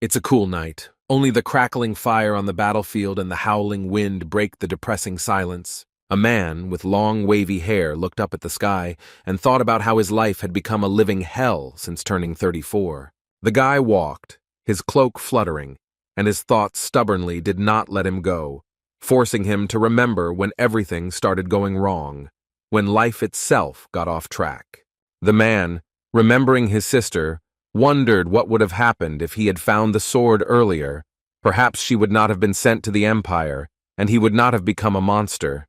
It's a cool night. Only the crackling fire on the battlefield and the howling wind break the depressing silence. A man with long, wavy hair looked up at the sky and thought about how his life had become a living hell since turning 34. The guy walked, his cloak fluttering, and his thoughts stubbornly did not let him go, forcing him to remember when everything started going wrong, when life itself got off track. The man, remembering his sister, wondered what would have happened if he had found the sword earlier. Perhaps she would not have been sent to the Empire, and he would not have become a monster.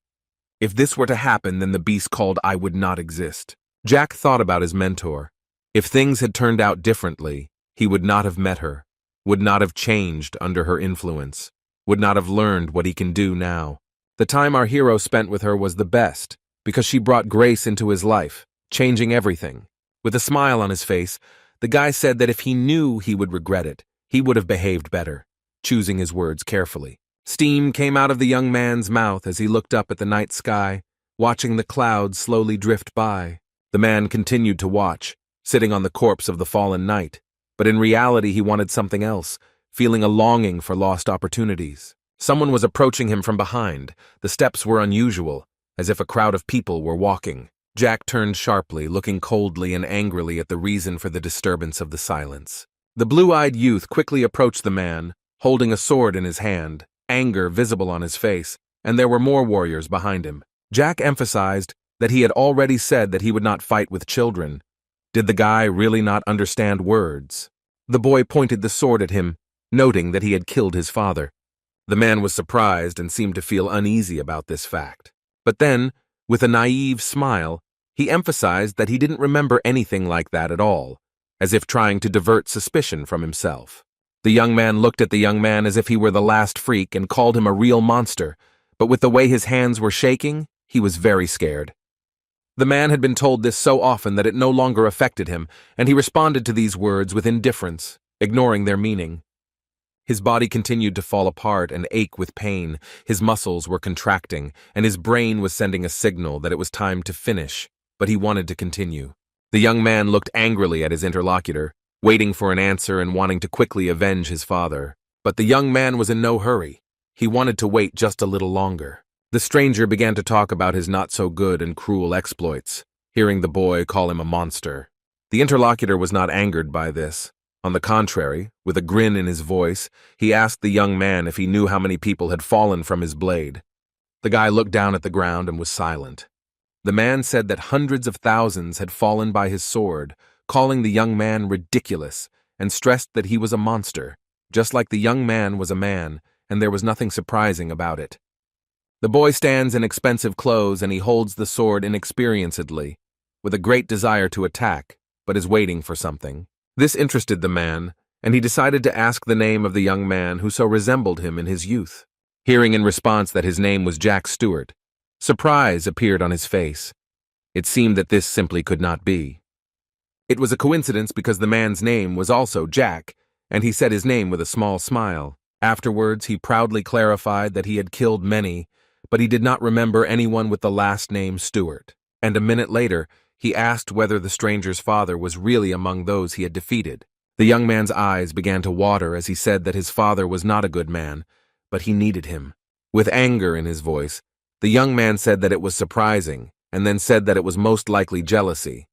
If this were to happen, then the beast called I would not exist. Jack thought about his mentor. If things had turned out differently, he would not have met her, would not have changed under her influence, would not have learned what he can do now. The time our hero spent with her was the best, because she brought grace into his life, changing everything. With a smile on his face, the guy said that if he knew he would regret it, he would have behaved better, choosing his words carefully. Steam came out of the young man's mouth as he looked up at the night sky, watching the clouds slowly drift by. The man continued to watch, sitting on the corpse of the fallen knight, but in reality he wanted something else, feeling a longing for lost opportunities. Someone was approaching him from behind. The steps were unusual, as if a crowd of people were walking. Jack turned sharply, looking coldly and angrily at the reason for the disturbance of the silence. The blue-eyed youth quickly approached the man, holding a sword in his hand, anger visible on his face, and there were more warriors behind him. Jack emphasized that he had already said that he would not fight with children. Did the guy really not understand words? The boy pointed the sword at him, noting that he had killed his father. The man was surprised and seemed to feel uneasy about this fact. But then, with a naive smile, he emphasized that he didn't remember anything like that at all, as if trying to divert suspicion from himself. The young man looked at the young man as if he were the last freak and called him a real monster, but with the way his hands were shaking, he was very scared. The man had been told this so often that it no longer affected him, and he responded to these words with indifference, ignoring their meaning. His body continued to fall apart and ache with pain, his muscles were contracting, and his brain was sending a signal that it was time to finish, but he wanted to continue. The young man looked angrily at his interlocutor, waiting for an answer and wanting to quickly avenge his father. But the young man was in no hurry. He wanted to wait just a little longer. The stranger began to talk about his not-so-good and cruel exploits, hearing the boy call him a monster. The interlocutor was not angered by this. On the contrary, with a grin in his voice, he asked the young man if he knew how many people had fallen from his blade. The guy looked down at the ground and was silent. The man said that hundreds of thousands had fallen by his sword, calling the young man ridiculous, and stressed that he was a monster, just like the young man was a man, and there was nothing surprising about it. The boy stands in expensive clothes and he holds the sword inexperiencedly, with a great desire to attack, but is waiting for something. This interested the man, and he decided to ask the name of the young man who so resembled him in his youth. Hearing in response that his name was Jack Stewart, surprise appeared on his face. It seemed that this simply could not be. It was a coincidence because the man's name was also Jack, and he said his name with a small smile. Afterwards, he proudly clarified that he had killed many, but he did not remember anyone with the last name Stewart. And a minute later, he asked whether the stranger's father was really among those he had defeated. The young man's eyes began to water as he said that his father was not a good man, but he needed him. With anger in his voice, the young man said that it was surprising, and then said that it was most likely jealousy.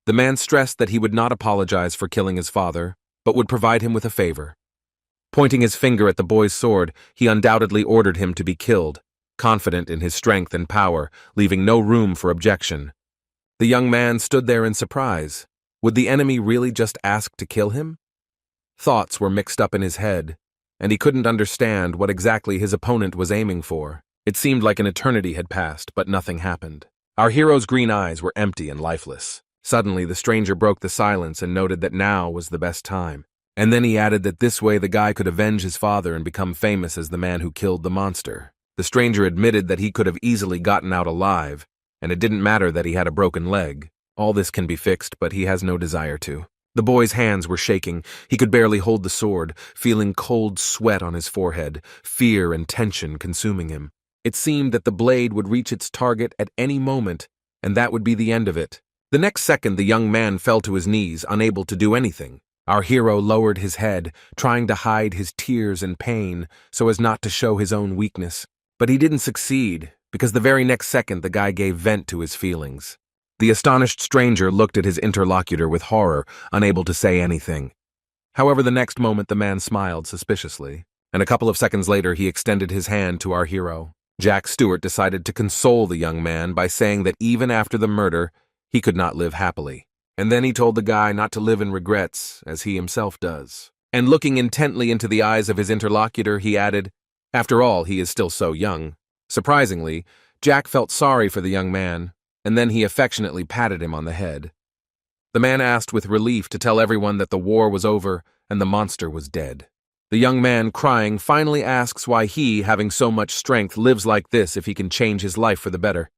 The man stressed that he would not apologize for killing his father, but would provide him with a favor. Pointing his finger at the boy's sword, he undoubtedly ordered him to be killed, confident in his strength and power, leaving no room for objection. The young man stood there in surprise. Would the enemy really just ask to kill him? Thoughts were mixed up in his head, and he couldn't understand what exactly his opponent was aiming for. It seemed like an eternity had passed, but nothing happened. Our hero's green eyes were empty and lifeless. Suddenly, the stranger broke the silence and noted that now was the best time. And then he added that this way the guy could avenge his father and become famous as the man who killed the monster. The stranger admitted that he could have easily gotten out alive, and it didn't matter that he had a broken leg. All this can be fixed, but he has no desire to. The boy's hands were shaking. He could barely hold the sword, feeling cold sweat on his forehead, fear and tension consuming him. It seemed that the blade would reach its target at any moment, and that would be the end of it. The next second, the young man fell to his knees, unable to do anything. Our hero lowered his head, trying to hide his tears and pain so as not to show his own weakness. But he didn't succeed, because the very next second the guy gave vent to his feelings. The astonished stranger looked at his interlocutor with horror, unable to say anything. However, the next moment the man smiled suspiciously, and a couple of seconds later he extended his hand to our hero. Jack Stewart decided to console the young man by saying that even after the murder, he could not live happily. And then he told the guy not to live in regrets, as he himself does. And looking intently into the eyes of his interlocutor, he added, "After all, he is still so young." Surprisingly, Jack felt sorry for the young man, and then he affectionately patted him on the head. The man asked with relief to tell everyone that the war was over and the monster was dead. The young man, crying, finally asks why he, having so much strength, lives like this if he can change his life for the better.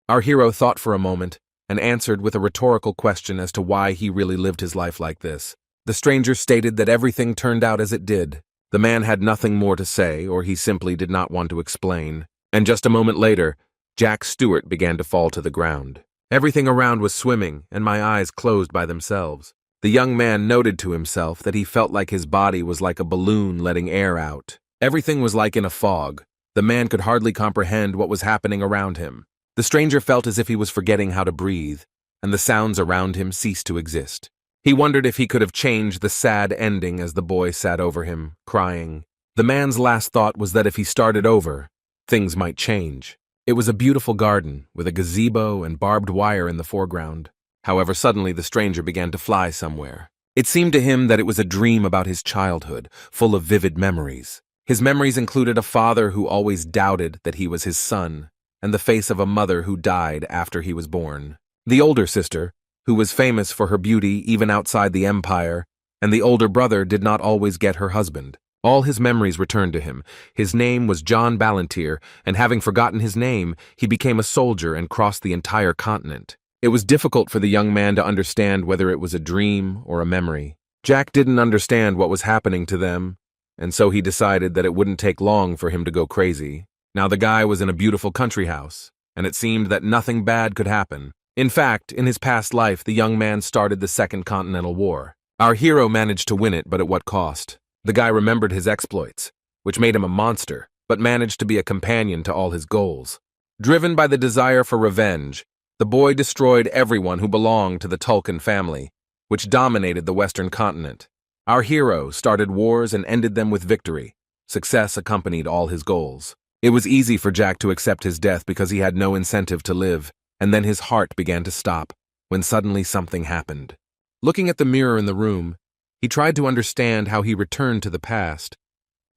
Our hero thought for a moment and answered with a rhetorical question as to why he really lived his life like this. The stranger stated that everything turned out as it did. The man had nothing more to say, or he simply did not want to explain. And just a moment later, Jack Stewart began to fall to the ground. Everything around was swimming, and my eyes closed by themselves. The young man noted to himself that he felt like his body was like a balloon letting air out. Everything was like in a fog. The man could hardly comprehend what was happening around him. The stranger felt as if he was forgetting how to breathe, and the sounds around him ceased to exist. He wondered if he could have changed the sad ending as the boy sat over him, crying. The man's last thought was that if he started over, things might change. It was a beautiful garden, with a gazebo and barbed wire in the foreground. However, suddenly the stranger began to fly somewhere. It seemed to him that it was a dream about his childhood, full of vivid memories. His memories included a father who always doubted that he was his son, and the face of a mother who died after he was born. The older sister, who was famous for her beauty even outside the empire, and the older brother did not always get her husband. All his memories returned to him. His name was John Ballantyre, and having forgotten his name, he became a soldier and crossed the entire continent. It was difficult for the young man to understand whether it was a dream or a memory. Jack didn't understand what was happening to them, and so he decided that it wouldn't take long for him to go crazy. Now the guy was in a beautiful country house, and it seemed that nothing bad could happen. In fact, in his past life, the young man started the Second Continental War. Our hero managed to win it, but at what cost? The guy remembered his exploits, which made him a monster, but managed to be a companion to all his goals. Driven by the desire for revenge, the boy destroyed everyone who belonged to the Tulkun family, which dominated the Western continent. Our hero started wars and ended them with victory. Success accompanied all his goals. It was easy for Jack to accept his death because he had no incentive to live, and then his heart began to stop, when suddenly something happened. Looking at the mirror in the room, he tried to understand how he returned to the past.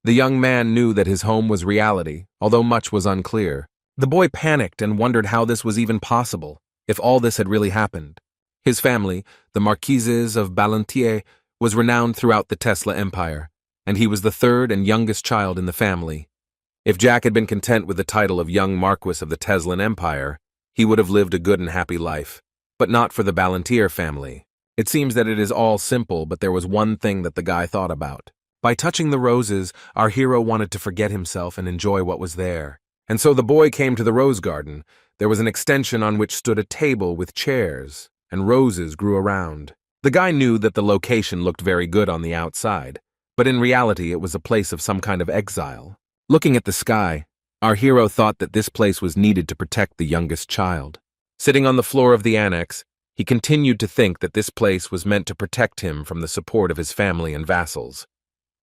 The young man knew that his home was reality, although much was unclear. The boy panicked and wondered how this was even possible, if all this had really happened. His family, the Marquises of Ballantyre, was renowned throughout the Tesla Empire, and he was the third and youngest child in the family. If Jack had been content with the title of young Marquis of the Teslan Empire, he would have lived a good and happy life, but not for the Ballantyre family. It seems that it is all simple, but there was one thing that the guy thought about. By touching the roses, our hero wanted to forget himself and enjoy what was there. And so the boy came to the rose garden. There was an extension on which stood a table with chairs, and roses grew around. The guy knew that the location looked very good on the outside, but in reality it was a place of some kind of exile. Looking at the sky, our hero thought that this place was needed to protect the youngest child. Sitting on the floor of the annex, he continued to think that this place was meant to protect him from the support of his family and vassals.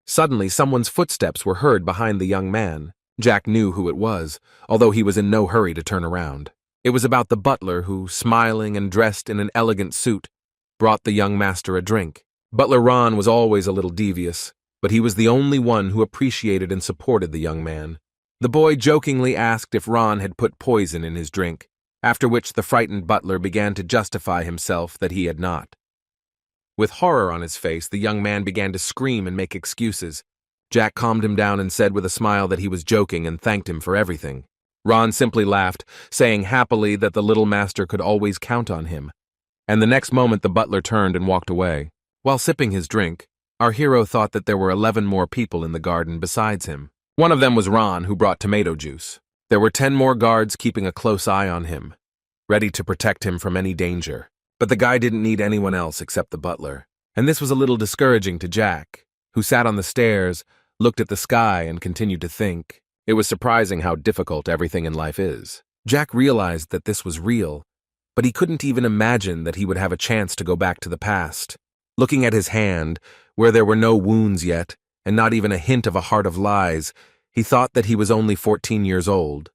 Suddenly, someone's footsteps were heard behind the young man. Jack knew who it was, although he was in no hurry to turn around. It was about the butler who, smiling and dressed in an elegant suit, brought the young master a drink. Butler Ron was always a little devious, but he was the only one who appreciated and supported the young man. The boy jokingly asked if Ron had put poison in his drink, after which the frightened butler began to justify himself that he had not. With horror on his face, the young man began to scream and make excuses. Jack calmed him down and said with a smile that he was joking and thanked him for everything. Ron simply laughed, saying happily that the little master could always count on him. And the next moment the butler turned and walked away. While sipping his drink, our hero thought that there were 11 more people in the garden besides him. One of them was Ron, who brought tomato juice. There were 10 more guards keeping a close eye on him, ready to protect him from any danger. But the guy didn't need anyone else except the butler. And this was a little discouraging to Jack, who sat on the stairs, looked at the sky, and continued to think. It was surprising how difficult everything in life is. Jack realized that this was real, but he couldn't even imagine that he would have a chance to go back to the past. Looking at his hand, where there were no wounds yet, and not even a hint of a heart of lies, he thought that he was only 14 years old.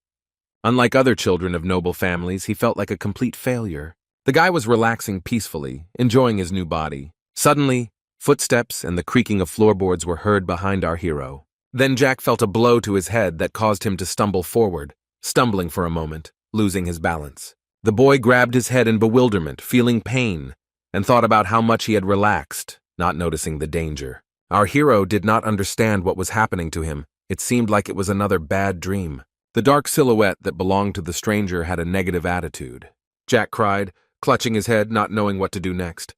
Unlike other children of noble families, he felt like a complete failure. The guy was relaxing peacefully, enjoying his new body. Suddenly, footsteps and the creaking of floorboards were heard behind our hero. Then Jack felt a blow to his head that caused him to stumble forward, stumbling for a moment, losing his balance. The boy grabbed his head in bewilderment, feeling pain, and thought about how much he had relaxed, not noticing the danger. Our hero did not understand what was happening to him. It seemed like it was another bad dream. The dark silhouette that belonged to the stranger had a negative attitude. Jack cried, clutching his head, not knowing what to do next.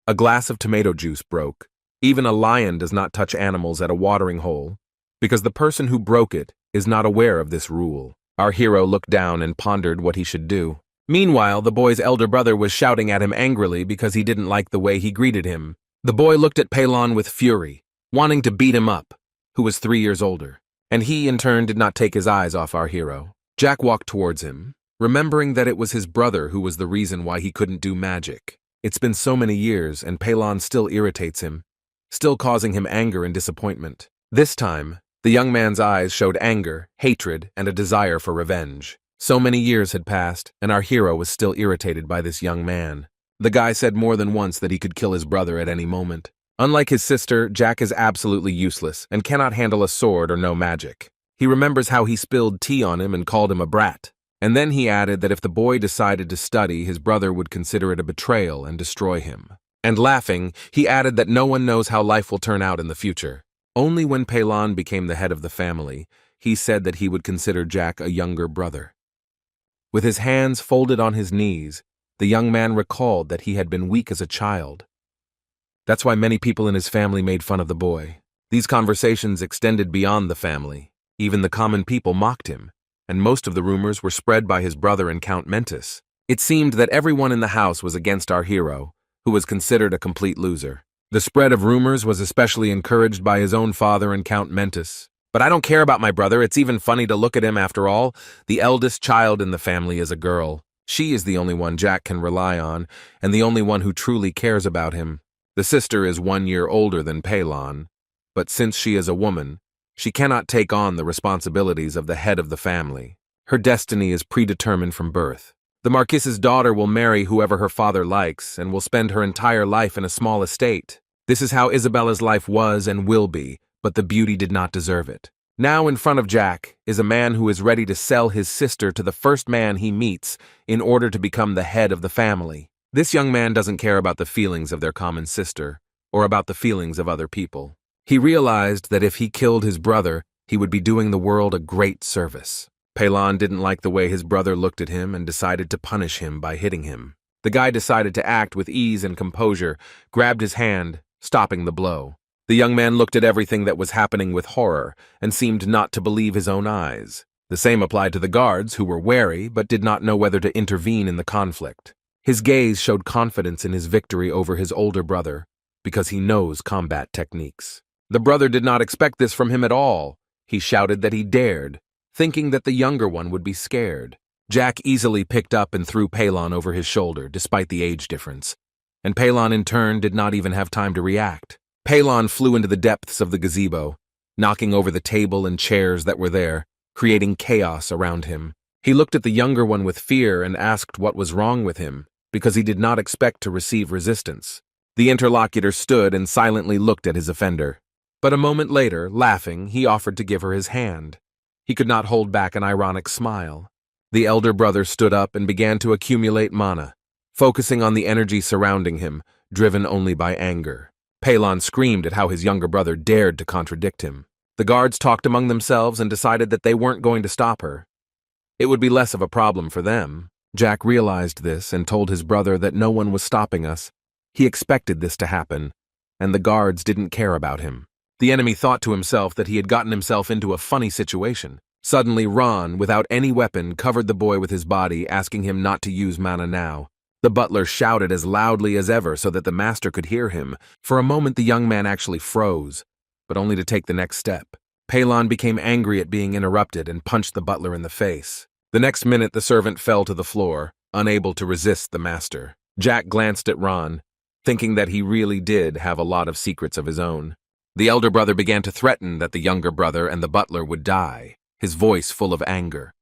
A glass of tomato juice broke. Even a lion does not touch animals at a watering hole, because the person who broke it is not aware of this rule. Our hero looked down and pondered what he should do. Meanwhile, the boy's elder brother was shouting at him angrily because he didn't like the way he greeted him. The boy looked at Pelon with fury, wanting to beat him up, who was 3 years older. And he, in turn, did not take his eyes off our hero. Jack walked towards him, remembering that it was his brother who was the reason why he couldn't do magic. It's been so many years, and Pelon still irritates him, still causing him anger and disappointment. This time, the young man's eyes showed anger, hatred, and a desire for revenge. So many years had passed, and our hero was still irritated by this young man. The guy said more than once that he could kill his brother at any moment. Unlike his sister, Jack is absolutely useless and cannot handle a sword or know magic. He remembers how he spilled tea on him and called him a brat. And then he added that if the boy decided to study, his brother would consider it a betrayal and destroy him. And laughing, he added that no one knows how life will turn out in the future. Only when Pelon became the head of the family, he said that he would consider Jack a younger brother. With his hands folded on his knees, the young man recalled that he had been weak as a child. That's why many people in his family made fun of the boy. These conversations extended beyond the family. Even the common people mocked him, and most of the rumors were spread by his brother and Count Mentis. It seemed that everyone in the house was against our hero, who was considered a complete loser. The spread of rumors was especially encouraged by his own father and Count Mentis. But I don't care about my brother. It's even funny to look at him after all. The eldest child in the family is a girl. She is the only one Jack can rely on, and the only one who truly cares about him. The sister is 1 year older than Pelon, but since she is a woman, she cannot take on the responsibilities of the head of the family. Her destiny is predetermined from birth. The Marquis's daughter will marry whoever her father likes and will spend her entire life in a small estate. This is how Isabella's life was and will be, but the beauty did not deserve it. Now in front of Jack is a man who is ready to sell his sister to the first man he meets in order to become the head of the family. This young man doesn't care about the feelings of their common sister or about the feelings of other people. He realized that if he killed his brother, he would be doing the world a great service. Pelon didn't like the way his brother looked at him and decided to punish him by hitting him. The guy decided to act with ease and composure, grabbed his hand, stopping the blow. The young man looked at everything that was happening with horror and seemed not to believe his own eyes. The same applied to the guards, who were wary but did not know whether to intervene in the conflict. His gaze showed confidence in his victory over his older brother, because he knows combat techniques. The brother did not expect this from him at all. He shouted that he dared, thinking that the younger one would be scared. Jack easily picked up and threw Pelon over his shoulder, despite the age difference, and Pelon in turn did not even have time to react. Pelon flew into the depths of the gazebo, knocking over the table and chairs that were there, creating chaos around him. He looked at the younger one with fear and asked what was wrong with him, because he did not expect to receive resistance. The interlocutor stood and silently looked at his offender. But a moment later, laughing, he offered to give her his hand. He could not hold back an ironic smile. The elder brother stood up and began to accumulate mana, focusing on the energy surrounding him, driven only by anger. Pelon screamed at how his younger brother dared to contradict him. The guards talked among themselves and decided that they weren't going to stop her. It would be less of a problem for them. Jack realized this and told his brother that no one was stopping us. He expected this to happen, and the guards didn't care about him. The enemy thought to himself that he had gotten himself into a funny situation. Suddenly, Ron, without any weapon, covered the boy with his body, asking him not to use mana now. The butler shouted as loudly as ever so that the master could hear him. For a moment the young man actually froze, but only to take the next step. Palon became angry at being interrupted and punched the butler in the face. The next minute the servant fell to the floor, unable to resist the master. Jack glanced at Ron, thinking that he really did have a lot of secrets of his own. The elder brother began to threaten that the younger brother and the butler would die, his voice full of anger.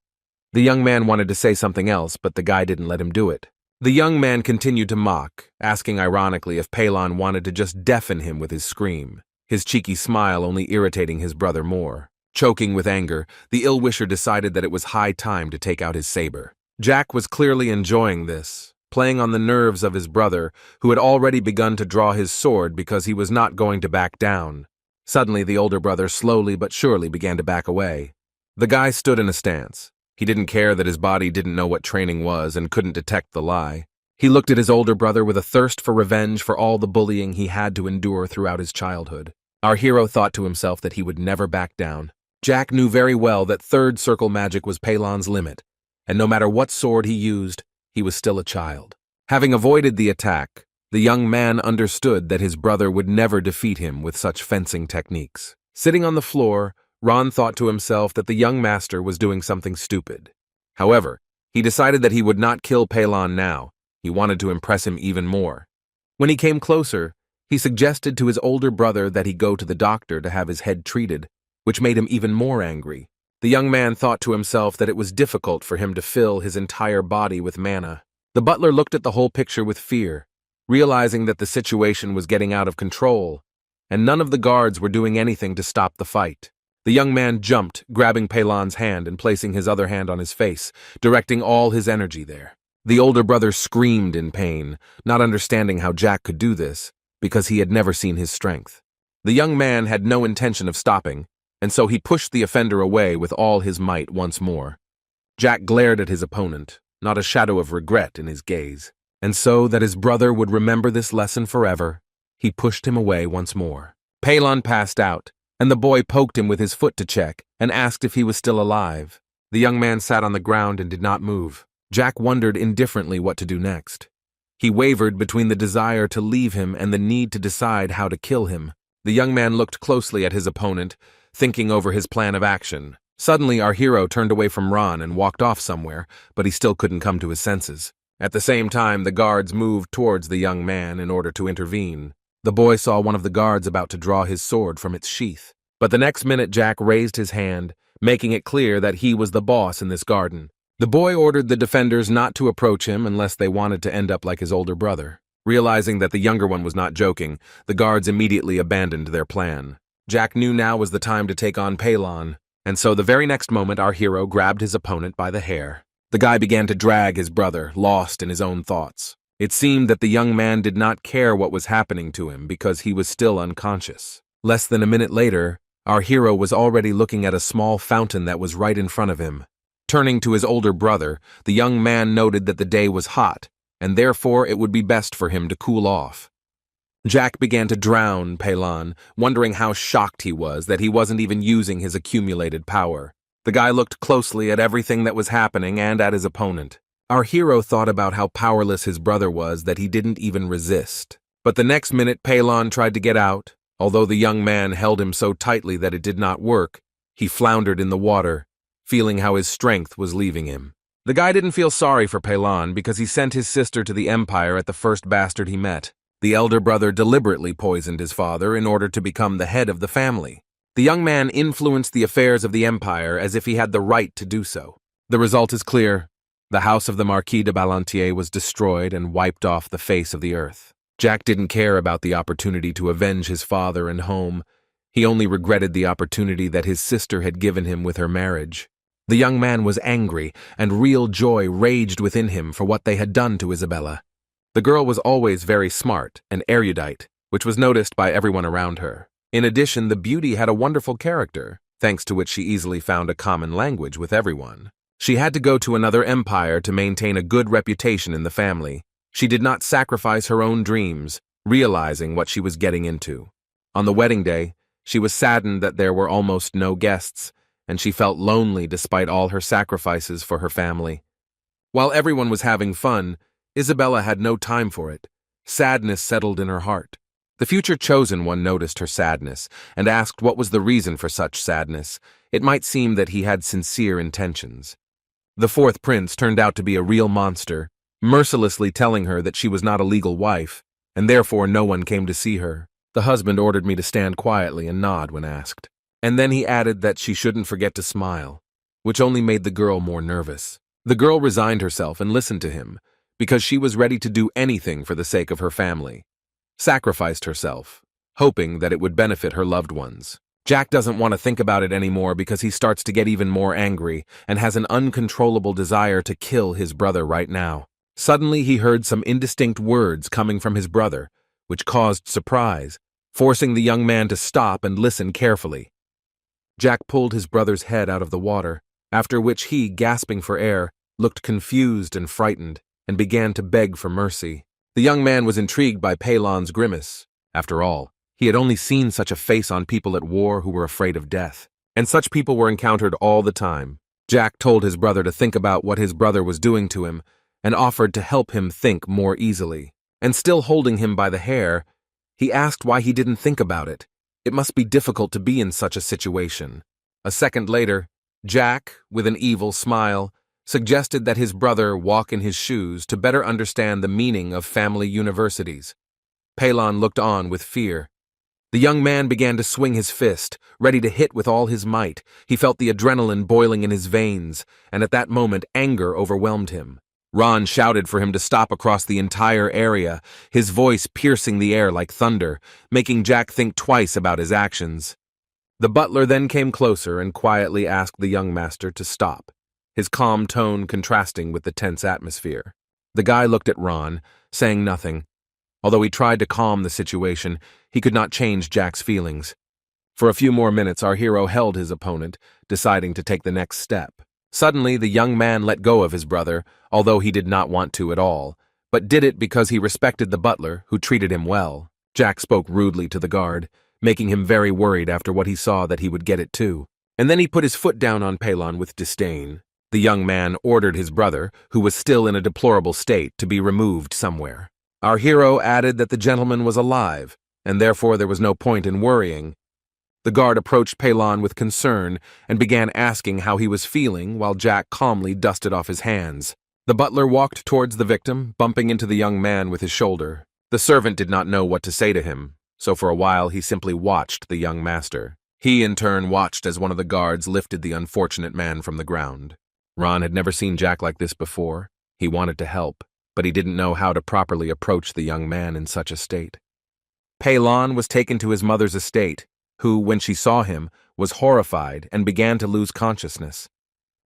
The young man wanted to say something else, but the guy didn't let him do it. The young man continued to mock, asking ironically if Palon wanted to just deafen him with his scream, his cheeky smile only irritating his brother more. Choking with anger, the ill-wisher decided that it was high time to take out his saber. Jack was clearly enjoying this, playing on the nerves of his brother, who had already begun to draw his sword because he was not going to back down. Suddenly, the older brother slowly but surely began to back away. The guy stood in a stance. He didn't care that his body didn't know what training was and couldn't detect the lie. He looked at his older brother with a thirst for revenge for all the bullying he had to endure throughout his childhood. Our hero thought to himself that he would never back down. Jack knew very well that third circle magic was Palon's limit, and no matter what sword he used, he was still a child. Having avoided the attack, the young man understood that his brother would never defeat him with such fencing techniques. Sitting on the floor, Ron thought to himself that the young master was doing something stupid. However, he decided that he would not kill Palon now. He wanted to impress him even more. When he came closer, he suggested to his older brother that he go to the doctor to have his head treated, which made him even more angry. The young man thought to himself that it was difficult for him to fill his entire body with mana. The butler looked at the whole picture with fear, realizing that the situation was getting out of control, and none of the guards were doing anything to stop the fight. The young man jumped, grabbing Palon's hand and placing his other hand on his face, directing all his energy there. The older brother screamed in pain, not understanding how Jack could do this, because he had never seen his strength. The young man had no intention of stopping, and so he pushed the offender away with all his might once more. Jack glared at his opponent, not a shadow of regret in his gaze, and so that his brother would remember this lesson forever, he pushed him away once more. Palon passed out, and the boy poked him with his foot to check and asked if he was still alive. The young man sat on the ground and did not move. Jack wondered indifferently what to do next. He wavered between the desire to leave him and the need to decide how to kill him. The young man looked closely at his opponent, thinking over his plan of action. Suddenly, our hero turned away from Ron and walked off somewhere, but he still couldn't come to his senses. At the same time, the guards moved towards the young man in order to intervene. The boy saw one of the guards about to draw his sword from its sheath. But the next minute, Jack raised his hand, making it clear that he was the boss in this garden. The boy ordered the defenders not to approach him unless they wanted to end up like his older brother. Realizing that the younger one was not joking, the guards immediately abandoned their plan. Jack knew now was the time to take on Palon, and so the very next moment our hero grabbed his opponent by the hair. The guy began to drag his brother, lost in his own thoughts. It seemed that the young man did not care what was happening to him because he was still unconscious. Less than a minute later, our hero was already looking at a small fountain that was right in front of him. Turning to his older brother, the young man noted that the day was hot, and therefore it would be best for him to cool off. Jack began to drown Palon, wondering how shocked he was that he wasn't even using his accumulated power. The guy looked closely at everything that was happening and at his opponent. Our hero thought about how powerless his brother was that he didn't even resist. But the next minute Palon tried to get out. Although the young man held him so tightly that it did not work, he floundered in the water, feeling how his strength was leaving him. The guy didn't feel sorry for Palon because he sent his sister to the Empire at the first bastard he met. The elder brother deliberately poisoned his father in order to become the head of the family. The young man influenced the affairs of the Empire as if he had the right to do so. The result is clear. The house of the Marquis de Balantier was destroyed and wiped off the face of the earth. Jack didn't care about the opportunity to avenge his father and home. He only regretted the opportunity that his sister had given him with her marriage. The young man was angry, and real joy raged within him for what they had done to Isabella. The girl was always very smart and erudite, which was noticed by everyone around her. In addition, the beauty had a wonderful character, thanks to which she easily found a common language with everyone. She had to go to another empire to maintain a good reputation in the family. She did not sacrifice her own dreams, realizing what she was getting into. On the wedding day, she was saddened that there were almost no guests, and she felt lonely despite all her sacrifices for her family. While everyone was having fun, Isabella had no time for it. Sadness settled in her heart. The future chosen one noticed her sadness and asked what was the reason for such sadness. It might seem that he had sincere intentions. The fourth prince turned out to be a real monster, mercilessly telling her that she was not a legal wife, and therefore no one came to see her. The husband ordered me to stand quietly and nod when asked. And then he added that she shouldn't forget to smile, which only made the girl more nervous. The girl resigned herself and listened to him, because she was ready to do anything for the sake of her family. Sacrificed herself, hoping that it would benefit her loved ones. Jack doesn't want to think about it anymore because he starts to get even more angry and has an uncontrollable desire to kill his brother right now. Suddenly he heard some indistinct words coming from his brother, which caused surprise, forcing the young man to stop and listen carefully. Jack pulled his brother's head out of the water, after which he, gasping for air, looked confused and frightened, and began to beg for mercy. The young man was intrigued by Pelon's grimace. After all, he had only seen such a face on people at war who were afraid of death, and such people were encountered all the time. Jack told his brother to think about what his brother was doing to him, and offered to help him think more easily. And still holding him by the hair, he asked why he didn't think about it. It must be difficult to be in such a situation. A second later, Jack, with an evil smile, suggested that his brother walk in his shoes to better understand the meaning of family universities. Pelon looked on with fear. The young man began to swing his fist, ready to hit with all his might. He felt the adrenaline boiling in his veins, and at that moment anger overwhelmed him. Ron shouted for him to stop across the entire area, his voice piercing the air like thunder, making Jack think twice about his actions. The butler then came closer and quietly asked the young master to stop, his calm tone contrasting with the tense atmosphere. The guy looked at Ron, saying nothing. Although he tried to calm the situation, he could not change Jack's feelings. For a few more minutes, our hero held his opponent, deciding to take the next step. Suddenly, the young man let go of his brother, although he did not want to at all, but did it because he respected the butler, who treated him well. Jack spoke rudely to the guard, making him very worried after what he saw that he would get it too. And then he put his foot down on Pelon with disdain. The young man ordered his brother, who was still in a deplorable state, to be removed somewhere. Our hero added that the gentleman was alive, and therefore there was no point in worrying. The guard approached Pelon with concern and began asking how he was feeling while Jack calmly dusted off his hands. The butler walked towards the victim, bumping into the young man with his shoulder. The servant did not know what to say to him, so for a while he simply watched the young master. He in turn watched as one of the guards lifted the unfortunate man from the ground. Ron had never seen Jack like this before. He wanted to help, but he didn't know how to properly approach the young man in such a state. Pelon was taken to his mother's estate, who, when she saw him, was horrified and began to lose consciousness.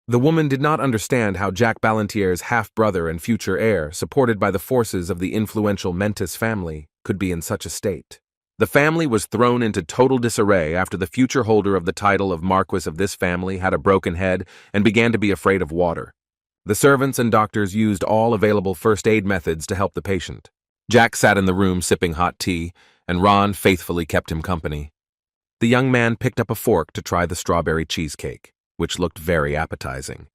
The woman did not understand how Jack Balentier's half-brother and future heir, supported by the forces of the influential Mentis family, could be in such a state. The family was thrown into total disarray after the future holder of the title of Marquis of this family had a broken head and began to be afraid of water. The servants and doctors used all available first aid methods to help the patient. Jack sat in the room sipping hot tea, and Ron faithfully kept him company. The young man picked up a fork to try the strawberry cheesecake, which looked very appetizing.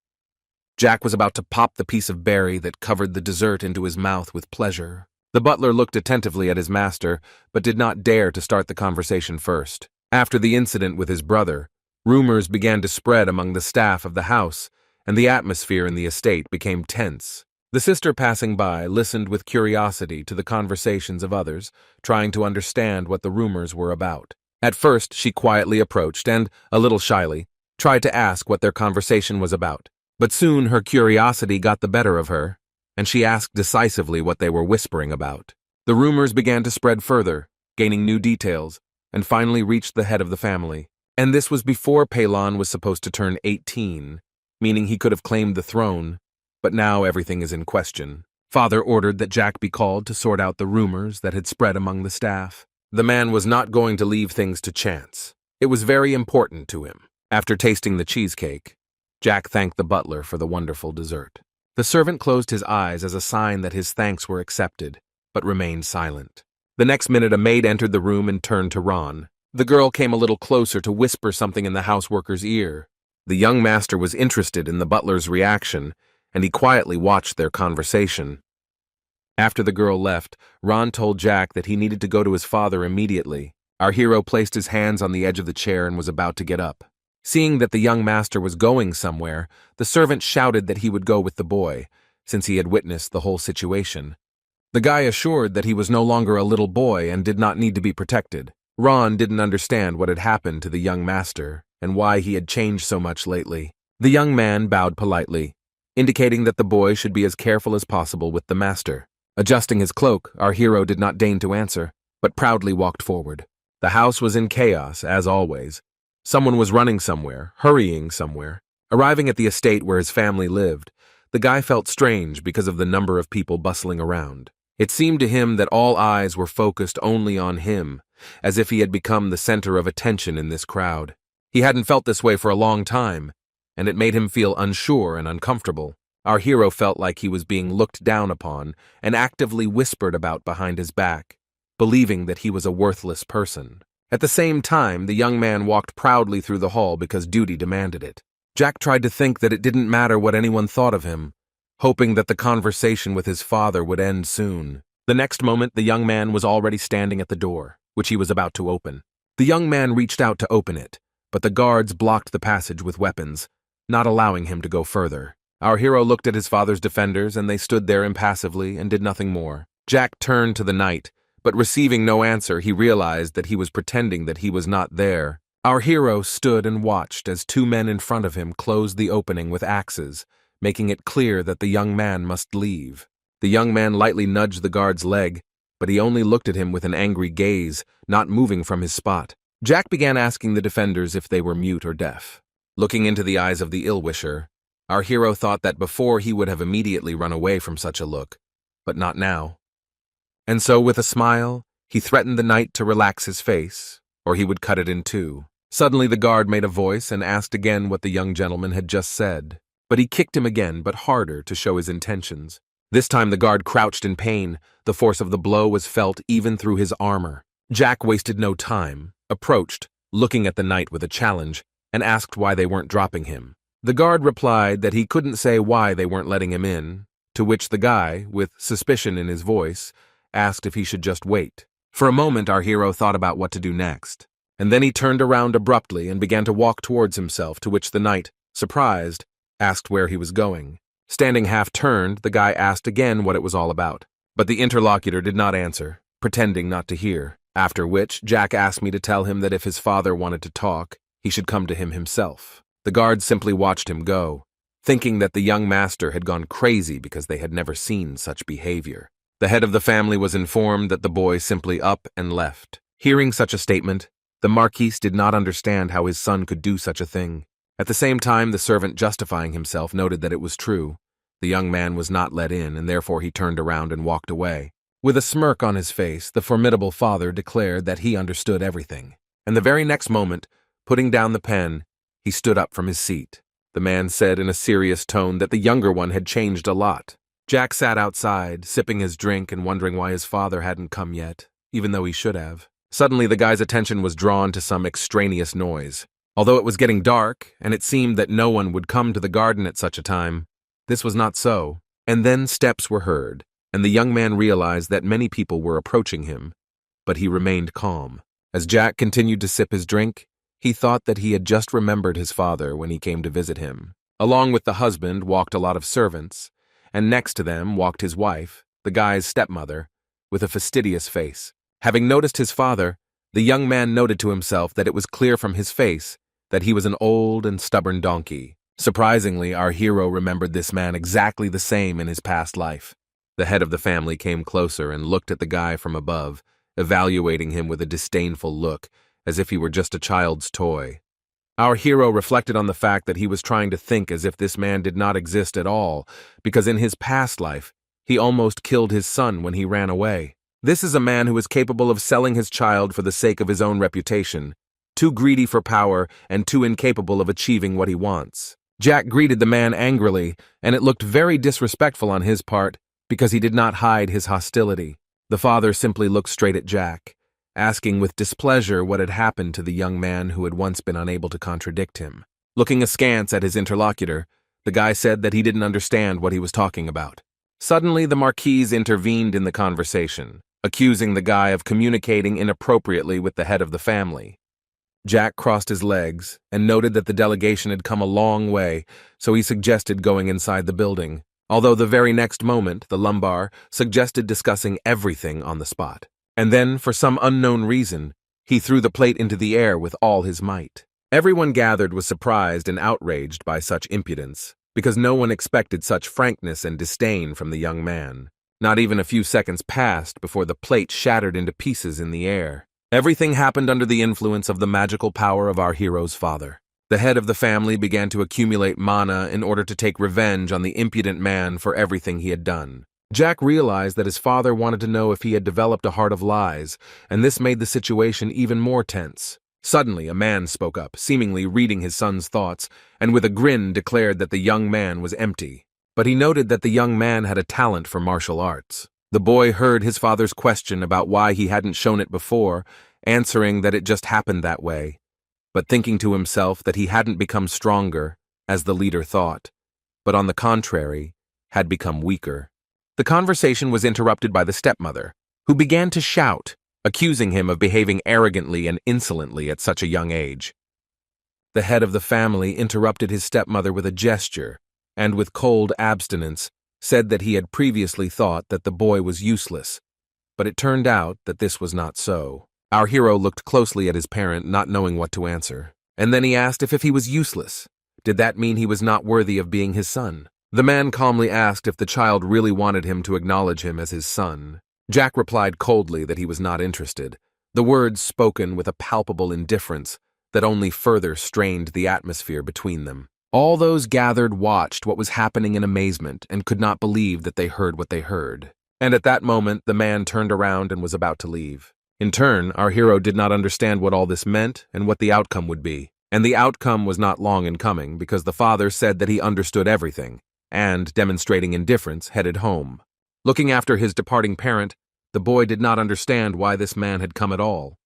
Jack was about to pop the piece of berry that covered the dessert into his mouth with pleasure. The butler looked attentively at his master, but did not dare to start the conversation first. After the incident with his brother, rumors began to spread among the staff of the house, and the atmosphere in the estate became tense. The sister passing by listened with curiosity to the conversations of others, trying to understand what the rumors were about. At first, she quietly approached and, a little shyly, tried to ask what their conversation was about. But soon her curiosity got the better of her, and she asked decisively what they were whispering about. The rumors began to spread further, gaining new details, and finally reached the head of the family. And this was before Pelon was supposed to turn 18, meaning he could have claimed the throne, but now everything is in question. Father ordered that Jack be called to sort out the rumors that had spread among the staff. The man was not going to leave things to chance. It was very important to him. After tasting the cheesecake, Jack thanked the butler for the wonderful dessert. The servant closed his eyes as a sign that his thanks were accepted, but remained silent. The next minute a maid entered the room and turned to Ron. The girl came a little closer to whisper something in the houseworker's ear. The young master was interested in the butler's reaction, and he quietly watched their conversation. After the girl left, Ron told Jack that he needed to go to his father immediately. Our hero placed his hands on the edge of the chair and was about to get up. Seeing that the young master was going somewhere, the servant shouted that he would go with the boy, since he had witnessed the whole situation. The guy assured that he was no longer a little boy and did not need to be protected. Ron didn't understand what had happened to the young master and why he had changed so much lately. The young man bowed politely, indicating that the boy should be as careful as possible with the master. Adjusting his cloak, our hero did not deign to answer, but proudly walked forward. The house was in chaos, as always. Someone was running somewhere, hurrying somewhere. Arriving at the estate where his family lived, the guy felt strange because of the number of people bustling around. It seemed to him that all eyes were focused only on him, as if he had become the center of attention in this crowd. He hadn't felt this way for a long time, and it made him feel unsure and uncomfortable. Our hero felt like he was being looked down upon and actively whispered about behind his back, believing that he was a worthless person. At the same time, the young man walked proudly through the hall because duty demanded it. Jack tried to think that it didn't matter what anyone thought of him, hoping that the conversation with his father would end soon. The next moment, the young man was already standing at the door, which he was about to open. The young man reached out to open it, but the guards blocked the passage with weapons, not allowing him to go further. Our hero looked at his father's defenders, and they stood there impassively and did nothing more. Jack turned to the knight, but receiving no answer, he realized that he was pretending that he was not there. Our hero stood and watched as two men in front of him closed the opening with axes, making it clear that the young man must leave. The young man lightly nudged the guard's leg, but he only looked at him with an angry gaze, not moving from his spot. Jack began asking the defenders if they were mute or deaf. Looking into the eyes of the ill-wisher, our hero thought that before he would have immediately run away from such a look, but not now. And so, with a smile, he threatened the knight to relax his face, or he would cut it in two. Suddenly the guard made a voice and asked again what the young gentleman had just said, but he kicked him again, but harder, to show his intentions. This time the guard crouched in pain. The force of the blow was felt even through his armor. Jack wasted no time, approached, looking at the knight with a challenge, and asked why they weren't dropping him. The guard replied that he couldn't say why they weren't letting him in, to which the guy, with suspicion in his voice, asked if he should just wait. For a moment our hero thought about what to do next, and then he turned around abruptly and began to walk towards himself, to which the knight, surprised, asked where he was going. Standing half-turned, the guy asked again what it was all about, but the interlocutor did not answer, pretending not to hear, after which Jack asked me to tell him that if his father wanted to talk, he should come to him himself. The guards simply watched him go, thinking that the young master had gone crazy because they had never seen such behavior. The head of the family was informed that the boy simply up and left. Hearing such a statement, the Marquis did not understand how his son could do such a thing. At the same time, the servant, justifying himself, noted that it was true. The young man was not let in, and therefore he turned around and walked away. With a smirk on his face, the formidable father declared that he understood everything. And the very next moment, putting down the pen, he stood up from his seat. The man said in a serious tone that the younger one had changed a lot. Jack sat outside, sipping his drink and wondering why his father hadn't come yet, even though he should have. Suddenly the guy's attention was drawn to some extraneous noise. Although it was getting dark, and it seemed that no one would come to the garden at such a time, this was not so. And then steps were heard, and the young man realized that many people were approaching him, but he remained calm. As Jack continued to sip his drink, he thought that he had just remembered his father when he came to visit him. Along with the husband walked a lot of servants, and next to them walked his wife, the guy's stepmother, with a fastidious face. Having noticed his father, the young man noted to himself that it was clear from his face that he was an old and stubborn donkey. Surprisingly, our hero remembered this man exactly the same in his past life. The head of the family came closer and looked at the guy from above, evaluating him with a disdainful look, as if he were just a child's toy. Our hero reflected on the fact that he was trying to think as if this man did not exist at all, because in his past life, he almost killed his son when he ran away. This is a man who is capable of selling his child for the sake of his own reputation, too greedy for power and too incapable of achieving what he wants. Jack greeted the man angrily, and it looked very disrespectful on his part because he did not hide his hostility. The father simply looked straight at Jack, asking with displeasure what had happened to the young man who had once been unable to contradict him. Looking askance at his interlocutor, the guy said that he didn't understand what he was talking about. Suddenly, the Marquise intervened in the conversation, accusing the guy of communicating inappropriately with the head of the family. Jack crossed his legs and noted that the delegation had come a long way, so he suggested going inside the building, although the very next moment, the lumbar suggested discussing everything on the spot. And then, for some unknown reason, he threw the plate into the air with all his might. Everyone gathered was surprised and outraged by such impudence, because no one expected such frankness and disdain from the young man. Not even a few seconds passed before the plate shattered into pieces in the air. Everything happened under the influence of the magical power of our hero's father. The head of the family began to accumulate mana in order to take revenge on the impudent man for everything he had done. Jack realized that his father wanted to know if he had developed a heart of lies, and this made the situation even more tense. Suddenly, a man spoke up, seemingly reading his son's thoughts, and with a grin declared that the young man was empty. But he noted that the young man had a talent for martial arts. The boy heard his father's question about why he hadn't shown it before, answering that it just happened that way, but thinking to himself that he hadn't become stronger, as the leader thought, but on the contrary, had become weaker. The conversation was interrupted by the stepmother, who began to shout, accusing him of behaving arrogantly and insolently at such a young age. The head of the family interrupted his stepmother with a gesture, and with cold abstinence, said that he had previously thought that the boy was useless, but it turned out that this was not so. Our hero looked closely at his parent, not knowing what to answer, and then he asked if he was useless. Did that mean he was not worthy of being his son? The man calmly asked if the child really wanted him to acknowledge him as his son. Jack replied coldly that he was not interested, the words spoken with a palpable indifference that only further strained the atmosphere between them. All those gathered watched what was happening in amazement and could not believe that they heard what they heard. And at that moment, the man turned around and was about to leave. In turn, our hero did not understand what all this meant and what the outcome would be. And the outcome was not long in coming, because the father said that he understood everything, and, demonstrating indifference, headed home. Looking after his departing parent, the boy did not understand why this man had come at all.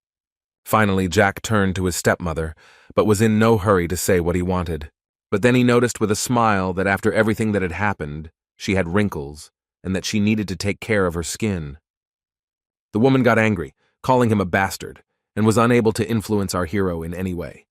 Finally, Jack turned to his stepmother, but was in no hurry to say what he wanted. But then he noticed with a smile that after everything that had happened, she had wrinkles, and that she needed to take care of her skin. The woman got angry, calling him a bastard, and was unable to influence our hero in any way.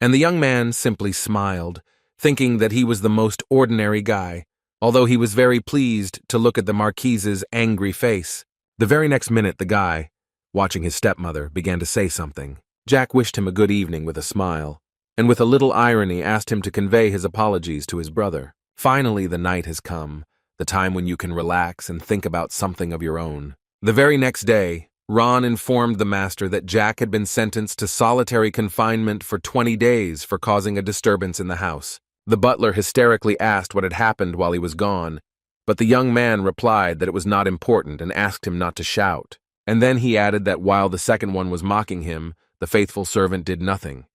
And the young man simply smiled, thinking that he was the most ordinary guy, although he was very pleased to look at the Marquise's angry face. The very next minute, the guy, watching his stepmother, began to say something. Jack wished him a good evening with a smile, and with a little irony asked him to convey his apologies to his brother. Finally, the night has come, the time when you can relax and think about something of your own. The very next day, Ron informed the master that Jack had been sentenced to solitary confinement for 20 days for causing a disturbance in the house. The butler hysterically asked what had happened while he was gone, but the young man replied that it was not important and asked him not to shout. And then he added that while the second one was mocking him, the faithful servant did nothing.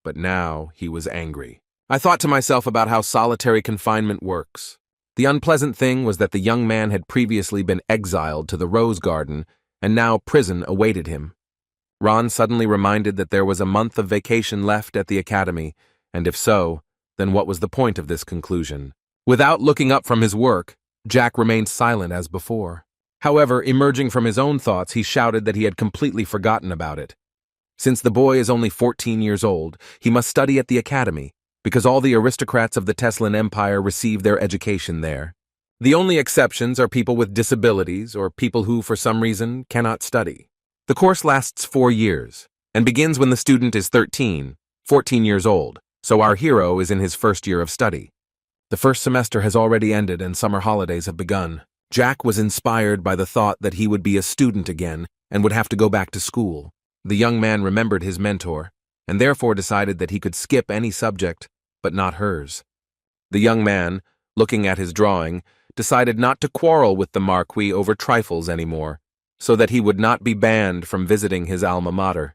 But now he was angry. I thought to myself about how solitary confinement works. The unpleasant thing was that the young man had previously been exiled to the Rose Garden, and now prison awaited him. Ron suddenly reminded that there was a month of vacation left at the academy, and if so, then what was the point of this conclusion? Without looking up from his work, Jack remained silent as before. However, emerging from his own thoughts, he shouted that he had completely forgotten about it. Since the boy is only 14 years old, he must study at the academy, because all the aristocrats of the Teslan Empire receive their education there. The only exceptions are people with disabilities or people who, for some reason, cannot study. The course lasts 4 years and begins when the student is 14 years old, so our hero is in his first year of study. The first semester has already ended and summer holidays have begun. Jack was inspired by the thought that he would be a student again and would have to go back to school. The young man remembered his mentor and therefore decided that he could skip any subject, but not hers. The young man, looking at his drawing, decided not to quarrel with the Marquis over trifles anymore, so that he would not be banned from visiting his alma mater.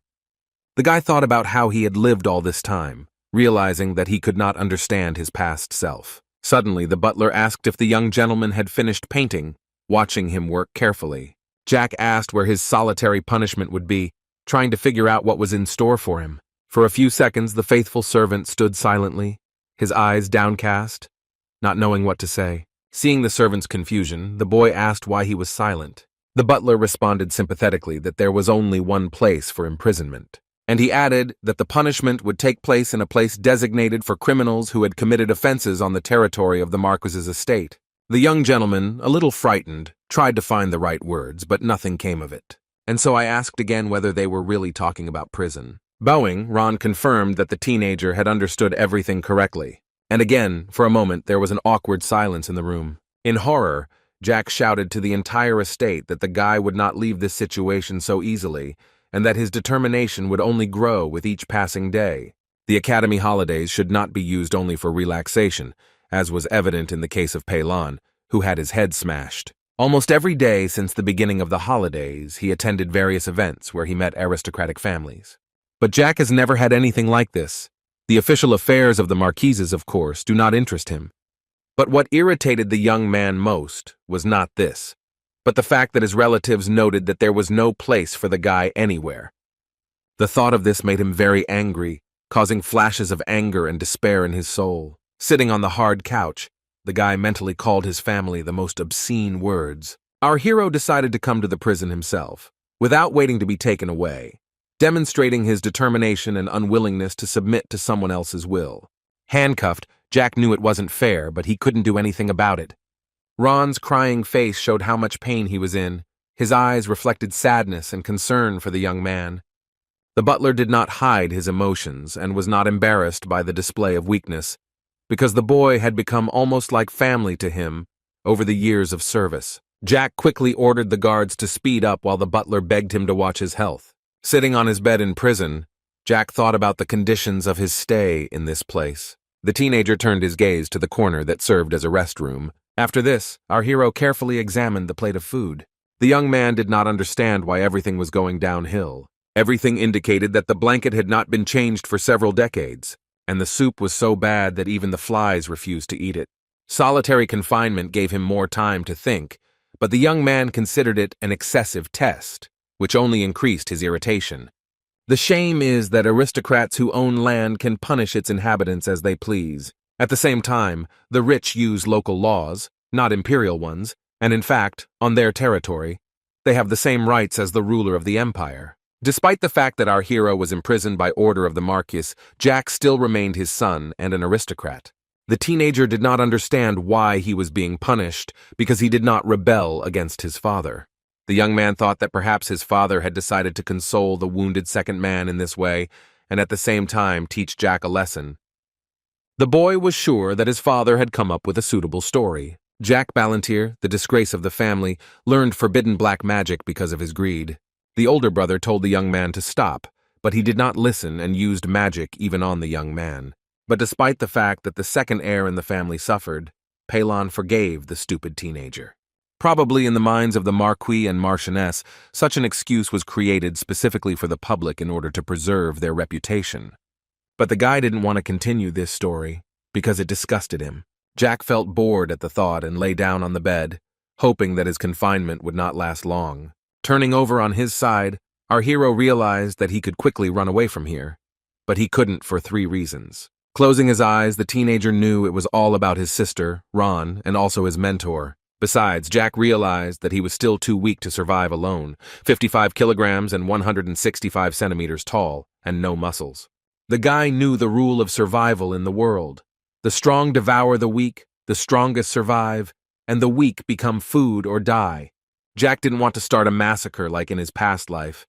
The guy thought about how he had lived all this time, realizing that he could not understand his past self. Suddenly, the butler asked if the young gentleman had finished painting, watching him work carefully. Jack asked where his solitary punishment would be, trying to figure out what was in store for him. For a few seconds, the faithful servant stood silently, his eyes downcast, not knowing what to say. Seeing the servant's confusion, the boy asked why he was silent. The butler responded sympathetically that there was only one place for imprisonment, and he added that the punishment would take place in a place designated for criminals who had committed offenses on the territory of the Marquis's estate. The young gentleman, a little frightened, tried to find the right words, but nothing came of it. And so I asked again whether they were really talking about prison. Bowing, Ron confirmed that the teenager had understood everything correctly. And again, for a moment, there was an awkward silence in the room. In horror, Jack shouted to the entire estate that the guy would not leave this situation so easily, and that his determination would only grow with each passing day. The academy holidays should not be used only for relaxation, as was evident in the case of Pelan, who had his head smashed. Almost every day since the beginning of the holidays, he attended various events where he met aristocratic families. But Jack has never had anything like this. The official affairs of the Marquises, of course, do not interest him. But what irritated the young man most was not this, but the fact that his relatives noted that there was no place for the guy anywhere. The thought of this made him very angry, causing flashes of anger and despair in his soul. Sitting on the hard couch, the guy mentally called his family the most obscene words. Our hero decided to come to the prison himself, without waiting to be taken away, demonstrating his determination and unwillingness to submit to someone else's will. Handcuffed, Jack knew it wasn't fair, but he couldn't do anything about it. Ron's crying face showed how much pain he was in. His eyes reflected sadness and concern for the young man. The butler did not hide his emotions and was not embarrassed by the display of weakness, because the boy had become almost like family to him over the years of service. Jack quickly ordered the guards to speed up while the butler begged him to watch his health. Sitting on his bed in prison, Jack thought about the conditions of his stay in this place. The teenager turned his gaze to the corner that served as a restroom. After this, our hero carefully examined the plate of food. The young man did not understand why everything was going downhill. Everything indicated that the blanket had not been changed for several decades, and the soup was so bad that even the flies refused to eat it. Solitary confinement gave him more time to think, but the young man considered it an excessive test, which only increased his irritation. The shame is that aristocrats who own land can punish its inhabitants as they please. At the same time, the rich use local laws, not imperial ones, and in fact, on their territory, they have the same rights as the ruler of the empire. Despite the fact that our hero was imprisoned by order of the Marquis, Jack still remained his son and an aristocrat. The teenager did not understand why he was being punished because he did not rebel against his father. The young man thought that perhaps his father had decided to console the wounded second man in this way and at the same time teach Jack a lesson. The boy was sure that his father had come up with a suitable story. Jack Ballantyre, the disgrace of the family, learned forbidden black magic because of his greed. The older brother told the young man to stop, but he did not listen and used magic even on the young man. But despite the fact that the second heir in the family suffered, Pelan forgave the stupid teenager. Probably in the minds of the Marquis and Marchioness, such an excuse was created specifically for the public in order to preserve their reputation. But the guy didn't want to continue this story because it disgusted him. Jack felt bored at the thought and lay down on the bed, hoping that his confinement would not last long. Turning over on his side, our hero realized that he could quickly run away from here, but he couldn't for 3 reasons. Closing his eyes, the teenager knew it was all about his sister, Ron, and also his mentor. Besides, Jack realized that he was still too weak to survive alone, 55 kilograms and 165 centimeters tall, and no muscles. The guy knew the rule of survival in the world. The strong devour the weak, the strongest survive, and the weak become food or die. Jack didn't want to start a massacre like in his past life,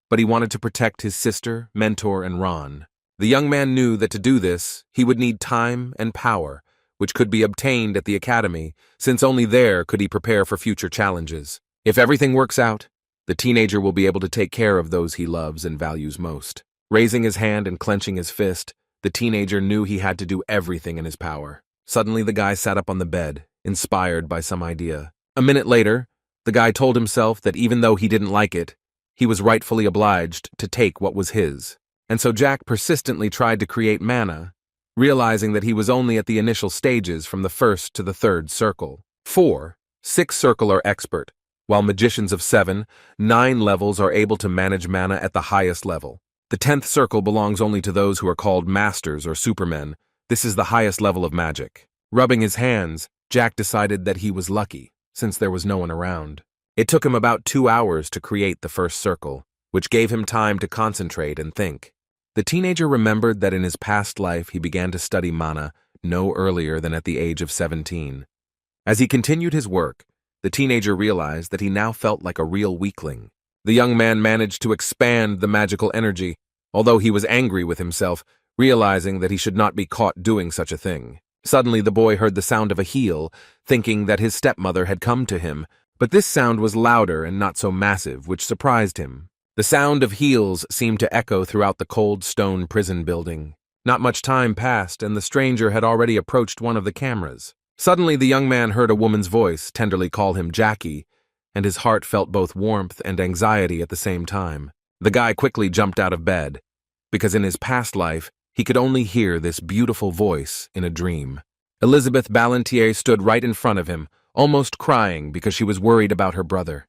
but he wanted to protect his sister, mentor, and Ron. The young man knew that to do this, he would need time and power, which could be obtained at the academy, since only there could he prepare for future challenges. If everything works out, the teenager will be able to take care of those he loves and values most. Raising his hand and clenching his fist, the teenager knew he had to do everything in his power. Suddenly, the guy sat up on the bed, inspired by some idea. A minute later, the guy told himself that even though he didn't like it, he was rightfully obliged to take what was his. And so Jack persistently tried to create mana, realizing that he was only at the initial stages from the first to the 3rd circle. 4, 6 circle are expert, while magicians of 7, 9 levels are able to manage mana at the highest level. The 10th circle belongs only to those who are called masters or supermen. This is the highest level of magic. Rubbing his hands, Jack decided that he was lucky, since there was no one around. It took him about 2 hours to create the first circle, which gave him time to concentrate and think. The teenager remembered that in his past life he began to study mana no earlier than at the age of 17. As he continued his work, the teenager realized that he now felt like a real weakling. The young man managed to expand the magical energy, although he was angry with himself, realizing that he should not be caught doing such a thing. Suddenly the boy heard the sound of a heel, thinking that his stepmother had come to him, but this sound was louder and not so massive, which surprised him. The sound of heels seemed to echo throughout the cold stone prison building. Not much time passed, and the stranger had already approached one of the cameras. Suddenly the young man heard a woman's voice tenderly call him Jackie, and his heart felt both warmth and anxiety at the same time. The guy quickly jumped out of bed, because in his past life, he could only hear this beautiful voice in a dream. Elizabeth Ballantier stood right in front of him, almost crying because she was worried about her brother.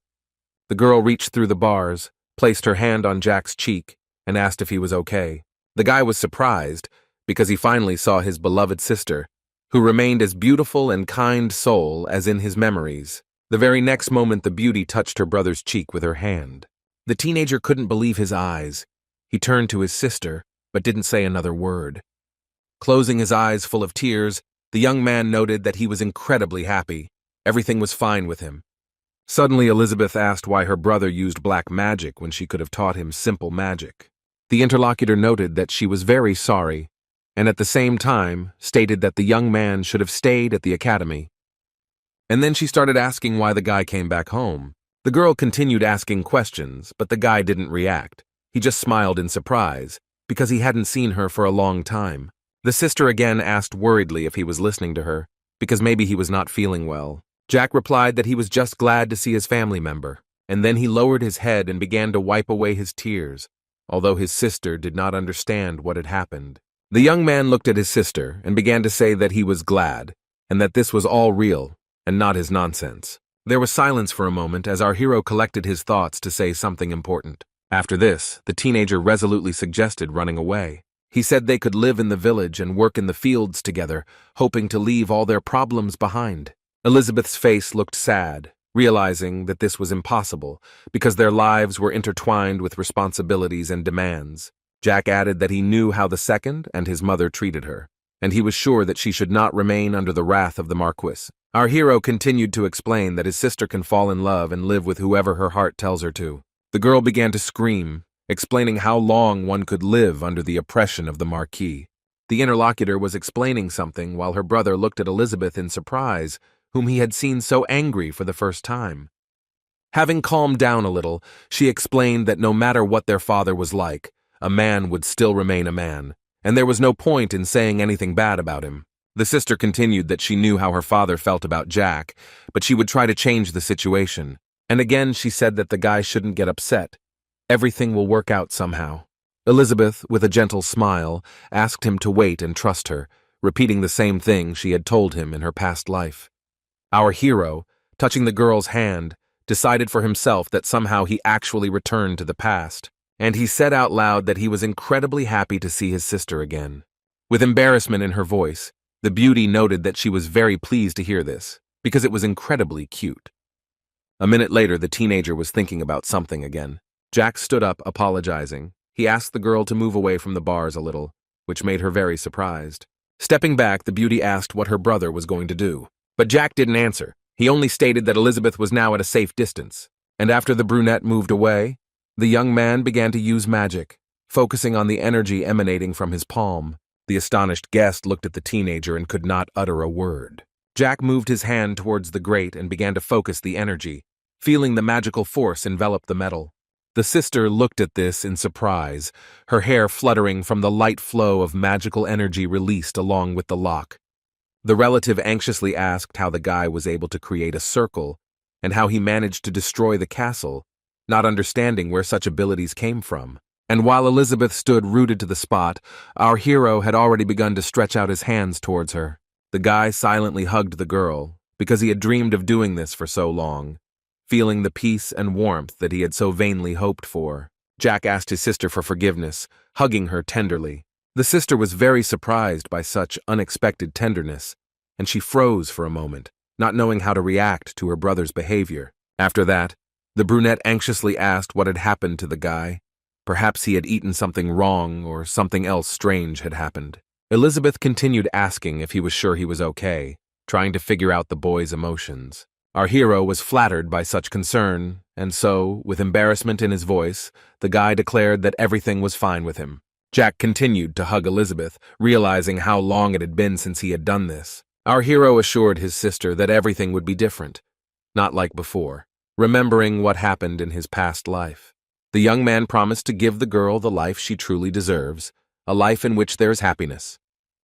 The girl reached through the bars, placed her hand on Jack's cheek, and asked if he was okay. The guy was surprised because he finally saw his beloved sister, who remained as beautiful and kind soul as in his memories. The very next moment the beauty touched her brother's cheek with her hand. The teenager couldn't believe his eyes. He turned to his sister, but didn't say another word. Closing his eyes full of tears, the young man noted that he was incredibly happy. Everything was fine with him. Suddenly Elizabeth asked why her brother used black magic when she could have taught him simple magic. The interlocutor noted that she was very sorry, and at the same time stated that the young man should have stayed at the academy. And then she started asking why the guy came back home. The girl continued asking questions, but the guy didn't react. He just smiled in surprise, because he hadn't seen her for a long time. The sister again asked worriedly if he was listening to her, because maybe he was not feeling well. Jack replied that he was just glad to see his family member, and then he lowered his head and began to wipe away his tears, although his sister did not understand what had happened. The young man looked at his sister and began to say that he was glad, and that this was all real, and not his nonsense. There was silence for a moment as our hero collected his thoughts to say something important. After this, the teenager resolutely suggested running away. He said they could live in the village and work in the fields together, hoping to leave all their problems behind. Elizabeth's face looked sad, realizing that this was impossible, because their lives were intertwined with responsibilities and demands. Jack added that he knew how the second and his mother treated her, and he was sure that she should not remain under the wrath of the Marquis. Our hero continued to explain that his sister can fall in love and live with whoever her heart tells her to. The girl began to scream, explaining how long one could live under the oppression of the Marquis. The interlocutor was explaining something while her brother looked at Elizabeth in surprise, whom he had seen so angry for the first time. Having calmed down a little, she explained that no matter what their father was like, a man would still remain a man, and there was no point in saying anything bad about him. The sister continued that she knew how her father felt about Jack, but she would try to change the situation. And again she said that the guy shouldn't get upset. Everything will work out somehow. Elizabeth, with a gentle smile, asked him to wait and trust her, repeating the same thing she had told him in her past life. Our hero, touching the girl's hand, decided for himself that somehow he actually returned to the past, and he said out loud that he was incredibly happy to see his sister again. With embarrassment in her voice, the beauty noted that she was very pleased to hear this, because it was incredibly cute. A minute later, the teenager was thinking about something again. Jack stood up, apologizing. He asked the girl to move away from the bars a little, which made her very surprised. Stepping back, the beauty asked what her brother was going to do. But Jack didn't answer. He only stated that Elizabeth was now at a safe distance. And after the brunette moved away, the young man began to use magic, focusing on the energy emanating from his palm. The astonished guest looked at the teenager and could not utter a word. Jack moved his hand towards the grate and began to focus the energy, feeling the magical force envelop the metal. The sister looked at this in surprise, her hair fluttering from the light flow of magical energy released along with the lock. The relative anxiously asked how the guy was able to create a circle and how he managed to destroy the castle, not understanding where such abilities came from. And while Elizabeth stood rooted to the spot, our hero had already begun to stretch out his hands towards her. The guy silently hugged the girl, because he had dreamed of doing this for so long, feeling the peace and warmth that he had so vainly hoped for. Jack asked his sister for forgiveness, hugging her tenderly. The sister was very surprised by such unexpected tenderness, and she froze for a moment, not knowing how to react to her brother's behavior. After that, the brunette anxiously asked what had happened to the guy. Perhaps he had eaten something wrong or something else strange had happened. Elizabeth continued asking if he was sure he was okay, trying to figure out the boy's emotions. Our hero was flattered by such concern, and so, with embarrassment in his voice, the guy declared that everything was fine with him. Jack continued to hug Elizabeth, realizing how long it had been since he had done this. Our hero assured his sister that everything would be different, not like before, remembering what happened in his past life. The young man promised to give the girl the life she truly deserves, a life in which there is happiness.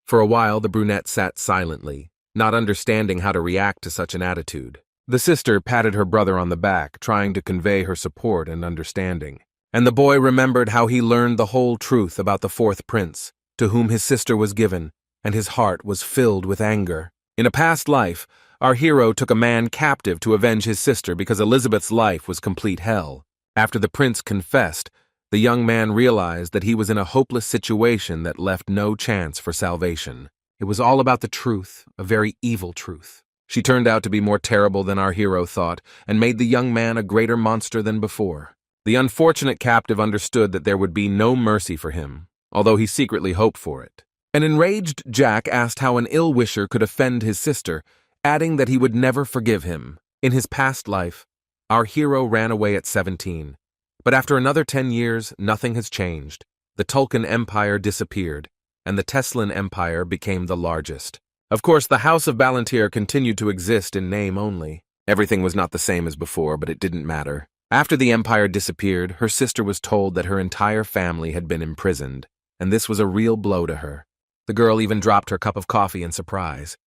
For a while, the brunette sat silently, not understanding how to react to such an attitude. The sister patted her brother on the back, trying to convey her support and understanding. And the boy remembered how he learned the whole truth about the fourth prince, to whom his sister was given, and his heart was filled with anger. In a past life, our hero took a man captive to avenge his sister because Elizabeth's life was complete hell. After the prince confessed, the young man realized that he was in a hopeless situation that left no chance for salvation. It was all about the truth, a very evil truth. She turned out to be more terrible than our hero thought, and made the young man a greater monster than before. The unfortunate captive understood that there would be no mercy for him, although he secretly hoped for it. An enraged Jack asked how an ill-wisher could offend his sister, adding that he would never forgive him. In his past life, our hero ran away at 17. But after another 10 years, nothing has changed. The Tulkun Empire disappeared, and the Teslan Empire became the largest. Of course, the House of Ballantyre continued to exist in name only. Everything was not the same as before, but it didn't matter. After the empire disappeared, her sister was told that her entire family had been imprisoned, and this was a real blow to her. The girl even dropped her cup of coffee in surprise.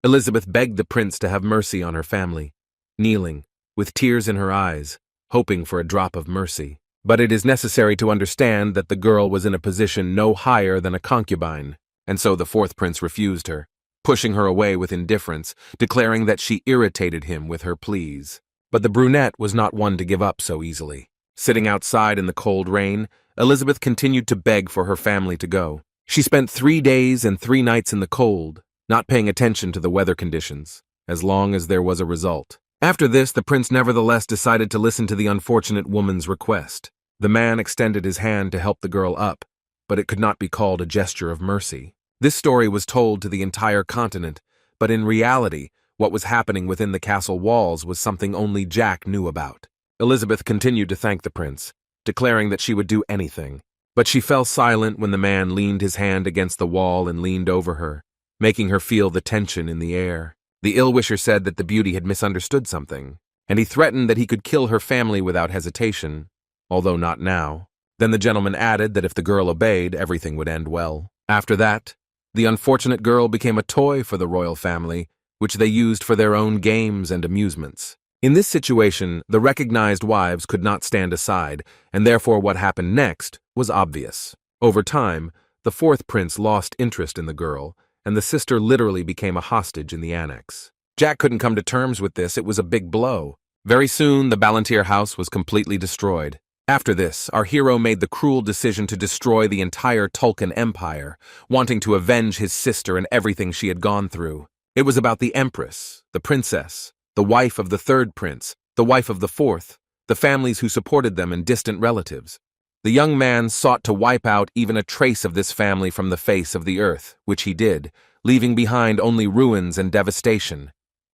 Elizabeth begged the prince to have mercy on her family, kneeling, with tears in her eyes, hoping for a drop of mercy. But it is necessary to understand that the girl was in a position no higher than a concubine, and so the fourth prince refused her, pushing her away with indifference, declaring that she irritated him with her pleas. But the brunette was not one to give up so easily. Sitting outside in the cold rain, Elizabeth continued to beg for her family to go. She spent 3 days and 3 nights in the cold, not paying attention to the weather conditions, as long as there was a result. After this, the prince nevertheless decided to listen to the unfortunate woman's request. The man extended his hand to help the girl up, but it could not be called a gesture of mercy. This story was told to the entire continent, but in reality, what was happening within the castle walls was something only Jack knew about. Elizabeth continued to thank the prince, declaring that she would do anything, but she fell silent when the man leaned his hand against the wall and leaned over her, making her feel the tension in the air. The ill-wisher said that the beauty had misunderstood something, and he threatened that he could kill her family without hesitation, although not now. Then the gentleman added that if the girl obeyed, everything would end well. After that, the unfortunate girl became a toy for the royal family, which they used for their own games and amusements. In this situation, the recognized wives could not stand aside, and therefore what happened next was obvious. Over time, the fourth prince lost interest in the girl, and the sister literally became a hostage in the annex. Jack couldn't come to terms with this. It was a big blow. Very soon, the Ballantyre house was completely destroyed. After this, our hero made the cruel decision to destroy the entire Tulkun Empire, wanting to avenge his sister and everything she had gone through. It was about the empress, the princess, the wife of the third prince, the wife of the fourth, the families who supported them, and distant relatives. The young man sought to wipe out even a trace of this family from the face of the earth, which he did, leaving behind only ruins and devastation.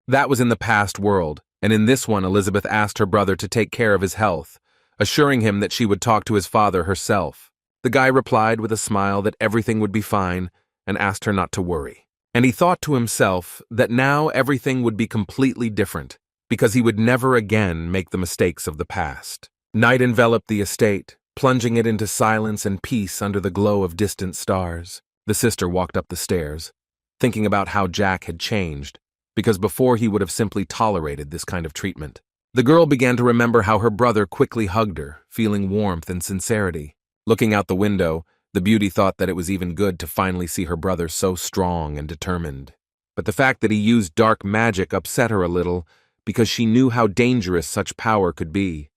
That was in the past world, and in this one Elizabeth asked her brother to take care of his health, assuring him that she would talk to his father herself. The guy replied with a smile that everything would be fine, and asked her not to worry. And he thought to himself that now everything would be completely different, because he would never again make the mistakes of the past. Night enveloped the estate, plunging it into silence and peace under the glow of distant stars. The sister walked up the stairs, thinking about how Jack had changed, because before he would have simply tolerated this kind of treatment. The girl began to remember how her brother quickly hugged her, feeling warmth and sincerity. Looking out the window, the beauty thought that it was even good to finally see her brother so strong and determined. But the fact that he used dark magic upset her a little, because she knew how dangerous such power could be.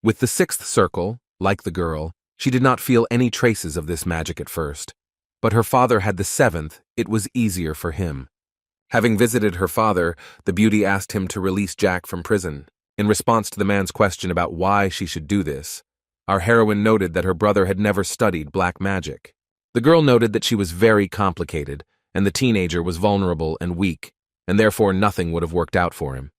With the sixth circle, like the girl, she did not feel any traces of this magic at first. But her father had the seventh. It was easier for him. Having visited her father, the beauty asked him to release Jack from prison. In response to the man's question about why she should do this, our heroine noted that her brother had never studied black magic. The girl noted that she was very complicated, and the teenager was vulnerable and weak, and therefore nothing would have worked out for him.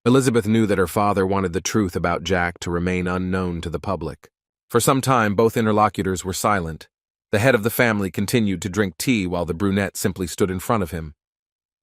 Elizabeth knew that her father wanted the truth about Jack to remain unknown to the public. For some time, both interlocutors were silent. The head of the family continued to drink tea while the brunette simply stood in front of him.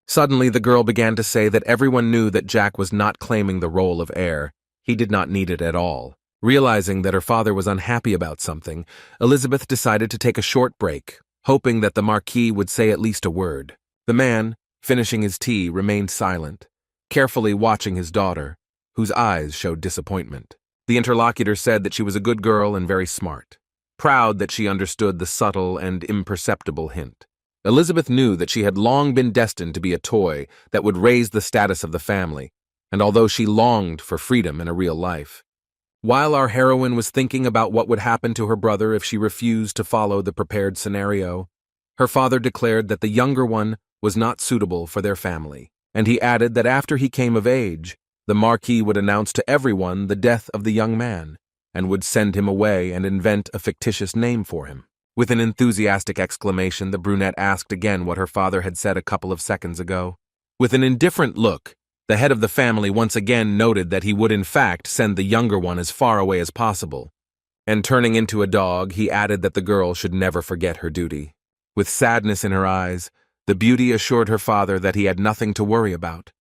Suddenly, the girl began to say that everyone knew that Jack was not claiming the role of heir. He did not need it at all. Realizing that her father was unhappy about something, Elizabeth decided to take a short break, hoping that the Marquis would say at least a word. The man, finishing his tea, remained silent, carefully watching his daughter, whose eyes showed disappointment. The interlocutor said that she was a good girl and very smart, proud that she understood the subtle and imperceptible hint. Elizabeth knew that she had long been destined to be a toy that would raise the status of the family, and although she longed for freedom in a real life. While our heroine was thinking about what would happen to her brother if she refused to follow the prepared scenario, her father declared that the younger one was not suitable for their family, and he added that after he came of age, the Marquis would announce to everyone the death of the young man, and would send him away and invent a fictitious name for him. With an enthusiastic exclamation, the brunette asked again what her father had said a couple of seconds ago. With an indifferent look, the head of the family once again noted that he would in fact send the younger one as far away as possible. And turning into a dog, he added that the girl should never forget her duty. With sadness in her eyes, the beauty assured her father that he had nothing to worry about.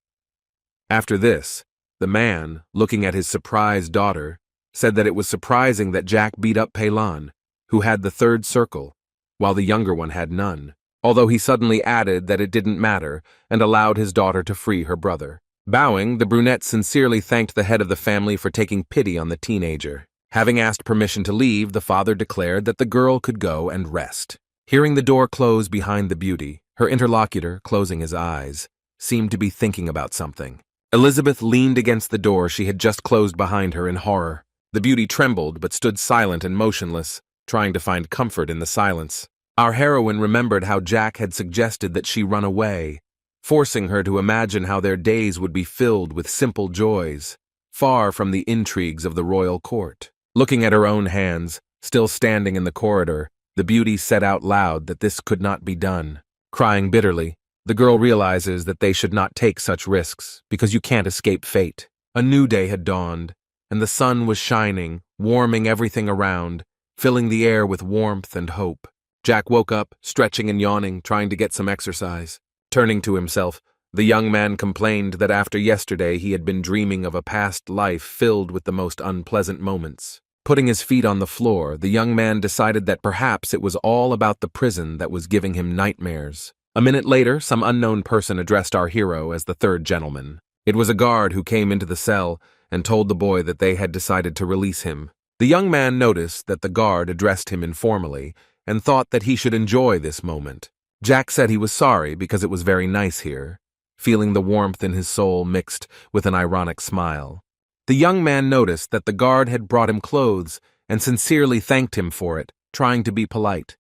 After this, the man, looking at his surprised daughter, said that it was surprising that Jack beat up Pelan, who had the third circle, while the younger one had none, although he suddenly added that it didn't matter and allowed his daughter to free her brother. Bowing, the brunette sincerely thanked the head of the family for taking pity on the teenager. Having asked permission to leave, the father declared that the girl could go and rest. Hearing the door close behind the beauty, her interlocutor, closing his eyes, seemed to be thinking about something. Elizabeth leaned against the door she had just closed behind her in horror. The beauty trembled but stood silent and motionless, trying to find comfort in the silence. Our heroine remembered how Jack had suggested that she run away, forcing her to imagine how their days would be filled with simple joys, far from the intrigues of the royal court. Looking at her own hands, still standing in the corridor, the beauty said out loud that this could not be done. Crying bitterly, the girl realizes that they should not take such risks, because you can't escape fate. A new day had dawned, and the sun was shining, warming everything around, filling the air with warmth and hope. Jack woke up, stretching and yawning, trying to get some exercise. Turning to himself, the young man complained that after yesterday he had been dreaming of a past life filled with the most unpleasant moments. Putting his feet on the floor, the young man decided that perhaps it was all about the prison that was giving him nightmares. A minute later, some unknown person addressed our hero as the third gentleman. It was a guard who came into the cell and told the boy that they had decided to release him. The young man noticed that the guard addressed him informally and thought that he should enjoy this moment. Jack said he was sorry because it was very nice here, feeling the warmth in his soul mixed with an ironic smile. The young man noticed that the guard had brought him clothes and sincerely thanked him for it, trying to be polite.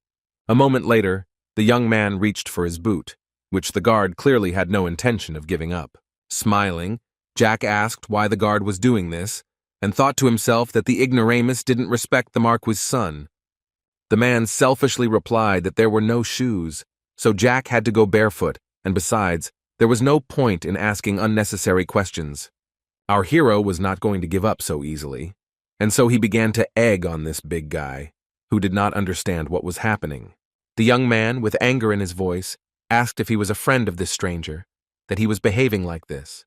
A moment later, the young man reached for his boot, which the guard clearly had no intention of giving up. Smiling, Jack asked why the guard was doing this, and thought to himself that the ignoramus didn't respect the Marquis' son. The man selfishly replied that there were no shoes, so Jack had to go barefoot, and besides, there was no point in asking unnecessary questions. Our hero was not going to give up so easily, and so he began to egg on this big guy, who did not understand what was happening. The young man, with anger in his voice, asked if he was a friend of this stranger, that he was behaving like this.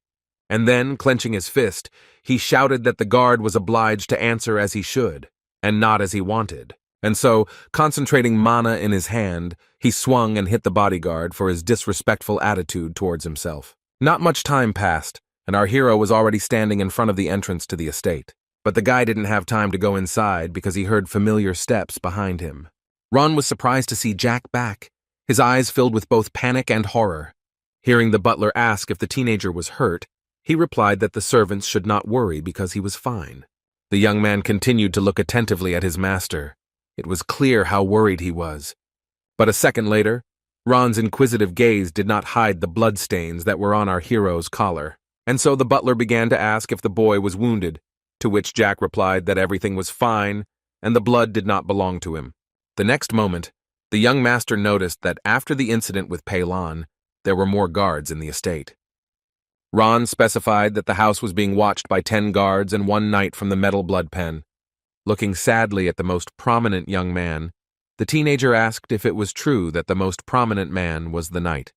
And then, clenching his fist, he shouted that the guard was obliged to answer as he should, and not as he wanted. And so, concentrating mana in his hand, he swung and hit the bodyguard for his disrespectful attitude towards himself. Not much time passed, and our hero was already standing in front of the entrance to the estate. But the guy didn't have time to go inside because he heard familiar steps behind him. Ron was surprised to see Jack back, his eyes filled with both panic and horror. Hearing the butler ask if the teenager was hurt, he replied that the servants should not worry because he was fine. The young man continued to look attentively at his master. It was clear how worried he was. But a second later, Ron's inquisitive gaze did not hide the bloodstains that were on our hero's collar, and so the butler began to ask if the boy was wounded, to which Jack replied that everything was fine and the blood did not belong to him. The next moment, the young master noticed that after the incident with Peilon, there were more guards in the estate. Ron specified that the house was being watched by 10 guards and 1 knight from the metal blood pen. Looking sadly at the most prominent young man, the teenager asked if it was true that the most prominent man was the knight.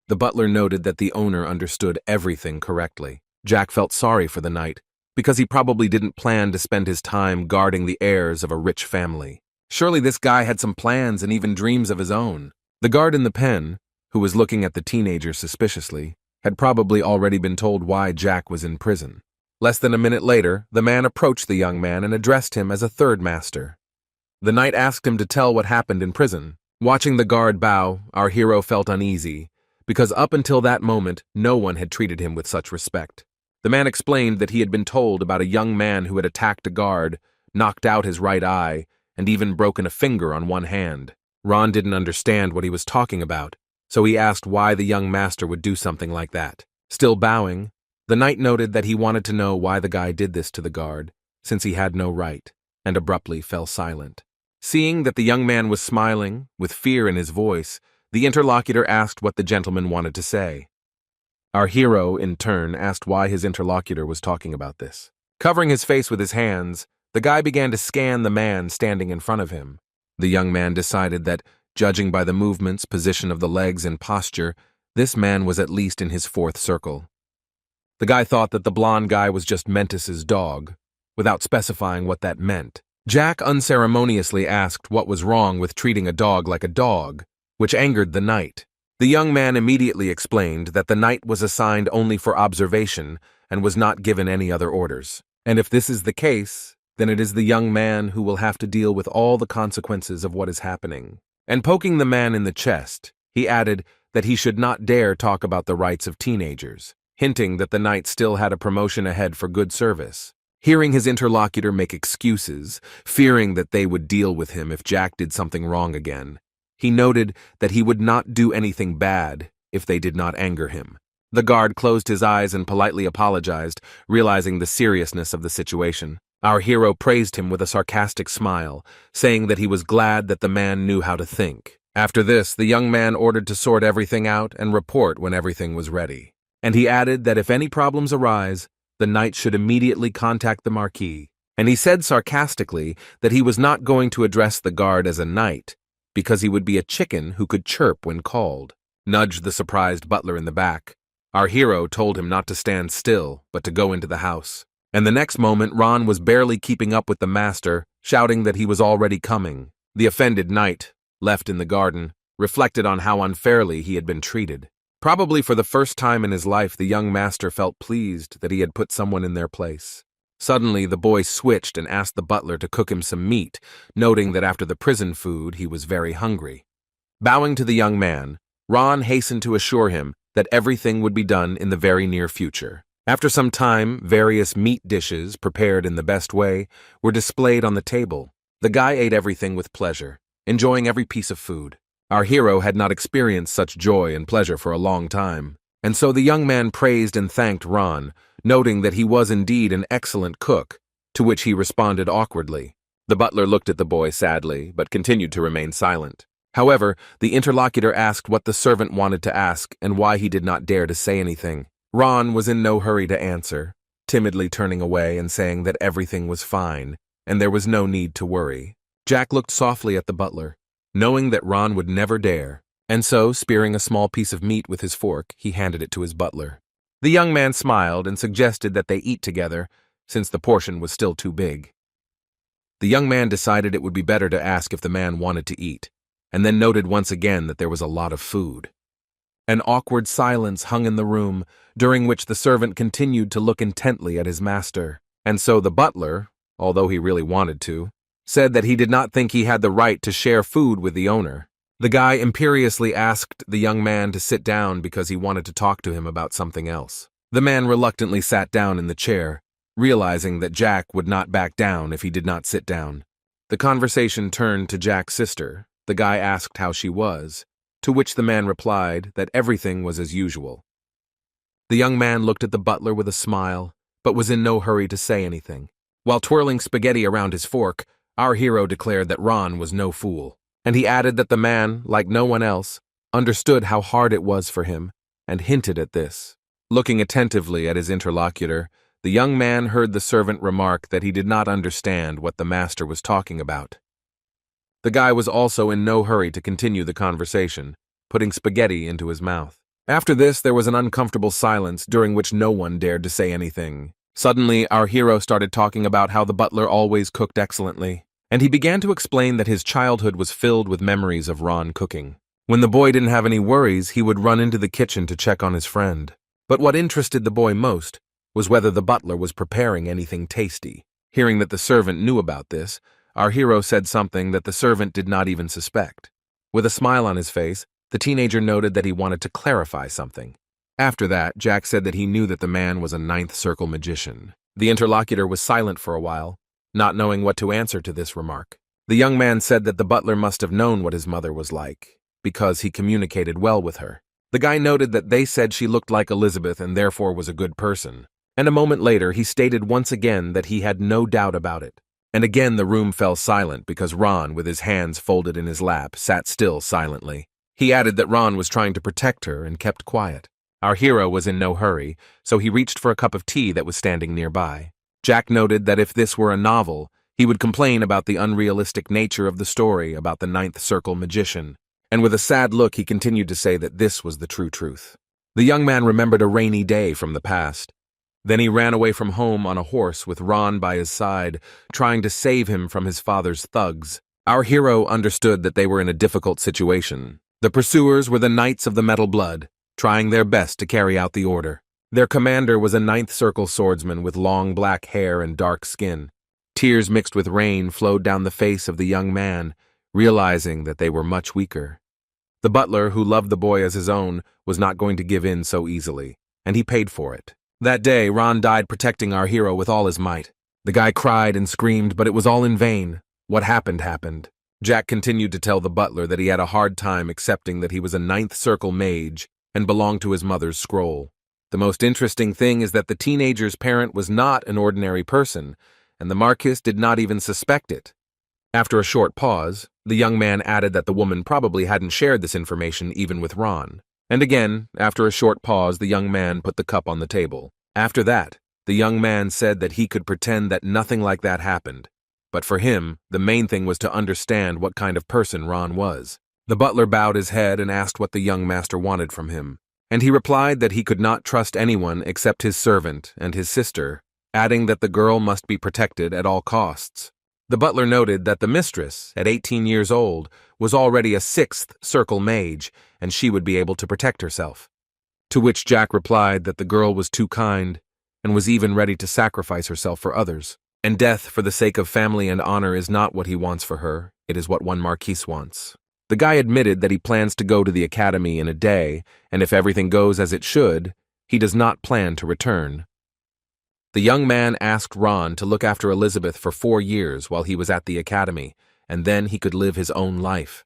The butler noted that the owner understood everything correctly. Jack felt sorry for the knight, because he probably didn't plan to spend his time guarding the heirs of a rich family. Surely this guy had some plans and even dreams of his own. The guard in the pen, who was looking at the teenager suspiciously, had probably already been told why Jack was in prison. Less than a minute later, the man approached the young man and addressed him as a third master. The knight asked him to tell what happened in prison. Watching the guard bow, our hero felt uneasy, because up until that moment, no one had treated him with such respect. The man explained that he had been told about a young man who had attacked a guard, knocked out his right eye, and even broken a finger on one hand. Ron didn't understand what he was talking about, so he asked why the young master would do something like that. Still bowing, the knight noted that he wanted to know why the guy did this to the guard, since he had no right, and abruptly fell silent. Seeing that the young man was smiling, with fear in his voice, the interlocutor asked what the gentleman wanted to say. Our hero, in turn, asked why his interlocutor was talking about this. Covering his face with his hands, the guy began to scan the man standing in front of him. The young man decided that, judging by the movements, position of the legs, and posture, this man was at least in his 4th circle. The guy thought that the blonde guy was just Mentis's dog, without specifying what that meant. Jack unceremoniously asked what was wrong with treating a dog like a dog, which angered the knight. The young man immediately explained that the knight was assigned only for observation and was not given any other orders. And if this is the case, then it is the young man who will have to deal with all the consequences of what is happening. And poking the man in the chest, he added that he should not dare talk about the rights of teenagers, hinting that the knight still had a promotion ahead for good service. Hearing his interlocutor make excuses, fearing that they would deal with him if Jack did something wrong again, he noted that he would not do anything bad if they did not anger him. The guard closed his eyes and politely apologized, realizing the seriousness of the situation. Our hero praised him with a sarcastic smile, saying that he was glad that the man knew how to think. After this, the young man ordered to sort everything out and report when everything was ready. And he added that if any problems arise, the knight should immediately contact the Marquis. And he said sarcastically that he was not going to address the guard as a knight, because he would be a chicken who could chirp when called. Nudged the surprised butler in the back. Our hero told him not to stand still, but to go into the house. And the next moment, Ron was barely keeping up with the master, shouting that he was already coming. The offended knight, left in the garden, reflected on how unfairly he had been treated. Probably for the first time in his life, the young master felt pleased that he had put someone in their place. Suddenly, the boy switched and asked the butler to cook him some meat, noting that after the prison food, he was very hungry. Bowing to the young man, Ron hastened to assure him that everything would be done in the very near future. After some time, various meat dishes, prepared in the best way, were displayed on the table. The guy ate everything with pleasure, enjoying every piece of food. Our hero had not experienced such joy and pleasure for a long time, and so the young man praised and thanked Ron, noting that he was indeed an excellent cook, to which he responded awkwardly. The butler looked at the boy sadly, but continued to remain silent. However, the interlocutor asked what the servant wanted to ask and why he did not dare to say anything. Ron was in no hurry to answer, timidly turning away and saying that everything was fine, and there was no need to worry. Jack looked softly at the butler, knowing that Ron would never dare, and so, spearing a small piece of meat with his fork, he handed it to his butler. The young man smiled and suggested that they eat together, since the portion was still too big. The young man decided it would be better to ask if the man wanted to eat, and then noted once again that there was a lot of food. An awkward silence hung in the room, during which the servant continued to look intently at his master, and so the butler, although he really wanted to, said that he did not think he had the right to share food with the owner. The guy imperiously asked the young man to sit down because he wanted to talk to him about something else. The man reluctantly sat down in the chair, realizing that Jack would not back down if he did not sit down. The conversation turned to Jack's sister. The guy asked how she was, to which the man replied that everything was as usual. The young man looked at the butler with a smile, but was in no hurry to say anything. While twirling spaghetti around his fork, our hero declared that Ron was no fool, and he added that the man, like no one else, understood how hard it was for him, and hinted at this. Looking attentively at his interlocutor, the young man heard the servant remark that he did not understand what the master was talking about. The guy was also in no hurry to continue the conversation, putting spaghetti into his mouth. After this, there was an uncomfortable silence during which no one dared to say anything. Suddenly, our hero started talking about how the butler always cooked excellently, and he began to explain that his childhood was filled with memories of Ron cooking. When the boy didn't have any worries, he would run into the kitchen to check on his friend. But what interested the boy most was whether the butler was preparing anything tasty. Hearing that the servant knew about this, our hero said something that the servant did not even suspect. With a smile on his face, the teenager noted that he wanted to clarify something. After that, Jack said that he knew that the man was a ninth circle magician. The interlocutor was silent for a while, not knowing what to answer to this remark. The young man said that the butler must have known what his mother was like, because he communicated well with her. The guy noted that they said she looked like Elizabeth and therefore was a good person. And a moment later, he stated once again that he had no doubt about it. And again the room fell silent because Ron, with his hands folded in his lap, sat still silently. He added that Ron was trying to protect her and kept quiet. Our hero was in no hurry, so he reached for a cup of tea that was standing nearby. Jack noted that if this were a novel, he would complain about the unrealistic nature of the story about the ninth circle magician. And with a sad look, he continued to say that this was the true truth. The young man remembered a rainy day from the past. Then he ran away from home on a horse with Ron by his side, trying to save him from his father's thugs. Our hero understood that they were in a difficult situation. The pursuers were the Knights of the Metal Blood, trying their best to carry out the order. Their commander was a ninth circle swordsman with long black hair and dark skin. Tears mixed with rain flowed down the face of the young man, realizing that they were much weaker. The butler, who loved the boy as his own, was not going to give in so easily, and he paid for it. That day, Ron died protecting our hero with all his might. The guy cried and screamed, but it was all in vain. What happened happened. Jack continued to tell the butler that he had a hard time accepting that he was a ninth circle mage and belonged to his mother's scroll. The most interesting thing is that the teenager's parent was not an ordinary person, and the Marquis did not even suspect it. After a short pause, the young man added that the woman probably hadn't shared this information even with Ron. And again, after a short pause, the young man put the cup on the table. After that, the young man said that he could pretend that nothing like that happened. But for him, the main thing was to understand what kind of person Ron was. The butler bowed his head and asked what the young master wanted from him. And he replied that he could not trust anyone except his servant and his sister, adding that the girl must be protected at all costs. The butler noted that the mistress, at 18 years old, was already a sixth circle mage, and she would be able to protect herself. To which Jack replied that the girl was too kind, and was even ready to sacrifice herself for others. And death for the sake of family and honor is not what he wants for her, it is what one Marquis wants. The guy admitted that he plans to go to the academy in a day, and if everything goes as it should, he does not plan to return. The young man asked Ron to look after Elizabeth for 4 years while he was at the academy, and then he could live his own life.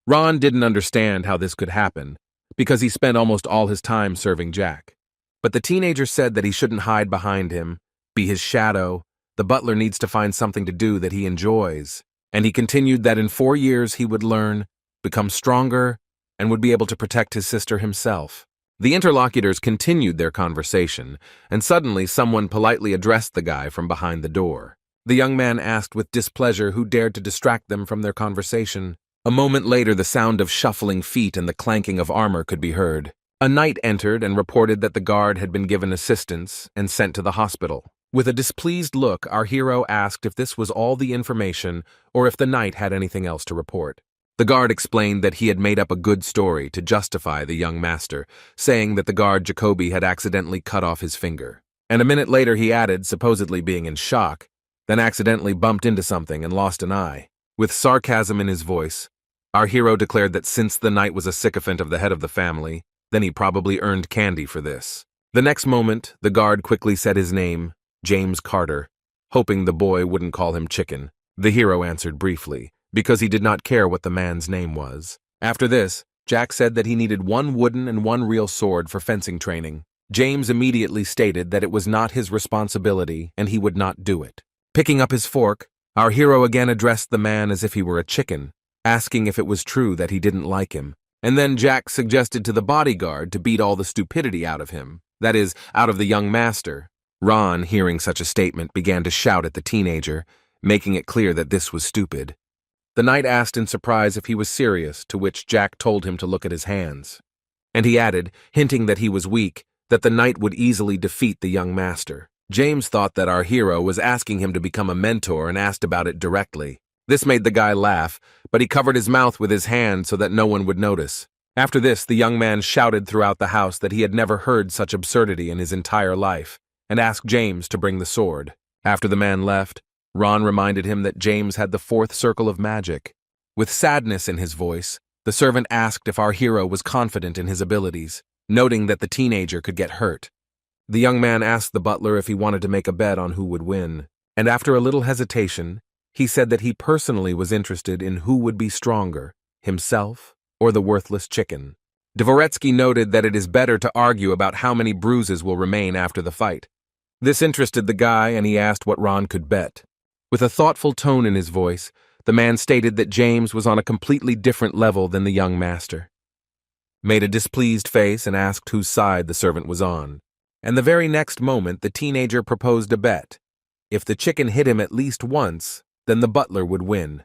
Ron didn't understand how this could happen, because he spent almost all his time serving Jack. But the teenager said that he shouldn't hide behind him, be his shadow. The butler needs to find something to do that he enjoys. And he continued that in 4 years he would learn, become stronger, and would be able to protect his sister himself. The interlocutors continued their conversation, and suddenly someone politely addressed the guy from behind the door. The young man asked with displeasure who dared to distract them from their conversation. A moment later, the sound of shuffling feet and the clanking of armor could be heard. A knight entered and reported that the guard had been given assistance and sent to the hospital. With a displeased look, our hero asked if this was all the information or if the knight had anything else to report. The guard explained that he had made up a good story to justify the young master, saying that the guard Jacoby had accidentally cut off his finger. And a minute later he added, supposedly being in shock, then accidentally bumped into something and lost an eye. With sarcasm in his voice, our hero declared that since the knight was a sycophant of the head of the family, then he probably earned candy for this. The next moment, the guard quickly said his name, James Carter, hoping the boy wouldn't call him Chicken. The hero answered briefly, because he did not care what the man's name was. After this, Jack said that he needed one wooden and one real sword for fencing training. James immediately stated that it was not his responsibility and he would not do it. Picking up his fork, our hero again addressed the man as if he were a chicken, asking if it was true that he didn't like him. And then Jack suggested to the bodyguard to beat all the stupidity out of him, that is, out of the young master. Ron, hearing such a statement, began to shout at the teenager, making it clear that this was stupid. The knight asked in surprise if he was serious, to which Jack told him to look at his hands. And he added, hinting that he was weak, that the knight would easily defeat the young master. James thought that our hero was asking him to become a mentor and asked about it directly. This made the guy laugh, but he covered his mouth with his hand so that no one would notice. After this, the young man shouted throughout the house that he had never heard such absurdity in his entire life, and asked James to bring the sword. After the man left, Ron reminded him that James had the fourth circle of magic. With sadness in his voice, the servant asked if our hero was confident in his abilities, noting that the teenager could get hurt. The young man asked the butler if he wanted to make a bet on who would win, and after a little hesitation, he said that he personally was interested in who would be stronger, himself or the worthless chicken. Dvoretsky noted that it is better to argue about how many bruises will remain after the fight. This interested the guy, and he asked what Ron could bet. With a thoughtful tone in his voice, the man stated that James was on a completely different level than the young master, made a displeased face, and asked whose side the servant was on. And the very next moment, the teenager proposed a bet. If the chicken hit him at least once, then the butler would win.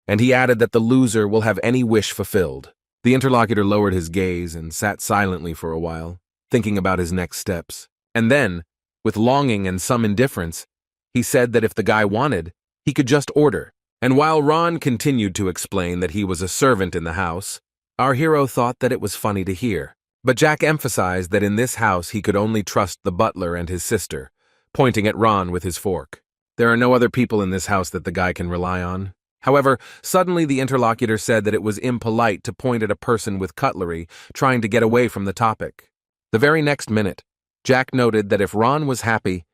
And he added that the loser will have any wish fulfilled. The interlocutor lowered his gaze and sat silently for a while, thinking about his next steps. And then, with longing and some indifference, he said that if the guy wanted, he could just order. And while Ron continued to explain that he was a servant in the house, our hero thought that it was funny to hear. But Jack emphasized that in this house he could only trust the butler and his sister, pointing at Ron with his fork. There are no other people in this house that the guy can rely on. However, suddenly the interlocutor said that it was impolite to point at a person with cutlery, trying to get away from the topic. The very next minute, Jack noted that if Ron was happy,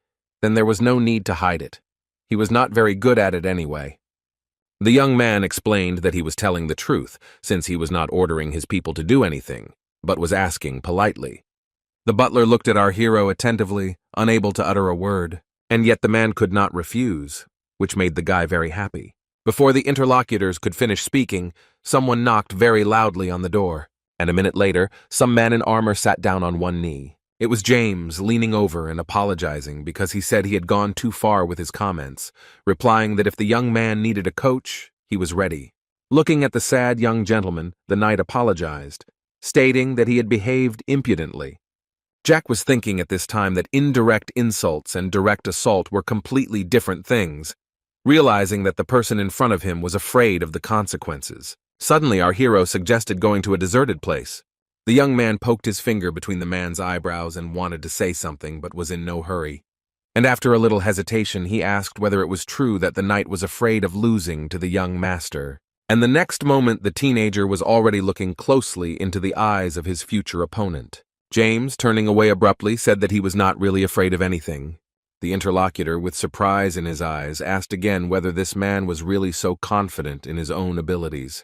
then there was no need to hide it. He was not very good at it anyway. The young man explained that he was telling the truth, since he was not ordering his people to do anything, but was asking politely. The butler looked at our hero attentively, unable to utter a word, and yet the man could not refuse, which made the guy very happy. Before the interlocutors could finish speaking, someone knocked very loudly on the door, and a minute later, some man in armor sat down on one knee. It was James, leaning over and apologizing because he said he had gone too far with his comments, replying that if the young man needed a coach, he was ready. Looking at the sad young gentleman, the knight apologized, stating that he had behaved impudently. Jack was thinking at this time that indirect insults and direct assault were completely different things, realizing that the person in front of him was afraid of the consequences. Suddenly, our hero suggested going to a deserted place. The young man poked his finger between the man's eyebrows and wanted to say something, but was in no hurry. And after a little hesitation, he asked whether it was true that the knight was afraid of losing to the young master. And the next moment, the teenager was already looking closely into the eyes of his future opponent. James, turning away abruptly, said that he was not really afraid of anything. The interlocutor, with surprise in his eyes, asked again whether this man was really so confident in his own abilities.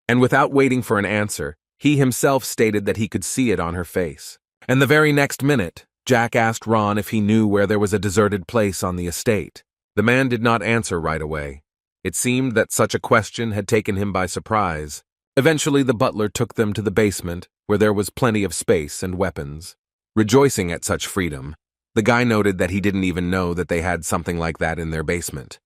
And without waiting for an answer, he himself stated that he could see it on her face. And the very next minute, Jack asked Ron if he knew where there was a deserted place on the estate. The man did not answer right away. It seemed that such a question had taken him by surprise. Eventually, the butler took them to the basement, where there was plenty of space and weapons. Rejoicing at such freedom, the guy noted that he didn't even know that they had something like that in their basement.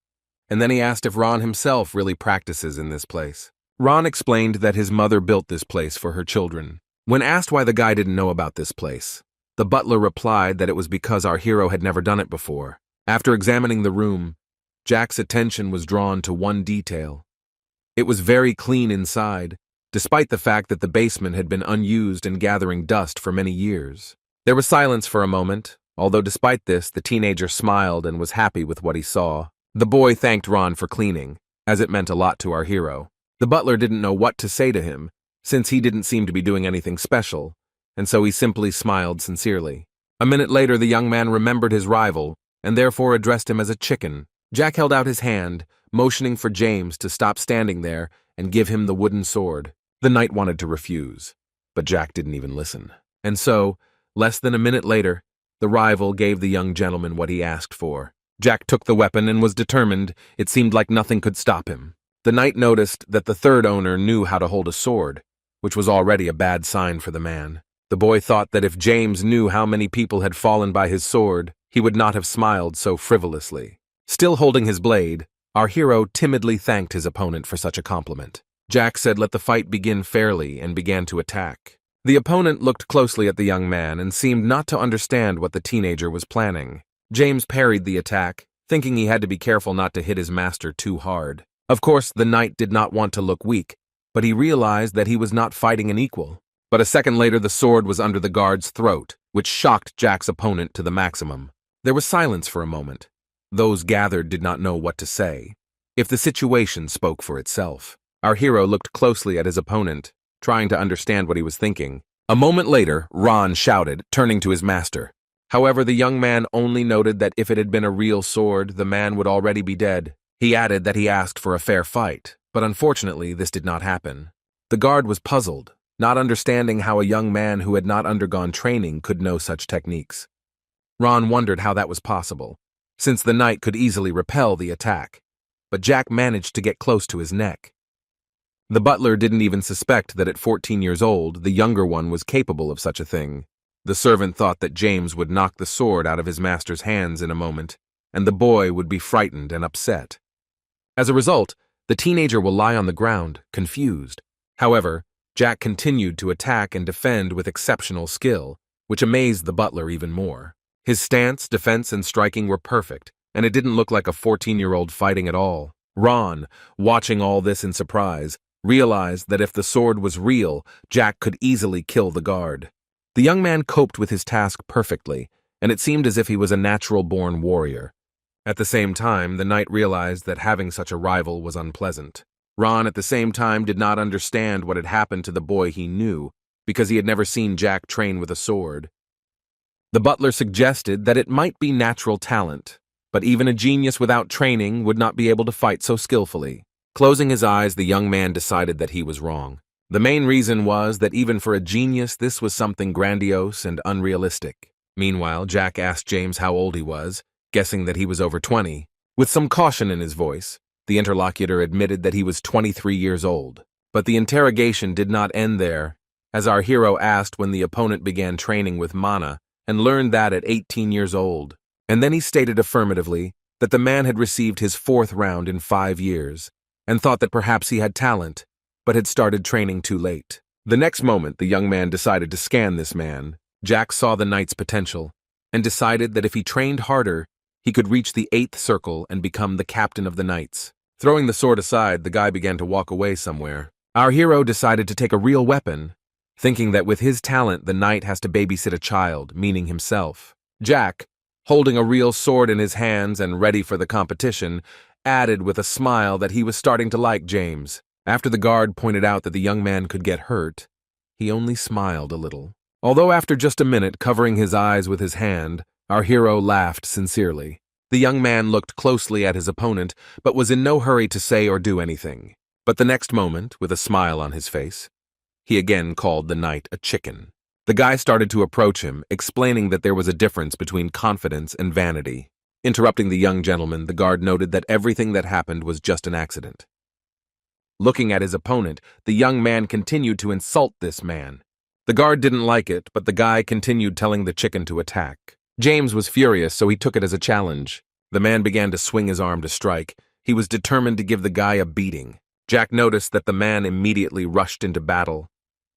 And then he asked if Ron himself really practices in this place. Ron explained that his mother built this place for her children. When asked why the guy didn't know about this place, the butler replied that it was because our hero had never done it before. After examining the room, Jack's attention was drawn to one detail. It was very clean inside, despite the fact that the basement had been unused and gathering dust for many years. There was silence for a moment, although despite this, the teenager smiled and was happy with what he saw. The boy thanked Ron for cleaning, as it meant a lot to our hero. The butler didn't know what to say to him, since he didn't seem to be doing anything special, and so he simply smiled sincerely. A minute later, the young man remembered his rival, and therefore addressed him as a chicken. Jack held out his hand, motioning for James to stop standing there and give him the wooden sword. The knight wanted to refuse, but Jack didn't even listen. And so, less than a minute later, the rival gave the young gentleman what he asked for. Jack took the weapon and was determined. It seemed like nothing could stop him. The knight noticed that the third owner knew how to hold a sword, which was already a bad sign for the man. The boy thought that if James knew how many people had fallen by his sword, he would not have smiled so frivolously. Still holding his blade, our hero timidly thanked his opponent for such a compliment. Jack said let the fight begin fairly and began to attack. The opponent looked closely at the young man and seemed not to understand what the teenager was planning. James parried the attack, thinking he had to be careful not to hit his master too hard. Of course, the knight did not want to look weak, but he realized that he was not fighting an equal. But a second later, the sword was under the guard's throat, which shocked Jack's opponent to the maximum. There was silence for a moment. Those gathered did not know what to say. If the situation spoke for itself. Our hero looked closely at his opponent, trying to understand what he was thinking. A moment later, Ron shouted, turning to his master. However, the young man only noted that if it had been a real sword, the man would already be dead. He added that he asked for a fair fight, but unfortunately this did not happen. The guard was puzzled, not understanding how a young man who had not undergone training could know such techniques. Ron wondered how that was possible, since the knight could easily repel the attack, but Jack managed to get close to his neck. The butler didn't even suspect that at 14 years old, the younger one was capable of such a thing. The servant thought that James would knock the sword out of his master's hands in a moment, and the boy would be frightened and upset. As a result, the teenager will lie on the ground, confused. However, Jack continued to attack and defend with exceptional skill, which amazed the butler even more. His stance, defense, and striking were perfect, and it didn't look like a 14-year-old fighting at all. Ron, watching all this in surprise, realized that if the sword was real, Jack could easily kill the guard. The young man coped with his task perfectly, and it seemed as if he was a natural-born warrior. At the same time, the knight realized that having such a rival was unpleasant. Ron, at the same time, did not understand what had happened to the boy he knew, because he had never seen Jack train with a sword. The butler suggested that it might be natural talent, but even a genius without training would not be able to fight so skillfully. Closing his eyes, the young man decided that he was wrong. The main reason was that even for a genius, this was something grandiose and unrealistic. Meanwhile, Jack asked James how old he was, guessing that he was over 20. With some caution in his voice, the interlocutor admitted that he was 23 years old. But the interrogation did not end there, as our hero asked when the opponent began training with Mana and learned that at 18 years old. And then he stated affirmatively that the man had received his 4th round in 5 years, and thought that perhaps he had talent, but had started training too late. The next moment, the young man decided to scan this man. Jack saw the knight's potential, and decided that if he trained harder, he could reach the 8th circle and become the captain of the knights. Throwing the sword aside, the guy began to walk away somewhere. Our hero decided to take a real weapon, thinking that with his talent, the knight has to babysit a child, meaning himself. Jack, holding a real sword in his hands and ready for the competition, added with a smile that he was starting to like James. After the guard pointed out that the young man could get hurt, he only smiled a little. Although after just a minute covering his eyes with his hand, our hero laughed sincerely. The young man looked closely at his opponent, but was in no hurry to say or do anything. But the next moment, with a smile on his face, he again called the knight a chicken. The guy started to approach him, explaining that there was a difference between confidence and vanity. Interrupting the young gentleman, the guard noted that everything that happened was just an accident. Looking at his opponent, the young man continued to insult this man. The guard didn't like it, but the guy continued telling the chicken to attack. James was furious, so he took it as a challenge. The man began to swing his arm to strike. He was determined to give the guy a beating. Jack noticed that the man immediately rushed into battle.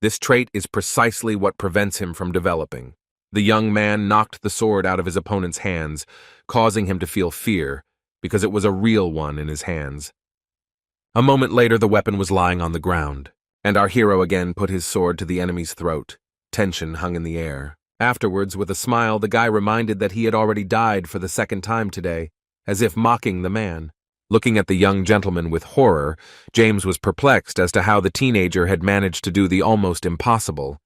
This trait is precisely what prevents him from developing. The young man knocked the sword out of his opponent's hands, causing him to feel fear, because it was a real one in his hands. A moment later, the weapon was lying on the ground, and our hero again put his sword to the enemy's throat. Tension hung in the air. Afterwards, with a smile, the guy reminded that he had already died for the 2nd time today, as if mocking the man. Looking at the young gentleman with horror, James was perplexed as to how the teenager had managed to do the almost impossible.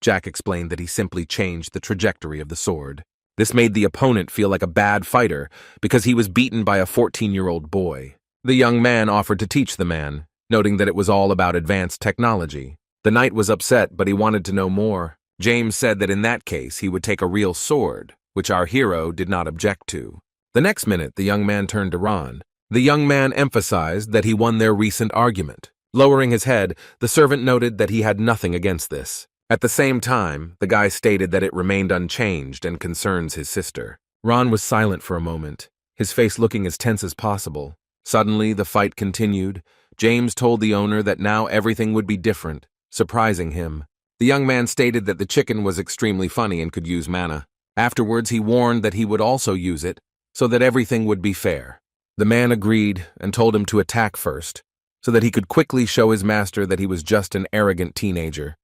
Jack explained that he simply changed the trajectory of the sword. This made the opponent feel like a bad fighter because he was beaten by a 14-year-old boy. The young man offered to teach the man, noting that it was all about advanced technology. The knight was upset, but he wanted to know more. James said that in that case he would take a real sword, which our hero did not object to. The next minute, the young man turned to Ron. The young man emphasized that he won their recent argument. Lowering his head, the servant noted that he had nothing against this. At the same time, the guy stated that it remained unchanged and concerns his sister. Ron was silent for a moment, his face looking as tense as possible. Suddenly, the fight continued. James told the owner that now everything would be different, surprising him. The young man stated that the chicken was extremely funny and could use mana. Afterwards, he warned that he would also use it, so that everything would be fair. The man agreed and told him to attack first, so that he could quickly show his master that he was just an arrogant teenager.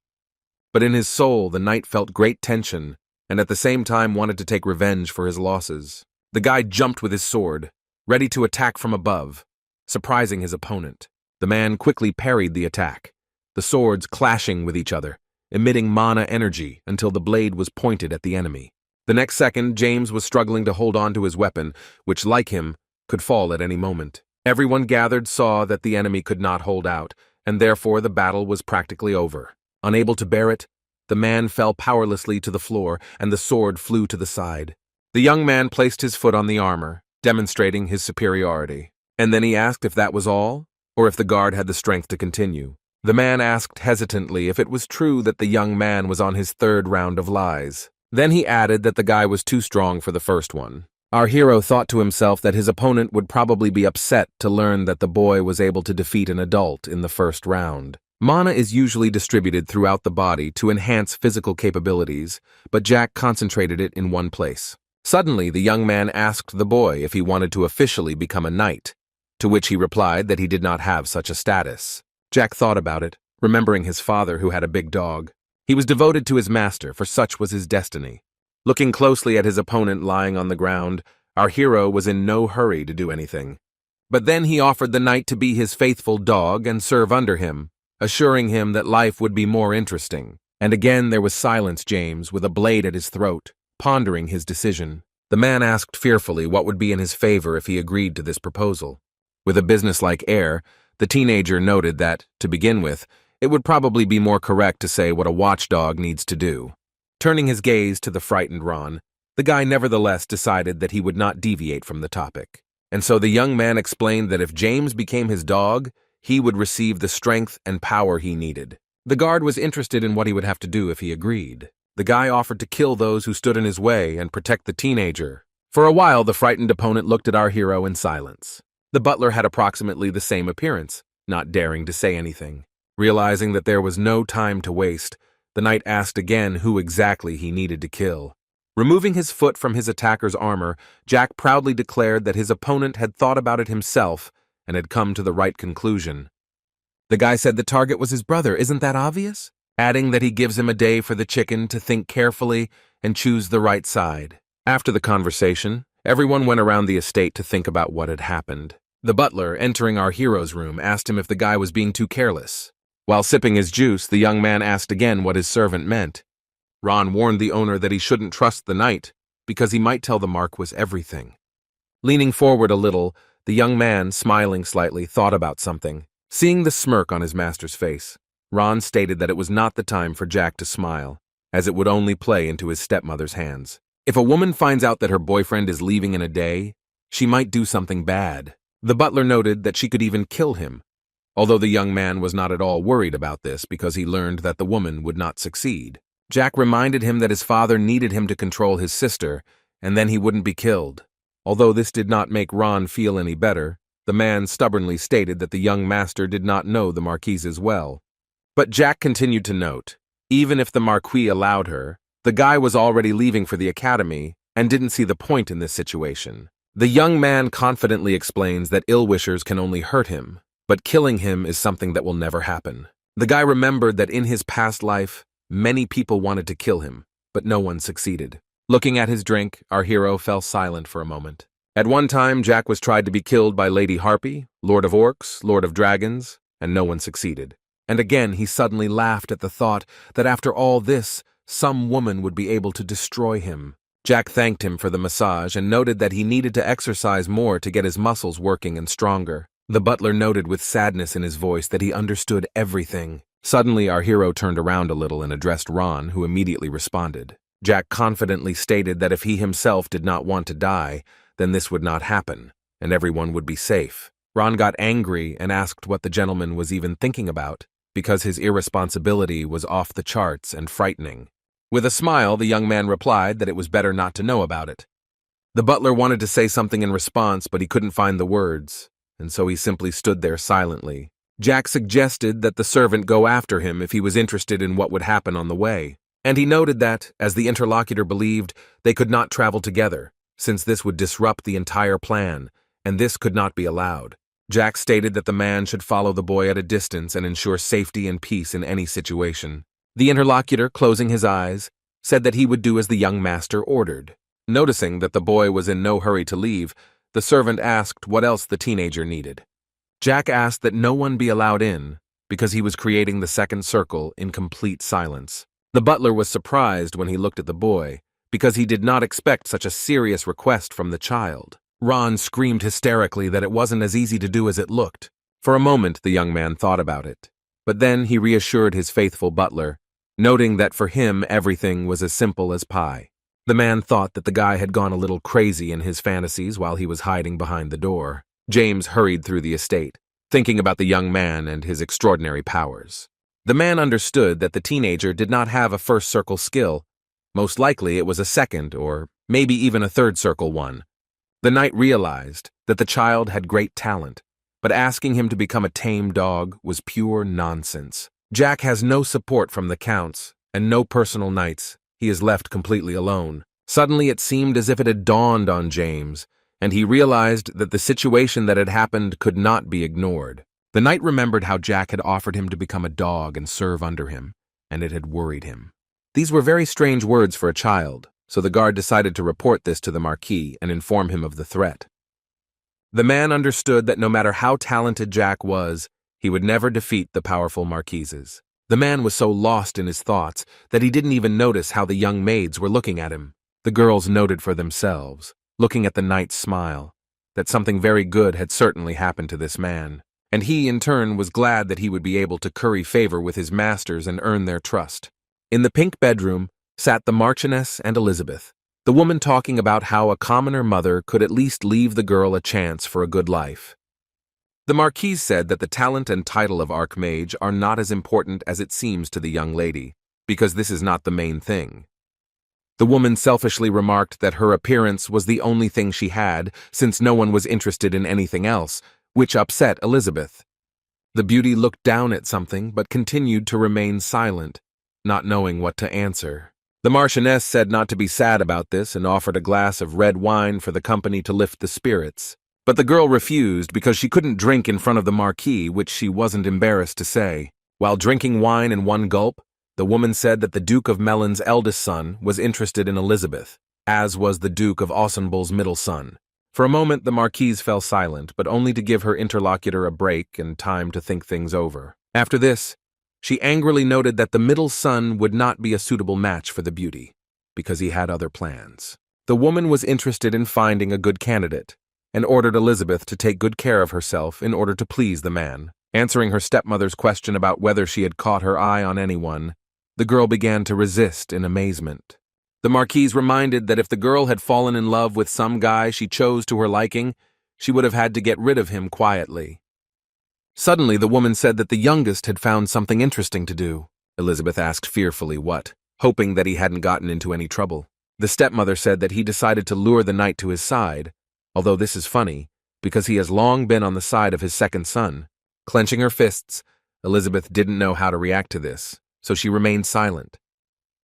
But in his soul, the knight felt great tension, and at the same time wanted to take revenge for his losses. The guy jumped with his sword, ready to attack from above, surprising his opponent. The man quickly parried the attack, the swords clashing with each other, emitting mana energy until the blade was pointed at the enemy. The next second, James was struggling to hold on to his weapon, which, like him, could fall at any moment. Everyone gathered saw that the enemy could not hold out, and therefore the battle was practically over. Unable to bear it, the man fell powerlessly to the floor, and the sword flew to the side. The young man placed his foot on the armor, demonstrating his superiority. And then he asked if that was all, or if the guard had the strength to continue. The man asked hesitantly if it was true that the young man was on his third round of lies. Then he added that the guy was too strong for the first one. Our hero thought to himself that his opponent would probably be upset to learn that the boy was able to defeat an adult in the first round. Mana is usually distributed throughout the body to enhance physical capabilities, but Jack concentrated it in one place. Suddenly, the young man asked the boy if he wanted to officially become a knight, to which he replied that he did not have such a status. Jack thought about it, remembering his father who had a big dog. He was devoted to his master, for such was his destiny. Looking closely at his opponent lying on the ground, our hero was in no hurry to do anything. But then he offered the knight to be his faithful dog and serve under him, assuring him that life would be more interesting. And again there was silence. James, with a blade at his throat, pondering his decision. The man asked fearfully what would be in his favor if he agreed to this proposal. With a businesslike air, the teenager noted that, to begin with, it would probably be more correct to say what a watchdog needs to do. Turning his gaze to the frightened Ron, the guy nevertheless decided that he would not deviate from the topic. And so the young man explained that if James became his dog, he would receive the strength and power he needed. The guard was interested in what he would have to do if he agreed. The guy offered to kill those who stood in his way and protect the teenager. For a while, the frightened opponent looked at our hero in silence. The butler had approximately the same appearance, not daring to say anything. Realizing that there was no time to waste, the knight asked again who exactly he needed to kill. Removing his foot from his attacker's armor, Jack proudly declared that his opponent had thought about it himself and had come to the right conclusion. The guy said the target was his brother, isn't that obvious? Adding that he gives him a day for the chicken to think carefully and choose the right side. After the conversation, everyone went around the estate to think about what had happened. The butler, entering our hero's room, asked him if the guy was being too careless. While sipping his juice, the young man asked again what his servant meant. Ron warned the owner that he shouldn't trust the knight, because he might tell the Marquis everything. Leaning forward a little, the young man, smiling slightly, thought about something. Seeing the smirk on his master's face, Ron stated that it was not the time for Jack to smile, as it would only play into his stepmother's hands. If a woman finds out that her boyfriend is leaving in a day, she might do something bad. The butler noted that she could even kill him, although the young man was not at all worried about this because he learned that the woman would not succeed. Jack reminded him that his father needed him to control his sister, and then he wouldn't be killed. Although this did not make Ron feel any better, the man stubbornly stated that the young master did not know the Marquises well. But Jack continued to note, even if the Marquis allowed her, the guy was already leaving for the academy and didn't see the point in this situation. The young man confidently explains that ill-wishers can only hurt him, but killing him is something that will never happen. The guy remembered that in his past life, many people wanted to kill him, but no one succeeded. Looking at his drink, our hero fell silent for a moment. At one time, Jack was tried to be killed by Lady Harpy, Lord of Orcs, Lord of Dragons, and no one succeeded. And again he suddenly laughed at the thought that after all this, some woman would be able to destroy him. Jack thanked him for the massage and noted that he needed to exercise more to get his muscles working and stronger. The butler noted with sadness in his voice that he understood everything. Suddenly, our hero turned around a little and addressed Ron, who immediately responded. Jack confidently stated that if he himself did not want to die, then this would not happen, and everyone would be safe. Ron got angry and asked what the gentleman was even thinking about, because his irresponsibility was off the charts and frightening. With a smile, the young man replied that it was better not to know about it. The butler wanted to say something in response, but he couldn't find the words, and so he simply stood there silently. Jack suggested that the servant go after him if he was interested in what would happen on the way, and he noted that, as the interlocutor believed, they could not travel together, since this would disrupt the entire plan, and this could not be allowed. Jack stated that the man should follow the boy at a distance and ensure safety and peace in any situation. The interlocutor, closing his eyes, said that he would do as the young master ordered. Noticing that the boy was in no hurry to leave, the servant asked what else the teenager needed. Jack asked that no one be allowed in, because he was creating the second circle in complete silence. The butler was surprised when he looked at the boy, because he did not expect such a serious request from the child. Ron screamed hysterically that it wasn't as easy to do as it looked. For a moment, the young man thought about it, but then he reassured his faithful butler, noting that for him everything was as simple as pie. The man thought that the guy had gone a little crazy in his fantasies while he was hiding behind the door. James hurried through the estate, thinking about the young man and his extraordinary powers. The man understood that the teenager did not have a first circle skill. Most likely it was a second or maybe even a third circle one. The knight realized that the child had great talent, but asking him to become a tame dog was pure nonsense. Jack has no support from the counts and no personal knights. He is left completely alone. Suddenly it seemed as if it had dawned on James, and he realized that the situation that had happened could not be ignored. The knight remembered how Jack had offered him to become a dog and serve under him, and it had worried him. These were very strange words for a child, so the guard decided to report this to the Marquis and inform him of the threat. The man understood that no matter how talented Jack was, he would never defeat the powerful Marquises. The man was so lost in his thoughts that he didn't even notice how the young maids were looking at him. The girls noted for themselves, looking at the knight's smile, that something very good had certainly happened to this man, and he, in turn, was glad that he would be able to curry favor with his masters and earn their trust. In the pink bedroom sat the Marchioness and Elizabeth, the woman talking about how a commoner mother could at least leave the girl a chance for a good life. The Marquise said that the talent and title of Archmage are not as important as it seems to the young lady, because this is not the main thing. The woman selfishly remarked that her appearance was the only thing she had, since no one was interested in anything else, which upset Elizabeth. The beauty looked down at something but continued to remain silent, not knowing what to answer. The Marchioness said not to be sad about this and offered a glass of red wine for the company to lift the spirits. But the girl refused because she couldn't drink in front of the Marquis, which she wasn't embarrassed to say. While drinking wine in one gulp, the woman said that the Duke of Mellon's eldest son was interested in Elizabeth, as was the Duke of Ausenble's middle son. For a moment, the Marquise fell silent, but only to give her interlocutor a break and time to think things over. After this, she angrily noted that the middle son would not be a suitable match for the beauty, because he had other plans. The woman was interested in finding a good candidate, and ordered Elizabeth to take good care of herself in order to please the man. Answering her stepmother's question about whether she had caught her eye on anyone, the girl began to resist in amazement. The Marquise reminded that if the girl had fallen in love with some guy she chose to her liking, she would have had to get rid of him quietly. Suddenly, the woman said that the youngest had found something interesting to do. Elizabeth asked fearfully what, hoping that he hadn't gotten into any trouble. The stepmother said that he decided to lure the knight to his side, although this is funny, because he has long been on the side of his second son. Clenching her fists, Elizabeth didn't know how to react to this, so she remained silent.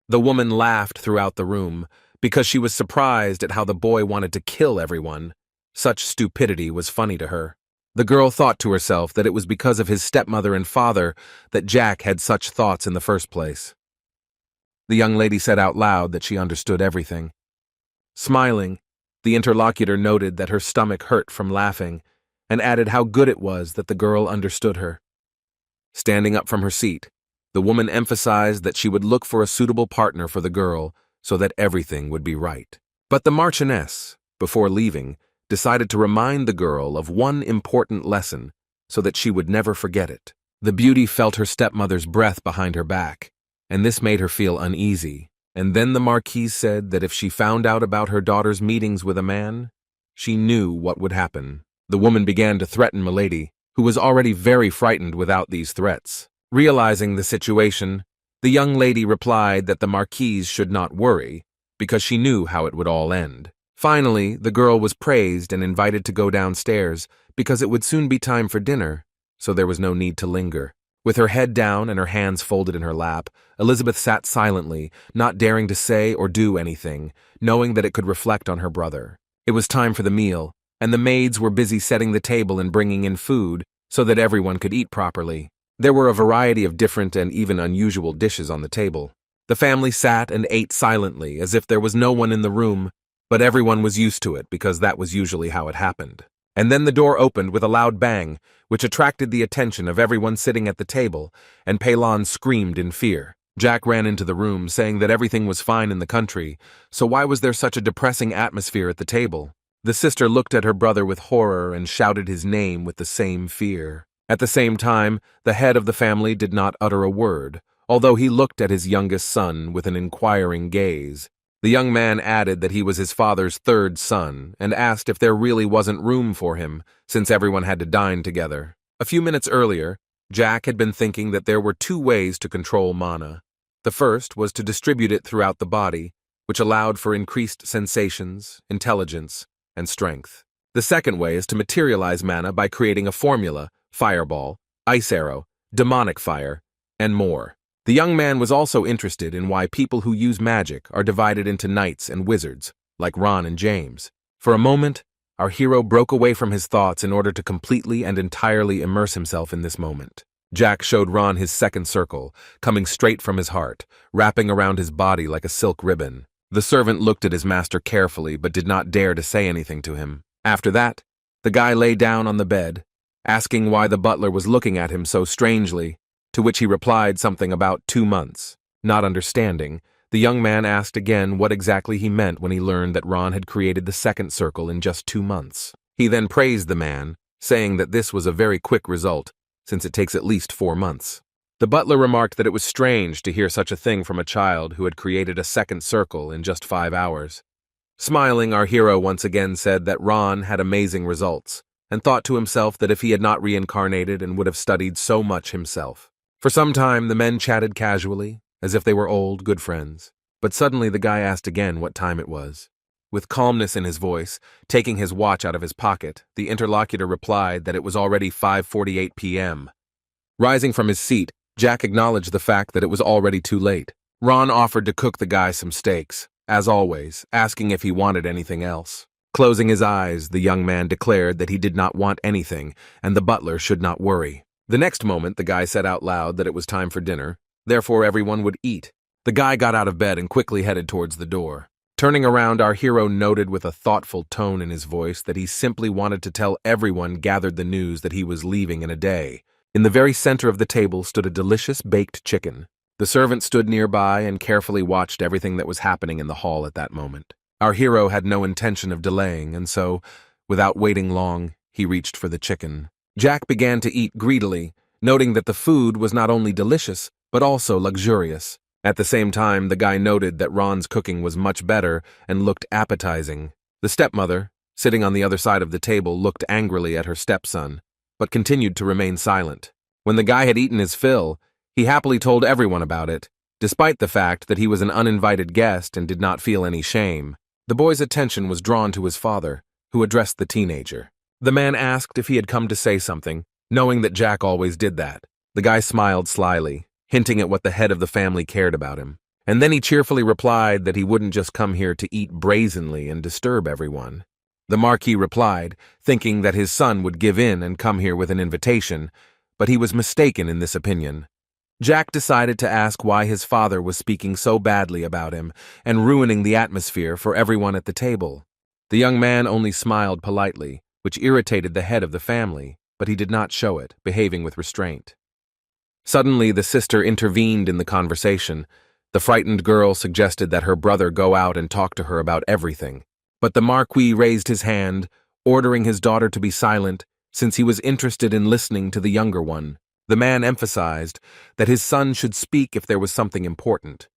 The woman laughed throughout the room, because she was surprised at how the boy wanted to kill everyone. Such stupidity was funny to her. The girl thought to herself that it was because of his stepmother and father that Jack had such thoughts in the first place. The young lady said out loud that she understood everything. Smiling, the interlocutor noted that her stomach hurt from laughing, and added how good it was that the girl understood her. Standing up from her seat, the woman emphasized that she would look for a suitable partner for the girl so that everything would be right. But the Marchioness, before leaving, decided to remind the girl of one important lesson so that she would never forget it. The beauty felt her stepmother's breath behind her back, and this made her feel uneasy. And then the Marquise said that if she found out about her daughter's meetings with a man, she knew what would happen. The woman began to threaten Milady, who was already very frightened without these threats. Realizing the situation, the young lady replied that the Marquise should not worry, because she knew how it would all end. Finally, the girl was praised and invited to go downstairs because it would soon be time for dinner, so there was no need to linger. With her head down and her hands folded in her lap, Elizabeth sat silently, not daring to say or do anything, knowing that it could reflect on her brother. It was time for the meal, and the maids were busy setting the table and bringing in food so that everyone could eat properly. There were a variety of different and even unusual dishes on the table. The family sat and ate silently, as if there was no one in the room, but everyone was used to it because that was usually how it happened. And then the door opened with a loud bang, which attracted the attention of everyone sitting at the table, and Peylon screamed in fear. Jack ran into the room, saying that everything was fine in the country, so why was there such a depressing atmosphere at the table? The sister looked at her brother with horror and shouted his name with the same fear. At the same time, the head of the family did not utter a word, although he looked at his youngest son with an inquiring gaze. The young man added that he was his father's third son and asked if there really wasn't room for him, since everyone had to dine together. A few minutes earlier, Jack had been thinking that there were two ways to control mana. The first was to distribute it throughout the body, which allowed for increased sensations, intelligence, and strength. The second way is to materialize mana by creating a formula, fireball, ice arrow, demonic fire, and more. The young man was also interested in why people who use magic are divided into knights and wizards, like Ron and James. For a moment, our hero broke away from his thoughts in order to completely and entirely immerse himself in this moment. Jack showed Ron his second circle, coming straight from his heart, wrapping around his body like a silk ribbon. The servant looked at his master carefully but did not dare to say anything to him. After that, the guy lay down on the bed, asking why the butler was looking at him so strangely, to which he replied something about 2 months. Not understanding, the young man asked again what exactly he meant when he learned that Ron had created the second circle in just 2 months. He then praised the man, saying that this was a very quick result, since it takes at least 4 months. The butler remarked that it was strange to hear such a thing from a child who had created a second circle in just 5 hours. Smiling, our hero once again said that Ron had amazing results, and thought to himself that if he had not reincarnated and would have studied so much himself. For some time, the men chatted casually, as if they were old, good friends. But suddenly the guy asked again what time it was. With calmness in his voice, taking his watch out of his pocket, the interlocutor replied that it was already 5:48 p.m. Rising from his seat, Jack acknowledged the fact that it was already too late. Ron offered to cook the guy some steaks, as always, asking if he wanted anything else. Closing his eyes, the young man declared that he did not want anything, and the butler should not worry. The next moment, the guy said out loud that it was time for dinner, therefore everyone would eat. The guy got out of bed and quickly headed towards the door. Turning around, our hero noted with a thoughtful tone in his voice that he simply wanted to tell everyone gathered the news that he was leaving in a day. In the very center of the table stood a delicious baked chicken. The servant stood nearby and carefully watched everything that was happening in the hall at that moment. Our hero had no intention of delaying, and so, without waiting long, he reached for the chicken. Jack began to eat greedily, noting that the food was not only delicious, but also luxurious. At the same time, the guy noted that Ron's cooking was much better and looked appetizing. The stepmother, sitting on the other side of the table, looked angrily at her stepson, but continued to remain silent. When the guy had eaten his fill, he happily told everyone about it, despite the fact that he was an uninvited guest and did not feel any shame. The boy's attention was drawn to his father, who addressed the teenager. The man asked if he had come to say something, knowing that Jack always did that. The guy smiled slyly, hinting at what the head of the family cared about him. And then he cheerfully replied that he wouldn't just come here to eat brazenly and disturb everyone. The Marquis replied, thinking that his son would give in and come here with an invitation, but he was mistaken in this opinion. Jack decided to ask why his father was speaking so badly about him and ruining the atmosphere for everyone at the table. The young man only smiled politely, which irritated the head of the family, but he did not show it, behaving with restraint. Suddenly, the sister intervened in the conversation. The frightened girl suggested that her brother go out and talk to her about everything, but the Marquis raised his hand, ordering his daughter to be silent, since he was interested in listening to the younger one. The man emphasized that his son should speak if there was something important,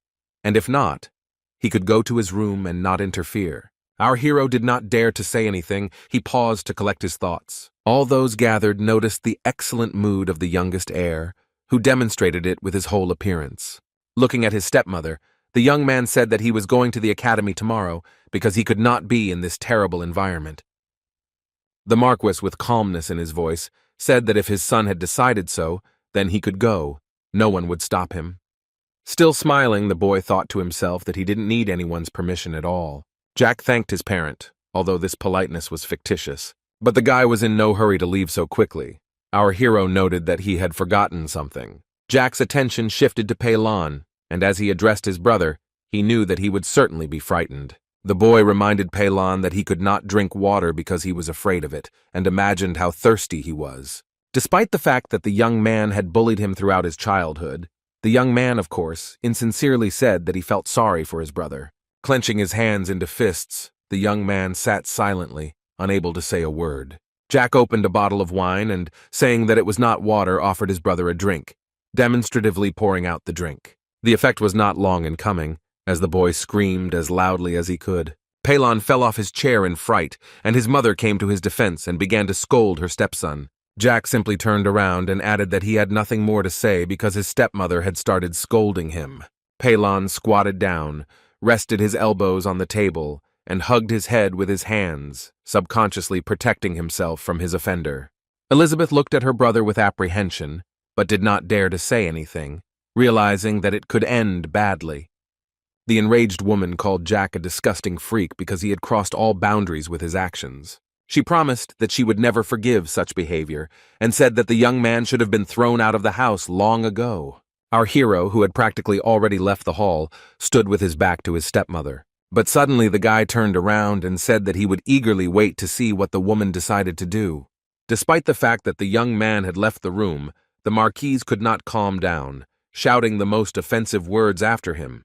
and if not, he could go to his room and not interfere. Our hero did not dare to say anything. He paused to collect his thoughts. All those gathered noticed the excellent mood of the youngest heir, who demonstrated it with his whole appearance. Looking at his stepmother, the young man said that he was going to the academy tomorrow because he could not be in this terrible environment. The Marquis, with calmness in his voice, said that if his son had decided so, then he could go. No one would stop him. Still smiling, the boy thought to himself that he didn't need anyone's permission at all. Jack thanked his parent, although this politeness was fictitious. But the guy was in no hurry to leave so quickly. Our hero noted that he had forgotten something. Jack's attention shifted to Pei Lan, and as he addressed his brother, he knew that he would certainly be frightened. The boy reminded Pei Lan that he could not drink water because he was afraid of it, and imagined how thirsty he was. Despite the fact that the young man had bullied him throughout his childhood, the young man, of course, insincerely said that he felt sorry for his brother. Clenching his hands into fists, the young man sat silently, unable to say a word. Jack opened a bottle of wine and, saying that it was not water, offered his brother a drink, demonstratively pouring out the drink. The effect was not long in coming, as the boy screamed as loudly as he could. Pei Lan fell off his chair in fright, and his mother came to his defense and began to scold her stepson. Jack simply turned around and added that he had nothing more to say because his stepmother had started scolding him. Pei Lan squatted down, rested his elbows on the table, and hugged his head with his hands, subconsciously protecting himself from his offender. Elizabeth looked at her brother with apprehension, but did not dare to say anything, realizing that it could end badly. The enraged woman called Jack a disgusting freak because he had crossed all boundaries with his actions. She promised that she would never forgive such behavior, and said that the young man should have been thrown out of the house long ago. Our hero, who had practically already left the hall, stood with his back to his stepmother. But suddenly the guy turned around and said that he would eagerly wait to see what the woman decided to do. Despite the fact that the young man had left the room, the Marquise could not calm down, shouting the most offensive words after him.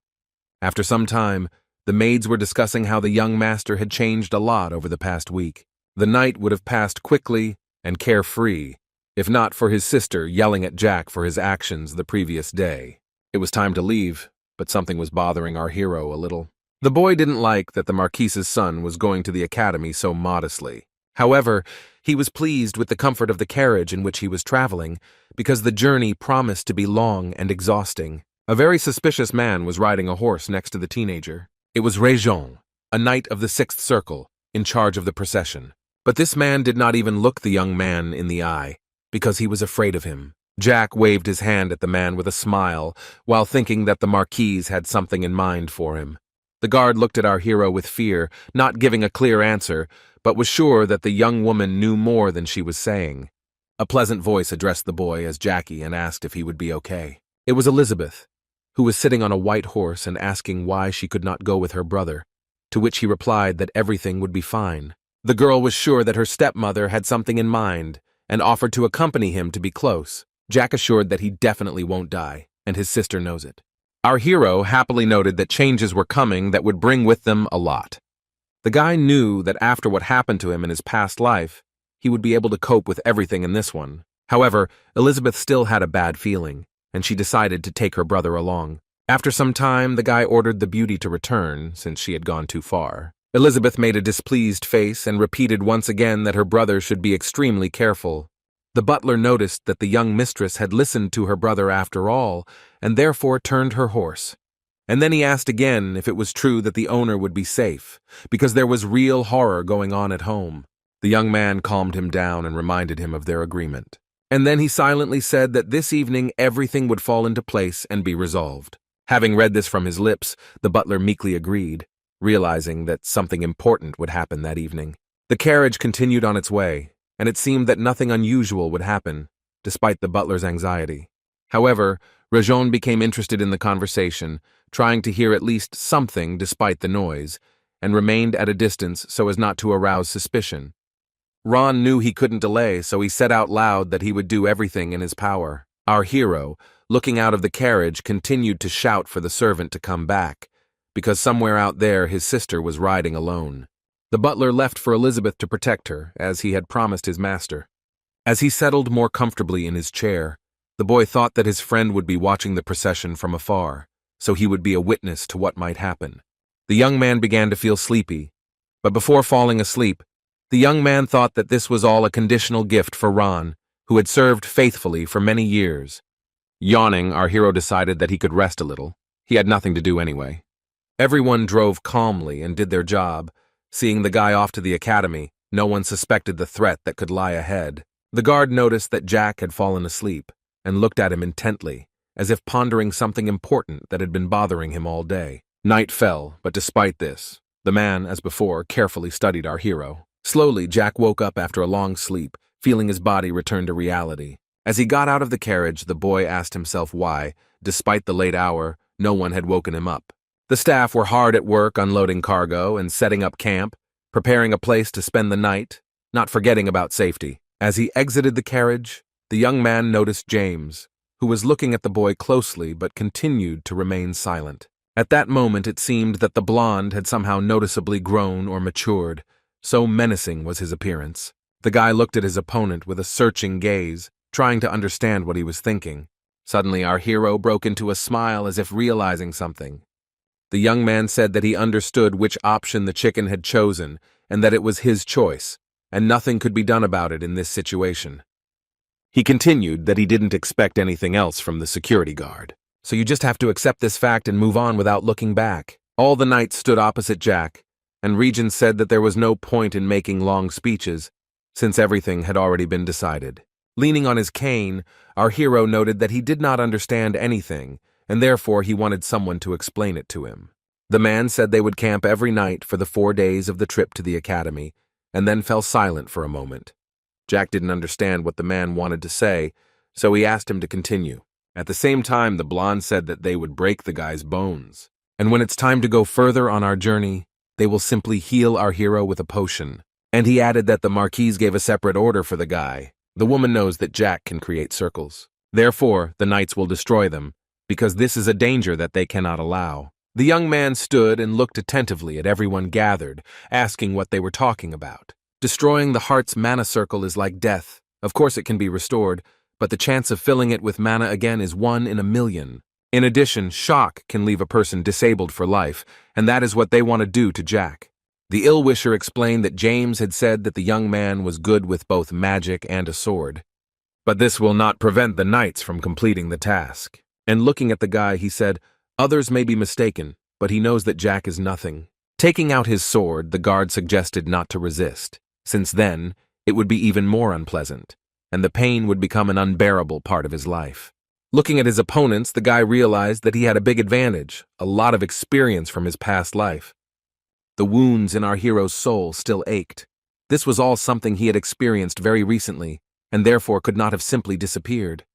After some time, the maids were discussing how the young master had changed a lot over the past week. The night would have passed quickly and carefree, if not for his sister yelling at Jack for his actions the previous day. It was time to leave, but something was bothering our hero a little. The boy didn't like that the Marquise's son was going to the academy so modestly. However, he was pleased with the comfort of the carriage in which he was traveling, because the journey promised to be long and exhausting. A very suspicious man was riding a horse next to the teenager. It was Réjean, a knight of the Sixth Circle, in charge of the procession. But this man did not even look the young man in the eye, because he was afraid of him. Jack waved his hand at the man with a smile, while thinking that the Marquise had something in mind for him. The guard looked at our hero with fear, not giving a clear answer, but was sure that the young woman knew more than she was saying. A pleasant voice addressed the boy as Jackie and asked if he would be okay. It was Elizabeth, who was sitting on a white horse and asking why she could not go with her brother, to which he replied that everything would be fine. The girl was sure that her stepmother had something in mind and offered to accompany him to be close. Jack assured that he definitely won't die, and his sister knows it. Our hero happily noted that changes were coming that would bring with them a lot. The guy knew that after what happened to him in his past life, he would be able to cope with everything in this one. However, Elizabeth still had a bad feeling, and she decided to take her brother along. After some time, the guy ordered the beauty to return, since she had gone too far. Elizabeth made a displeased face and repeated once again that her brother should be extremely careful. The butler noticed that the young mistress had listened to her brother after all, and therefore turned her horse. And then he asked again if it was true that the owner would be safe, because there was real horror going on at home. The young man calmed him down and reminded him of their agreement. And then he silently said that this evening everything would fall into place and be resolved. Having read this from his lips, the butler meekly agreed, realizing that something important would happen that evening. The carriage continued on its way, and it seemed that nothing unusual would happen, despite the butler's anxiety. However, Réjean became interested in the conversation, trying to hear at least something despite the noise, and remained at a distance so as not to arouse suspicion. Ron knew he couldn't delay, so he said out loud that he would do everything in his power. Our hero, looking out of the carriage, continued to shout for the servant to come back, because somewhere out there his sister was riding alone. The butler left for Elizabeth to protect her, as he had promised his master. As he settled more comfortably in his chair, the boy thought that his friend would be watching the procession from afar, so he would be a witness to what might happen. The young man began to feel sleepy, but before falling asleep, the young man thought that this was all a conditional gift for Ron, who had served faithfully for many years. Yawning, our hero decided that he could rest a little. He had nothing to do anyway. Everyone drove calmly and did their job. Seeing the guy off to the academy, no one suspected the threat that could lie ahead. The guard noticed that Jack had fallen asleep and looked at him intently, as if pondering something important that had been bothering him all day. Night fell, but despite this, the man, as before, carefully studied our hero. Slowly, Jack woke up after a long sleep, feeling his body return to reality. As he got out of the carriage, the boy asked himself why, despite the late hour, no one had woken him up. The staff were hard at work unloading cargo and setting up camp, preparing a place to spend the night, not forgetting about safety. As he exited the carriage, the young man noticed James, who was looking at the boy closely but continued to remain silent. At that moment it seemed that the blonde had somehow noticeably grown or matured, so menacing was his appearance. The guy looked at his opponent with a searching gaze, trying to understand what he was thinking. Suddenly our hero broke into a smile as if realizing something. The young man said that he understood which option the chicken had chosen and that it was his choice, and nothing could be done about it in this situation. He continued that he didn't expect anything else from the security guard. So you just have to accept this fact and move on without looking back. All the knights stood opposite Jack, and Regent said that there was no point in making long speeches, since everything had already been decided. Leaning on his cane, our hero noted that he did not understand anything, and therefore he wanted someone to explain it to him. The man said they would camp every night for the 4 days of the trip to the academy, and then fell silent for a moment. Jack didn't understand what the man wanted to say, so he asked him to continue. At the same time, the blonde said that they would break the guy's bones. And when it's time to go further on our journey, they will simply heal our hero with a potion. And he added that the Marquise gave a separate order for the guy. The woman knows that Jack can create circles. Therefore, the knights will destroy them, because this is a danger that they cannot allow. The young man stood and looked attentively at everyone gathered, asking what they were talking about. Destroying the heart's mana circle is like death. Of course it can be restored, but the chance of filling it with mana again is 1 in a million. In addition, shock can leave a person disabled for life, and that is what they want to do to Jack. The ill-wisher explained that James had said that the young man was good with both magic and a sword. But this will not prevent the knights from completing the task. And looking at the guy, he said, others may be mistaken, but he knows that Jack is nothing. Taking out his sword, the guard suggested not to resist, since then it would be even more unpleasant, and the pain would become an unbearable part of his life. Looking at his opponents, the guy realized that he had a big advantage, a lot of experience from his past life. The wounds in our hero's soul still ached. This was all something he had experienced very recently, and therefore could not have simply disappeared.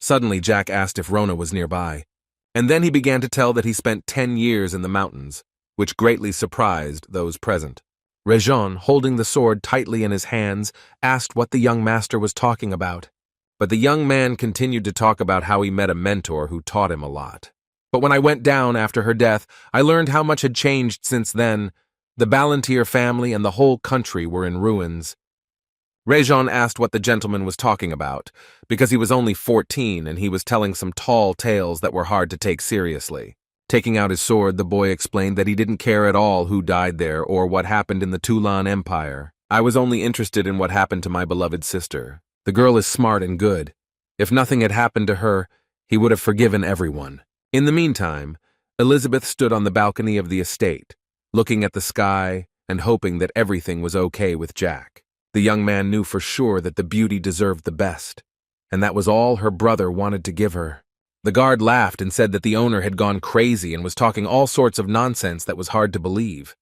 Suddenly, Jack asked if Rona was nearby, and then he began to tell that he spent 10 years in the mountains, which greatly surprised those present. Réjean, holding the sword tightly in his hands, asked what the young master was talking about. But the young man continued to talk about how he met a mentor who taught him a lot. But when I went down after her death, I learned how much had changed since then. The Ballantyre family and the whole country were in ruins. Réjean asked what the gentleman was talking about, because he was only 14 and he was telling some tall tales that were hard to take seriously. Taking out his sword, the boy explained that he didn't care at all who died there or what happened in the Tulan Empire. I was only interested in what happened to my beloved sister. The girl is smart and good. If nothing had happened to her, he would have forgiven everyone. In the meantime, Elizabeth stood on the balcony of the estate, looking at the sky and hoping that everything was okay with Jack. The young man knew for sure that the beauty deserved the best, and that was all her brother wanted to give her. The guard laughed and said that the owner had gone crazy and was talking all sorts of nonsense that was hard to believe.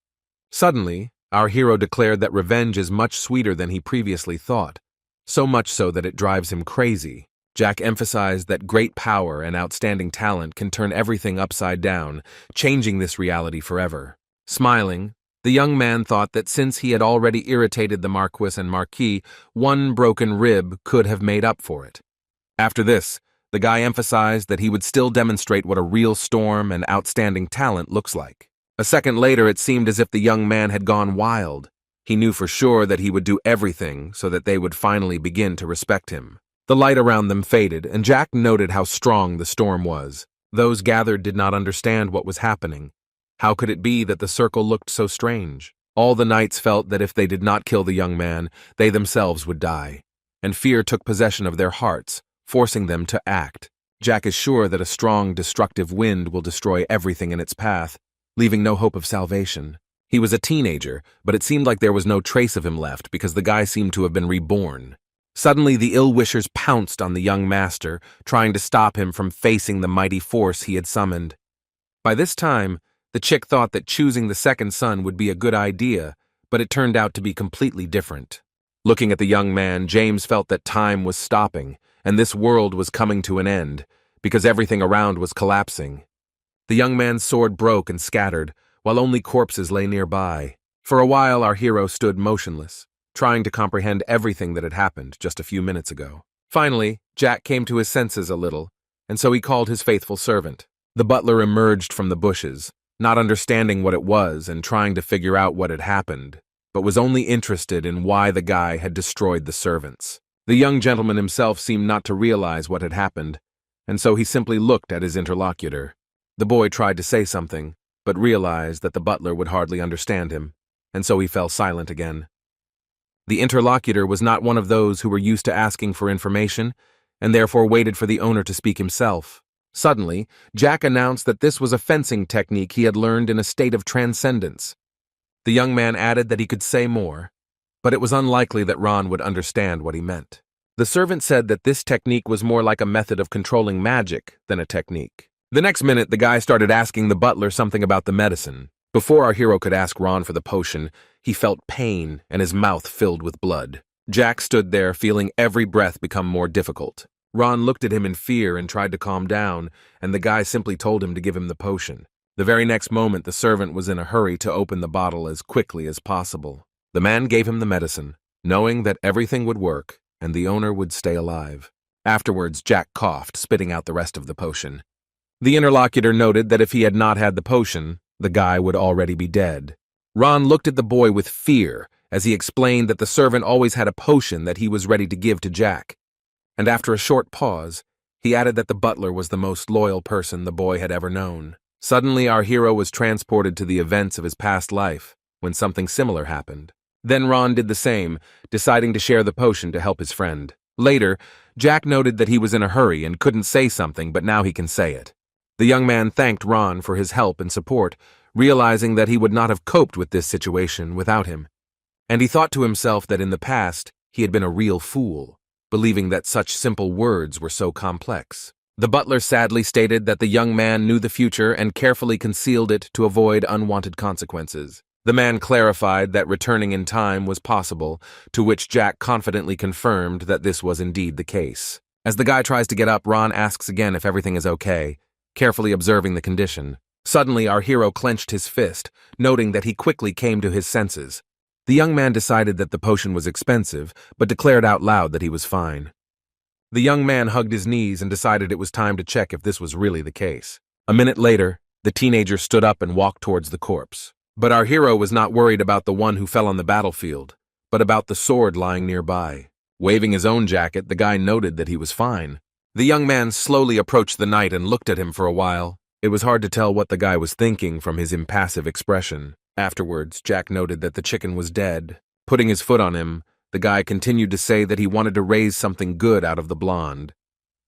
Suddenly, our hero declared that revenge is much sweeter than he previously thought, so much so that it drives him crazy. Jack emphasized that great power and outstanding talent can turn everything upside down, changing this reality forever. Smiling, the young man thought that since he had already irritated the Marquis and Marquis, one broken rib could have made up for it. After this, the guy emphasized that he would still demonstrate what a real storm and outstanding talent looks like. A second later, it seemed as if the young man had gone wild. He knew for sure that he would do everything so that they would finally begin to respect him. The light around them faded, and Jack noted how strong the storm was. Those gathered did not understand what was happening. How could it be that the circle looked so strange? All the knights felt that if they did not kill the young man, they themselves would die. And fear took possession of their hearts, forcing them to act. Jack is sure that a strong, destructive wind will destroy everything in its path, leaving no hope of salvation. He was a teenager, but it seemed like there was no trace of him left because the guy seemed to have been reborn. Suddenly, the ill-wishers pounced on the young master, trying to stop him from facing the mighty force he had summoned. By this time, the chick thought that choosing the second son would be a good idea, but it turned out to be completely different. Looking at the young man, James felt that time was stopping, and this world was coming to an end, because everything around was collapsing. The young man's sword broke and scattered, while only corpses lay nearby. For a while, our hero stood motionless, trying to comprehend everything that had happened just a few minutes ago. Finally, Jack came to his senses a little, and so he called his faithful servant. The butler emerged from the bushes, not understanding what it was and trying to figure out what had happened, but was only interested in why the guy had destroyed the servants. The young gentleman himself seemed not to realize what had happened, and so he simply looked at his interlocutor. The boy tried to say something, but realized that the butler would hardly understand him, and so he fell silent again. The interlocutor was not one of those who were used to asking for information, and therefore waited for the owner to speak himself. Suddenly, Jack announced that this was a fencing technique he had learned in a state of transcendence. The young man added that he could say more, but it was unlikely that Ron would understand what he meant. The servant said that this technique was more like a method of controlling magic than a technique. The next minute, the guy started asking the butler something about the medicine. Before our hero could ask Ron for the potion, he felt pain and his mouth filled with blood. Jack stood there, feeling every breath become more difficult. Ron looked at him in fear and tried to calm down, and the guy simply told him to give him the potion. The very next moment, the servant was in a hurry to open the bottle as quickly as possible. The man gave him the medicine, knowing that everything would work and the owner would stay alive. Afterwards, Jack coughed, spitting out the rest of the potion. The interlocutor noted that if he had not had the potion, the guy would already be dead. Ron looked at the boy with fear as he explained that the servant always had a potion that he was ready to give to Jack. And after a short pause, he added that the butler was the most loyal person the boy had ever known. Suddenly, our hero was transported to the events of his past life, when something similar happened. Then Ron did the same, deciding to share the potion to help his friend. Later, Jack noted that he was in a hurry and couldn't say something, but now he can say it. The young man thanked Ron for his help and support, realizing that he would not have coped with this situation without him. And he thought to himself that in the past, he had been a real fool, believing that such simple words were so complex. The butler sadly stated that the young man knew the future and carefully concealed it to avoid unwanted consequences. The man clarified that returning in time was possible, to which Jack confidently confirmed that this was indeed the case. As the guy tries to get up, Ron asks again if everything is okay, carefully observing the condition. Suddenly, our hero clenched his fist, noting that he quickly came to his senses. The young man decided that the potion was expensive, but declared out loud that he was fine. The young man hugged his knees and decided it was time to check if this was really the case. A minute later, the teenager stood up and walked towards the corpse. But our hero was not worried about the one who fell on the battlefield, but about the sword lying nearby. Waving his own jacket, the guy noted that he was fine. The young man slowly approached the knight and looked at him for a while. It was hard to tell what the guy was thinking from his impassive expression. Afterwards, Jack noted that the chicken was dead. Putting his foot on him, the guy continued to say that he wanted to raise something good out of the blonde.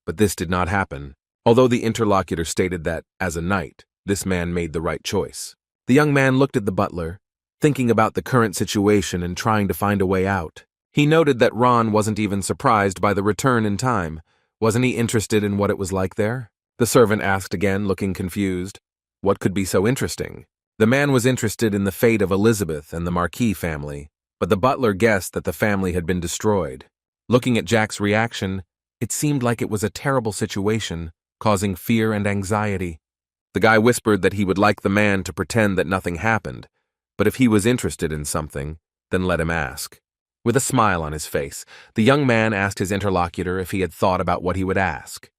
But this did not happen, although the interlocutor stated that, as a knight, this man made the right choice. The young man looked at the butler, thinking about the current situation and trying to find a way out. He noted that Ron wasn't even surprised by the return in time. Wasn't he interested in what it was like there? The servant asked again, looking confused. What could be so interesting? The man was interested in the fate of Elizabeth and the Marquis family, but the butler guessed that the family had been destroyed. Looking at Jack's reaction, it seemed like it was a terrible situation, causing fear and anxiety. The guy whispered that he would like the man to pretend that nothing happened, but if he was interested in something, then let him ask. With a smile on his face, the young man asked his interlocutor if he had thought about what he would ask.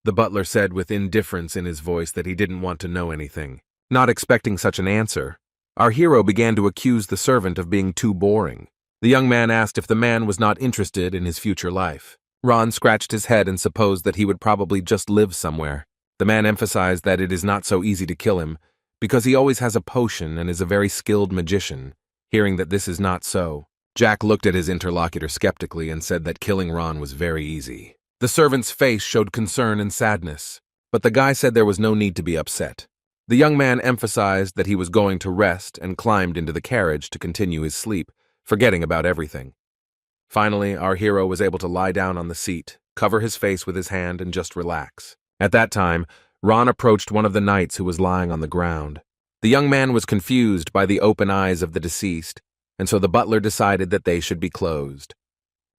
The butler said with indifference in his voice that he didn't want to know anything. Not expecting such an answer, Our hero began to accuse the servant of being too boring. The young man asked if the man was not interested in his future life. Ron scratched his head and supposed that he would probably just live somewhere. The man emphasized that it is not so easy to kill him, because he always has a potion and is a very skilled magician. Hearing that this is not so, Jack looked at his interlocutor skeptically and said that killing Ron was very easy. The servant's face showed concern and sadness, but the guy said there was no need to be upset. The young man emphasized that he was going to rest and climbed into the carriage to continue his sleep, forgetting about everything. Finally, our hero was able to lie down on the seat, cover his face with his hand, and just relax. At that time, Ron approached one of the knights who was lying on the ground. The young man was confused by the open eyes of the deceased, and so the butler decided that they should be closed.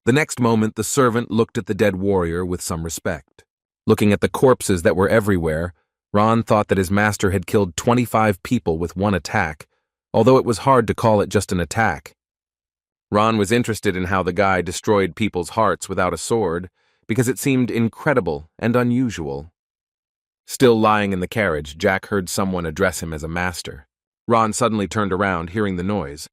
The next moment, the servant looked at the dead warrior with some respect. Looking at the corpses that were everywhere, Ron thought that his master had killed 25 people with one attack, although it was hard to call it just an attack. Ron was interested in how the guy destroyed people's hearts without a sword, because it seemed incredible and unusual. Still lying in the carriage, Jack heard someone address him as a master. Ron suddenly turned around, hearing the noise.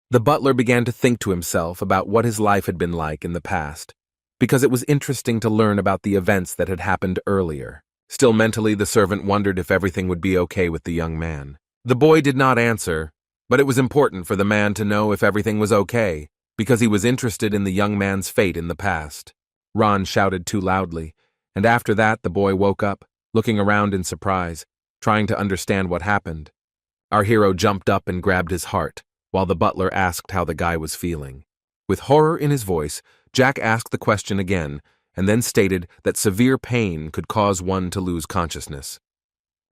The butler began to think to himself about what his life had been like in the past, because it was interesting to learn about the events that had happened earlier. Still mentally, the servant wondered if everything would be okay with the young man. The boy did not answer, but it was important for the man to know if everything was okay, because he was interested in the young man's fate in the past. Ron shouted too loudly, and after that the boy woke up, looking around in surprise, trying to understand what happened. Our hero jumped up and grabbed his heart, while the butler asked how the guy was feeling. With horror in his voice, Jack asked the question again, and then stated that severe pain could cause one to lose consciousness.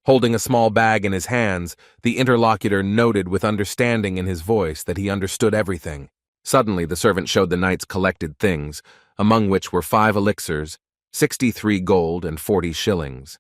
Holding a small bag in his hands, the interlocutor noted with understanding in his voice that he understood everything. Suddenly, the servant showed the knight's collected things, among which were 5 elixirs, 63 gold, and 40 shillings.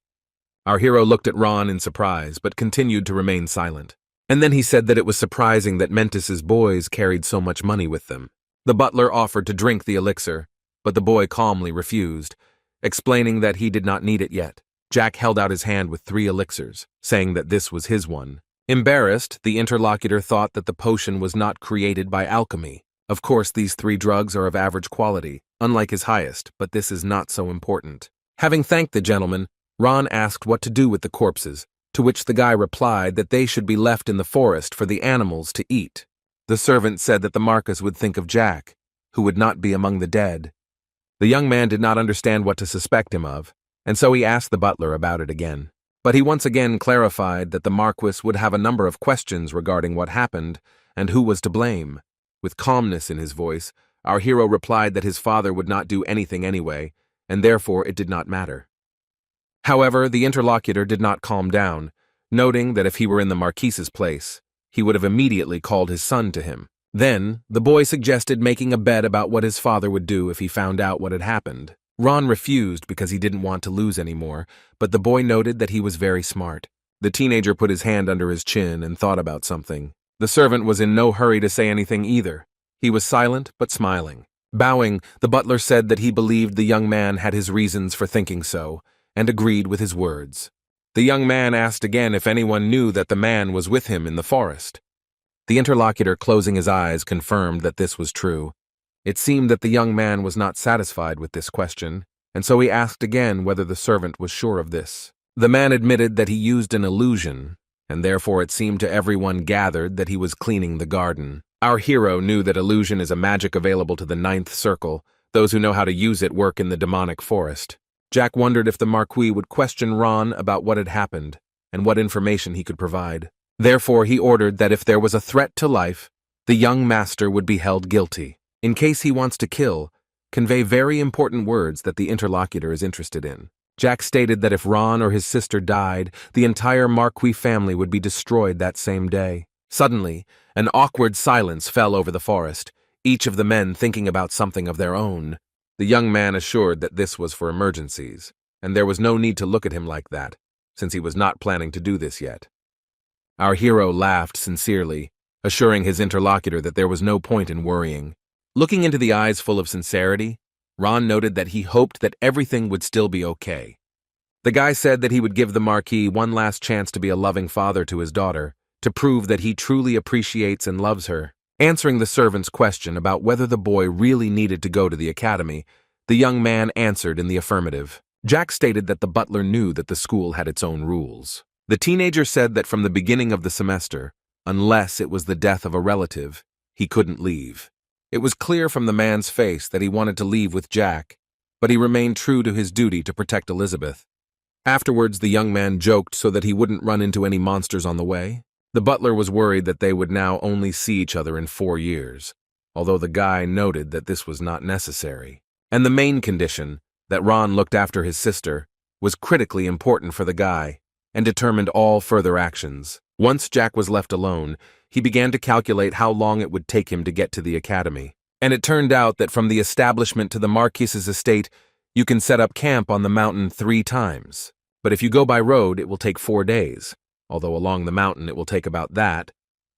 Our hero looked at Ron in surprise, but continued to remain silent. And then he said that it was surprising that Mentis's boys carried so much money with them. The butler offered to drink the elixir, but the boy calmly refused, explaining that he did not need it yet. Jack held out his hand with 3 elixirs, saying that this was his one. Embarrassed, the interlocutor thought that the potion was not created by alchemy. Of course, these 3 drugs are of average quality, unlike his highest, but this is not so important. Having thanked the gentleman, Ron asked what to do with the corpses, to which the guy replied that they should be left in the forest for the animals to eat. The servant said that the Marquis would think of Jack, who would not be among the dead. The young man did not understand what to suspect him of, and so he asked the butler about it again. But he once again clarified that the Marquis would have a number of questions regarding what happened and who was to blame. With calmness in his voice, our hero replied that his father would not do anything anyway, and therefore it did not matter. However, the interlocutor did not calm down, noting that if he were in the Marquis's place, he would have immediately called his son to him. Then, the boy suggested making a bet about what his father would do if he found out what had happened. Ron refused because he didn't want to lose anymore, but the boy noted that he was very smart. The teenager put his hand under his chin and thought about something. The servant was in no hurry to say anything either. He was silent but smiling. Bowing, the butler said that he believed the young man had his reasons for thinking so, and agreed with his words. The young man asked again if anyone knew that the man was with him in the forest. The interlocutor, closing his eyes, confirmed that this was true. It seemed that the young man was not satisfied with this question, and so he asked again whether the servant was sure of this. The man admitted that he used an illusion, and therefore it seemed to everyone gathered that he was cleaning the garden. Our hero knew that illusion is a magic available to the 9th circle. Those who know how to use it work in the demonic forest. Jack wondered if the Marquis would question Ron about what had happened and what information he could provide. Therefore, he ordered that if there was a threat to life, the young master would be held guilty. In case he wants to kill, convey very important words that the interlocutor is interested in. Jack stated that if Ron or his sister died, the entire Marquis family would be destroyed that same day. Suddenly, an awkward silence fell over the forest, each of the men thinking about something of their own. The young man assured that this was for emergencies, and there was no need to look at him like that, since he was not planning to do this yet. Our hero laughed sincerely, assuring his interlocutor that there was no point in worrying. Looking into the eyes full of sincerity, Ron noted that he hoped that everything would still be okay. The guy said that he would give the Marquis one last chance to be a loving father to his daughter, to prove that he truly appreciates and loves her. Answering the servant's question about whether the boy really needed to go to the academy, the young man answered in the affirmative. Jack stated that the butler knew that the school had its own rules. The teenager said that from the beginning of the semester, unless it was the death of a relative, he couldn't leave. It was clear from the man's face that he wanted to leave with Jack, but he remained true to his duty to protect Elizabeth. Afterwards, the young man joked so that he wouldn't run into any monsters on the way. The butler was worried that they would now only see each other in 4 years, although the guy noted that this was not necessary. And the main condition, that Ron looked after his sister, was critically important for the guy and determined all further actions. Once Jack was left alone, he began to calculate how long it would take him to get to the academy. And it turned out that from the establishment to the Marquise's estate, you can set up camp on the mountain 3 times. But if you go by road, it will take 4 days, although along the mountain it will take about that.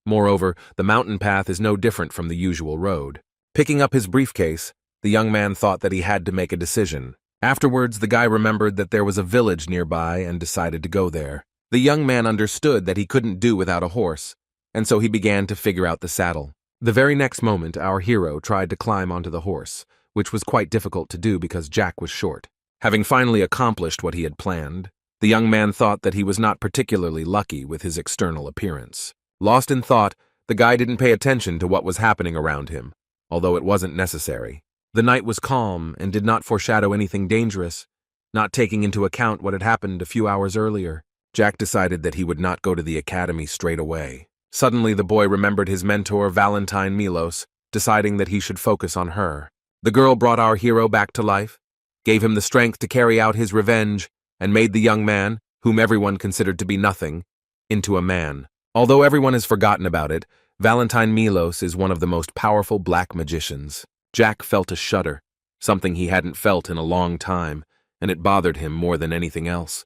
Moreover, the mountain path is no different from the usual road. Picking up his briefcase, the young man thought that he had to make a decision. Afterwards, the guy remembered that there was a village nearby and decided to go there. The young man understood that he couldn't do without a horse, and so he began to figure out the saddle. The very next moment, our hero tried to climb onto the horse, which was quite difficult to do because Jack was short. Having finally accomplished what he had planned, the young man thought that he was not particularly lucky with his external appearance. Lost in thought, the guy didn't pay attention to what was happening around him, although it wasn't necessary. The night was calm and did not foreshadow anything dangerous, not taking into account what had happened a few hours earlier. Jack decided that he would not go to the academy straight away. Suddenly, the boy remembered his mentor, Valentine Milos, deciding that he should focus on her. The girl brought our hero back to life, gave him the strength to carry out his revenge, and made the young man, whom everyone considered to be nothing, into a man. Although everyone has forgotten about it, Valentine Milos is one of the most powerful black magicians. Jack felt a shudder, something he hadn't felt in a long time, and it bothered him more than anything else.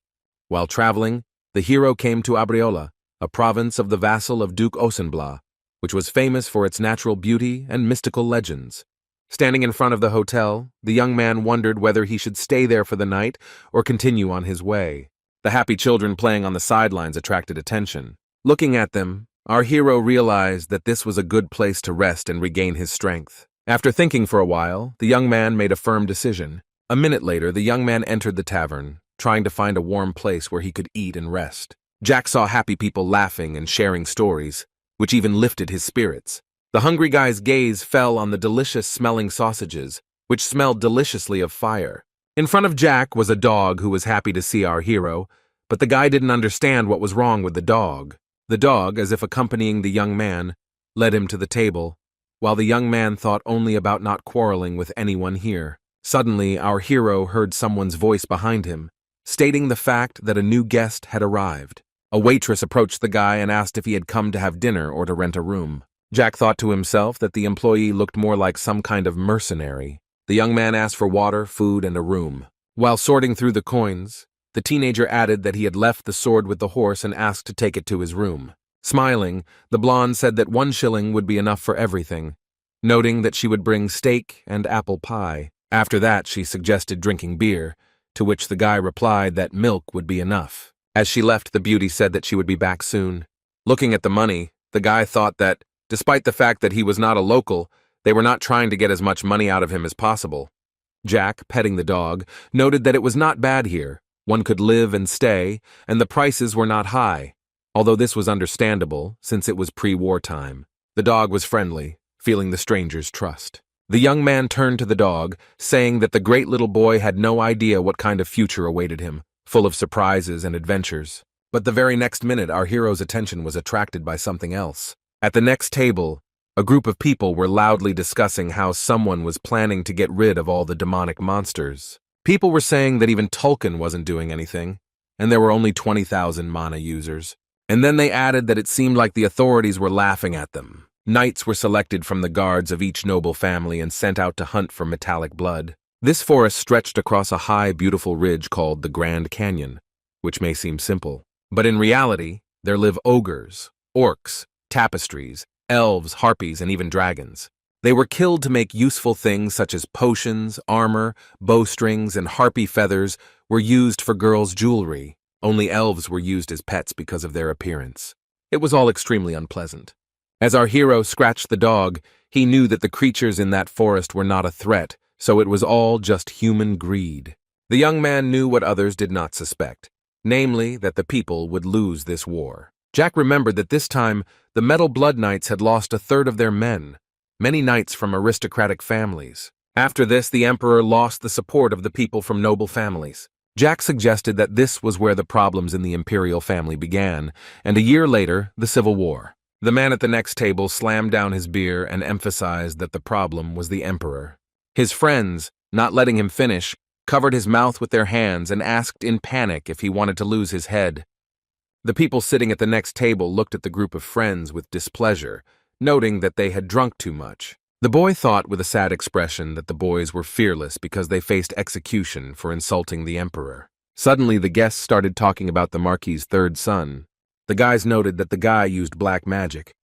While traveling, the hero came to Abriola, a province of the vassal of Duke Osenbla, which was famous for its natural beauty and mystical legends. Standing in front of the hotel, the young man wondered whether he should stay there for the night or continue on his way. The happy children playing on the sidelines attracted attention. Looking at them, our hero realized that this was a good place to rest and regain his strength. After thinking for a while, the young man made a firm decision. A minute later, the young man entered the tavern, trying to find a warm place where he could eat and rest. Jack saw happy people laughing and sharing stories, which even lifted his spirits. The hungry guy's gaze fell on the delicious-smelling sausages, which smelled deliciously of fire. In front of Jack was a dog who was happy to see our hero, but the guy didn't understand what was wrong with the dog. The dog, as if accompanying the young man, led him to the table, while the young man thought only about not quarreling with anyone here. Suddenly, our hero heard someone's voice behind him, stating the fact that a new guest had arrived. A waitress approached the guy and asked if he had come to have dinner or to rent a room. Jack thought to himself that the employee looked more like some kind of mercenary. The young man asked for water, food, and a room. While sorting through the coins, the teenager added that he had left the sword with the horse and asked to take it to his room. Smiling, the blonde said that 1 shilling would be enough for everything, noting that she would bring steak and apple pie. After that, she suggested drinking beer, to which the guy replied that milk would be enough. As she left, the beauty said that she would be back soon. Looking at the money, the guy thought that, despite the fact that he was not a local, they were not trying to get as much money out of him as possible. Jack, petting the dog, noted that it was not bad here. One could live and stay, and the prices were not high, although this was understandable since it was pre-war time. The dog was friendly, feeling the stranger's trust. The young man turned to the dog, saying that the great little boy had no idea what kind of future awaited him, full of surprises and adventures. But the very next minute, our hero's attention was attracted by something else. At the next table, a group of people were loudly discussing how someone was planning to get rid of all the demonic monsters. People were saying that even Tolkien wasn't doing anything, and there were only 20,000 mana users. And then they added that it seemed like the authorities were laughing at them. Knights were selected from the guards of each noble family and sent out to hunt for metallic blood. This forest stretched across a high, beautiful ridge called the Grand Canyon, which may seem simple. But in reality, there live ogres, orcs, tapestries, elves, harpies, and even dragons. They were killed to make useful things such as potions, armor, bowstrings, and harpy feathers were used for girls' jewelry. Only elves were used as pets because of their appearance. It was all extremely unpleasant. As our hero scratched the dog, he knew that the creatures in that forest were not a threat, so it was all just human greed. The young man knew what others did not suspect, namely that the people would lose this war. Jack remembered that this time the Metal Blood Knights had lost a third of their men, many knights from aristocratic families. After this, the Emperor lost the support of the people from noble families. Jack suggested that this was where the problems in the imperial family began, and a year later, the Civil War. The man at the next table slammed down his beer and emphasized that the problem was the Emperor. His friends, not letting him finish, covered his mouth with their hands and asked in panic if he wanted to lose his head. The people sitting at the next table looked at the group of friends with displeasure, noting that they had drunk too much. The boy thought with a sad expression that the boys were fearless because they faced execution for insulting the Emperor. Suddenly, the guests started talking about the Marquis's third son. The guys noted that the guy used black magic.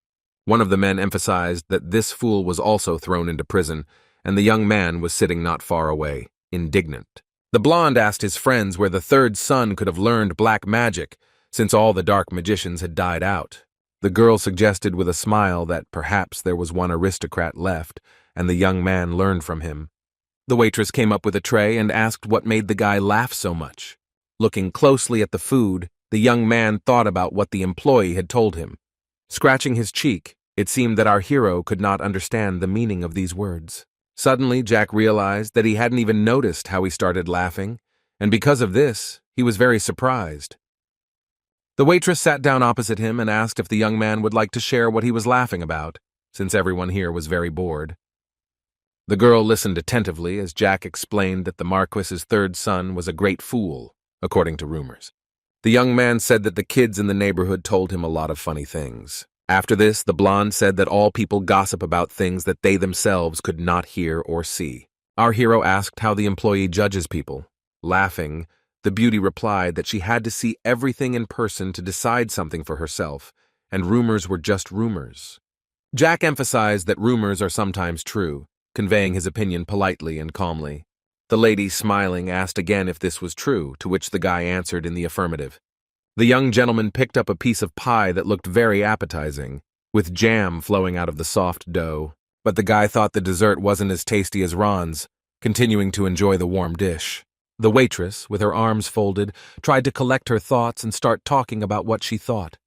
One of the men emphasized that this fool was also thrown into prison, and the young man was sitting not far away, indignant. The blonde asked his friends where the third son could have learned black magic, since all the dark magicians had died out. The girl suggested with a smile that perhaps there was one aristocrat left, and the young man learned from him. The waitress came up with a tray and asked what made the guy laugh so much. Looking closely at the food, the young man thought about what the employee had told him. Scratching his cheek, it seemed that our hero could not understand the meaning of these words. Suddenly, Jack realized that he hadn't even noticed how he started laughing, and because of this, he was very surprised. The waitress sat down opposite him and asked if the young man would like to share what he was laughing about, since everyone here was very bored. The girl listened attentively as Jack explained that the Marquis's third son was a great fool, according to rumors. The young man said that the kids in the neighborhood told him a lot of funny things. After this, the blonde said that all people gossip about things that they themselves could not hear or see. Our hero asked how the employee judges people. Laughing, the beauty replied that she had to see everything in person to decide something for herself, and rumors were just rumors. Jack emphasized that rumors are sometimes true, conveying his opinion politely and calmly. The lady, smiling, asked again if this was true, to which the guy answered in the affirmative. The young gentleman picked up a piece of pie that looked very appetizing, with jam flowing out of the soft dough, but the guy thought the dessert wasn't as tasty as Ron's, continuing to enjoy the warm dish. The waitress, with her arms folded, tried to collect her thoughts and start talking about what she thought.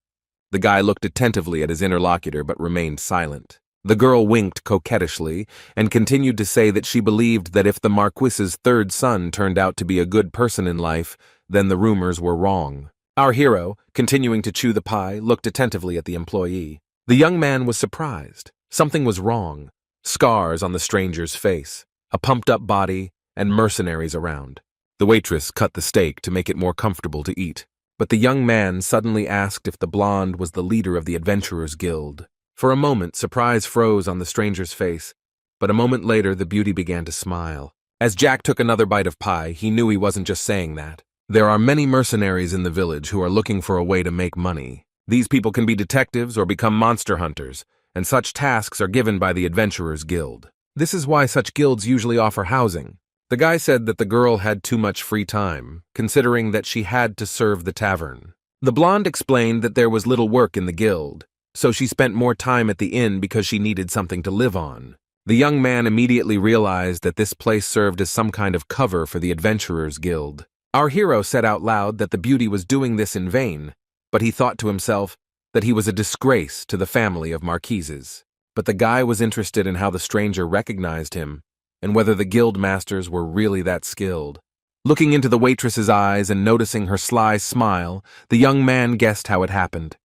The guy looked attentively at his interlocutor but remained silent. The girl winked coquettishly and continued to say that she believed that if the Marquis's third son turned out to be a good person in life, then the rumors were wrong. Our hero, continuing to chew the pie, looked attentively at the employee. The young man was surprised. Something was wrong. Scars on the stranger's face, a pumped-up body, and mercenaries around. The waitress cut the steak to make it more comfortable to eat, but the young man suddenly asked if the blonde was the leader of the Adventurers Guild. For a moment, surprise froze on the stranger's face, but a moment later the beauty began to smile. As Jack took another bite of pie, he knew he wasn't just saying that. There are many mercenaries in the village who are looking for a way to make money. These people can be detectives or become monster hunters, and such tasks are given by the Adventurers Guild. This is why such guilds usually offer housing. The guy said that the girl had too much free time, considering that she had to serve the tavern. The blonde explained that there was little work in the guild, so she spent more time at the inn because she needed something to live on. The young man immediately realized that this place served as some kind of cover for the Adventurers Guild. Our hero said out loud that the beauty was doing this in vain, but he thought to himself that he was a disgrace to the family of marquises. But the guy was interested in how the stranger recognized him, and whether the guild masters were really that skilled. Looking into the waitress's eyes and noticing her sly smile, the young man guessed how it happened.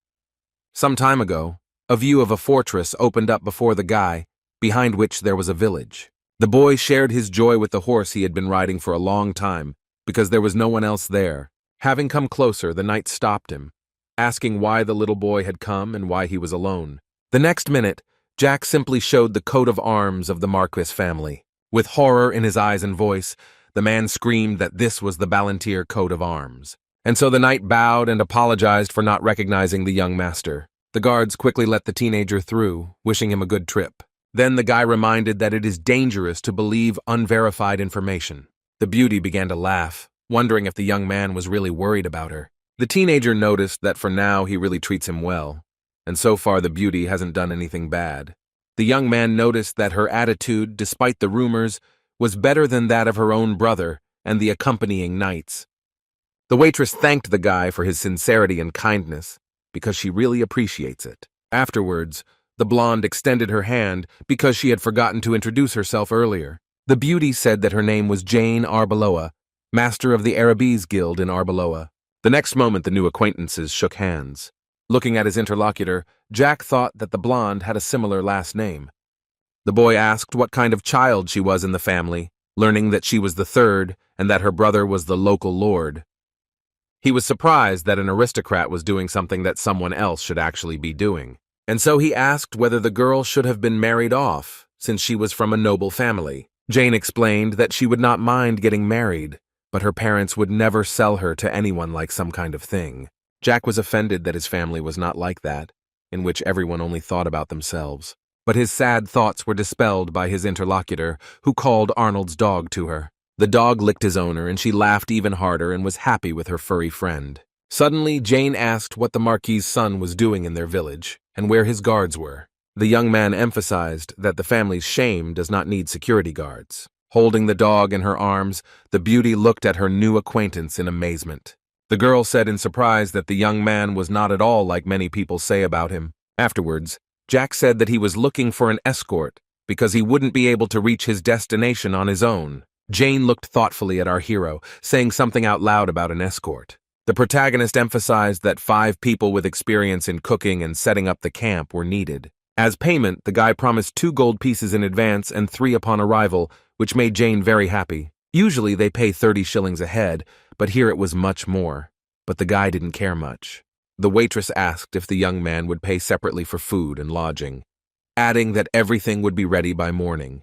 Some time ago, a view of a fortress opened up before the guy, behind which there was a village. The boy shared his joy with the horse he had been riding for a long time, because there was no one else there. Having come closer, the knight stopped him, asking why the little boy had come and why he was alone. The next minute, Jack simply showed the coat of arms of the Marquis family. With horror in his eyes and voice, the man screamed that this was the Ballantyre coat of arms. And so the knight bowed and apologized for not recognizing the young master. The guards quickly let the teenager through, wishing him a good trip. Then the guy reminded that it is dangerous to believe unverified information. The beauty began to laugh, wondering if the young man was really worried about her. The teenager noticed that for now he really treats him well. and so far the beauty hasn't done anything bad. The young man noticed that her attitude, despite the rumors, was better than that of her own brother and the accompanying knights. The waitress thanked the guy for his sincerity and kindness, because she really appreciates it. Afterwards, the blonde extended her hand because she had forgotten to introduce herself earlier. The beauty said that her name was Jane Arbeloa, master of the Arabese Guild in Arbeloa. The next moment the new acquaintances shook hands. Looking at his interlocutor, Jack thought that the blonde had a similar last name. The boy asked what kind of child she was in the family, learning that she was the third and that her brother was the local lord. He was surprised that an aristocrat was doing something that someone else should actually be doing, and so he asked whether the girl should have been married off, since she was from a noble family. Jane explained that she would not mind getting married, but her parents would never sell her to anyone like some kind of thing. Jack was offended that his family was not like that, in which everyone only thought about themselves. But his sad thoughts were dispelled by his interlocutor, who called Arnold's dog to her. The dog licked his owner, and she laughed even harder and was happy with her furry friend. Suddenly, Jane asked what the Marquis's son was doing in their village, and where his guards were. The young man emphasized that the family's shame does not need security guards. Holding the dog in her arms, the beauty looked at her new acquaintance in amazement. The girl said in surprise that the young man was not at all like many people say about him. Afterwards, Jack said that he was looking for an escort because he wouldn't be able to reach his destination on his own. Jane looked thoughtfully at our hero, saying something out loud about an escort. The protagonist emphasized that 5 people with experience in cooking and setting up the camp were needed. As payment, the guy promised 2 gold pieces in advance and 3 upon arrival, which made Jane very happy. Usually they pay 30 shillings a head, but here it was much more. But the guy didn't care much. The waitress asked if the young man would pay separately for food and lodging, adding that everything would be ready by morning.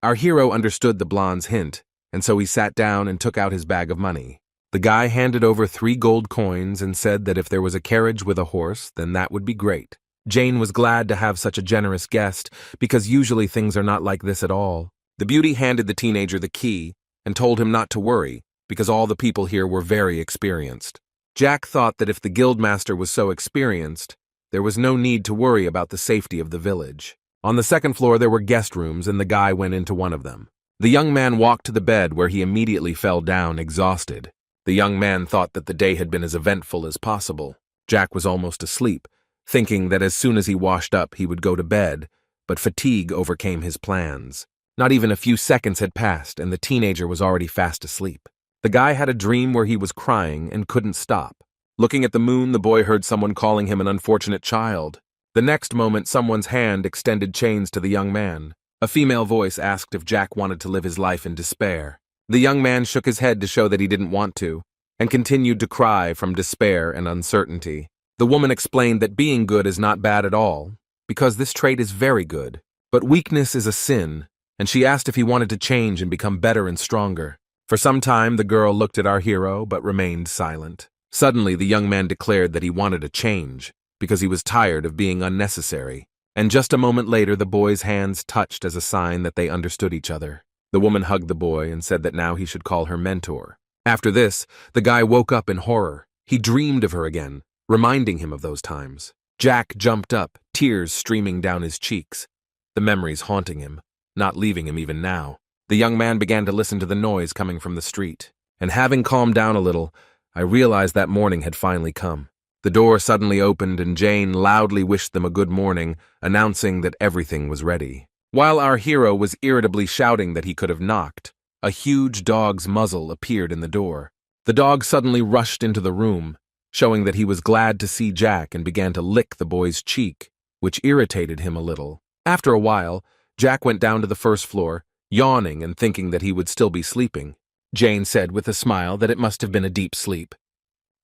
Our hero understood the blonde's hint, and so he sat down and took out his bag of money. The guy handed over 3 gold coins and said that if there was a carriage with a horse, then that would be great. Jane was glad to have such a generous guest, because usually things are not like this at all. The beauty handed the teenager the key and told him not to worry, because all the people here were very experienced. Jack thought that if the guildmaster was so experienced, there was no need to worry about the safety of the village. On the second floor there were guest rooms, and the guy went into one of them. The young man walked to the bed, where he immediately fell down exhausted. The young man thought that the day had been as eventful as possible. Jack was almost asleep, thinking that as soon as he washed up he would go to bed, but fatigue overcame his plans. Not even a few seconds had passed, and the teenager was already fast asleep. The guy had a dream where he was crying and couldn't stop. Looking at the moon, the boy heard someone calling him an unfortunate child. The next moment, someone's hand extended chains to the young man. A female voice asked if Jack wanted to live his life in despair. The young man shook his head to show that he didn't want to, and continued to cry from despair and uncertainty. The woman explained that being good is not bad at all, because this trait is very good. But weakness is a sin, and she asked if he wanted to change and become better and stronger. For some time, the girl looked at our hero, but remained silent. Suddenly, the young man declared that he wanted a change, because he was tired of being unnecessary. And just a moment later, the boy's hands touched as a sign that they understood each other. The woman hugged the boy and said that now he should call her mentor. After this, the guy woke up in horror. He dreamed of her again, reminding him of those times. Jack jumped up, tears streaming down his cheeks, the memories haunting him, not leaving him even now. The young man began to listen to the noise coming from the street, and having calmed down a little, I realized that morning had finally come. The door suddenly opened, and Jane loudly wished them a good morning, announcing that everything was ready. While our hero was irritably shouting that he could have knocked, a huge dog's muzzle appeared in the door. The dog suddenly rushed into the room, showing that he was glad to see Jack, and began to lick the boy's cheek, which irritated him a little. After a while, Jack went down to the first floor, yawning and thinking that he would still be sleeping. Jane said with a smile that it must have been a deep sleep.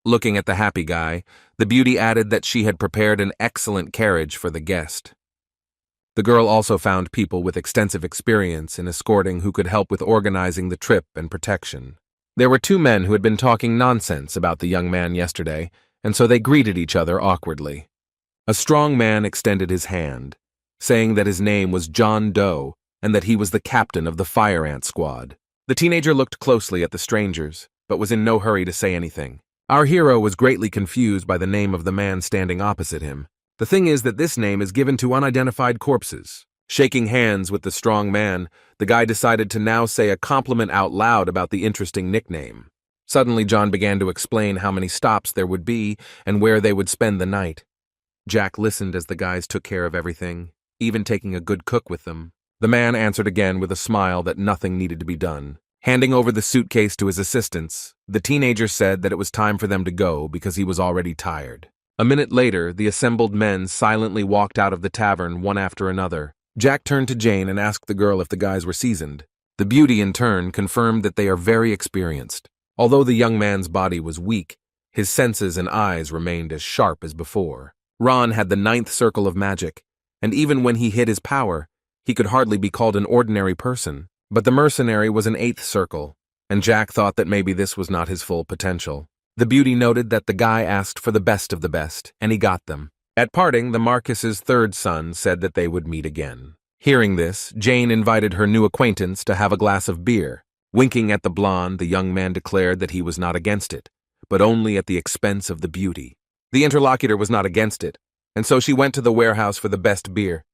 Looking at the happy guy, the beauty added that she had prepared an excellent carriage for the guest. The girl also found people with extensive experience in escorting who could help with organizing the trip and protection. There were 2 men who had been talking nonsense about the young man yesterday, and so they greeted each other awkwardly. A strong man extended his hand, saying that his name was John Doe and that he was the captain of the fire ant squad. The teenager looked closely at the strangers, but was in no hurry to say anything. Our hero was greatly confused by the name of the man standing opposite him. The thing is that this name is given to unidentified corpses. Shaking hands with the strong man, the guy decided to now say a compliment out loud about the interesting nickname. Suddenly, John began to explain how many stops there would be and where they would spend the night. Jack listened as the guys took care of everything, even taking a good cook with them. The man answered again with a smile that nothing needed to be done. Handing over the suitcase to his assistants, the teenager said that it was time for them to go because he was already tired. A minute later, the assembled men silently walked out of the tavern one after another. Jack turned to Jane and asked the girl if the guys were seasoned. The beauty, in turn, confirmed that they are very experienced. Although the young man's body was weak, his senses and eyes remained as sharp as before. Ron had the 9th circle of magic, and even when he hid his power, he could hardly be called an ordinary person. But the mercenary was an 8th circle, and Jack thought that maybe this was not his full potential. The beauty noted that the guy asked for the best of the best, and he got them. At parting, the Marcus's 3rd son said that they would meet again. Hearing this, Jane invited her new acquaintance to have a glass of beer. Winking at the blonde, the young man declared that he was not against it, but only at the expense of the beauty. The interlocutor was not against it, and so she went to the warehouse for the best beer.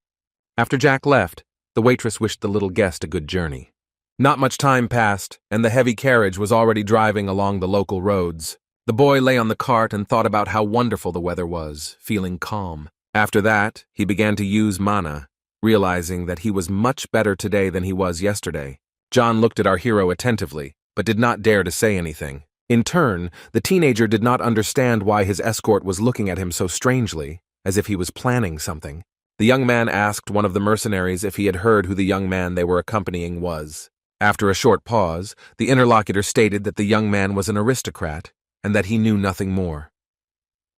After Jack left, the waitress wished the little guest a good journey. Not much time passed, and the heavy carriage was already driving along the local roads. The boy lay on the cart and thought about how wonderful the weather was, feeling calm. After that, he began to use mana, realizing that he was much better today than he was yesterday. John looked at our hero attentively, but did not dare to say anything. In turn, the teenager did not understand why his escort was looking at him so strangely, as if he was planning something. The young man asked one of the mercenaries if he had heard who the young man they were accompanying was. After a short pause, the interlocutor stated that the young man was an aristocrat, and that he knew nothing more.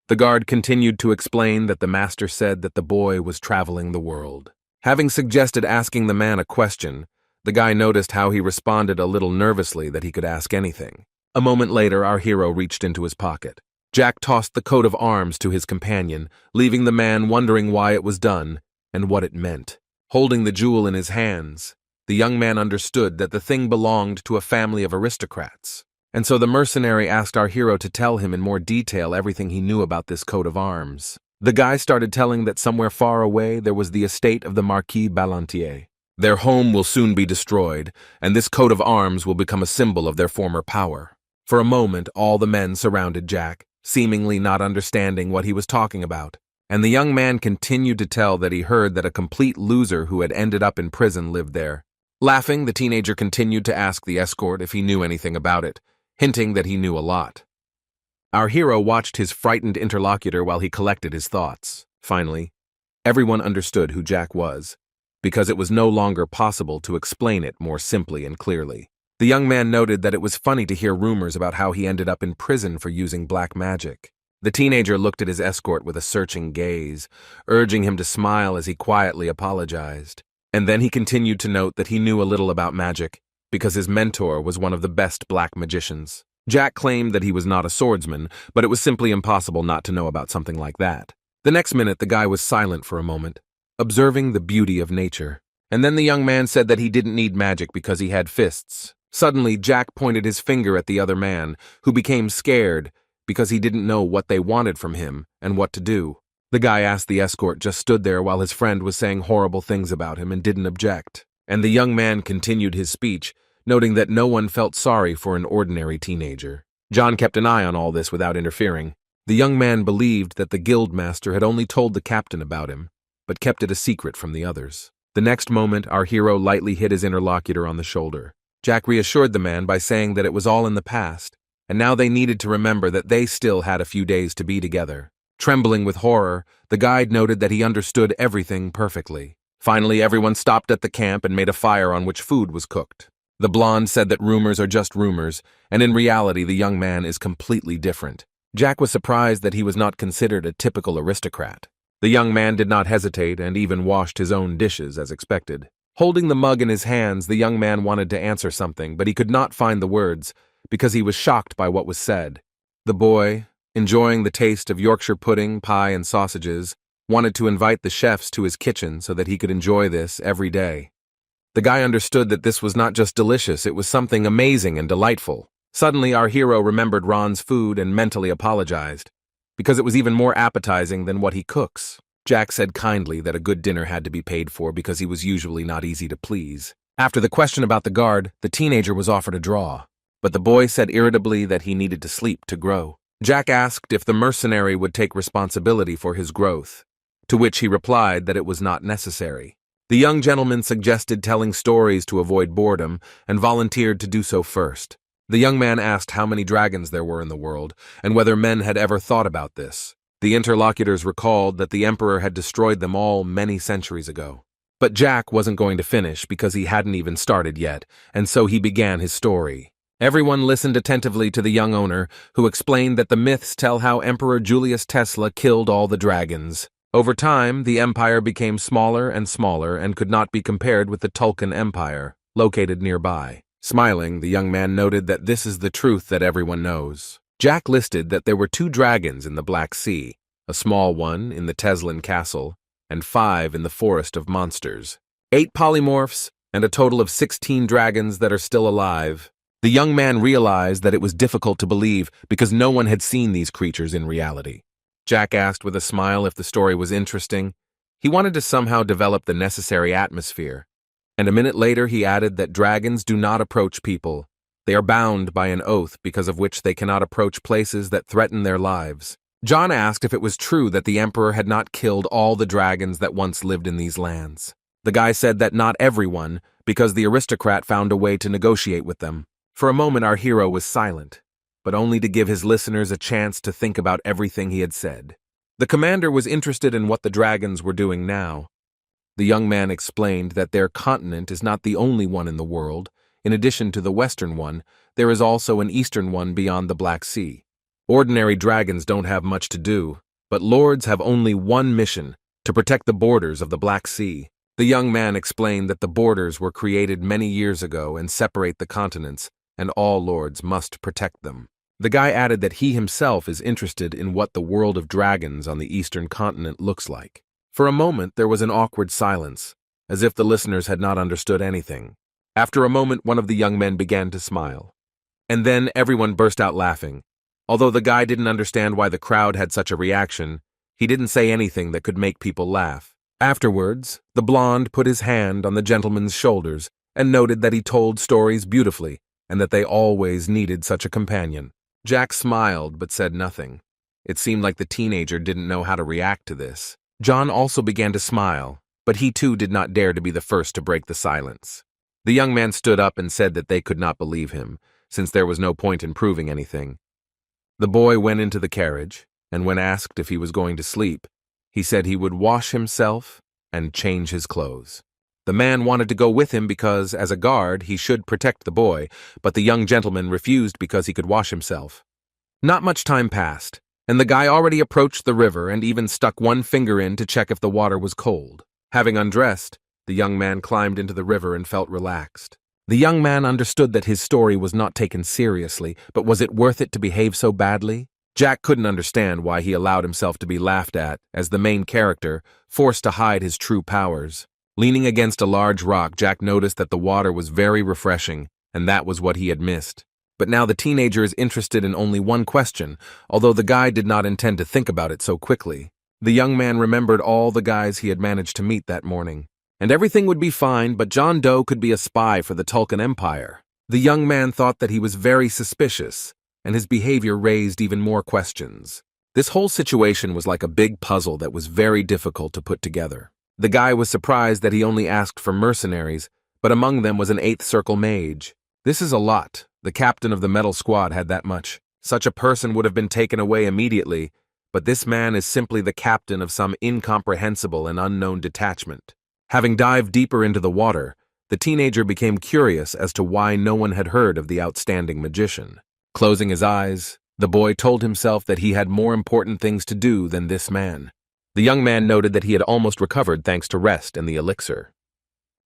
The guard continued to explain that the master said that the boy was traveling the world. Having suggested asking the man a question, the guy noticed how he responded a little nervously that he could ask anything. A moment later, our hero reached into his pocket. Jack tossed the coat of arms to his companion, leaving the man wondering why it was done and what it meant. Holding the jewel in his hands, the young man understood that the thing belonged to a family of aristocrats. And so the mercenary asked our hero to tell him in more detail everything he knew about this coat of arms. The guy started telling that somewhere far away there was the estate of the Marquis Balantier. Their home will soon be destroyed, and this coat of arms will become a symbol of their former power. For a moment, all the men surrounded Jack, seemingly not understanding what he was talking about. And the young man continued to tell that he heard that a complete loser who had ended up in prison lived there. Laughing, the teenager continued to ask the escort if he knew anything about it, hinting that he knew a lot. Our hero watched his frightened interlocutor while he collected his thoughts. Finally, everyone understood who Jack was, because it was no longer possible to explain it more simply and clearly. The young man noted that it was funny to hear rumors about how he ended up in prison for using black magic. The teenager looked at his escort with a searching gaze, urging him to smile as he quietly apologized. And then he continued to note that he knew a little about magic, because his mentor was one of the best black magicians. Jack claimed that he was not a swordsman, but it was simply impossible not to know about something like that. The next minute, the guy was silent for a moment, observing the beauty of nature. And then the young man said that he didn't need magic because he had fists. Suddenly, Jack pointed his finger at the other man, who became scared because he didn't know what they wanted from him and what to do. The guy asked the escort just stood there while his friend was saying horrible things about him and didn't object. And the young man continued his speech, noting that no one felt sorry for an ordinary teenager. John kept an eye on all this without interfering. The young man believed that the guildmaster had only told the captain about him, but kept it a secret from the others. The next moment, our hero lightly hit his interlocutor on the shoulder. Jack reassured the man by saying that it was all in the past, and now they needed to remember that they still had a few days to be together. Trembling with horror, the guide noted that he understood everything perfectly. Finally, everyone stopped at the camp and made a fire on which food was cooked. The blonde said that rumors are just rumors, and in reality the young man is completely different. Jack was surprised that he was not considered a typical aristocrat. The young man did not hesitate and even washed his own dishes as expected. Holding the mug in his hands, the young man wanted to answer something, but he could not find the words because he was shocked by what was said. The boy, enjoying the taste of Yorkshire pudding, pie, and sausages, wanted to invite the chefs to his kitchen so that he could enjoy this every day. The guy understood that this was not just delicious, it was something amazing and delightful. Suddenly, our hero remembered Ron's food and mentally apologized, because it was even more appetizing than what he cooks. Jack said kindly that a good dinner had to be paid for because he was usually not easy to please. After the question about the guard, the teenager was offered a draw, but the boy said irritably that he needed to sleep to grow. Jack asked if the mercenary would take responsibility for his growth, to which he replied that it was not necessary. The young gentleman suggested telling stories to avoid boredom and volunteered to do so first. The young man asked how many dragons there were in the world and whether men had ever thought about this. The interlocutors recalled that the emperor had destroyed them all many centuries ago. But Jack wasn't going to finish because he hadn't even started yet, and so he began his story. Everyone listened attentively to the young owner, who explained that the myths tell how Emperor Julius Tesla killed all the dragons. Over time, the empire became smaller and could not be compared with the Tulkun Empire, located nearby. Smiling, the young man noted that this is the truth that everyone knows. Jack listed that there were 2 dragons in the Black Sea, a small one in the Teslan Castle, and 5 in the Forest of Monsters. 8 polymorphs, and a total of 16 dragons that are still alive. The young man realized that it was difficult to believe because no one had seen these creatures in reality. Jack asked with a smile if the story was interesting. He wanted to somehow develop the necessary atmosphere. And a minute later he added that dragons do not approach people. They are bound by an oath because of which they cannot approach places that threaten their lives. John asked if it was true that the emperor had not killed all the dragons that once lived in these lands. The guy said that not everyone, because the aristocrat found a way to negotiate with them. For a moment our hero was silent, but only to give his listeners a chance to think about everything he had said. The commander was interested in what the dragons were doing now. The young man explained that their continent is not the only one in the world. In addition to the western one, there is also an eastern one beyond the Black Sea. Ordinary dragons don't have much to do, but lords have only one mission, to protect the borders of the Black Sea. The young man explained that the borders were created many years ago and separate the continents, and all lords must protect them. The guy added that he himself is interested in what the world of dragons on the eastern continent looks like. For a moment there was an awkward silence, as if the listeners had not understood anything. After a moment one of the young men began to smile. And then everyone burst out laughing. Although the guy didn't understand why the crowd had such a reaction, he didn't say anything that could make people laugh. Afterwards, the blonde put his hand on the gentleman's shoulders and noted that he told stories beautifully and that they always needed such a companion. Jack smiled but said nothing. It seemed like the teenager didn't know how to react to this. John also began to smile, but he too did not dare to be the first to break the silence. The young man stood up and said that they could not believe him, since there was no point in proving anything. The boy went into the carriage, and when asked if he was going to sleep, he said he would wash himself and change his clothes. The man wanted to go with him because, as a guard, he should protect the boy, but the young gentleman refused because he could wash himself. Not much time passed, and the guy already approached the river and even stuck one finger in to check if the water was cold. Having undressed, the young man climbed into the river and felt relaxed. The young man understood that his story was not taken seriously, but was it worth it to behave so badly? Jack couldn't understand why he allowed himself to be laughed at, as the main character, forced to hide his true powers. Leaning against a large rock, Jack noticed that the water was very refreshing, and that was what he had missed. But now the teenager is interested in only one question, although the guy did not intend to think about it so quickly. The young man remembered all the guys he had managed to meet that morning. And everything would be fine, but John Doe could be a spy for the Tulkun Empire. The young man thought that he was very suspicious, and his behavior raised even more questions. This whole situation was like a big puzzle that was very difficult to put together. The guy was surprised that he only asked for mercenaries, but among them was an 8th Circle mage. This is a lot. The captain of the metal squad had that much. Such a person would have been taken away immediately, but this man is simply the captain of some incomprehensible and unknown detachment. Having dived deeper into the water, the teenager became curious as to why no one had heard of the outstanding magician. Closing his eyes, the boy told himself that he had more important things to do than this man. The young man noted that he had almost recovered thanks to rest and the elixir.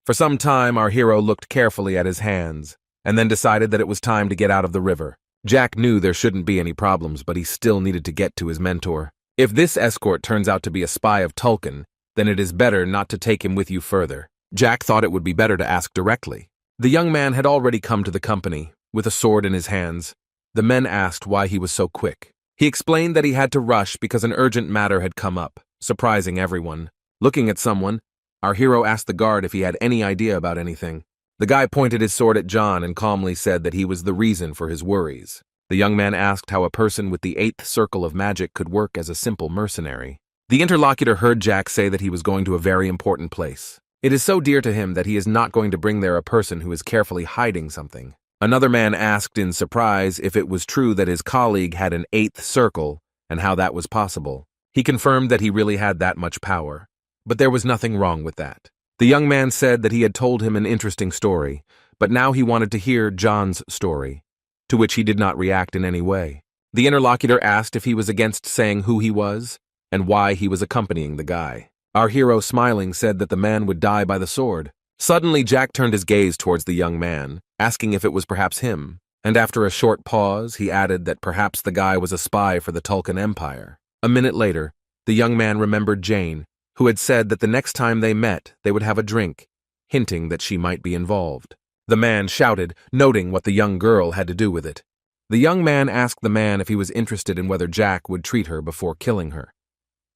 For some time, our hero looked carefully at his hands, and then decided that it was time to get out of the river. Jack knew there shouldn't be any problems, but he still needed to get to his mentor. If this escort turns out to be a spy of Tulkun, then it is better not to take him with you further. Jack thought it would be better to ask directly. The young man had already come to the company, with a sword in his hands. The men asked why he was so quick. He explained that he had to rush because an urgent matter had come up. surprising everyone. Looking at someone, our hero asked the guard if he had any idea about anything. The guy pointed his sword at John and calmly said that he was the reason for his worries. The young man asked how a person with the 8th circle of magic could work as a simple mercenary. The interlocutor heard Jack say that he was going to a very important place. It is so dear to him that he is not going to bring there a person who is carefully hiding something. Another man asked in surprise if it was true that his colleague had an 8th circle and how that was possible. He confirmed that he really had that much power, but there was nothing wrong with that. The young man said that he had told him an interesting story, but now he wanted to hear John's story, to which he did not react in any way. The interlocutor asked if he was against saying who he was and why he was accompanying the guy. Our hero, smiling, said that the man would die by the sword. Suddenly, Jack turned his gaze towards the young man, asking if it was perhaps him, and after a short pause, he added that perhaps the guy was a spy for the Tulkun Empire. A minute later, the young man remembered Jane, who had said that the next time they met, they would have a drink, hinting that she might be involved. The man shouted, noting what the young girl had to do with it. The young man asked the man if he was interested in whether Jack would treat her before killing her.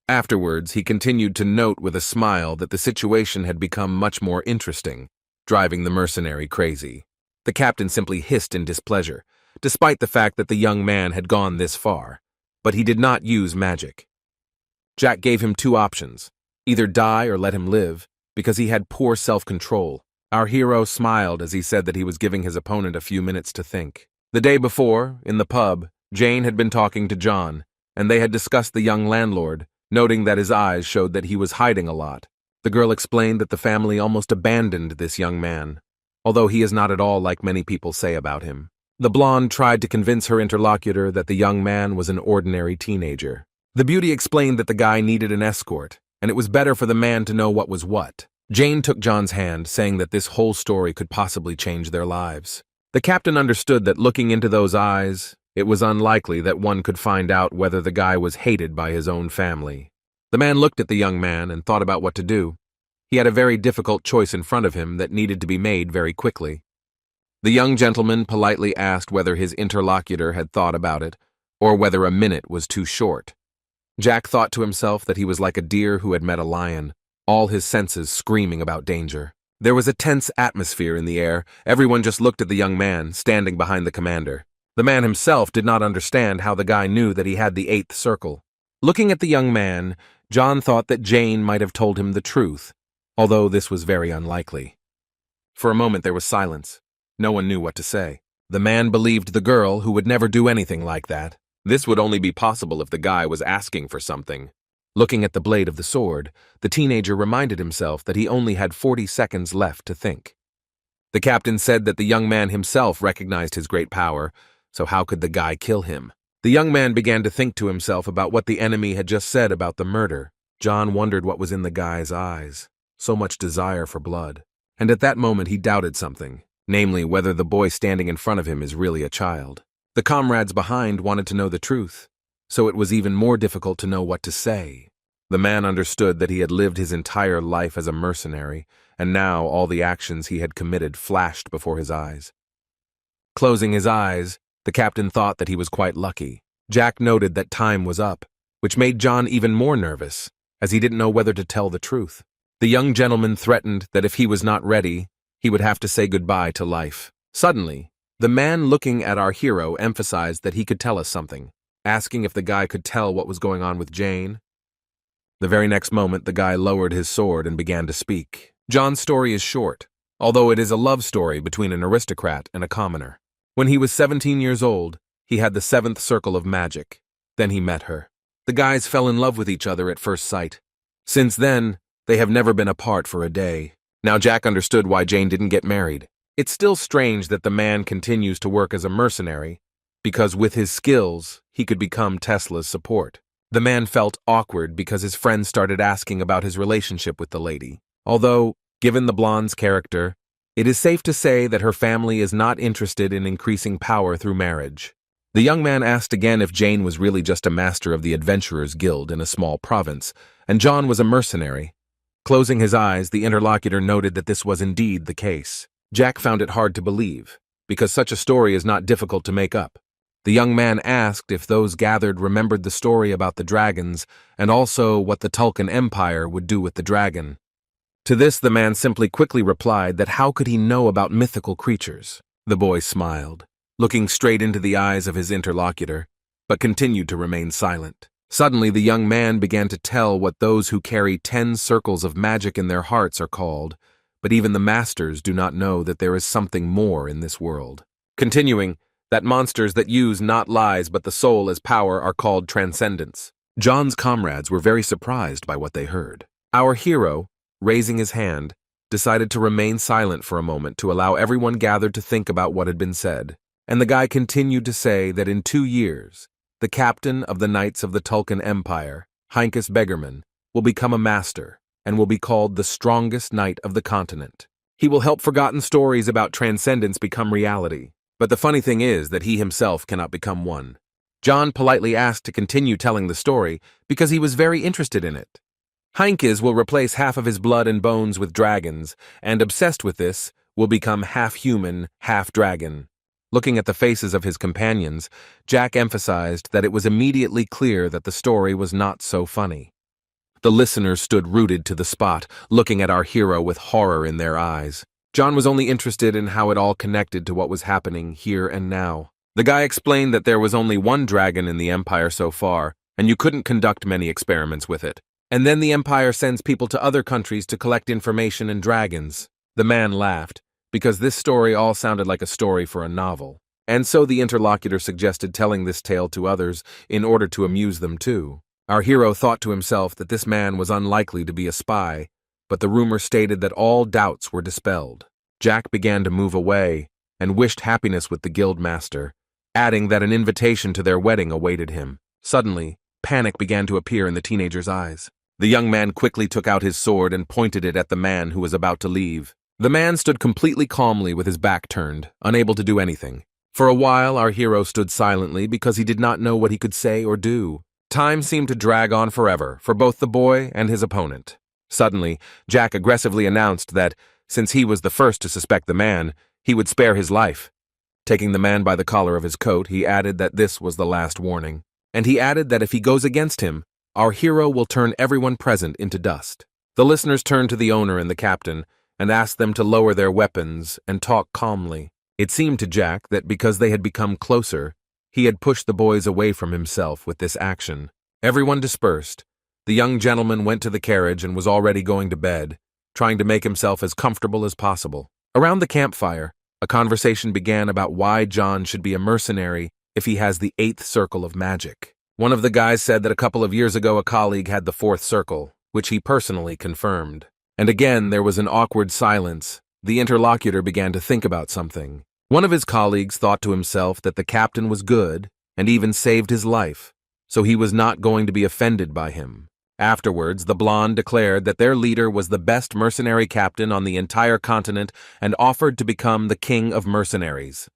Afterwards, he continued to note with a smile that the situation had become much more interesting, driving the mercenary crazy. The captain simply hissed in displeasure, despite the fact that the young man had gone this far, but he did not use magic. Jack gave him 2 options, either die or let him live, because he had poor self-control. Our hero smiled as he said that he was giving his opponent a few minutes to think. The day before, in the pub, Jane had been talking to John, and they had discussed the young landlord, noting that his eyes showed that he was hiding a lot. The girl explained that the family almost abandoned this young man, although he is not at all like many people say about him. The blonde tried to convince her interlocutor that the young man was an ordinary teenager. The beauty explained that the guy needed an escort, and it was better for the man to know what was what. Jane took John's hand, saying that this whole story could possibly change their lives. The captain understood that looking into those eyes, it was unlikely that one could find out whether the guy was hated by his own family. The man looked at the young man and thought about what to do. He had a very difficult choice in front of him that needed to be made very quickly. The young gentleman politely asked whether his interlocutor had thought about it, or whether a minute was too short. Jack thought to himself that he was like a deer who had met a lion, all his senses screaming about danger. There was a tense atmosphere in the air. Everyone just looked at the young man, standing behind the commander. The man himself did not understand how the guy knew that he had the 8th circle. Looking at the young man, John thought that Jane might have told him the truth, although this was very unlikely. For a moment there was silence. No one knew what to say. The man believed the girl, who would never do anything like that. This would only be possible if the guy was asking for something. Looking at the blade of the sword, the teenager reminded himself that he only had 40 seconds left to think. The captain said that the young man himself recognized his great power, so how could the guy kill him? The young man began to think to himself about what the enemy had just said about the murder. John wondered what was in the guy's eyes. So much desire for blood. And at that moment he doubted something, namely whether the boy standing in front of him is really a child. The comrades behind wanted to know the truth, so it was even more difficult to know what to say. The man understood that he had lived his entire life as a mercenary, and now all the actions he had committed flashed before his eyes. Closing his eyes, the captain thought that he was quite lucky. Jack noted that time was up, which made John even more nervous, as he didn't know whether to tell the truth. The young gentleman threatened that if he was not ready, he would have to say goodbye to life. Suddenly, the man looking at our hero emphasized that he could tell us something, asking if the guy could tell what was going on with Jane. The very next moment, the guy lowered his sword and began to speak. John's story is short, although it is a love story between an aristocrat and a commoner. When he was 17 years old, he had the 7th circle of magic. Then he met her. The guys fell in love with each other at first sight. Since then, they have never been apart for a day. Now Jack understood why Jane didn't get married. It's still strange that the man continues to work as a mercenary, because with his skills, he could become Tesla's support. The man felt awkward because his friends started asking about his relationship with the lady. Although, given the blonde's character, it is safe to say that her family is not interested in increasing power through marriage. The young man asked again if Jane was really just a master of the Adventurers Guild in a small province, and John was a mercenary. Closing his eyes, the interlocutor noted that this was indeed the case. Jack found it hard to believe, because such a story is not difficult to make up. The young man asked if those gathered remembered the story about the dragons and also what the Tulkun Empire would do with the dragon. To this, the man simply quickly replied that how could he know about mythical creatures? The boy smiled, looking straight into the eyes of his interlocutor, but continued to remain silent. Suddenly, the young man began to tell what those who carry 10 circles of magic in their hearts are called, but even the masters do not know that there is something more in this world. Continuing, that monsters that use not lies but the soul as power are called transcendents. John's comrades were very surprised by what they heard. Our hero, raising his hand, decided to remain silent for a moment to allow everyone gathered to think about what had been said. And the guy continued to say that in 2 years, the captain of the Knights of the Tulkun Empire, Heinkus Beggarman, will become a master and will be called the strongest knight of the continent. He will help forgotten stories about transcendence become reality. But the funny thing is that he himself cannot become one. John politely asked to continue telling the story because he was very interested in it. Heinkus will replace half of his blood and bones with dragons, and obsessed with this, will become half human, half dragon. Looking at the faces of his companions, Jack emphasized that it was immediately clear that the story was not so funny. The listeners stood rooted to the spot, looking at our hero with horror in their eyes. John was only interested in how it all connected to what was happening here and now. The guy explained that there was only one dragon in the Empire so far, and you couldn't conduct many experiments with it. And then the Empire sends people to other countries to collect information and dragons. The man laughed, because this story all sounded like a story for a novel. And so the interlocutor suggested telling this tale to others in order to amuse them too. Our hero thought to himself that this man was unlikely to be a spy, but the rumor stated that all doubts were dispelled. Jack began to move away and wished happiness with the guildmaster, adding that an invitation to their wedding awaited him. Suddenly, panic began to appear in the teenager's eyes. The young man quickly took out his sword and pointed it at the man who was about to leave. The man stood completely calmly with his back turned, unable to do anything. For a while, our hero stood silently because he did not know what he could say or do. Time seemed to drag on forever for both the boy and his opponent. Suddenly, Jack aggressively announced that, since he was the first to suspect the man, he would spare his life. Taking the man by the collar of his coat, he added that this was the last warning. And he added that if he goes against him, our hero will turn everyone present into dust. The listeners turned to the owner and the captain and asked them to lower their weapons and talk calmly. It seemed to Jack that because they had become closer, he had pushed the boys away from himself with this action. Everyone dispersed. The young gentleman went to the carriage and was already going to bed, trying to make himself as comfortable as possible. Around the campfire, a conversation began about why John should be a mercenary if he has the 8th circle of magic. One of the guys said that a couple of years ago a colleague had the 4th circle, which he personally confirmed. And again there was an awkward silence. The interlocutor began to think about something. One of his colleagues thought to himself that the captain was good and even saved his life, so he was not going to be offended by him. Afterwards, the blonde declared that their leader was the best mercenary captain on the entire continent and offered to become the king of mercenaries.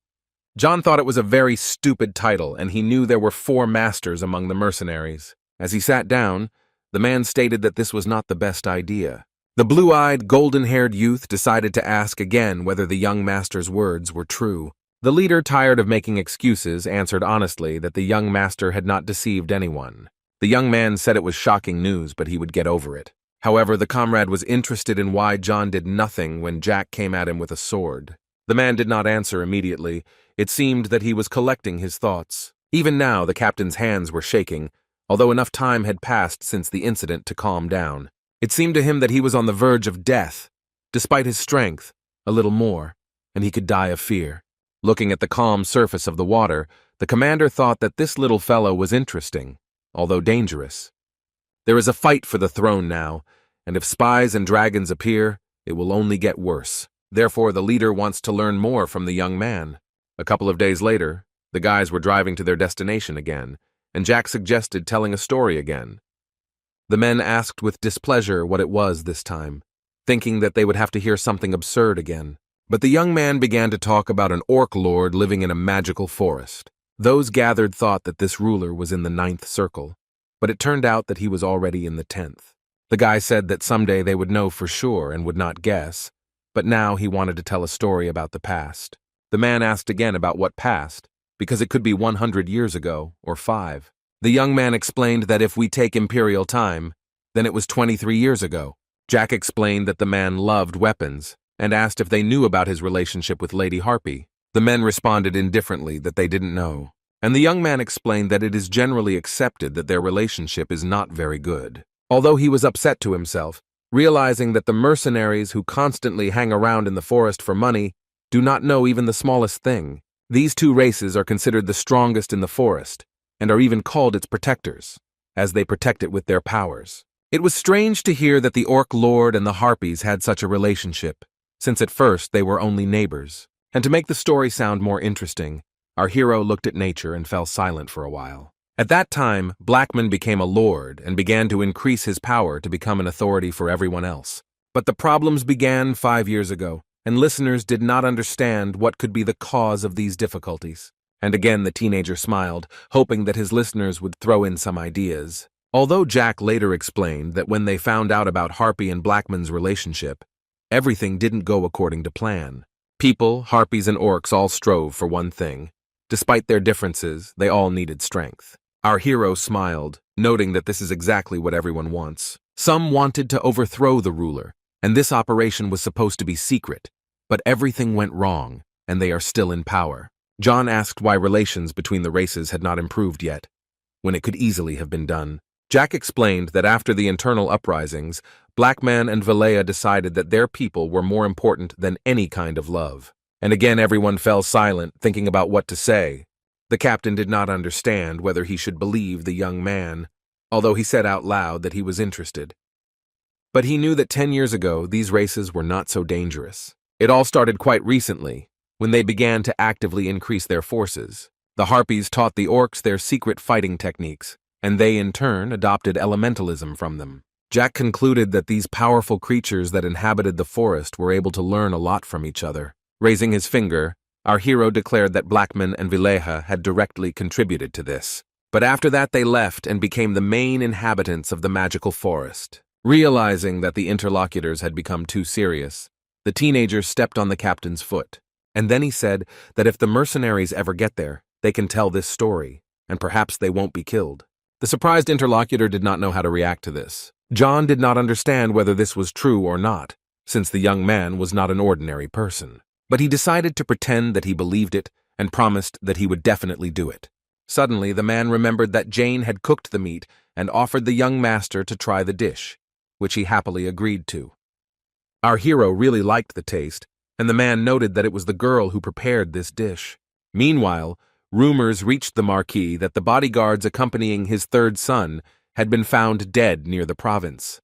John thought it was a very stupid title, and he knew there were 4 masters among the mercenaries. As he sat down, the man stated that this was not the best idea. The blue-eyed, golden-haired youth decided to ask again whether the young master's words were true. The leader, tired of making excuses, answered honestly that the young master had not deceived anyone. The young man said it was shocking news, but he would get over it. However, the comrade was interested in why John did nothing when Jack came at him with a sword. The man did not answer immediately. It seemed that he was collecting his thoughts. Even now, the captain's hands were shaking, although enough time had passed since the incident to calm down. It seemed to him that he was on the verge of death. Despite his strength, a little more, and he could die of fear. Looking at the calm surface of the water, the commander thought that this little fellow was interesting, although dangerous. There is a fight for the throne now, and if spies and dragons appear, it will only get worse. Therefore, the leader wants to learn more from the young man. A couple of days later, the guys were driving to their destination again, and Jack suggested telling a story again. The men asked with displeasure what it was this time, thinking that they would have to hear something absurd again. But the young man began to talk about an orc lord living in a magical forest. Those gathered thought that this ruler was in the 9th circle, but it turned out that he was already in the 10th. The guy said that someday they would know for sure and would not guess, but now he wanted to tell a story about the past. The man asked again about what past, because it could be 100 years ago, or 5. The young man explained that if we take imperial time, then it was 23 years ago. Jack explained that the man loved weapons, and asked if they knew about his relationship with Lady Harpy. The men responded indifferently that they didn't know, and the young man explained that it is generally accepted that their relationship is not very good. Although he was upset to himself, realizing that the mercenaries who constantly hang around in the forest for money do not know even the smallest thing. These two races are considered the strongest in the forest, and are even called its protectors, as they protect it with their powers. It was strange to hear that the Orc Lord and the Harpies had such a relationship, since at first they were only neighbors. And to make the story sound more interesting, our hero looked at nature and fell silent for a while. At that time, Blackman became a lord and began to increase his power to become an authority for everyone else. But the problems began 5 years ago, and listeners did not understand what could be the cause of these difficulties. And again the teenager smiled, hoping that his listeners would throw in some ideas. Although Jack later explained that when they found out about Harpy and Blackman's relationship, everything didn't go according to plan. People, Harpies, and Orcs all strove for one thing. Despite their differences, they all needed strength. Our hero smiled, noting that this is exactly what everyone wants. Some wanted to overthrow the ruler, and this operation was supposed to be secret, but everything went wrong, and they are still in power. John asked why relations between the races had not improved yet, when it could easily have been done. Jack explained that after the internal uprisings, Blackman and Valea decided that their people were more important than any kind of love. And again everyone fell silent, thinking about what to say. The captain did not understand whether he should believe the young man, although he said out loud that he was interested. But he knew that 10 years ago these races were not so dangerous. It all started quite recently, when they began to actively increase their forces. The Harpies taught the Orcs their secret fighting techniques, and they in turn adopted elementalism from them. Jack concluded that these powerful creatures that inhabited the forest were able to learn a lot from each other. Raising his finger, our hero declared that Blackman and Vileja had directly contributed to this. But after that they left and became the main inhabitants of the magical forest. Realizing that the interlocutors had become too serious, the teenager stepped on the captain's foot. And then he said that if the mercenaries ever get there, they can tell this story, and perhaps they won't be killed. The surprised interlocutor did not know how to react to this. John did not understand whether this was true or not, since the young man was not an ordinary person. But he decided to pretend that he believed it and promised that he would definitely do it. Suddenly, the man remembered that Jane had cooked the meat and offered the young master to try the dish, which he happily agreed to. Our hero really liked the taste, and the man noted that it was the girl who prepared this dish. Meanwhile, rumors reached the Marquis that the bodyguards accompanying his third son had been found dead near the province.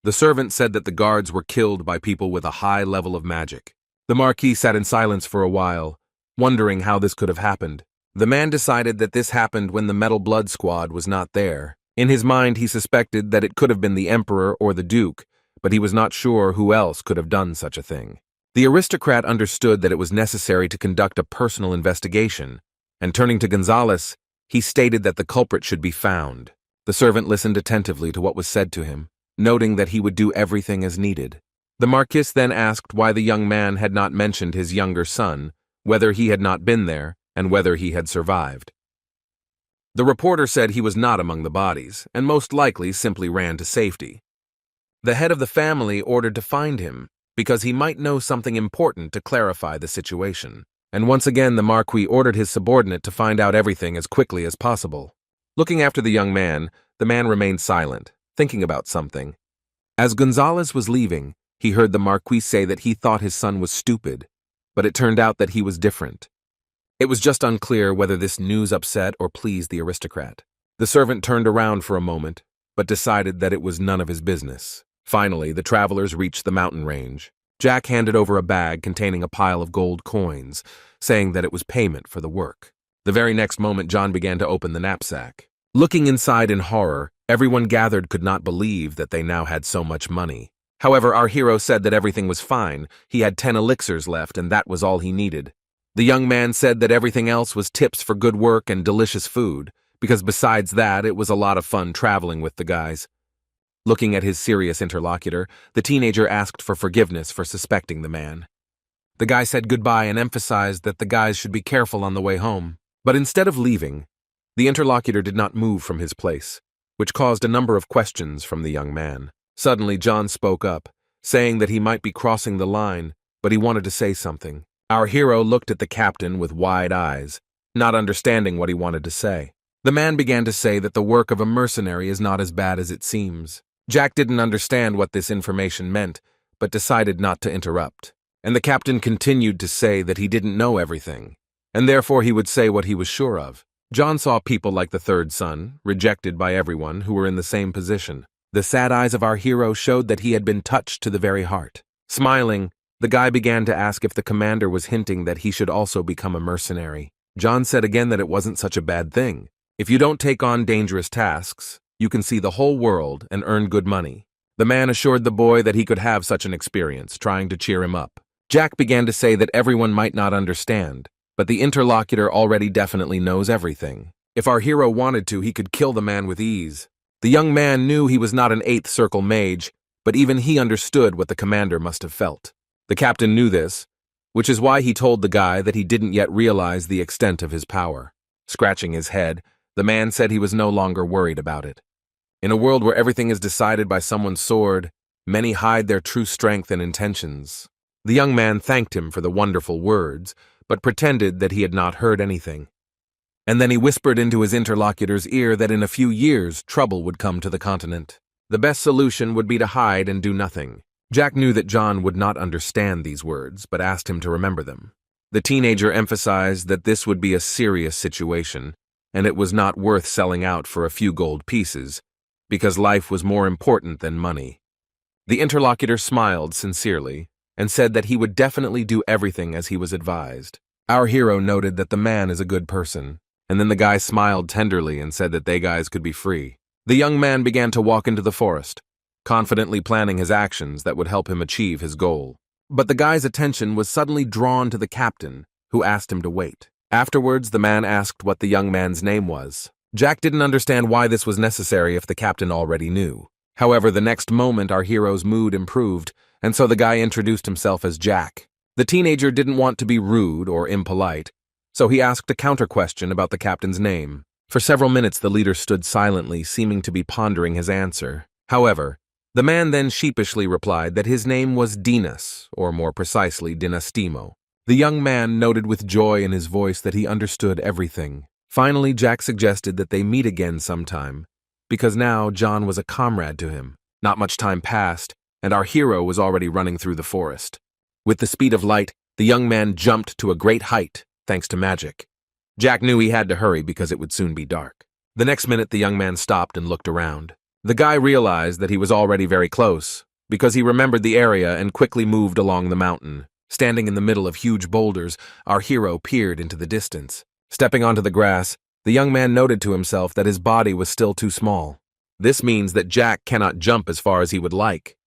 The servant said that the guards were killed by people with a high level of magic. The Marquis sat in silence for a while, wondering how this could have happened. The man decided that this happened when the Metal Blood Squad was not there. In his mind, he suspected that it could have been the Emperor or the Duke, but he was not sure who else could have done such a thing. The aristocrat understood that it was necessary to conduct a personal investigation, and turning to Gonzales, he stated that the culprit should be found. The servant listened attentively to what was said to him, noting that he would do everything as needed. The Marquis then asked why the young man had not mentioned his younger son, whether he had not been there, and whether he had survived. The reporter said he was not among the bodies, and most likely simply ran to safety. The head of the family ordered to find him, because he might know something important to clarify the situation. And once again the Marquis ordered his subordinate to find out everything as quickly as possible. Looking after the young man, the man remained silent, thinking about something. As Gonzales was leaving, he heard the Marquis say that he thought his son was stupid, but it turned out that he was different. It was just unclear whether this news upset or pleased the aristocrat. The servant turned around for a moment, but decided that it was none of his business. Finally, the travelers reached the mountain range. Jack handed over a bag containing a pile of gold coins, saying that it was payment for the work. The very next moment, John began to open the knapsack. Looking inside in horror, everyone gathered could not believe that they now had so much money. However, our hero said that everything was fine. He had 10 elixirs left, and that was all he needed. The young man said that everything else was tips for good work and delicious food, because besides that, it was a lot of fun traveling with the guys. Looking at his serious interlocutor, the teenager asked for forgiveness for suspecting the man. The guy said goodbye and emphasized that the guys should be careful on the way home. But instead of leaving, the interlocutor did not move from his place, which caused a number of questions from the young man. Suddenly, John spoke up, saying that he might be crossing the line, but he wanted to say something. Our hero looked at the captain with wide eyes, not understanding what he wanted to say. The man began to say that the work of a mercenary is not as bad as it seems. Jack didn't understand what this information meant, but decided not to interrupt. And the captain continued to say that he didn't know everything, and therefore he would say what he was sure of. John saw people like the third son, rejected by everyone who were in the same position. The sad eyes of our hero showed that he had been touched to the very heart. Smiling, the guy began to ask if the commander was hinting that he should also become a mercenary. John said again that it wasn't such a bad thing. If you don't take on dangerous tasks, you can see the whole world and earn good money. The man assured the boy that he could have such an experience, trying to cheer him up. Jack began to say that everyone might not understand, but the interlocutor already definitely knows everything. If our hero wanted to, he could kill the man with ease. The young man knew he was not an 8th Circle mage, but even he understood what the commander must have felt. The captain knew this, which is why he told the guy that he didn't yet realize the extent of his power. Scratching his head, the man said he was no longer worried about it. In a world where everything is decided by someone's sword, many hide their true strength and intentions. The young man thanked him for the wonderful words, but pretended that he had not heard anything. And then he whispered into his interlocutor's ear that in a few years trouble would come to the continent. The best solution would be to hide and do nothing. Jack knew that John would not understand these words, but asked him to remember them. The teenager emphasized that this would be a serious situation, and it was not worth selling out for a few gold pieces, because life was more important than money. The interlocutor smiled sincerely and said that he would definitely do everything as he was advised. Our hero noted that the man is a good person, and then the guy smiled tenderly and said that they guys could be free. The young man began to walk into the forest, confidently planning his actions that would help him achieve his goal. But the guy's attention was suddenly drawn to the captain, who asked him to wait. Afterwards, the man asked what the young man's name was. Jack didn't understand why this was necessary if the captain already knew. However, the next moment our hero's mood improved, and so the guy introduced himself as Jack. The teenager didn't want to be rude or impolite, so he asked a counter-question about the captain's name. For several minutes the leader stood silently, seeming to be pondering his answer. However, the man then sheepishly replied that his name was Dinas, or more precisely Dinastimo. The young man noted with joy in his voice that he understood everything. Finally, Jack suggested that they meet again sometime, because now John was a comrade to him. Not much time passed, and our hero was already running through the forest. With the speed of light, the young man jumped to a great height, thanks to magic. Jack knew he had to hurry because it would soon be dark. The next minute, the young man stopped and looked around. The guy realized that he was already very close, because he remembered the area and quickly moved along the mountain. Standing in the middle of huge boulders, our hero peered into the distance. Stepping onto the grass, the young man noted to himself that his body was still too small. This means that Jack cannot jump as far as he would like.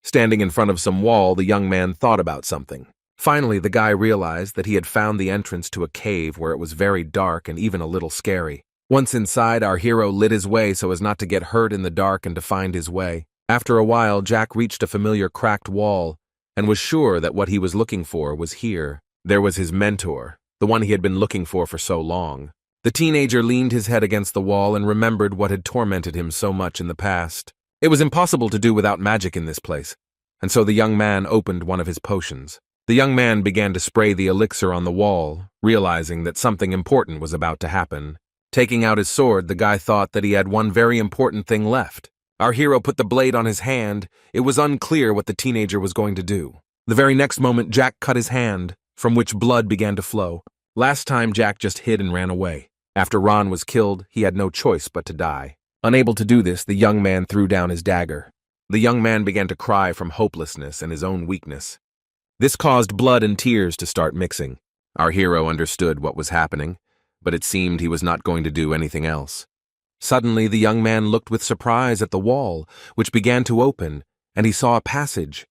Standing in front of some wall, the young man thought about something. Finally, the guy realized that he had found the entrance to a cave where it was very dark and even a little scary. Once inside, our hero lit his way so as not to get hurt in the dark and to find his way. After a while, Jack reached a familiar cracked wall and was sure that what he was looking for was here. There was his mentor, the one he had been looking for so long. The teenager leaned his head against the wall and remembered what had tormented him so much in the past. It was impossible to do without magic in this place, and so the young man opened one of his potions. The young man began to spray the elixir on the wall, realizing that something important was about to happen. Taking out his sword, the guy thought that he had one very important thing left. Our hero put the blade on his hand. It was unclear what the teenager was going to do. The very next moment, Jack cut his hand, from which blood began to flow. Last time, Jack just hid and ran away. After Ron was killed, he had no choice but to die. Unable to do this, the young man threw down his dagger. The young man began to cry from hopelessness and his own weakness. This caused blood and tears to start mixing. Our hero understood what was happening, but it seemed he was not going to do anything else. Suddenly, the young man looked with surprise at the wall, which began to open, and he saw a passage.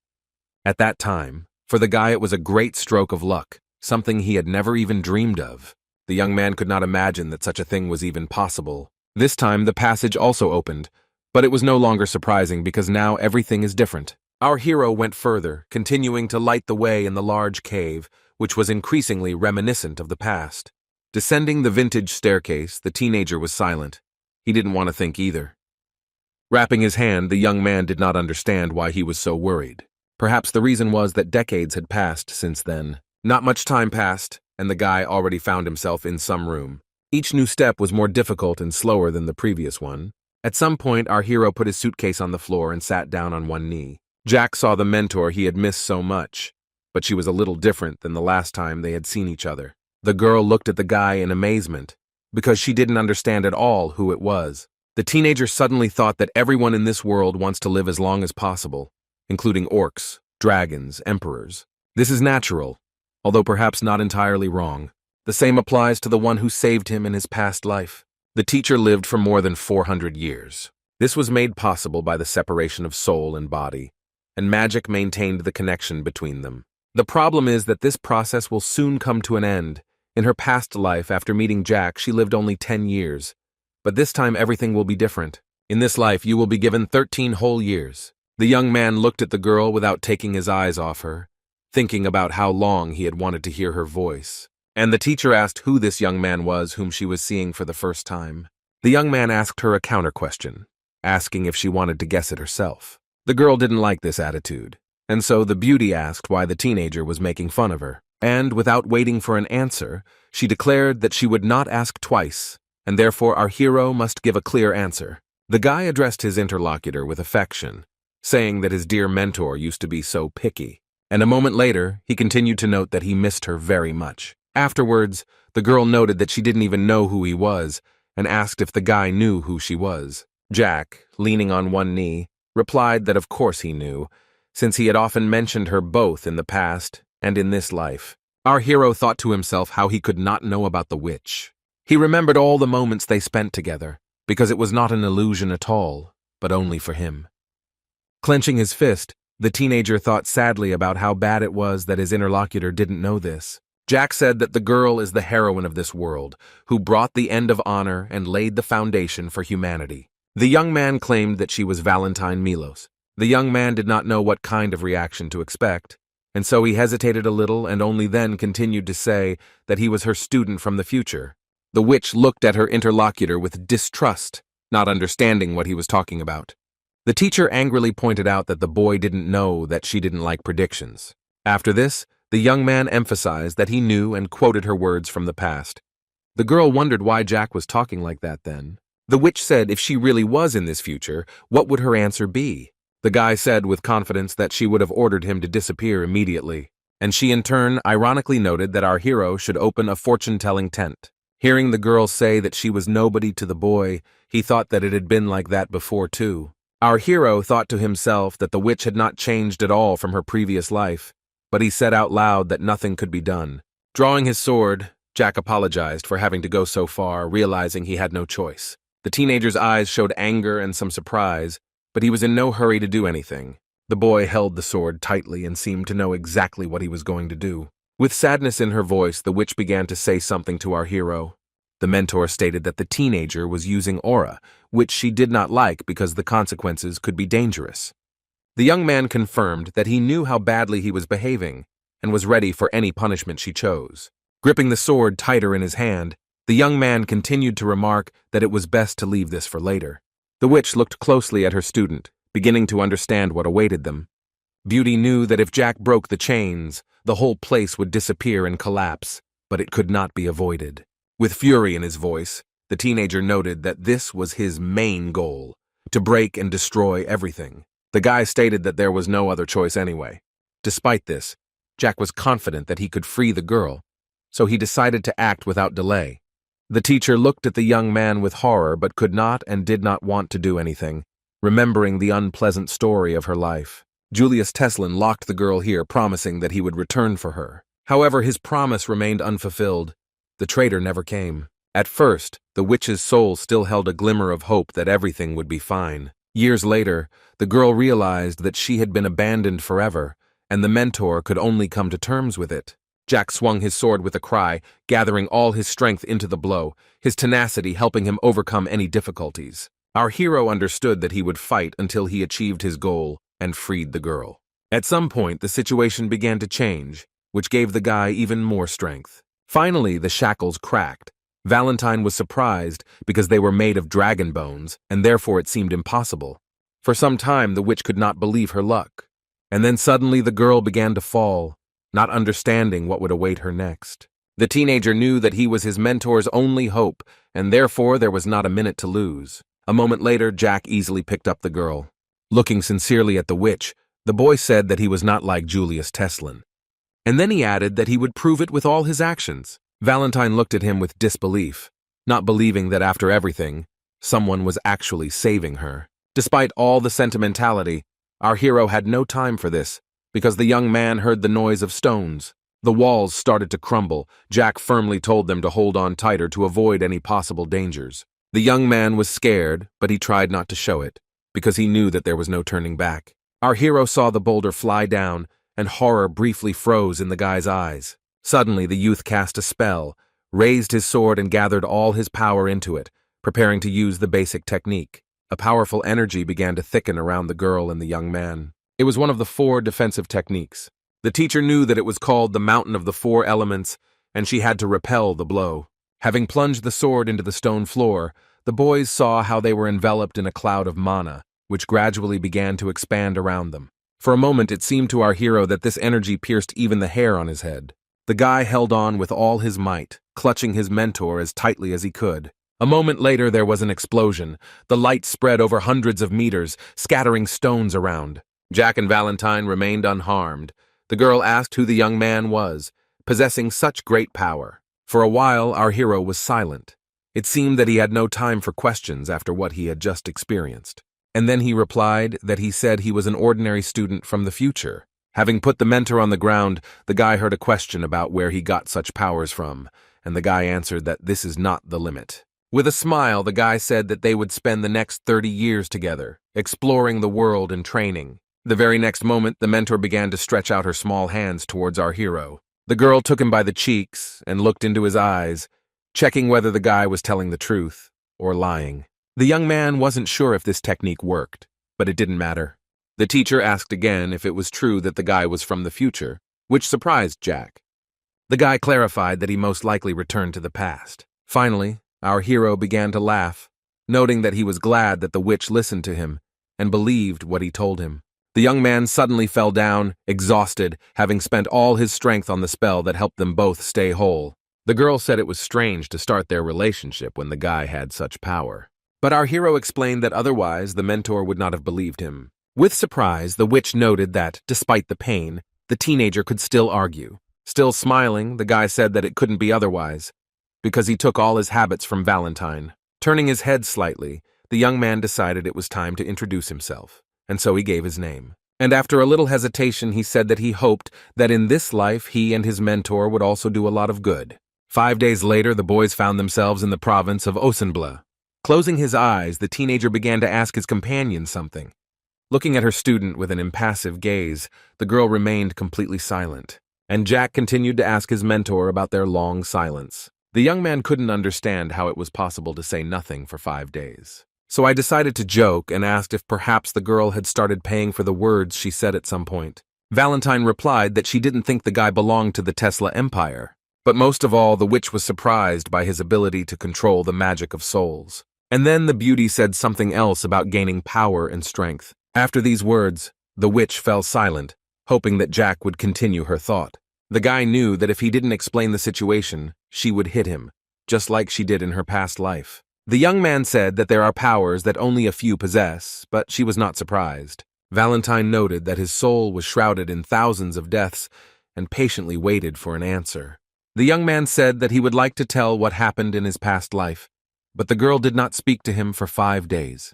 At that time, for the guy it was a great stroke of luck, something he had never even dreamed of. The young man could not imagine that such a thing was even possible. This time, the passage also opened, but it was no longer surprising because now everything is different. Our hero went further, continuing to light the way in the large cave, which was increasingly reminiscent of the past. Descending the vintage staircase, the teenager was silent. He didn't want to think either. Wrapping his hand, the young man did not understand why he was so worried. Perhaps the reason was that decades had passed since then. Not much time passed, and the guy already found himself in some room. Each new step was more difficult and slower than the previous one. At some point, our hero put his suitcase on the floor and sat down on one knee. Jack saw the mentor he had missed so much, but she was a little different than the last time they had seen each other. The girl looked at the guy in amazement, because she didn't understand at all who it was. The teenager suddenly thought that everyone in this world wants to live as long as possible, including orcs, dragons, emperors. This is natural, although perhaps not entirely wrong. The same applies to the one who saved him in his past life. The teacher lived for more than 400 years. This was made possible by the separation of soul and body, and magic maintained the connection between them. The problem is that this process will soon come to an end. In her past life, after meeting Jack, she lived only 10 years. But this time everything will be different. In this life, you will be given 13 whole years. The young man looked at the girl without taking his eyes off her, thinking about how long he had wanted to hear her voice. And the teacher asked who this young man was whom she was seeing for the first time. The young man asked her a counter question, asking if she wanted to guess it herself. The girl didn't like this attitude, and so the beauty asked why the teenager was making fun of her. And, without waiting for an answer, she declared that she would not ask twice, and therefore our hero must give a clear answer. The guy addressed his interlocutor with affection, saying that his dear mentor used to be so picky, and a moment later, he continued to note that he missed her very much. Afterwards, the girl noted that she didn't even know who he was, and asked if the guy knew who she was. Jack, leaning on one knee, replied that of course he knew, since he had often mentioned her both in the past and in this life. Our hero thought to himself how he could not know about the witch. He remembered all the moments they spent together, because it was not an illusion at all, but only for him. Clenching his fist, the teenager thought sadly about how bad it was that his interlocutor didn't know this. Jack said that the girl is the heroine of this world, who brought the end of honor and laid the foundation for humanity. The young man claimed that she was Valentine Milos. The young man did not know what kind of reaction to expect, and so he hesitated a little and only then continued to say that he was her student from the future. The witch looked at her interlocutor with distrust, not understanding what he was talking about. The teacher angrily pointed out that the boy didn't know that she didn't like predictions. After this, the young man emphasized that he knew and quoted her words from the past. The girl wondered why Jack was talking like that then. The witch said if she really was in this future, what would her answer be? The guy said with confidence that she would have ordered him to disappear immediately, and she in turn ironically noted that our hero should open a fortune-telling tent. Hearing the girl say that she was nobody to the boy, he thought that it had been like that before too. Our hero thought to himself that the witch had not changed at all from her previous life, but he said out loud that nothing could be done. Drawing his sword, Jack apologized for having to go so far, realizing he had no choice. The teenager's eyes showed anger and some surprise, but he was in no hurry to do anything. The boy held the sword tightly and seemed to know exactly what he was going to do. With sadness in her voice, the witch began to say something to our hero. The mentor stated that the teenager was using aura, which she did not like because the consequences could be dangerous. The young man confirmed that he knew how badly he was behaving and was ready for any punishment she chose. Gripping the sword tighter in his hand, the young man continued to remark that it was best to leave this for later. The witch looked closely at her student, beginning to understand what awaited them. Beauty knew that if Jack broke the chains, the whole place would disappear and collapse, but it could not be avoided. With fury in his voice, the teenager noted that this was his main goal, to break and destroy everything. The guy stated that there was no other choice anyway. Despite this, Jack was confident that he could free the girl, so he decided to act without delay. The teacher looked at the young man with horror but could not and did not want to do anything, remembering the unpleasant story of her life. Julius Teslin locked the girl here, promising that he would return for her. However, his promise remained unfulfilled. The traitor never came. At first, the witch's soul still held a glimmer of hope that everything would be fine. Years later, the girl realized that she had been abandoned forever, and the mentor could only come to terms with it. Jack swung his sword with a cry, gathering all his strength into the blow, his tenacity helping him overcome any difficulties. Our hero understood that he would fight until he achieved his goal and freed the girl. At some point, the situation began to change, which gave the guy even more strength. Finally, the shackles cracked. Valentine was surprised because they were made of dragon bones, and therefore it seemed impossible. For some time, the witch could not believe her luck. And then suddenly the girl began to fall, not understanding what would await her next. The teenager knew that he was his mentor's only hope, and therefore there was not a minute to lose. A moment later, Jack easily picked up the girl. Looking sincerely at the witch, the boy said that he was not like Julius Teslin. And then he added that he would prove it with all his actions. Valentine looked at him with disbelief, not believing that after everything, someone was actually saving her. Despite all the sentimentality, our hero had no time for this, because the young man heard the noise of stones. The walls started to crumble. Jack firmly told them to hold on tighter to avoid any possible dangers. The young man was scared, but he tried not to show it, because he knew that there was no turning back. Our hero saw the boulder fly down, and horror briefly froze in the guy's eyes. Suddenly, the youth cast a spell, raised his sword and gathered all his power into it, preparing to use the basic technique. A powerful energy began to thicken around the girl and the young man. It was one of the 4 defensive techniques. The teacher knew that it was called the Mountain of the 4 Elements, and she had to repel the blow. Having plunged the sword into the stone floor, the boys saw how they were enveloped in a cloud of mana, which gradually began to expand around them. For a moment, it seemed to our hero that this energy pierced even the hair on his head. The guy held on with all his might, clutching his mentor as tightly as he could. A moment later, there was an explosion. The light spread over hundreds of meters, scattering stones around. Jack and Valentine remained unharmed. The girl asked who the young man was, possessing such great power. For a while, our hero was silent. It seemed that he had no time for questions after what he had just experienced. And then he replied that he said he was an ordinary student from the future. Having put the mentor on the ground, the guy heard a question about where he got such powers from, and the guy answered that this is not the limit. With a smile, the guy said that they would spend the next 30 years together, exploring the world and training. The very next moment, the mentor began to stretch out her small hands towards our hero. The girl took him by the cheeks and looked into his eyes, checking whether the guy was telling the truth or lying. The young man wasn't sure if this technique worked, but it didn't matter. The teacher asked again if it was true that the guy was from the future, which surprised Jack. The guy clarified that he most likely returned to the past. Finally, our hero began to laugh, noting that he was glad that the witch listened to him and believed what he told him. The young man suddenly fell down, exhausted, having spent all his strength on the spell that helped them both stay whole. The girl said it was strange to start their relationship when the guy had such power. But our hero explained that otherwise the mentor would not have believed him. With surprise, the witch noted that, despite the pain, the teenager could still argue. Still smiling, the guy said that it couldn't be otherwise, because he took all his habits from Valentine. Turning his head slightly, the young man decided it was time to introduce himself, and so he gave his name. And after a little hesitation, he said that he hoped that in this life he and his mentor would also do a lot of good. 5 days later, the boys found themselves in the province of Osenbla. Closing his eyes, the teenager began to ask his companion something. Looking at her student with an impassive gaze, the girl remained completely silent, and Jack continued to ask his mentor about their long silence. The young man couldn't understand how it was possible to say nothing for 5 days. So I decided to joke and asked if perhaps the girl had started paying for the words she said at some point. Valentine replied that she didn't think the guy belonged to the Tesla Empire. But most of all, the witch was surprised by his ability to control the magic of souls. And then the beauty said something else about gaining power and strength. After these words, the witch fell silent, hoping that Jack would continue her thought. The guy knew that if he didn't explain the situation, she would hit him, just like she did in her past life. The young man said that there are powers that only a few possess, but she was not surprised. Valentine noted that his soul was shrouded in thousands of deaths and patiently waited for an answer. The young man said that he would like to tell what happened in his past life, but the girl did not speak to him for 5 days.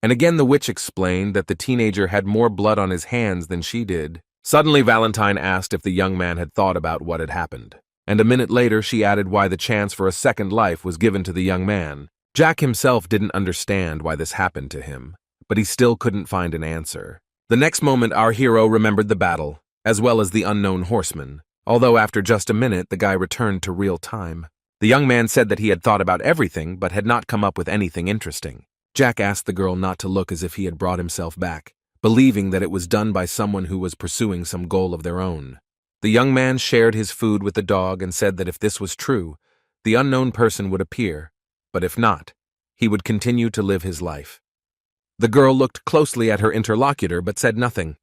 And again the witch explained that the teenager had more blood on his hands than she did. Suddenly Valentine asked if the young man had thought about what had happened. And a minute later she added why the chance for a second life was given to the young man. Jack himself didn't understand why this happened to him, but he still couldn't find an answer. The next moment our hero remembered the battle, as well as the unknown horseman, although after just a minute the guy returned to real time. The young man said that he had thought about everything but had not come up with anything interesting. Jack asked the girl not to look as if he had brought himself back, believing that it was done by someone who was pursuing some goal of their own. The young man shared his food with the dog and said that if this was true, the unknown person would appear, but if not, he would continue to live his life. The girl looked closely at her interlocutor but said nothing,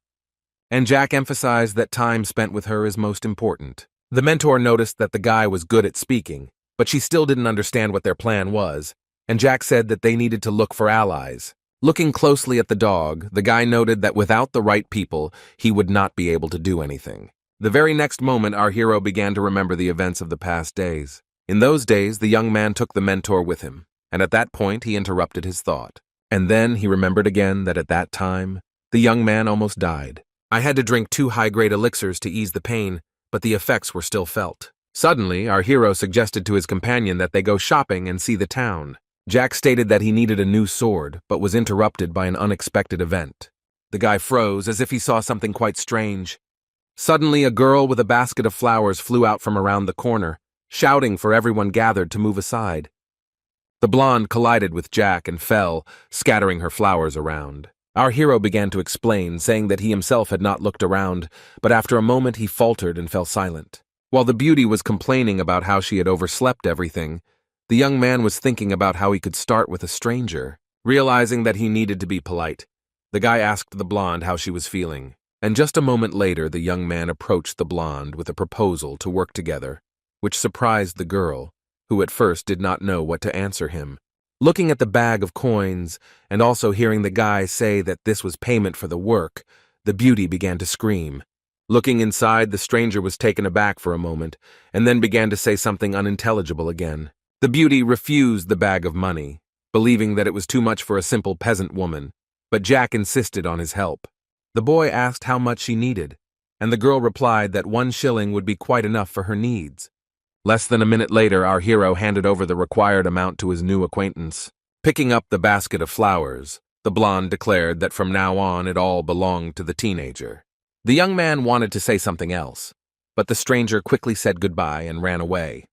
and Jack emphasized that time spent with her is most important. The mentor noticed that the guy was good at speaking, but she still didn't understand what their plan was, and Jack said that they needed to look for allies. Looking closely at the dog, the guy noted that without the right people, he would not be able to do anything. The very next moment, our hero began to remember the events of the past days. In those days, the young man took the mentor with him, and at that point he interrupted his thought. And then he remembered again that at that time, the young man almost died. I had to drink 2 high-grade elixirs to ease the pain, but the effects were still felt. Suddenly, our hero suggested to his companion that they go shopping and see the town. Jack stated that he needed a new sword, but was interrupted by an unexpected event. The guy froze as if he saw something quite strange. Suddenly, a girl with a basket of flowers flew out from around the corner, shouting for everyone gathered to move aside. The blonde collided with Jack and fell, scattering her flowers around. Our hero began to explain, saying that he himself had not looked around, but after a moment he faltered and fell silent. While the beauty was complaining about how she had overslept everything, the young man was thinking about how he could start with a stranger. Realizing that he needed to be polite, the guy asked the blonde how she was feeling, and just a moment later the young man approached the blonde with a proposal to work together, which surprised the girl, who at first did not know what to answer him. Looking at the bag of coins, and also hearing the guy say that this was payment for the work, the beauty began to scream. Looking inside, the stranger was taken aback for a moment, and then began to say something unintelligible again. The beauty refused the bag of money, believing that it was too much for a simple peasant woman, but Jack insisted on his help. The boy asked how much she needed, and the girl replied that 1 shilling would be quite enough for her needs. Less than a minute later, our hero handed over the required amount to his new acquaintance. Picking up the basket of flowers, the blonde declared that from now on it all belonged to the teenager. The young man wanted to say something else, but the stranger quickly said goodbye and ran away.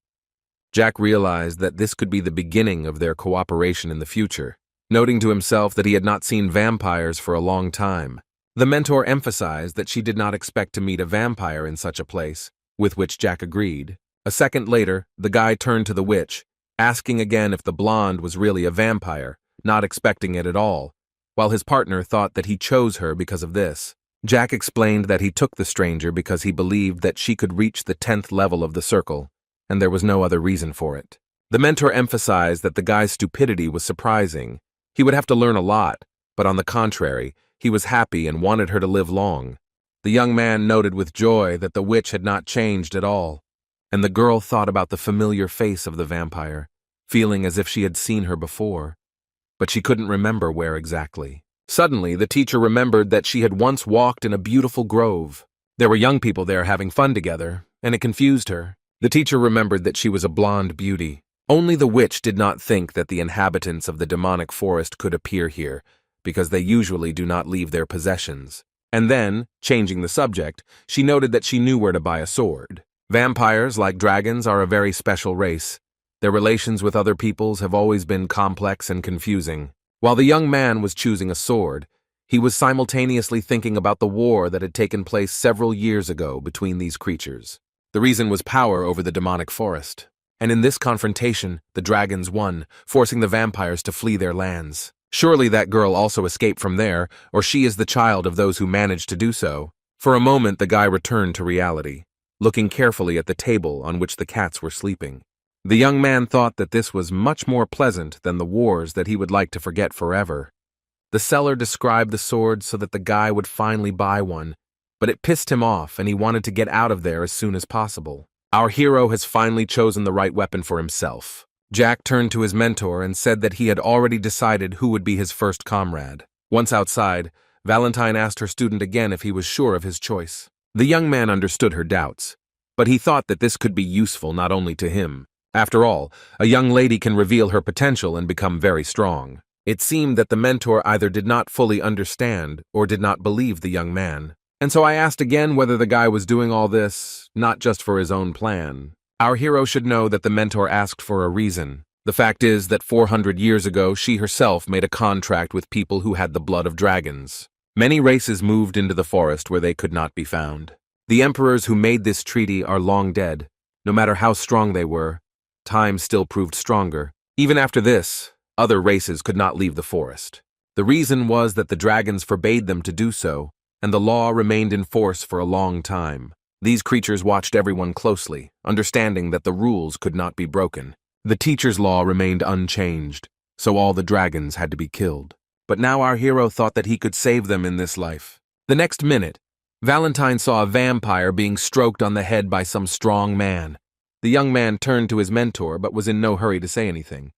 Jack realized that this could be the beginning of their cooperation in the future, noting to himself that he had not seen vampires for a long time. The mentor emphasized that she did not expect to meet a vampire in such a place, with which Jack agreed. A second later, the guy turned to the witch, asking again if the blonde was really a vampire, not expecting it at all, while his partner thought that he chose her because of this. Jack explained that he took the stranger because he believed that she could reach the 10th level of the circle, and there was no other reason for it. The mentor emphasized that the guy's stupidity was surprising. He would have to learn a lot, but on the contrary, he was happy and wanted her to live long. The young man noted with joy that the witch had not changed at all, and the girl thought about the familiar face of the vampire, feeling as if she had seen her before, but she couldn't remember where exactly. Suddenly, the teacher remembered that she had once walked in a beautiful grove. There were young people there having fun together, and it confused her. The teacher remembered that she was a blonde beauty. Only the witch did not think that the inhabitants of the demonic forest could appear here, because they usually do not leave their possessions. And then, changing the subject, she noted that she knew where to buy a sword. Vampires, like dragons, are a very special race. Their relations with other peoples have always been complex and confusing. While the young man was choosing a sword, he was simultaneously thinking about the war that had taken place several years ago between these creatures. The reason was power over the demonic forest. And in this confrontation, the dragons won, forcing the vampires to flee their lands. Surely that girl also escaped from there, or she is the child of those who managed to do so. For a moment, the guy returned to reality, looking carefully at the table on which the cats were sleeping. The young man thought that this was much more pleasant than the wars that he would like to forget forever. The seller described the sword so that the guy would finally buy one, but it pissed him off and he wanted to get out of there as soon as possible. Our hero has finally chosen the right weapon for himself. Jack turned to his mentor and said that he had already decided who would be his first comrade. Once outside, Valentine asked her student again if he was sure of his choice. The young man understood her doubts, but he thought that this could be useful not only to him. After all, a young lady can reveal her potential and become very strong. It seemed that the mentor either did not fully understand or did not believe the young man. And so I asked again whether the guy was doing all this, not just for his own plan. Our hero should know that the mentor asked for a reason. The fact is that 400 years ago, she herself made a contract with people who had the blood of dragons. Many races moved into the forest where they could not be found. The emperors who made this treaty are long dead. No matter how strong they were, time still proved stronger. Even after this, other races could not leave the forest. The reason was that the dragons forbade them to do so, and the law remained in force for a long time. These creatures watched everyone closely, understanding that the rules could not be broken. The teacher's law remained unchanged, so all the dragons had to be killed. But now our hero thought that he could save them in this life. The next minute, Valentine saw a vampire being stroked on the head by some strong man. The young man turned to his mentor but was in no hurry to say anything.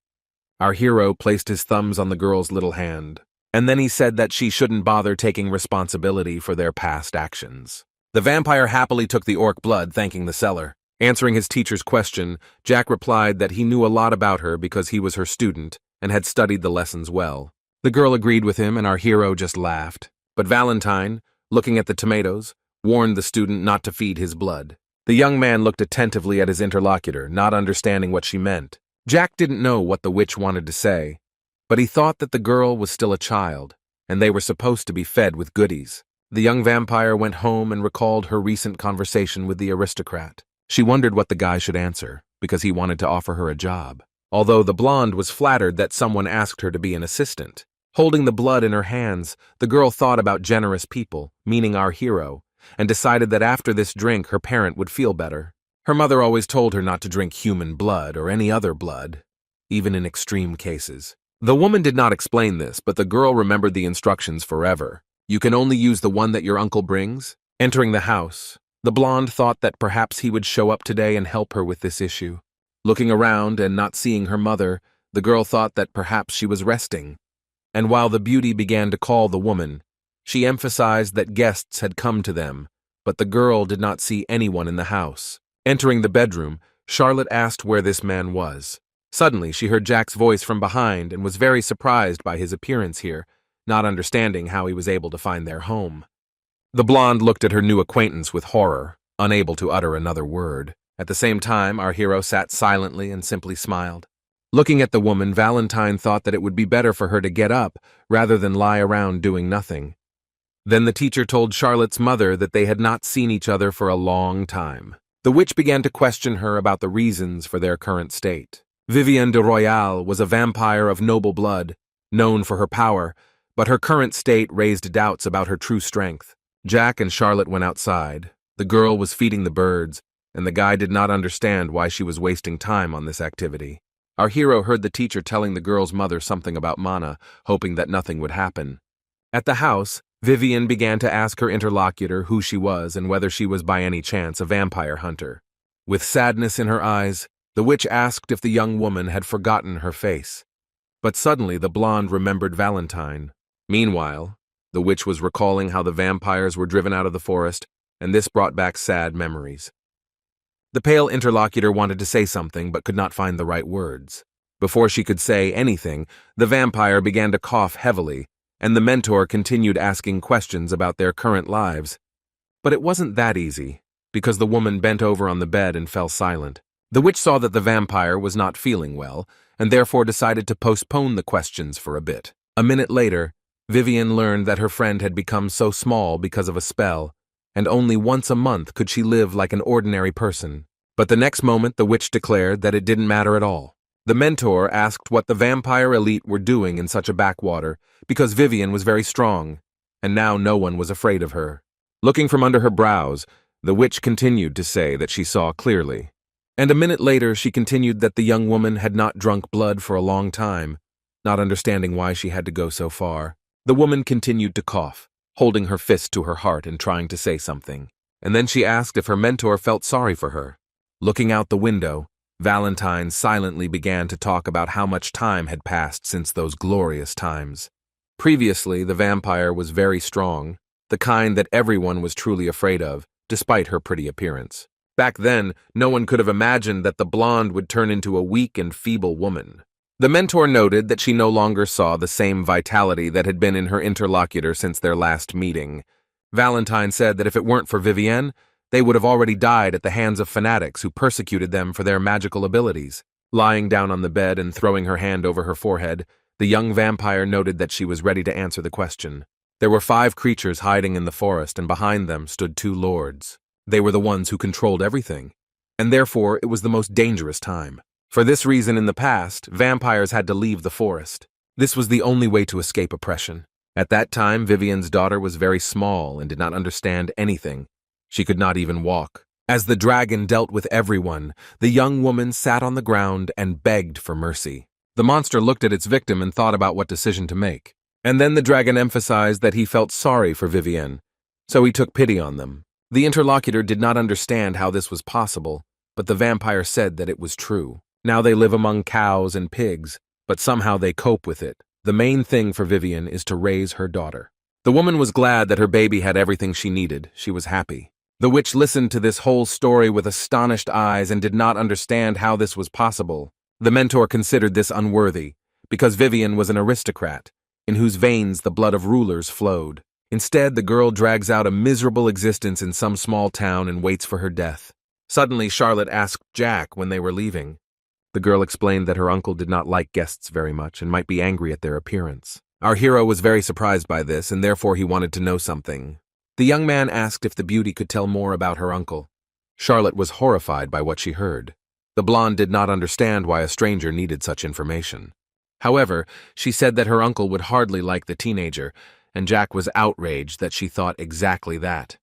Our hero placed his thumbs on the girl's little hand, and then he said that she shouldn't bother taking responsibility for their past actions. The vampire happily took the orc blood, thanking the seller. Answering his teacher's question, Jack replied that he knew a lot about her because he was her student and had studied the lessons well. The girl agreed with him and our hero just laughed. But Valentine, looking at the tomatoes, warned the student not to feed his blood. The young man looked attentively at his interlocutor, not understanding what she meant. Jack didn't know what the witch wanted to say, but he thought that the girl was still a child, and they were supposed to be fed with goodies. The young vampire went home and recalled her recent conversation with the aristocrat. She wondered what the guy should answer, because he wanted to offer her a job. Although the blonde was flattered that someone asked her to be an assistant. Holding the blood in her hands, the girl thought about generous people, meaning our hero, and decided that after this drink her parent would feel better. Her mother always told her not to drink human blood or any other blood, even in extreme cases. The woman did not explain this, but the girl remembered the instructions forever. You can only use the one that your uncle brings. Entering the house, the blonde thought that perhaps he would show up today and help her with this issue. Looking around and not seeing her mother, the girl thought that perhaps she was resting. And while the beauty began to call the woman, she emphasized that guests had come to them, but the girl did not see anyone in the house. Entering the bedroom, Charlotte asked where this man was. Suddenly, she heard Jack's voice from behind and was very surprised by his appearance here, not understanding how he was able to find their home. The blonde looked at her new acquaintance with horror, unable to utter another word. At the same time, our hero sat silently and simply smiled. Looking at the woman, Valentine thought that it would be better for her to get up rather than lie around doing nothing. Then the teacher told Charlotte's mother that they had not seen each other for a long time. The witch began to question her about the reasons for their current state. Vivienne de Royale was a vampire of noble blood, known for her power, but her current state raised doubts about her true strength. Jack and Charlotte went outside. The girl was feeding the birds, and the guy did not understand why she was wasting time on this activity. Our hero heard the teacher telling the girl's mother something about Mana, hoping that nothing would happen. At the house, Vivienne began to ask her interlocutor who she was and whether she was by any chance a vampire hunter. With sadness in her eyes, the witch asked if the young woman had forgotten her face. But suddenly the blonde remembered Valentine. Meanwhile, the witch was recalling how the vampires were driven out of the forest, and this brought back sad memories. The pale interlocutor wanted to say something but could not find the right words. Before she could say anything, the vampire began to cough heavily, and the mentor continued asking questions about their current lives. But it wasn't that easy, because the woman bent over on the bed and fell silent. The witch saw that the vampire was not feeling well, and therefore decided to postpone the questions for a bit. A minute later, Vivienne learned that her friend had become so small because of a spell, and only once a month could she live like an ordinary person. But the next moment the witch declared that it didn't matter at all. The mentor asked what the vampire elite were doing in such a backwater, because Vivienne was very strong, and now no one was afraid of her. Looking from under her brows, the witch continued to say that she saw clearly. And a minute later she continued that the young woman had not drunk blood for a long time, not understanding why she had to go so far. The woman continued to cough, holding her fist to her heart and trying to say something. And then she asked if her mentor felt sorry for her. Looking out the window, Valentine silently began to talk about how much time had passed since those glorious times. Previously, the vampire was very strong, the kind that everyone was truly afraid of, despite her pretty appearance. Back then, no one could have imagined that the blonde would turn into a weak and feeble woman. The mentor noted that she no longer saw the same vitality that had been in her interlocutor since their last meeting. Valentine said that if it weren't for Vivienne, they would have already died at the hands of fanatics who persecuted them for their magical abilities. Lying down on the bed and throwing her hand over her forehead, the young vampire noted that she was ready to answer the question. There were 5 creatures hiding in the forest, and behind them stood 2 lords. They were the ones who controlled everything, and therefore it was the most dangerous time. For this reason, in the past, vampires had to leave the forest. This was the only way to escape oppression. At that time, Vivian's daughter was very small and did not understand anything. She could not even walk. As the dragon dealt with everyone, the young woman sat on the ground and begged for mercy. The monster looked at its victim and thought about what decision to make. And then the dragon emphasized that he felt sorry for Vivian, so he took pity on them. The interlocutor did not understand how this was possible, but the vampire said that it was true. Now they live among cows and pigs, but somehow they cope with it. The main thing for Vivian is to raise her daughter. The woman was glad that her baby had everything she needed. She was happy. The witch listened to this whole story with astonished eyes and did not understand how this was possible. The mentor considered this unworthy, because Vivian was an aristocrat, in whose veins the blood of rulers flowed. Instead, the girl drags out a miserable existence in some small town and waits for her death. Suddenly, Charlotte asked Jack when they were leaving. The girl explained that her uncle did not like guests very much and might be angry at their appearance. Our hero was very surprised by this, and therefore he wanted to know something. The young man asked if the beauty could tell more about her uncle. Charlotte was horrified by what she heard. The blonde did not understand why a stranger needed such information. However, she said that her uncle would hardly like the teenager, and Jack was outraged that she thought exactly that.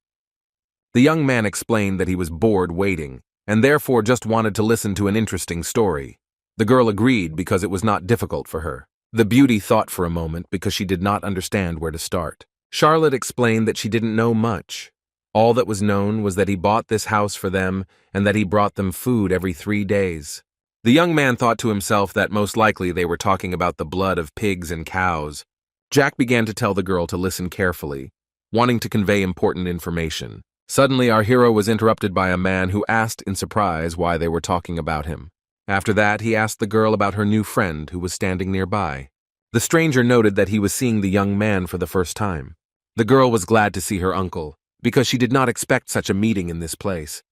The young man explained that he was bored waiting, and therefore just wanted to listen to an interesting story. The girl agreed because it was not difficult for her. The beauty thought for a moment because she did not understand where to start. Charlotte explained that she didn't know much. All that was known was that he bought this house for them and that he brought them food every 3 days. The young man thought to himself that most likely they were talking about the blood of pigs and cows. Jack began to tell the girl to listen carefully, wanting to convey important information. Suddenly, our hero was interrupted by a man who asked in surprise why they were talking about him. After that, he asked the girl about her new friend who was standing nearby. The stranger noted that he was seeing the young man for the first time. The girl was glad to see her uncle, because she did not expect such a meeting in this place.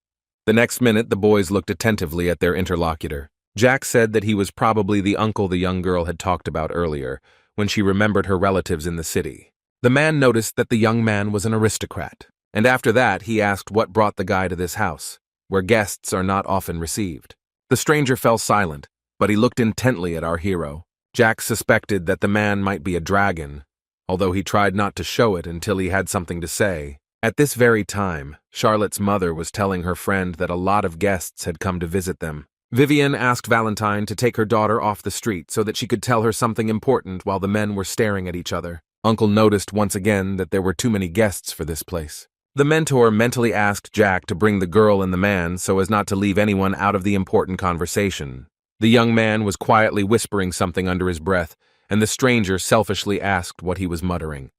The next minute, the boys looked attentively at their interlocutor. Jack said that he was probably the uncle the young girl had talked about earlier, when she remembered her relatives in the city. The man noticed that the young man was an aristocrat, and after that he asked what brought the guy to this house, where guests are not often received. The stranger fell silent, but he looked intently at our hero. Jack suspected that the man might be a dragon, although he tried not to show it until he had something to say. At this very time, Charlotte's mother was telling her friend that a lot of guests had come to visit them. Vivian asked Valentine to take her daughter off the street so that she could tell her something important while the men were staring at each other. Uncle noticed once again that there were too many guests for this place. The mentor mentally asked Jack to bring the girl and the man so as not to leave anyone out of the important conversation. The young man was quietly whispering something under his breath, and the stranger selfishly asked what he was muttering.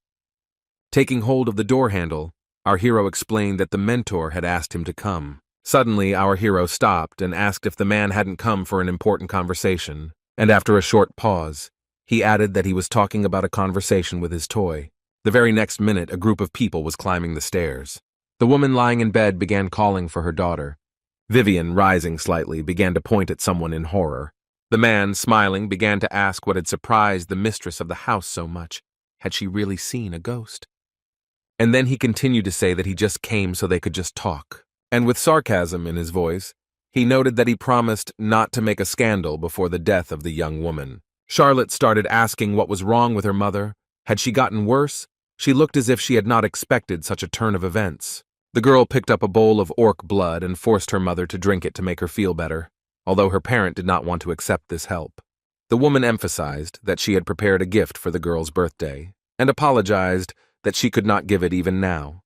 Taking hold of the door handle, our hero explained that the mentor had asked him to come. Suddenly, our hero stopped and asked if the man hadn't come for an important conversation, and after a short pause, he added that he was talking about a conversation with his toy. The very next minute, a group of people was climbing the stairs. The woman lying in bed began calling for her daughter. Vivian, rising slightly, began to point at someone in horror. The man, smiling, began to ask what had surprised the mistress of the house so much. Had she really seen a ghost? And then he continued to say that he just came so they could just talk. And with sarcasm in his voice, he noted that he promised not to make a scandal before the death of the young woman. Charlotte started asking what was wrong with her mother. Had she gotten worse? She looked as if she had not expected such a turn of events. The girl picked up a bowl of orc blood and forced her mother to drink it to make her feel better, although her parent did not want to accept this help. The woman emphasized that she had prepared a gift for the girl's birthday, and apologized that she could not give it even now.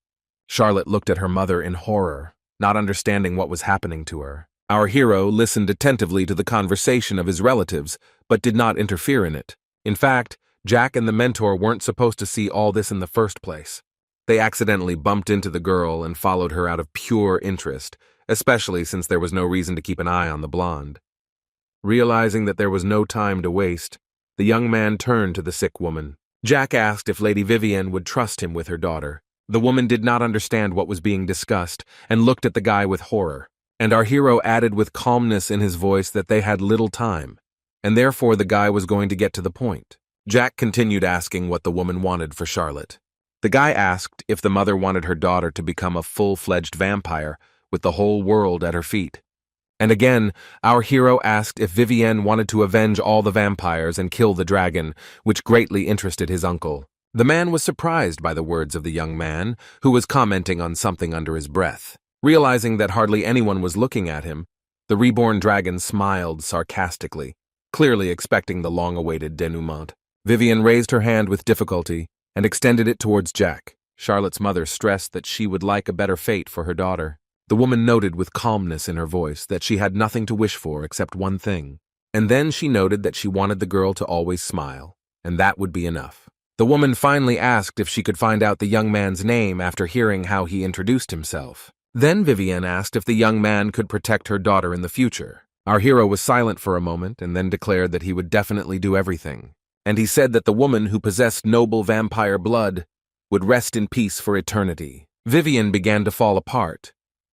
Charlotte looked at her mother in horror, not understanding what was happening to her. Our hero listened attentively to the conversation of his relatives, but did not interfere in it. In fact, Jack and the mentor weren't supposed to see all this in the first place. They accidentally bumped into the girl and followed her out of pure interest, especially since there was no reason to keep an eye on the blonde. Realizing that there was no time to waste, the young man turned to the sick woman. Jack asked if Lady Vivian would trust him with her daughter. The woman did not understand what was being discussed and looked at the guy with horror, and our hero added with calmness in his voice that they had little time, and therefore the guy was going to get to the point. Jack continued asking what the woman wanted for Charlotte. The guy asked if the mother wanted her daughter to become a full-fledged vampire with the whole world at her feet. And again, our hero asked if Vivienne wanted to avenge all the vampires and kill the dragon, which greatly interested his uncle. The man was surprised by the words of the young man, who was commenting on something under his breath. Realizing that hardly anyone was looking at him, the reborn dragon smiled sarcastically, clearly expecting the long-awaited denouement. Vivienne raised her hand with difficulty and extended it towards Jack. Charlotte's mother stressed that she would like a better fate for her daughter. The woman noted with calmness in her voice that she had nothing to wish for except one thing. And then she noted that she wanted the girl to always smile, and that would be enough. The woman finally asked if she could find out the young man's name after hearing how he introduced himself. Then Vivienne asked if the young man could protect her daughter in the future. Our hero was silent for a moment and then declared that he would definitely do everything. And he said that the woman who possessed noble vampire blood would rest in peace for eternity. Vivienne began to fall apart,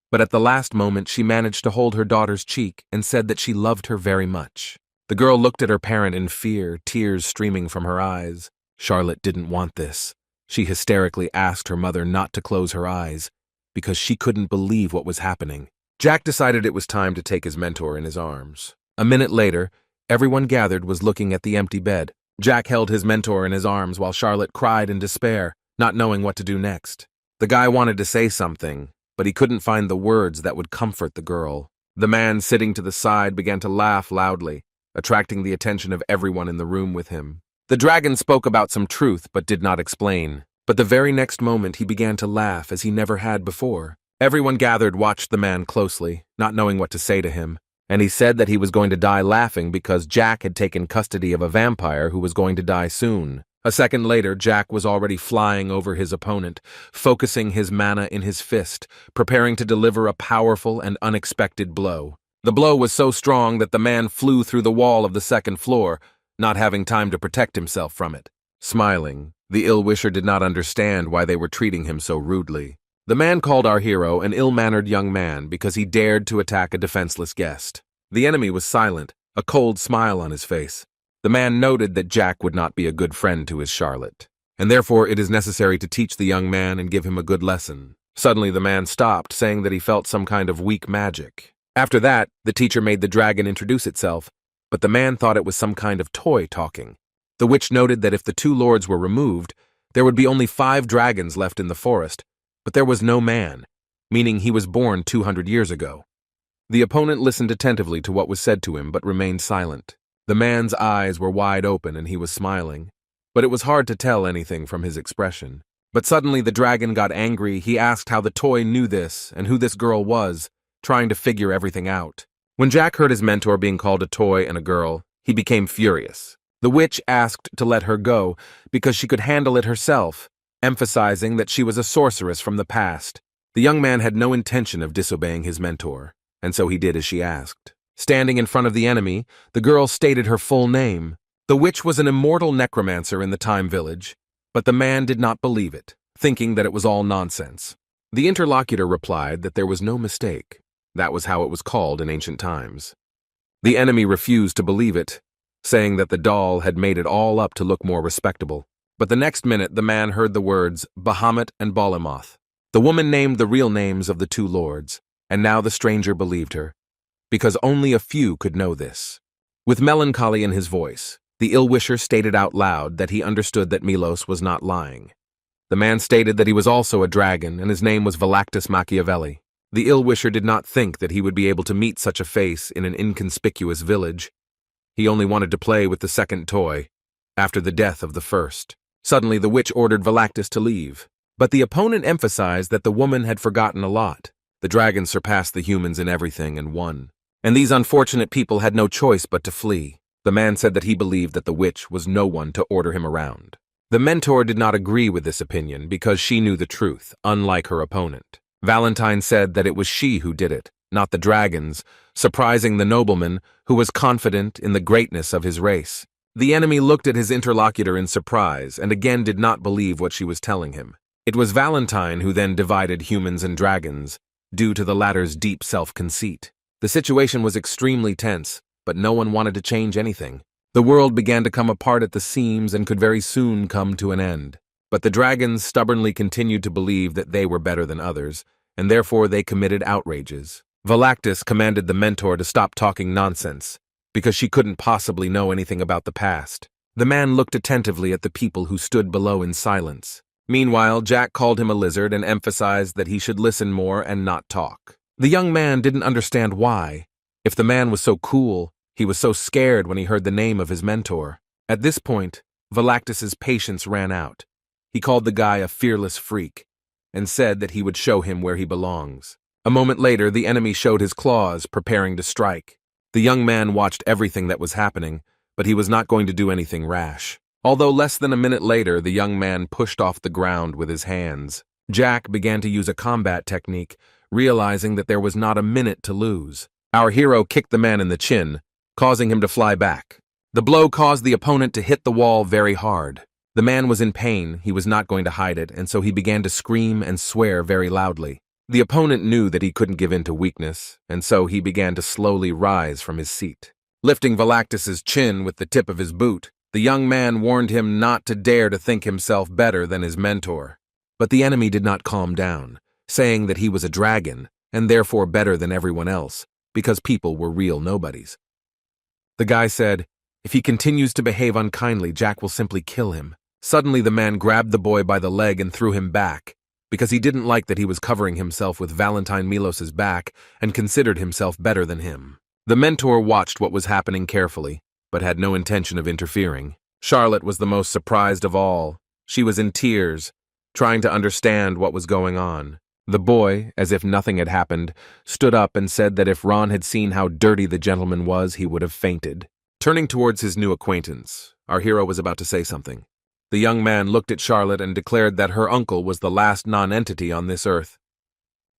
but at the last moment she managed to hold her daughter's cheek and said that she loved her very much. The girl looked at her parent in fear, tears streaming from her eyes. Charlotte didn't want this. She hysterically asked her mother not to close her eyes, because she couldn't believe what was happening. Jack decided it was time to take his mentor in his arms. A minute later, everyone gathered was looking at the empty bed. Jack held his mentor in his arms while Charlotte cried in despair, not knowing what to do next. The guy wanted to say something, but he couldn't find the words that would comfort the girl. The man sitting to the side began to laugh loudly, attracting the attention of everyone in the room with him. The dragon spoke about some truth but did not explain. But the very next moment he began to laugh as he never had before. Everyone gathered watched the man closely, not knowing what to say to him, and he said that he was going to die laughing because Jack had taken custody of a vampire who was going to die soon. A second later, Jack was already flying over his opponent, focusing his mana in his fist, preparing to deliver a powerful and unexpected blow. The blow was so strong that the man flew through the wall of the second floor, not having time to protect himself from it. Smiling, the ill-wisher did not understand why they were treating him so rudely. The man called our hero an ill-mannered young man because he dared to attack a defenseless guest. The enemy was silent, a cold smile on his face. The man noted that Jack would not be a good friend to his Charlotte, and therefore it is necessary to teach the young man and give him a good lesson. Suddenly the man stopped, saying that he felt some kind of weak magic. After that, the teacher made the dragon introduce itself, but the man thought it was some kind of toy talking. The witch noted that if the two lords were removed, there would be only 5 dragons left in the forest, but there was no man, meaning he was born 200 years ago. The opponent listened attentively to what was said to him but remained silent. The man's eyes were wide open and he was smiling, but it was hard to tell anything from his expression. But suddenly the dragon got angry. He asked how the toy knew this and who this girl was, trying to figure everything out. When Jack heard his mentor being called a toy and a girl, he became furious. The witch asked to let her go because she could handle it herself, emphasizing that she was a sorceress from the past. The young man had no intention of disobeying his mentor, and so he did as she asked. Standing in front of the enemy, the girl stated her full name. The witch was an immortal necromancer in the Time Village, but the man did not believe it, thinking that it was all nonsense. The interlocutor replied that there was no mistake. That was how it was called in ancient times. The enemy refused to believe it, saying that the doll had made it all up to look more respectable. But the next minute the man heard the words Bahamut and Balamoth. The woman named the real names of the two lords, and now the stranger believed her, because only a few could know this. With melancholy in his voice, the ill-wisher stated out loud that he understood that Milos was not lying. The man stated that he was also a dragon, and his name was Valactus Machiavelli. The ill-wisher did not think that he would be able to meet such a face in an inconspicuous village. He only wanted to play with the second toy, after the death of the first. Suddenly the witch ordered Valactus to leave, but the opponent emphasized that the woman had forgotten a lot. The dragon surpassed the humans in everything and won. And these unfortunate people had no choice but to flee. The man said that he believed that the witch was no one to order him around. The mentor did not agree with this opinion because she knew the truth, unlike her opponent. Valentine said that it was she who did it, not the dragons, surprising the nobleman, who was confident in the greatness of his race. The enemy looked at his interlocutor in surprise and again did not believe what she was telling him. It was Valentine who then divided humans and dragons, due to the latter's deep self-conceit. The situation was extremely tense, but no one wanted to change anything. The world began to come apart at the seams and could very soon come to an end. But the dragons stubbornly continued to believe that they were better than others, and therefore they committed outrages. Valactus commanded the mentor to stop talking nonsense, because she couldn't possibly know anything about the past. The man looked attentively at the people who stood below in silence. Meanwhile, Jack called him a lizard and emphasized that he should listen more and not talk. The young man didn't understand why. If the man was so cool, he was so scared when he heard the name of his mentor. At this point, Valactus's patience ran out. He called the guy a fearless freak, and said that he would show him where he belongs. A moment later, the enemy showed his claws, preparing to strike. The young man watched everything that was happening, but he was not going to do anything rash. Although less than a minute later, the young man pushed off the ground with his hands. Jack began to use a combat technique, realizing that there was not a minute to lose. Our hero kicked the man in the chin, causing him to fly back. The blow caused the opponent to hit the wall very hard. The man was in pain, he was not going to hide it, and so he began to scream and swear very loudly. The opponent knew that he couldn't give in to weakness, and so he began to slowly rise from his seat. Lifting Valactus's chin with the tip of his boot, the young man warned him not to dare to think himself better than his mentor. But the enemy did not calm down, saying that he was a dragon, and therefore better than everyone else, because people were real nobodies. The guy said, "If he continues to behave unkindly, Jack will simply kill him." Suddenly the man grabbed the boy by the leg and threw him back, because he didn't like that he was covering himself with Valentine Milos's back and considered himself better than him. The mentor watched what was happening carefully, but had no intention of interfering. Charlotte was the most surprised of all. She was in tears, trying to understand what was going on. The boy, as if nothing had happened, stood up and said that if Ron had seen how dirty the gentleman was, he would have fainted. Turning towards his new acquaintance, our hero was about to say something. The young man looked at Charlotte and declared that her uncle was the last non-entity on this earth.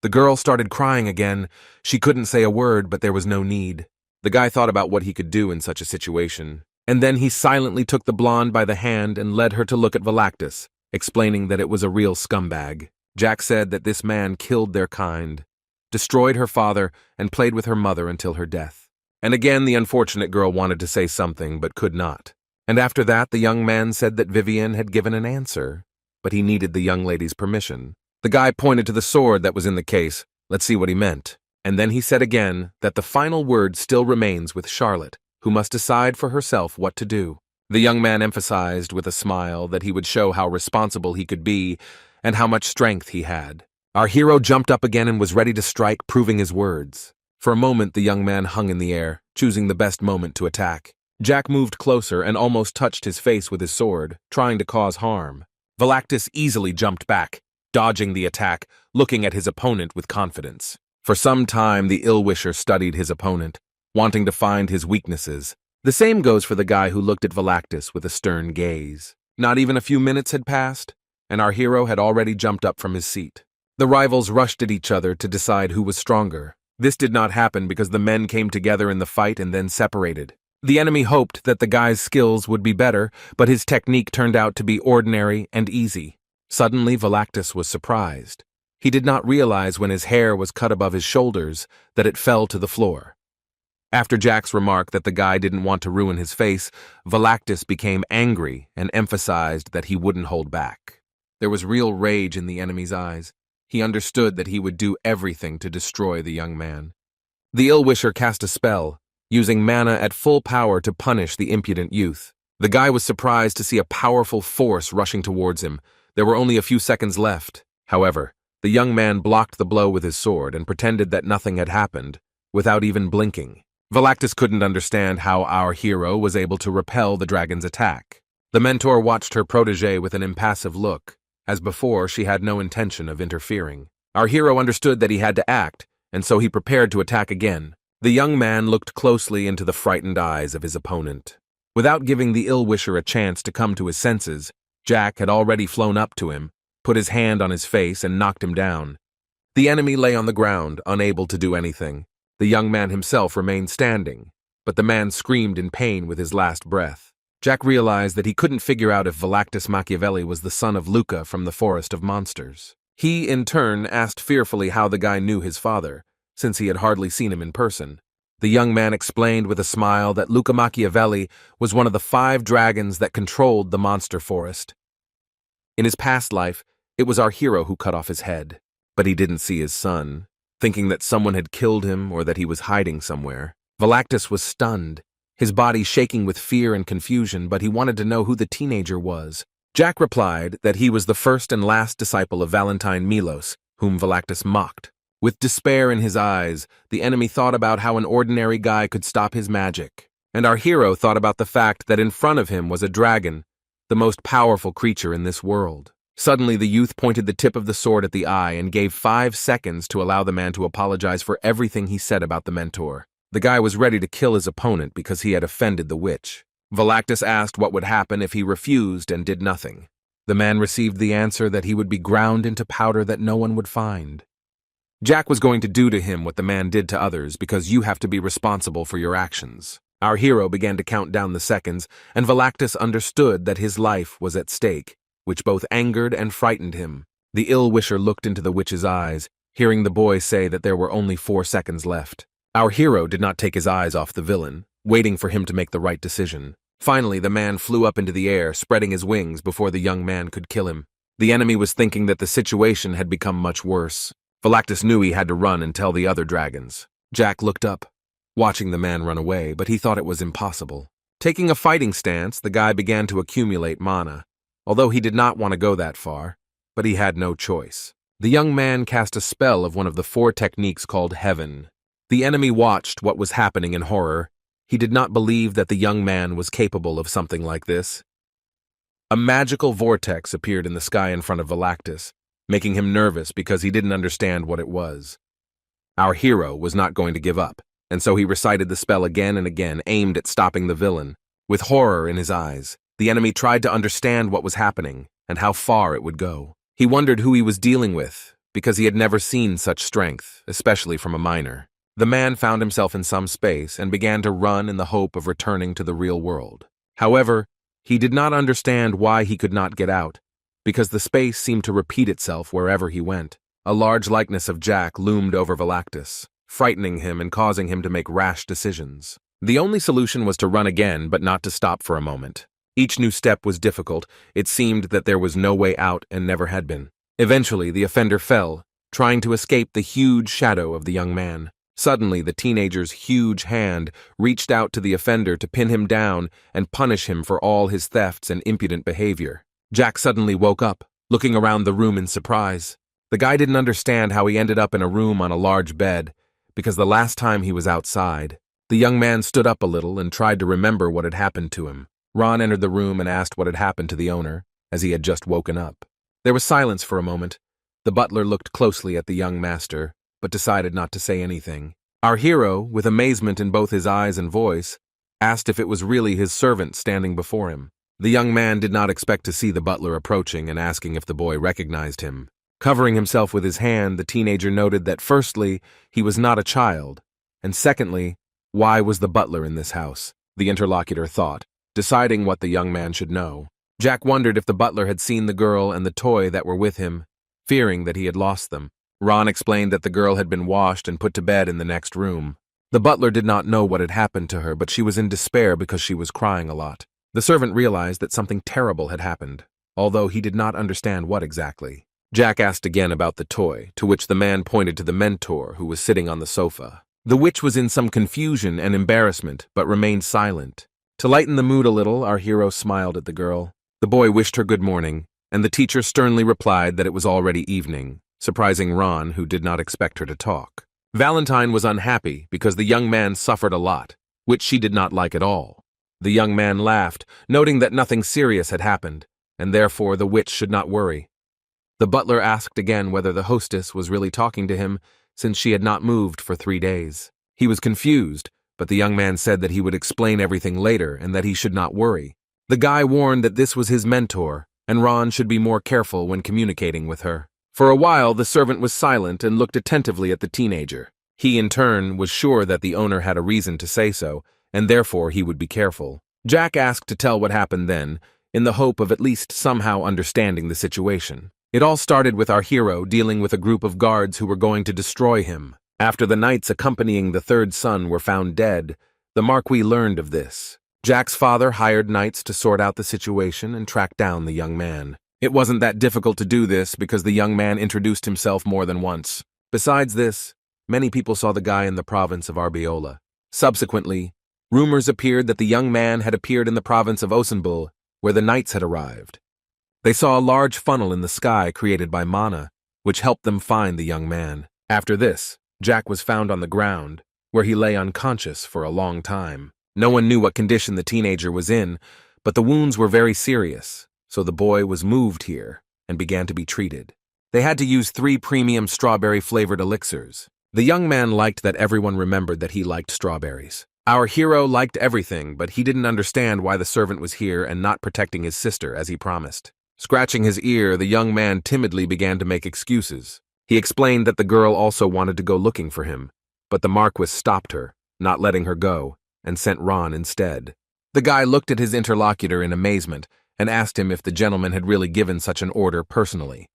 The girl started crying again. She couldn't say a word, but there was no need. The guy thought about what he could do in such a situation, and then he silently took the blonde by the hand and led her to look at Valactus, explaining that it was a real scumbag. Jack said that this man killed their kind, destroyed her father, and played with her mother until her death. And again the unfortunate girl wanted to say something, but could not. And after that, the young man said that Vivian had given an answer, but he needed the young lady's permission. The guy pointed to the sword that was in the case. Let's see what he meant. And then he said again that the final word still remains with Charlotte, who must decide for herself what to do. The young man emphasized with a smile that he would show how responsible he could be and how much strength he had. Our hero jumped up again and was ready to strike, proving his words. For a moment, the young man hung in the air, choosing the best moment to attack. Jack moved closer and almost touched his face with his sword, trying to cause harm. Valactus easily jumped back, dodging the attack, looking at his opponent with confidence. For some time, the ill-wisher studied his opponent, wanting to find his weaknesses. The same goes for the guy who looked at Valactus with a stern gaze. Not even a few minutes had passed, and our hero had already jumped up from his seat. The rivals rushed at each other to decide who was stronger. This did not happen because the men came together in the fight and then separated. The enemy hoped that the guy's skills would be better, but his technique turned out to be ordinary and easy. Suddenly, Valactus was surprised. He did not realize when his hair was cut above his shoulders that it fell to the floor. After Jack's remark that the guy didn't want to ruin his face, Valactus became angry and emphasized that he wouldn't hold back. There was real rage in the enemy's eyes. He understood that he would do everything to destroy the young man. The ill-wisher cast a spell, using mana at full power to punish the impudent youth. The guy was surprised to see a powerful force rushing towards him. There were only a few seconds left. However, the young man blocked the blow with his sword and pretended that nothing had happened, without even blinking. Valactus couldn't understand how our hero was able to repel the dragon's attack. The mentor watched her protege with an impassive look. As before, she had no intention of interfering. Our hero understood that he had to act, and so he prepared to attack again. The young man looked closely into the frightened eyes of his opponent. Without giving the ill-wisher a chance to come to his senses, Jack had already flown up to him, put his hand on his face, and knocked him down. The enemy lay on the ground, unable to do anything. The young man himself remained standing, but the man screamed in pain with his last breath. Jack realized that he couldn't figure out if Valactus Machiavelli was the son of Luca from the Forest of Monsters. He, in turn, asked fearfully how the guy knew his father, since he had hardly seen him in person. The young man explained with a smile that Luca Machiavelli was one of the 5 dragons that controlled the monster forest. In his past life, it was our hero who cut off his head, but he didn't see his son, thinking that someone had killed him or that he was hiding somewhere. Valactus was stunned, his body shaking with fear and confusion, but he wanted to know who the teenager was. Jack replied that he was the first and last disciple of Valentine Milos, whom Valactus mocked. With despair in his eyes, the enemy thought about how an ordinary guy could stop his magic. And our hero thought about the fact that in front of him was a dragon, the most powerful creature in this world. Suddenly, the youth pointed the tip of the sword at the eye and gave 5 seconds to allow the man to apologize for everything he said about the mentor. The guy was ready to kill his opponent because he had offended the witch. Valactus asked what would happen if he refused and did nothing. The man received the answer that he would be ground into powder that no one would find. Jack was going to do to him what the man did to others because you have to be responsible for your actions. Our hero began to count down the seconds, and Valactus understood that his life was at stake, which both angered and frightened him. The ill-wisher looked into the witch's eyes, hearing the boy say that there were only 4 seconds left. Our hero did not take his eyes off the villain, waiting for him to make the right decision. Finally, the man flew up into the air, spreading his wings before the young man could kill him. The enemy was thinking that the situation had become much worse. Valactus knew he had to run and tell the other dragons. Jack looked up, watching the man run away, but he thought it was impossible. Taking a fighting stance, the guy began to accumulate mana, although he did not want to go that far, but he had no choice. The young man cast a spell of one of the 4 techniques called Heaven. The enemy watched what was happening in horror. He did not believe that the young man was capable of something like this. A magical vortex appeared in the sky in front of Valactus, making him nervous because he didn't understand what it was. Our hero was not going to give up, and so he recited the spell again and again, aimed at stopping the villain. With horror in his eyes, the enemy tried to understand what was happening and how far it would go. He wondered who he was dealing with, because he had never seen such strength, especially from a minor. The man found himself in some space and began to run in the hope of returning to the real world. However, he did not understand why he could not get out, because the space seemed to repeat itself wherever he went. A large likeness of Jack loomed over Valactus, frightening him and causing him to make rash decisions. The only solution was to run again, but not to stop for a moment. Each new step was difficult. It seemed that there was no way out and never had been. Eventually, the offender fell, trying to escape the huge shadow of the young man. Suddenly, the teenager's huge hand reached out to the offender to pin him down and punish him for all his thefts and impudent behavior. Jack suddenly woke up, looking around the room in surprise. The guy didn't understand how he ended up in a room on a large bed, because the last time he was outside. The young man stood up a little and tried to remember what had happened to him. Ron entered the room and asked what had happened to the owner, as he had just woken up. There was silence for a moment. The butler looked closely at the young master, but decided not to say anything. Our hero, with amazement in both his eyes and voice, asked if it was really his servant standing before him. The young man did not expect to see the butler approaching and asking if the boy recognized him. Covering himself with his hand, the teenager noted that firstly, he was not a child, and secondly, why was the butler in this house? The interlocutor thought, deciding what the young man should know. Jack wondered if the butler had seen the girl and the toy that were with him, fearing that he had lost them. Ron explained that the girl had been washed and put to bed in the next room. The butler did not know what had happened to her, but she was in despair because she was crying a lot. The servant realized that something terrible had happened, although he did not understand what exactly. Jack asked again about the toy, to which the man pointed to the mentor who was sitting on the sofa. The witch was in some confusion and embarrassment, but remained silent. To lighten the mood a little, our hero smiled at the girl. The boy wished her good morning, and the teacher sternly replied that it was already evening, surprising Ron, who did not expect her to talk. Valentine was unhappy because the young man suffered a lot, which she did not like at all. The young man laughed, noting that nothing serious had happened, and therefore the witch should not worry. The butler asked again whether the hostess was really talking to him, since she had not moved for 3 days. He was confused, but the young man said that he would explain everything later and that he should not worry. The guy warned that this was his mentor, and Ron should be more careful when communicating with her. For a while, the servant was silent and looked attentively at the teenager. He, in turn, was sure that the owner had a reason to say so, and therefore he would be careful. Jack asked to tell what happened then, in the hope of at least somehow understanding the situation. It all started with our hero dealing with a group of guards who were going to destroy him. After the knights accompanying the third son were found dead, the Marquis learned of this. Jack's father hired knights to sort out the situation and track down the young man. It wasn't that difficult to do this because the young man introduced himself more than once. Besides this, many people saw the guy in the province of Arbiola. Subsequently, rumors appeared that the young man had appeared in the province of Osenbul, where the knights had arrived. They saw a large funnel in the sky created by Mana, which helped them find the young man. After this, Jack was found on the ground, where he lay unconscious for a long time. No one knew what condition the teenager was in, but the wounds were very serious, so the boy was moved here and began to be treated. They had to use 3 premium strawberry-flavored elixirs. The young man liked that everyone remembered that he liked strawberries. Our hero liked everything, but he didn't understand why the servant was here and not protecting his sister as he promised. Scratching his ear, the young man timidly began to make excuses. He explained that the girl also wanted to go looking for him, but the Marquis stopped her, not letting her go, and sent Ron instead. The guy looked at his interlocutor in amazement and asked him if the gentleman had really given such an order personally.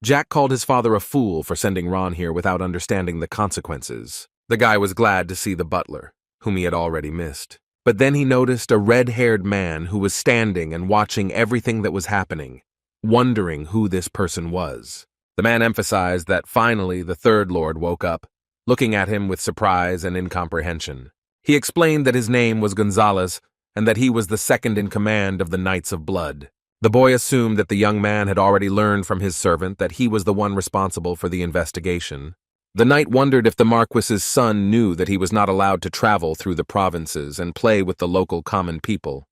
Jack called his father a fool for sending Ron here without understanding the consequences. The guy was glad to see the butler, whom he had already missed. But then he noticed a red-haired man who was standing and watching everything that was happening, wondering who this person was. The man emphasized that finally the third lord woke up, looking at him with surprise and incomprehension. He explained that his name was Gonzalez and that he was the second in command of the Knights of Blood. The boy assumed that the young man had already learned from his servant that he was the one responsible for the investigation. The knight wondered if the Marquis's son knew that he was not allowed to travel through the provinces and play with the local common people.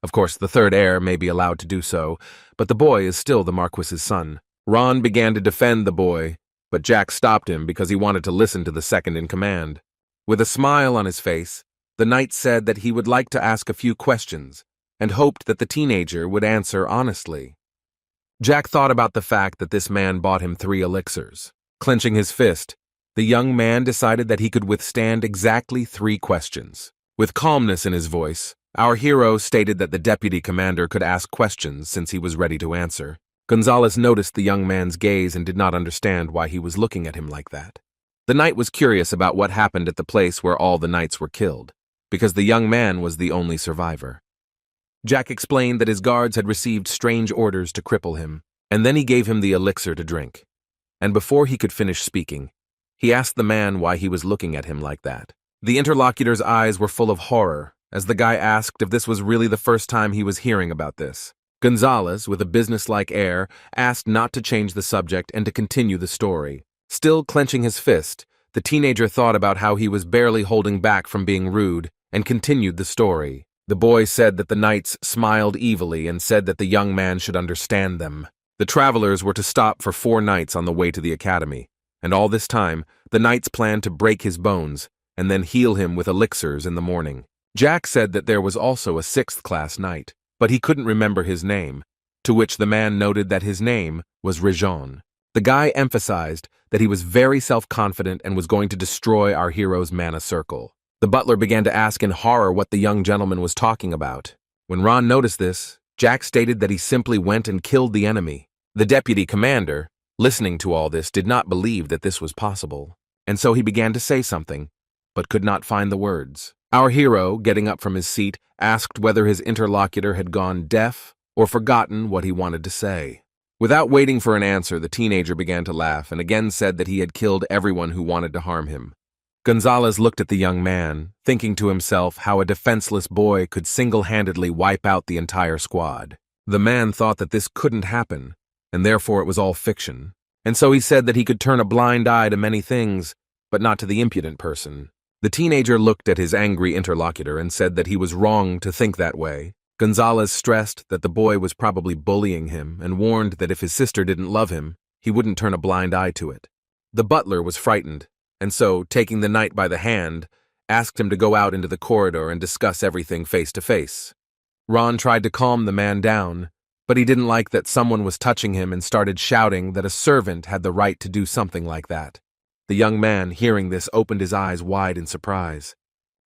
Of course, the third heir may be allowed to do so, but the boy is still the Marquis's son. Ron began to defend the boy, but Jack stopped him because he wanted to listen to the second in command. With a smile on his face, the knight said that he would like to ask a few questions and hoped that the teenager would answer honestly. Jack thought about the fact that this man bought him 3 elixirs. Clenching his fist, the young man decided that he could withstand exactly 3 questions. With calmness in his voice, our hero stated that the deputy commander could ask questions since he was ready to answer. Gonzalez noticed the young man's gaze and did not understand why he was looking at him like that. The knight was curious about what happened at the place where all the knights were killed, because the young man was the only survivor. Jack explained that his guards had received strange orders to cripple him, and then he gave him the elixir to drink. And before he could finish speaking, he asked the man why he was looking at him like that. The interlocutor's eyes were full of horror, as the guy asked if this was really the first time he was hearing about this. Gonzalez, with a businesslike air, asked not to change the subject and to continue the story. Still clenching his fist, the teenager thought about how he was barely holding back from being rude and continued the story. The boy said that the knights smiled evilly and said that the young man should understand them. The travelers were to stop for 4 nights on the way to the academy, and all this time, the knights planned to break his bones and then heal him with elixirs in the morning. Jack said that there was also a 6th-class knight, but he couldn't remember his name, to which the man noted that his name was Rejon. The guy emphasized that he was very self-confident and was going to destroy our hero's mana circle. The butler began to ask in horror what the young gentleman was talking about. When Ron noticed this, Jack stated that he simply went and killed the enemy. The deputy commander, listening to all this, did not believe that this was possible, and so he began to say something, but could not find the words. Our hero, getting up from his seat, asked whether his interlocutor had gone deaf or forgotten what he wanted to say. Without waiting for an answer, the teenager began to laugh and again said that he had killed everyone who wanted to harm him. Gonzalez looked at the young man, thinking to himself how a defenseless boy could single-handedly wipe out the entire squad. The man thought that this couldn't happen, and therefore it was all fiction, and so he said that he could turn a blind eye to many things, but not to the impudent person. The teenager looked at his angry interlocutor and said that he was wrong to think that way. Gonzalez stressed that the boy was probably bullying him and warned that if his sister didn't love him, he wouldn't turn a blind eye to it. The butler was frightened, and so, taking the knight by the hand, asked him to go out into the corridor and discuss everything face to face. Ron tried to calm the man down, but he didn't like that someone was touching him and started shouting that a servant had the right to do something like that. The young man, hearing this, opened his eyes wide in surprise.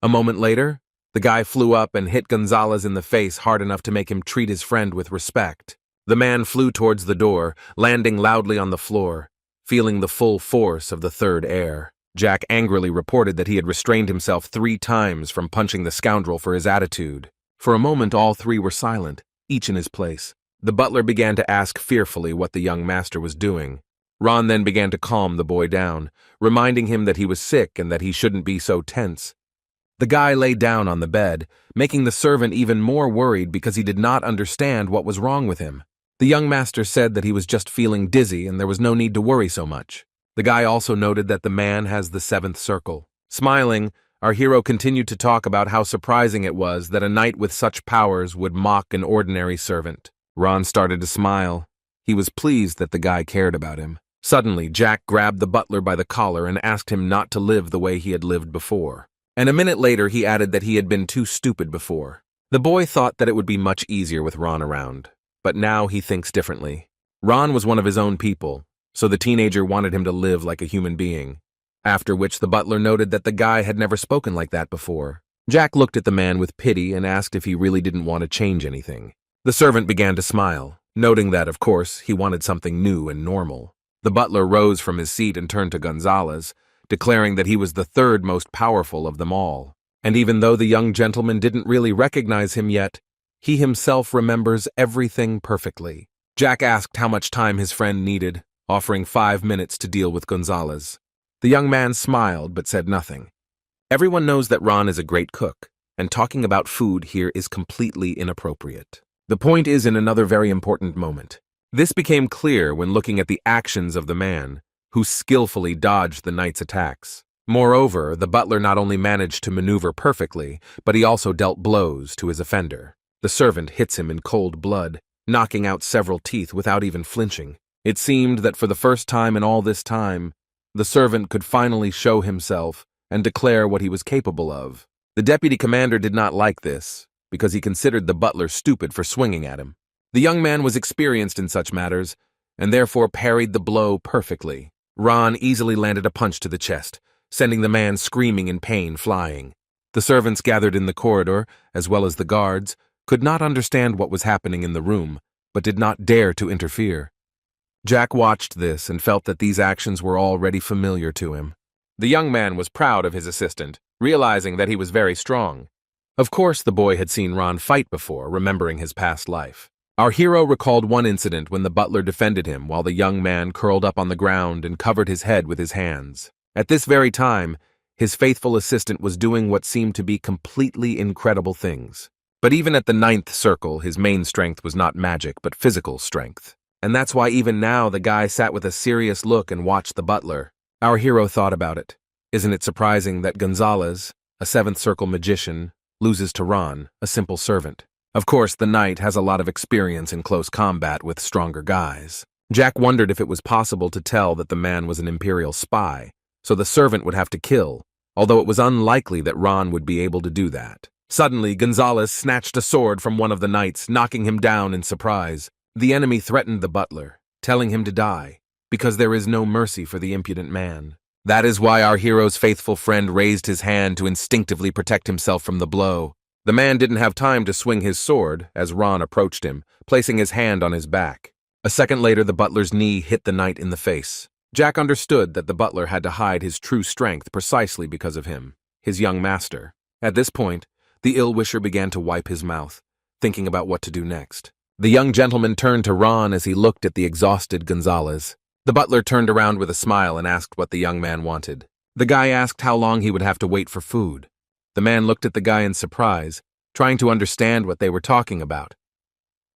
A moment later, the guy flew up and hit Gonzalez in the face hard enough to make him treat his friend with respect. The man flew towards the door, landing loudly on the floor, feeling the full force of the third heir. Jack angrily reported that he had restrained himself 3 times from punching the scoundrel for his attitude. For a moment all 3 were silent, each in his place. The butler began to ask fearfully what the young master was doing. Ron then began to calm the boy down, reminding him that he was sick and that he shouldn't be so tense. The guy lay down on the bed, making the servant even more worried because he did not understand what was wrong with him. The young master said that he was just feeling dizzy and there was no need to worry so much. The guy also noted that the man has the seventh circle. Smiling, our hero continued to talk about how surprising it was that a knight with such powers would mock an ordinary servant. Ron started to smile. He was pleased that the guy cared about him. Suddenly, Jack grabbed the butler by the collar and asked him not to live the way he had lived before. And a minute later, he added that he had been too stupid before. The boy thought that it would be much easier with Ron around, but now he thinks differently. Ron was one of his own people, so the teenager wanted him to live like a human being. After which the butler noted that the guy had never spoken like that before. Jack looked at the man with pity and asked if he really didn't want to change anything. The servant began to smile, noting that, of course, he wanted something new and normal. The butler rose from his seat and turned to Gonzalez, declaring that he was the third most powerful of them all. And even though the young gentleman didn't really recognize him yet, he himself remembers everything perfectly. Jack asked how much time his friend needed, offering 5 minutes to deal with Gonzalez. The young man smiled but said nothing. Everyone knows that Ron is a great cook, and talking about food here is completely inappropriate. The point is in another very important moment. This became clear when looking at the actions of the man, who skillfully dodged the knight's attacks. Moreover, the butler not only managed to maneuver perfectly, but he also dealt blows to his offender. The servant hits him in cold blood, knocking out several teeth without even flinching. It seemed that for the first time in all this time, the servant could finally show himself and declare what he was capable of. The deputy commander did not like this, because he considered the butler stupid for swinging at him. The young man was experienced in such matters, and therefore parried the blow perfectly. Ron easily landed a punch to the chest, sending the man screaming in pain flying. The servants gathered in the corridor, as well as the guards, could not understand what was happening in the room, but did not dare to interfere. Jack watched this and felt that these actions were already familiar to him. The young man was proud of his assistant, realizing that he was very strong. Of course, the boy had seen Ron fight before, remembering his past life. Our hero recalled one incident when the butler defended him while the young man curled up on the ground and covered his head with his hands. At this very time, his faithful assistant was doing what seemed to be completely incredible things. But even at the 9th circle, his main strength was not magic, but physical strength. And that's why even now the guy sat with a serious look and watched the butler. Our hero thought about it. Isn't it surprising that Gonzalez, a 7th circle magician, loses to Ron, a simple servant? Of course, the knight has a lot of experience in close combat with stronger guys. Jack wondered if it was possible to tell that the man was an imperial spy, so the servant would have to kill, although it was unlikely that Ron would be able to do that. Suddenly, Gonzalez snatched a sword from one of the knights, knocking him down in surprise. The enemy threatened the butler, telling him to die, because there is no mercy for the impudent man. That is why our hero's faithful friend raised his hand to instinctively protect himself from the blow. The man didn't have time to swing his sword as Ron approached him, placing his hand on his back. A second later, the butler's knee hit the knight in the face. Jack understood that the butler had to hide his true strength precisely because of him, his young master. At this point, the ill-wisher began to wipe his mouth, thinking about what to do next. The young gentleman turned to Ron as he looked at the exhausted Gonzalez. The butler turned around with a smile and asked what the young man wanted. The guy asked how long he would have to wait for food. The man looked at the guy in surprise, trying to understand what they were talking about.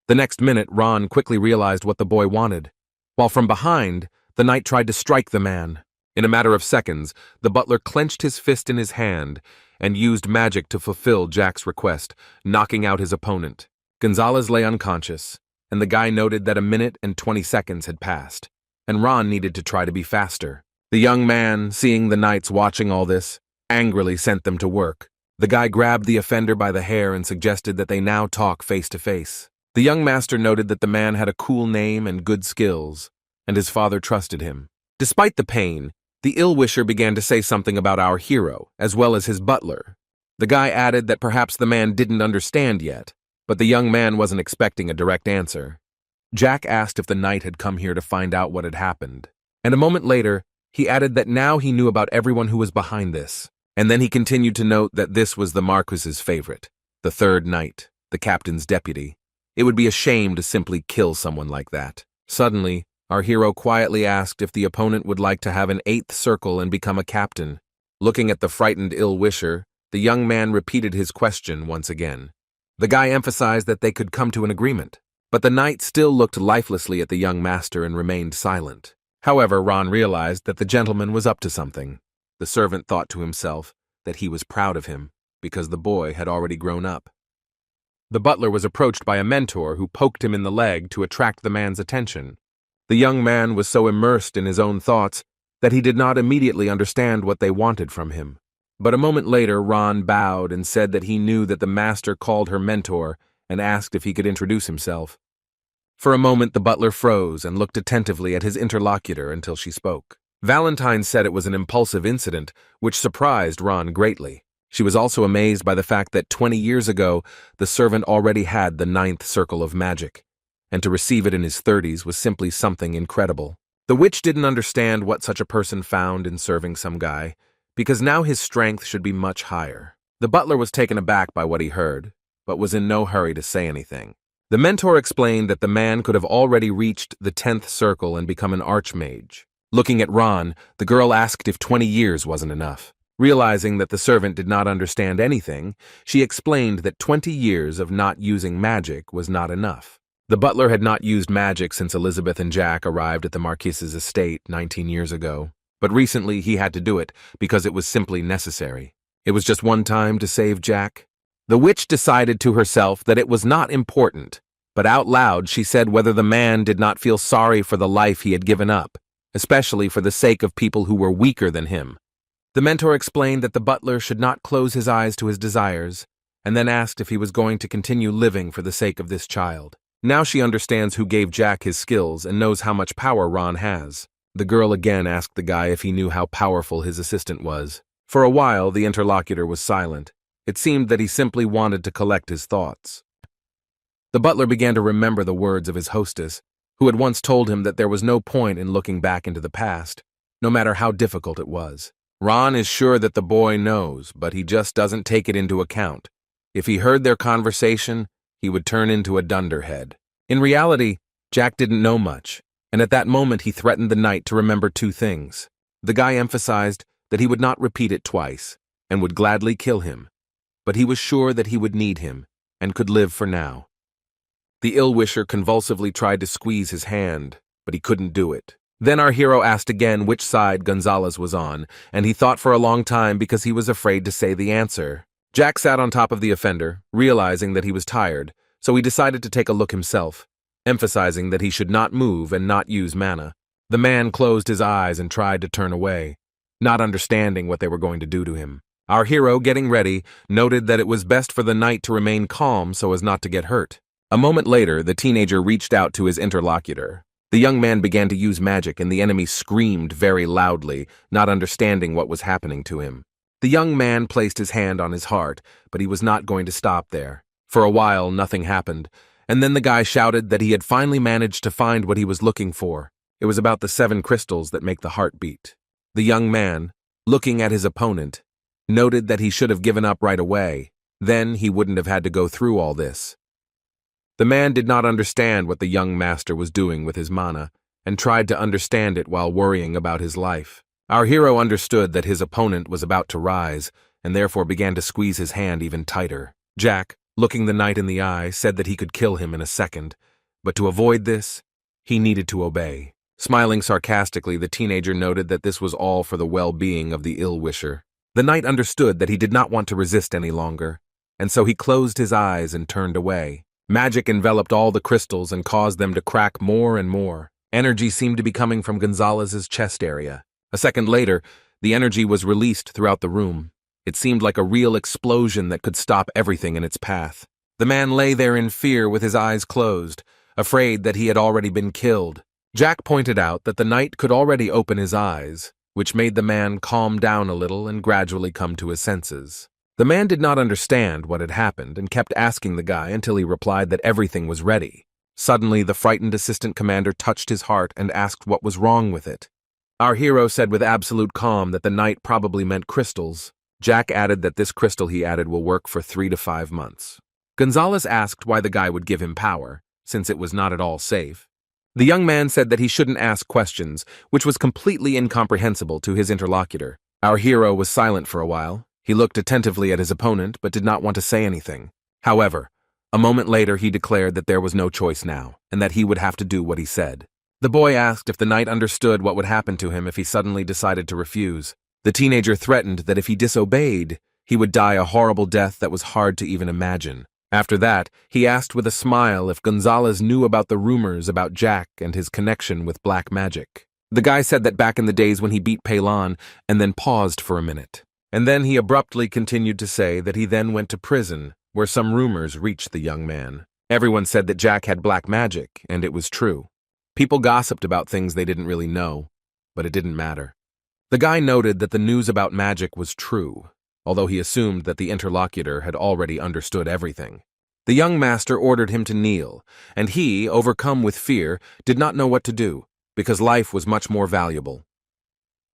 The next minute, Ron quickly realized what the boy wanted. While from behind, the knight tried to strike the man. In a matter of seconds, the butler clenched his fist in his hand and used magic to fulfill Jack's request, knocking out his opponent. Gonzalez lay unconscious, and the guy noted that 1 minute and 20 seconds had passed, and Ron needed to try to be faster. The young man, seeing the knights watching all this, angrily sent them to work. The guy grabbed the offender by the hair and suggested that they now talk face to face. The young master noted that the man had a cool name and good skills, and his father trusted him. Despite the pain, the ill-wisher began to say something about our hero, as well as his butler. The guy added that perhaps the man didn't understand yet, but the young man wasn't expecting a direct answer. Jack asked if the knight had come here to find out what had happened, and a moment later, he added that now he knew about everyone who was behind this, and then he continued to note that this was the Marquis's favorite, the third knight, the captain's deputy. It would be a shame to simply kill someone like that. Suddenly, our hero quietly asked if the opponent would like to have an 8th circle and become a captain. Looking at the frightened ill-wisher, the young man repeated his question once again. The guy emphasized that they could come to an agreement, but the knight still looked lifelessly at the young master and remained silent. However, Ron realized that the gentleman was up to something. The servant thought to himself that he was proud of him, because the boy had already grown up. The butler was approached by a mentor who poked him in the leg to attract the man's attention. The young man was so immersed in his own thoughts that he did not immediately understand what they wanted from him. But a moment later, Ron bowed and said that he knew that the master called her mentor and asked if he could introduce himself. For a moment, the butler froze and looked attentively at his interlocutor until she spoke. Valentine said it was an impulsive incident, which surprised Ron greatly. She was also amazed by the fact that 20 years ago, the servant already had the 9th circle of magic, and to receive it in his 30s was simply something incredible. The witch didn't understand what such a person found in serving some guy, because now his strength should be much higher. The butler was taken aback by what he heard, but was in no hurry to say anything. The mentor explained that the man could have already reached the 10th circle and become an archmage. Looking at Ron, the girl asked if 20 years wasn't enough. Realizing that the servant did not understand anything, she explained that 20 years of not using magic was not enough. The butler had not used magic since Elizabeth and Jack arrived at the Marquise's estate 19 years ago, but recently he had to do it because it was simply necessary. It was just one time to save Jack. The witch decided to herself that it was not important, but out loud she said whether the man did not feel sorry for the life he had given up, especially for the sake of people who were weaker than him. The mentor explained that the butler should not close his eyes to his desires, and then asked if he was going to continue living for the sake of this child. Now she understands who gave Jack his skills and knows how much power Ron has. The girl again asked the guy if he knew how powerful his assistant was. For a while, the interlocutor was silent. It seemed that he simply wanted to collect his thoughts. The butler began to remember the words of his hostess, who had once told him that there was no point in looking back into the past, no matter how difficult it was. Ron is sure that the boy knows, but he just doesn't take it into account. If he heard their conversation, he would turn into a dunderhead. In reality, Jack didn't know much, and at that moment he threatened the knight to remember 2 things. The guy emphasized that he would not repeat it twice, and would gladly kill him, but he was sure that he would need him, and could live for now. The ill-wisher convulsively tried to squeeze his hand, but he couldn't do it. Then our hero asked again which side Gonzalez was on, and he thought for a long time because he was afraid to say the answer. Jack sat on top of the offender, realizing that he was tired, so he decided to take a look himself, emphasizing that he should not move and not use mana. The man closed his eyes and tried to turn away, not understanding what they were going to do to him. Our hero, getting ready, noted that it was best for the knight to remain calm so as not to get hurt. A moment later, the teenager reached out to his interlocutor. The young man began to use magic and the enemy screamed very loudly, not understanding what was happening to him. The young man placed his hand on his heart, but he was not going to stop there. For a while, nothing happened, and then the guy shouted that he had finally managed to find what he was looking for. It was about the 7 crystals that make the heart beat. The young man, looking at his opponent, noted that he should have given up right away. Then he wouldn't have had to go through all this. The man did not understand what the young master was doing with his mana, and tried to understand it while worrying about his life. Our hero understood that his opponent was about to rise, and therefore began to squeeze his hand even tighter. Jack, looking the knight in the eye, said that he could kill him in a second, but to avoid this, he needed to obey. Smiling sarcastically, the teenager noted that this was all for the well-being of the ill-wisher. The knight understood that he did not want to resist any longer, and so he closed his eyes and turned away. Magic enveloped all the crystals and caused them to crack more and more. Energy seemed to be coming from Gonzalez's chest area. A second later, the energy was released throughout the room. It seemed like a real explosion that could stop everything in its path. The man lay there in fear with his eyes closed, afraid that he had already been killed. Jack pointed out that the knight could already open his eyes, which made the man calm down a little and gradually come to his senses. The man did not understand what had happened and kept asking the guy until he replied that everything was ready. Suddenly, the frightened assistant commander touched his heart and asked what was wrong with it. Our hero said with absolute calm that the knight probably meant crystals. Jack added that this crystal he added will work for 3 to 5 months. Gonzalez asked why the guy would give him power, since it was not at all safe. The young man said that he shouldn't ask questions, which was completely incomprehensible to his interlocutor. Our hero was silent for a while. He looked attentively at his opponent, but did not want to say anything. However, a moment later he declared that there was no choice now, and that he would have to do what he said. The boy asked if the knight understood what would happen to him if he suddenly decided to refuse. The teenager threatened that if he disobeyed, he would die a horrible death that was hard to even imagine. After that, he asked with a smile if Gonzalez knew about the rumors about Jack and his connection with black magic. The guy said that back in the days when he beat Pelan, and then paused for a minute. And then he abruptly continued to say that he then went to prison, where some rumors reached the young man. Everyone said that Jack had black magic, and it was true. People gossiped about things they didn't really know, but it didn't matter. The guy noted that the news about magic was true, although he assumed that the interlocutor had already understood everything. The young master ordered him to kneel, and he, overcome with fear, did not know what to do, because life was much more valuable.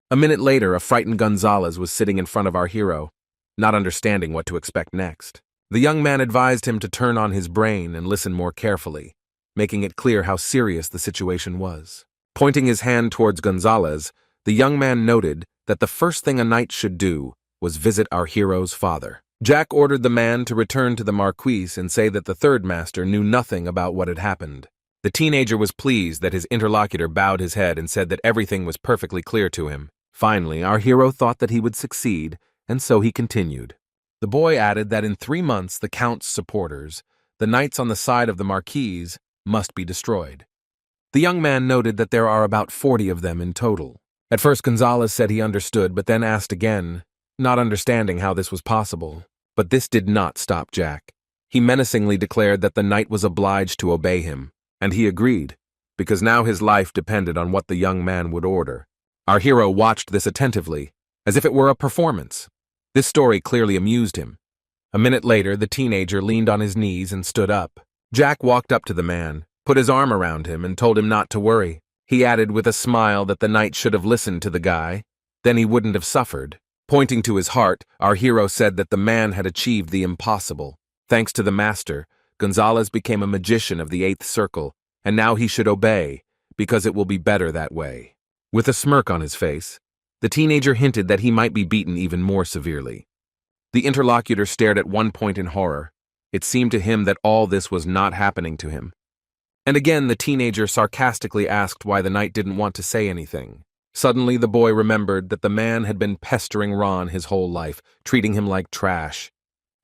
A minute later, a frightened Gonzalez was sitting in front of our hero, not understanding what to expect next. The young man advised him to turn on his brain and listen more carefully, making it clear how serious the situation was. Pointing his hand towards Gonzalez, the young man noted that the first thing a knight should do was visit our hero's father. Jack ordered the man to return to the Marquis and say that the third master knew nothing about what had happened. The teenager was pleased that his interlocutor bowed his head and said that everything was perfectly clear to him. Finally, our hero thought that he would succeed, and so he continued. The boy added that in 3 months the Count's supporters, the knights on the side of the Marquis, must be destroyed. The young man noted that there are about 40 of them in total. At first Gonzalez said he understood, but then asked again, not understanding how this was possible. But this did not stop Jack. He menacingly declared that the knight was obliged to obey him, and he agreed, because now his life depended on what the young man would order. Our hero watched this attentively, as if it were a performance. This story clearly amused him. A minute later, the teenager leaned on his knees and stood up. Jack walked up to the man, put his arm around him, and told him not to worry. He added with a smile that the knight should have listened to the guy, then he wouldn't have suffered. Pointing to his heart, our hero said that the man had achieved the impossible. Thanks to the master, Gonzalez became a magician of the 8th circle, and now he should obey, because it will be better that way. With a smirk on his face, the teenager hinted that he might be beaten even more severely. The interlocutor stared at one point in horror. It seemed to him that all this was not happening to him. And again the teenager sarcastically asked why the knight didn't want to say anything. Suddenly the boy remembered that the man had been pestering Ron his whole life, treating him like trash.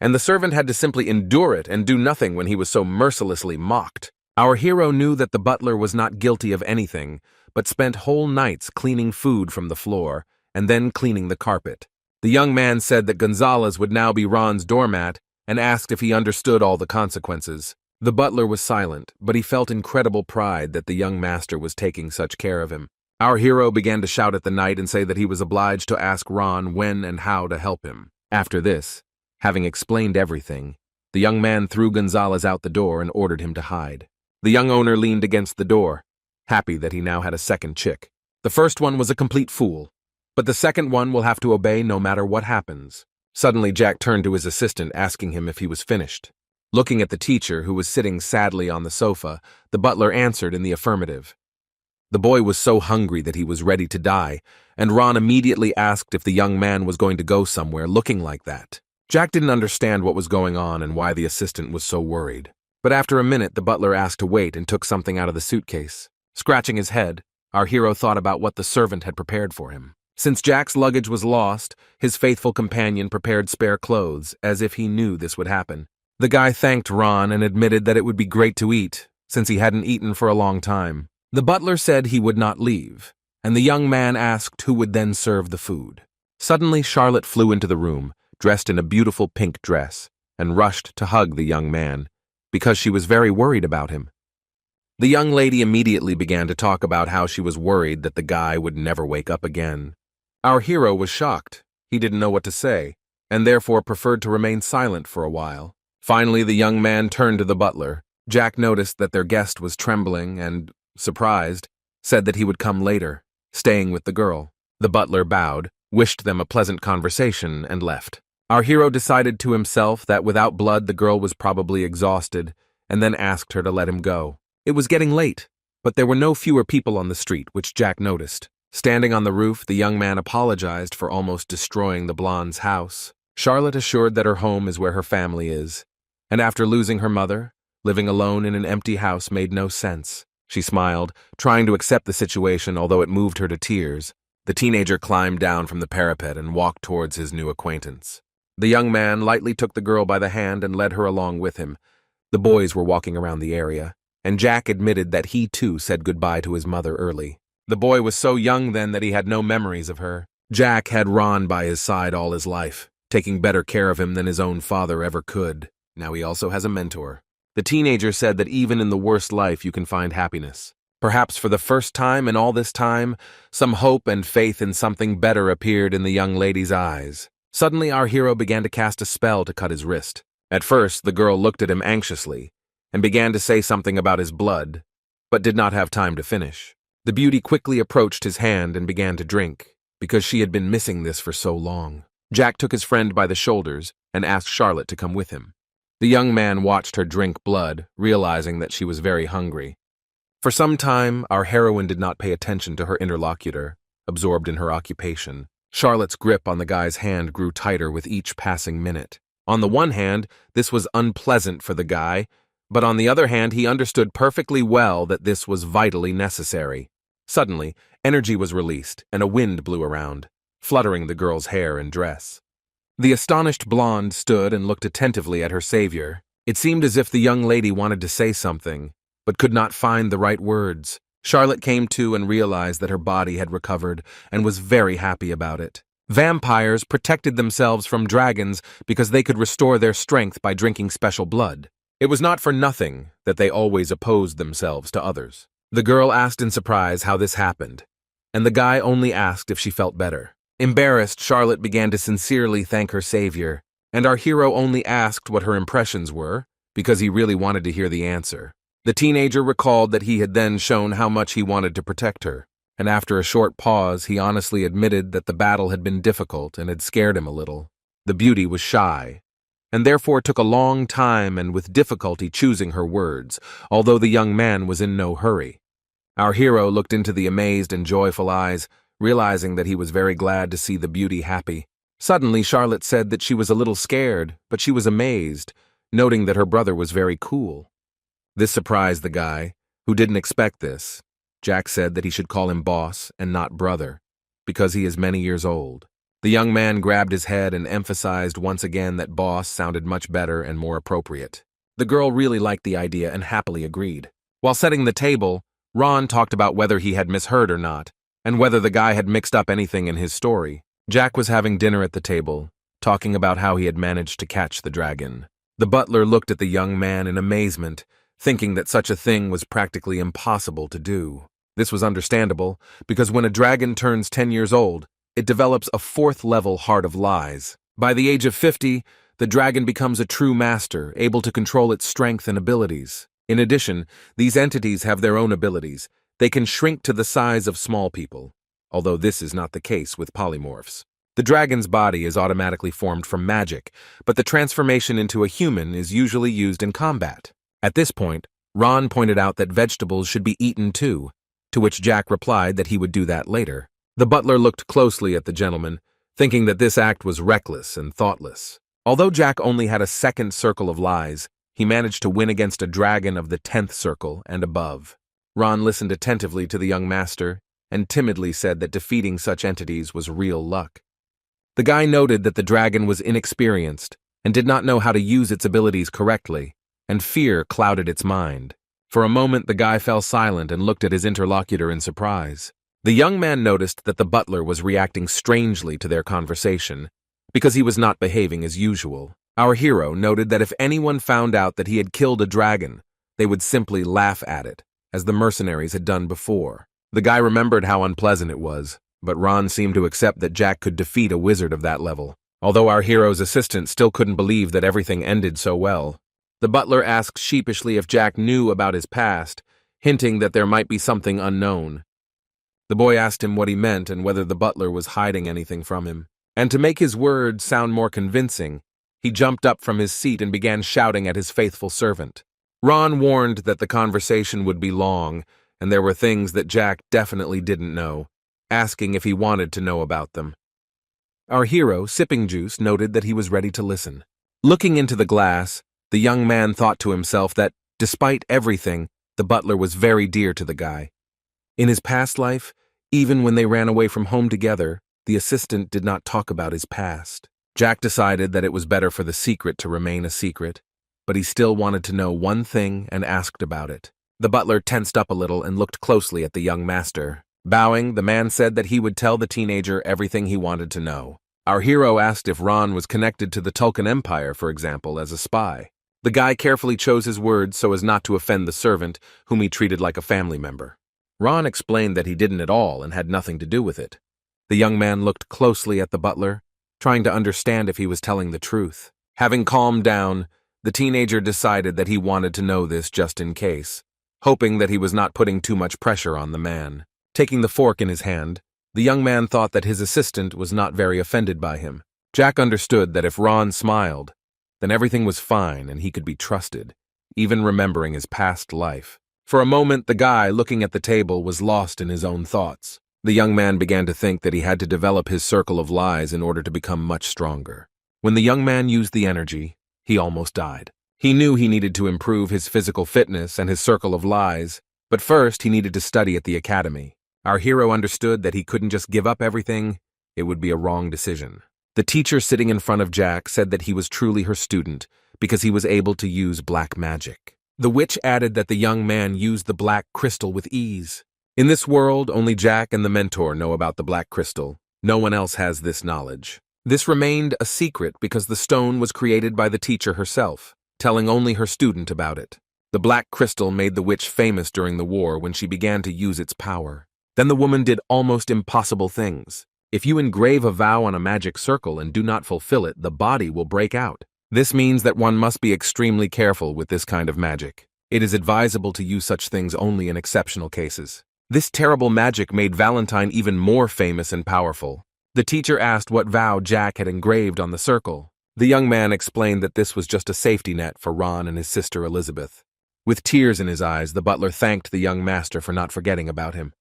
And the servant had to simply endure it and do nothing when he was so mercilessly mocked. Our hero knew that the butler was not guilty of anything, but spent whole nights cleaning food from the floor and then cleaning the carpet. The young man said that Gonzalez would now be Ron's doormat and asked if he understood all the consequences. The butler was silent, but he felt incredible pride that the young master was taking such care of him. Our hero began to shout at the knight and say that he was obliged to ask Ron when and how to help him. After this, having explained everything, the young man threw Gonzalez out the door and ordered him to hide. The young owner leaned against the door, happy that he now had a second chick. The first one was a complete fool, but the second one will have to obey no matter what happens. Suddenly Jack turned to his assistant, asking him if he was finished. Looking at the teacher, who was sitting sadly on the sofa, the butler answered in the affirmative. The boy was so hungry that he was ready to die, and Ron immediately asked if the young man was going to go somewhere looking like that. Jack didn't understand what was going on and why the assistant was so worried. But after a minute, the butler asked to wait and took something out of the suitcase. Scratching his head, our hero thought about what the servant had prepared for him. Since Jack's luggage was lost, his faithful companion prepared spare clothes, as if he knew this would happen. The guy thanked Ron and admitted that it would be great to eat, since he hadn't eaten for a long time. The butler said he would not leave, and the young man asked who would then serve the food. Suddenly, Charlotte flew into the room, dressed in a beautiful pink dress, and rushed to hug the young man, because she was very worried about him. The young lady immediately began to talk about how she was worried that the guy would never wake up again. Our hero was shocked. He didn't know what to say, and therefore preferred to remain silent for a while. Finally, the young man turned to the butler. Jack noticed that their guest was trembling and, surprised, said that he would come later, staying with the girl. The butler bowed, wished them a pleasant conversation, and left. Our hero decided to himself that without blood the girl was probably exhausted, and then asked her to let him go. It was getting late, but there were no fewer people on the street, which Jack noticed. Standing on the roof, the young man apologized for almost destroying the blonde's house. Charlotte assured that her home is where her family is, and after losing her mother, living alone in an empty house made no sense. She smiled, trying to accept the situation, although it moved her to tears. The teenager climbed down from the parapet and walked towards his new acquaintance. The young man lightly took the girl by the hand and led her along with him. The boys were walking around the area, and Jack admitted that he too said goodbye to his mother early. The boy was so young then that he had no memories of her. Jack had Ron by his side all his life, taking better care of him than his own father ever could. Now he also has a mentor. The teenager said that even in the worst life you can find happiness. Perhaps for the first time in all this time, some hope and faith in something better appeared in the young lady's eyes. Suddenly our hero began to cast a spell to cut his wrist. At first, the girl looked at him anxiously and began to say something about his blood, but did not have time to finish. The beauty quickly approached his hand and began to drink, because she had been missing this for so long. Jack took his friend by the shoulders and asked Charlotte to come with him. The young man watched her drink blood, realizing that she was very hungry. For some time, our heroine did not pay attention to her interlocutor, absorbed in her occupation. Charlotte's grip on the guy's hand grew tighter with each passing minute. On the one hand, this was unpleasant for the guy, but on the other hand, he understood perfectly well that this was vitally necessary. Suddenly, energy was released, and a wind blew around, fluttering the girl's hair and dress. The astonished blonde stood and looked attentively at her savior. It seemed as if the young lady wanted to say something, but could not find the right words. Charlotte came to and realized that her body had recovered and was very happy about it. Vampires protected themselves from dragons because they could restore their strength by drinking special blood. It was not for nothing that they always opposed themselves to others. The girl asked in surprise how this happened, and the guy only asked if she felt better. Embarrassed, Charlotte began to sincerely thank her savior, and our hero only asked what her impressions were, because he really wanted to hear the answer. The teenager recalled that he had then shown how much he wanted to protect her, and after a short pause, he honestly admitted that the battle had been difficult and had scared him a little. The beauty was shy, and therefore took a long time and with difficulty choosing her words, although the young man was in no hurry. Our hero looked into the amazed and joyful eyes, realizing that he was very glad to see the beauty happy. Suddenly, Charlotte said that she was a little scared, but she was amazed, noting that her brother was very cool. This surprised the guy, who didn't expect this. Jack said that he should call him boss and not brother, because he is many years old. The young man grabbed his head and emphasized once again that boss sounded much better and more appropriate. The girl really liked the idea and happily agreed. While setting the table, Ron talked about whether he had misheard or not, and whether the guy had mixed up anything in his story. Jack was having dinner at the table, talking about how he had managed to catch the dragon. The butler looked at the young man in amazement, thinking that such a thing was practically impossible to do. This was understandable, because when a dragon turns 10 years old, it develops a 4th-level heart of lies. By the age of 50, the dragon becomes a true master, able to control its strength and abilities. In addition, these entities have their own abilities. They can shrink to the size of small people, although this is not the case with polymorphs. The dragon's body is automatically formed from magic, but the transformation into a human is usually used in combat. At this point, Ron pointed out that vegetables should be eaten too, to which Jack replied that he would do that later. The butler looked closely at the gentleman, thinking that this act was reckless and thoughtless. Although Jack only had a 2nd circle of lies, he managed to win against a dragon of the 10th circle and above. Ron listened attentively to the young master and timidly said that defeating such entities was real luck. The guy noted that the dragon was inexperienced and did not know how to use its abilities correctly, and fear clouded its mind. For a moment, the guy fell silent and looked at his interlocutor in surprise. The young man noticed that the butler was reacting strangely to their conversation, because he was not behaving as usual. Our hero noted that if anyone found out that he had killed a dragon, they would simply laugh at it, as the mercenaries had done before. The guy remembered how unpleasant it was, but Ron seemed to accept that Jack could defeat a wizard of that level. Although our hero's assistant still couldn't believe that everything ended so well. The butler asked sheepishly if Jack knew about his past, hinting that there might be something unknown. The boy asked him what he meant and whether the butler was hiding anything from him. And to make his words sound more convincing, he jumped up from his seat and began shouting at his faithful servant. Ron warned that the conversation would be long, and there were things that Jack definitely didn't know, asking if he wanted to know about them. Our hero, sipping juice, noted that he was ready to listen. Looking into the glass, the young man thought to himself that, despite everything, the butler was very dear to the guy. In his past life, even when they ran away from home together, the assistant did not talk about his past. Jack decided that it was better for the secret to remain a secret, but he still wanted to know one thing and asked about it. The butler tensed up a little and looked closely at the young master. Bowing, the man said that he would tell the teenager everything he wanted to know. Our hero asked if Ron was connected to the Tulkun Empire, for example, as a spy. The guy carefully chose his words so as not to offend the servant, whom he treated like a family member. Ron explained that he didn't at all and had nothing to do with it. The young man looked closely at the butler, trying to understand if he was telling the truth. Having calmed down, the teenager decided that he wanted to know this just in case, hoping that he was not putting too much pressure on the man. Taking the fork in his hand, the young man thought that his assistant was not very offended by him. Jack understood that if Ron smiled, then everything was fine and he could be trusted, even remembering his past life. For a moment, the guy looking at the table was lost in his own thoughts. The young man began to think that he had to develop his circle of lies in order to become much stronger. When the young man used the energy, he almost died. He knew he needed to improve his physical fitness and his circle of lies, but first he needed to study at the academy. Our hero understood that he couldn't just give up everything. It would be a wrong decision. The teacher sitting in front of Jack said that he was truly her student because he was able to use black magic. The witch added that the young man used the black crystal with ease. In this world, only Jack and the mentor know about the black crystal. No one else has this knowledge. This remained a secret because the stone was created by the teacher herself, telling only her student about it. The black crystal made the witch famous during the war when she began to use its power. Then the woman did almost impossible things. If you engrave a vow on a magic circle and do not fulfill it, the body will break out. This means that one must be extremely careful with this kind of magic. It is advisable to use such things only in exceptional cases. This terrible magic made Valentine even more famous and powerful. The teacher asked what vow Jack had engraved on the circle. The young man explained that this was just a safety net for Ron and his sister Elizabeth. With tears in his eyes, the butler thanked the young master for not forgetting about him.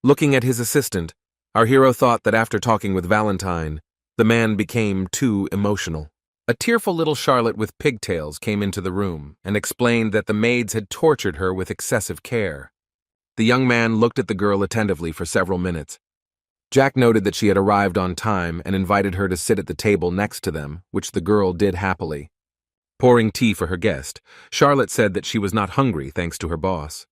Looking at his assistant, our hero thought that after talking with Valentine, the man became too emotional. A tearful little Charlotte with pigtails came into the room and explained that the maids had tortured her with excessive care. The young man looked at the girl attentively for several minutes. Jack noted that she had arrived on time and invited her to sit at the table next to them, which the girl did happily. Pouring tea for her guest, Charlotte said that she was not hungry thanks to her boss.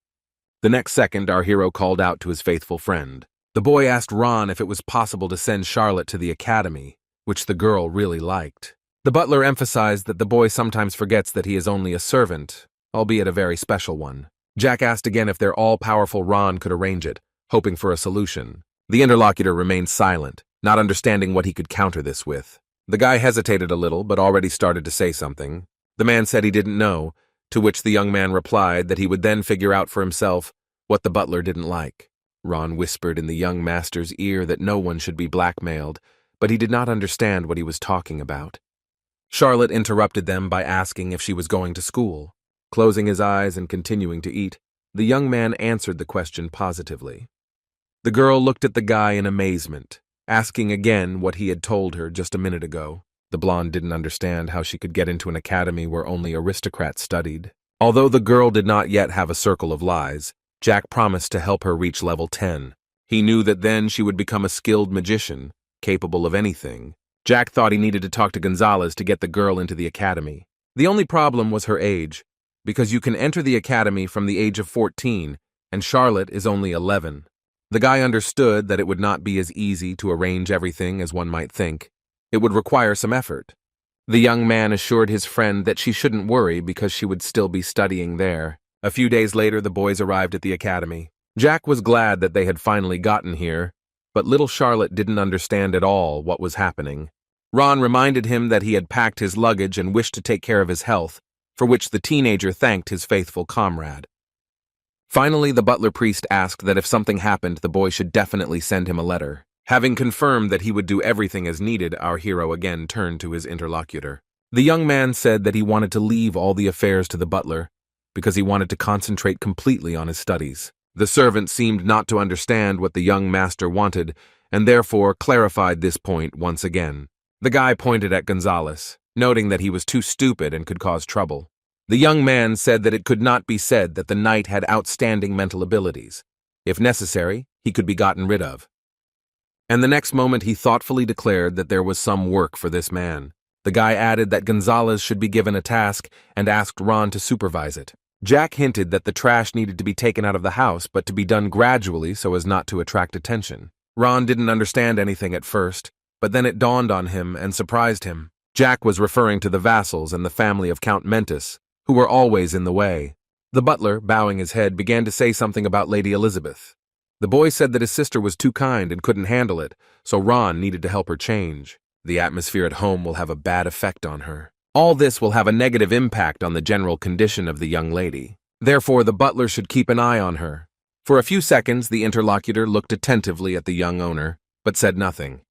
The next second, our hero called out to his faithful friend. The boy asked Ron if it was possible to send Charlotte to the academy, which the girl really liked. The butler emphasized that the boy sometimes forgets that he is only a servant, albeit a very special one. Jack asked again if their all-powerful Ron could arrange it, hoping for a solution. The interlocutor remained silent, not understanding what he could counter this with. The guy hesitated a little, but already started to say something. The man said he didn't know, to which the young man replied that he would then figure out for himself what the butler didn't like. Ron whispered in the young master's ear that no one should be blackmailed, but he did not understand what he was talking about. Charlotte interrupted them by asking if she was going to school. Closing his eyes and continuing to eat, the young man answered the question positively. The girl looked at the guy in amazement, asking again what he had told her just a minute ago. The blonde didn't understand how she could get into an academy where only aristocrats studied. Although the girl did not yet have a circle of lies, Jack promised to help her reach level 10. He knew that then she would become a skilled magician, capable of anything. Jack thought he needed to talk to Gonzalez to get the girl into the academy. The only problem was her age, because you can enter the academy from the age of 14, and Charlotte is only 11. The guy understood that it would not be as easy to arrange everything as one might think. It would require some effort. The young man assured his friend that she shouldn't worry because she would still be studying there. A few days later, the boys arrived at the academy. Jack was glad that they had finally gotten here, but little Charlotte didn't understand at all what was happening. Ron reminded him that he had packed his luggage and wished to take care of his health, for which the teenager thanked his faithful comrade. Finally, the butler priest asked that if something happened, the boy should definitely send him a letter. Having confirmed that he would do everything as needed, our hero again turned to his interlocutor. The young man said that he wanted to leave all the affairs to the butler because he wanted to concentrate completely on his studies. The servant seemed not to understand what the young master wanted and therefore clarified this point once again. The guy pointed at Gonzalez, noting that he was too stupid and could cause trouble. The young man said that it could not be said that the knight had outstanding mental abilities. If necessary, he could be gotten rid of. And the next moment he thoughtfully declared that there was some work for this man. The guy added that Gonzalez should be given a task and asked Ron to supervise it. Jack hinted that the trash needed to be taken out of the house, but to be done gradually so as not to attract attention. Ron didn't understand anything at first, but then it dawned on him and surprised him. Jack was referring to the vassals and the family of Count Mentis, who were always in the way. The butler, bowing his head, began to say something about Lady Elizabeth. The boy said that his sister was too kind and couldn't handle it, so Ron needed to help her change. The atmosphere at home will have a bad effect on her. All this will have a negative impact on the general condition of the young lady. Therefore, the butler should keep an eye on her. For a few seconds, the interlocutor looked attentively at the young owner, but said nothing.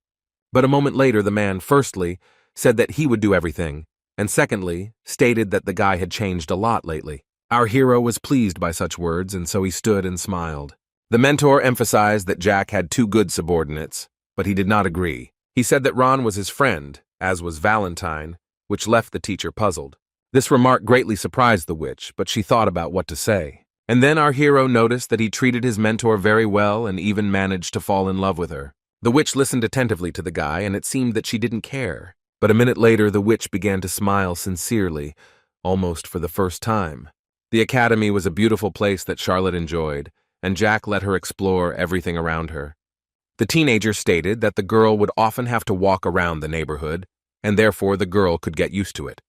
But a moment later, the man, firstly, said that he would do everything, and secondly, stated that the guy had changed a lot lately. Our hero was pleased by such words, and so he stood and smiled. The mentor emphasized that Jack had two good subordinates, but he did not agree. He said that Ron was his friend, as was Valentine, which left the teacher puzzled. This remark greatly surprised the witch, but she thought about what to say. And then our hero noticed that he treated his mentor very well and even managed to fall in love with her. The witch listened attentively to the guy, and it seemed that she didn't care. But a minute later, the witch began to smile sincerely, almost for the first time. The academy was a beautiful place that Charlotte enjoyed, and Jack let her explore everything around her. The teenager stated that the girl would often have to walk around the neighborhood, and therefore the girl could get used to it.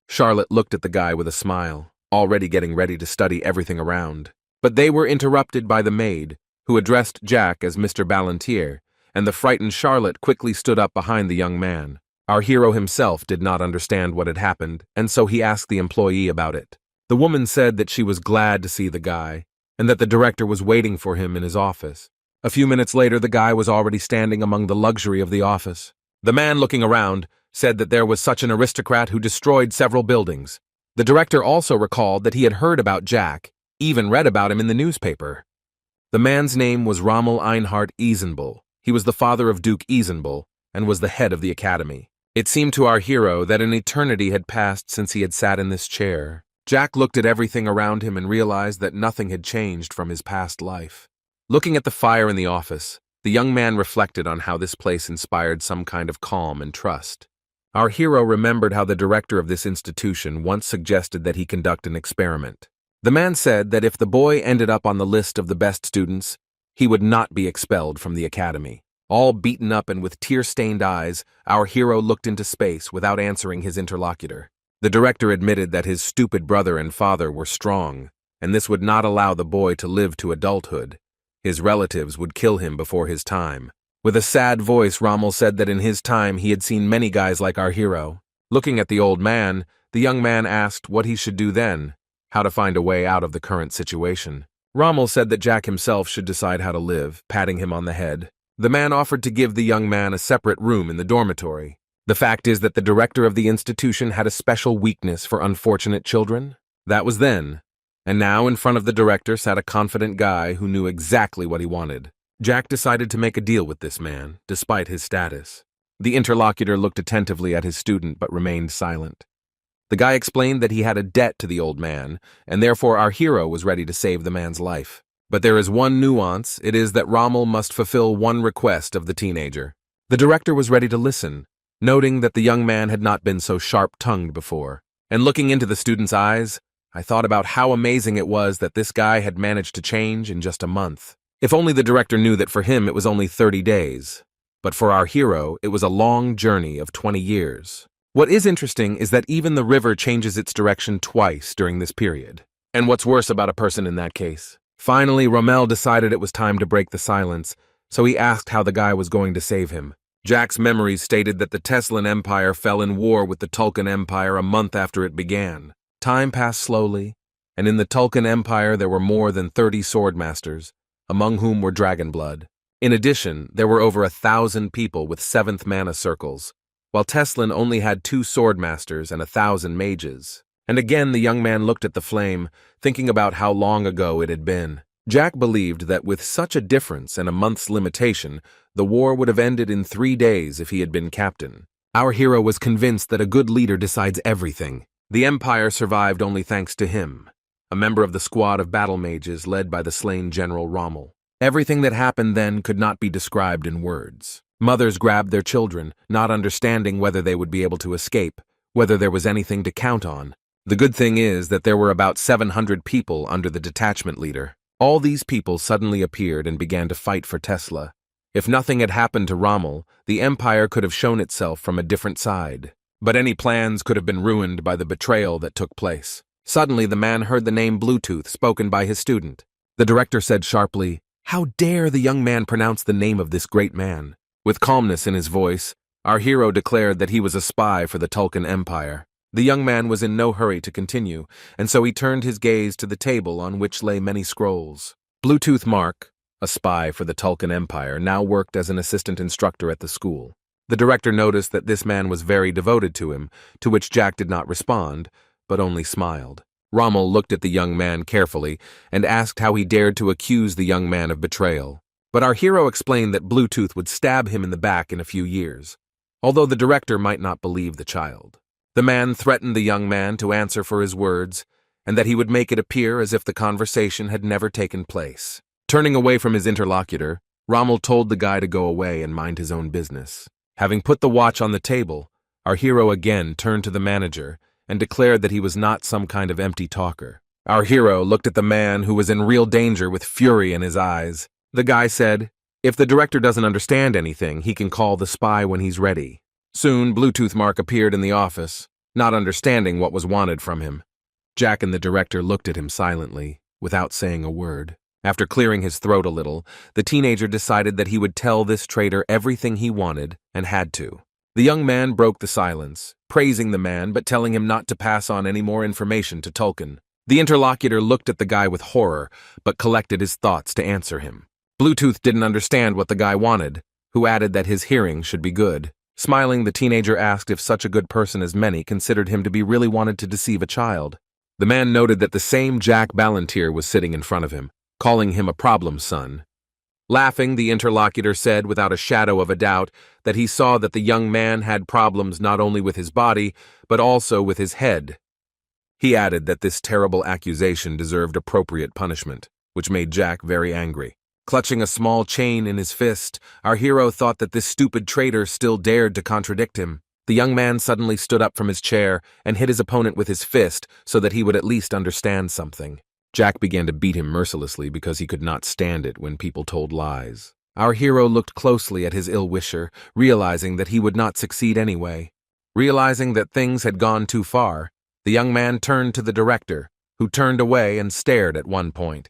Charlotte looked at the guy with a smile, already getting ready to study everything around. But they were interrupted by the maid, who addressed Jack as Mr. Ballantier, and the frightened Charlotte quickly stood up behind the young man. Our hero himself did not understand what had happened, and so he asked the employee about it. The woman said that she was glad to see the guy, and that the director was waiting for him in his office. A few minutes later, the guy was already standing among the luxury of the office. The man, looking around, said that there was such an aristocrat who destroyed several buildings. The director also recalled that he had heard about Jack, even read about him in the newspaper. The man's name was Rommel Einhard Isenbull. He was the father of Duke Isenbull and was the head of the academy. It seemed to our hero that an eternity had passed since he had sat in this chair. Jack looked at everything around him and realized that nothing had changed from his past life. Looking at the fire in the office, the young man reflected on how this place inspired some kind of calm and trust. Our hero remembered how the director of this institution once suggested that he conduct an experiment. The man said that if the boy ended up on the list of the best students, he would not be expelled from the academy. All beaten up and with tear-stained eyes, our hero looked into space without answering his interlocutor. The director admitted that his stupid brother and father were strong, and this would not allow the boy to live to adulthood. His relatives would kill him before his time. With a sad voice, Rommel said that in his time he had seen many guys like our hero. Looking at the old man, the young man asked what he should do then, how to find a way out of the current situation. Rommel said that Jack himself should decide how to live, patting him on the head. The man offered to give the young man a separate room in the dormitory. The fact is that the director of the institution had a special weakness for unfortunate children. That was then. And now in front of the director sat a confident guy who knew exactly what he wanted. Jack decided to make a deal with this man, despite his status. The interlocutor looked attentively at his student but remained silent. The guy explained that he had a debt to the old man, and therefore our hero was ready to save the man's life. But there is one nuance, it is that Rommel must fulfill one request of the teenager. The director was ready to listen, noting that the young man had not been so sharp-tongued before. And looking into the student's eyes, I thought about how amazing it was that this guy had managed to change in just a month. If only the director knew that for him it was only 30 days. But for our hero, it was a long journey of 20 years. What is interesting is that even the river changes its direction twice during this period. And what's worse about a person in that case? Finally, Rommel decided it was time to break the silence, so he asked how the guy was going to save him. Jack's memories stated that the Teslan Empire fell in war with the Tulkan Empire a month after it began. Time passed slowly, and in the Tulkan Empire there were more than 30 swordmasters, among whom were Dragonblood. In addition, there were over 1,000 people with 7th mana circles, while Teslin only had 2 swordmasters and 1,000 mages. And again the young man looked at the flame, thinking about how long ago it had been. Jack believed that with such a difference and a month's limitation, the war would have ended in 3 days if he had been captain. Our hero was convinced that a good leader decides everything. The Empire survived only thanks to him, a member of the squad of battle mages led by the slain General Rommel. Everything that happened then could not be described in words. Mothers grabbed their children, not understanding whether they would be able to escape, whether there was anything to count on. The good thing is that there were about 700 people under the detachment leader. All these people suddenly appeared and began to fight for Tesla. If nothing had happened to Rommel, the Empire could have shown itself from a different side. But any plans could have been ruined by the betrayal that took place. Suddenly the man heard the name Bluetooth spoken by his student. The director said sharply, "How dare the young man pronounce the name of this great man?" With calmness in his voice, our hero declared that he was a spy for the Tulkun Empire. The young man was in no hurry to continue, and so he turned his gaze to the table on which lay many scrolls. Bluetooth Mark, a spy for the Tulkun Empire, now worked as an assistant instructor at the school. The director noticed that this man was very devoted to him, to which Jack did not respond, but only smiled. Rommel looked at the young man carefully and asked how he dared to accuse the young man of betrayal. But our hero explained that Bluetooth would stab him in the back in a few years, although the director might not believe the child. The man threatened the young man to answer for his words, and that he would make it appear as if the conversation had never taken place. Turning away from his interlocutor, Rommel told the guy to go away and mind his own business. Having put the watch on the table, our hero again turned to the manager and declared that he was not some kind of empty talker. Our hero looked at the man who was in real danger with fury in his eyes. The guy said, "If the director doesn't understand anything, he can call the spy when he's ready." Soon, Bluetooth Mark appeared in the office, not understanding what was wanted from him. Jack and the director looked at him silently, without saying a word. After clearing his throat a little, the teenager decided that he would tell this traitor everything he wanted and had to. The young man broke the silence, praising the man but telling him not to pass on any more information to Tulkun. The interlocutor looked at the guy with horror, but collected his thoughts to answer him. Bluetooth didn't understand what the guy wanted, who added that his hearing should be good. Smiling, the teenager asked if such a good person as many considered him to be really wanted to deceive a child. The man noted that the same Jack Ballantyre was sitting in front of him, calling him a problem son. Laughing, the interlocutor said without a shadow of a doubt that he saw that the young man had problems not only with his body, but also with his head. He added that this terrible accusation deserved appropriate punishment, which made Jack very angry. Clutching a small chain in his fist, our hero thought that this stupid traitor still dared to contradict him. The young man suddenly stood up from his chair and hit his opponent with his fist so that he would at least understand something. Jack began to beat him mercilessly because he could not stand it when people told lies. Our hero looked closely at his ill-wisher, realizing that he would not succeed anyway. Realizing that things had gone too far, the young man turned to the director, who turned away and stared at one point.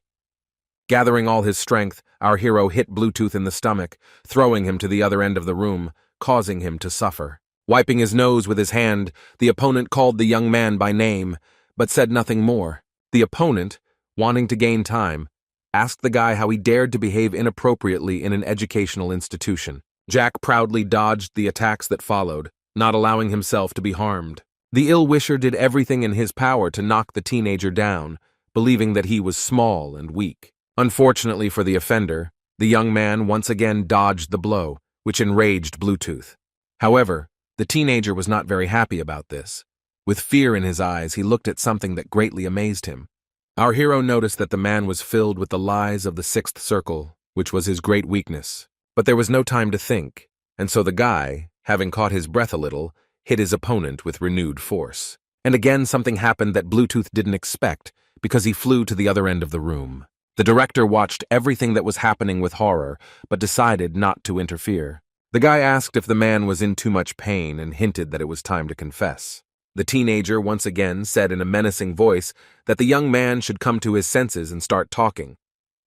Gathering all his strength, our hero hit Bluetooth in the stomach, throwing him to the other end of the room, causing him to suffer. Wiping his nose with his hand, the opponent called the young man by name, but said nothing more. The opponent, wanting to gain time, asked the guy how he dared to behave inappropriately in an educational institution. Jack proudly dodged the attacks that followed, not allowing himself to be harmed. The ill-wisher did everything in his power to knock the teenager down, believing that he was small and weak. Unfortunately for the offender, the young man once again dodged the blow, which enraged Bluetooth. However, the teenager was not very happy about this. With fear in his eyes, he looked at something that greatly amazed him. Our hero noticed that the man was filled with the lies of the sixth circle, which was his great weakness. But there was no time to think, and so the guy, having caught his breath a little, hit his opponent with renewed force. And again something happened that Bluetooth didn't expect, because he flew to the other end of the room. The director watched everything that was happening with horror, but decided not to interfere. The guy asked if the man was in too much pain and hinted that it was time to confess. The teenager once again said in a menacing voice that the young man should come to his senses and start talking.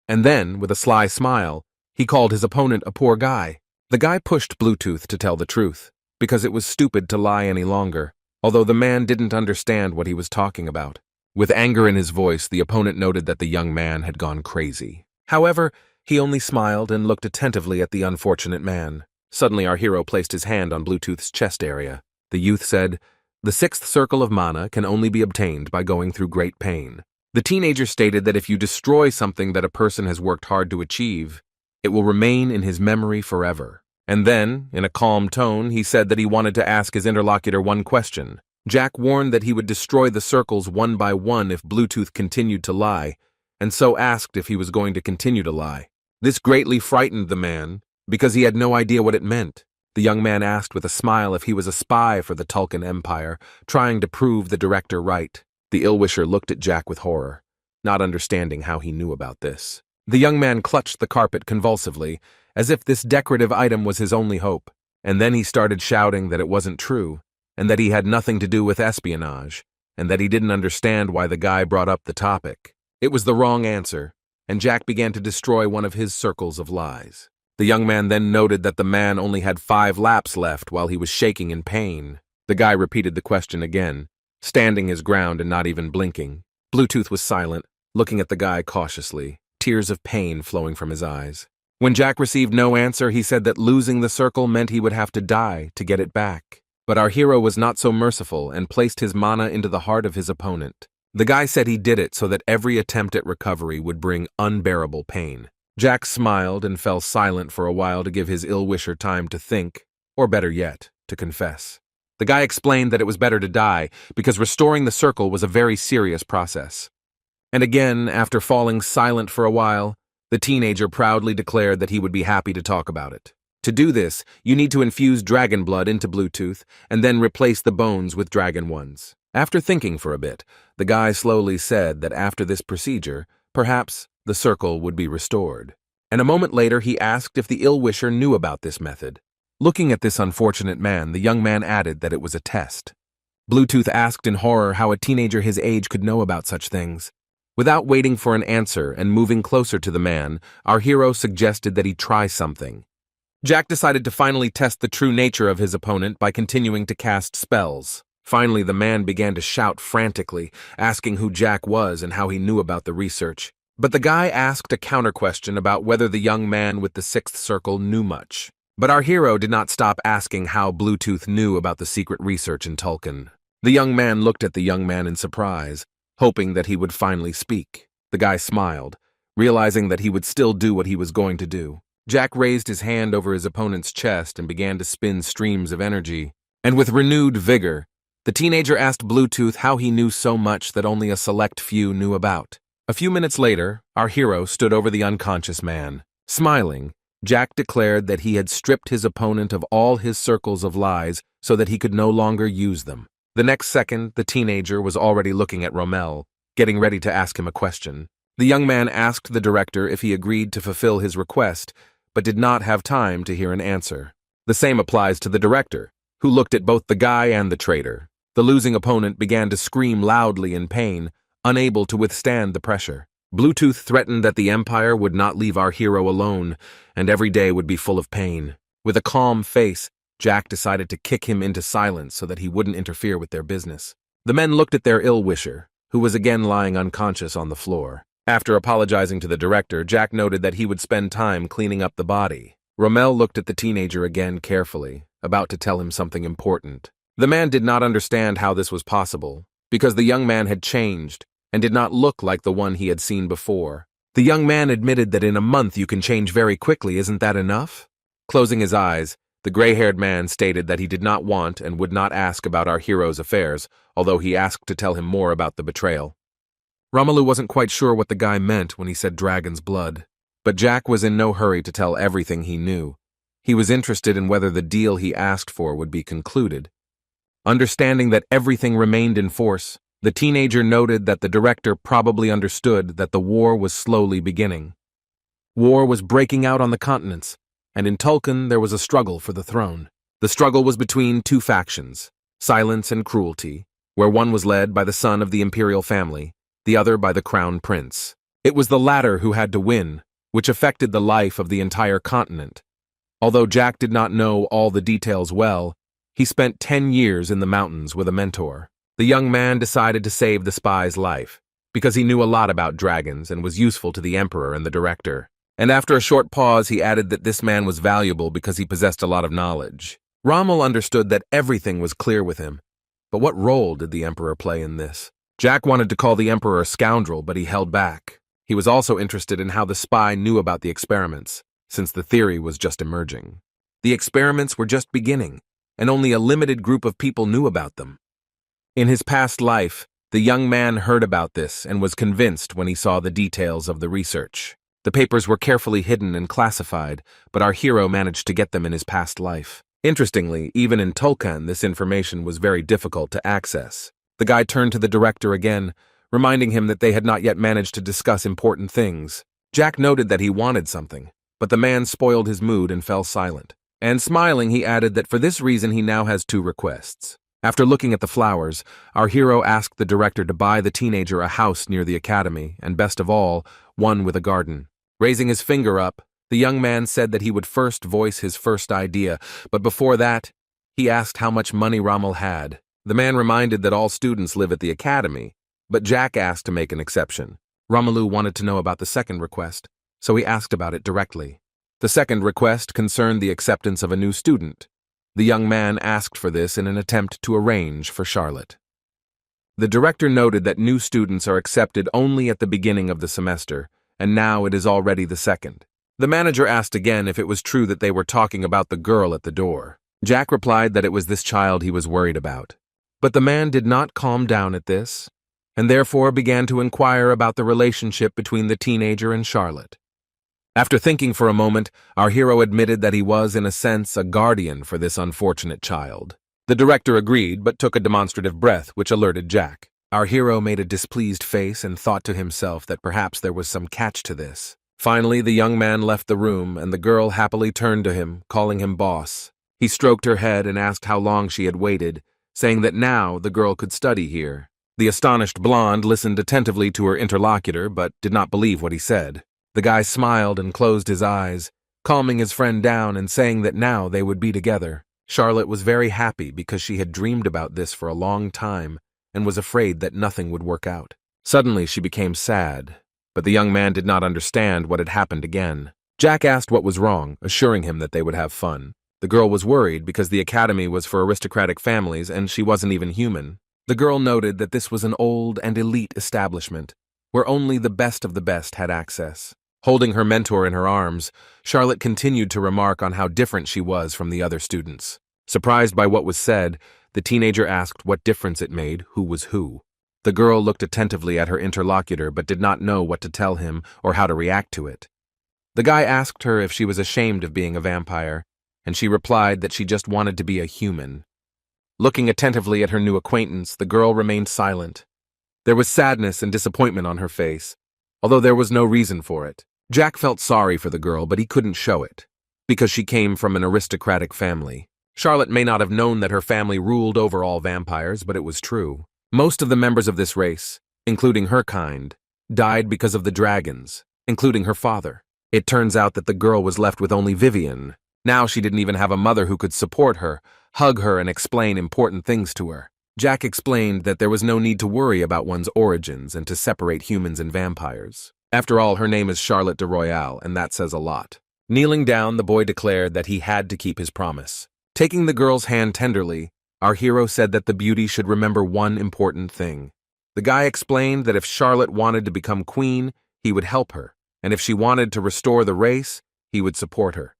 And then, with a sly smile, he called his opponent a poor guy. The guy pushed Bluetooth to tell the truth, because it was stupid to lie any longer, although the man didn't understand what he was talking about. With anger in his voice, the opponent noted that the young man had gone crazy. However, He only smiled and looked attentively at the unfortunate man. Suddenly our hero placed his hand on Bluetooth's chest area. The youth said, "The sixth circle of mana can only be obtained by going through great pain." The teenager stated that if you destroy something that a person has worked hard to achieve, it will remain in his memory forever. And then, in a calm tone, he said that he wanted to ask his interlocutor one question. Jack warned that he would destroy the circles one by one if Bluetooth continued to lie, and so asked if he was going to continue to lie. This greatly frightened the man, because he had no idea what it meant. The young man asked with a smile if he was a spy for the Tulkun Empire, trying to prove the director right. The ill-wisher looked at Jack with horror, not understanding how he knew about this. The young man clutched the carpet convulsively, as if this decorative item was his only hope, and then he started shouting that it wasn't true, and that he had nothing to do with espionage, and that he didn't understand why the guy brought up the topic. It was the wrong answer, and Jack began to destroy one of his circles of lies. The young man then noted that the man only had 5 laps left while he was shaking in pain. The guy repeated the question again, standing his ground and not even blinking. Bluetooth was silent, looking at the guy cautiously, tears of pain flowing from his eyes. When Jack received no answer, he said that losing the circle meant he would have to die to get it back. But our hero was not so merciful and placed his mana into the heart of his opponent. The guy said he did it so that every attempt at recovery would bring unbearable pain. Jack smiled and fell silent for a while to give his ill-wisher time to think, or better yet, to confess. The guy explained that it was better to die because restoring the circle was a very serious process. And again, after falling silent for a while, the teenager proudly declared that he would be happy to talk about it. To do this, you need to infuse dragon blood into Bluetooth and then replace the bones with dragon ones. After thinking for a bit, the guy slowly said that after this procedure, perhaps the circle would be restored. And a moment later, he asked if the ill-wisher knew about this method. Looking at this unfortunate man, the young man added that it was a test. Bluetooth asked in horror how a teenager his age could know about such things. Without waiting for an answer and moving closer to the man, our hero suggested that he try something. Jack decided to finally test the true nature of his opponent by continuing to cast spells. Finally, the man began to shout frantically, asking who Jack was and how he knew about the research. But the guy asked a counter-question about whether the young man with the sixth circle knew much. But our hero did not stop asking how Bluetooth knew about the secret research in Tulkun. The young man looked at the young man in surprise, hoping that he would finally speak. The guy smiled, realizing that he would still do what he was going to do. Jack raised his hand over his opponent's chest and began to spin streams of energy. And with renewed vigor, the teenager asked Bluetooth how he knew so much that only a select few knew about. A few minutes later, our hero stood over the unconscious man. Smiling, Jack declared that he had stripped his opponent of all his circles of lies so that he could no longer use them. The next second, the teenager was already looking at Rommel, getting ready to ask him a question. The young man asked the director if he agreed to fulfill his request, but did not have time to hear an answer. The same applies to the director, who looked at both the guy and the traitor. The losing opponent began to scream loudly in pain, unable to withstand the pressure. Bluetooth threatened that the Empire would not leave our hero alone, and every day would be full of pain. With a calm face, Jack decided to kick him into silence so that he wouldn't interfere with their business. The men looked at their ill-wisher, who was again lying unconscious on the floor. After apologizing to the director, Jack noted that he would spend time cleaning up the body. Rommel looked at the teenager again carefully, about to tell him something important. The man did not understand how this was possible, because the young man had changed and did not look like the one he had seen before. The young man admitted that in a month you can change very quickly, isn't that enough? Closing his eyes, the gray-haired man stated that he did not want and would not ask about our hero's affairs, although he asked to tell him more about the betrayal. Romelu wasn't quite sure what the guy meant when he said dragon's blood, but Jack was in no hurry to tell everything he knew. He was interested in whether the deal he asked for would be concluded. Understanding that everything remained in force, the teenager noted that the director probably understood that the war was slowly beginning. War was breaking out on the continents, and in Tulkun there was a struggle for the throne. The struggle was between two factions, silence and cruelty, where one was led by the son of the imperial family, the other by the crown prince. It was the latter who had to win, which affected the life of the entire continent. Although Jack did not know all the details well, he spent 10 years in the mountains with a mentor. The young man decided to save the spy's life, because he knew a lot about dragons and was useful to the emperor and the director. And after a short pause, he added that this man was valuable because he possessed a lot of knowledge. Rommel understood that everything was clear with him. But what role did the Emperor play in this? Jack wanted to call the Emperor a scoundrel, but he held back. He was also interested in how the spy knew about the experiments, since the theory was just emerging. The experiments were just beginning, and only a limited group of people knew about them. In his past life, the young man heard about this and was convinced when he saw the details of the research. The papers were carefully hidden and classified, but our hero managed to get them in his past life. Interestingly, even in Tulkan, this information was very difficult to access. The guy turned to the director again, reminding him that they had not yet managed to discuss important things. Jack noted that he wanted something, but the man spoiled his mood and fell silent. And smiling, he added that for this reason he now has 2 requests. After looking at the flowers, our hero asked the director to buy the teenager a house near the academy, and best of all, one with a garden. Raising his finger up, the young man said that he would first voice his first idea, but before that, he asked how much money Rommel had. The man reminded that all students live at the academy, but Jack asked to make an exception. Romelu wanted to know about the second request, so he asked about it directly. The second request concerned the acceptance of a new student. The young man asked for this in an attempt to arrange for Charlotte. The director noted that new students are accepted only at the beginning of the semester, and now it is already the second. The manager asked again if it was true that they were talking about the girl at the door. Jack replied that it was this child he was worried about. But the man did not calm down at this, and therefore began to inquire about the relationship between the teenager and Charlotte. After thinking for a moment, our hero admitted that he was, in a sense, a guardian for this unfortunate child. The director agreed, but took a demonstrative breath, which alerted Jack. Our hero made a displeased face and thought to himself that perhaps there was some catch to this. Finally, the young man left the room, and the girl happily turned to him, calling him boss. He stroked her head and asked how long she had waited, saying that now the girl could study here. The astonished blonde listened attentively to her interlocutor, but did not believe what he said. The guy smiled and closed his eyes, calming his friend down and saying that now they would be together. Charlotte was very happy because she had dreamed about this for a long time and was afraid that nothing would work out. Suddenly she became sad, but the young man did not understand what had happened again. Jack asked what was wrong, assuring him that they would have fun. The girl was worried because the academy was for aristocratic families and she wasn't even human. The girl noted that this was an old and elite establishment, where only the best of the best had access. Holding her mentor in her arms, Charlotte continued to remark on how different she was from the other students. Surprised by what was said, the teenager asked what difference it made who was who. The girl looked attentively at her interlocutor but did not know what to tell him or how to react to it. The guy asked her if she was ashamed of being a vampire, and she replied that she just wanted to be a human. Looking attentively at her new acquaintance, the girl remained silent. There was sadness and disappointment on her face, although there was no reason for it. Jack felt sorry for the girl, but he couldn't show it, because she came from an aristocratic family. Charlotte may not have known that her family ruled over all vampires, but it was true. Most of the members of this race, including her kind, died because of the dragons, including her father. It turns out that the girl was left with only Vivian. Now she didn't even have a mother who could support her, hug her, and explain important things to her. Jack explained that there was no need to worry about one's origins and to separate humans and vampires. After all, her name is Charlotte de Royale, and that says a lot. Kneeling down, the boy declared that he had to keep his promise. Taking the girl's hand tenderly, our hero said that the beauty should remember one important thing. The guy explained that if Charlotte wanted to become queen, he would help her, and if she wanted to restore the race, he would support her.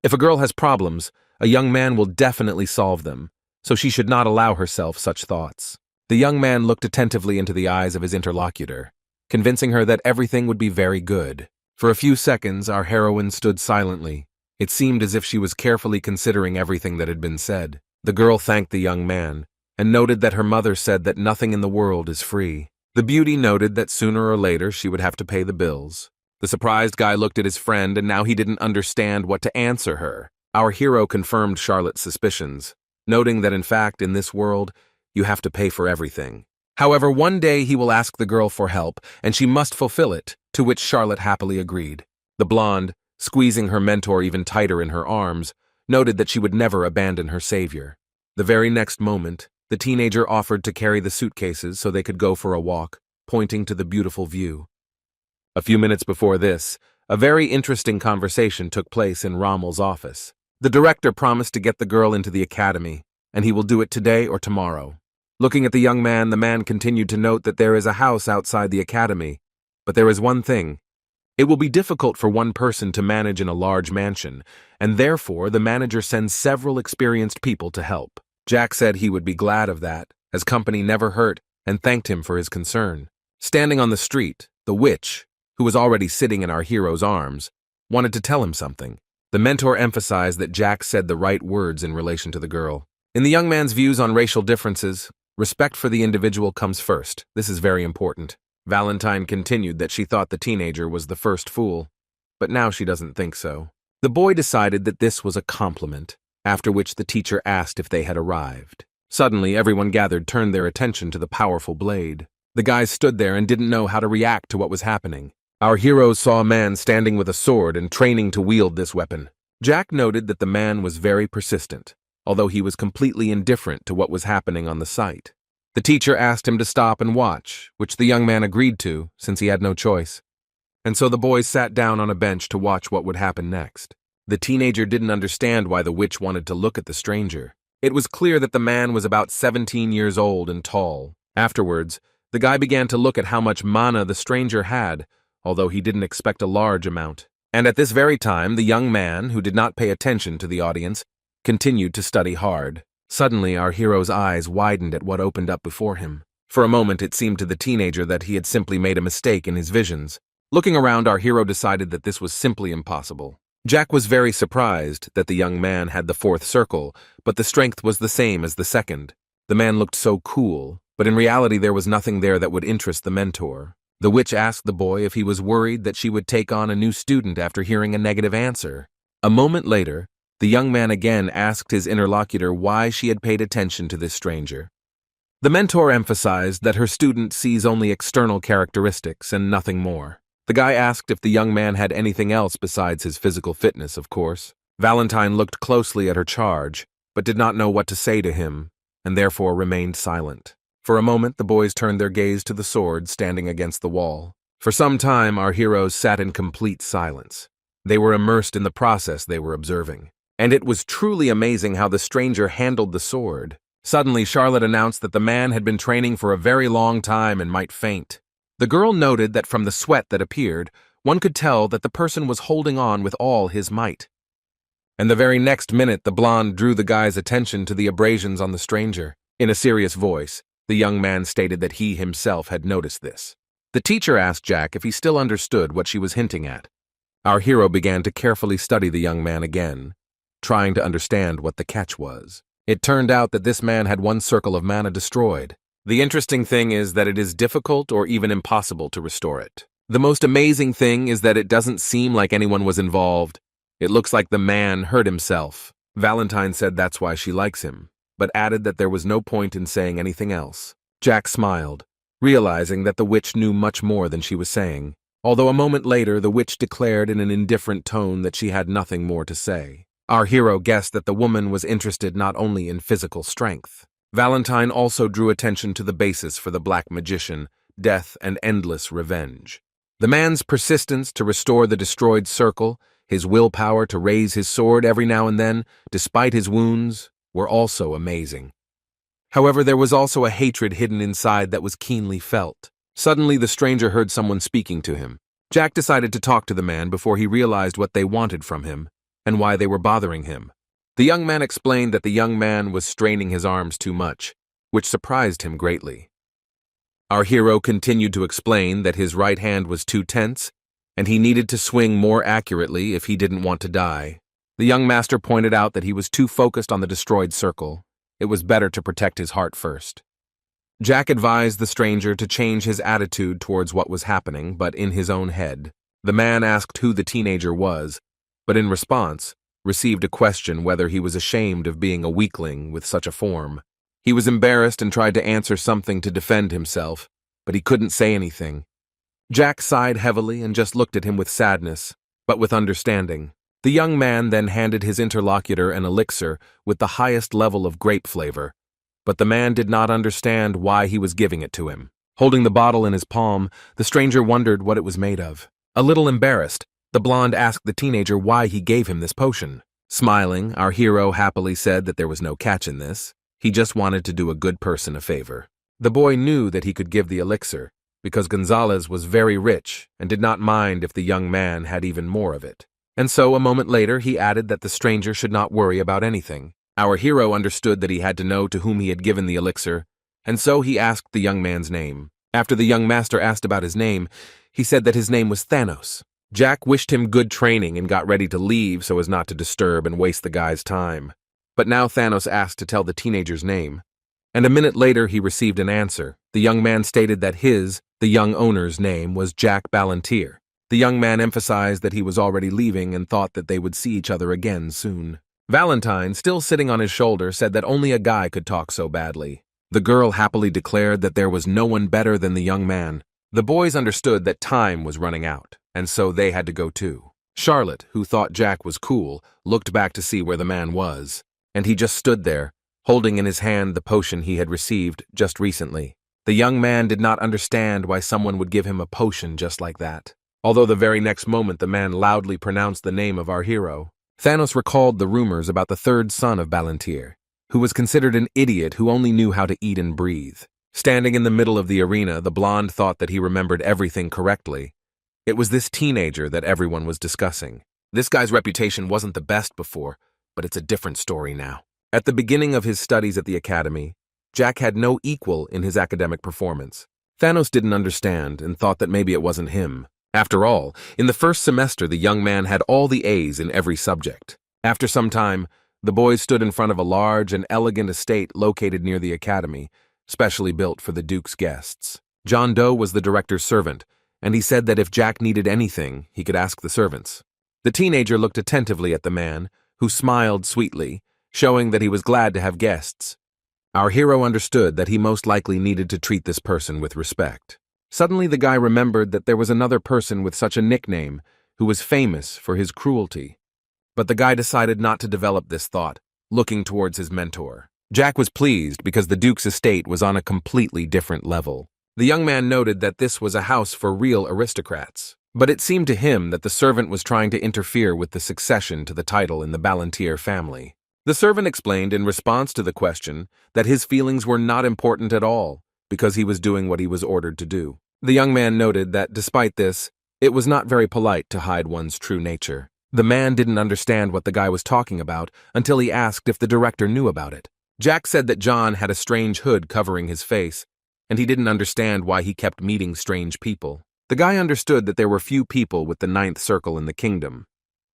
If a girl has problems, a young man will definitely solve them, so she should not allow herself such thoughts. The young man looked attentively into the eyes of his interlocutor, convincing her that everything would be very good. For a few seconds, our heroine stood silently. It seemed as if she was carefully considering everything that had been said. The girl thanked the young man, and noted that her mother said that nothing in the world is free. The beauty noted that sooner or later she would have to pay the bills. The surprised guy looked at his friend, and now he didn't understand what to answer her. Our hero confirmed Charlotte's suspicions, noting that in fact, in this world, you have to pay for everything. However, one day he will ask the girl for help, and she must fulfill it, to which Charlotte happily agreed. The blonde, squeezing her mentor even tighter in her arms, noted that she would never abandon her savior. The very next moment, the teenager offered to carry the suitcases so they could go for a walk, pointing to the beautiful view. A few minutes before this, A very interesting conversation took place in Rommel's office. The director promised to get the girl into the academy, and he will do it today or tomorrow. Looking at the man continued to note that there is a house outside the academy, but there is one thing. It will be difficult for one person to manage in a large mansion, and therefore the manager sends several experienced people to help. Jack said he would be glad of that, as company never hurt, and thanked him for his concern. Standing on the street, the witch, who was already sitting in our hero's arms, wanted to tell him something. The mentor emphasized that Jack said the right words in relation to the girl. In the young man's views on racial differences, respect for the individual comes first. This is very important. Valentine continued that she thought the teenager was the first fool, but now she doesn't think so. The boy decided that this was a compliment, after which the teacher asked if they had arrived. Suddenly, everyone gathered turned their attention to the powerful blade. The guys stood there and didn't know how to react to what was happening. Our heroes saw a man standing with a sword and training to wield this weapon. Jack noted that the man was very persistent, although he was completely indifferent to what was happening on the site. The teacher asked him to stop and watch, which the young man agreed to, since he had no choice. And so the boys sat down on a bench to watch what would happen next. The teenager didn't understand why the witch wanted to look at the stranger. It was clear that the man was about 17 years old and tall. Afterwards, the guy began to look at how much mana the stranger had, although he didn't expect a large amount. And at this very time, the young man, who did not pay attention to the audience, continued to study hard. Suddenly, our hero's eyes widened at what opened up before him. For a moment, it seemed to the teenager that he had simply made a mistake in his visions. Looking around, our hero decided that this was simply impossible. Jack was very surprised that the young man had the fourth circle, but the strength was the same as the second. The man looked so cool, but in reality there was nothing there that would interest the mentor. The witch asked the boy if he was worried that she would take on a new student after hearing a negative answer. A moment later, the young man again asked his interlocutor why she had paid attention to this stranger. The mentor emphasized that her student sees only external characteristics and nothing more. The guy asked if the young man had anything else besides his physical fitness, of course. Valentine looked closely at her charge, but did not know what to say to him, and therefore remained silent. For a moment, the boys turned their gaze to the sword standing against the wall. For some time, our heroes sat in complete silence. They were immersed in the process they were observing. And it was truly amazing how the stranger handled the sword. Suddenly, Charlotte announced that the man had been training for a very long time and might faint. The girl noted that from the sweat that appeared, one could tell that the person was holding on with all his might. And the very next minute, the blonde drew the guy's attention to the abrasions on the stranger. In a serious voice, the young man stated that he himself had noticed this. The teacher asked Jack if he still understood what she was hinting at. Our hero began to carefully study the young man again, trying to understand what the catch was. It turned out that this man had one circle of mana destroyed. The interesting thing is that it is difficult or even impossible to restore it. The most amazing thing is that it doesn't seem like anyone was involved. It looks like the man hurt himself. Valentine said that's why she likes him, but added that there was no point in saying anything else. Jack smiled, realizing that the witch knew much more than she was saying, although a moment later the witch declared in an indifferent tone that she had nothing more to say. Our hero guessed that the woman was interested not only in physical strength. Valentine also drew attention to the basis for the black magician, death and endless revenge. The man's persistence to restore the destroyed circle, his willpower to raise his sword every now and then, despite his wounds, were also amazing. However, there was also a hatred hidden inside that was keenly felt. Suddenly, the stranger heard someone speaking to him. Jack decided to talk to the man before he realized what they wanted from him and why they were bothering him. The young man explained that the young man was straining his arms too much, which surprised him greatly. Our hero continued to explain that his right hand was too tense, and he needed to swing more accurately if he didn't want to die. The young master pointed out that he was too focused on the destroyed circle. It was better to protect his heart first. Jack advised the stranger to change his attitude towards what was happening, but in his own head. The man asked who the teenager was, but in response, received a question whether he was ashamed of being a weakling with such a form. He was embarrassed and tried to answer something to defend himself, but he couldn't say anything. Jack sighed heavily and just looked at him with sadness, but with understanding. The young man then handed his interlocutor an elixir with the highest level of grape flavor, but the man did not understand why he was giving it to him. Holding the bottle in his palm, the stranger wondered what it was made of. A little embarrassed, The blonde asked the teenager why he gave him this potion. Smiling, our hero happily said that there was no catch in this. He just wanted to do a good person a favor. The boy knew that he could give the elixir, because Gonzalez was very rich and did not mind if the young man had even more of it. And so, a moment later, he added that the stranger should not worry about anything. Our hero understood that he had to know to whom he had given the elixir, and so he asked the young man's name. After the young master asked about his name, he said that his name was Thanos. Jack wished him good training and got ready to leave so as not to disturb and waste the guy's time. But now Thanos asked to tell the teenager's name. And a minute later he received an answer. The young man stated that the young owner's name was Jack Ballantyre. The young man emphasized that he was already leaving and thought that they would see each other again soon. Valentine, still sitting on his shoulder, said that only a guy could talk so badly. The girl happily declared that there was no one better than the young man. The boys understood that time was running out, and so they had to go too. Charlotte, who thought Jack was cool, looked back to see where the man was, and he just stood there, holding in his hand the potion he had received just recently. The young man did not understand why someone would give him a potion just like that, although the very next moment the man loudly pronounced the name of our hero. Thanos recalled the rumors about the third son of Ballantyre, who was considered an idiot who only knew how to eat and breathe. Standing in the middle of the arena, the blonde thought that he remembered everything correctly. It was this teenager that everyone was discussing. This guy's reputation wasn't the best before, but it's a different story now. At the beginning of his studies at the academy, Jack had no equal in his academic performance. Thanos didn't understand and thought that maybe it wasn't him. After all, in the first semester the young man had all the A's in every subject. After some time, the boys stood in front of a large and elegant estate located near the academy, specially built for the Duke's guests. John Doe was the director's servant, and he said that if Jack needed anything, he could ask the servants. The teenager looked attentively at the man, who smiled sweetly, showing that he was glad to have guests. Our hero understood that he most likely needed to treat this person with respect. Suddenly the guy remembered that there was another person with such a nickname who was famous for his cruelty. But the guy decided not to develop this thought, looking towards his mentor. Jack was pleased because the Duke's estate was on a completely different level. The young man noted that this was a house for real aristocrats, but it seemed to him that the servant was trying to interfere with the succession to the title in the Ballantyre family. The servant explained in response to the question that his feelings were not important at all because he was doing what he was ordered to do. The young man noted that despite this, it was not very polite to hide one's true nature. The man didn't understand what the guy was talking about until he asked if the director knew about it. Jack said that John had a strange hood covering his face, and he didn't understand why he kept meeting strange people. The guy understood that there were few people with the ninth circle in the kingdom.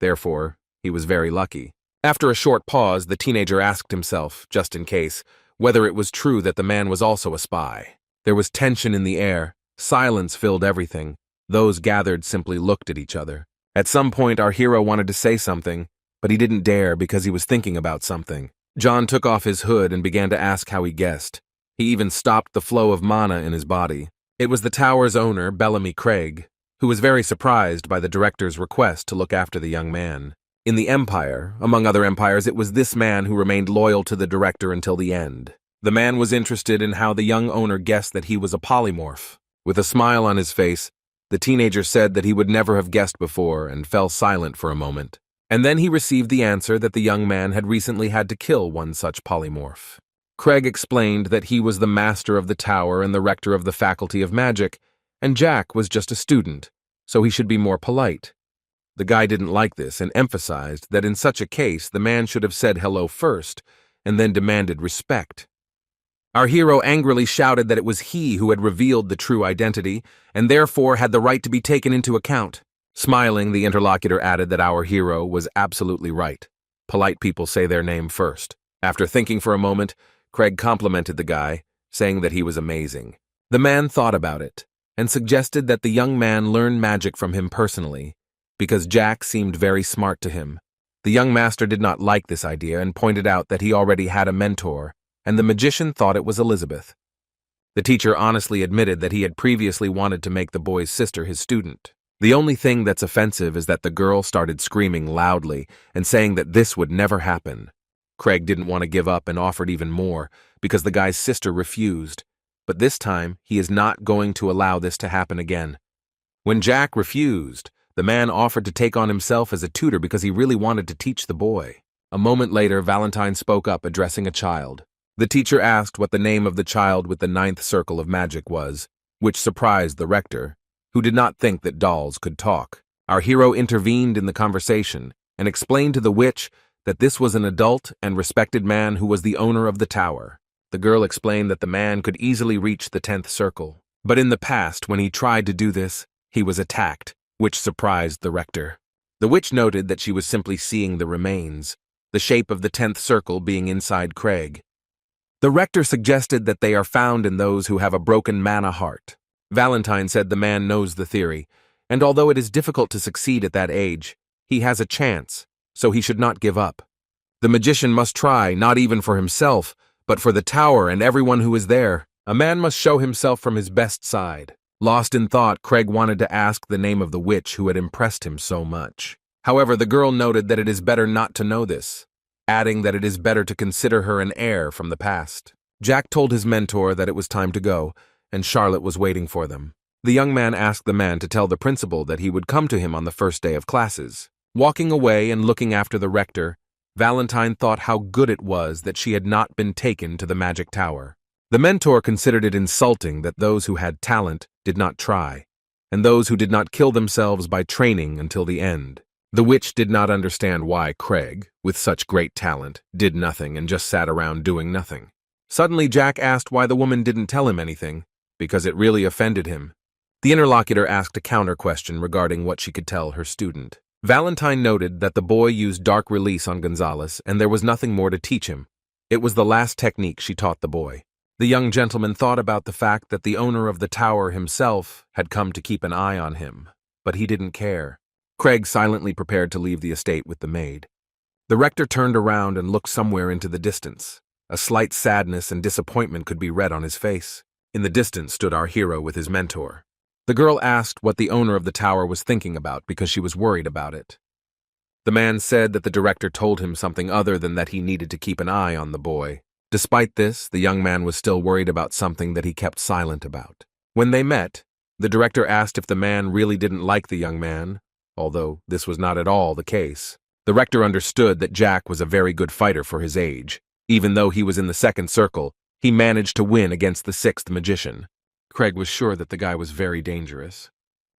Therefore, he was very lucky. After a short pause, the teenager asked himself, just in case, whether it was true that the man was also a spy. There was tension in the air. Silence filled everything. Those gathered simply looked at each other. At some point, our hero wanted to say something, but he didn't dare because he was thinking about something. John took off his hood and began to ask how he guessed. He even stopped the flow of mana in his body. It was the tower's owner, Bellamy Craig, who was very surprised by the director's request to look after the young man. In the Empire, among other empires, it was this man who remained loyal to the director until the end. The man was interested in how the young owner guessed that he was a polymorph. With a smile on his face, the teenager said that he would never have guessed before and fell silent for a moment. And then he received the answer that the young man had recently had to kill one such polymorph. Craig explained that he was the master of the tower and the rector of the Faculty of Magic, and Jack was just a student, so he should be more polite. The guy didn't like this and emphasized that in such a case the man should have said hello first and then demanded respect. Our hero angrily shouted that it was he who had revealed the true identity and therefore had the right to be taken into account. Smiling, the interlocutor added that our hero was absolutely right. Polite people say their name first. After thinking for a moment, Craig complimented the guy, saying that he was amazing. The man thought about it and suggested that the young man learn magic from him personally, because Jack seemed very smart to him. The young master did not like this idea and pointed out that he already had a mentor, and the magician thought it was Elizabeth. The teacher honestly admitted that he had previously wanted to make the boy's sister his student. The only thing that's offensive is that the girl started screaming loudly and saying that this would never happen. Craig didn't want to give up and offered even more because the guy's sister refused, but this time he is not going to allow this to happen again. When Jack refused, The man offered to take on himself as a tutor because he really wanted to teach the boy. A moment later, Valentine spoke up, addressing a child. The teacher asked what the name of the child with the 9th circle of magic was, which surprised the rector, who did not think that dolls could talk. Our hero intervened in the conversation and explained to the witch that this was an adult and respected man who was the owner of the tower. The girl explained that the man could easily reach the 10th circle, but in the past, when he tried to do this, he was attacked, which surprised the rector. The witch noted that she was simply seeing the remains, the shape of the 10th circle being inside Craig. The rector suggested that they are found in those who have a broken mana heart. Valentine said the man knows the theory, and although it is difficult to succeed at that age, he has a chance, so he should not give up. The magician must try, not even for himself, but for the tower and everyone who is there. A man must show himself from his best side. Lost in thought, Craig wanted to ask the name of the witch who had impressed him so much. However, the girl noted that it is better not to know this, adding that it is better to consider her an heir from the past. Jack told his mentor that it was time to go, and Charlotte was waiting for them. The young man asked the man to tell the principal that he would come to him on the first day of classes. Walking away and looking after the rector, Valentine thought how good it was that she had not been taken to the magic tower. The mentor considered it insulting that those who had talent did not try, and those who did not kill themselves by training until the end. The witch did not understand why Craig, with such great talent, did nothing and just sat around doing nothing. Suddenly Jack asked why the woman didn't tell him anything, because it really offended him. The interlocutor asked a counter question regarding what she could tell her student. Valentine noted that the boy used dark release on Gonzalez and there was nothing more to teach him. It was the last technique she taught the boy. The young gentleman thought about the fact that the owner of the tower himself had come to keep an eye on him, but he didn't care. Craig silently prepared to leave the estate with the maid. The rector turned around and looked somewhere into the distance. A slight sadness and disappointment could be read on his face. In the distance stood our hero with his mentor. The girl asked what the owner of the tower was thinking about because she was worried about it. The man said that the director told him something other than that he needed to keep an eye on the boy. Despite this, the young man was still worried about something that he kept silent about. When they met, the director asked if the man really didn't like the young man, although this was not at all the case. The rector understood that Jack was a very good fighter for his age. Even though he was in the 2nd circle, he managed to win against the 6th magician. Craig was sure that the guy was very dangerous.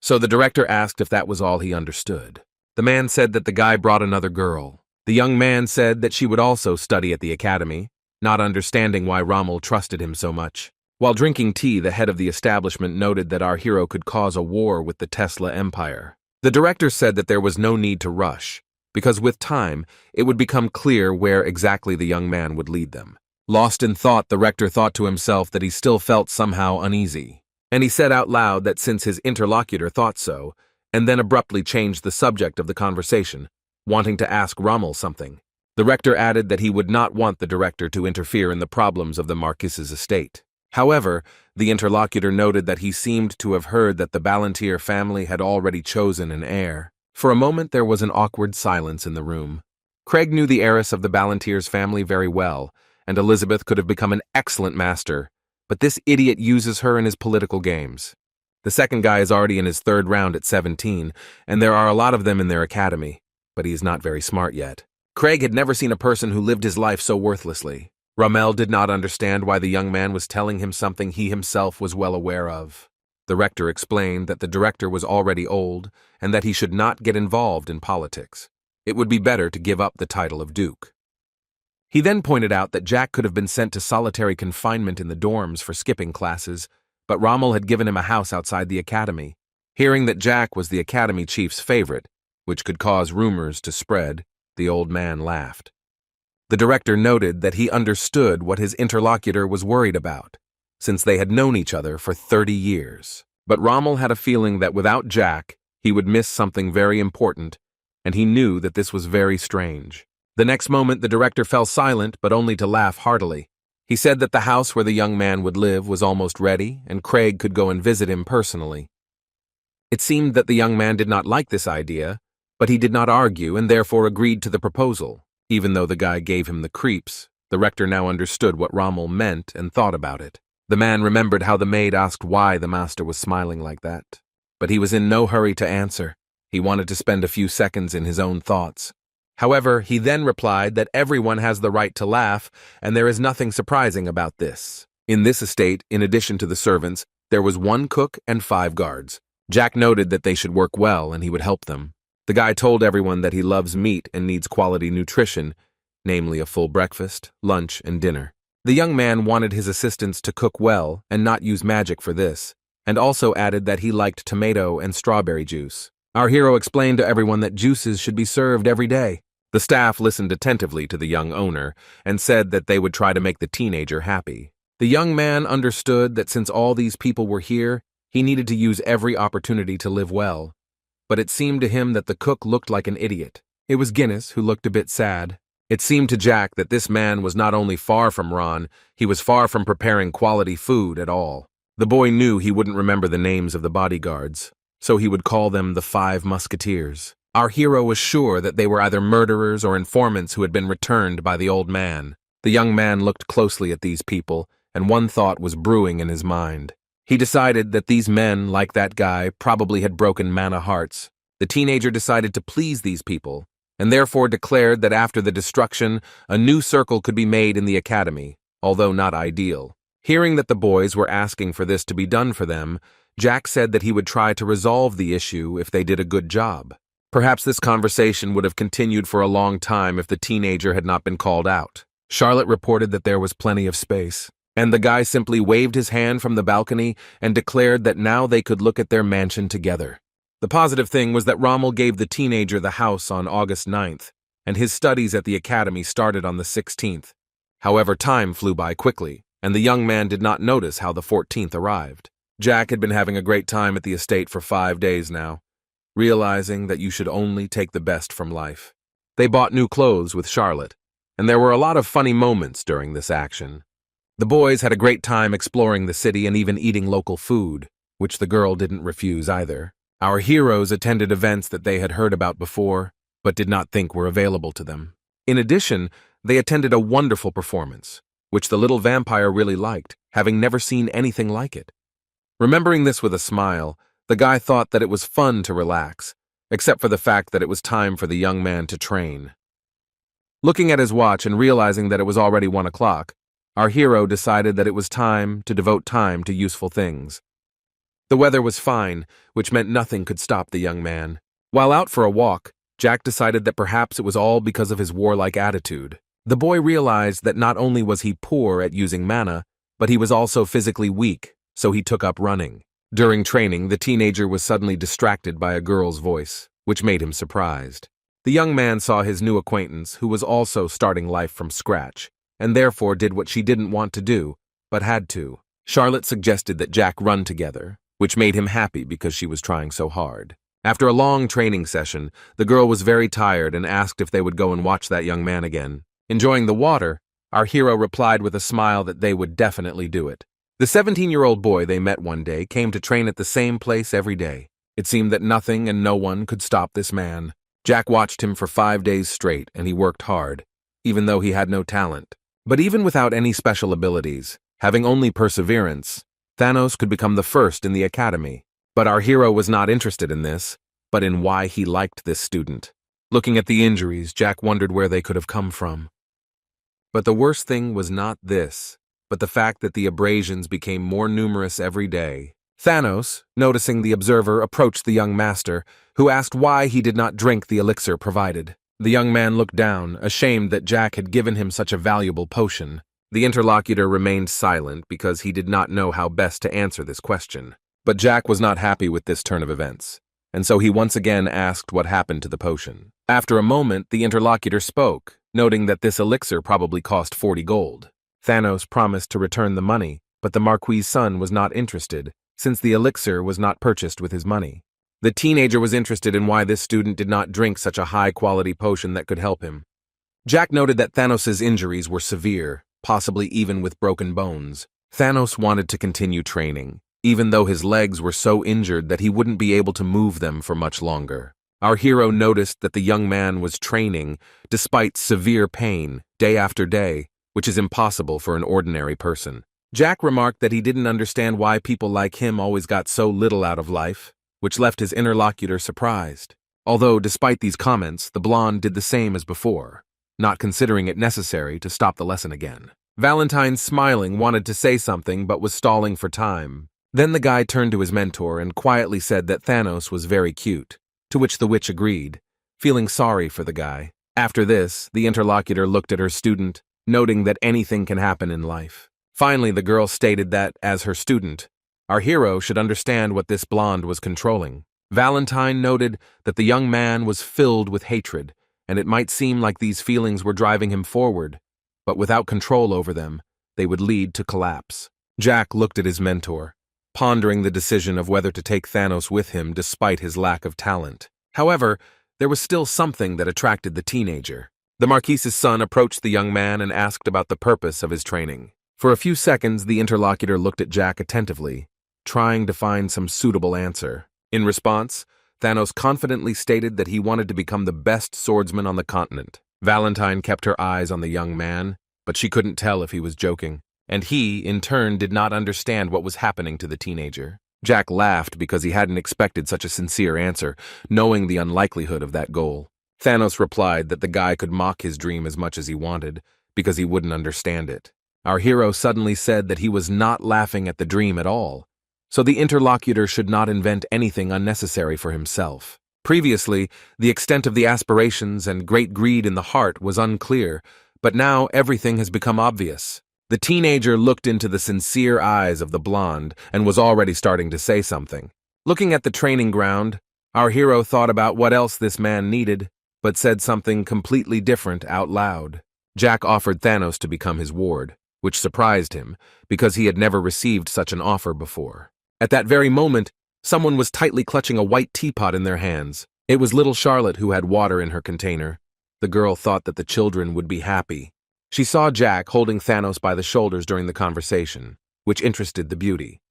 So the director asked if that was all he understood. The man said that the guy brought another girl. The young man said that she would also study at the academy, not understanding why Rommel trusted him so much. While drinking tea, the head of the establishment noted that our hero could cause a war with the Tesla Empire. The director said that there was no need to rush, because with time, it would become clear where exactly the young man would lead them. Lost in thought, the rector thought to himself that he still felt somehow uneasy, and he said out loud that since his interlocutor thought so, and then abruptly changed the subject of the conversation, wanting to ask Rommel something. The rector added that he would not want the director to interfere in the problems of the Marquis's estate. However, the interlocutor noted that he seemed to have heard that the Ballantyre family had already chosen an heir. For a moment there was an awkward silence in the room. Craig knew the heiress of the Ballantyre's family very well, and Elizabeth could have become an excellent master, but this idiot uses her in his political games. The second guy is already in his 3rd round at 17, and there are a lot of them in their academy, but he is not very smart yet. Craig had never seen a person who lived his life so worthlessly. Rommel did not understand why the young man was telling him something he himself was well aware of. The rector explained that the director was already old and that he should not get involved in politics. It would be better to give up the title of Duke. He then pointed out that Jack could have been sent to solitary confinement in the dorms for skipping classes, but Rommel had given him a house outside the academy. Hearing that Jack was the academy chief's favorite, which could cause rumors to spread, the old man laughed. The director noted that he understood what his interlocutor was worried about, since they had known each other for 30 years. But Rommel had a feeling that without Jack, he would miss something very important, and he knew that this was very strange. The next moment, the director fell silent, but only to laugh heartily. He said that the house where the young man would live was almost ready, and Craig could go and visit him personally. It seemed that the young man did not like this idea, but he did not argue and therefore agreed to the proposal. Even though the guy gave him the creeps, the rector now understood what Rommel meant and thought about it. The man remembered how the maid asked why the master was smiling like that, but he was in no hurry to answer. He wanted to spend a few seconds in his own thoughts. However, he then replied that everyone has the right to laugh, and there is nothing surprising about this. In this estate, in addition to the servants, there was 1 cook and 5 guards. Jack noted that they should work well and he would help them. The guy told everyone that he loves meat and needs quality nutrition, namely a full breakfast, lunch, and dinner. The young man wanted his assistants to cook well and not use magic for this, and also added that he liked tomato and strawberry juice. Our hero explained to everyone that juices should be served every day. The staff listened attentively to the young owner and said that they would try to make the teenager happy. The young man understood that since all these people were here, he needed to use every opportunity to live well. But it seemed to him that the cook looked like an idiot. It was Guinness who looked a bit sad. It seemed to Jack that this man was not only far from Ron, he was far from preparing quality food at all. The boy knew he wouldn't remember the names of the bodyguards, so he would call them the 5 Musketeers. Our hero was sure that they were either murderers or informants who had been returned by the old man. The young man looked closely at these people, and one thought was brewing in his mind. He decided that these men, like that guy, probably had broken mana hearts. The teenager decided to please these people, and therefore declared that after the destruction, a new circle could be made in the academy, although not ideal. Hearing that the boys were asking for this to be done for them, Jack said that he would try to resolve the issue if they did a good job. Perhaps this conversation would have continued for a long time if the teenager had not been called out. Charlotte reported that there was plenty of space, and the guy simply waved his hand from the balcony and declared that now they could look at their mansion together. The positive thing was that Rommel gave the teenager the house on August 9th, and his studies at the academy started on the 16th. However, time flew by quickly, and the young man did not notice how the 14th arrived. Jack had been having a great time at the estate for 5 days now, realizing that you should only take the best from life. They bought new clothes with Charlotte, and there were a lot of funny moments during this action. The boys had a great time exploring the city and even eating local food, which the girl didn't refuse either. Our heroes attended events that they had heard about before, but did not think were available to them. In addition, they attended a wonderful performance, which the little vampire really liked, having never seen anything like it. Remembering this with a smile, the guy thought that it was fun to relax, except for the fact that it was time for the young man to train. Looking at his watch and realizing that it was already 1 o'clock, our hero decided that it was time to devote time to useful things. The weather was fine, which meant nothing could stop the young man. While out for a walk, Jack decided that perhaps it was all because of his warlike attitude. The boy realized that not only was he poor at using mana, but he was also physically weak, so he took up running. During training, the teenager was suddenly distracted by a girl's voice, which made him surprised. The young man saw his new acquaintance, who was also starting life from scratch, and therefore did what she didn't want to do, but had to. Charlotte suggested that Jack run together, which made him happy because she was trying so hard. After a long training session, the girl was very tired and asked if they would go and watch that young man again. Enjoying the water, our hero replied with a smile that they would definitely do it. The 17-year-old boy they met one day came to train at the same place every day. It seemed that nothing and no one could stop this man. Jack watched him for 5 days straight, and he worked hard, even though he had no talent. But even without any special abilities, having only perseverance, Thanos could become the first in the academy. But our hero was not interested in this, but in why he liked this student. Looking at the injuries, Jack wondered where they could have come from. But the worst thing was not this, but the fact that the abrasions became more numerous every day. Thanos, noticing the observer, approached the young master, who asked why he did not drink the elixir provided. The young man looked down, ashamed that Jack had given him such a valuable potion. The interlocutor remained silent because he did not know how best to answer this question. But Jack was not happy with this turn of events, and so he once again asked what happened to the potion. After a moment, the interlocutor spoke, noting that this elixir probably cost 40 gold. Thanos promised to return the money, but the Marquis's son was not interested, since the elixir was not purchased with his money. The teenager was interested in why this student did not drink such a high-quality potion that could help him. Jack noted that Thanos' injuries were severe, possibly even with broken bones. Thanos wanted to continue training, even though his legs were so injured that he wouldn't be able to move them for much longer. Our hero noticed that the young man was training, despite severe pain, day after day, which is impossible for an ordinary person. Jack remarked that he didn't understand why people like him always got so little out of life, which left his interlocutor surprised. Although, despite these comments, the blonde did the same as before, not considering it necessary to stop the lesson again. Valentine, smiling, wanted to say something but was stalling for time. Then the guy turned to his mentor and quietly said that Thanos was very cute, to which the witch agreed, feeling sorry for the guy. After this, the interlocutor looked at her student, noting that anything can happen in life. Finally, the girl stated that, as her student, our hero should understand what this blonde was controlling. Valentine noted that the young man was filled with hatred, and it might seem like these feelings were driving him forward, but without control over them, they would lead to collapse. Jack looked at his mentor, pondering the decision of whether to take Thanos with him despite his lack of talent. However, there was still something that attracted the teenager. The Marquise's son approached the young man and asked about the purpose of his training. For a few seconds, the interlocutor looked at Jack attentively, trying to find some suitable answer. In response, Thanos confidently stated that he wanted to become the best swordsman on the continent. Valentine kept her eyes on the young man, but she couldn't tell if he was joking, and he, in turn, did not understand what was happening to the teenager. Jack laughed because he hadn't expected such a sincere answer, knowing the unlikelihood of that goal. Thanos replied that the guy could mock his dream as much as he wanted, because he wouldn't understand it. Our hero suddenly said that he was not laughing at the dream at all, so the interlocutor should not invent anything unnecessary for himself. Previously, the extent of the aspirations and great greed in the heart was unclear, but now everything has become obvious. The teenager looked into the sincere eyes of the blonde and was already starting to say something. Looking at the training ground, our hero thought about what else this man needed, but said something completely different out loud. Jack offered Thanos to become his ward, which surprised him, because he had never received such an offer before. At that very moment, someone was tightly clutching a white teapot in their hands. It was little Charlotte who had water in her container. The girl thought that the children would be happy. She saw Jack holding Thanos by the shoulders during the conversation, which interested the beauty.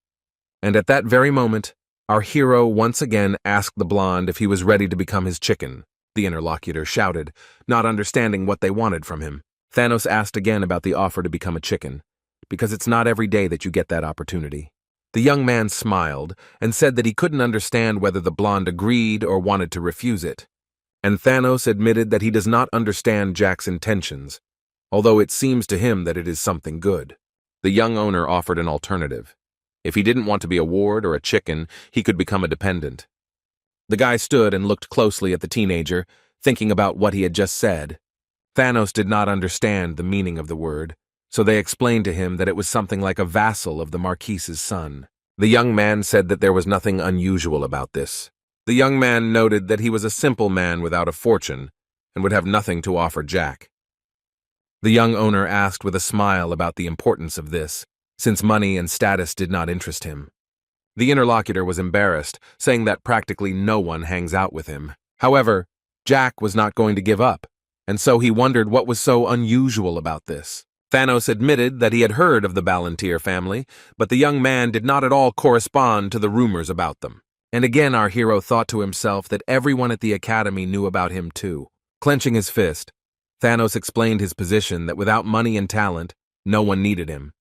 And at that very moment, our hero once again asked the blonde if he was ready to become his chicken. The interlocutor shouted, not understanding what they wanted from him. Thanos asked again about the offer to become a chicken, because it's not every day that you get that opportunity. The young man smiled and said that he couldn't understand whether the blonde agreed or wanted to refuse it. And Thanos admitted that he does not understand Jack's intentions, although it seems to him that it is something good. The young owner offered an alternative. If he didn't want to be a ward or a chicken, he could become a dependent. The guy stood and looked closely at the teenager, thinking about what he had just said. Thanos did not understand the meaning of the word, so they explained to him that it was something like a vassal of the Marquise's son. The young man said that there was nothing unusual about this. The young man noted that he was a simple man without a fortune and would have nothing to offer Jack. The young owner asked with a smile about the importance of this, since money and status did not interest him. The interlocutor was embarrassed, saying that practically no one hangs out with him. However, Jack was not going to give up, and so he wondered what was so unusual about this. Thanos admitted that he had heard of the Ballantyre family, but the young man did not at all correspond to the rumors about them. And again our hero thought to himself that everyone at the academy knew about him too. Clenching his fist, Thanos explained his position that without money and talent, no one needed him,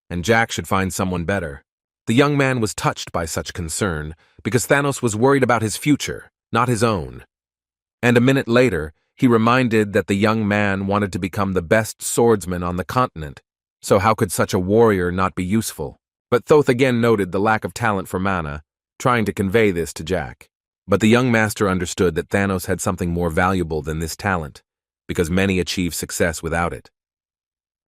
and Jack should find someone better. The young man was touched by such concern because Thanos was worried about his future, not his own. And a minute later, he reminded that the young man wanted to become the best swordsman on the continent, so how could such a warrior not be useful? But Thoth again noted the lack of talent for mana, trying to convey this to Jack. But the young master understood that Thanos had something more valuable than this talent, because many achieve success without it.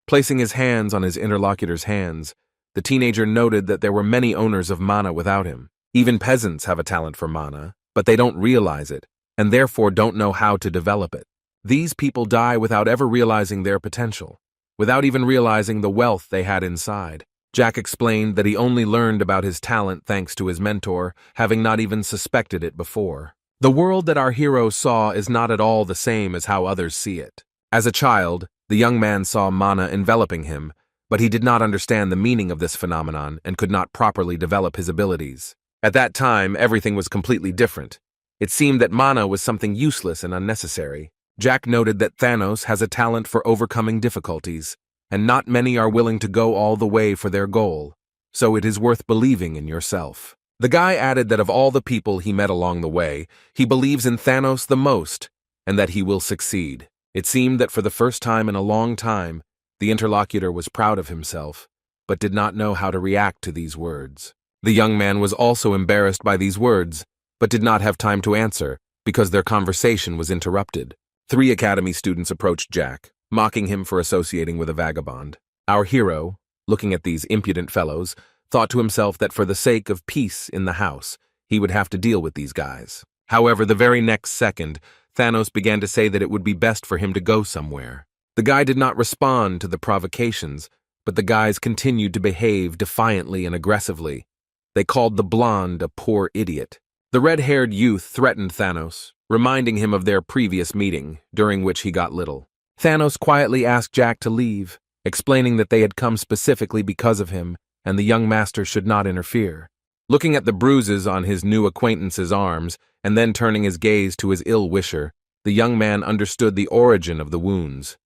Placing his hands on his interlocutor's hands, the teenager noted that there were many owners of mana without him. Even peasants have a talent for mana, but they don't realize it, and therefore don't know how to develop it. These people die without ever realizing their potential, without even realizing the wealth they had inside. Jack explained that he only learned about his talent thanks to his mentor, having not even suspected it before. The world that our hero saw is not at all the same as how others see it. As a child, the young man saw mana enveloping him, but he did not understand the meaning of this phenomenon and could not properly develop his abilities. At that time, everything was completely different. It seemed that mana was something useless and unnecessary. Jack noted that Thanos has a talent for overcoming difficulties, and not many are willing to go all the way for their goal, so it is worth believing in yourself. The guy added that of all the people he met along the way, he believes in Thanos the most, and that he will succeed. It seemed that for the first time in a long time, the interlocutor was proud of himself, but did not know how to react to these words. The young man was also embarrassed by these words, but did not have time to answer, because their conversation was interrupted. 3 academy students approached Jack, mocking him for associating with a vagabond. Our hero, looking at these impudent fellows, thought to himself that for the sake of peace in the house, he would have to deal with these guys. However, the very next second, Thanos began to say that it would be best for him to go somewhere. The guy did not respond to the provocations, but the guys continued to behave defiantly and aggressively. They called the blonde a poor idiot. The red-haired youth threatened Thanos, reminding him of their previous meeting, during which he got little. Thanos quietly asked Jack to leave, explaining that they had come specifically because of him, and the young master should not interfere. Looking at the bruises on his new acquaintance's arms, and then turning his gaze to his ill-wisher, the young man understood the origin of the wounds.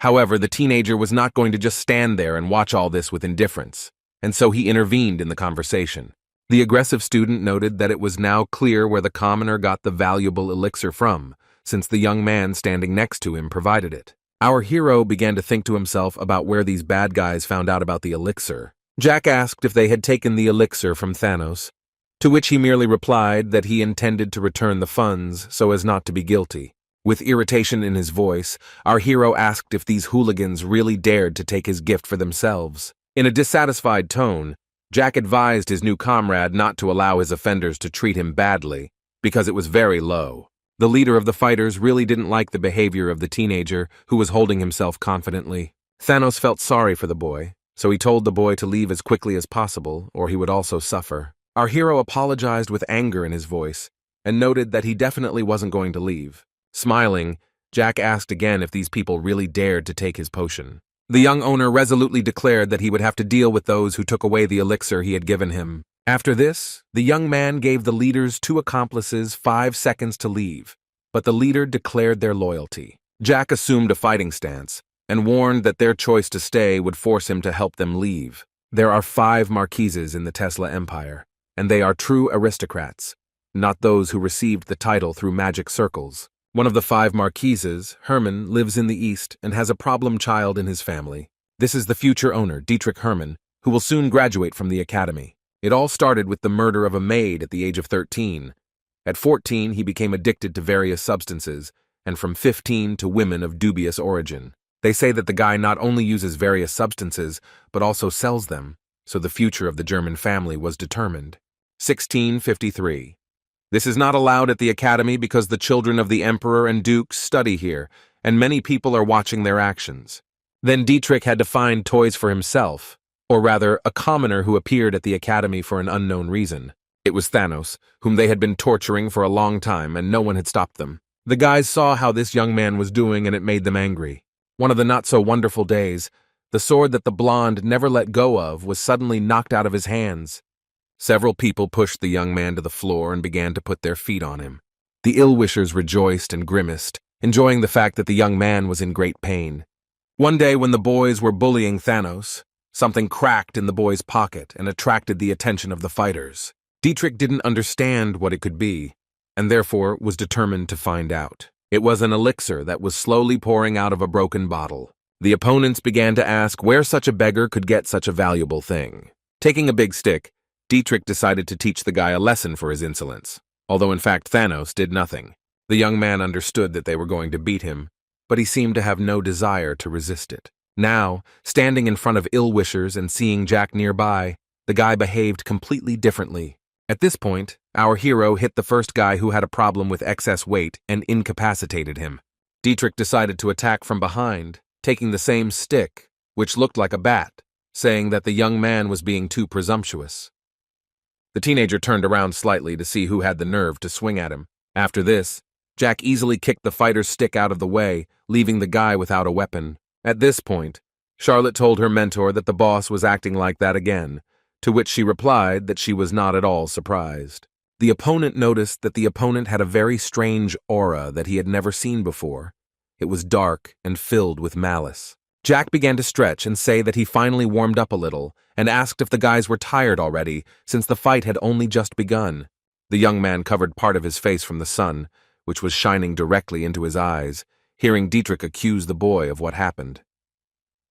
However, the teenager was not going to just stand there and watch all this with indifference, and so he intervened in the conversation. The aggressive student noted that it was now clear where the commoner got the valuable elixir from, since the young man standing next to him provided it. Our hero began to think to himself about where these bad guys found out about the elixir. Jack asked if they had taken the elixir from Thanos, to which he merely replied that he intended to return the funds so as not to be guilty. With irritation in his voice, our hero asked if these hooligans really dared to take his gift for themselves. In a dissatisfied tone, Jack advised his new comrade not to allow his offenders to treat him badly, because it was very low. The leader of the fighters really didn't like the behavior of the teenager, who was holding himself confidently. Thanos felt sorry for the boy, so he told the boy to leave as quickly as possible, or he would also suffer. Our hero apologized with anger in his voice, and noted that he definitely wasn't going to leave. Smiling, Jack asked again if these people really dared to take his potion. The young owner resolutely declared that he would have to deal with those who took away the elixir he had given him. After this, the young man gave the leader's 2 accomplices 5 seconds to leave, but the leader declared their loyalty. Jack assumed a fighting stance, and warned that their choice to stay would force him to help them leave. There are 5 marquises in the Tesla Empire, and they are true aristocrats, not those who received the title through magic circles. One of the 5 marquises, Herman, lives in the East and has a problem child in his family. This is the future owner, Dietrich Herman, who will soon graduate from the academy. It all started with the murder of a maid at the age of 13. At 14, he became addicted to various substances, and from 15 to women of dubious origin. They say that the guy not only uses various substances, but also sells them, so the future of the German family was determined. 1653. This is not allowed at the academy because the children of the emperor and duke study here, and many people are watching their actions. Then Dietrich had to find toys for himself, or rather, a commoner who appeared at the academy for an unknown reason. It was Thanos, whom they had been torturing for a long time, and no one had stopped them. The guys saw how this young man was doing, and it made them angry. One of the not-so-wonderful days, the sword that the blonde never let go of was suddenly knocked out of his hands. Several people pushed the young man to the floor and began to put their feet on him. The ill-wishers rejoiced and grimaced, enjoying the fact that the young man was in great pain. One day when the boys were bullying Thanos, something cracked in the boy's pocket and attracted the attention of the fighters. Dietrich didn't understand what it could be, and therefore was determined to find out. It was an elixir that was slowly pouring out of a broken bottle. The opponents began to ask where such a beggar could get such a valuable thing. Taking a big stick, Dietrich decided to teach the guy a lesson for his insolence, although in fact Thanos did nothing. The young man understood that they were going to beat him, but he seemed to have no desire to resist it. Now, standing in front of ill-wishers and seeing Jack nearby, the guy behaved completely differently. At this point, our hero hit the first guy who had a problem with excess weight and incapacitated him. Dietrich decided to attack from behind, taking the same stick, which looked like a bat, saying that the young man was being too presumptuous. The teenager turned around slightly to see who had the nerve to swing at him. After this, Jack easily kicked the fighter's stick out of the way, leaving the guy without a weapon. At this point, Charlotte told her mentor that the boss was acting like that again, to which she replied that she was not at all surprised. The opponent noticed that the opponent had a very strange aura that he had never seen before. It was dark and filled with malice. Jack began to stretch and say that he finally warmed up a little, and asked if the guys were tired already, since the fight had only just begun. The young man covered part of his face from the sun, which was shining directly into his eyes, hearing Dietrich accuse the boy of what happened.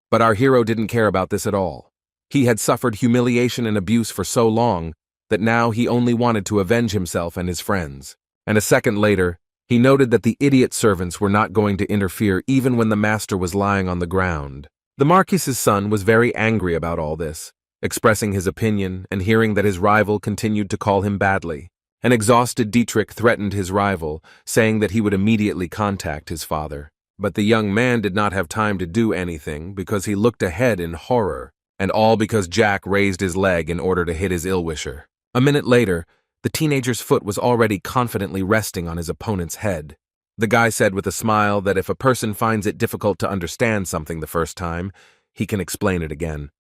But our hero didn't care about this at all. He had suffered humiliation and abuse for so long that now he only wanted to avenge himself and his friends. And a second later, he noted that the idiot servants were not going to interfere even when the master was lying on the ground. The Marquis's son was very angry about all this, expressing his opinion and hearing that his rival continued to call him badly. An exhausted Dietrich threatened his rival, saying that he would immediately contact his father. But the young man did not have time to do anything because he looked ahead in horror, and all because Jack raised his leg in order to hit his ill-wisher. A minute later, the teenager's foot was already confidently resting on his opponent's head. The guy said with a smile that if a person finds it difficult to understand something the first time, he can explain it again.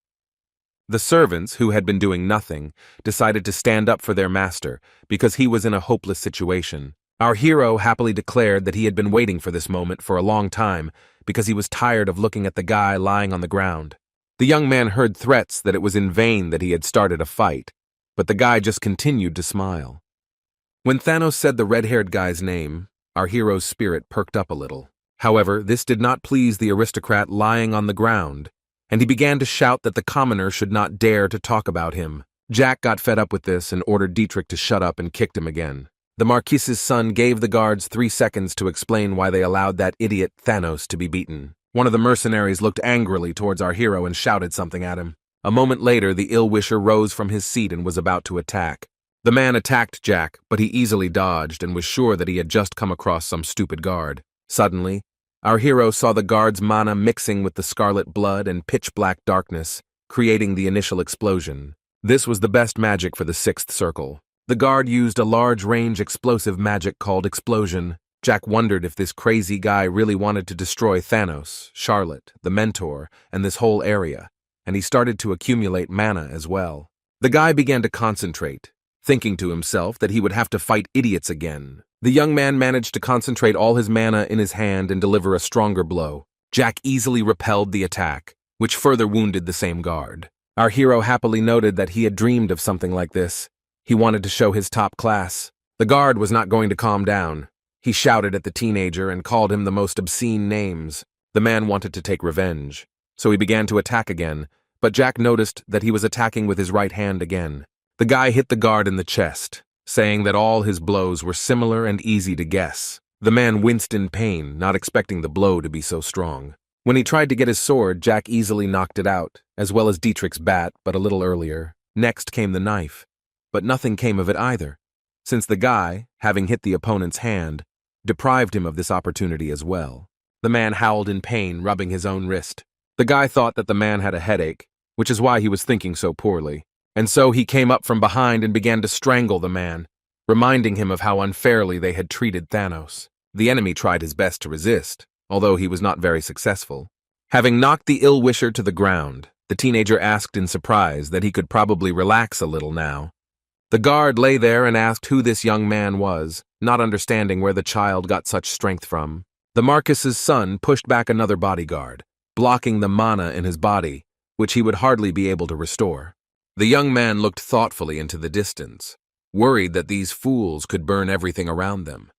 The servants, who had been doing nothing, decided to stand up for their master because he was in a hopeless situation. Our hero happily declared that he had been waiting for this moment for a long time because he was tired of looking at the guy lying on the ground. The young man heard threats that it was in vain that he had started a fight, but the guy just continued to smile. When Thanos said the red-haired guy's name, our hero's spirit perked up a little. However, this did not please the aristocrat lying on the ground, and he began to shout that the commoner should not dare to talk about him. Jack got fed up with this and ordered Dietrich to shut up and kicked him again. The Marquis's son gave the guards 3 seconds to explain why they allowed that idiot Thanos to be beaten. One of the mercenaries looked angrily towards our hero and shouted something at him. A moment later, the ill-wisher rose from his seat and was about to attack. The man attacked Jack, but he easily dodged and was sure that he had just come across some stupid guard. Suddenly, our hero saw the guard's mana mixing with the scarlet blood and pitch-black darkness, creating the initial explosion. This was the best magic for the 6th circle. The guard used a large-range explosive magic called Explosion. Jack wondered if this crazy guy really wanted to destroy Thanos, Charlotte, the Mentor, and this whole area, and he started to accumulate mana as well. The guy began to concentrate, thinking to himself that he would have to fight idiots again. The young man managed to concentrate all his mana in his hand and deliver a stronger blow. Jack easily repelled the attack, which further wounded the same guard. Our hero happily noted that he had dreamed of something like this. He wanted to show his top class. The guard was not going to calm down. He shouted at the teenager and called him the most obscene names. The man wanted to take revenge, so he began to attack again, but Jack noticed that he was attacking with his right hand again. The guy hit the guard in the chest, saying that all his blows were similar and easy to guess. The man winced in pain, not expecting the blow to be so strong. When he tried to get his sword, Jack easily knocked it out, as well as Dietrich's bat, but a little earlier. Next came the knife. But nothing came of it either, since the guy, having hit the opponent's hand, deprived him of this opportunity as well. The man howled in pain, rubbing his own wrist. The guy thought that the man had a headache, which is why he was thinking so poorly, and so he came up from behind and began to strangle the man, reminding him of how unfairly they had treated Thanos. The enemy tried his best to resist, although he was not very successful. Having knocked the ill-wisher to the ground, the teenager asked in surprise that he could probably relax a little now. The guard lay there and asked who this young man was, not understanding where the child got such strength from. The Marquis's son pushed back another bodyguard, blocking the mana in his body, which he would hardly be able to restore. The young man looked thoughtfully into the distance, worried that these fools could burn everything around them.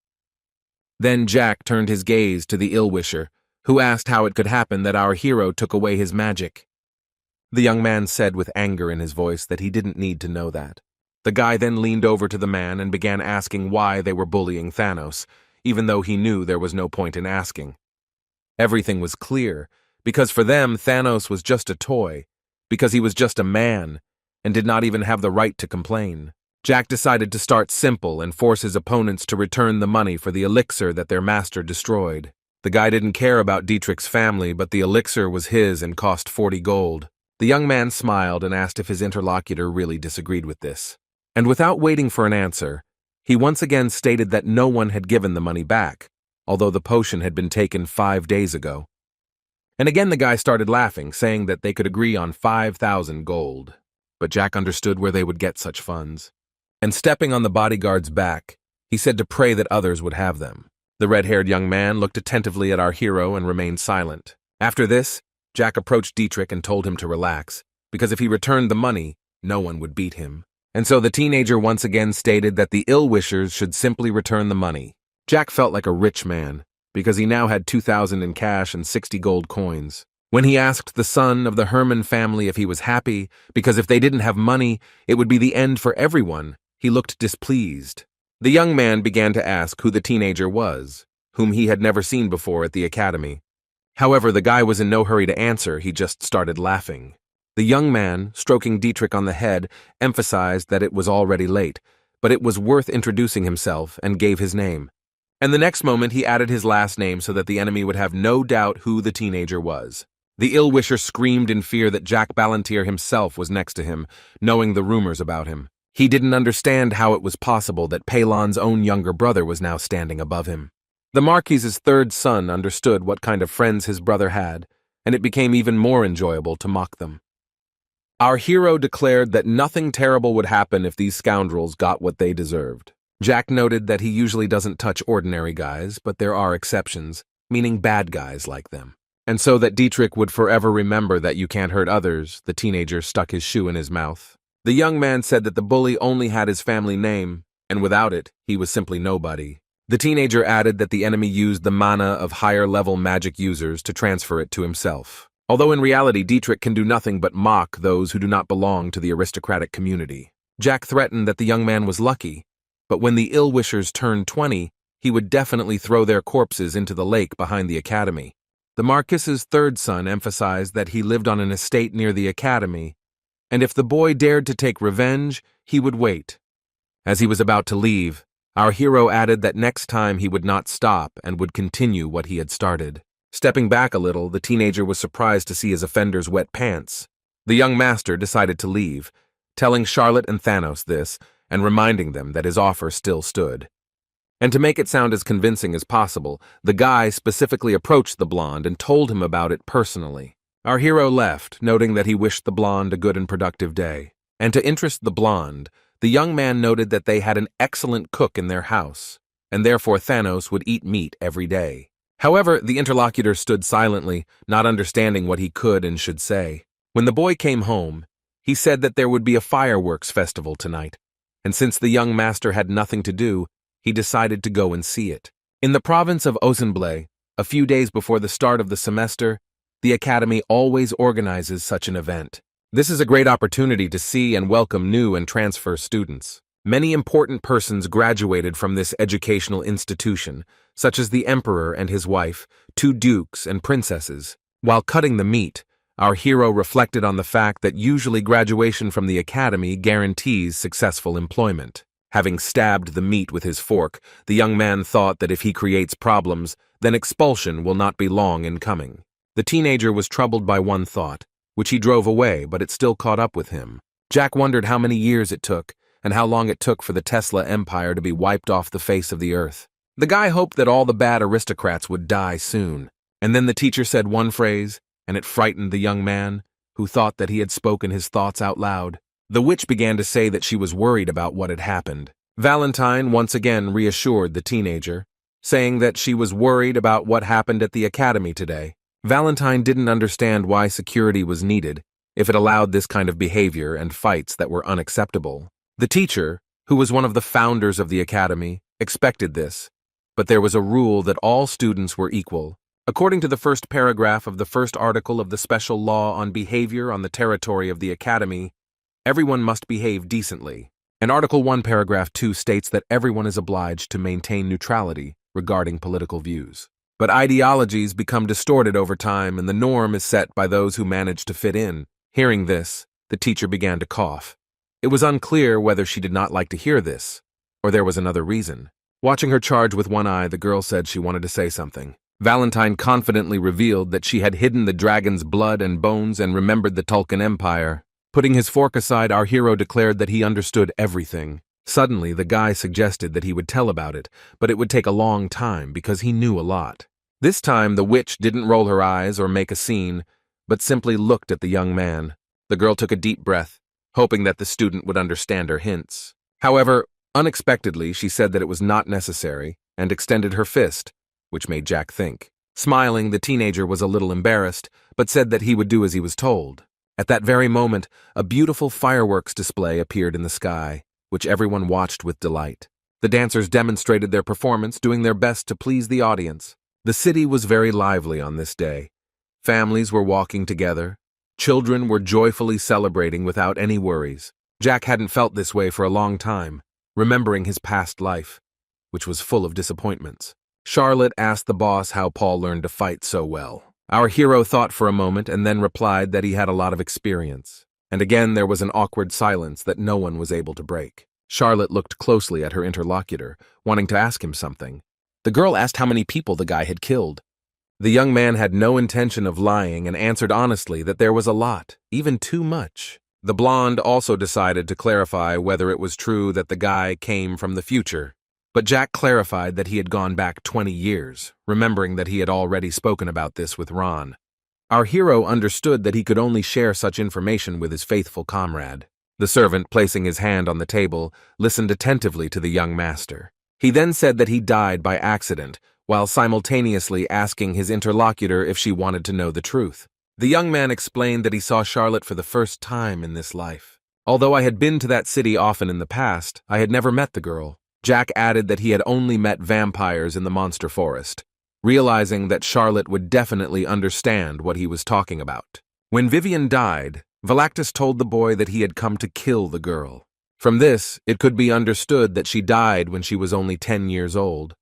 Then Jack turned his gaze to the ill-wisher, who asked how it could happen that our hero took away his magic. The young man said with anger in his voice that he didn't need to know that. The guy then leaned over to the man and began asking why they were bullying Thanos, even though he knew there was no point in asking. Everything was clear, because for them Thanos was just a toy, because he was just a man, and did not even have the right to complain. Jack decided to start simple and force his opponents to return the money for the elixir that their master destroyed. The guy didn't care about Dietrich's family, but the elixir was his and cost 40 gold. The young man smiled and asked if his interlocutor really disagreed with this. And without waiting for an answer, he once again stated that no one had given the money back, although the potion had been taken 5 days ago. And again the guy started laughing, saying that they could agree on 5,000 gold. But Jack understood where they would get such funds. And stepping on the bodyguard's back, he said to pray that others would have them. The red-haired young man looked attentively at our hero and remained silent. After this, Jack approached Dietrich and told him to relax, because if he returned the money, no one would beat him. And so the teenager once again stated that the ill-wishers should simply return the money. Jack felt like a rich man, because he now had 2,000 in cash and 60 gold coins. When he asked the son of the Herman family if he was happy, because if they didn't have money, it would be the end for everyone, he looked displeased. The young man began to ask who the teenager was, whom he had never seen before at the academy. However, the guy was in no hurry to answer, he just started laughing. The young man, stroking Dietrich on the head, emphasized that it was already late, but it was worth introducing himself and gave his name. And the next moment he added his last name so that the enemy would have no doubt who the teenager was. The ill-wisher screamed in fear that Jack Ballantyre himself was next to him, knowing the rumors about him. He didn't understand how it was possible that Pelon's own younger brother was now standing above him. The Marquis's third son understood what kind of friends his brother had, and it became even more enjoyable to mock them. Our hero declared that nothing terrible would happen if these scoundrels got what they deserved. Jack noted that he usually doesn't touch ordinary guys, but there are exceptions, meaning bad guys like them. And so that Dietrich would forever remember that you can't hurt others, the teenager stuck his shoe in his mouth. The young man said that the bully only had his family name, and without it, he was simply nobody. The teenager added that the enemy used the mana of higher-level magic users to transfer it to himself. Although in reality, Dietrich can do nothing but mock those who do not belong to the aristocratic community. Jack threatened that the young man was lucky, but when the ill-wishers turned 20, he would definitely throw their corpses into the lake behind the academy. The Marquis's third son emphasized that he lived on an estate near the academy, and if the boy dared to take revenge, he would wait. As he was about to leave, our hero added that next time he would not stop and would continue what he had started. Stepping back a little, the teenager was surprised to see his offender's wet pants. The young master decided to leave, telling Charlotte and Thanos this, and reminding them that his offer still stood. And to make it sound as convincing as possible, the guy specifically approached the blonde and told him about it personally. Our hero left, noting that he wished the blonde a good and productive day. And to interest the blonde, the young man noted that they had an excellent cook in their house, and therefore Thanos would eat meat every day. However, the interlocutor stood silently, not understanding what he could and should say. When the boy came home, he said that there would be a fireworks festival tonight, and since the young master had nothing to do, he decided to go and see it. In the province of Osenblay, a few days before the start of the semester, the academy always organizes such an event. This is a great opportunity to see and welcome new and transfer students. Many important persons graduated from this educational institution, such as the emperor and his wife, 2 dukes and princesses. While cutting the meat, our hero reflected on the fact that usually graduation from the academy guarantees successful employment. Having stabbed the meat with his fork, the young man thought that if he creates problems, then expulsion will not be long in coming. The teenager was troubled by one thought, which he drove away, but it still caught up with him. Jack wondered how many years it took, and how long it took for the Tesla empire to be wiped off the face of the earth. The guy hoped that all the bad aristocrats would die soon. And then the teacher said one phrase, and it frightened the young man, who thought that he had spoken his thoughts out loud. The witch began to say that she was worried about what had happened. Valentine once again reassured the teenager, saying that she was worried about what happened at the academy today. Valentine didn't understand why security was needed if it allowed this kind of behavior and fights that were unacceptable. The teacher, who was one of the founders of the academy, expected this, but there was a rule that all students were equal. According to the first paragraph of the first article of the special law on behavior on the territory of the academy, everyone must behave decently. And Article 1, Paragraph 2 states that everyone is obliged to maintain neutrality regarding political views. But ideologies become distorted over time, and the norm is set by those who manage to fit in. Hearing this, the teacher began to cough. It was unclear whether she did not like to hear this, or there was another reason. Watching her charge with one eye, the girl said she wanted to say something. Valentine confidently revealed that she had hidden the dragon's blood and bones and remembered the Tulkan Empire. Putting his fork aside, our hero declared that he understood everything. Suddenly, the guy suggested that he would tell about it, but it would take a long time because he knew a lot. This time, the witch didn't roll her eyes or make a scene, but simply looked at the young man. The girl took a deep breath, hoping that the student would understand her hints. However, unexpectedly, she said that it was not necessary and extended her fist, which made Jack think. Smiling, the teenager was a little embarrassed, but said that he would do as he was told. At that very moment, a beautiful fireworks display appeared in the sky, which everyone watched with delight. The dancers demonstrated their performance, doing their best to please the audience. The city was very lively on this day. Families were walking together. Children were joyfully celebrating without any worries. Jack hadn't felt this way for a long time, remembering his past life, which was full of disappointments. Charlotte asked the boss how Paul learned to fight so well. Our hero thought for a moment and then replied that he had a lot of experience. And again there was an awkward silence that no one was able to break. Charlotte looked closely at her interlocutor, wanting to ask him something. The girl asked how many people the guy had killed. The young man had no intention of lying and answered honestly that there was a lot, even too much. The blonde also decided to clarify whether it was true that the guy came from the future. But Jack clarified that he had gone back 20 years, remembering that he had already spoken about this with Ron. Our hero understood that he could only share such information with his faithful comrade. The servant, placing his hand on the table, listened attentively to the young master. He then said that he died by accident, while simultaneously asking his interlocutor if she wanted to know the truth. The young man explained that he saw Charlotte for the first time in this life. Although I had been to that city often in the past, I had never met the girl. Jack added that he had only met vampires in the monster forest, realizing that Charlotte would definitely understand what he was talking about. When Vivian died, Velactus told the boy that he had come to kill the girl. From this, it could be understood that she died when she was only 10 years old,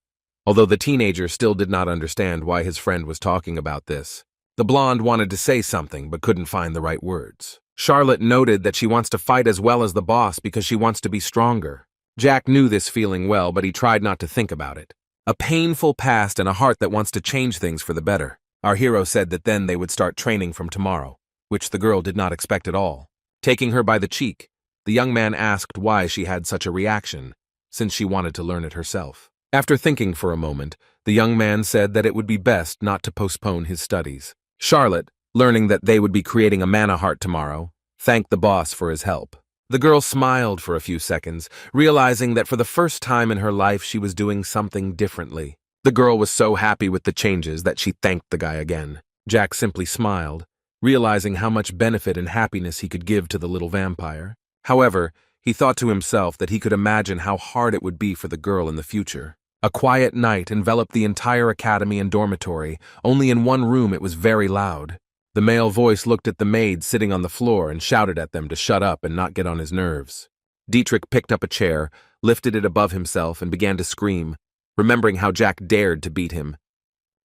although the teenager still did not understand why his friend was talking about this. The blonde wanted to say something but couldn't find the right words. Charlotte noted that she wants to fight as well as the boss because she wants to be stronger. Jack knew this feeling well, but he tried not to think about it. A painful past and a heart that wants to change things for the better. Our hero said that then they would start training from tomorrow, which the girl did not expect at all. Taking her by the cheek, the young man asked why she had such a reaction, since she wanted to learn it herself. After thinking for a moment, the young man said that it would be best not to postpone his studies. Charlotte, learning that they would be creating a mana heart tomorrow, thanked the boss for his help. The girl smiled for a few seconds, realizing that for the first time in her life she was doing something differently. The girl was so happy with the changes that she thanked the guy again. Jack simply smiled, realizing how much benefit and happiness he could give to the little vampire. However, he thought to himself that he could imagine how hard it would be for the girl in the future. A quiet night enveloped the entire academy and dormitory. Only in one room it was very loud. The male voice looked at the maids sitting on the floor and shouted at them to shut up and not get on his nerves. Dietrich picked up a chair, lifted it above himself, and began to scream, remembering how Jack dared to beat him.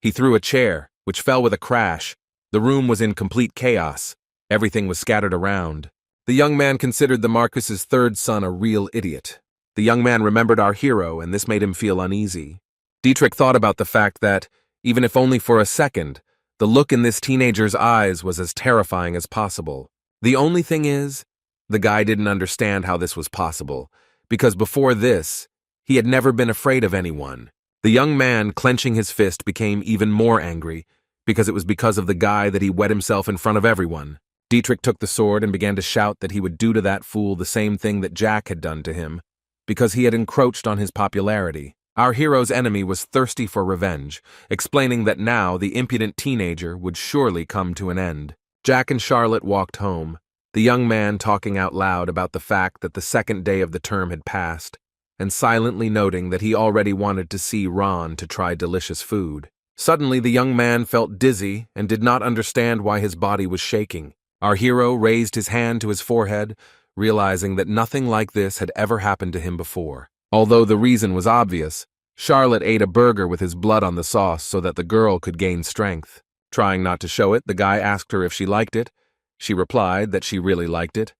He threw a chair, which fell with a crash. The room was in complete chaos. Everything was scattered around. The young man considered the Marquis's third son a real idiot. The young man remembered our hero, and this made him feel uneasy. Dietrich thought about the fact that, even if only for a second, the look in this teenager's eyes was as terrifying as possible. The only thing is, the guy didn't understand how this was possible, because before this, he had never been afraid of anyone. The young man, clenching his fist, became even more angry, because it was because of the guy that he wet himself in front of everyone. Dietrich took the sword and began to shout that he would do to that fool the same thing that Jack had done to him, because he had encroached on his popularity. Our hero's enemy was thirsty for revenge, explaining that now the impudent teenager would surely come to an end. Jack and Charlotte walked home, the young man talking out loud about the fact that the second day of the term had passed, and silently noting that he already wanted to see Ron to try delicious food. Suddenly the young man felt dizzy and did not understand why his body was shaking. Our hero raised his hand to his forehead, realizing that nothing like this had ever happened to him before. Although the reason was obvious, Charlotte ate a burger with his blood on the sauce so that the girl could gain strength. Trying not to show it, the guy asked her if she liked it. She replied that she really liked it,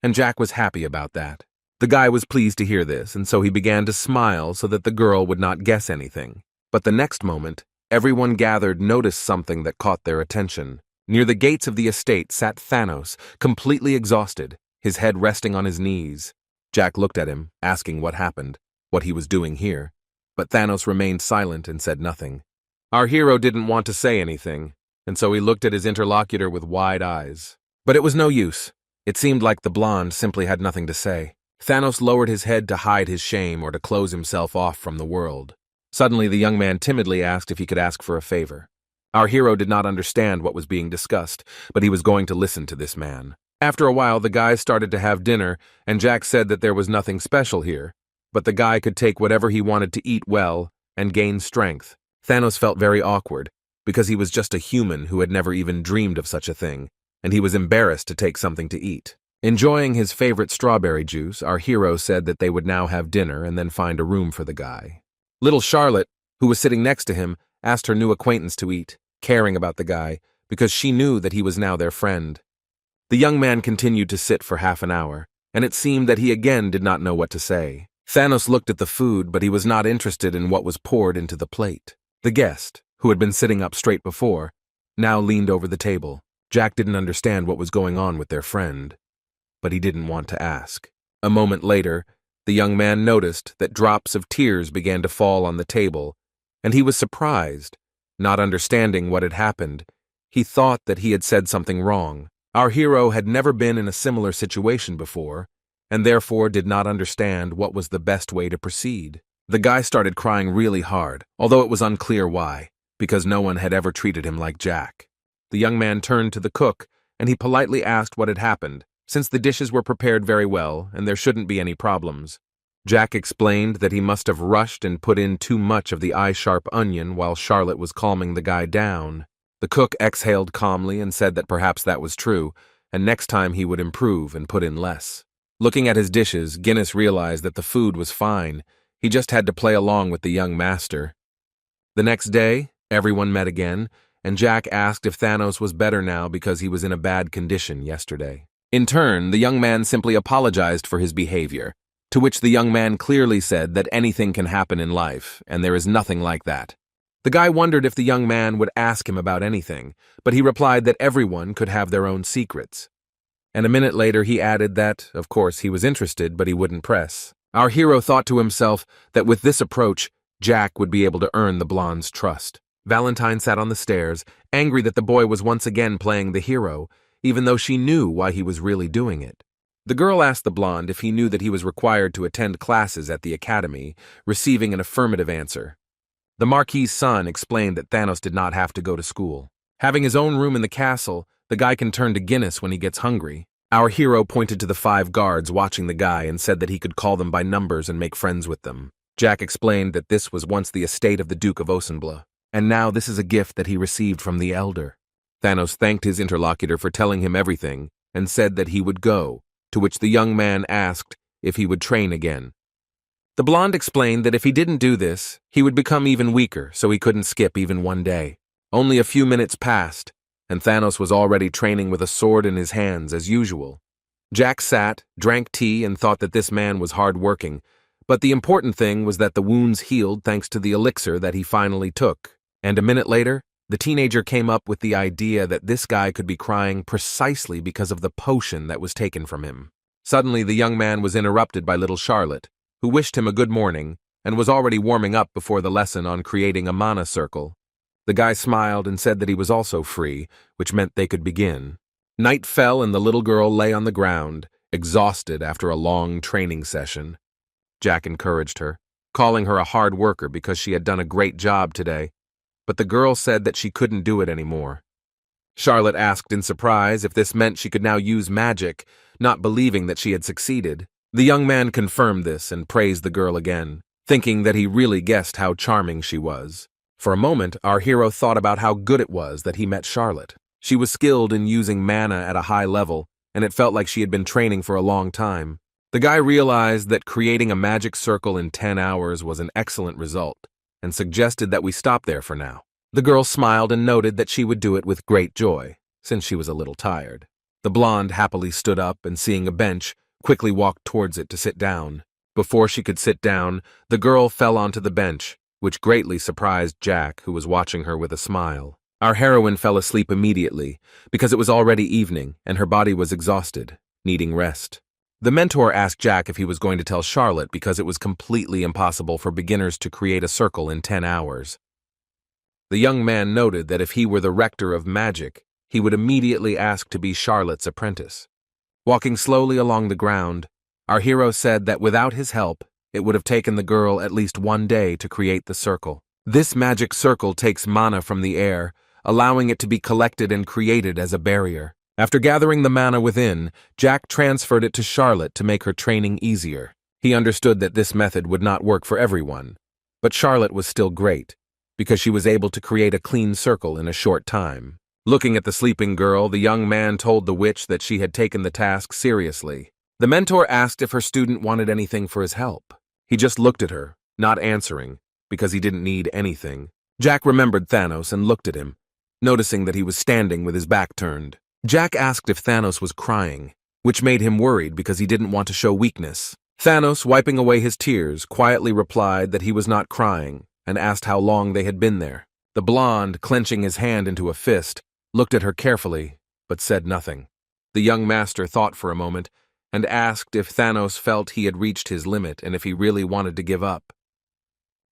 and Jack was happy about that. The guy was pleased to hear this, and so he began to smile so that the girl would not guess anything. But the next moment, everyone gathered noticed something that caught their attention. Near the gates of the estate sat Thanos, completely exhausted, his head resting on his knees. Jack looked at him, asking what happened, what he was doing here. But Thanos remained silent and said nothing. Our hero didn't want to say anything, and so he looked at his interlocutor with wide eyes. But it was no use. It seemed like the blonde simply had nothing to say. Thanos lowered his head to hide his shame or to close himself off from the world. Suddenly, the young man timidly asked if he could ask for a favor. Our hero did not understand what was being discussed, but he was going to listen to this man. After a while, the guys started to have dinner, and Jack said that there was nothing special here, but the guy could take whatever he wanted to eat well and gain strength. Thanos felt very awkward, because he was just a human who had never even dreamed of such a thing, and he was embarrassed to take something to eat. Enjoying his favorite strawberry juice, our hero said that they would now have dinner and then find a room for the guy. Little Charlotte, who was sitting next to him, asked her new acquaintance to eat, caring about the guy, because she knew that he was now their friend. The young man continued to sit for half an hour, and it seemed that he again did not know what to say. Thanos looked at the food, but he was not interested in what was poured into the plate. The guest, who had been sitting up straight before, now leaned over the table. Jack didn't understand what was going on with their friend, but he didn't want to ask. A moment later, the young man noticed that drops of tears began to fall on the table, and he was surprised. Not understanding what had happened, he thought that he had said something wrong. Our hero had never been in a similar situation before, and therefore did not understand what was the best way to proceed. The guy started crying really hard, although it was unclear why, because no one had ever treated him like Jack. The young man turned to the cook, and he politely asked what had happened, since the dishes were prepared very well and there shouldn't be any problems. Jack explained that he must have rushed and put in too much of the eye-sharp onion while Charlotte was calming the guy down. The cook exhaled calmly and said that perhaps that was true, and next time he would improve and put in less. Looking at his dishes, Guinness realized that the food was fine. He just had to play along with the young master. The next day, everyone met again, and Jack asked if Thanos was better now because he was in a bad condition yesterday. In turn, the young man simply apologized for his behavior, to which the young man clearly said that anything can happen in life, and there is nothing like that. The guy wondered if the young man would ask him about anything, but he replied that everyone could have their own secrets. And a minute later he added that, of course, he was interested, but he wouldn't press. Our hero thought to himself that with this approach, Jack would be able to earn the blonde's trust. Valentine sat on the stairs, angry that the boy was once again playing the hero, even though she knew why he was really doing it. The girl asked the blonde if he knew that he was required to attend classes at the academy, receiving an affirmative answer. The Marquis's son explained that Thanos did not have to go to school. Having his own room in the castle, the guy can turn to Guinness when he gets hungry. Our hero pointed to the 5 guards watching the guy and said that he could call them by numbers and make friends with them. Jack explained that this was once the estate of the Duke of Osenbla, and now this is a gift that he received from the elder. Thanos thanked his interlocutor for telling him everything and said that he would go, to which the young man asked if he would train again. The blonde explained that if he didn't do this, he would become even weaker, so he couldn't skip even one day. Only a few minutes passed, and Thanos was already training with a sword in his hands as usual. Jack sat, drank tea, and thought that this man was hard-working, but the important thing was that the wounds healed thanks to the elixir that he finally took. And a minute later, the teenager came up with the idea that this guy could be crying precisely because of the potion that was taken from him. Suddenly, the young man was interrupted by little Charlotte, who wished him a good morning and was already warming up before the lesson on creating a mana circle. The guy smiled and said that he was also free, which meant they could begin. Night fell and the little girl lay on the ground, exhausted after a long training session. Jack encouraged her, calling her a hard worker because she had done a great job today, but the girl said that she couldn't do it anymore. Charlotte asked in surprise if this meant she could now use magic, not believing that she had succeeded. The young man confirmed this and praised the girl again, thinking that he really guessed how charming she was. For a moment, our hero thought about how good it was that he met Charlotte. She was skilled in using mana at a high level, and it felt like she had been training for a long time. The guy realized that creating a magic circle in 10 hours was an excellent result, and suggested that we stop there for now. The girl smiled and noted that she would do it with great joy, since she was a little tired. The blonde happily stood up and, seeing a bench, quickly walked towards it to sit down. Before she could sit down, the girl fell onto the bench, which greatly surprised Jack, who was watching her with a smile. Our heroine fell asleep immediately, because it was already evening and her body was exhausted, needing rest. The mentor asked Jack if he was going to tell Charlotte because it was completely impossible for beginners to create a circle in 10 hours. The young man noted that if he were the rector of magic, he would immediately ask to be Charlotte's apprentice. Walking slowly along the ground, our hero said that without his help, it would have taken the girl at least one day to create the circle. This magic circle takes mana from the air, allowing it to be collected and created as a barrier. After gathering the mana within, Jack transferred it to Charlotte to make her training easier. He understood that this method would not work for everyone, but Charlotte was still great, because she was able to create a clean circle in a short time. Looking at the sleeping girl, the young man told the witch that she had taken the task seriously. The mentor asked if her student wanted anything for his help. He just looked at her, not answering, because he didn't need anything. Jack remembered Thanos and looked at him, noticing that he was standing with his back turned. Jack asked if Thanos was crying, which made him worried because he didn't want to show weakness. Thanos, wiping away his tears, quietly replied that he was not crying and asked how long they had been there. The blonde, clenching his hand into a fist, looked at her carefully, but said nothing. The young master thought for a moment and asked if Thanos felt he had reached his limit and if he really wanted to give up.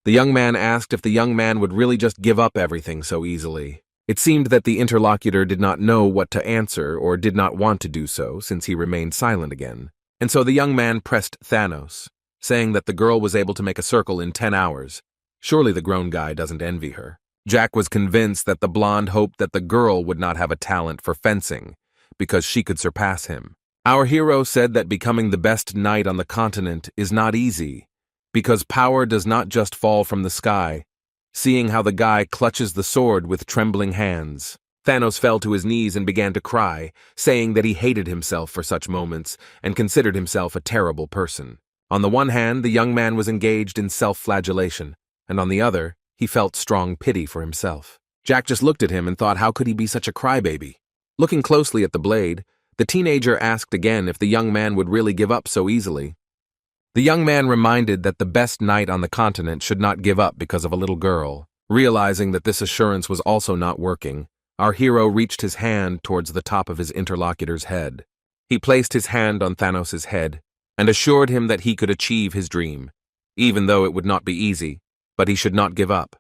The young man asked if the young man would really just give up everything so easily. It seemed that the interlocutor did not know what to answer or did not want to do so since he remained silent again. And so the young man pressed Thanos, saying that the girl was able to make a circle in 10 hours. Surely the grown guy doesn't envy her. Jack was convinced that the blonde hoped that the girl would not have a talent for fencing, because she could surpass him. Our hero said that becoming the best knight on the continent is not easy, because power does not just fall from the sky. Seeing how the guy clutches the sword with trembling hands, Thanos fell to his knees and began to cry, saying that he hated himself for such moments and considered himself a terrible person. On the one hand, the young man was engaged in self-flagellation, and on the other, he felt strong pity for himself. Jack just looked at him and thought, how could he be such a crybaby? Looking closely at the blade, the teenager asked again if the young man would really give up so easily. The young man reminded that the best knight on the continent should not give up because of a little girl. Realizing that this assurance was also not working, our hero reached his hand towards the top of his interlocutor's head. He placed his hand on Thanos' head and assured him that he could achieve his dream, even though it would not be easy, but he should not give up.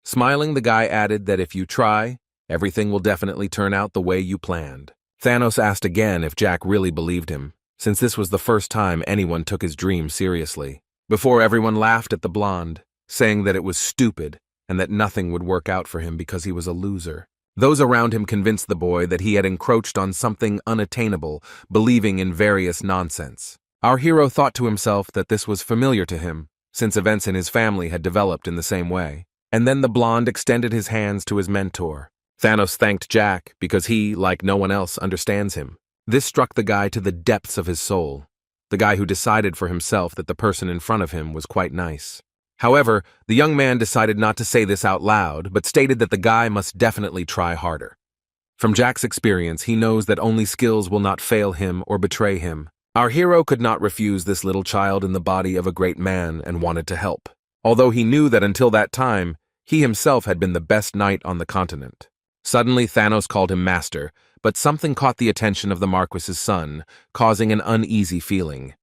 Smiling, the guy added that if you try, everything will definitely turn out the way you planned. Thanos asked again if Jack really believed him, since this was the first time anyone took his dream seriously. Before, everyone laughed at the blonde, saying that it was stupid and that nothing would work out for him because he was a loser. Those around him convinced the boy that he had encroached on something unattainable, believing in various nonsense. Our hero thought to himself that this was familiar to him, since events in his family had developed in the same way. And then the blonde extended his hands to his mentor. Thanos thanked Jack because he, like no one else, understands him. This struck the guy to the depths of his soul, the guy who decided for himself that the person in front of him was quite nice. However, the young man decided not to say this out loud, but stated that the guy must definitely try harder. From Jack's experience, he knows that only skills will not fail him or betray him. Our hero could not refuse this little child in the body of a great man and wanted to help, although he knew that until that time, he himself had been the best knight on the continent. Suddenly, Thanos called him master, but something caught the attention of the Marquis's son, causing an uneasy feeling.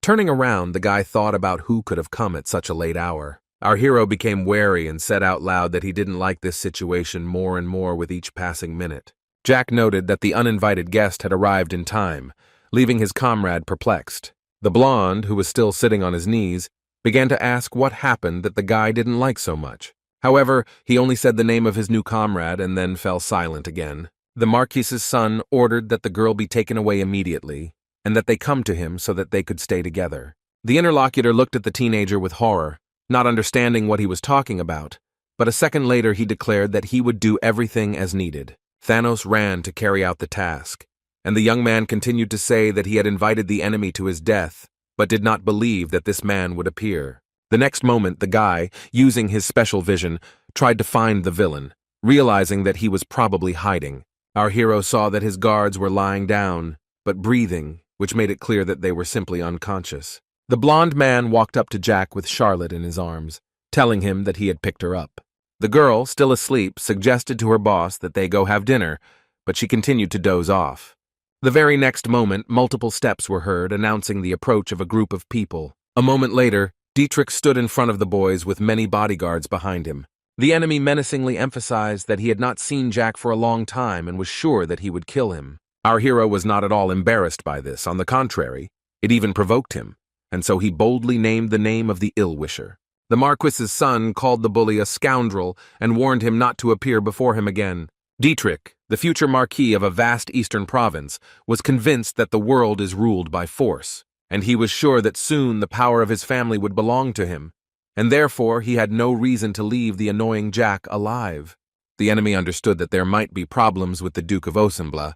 Turning around, the guy thought about who could have come at such a late hour. Our hero became wary and said out loud that he didn't like this situation more and more with each passing minute. Jack noted that the uninvited guest had arrived in time, leaving his comrade perplexed. The blonde, who was still sitting on his knees, began to ask what happened that the guy didn't like so much. However, he only said the name of his new comrade and then fell silent again. The Marquis's son ordered that the girl be taken away immediately, and that they come to him so that they could stay together. The interlocutor looked at the teenager with horror, not understanding what he was talking about, but a second later he declared that he would do everything as needed. Thanos ran to carry out the task, and the young man continued to say that he had invited the enemy to his death, but did not believe that this man would appear. The next moment, the guy, using his special vision, tried to find the villain, realizing that he was probably hiding. Our hero saw that his guards were lying down, but breathing, which made it clear that they were simply unconscious. The blonde man walked up to Jack with Charlotte in his arms, telling him that he had picked her up. The girl, still asleep, suggested to her boss that they go have dinner, but she continued to doze off. The very next moment, multiple steps were heard announcing the approach of a group of people. A moment later, Dietrich stood in front of the boys with many bodyguards behind him. The enemy menacingly emphasized that he had not seen Jack for a long time and was sure that he would kill him. Our hero was not at all embarrassed by this. On the contrary, it even provoked him, and so he boldly named the name of the ill-wisher. The Marquis's son called the bully a scoundrel and warned him not to appear before him again. Dietrich, the future Marquis of a vast eastern province, was convinced that the world is ruled by force, and he was sure that soon the power of his family would belong to him, and therefore he had no reason to leave the annoying Jack alive. The enemy understood that there might be problems with the Duke of Osembla,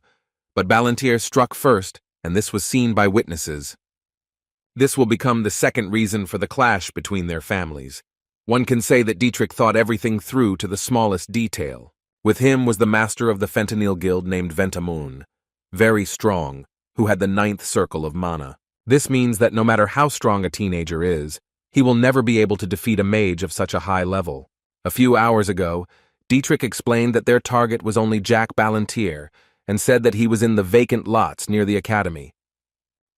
but Ballantyre struck first, and this was seen by witnesses. This will become the second reason for the clash between their families. One can say that Dietrich thought everything through to the smallest detail. With him was the master of the Fentanyl Guild named Ventamoon, very strong, who had the 9th circle of mana. This means that no matter how strong a teenager is, he will never be able to defeat a mage of such a high level. A few hours ago, Dietrich explained that their target was only Jack Ballantyre and said that he was in the vacant lots near the academy.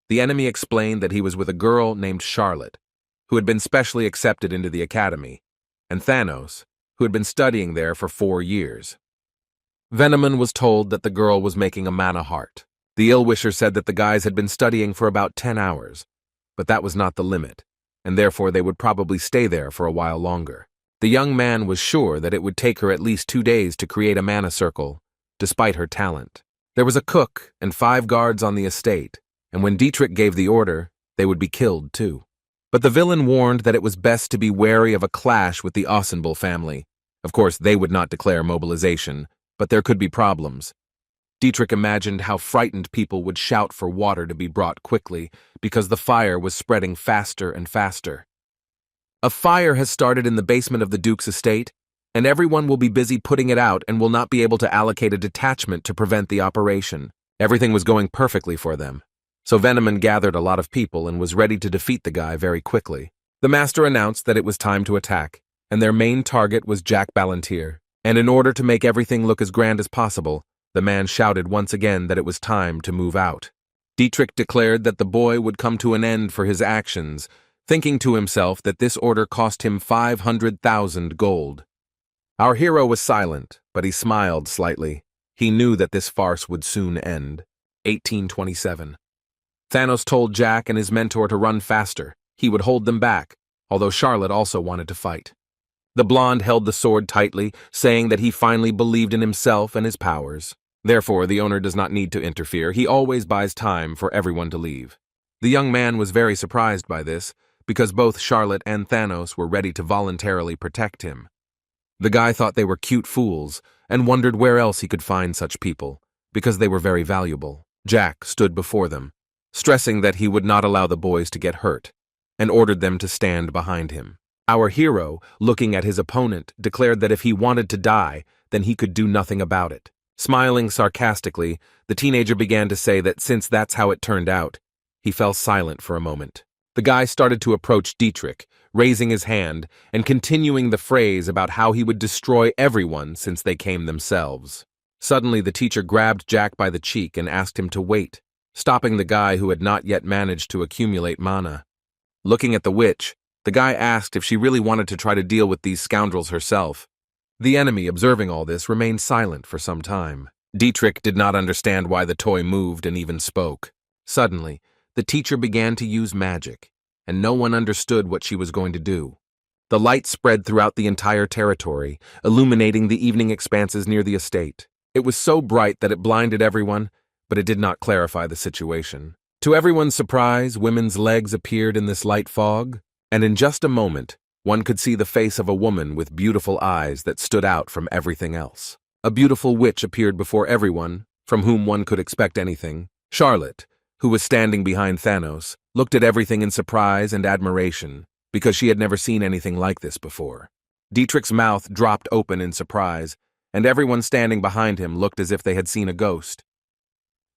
The enemy explained that he was with a girl named Charlotte, who had been specially accepted into the academy, and Thanos, who had been studying there for 4 years. Venomon was told that the girl was making a mana heart. The Ill-Wisher said that the guys had been studying for about 10 hours, but that was not the limit, and therefore they would probably stay there for a while longer. The young man was sure that it would take her at least 2 days to create a mana circle, despite her talent. There was a cook and 5 guards on the estate, and when Dietrich gave the order, they would be killed too. But the villain warned that it was best to be wary of a clash with the Ossenbull family. Of course, they would not declare mobilization, but there could be problems. Dietrich imagined how frightened people would shout for water to be brought quickly, because the fire was spreading faster and faster. A fire has started in the basement of the Duke's estate, and everyone will be busy putting it out and will not be able to allocate a detachment to prevent the operation. Everything was going perfectly for them. So Venomon gathered a lot of people and was ready to defeat the guy very quickly. The master announced that it was time to attack, and their main target was Jack Ballantyre. And in order to make everything look as grand as possible, the man shouted once again that it was time to move out. Dietrich declared that the boy would come to an end for his actions, thinking to himself that this order cost him 500,000 gold. Our hero was silent, but he smiled slightly. He knew that this farce would soon end. 1827. Thanos told Jack and his mentor to run faster. He would hold them back, although Charlotte also wanted to fight. The blonde held the sword tightly, saying that he finally believed in himself and his powers. Therefore, the owner does not need to interfere. He always buys time for everyone to leave. The young man was very surprised by this, because both Charlotte and Thanos were ready to voluntarily protect him. The guy thought they were cute fools and wondered where else he could find such people, because they were very valuable. Jack stood before them, stressing that he would not allow the boys to get hurt, and ordered them to stand behind him. Our hero, looking at his opponent, declared that if he wanted to die, then he could do nothing about it. Smiling sarcastically, the teenager began to say that since that's how it turned out, he fell silent for a moment. The guy started to approach Dietrich, raising his hand and continuing the phrase about how he would destroy everyone since they came themselves. Suddenly, the teacher grabbed Jack by the cheek and asked him to wait, stopping the guy who had not yet managed to accumulate mana. Looking at the witch, the guy asked if she really wanted to try to deal with these scoundrels herself. The enemy, observing all this, remained silent for some time. Dietrich did not understand why the toy moved and even spoke. Suddenly, the teacher began to use magic, and no one understood what she was going to do. The light spread throughout the entire territory, illuminating the evening expanses near the estate. It was so bright that it blinded everyone, but it did not clarify the situation. To everyone's surprise, women's legs appeared in this light fog, and in just a moment, one could see the face of a woman with beautiful eyes that stood out from everything else. A beautiful witch appeared before everyone, from whom one could expect anything. Charlotte, who was standing behind Thanos, looked at everything in surprise and admiration, because she had never seen anything like this before. Dietrich's mouth dropped open in surprise, and everyone standing behind him looked as if they had seen a ghost.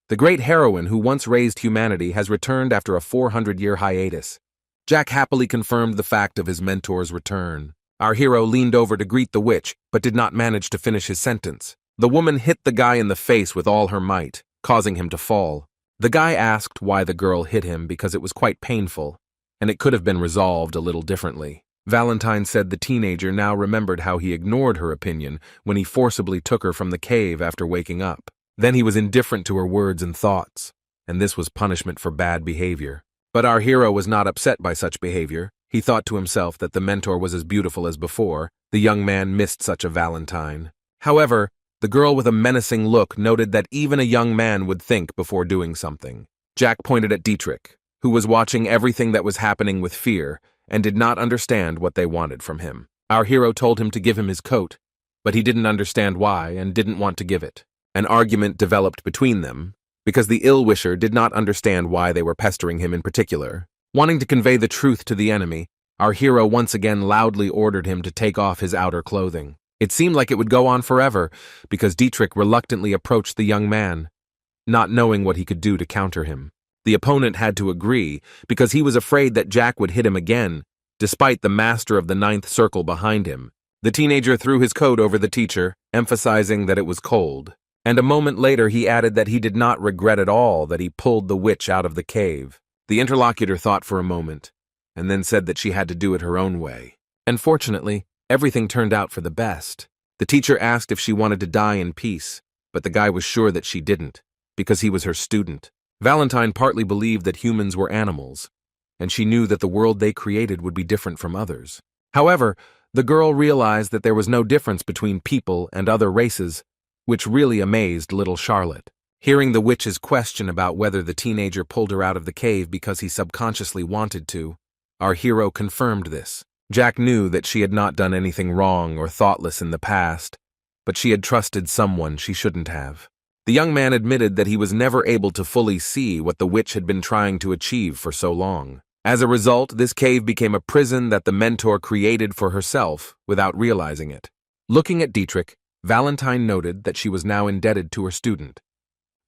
The great heroine who once raised humanity has returned after a 400-year hiatus. Jack happily confirmed the fact of his mentor's return. Our hero leaned over to greet the witch, but did not manage to finish his sentence. The woman hit the guy in the face with all her might, causing him to fall. The guy asked why the girl hit him because it was quite painful, and it could have been resolved a little differently. Valentine said the teenager now remembered how he ignored her opinion when he forcibly took her from the cave after waking up. Then he was indifferent to her words and thoughts, and this was punishment for bad behavior. But our hero was not upset by such behavior. He thought to himself that the mentor was as beautiful as before. The young man missed such a Valentine. However, the girl with a menacing look noted that even a young man would think before doing something. Jack pointed at Dietrich, who was watching everything that was happening with fear and did not understand what they wanted from him. Our hero told him to give him his coat, but he didn't understand why and didn't want to give it. An argument developed between them, because the ill-wisher did not understand why they were pestering him in particular. Wanting to convey the truth to the enemy, our hero once again loudly ordered him to take off his outer clothing. It seemed like it would go on forever, because Dietrich reluctantly approached the young man, not knowing what he could do to counter him. The opponent had to agree, because he was afraid that Jack would hit him again, despite the master of the ninth circle behind him. The teenager threw his coat over the teacher, emphasizing that it was cold. And a moment later he added that he did not regret at all that he pulled the witch out of the cave. The interlocutor thought for a moment, and then said that she had to do it her own way. And fortunately, everything turned out for the best. The teacher asked if she wanted to die in peace, but the guy was sure that she didn't, because he was her student. Valentine partly believed that humans were animals, and she knew that the world they created would be different from others. However, the girl realized that there was no difference between people and other races, which really amazed little Charlotte. Hearing the witch's question about whether the teenager pulled her out of the cave because he subconsciously wanted to, our hero confirmed this. Jack knew that she had not done anything wrong or thoughtless in the past, but she had trusted someone she shouldn't have. The young man admitted that he was never able to fully see what the witch had been trying to achieve for so long. As a result, this cave became a prison that the mentor created for herself without realizing it. Looking at Dietrich, Valentine noted that she was now indebted to her student.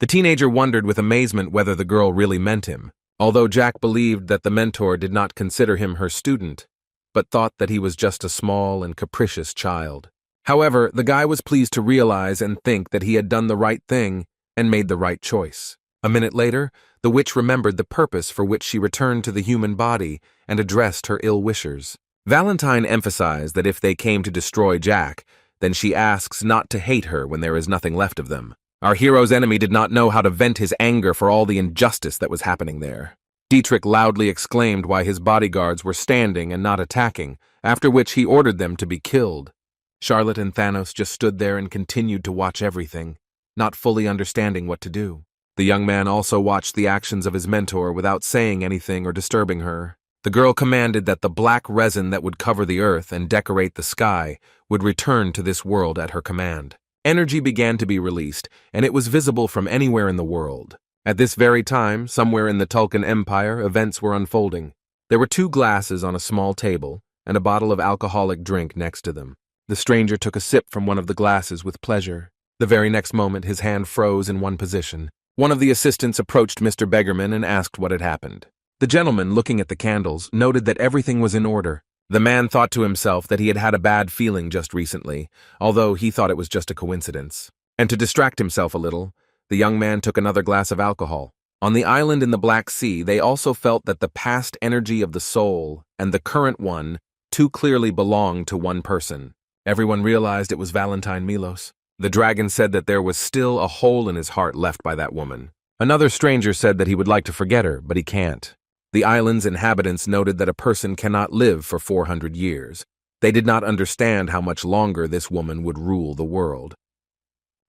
The teenager wondered with amazement whether the girl really meant him, although Jack believed that the mentor did not consider him her student, but thought that he was just a small and capricious child. However, the guy was pleased to realize and think that he had done the right thing and made the right choice. A minute later, the witch remembered the purpose for which she returned to the human body and addressed her ill-wishers. Valentine emphasized that if they came to destroy Jack, then she asks not to hate her when there is nothing left of them. Our hero's enemy did not know how to vent his anger for all the injustice that was happening there. Dietrich loudly exclaimed why his bodyguards were standing and not attacking, after which he ordered them to be killed. Charlotte and Thanos just stood there and continued to watch everything, not fully understanding what to do. The young man also watched the actions of his mentor without saying anything or disturbing her. The girl commanded that the black resin that would cover the earth and decorate the sky would return to this world at her command. Energy began to be released, and it was visible from anywhere in the world. At this very time, somewhere in the Tulkan Empire, events were unfolding. There were 2 glasses on a small table, and a bottle of alcoholic drink next to them. The stranger took a sip from one of the glasses with pleasure. The very next moment, his hand froze in one position. One of the assistants approached Mr. Beggarman and asked what had happened. The gentleman, looking at the candles, noted that everything was in order. The man thought to himself that he had had a bad feeling just recently, although he thought it was just a coincidence. And to distract himself a little, the young man took another glass of alcohol. On the island in the Black Sea, they also felt that the past energy of the soul and the current one too clearly belonged to one person. Everyone realized it was Valentine Milos. The dragon said that there was still a hole in his heart left by that woman. Another stranger said that he would like to forget her, but he can't. The island's inhabitants noted that a person cannot live for 400 years. They did not understand how much longer this woman would rule the world.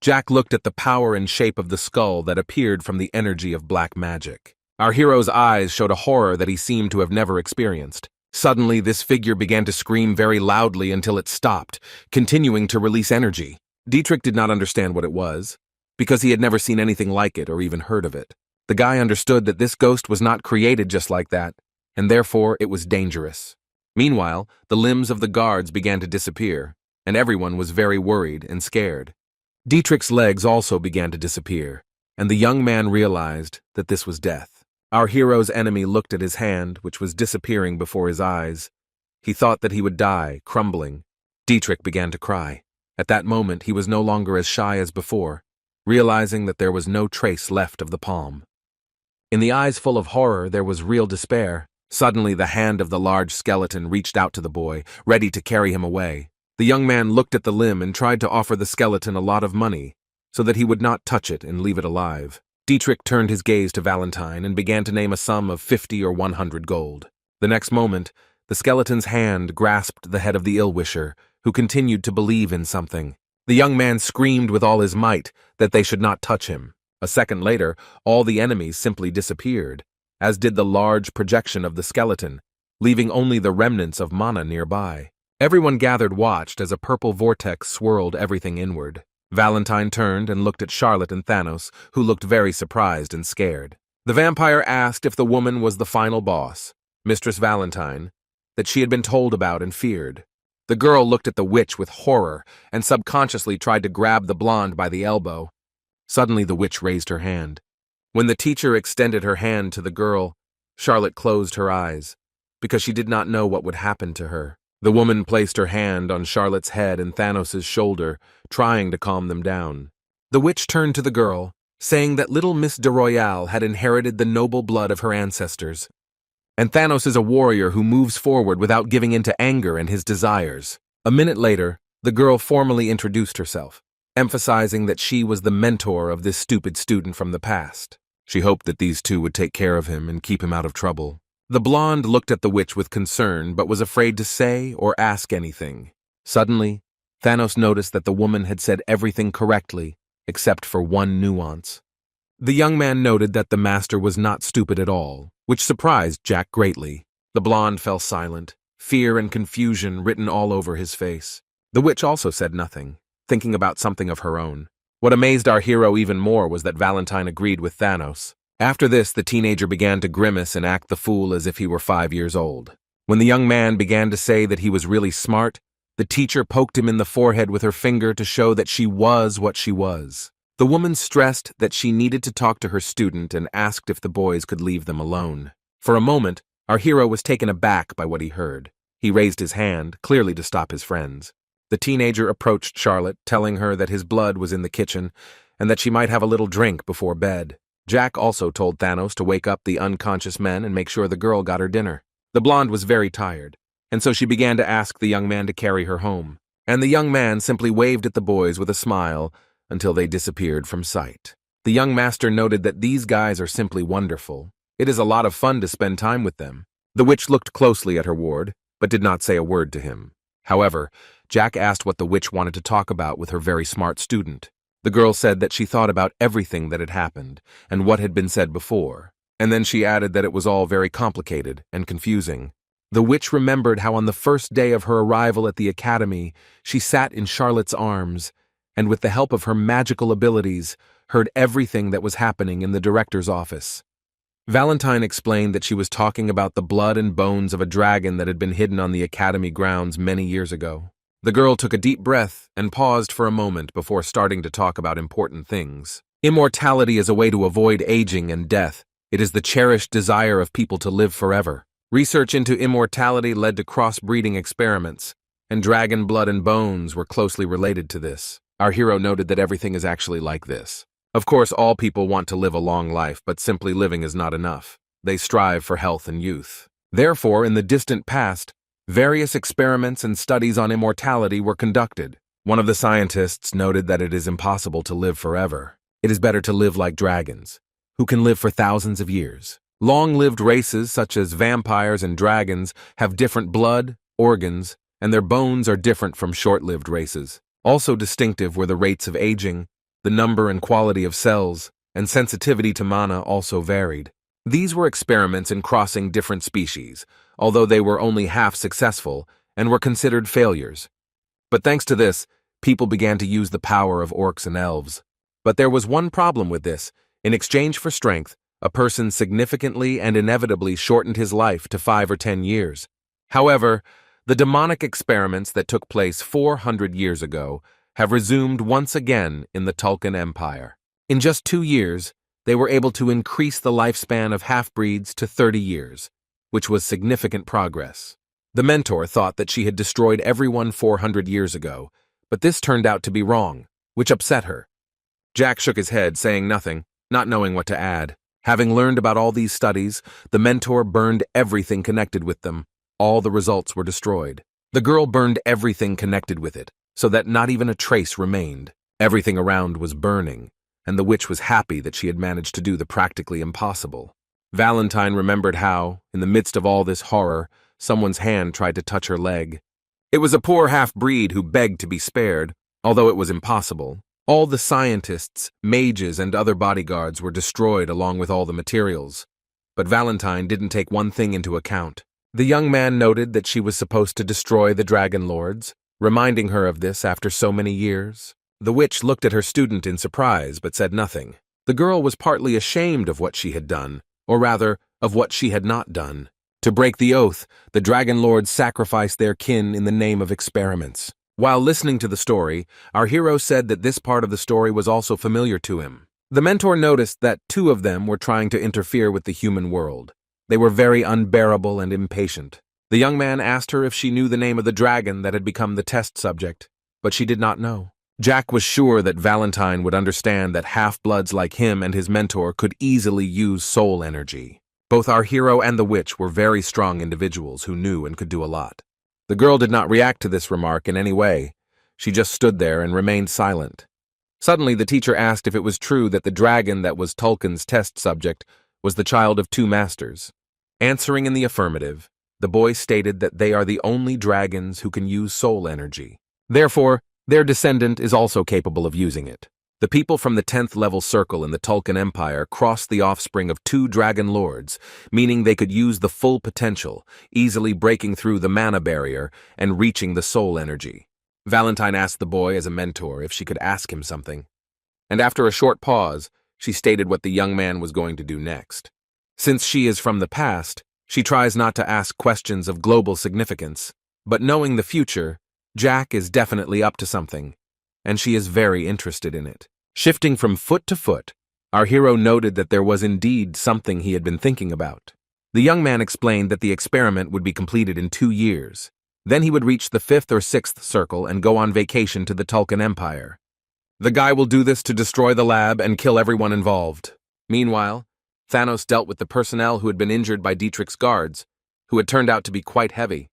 Jack looked at the power and shape of the skull that appeared from the energy of black magic. Our hero's eyes showed a horror that he seemed to have never experienced. Suddenly, this figure began to scream very loudly until it stopped, continuing to release energy. Dietrich did not understand what it was, because he had never seen anything like it or even heard of it. The guy understood that this ghost was not created just like that, and therefore it was dangerous. Meanwhile, the limbs of the guards began to disappear, and everyone was very worried and scared. Dietrich's legs also began to disappear, and the young man realized that this was death. Our hero's enemy looked at his hand, which was disappearing before his eyes. He thought that he would die, crumbling. Dietrich began to cry. At that moment, he was no longer as shy as before, realizing that there was no trace left of the palm. In the eyes full of horror, there was real despair. Suddenly, the hand of the large skeleton reached out to the boy, ready to carry him away. The young man looked at the limb and tried to offer the skeleton a lot of money, so that he would not touch it and leave it alive. Dietrich turned his gaze to Valentine and began to name a sum of 50 or 100 gold. The next moment, The skeleton's hand grasped the head of the ill-wisher, who continued to believe in something. The young man screamed with all his might that they should not touch him. A second later, all the enemies simply disappeared, as did the large projection of the skeleton, leaving only the remnants of mana nearby. Everyone gathered watched as a purple vortex swirled everything inward. Valentine turned and looked at Charlotte and Thanos, who looked very surprised and scared. The vampire asked if the woman was the final boss, Mistress Valentine, that she had been told about and feared. The girl looked at the witch with horror and subconsciously tried to grab the blonde by the elbow. Suddenly the witch raised her hand. When the teacher extended her hand to the girl, Charlotte closed her eyes, because she did not know what would happen to her. The woman placed her hand on Charlotte's head and Thanos' shoulder, trying to calm them down. The witch turned to the girl, saying that little Miss de Royale had inherited the noble blood of her ancestors. And Thanos is a warrior who moves forward without giving in to anger and his desires. A minute later, the girl formally introduced herself, emphasizing that she was the mentor of this stupid student from the past. She hoped that these two would take care of him and keep him out of trouble. The blonde looked at the witch with concern but was afraid to say or ask anything. Suddenly, Thanos noticed that the woman had said everything correctly, except for one nuance. The young man noted that the master was not stupid at all, which surprised Jack greatly. The blonde fell silent, fear and confusion written all over his face. The witch also said nothing, thinking about something of her own. What amazed our hero even more was that Valentine agreed with Thanos. After this, the teenager began to grimace and act the fool as if he were 5 years old. When the young man began to say that he was really smart, the teacher poked him in the forehead with her finger to show that she was what she was. The woman stressed that she needed to talk to her student and asked if the boys could leave them alone. For a moment, our hero was taken aback by what he heard. He raised his hand, clearly to stop his friends. The teenager approached Charlotte, telling her that his blood was in the kitchen and that she might have a little drink before bed. Jack also told Thanos to wake up the unconscious men and make sure the girl got her dinner. The blonde was very tired, and so she began to ask the young man to carry her home. And the young man simply waved at the boys with a smile until they disappeared from sight. The young master noted that these guys are simply wonderful. It is a lot of fun to spend time with them. The witch looked closely at her ward, but did not say a word to him. However, Jack asked what the witch wanted to talk about with her very smart student. The girl said that she thought about everything that had happened and what had been said before, and then she added that it was all very complicated and confusing. The witch remembered how on the first day of her arrival at the academy, she sat in Charlotte's arms, and with the help of her magical abilities, heard everything that was happening in the director's office. Valentine explained that she was talking about the blood and bones of a dragon that had been hidden on the academy grounds many years ago. The girl took a deep breath and paused for a moment before starting to talk about important things. Immortality is a way to avoid aging and death. It is the cherished desire of people to live forever. Research into immortality led to cross-breeding experiments, and dragon blood and bones were closely related to this. Our hero noted that everything is actually like this. Of course, all people want to live a long life, but simply living is not enough. They strive for health and youth. Therefore, in the distant past, various experiments and studies on immortality were conducted. One of the scientists noted that it is impossible to live forever. It is better to live like dragons, who can live for thousands of years. Long-lived races such as vampires and dragons have different blood, organs, and their bones are different from short-lived races. Also distinctive were the rates of aging, the number and quality of cells, and sensitivity to mana also varied. These were experiments in crossing different species, although they were only half successful and were considered failures. But thanks to this, people began to use the power of orcs and elves. But there was one problem with this. In exchange for strength, a person significantly and inevitably shortened his life to 5 or 10 years. However, the demonic experiments that took place 400 years ago have resumed once again in the Tulkun Empire. In just 2 years, they were able to increase the lifespan of half-breeds to 30 years, which was significant progress. The mentor thought that she had destroyed everyone 400 years ago, but this turned out to be wrong, which upset her. Jack shook his head, saying nothing, not knowing what to add. Having learned about all these studies, the mentor burned everything connected with them. All the results were destroyed. The girl burned everything connected with it, so that not even a trace remained. Everything around was burning, and the witch was happy that she had managed to do the practically impossible. Valentine remembered how, in the midst of all this horror, someone's hand tried to touch her leg. It was a poor half-breed who begged to be spared, although it was impossible. All the scientists, mages, and other bodyguards were destroyed along with all the materials. But Valentine didn't take one thing into account. The young man noted that she was supposed to destroy the Dragon Lords, reminding her of this after so many years. The witch looked at her student in surprise but said nothing. The girl was partly ashamed of what she had done, or rather, of what she had not done. To break the oath, the Dragon Lords sacrificed their kin in the name of experiments. While listening to the story, our hero said that this part of the story was also familiar to him. The mentor noticed that two of them were trying to interfere with the human world. They were very unbearable and impatient. The young man asked her if she knew the name of the dragon that had become the test subject, but she did not know. Jack was sure that Valentine would understand that half-bloods like him and his mentor could easily use soul energy. Both our hero and the witch were very strong individuals who knew and could do a lot. The girl did not react to this remark in any way. She just stood there and remained silent. Suddenly, the teacher asked if it was true that the dragon that was Tolkien's test subject was the child of two masters. Answering in the affirmative, the boy stated that they are the only dragons who can use soul energy. Therefore, their descendant is also capable of using it. The people from the 10th level circle in the Tolkien Empire crossed the offspring of two dragon lords, meaning they could use the full potential, easily breaking through the mana barrier and reaching the soul energy. Valentine asked the boy as a mentor if she could ask him something. And after a short pause, she stated what the young man was going to do next. Since she is from the past, she tries not to ask questions of global significance, but knowing the future, Jack is definitely up to something, and she is very interested in it. Shifting from foot to foot, our hero noted that there was indeed something he had been thinking about. The young man explained that the experiment would be completed in 2 years. Then he would reach the 5th or 6th circle and go on vacation to the Tolkien Empire. The guy will do this to destroy the lab and kill everyone involved. Meanwhile, Thanos dealt with the personnel who had been injured by Dietrich's guards, who had turned out to be quite heavy.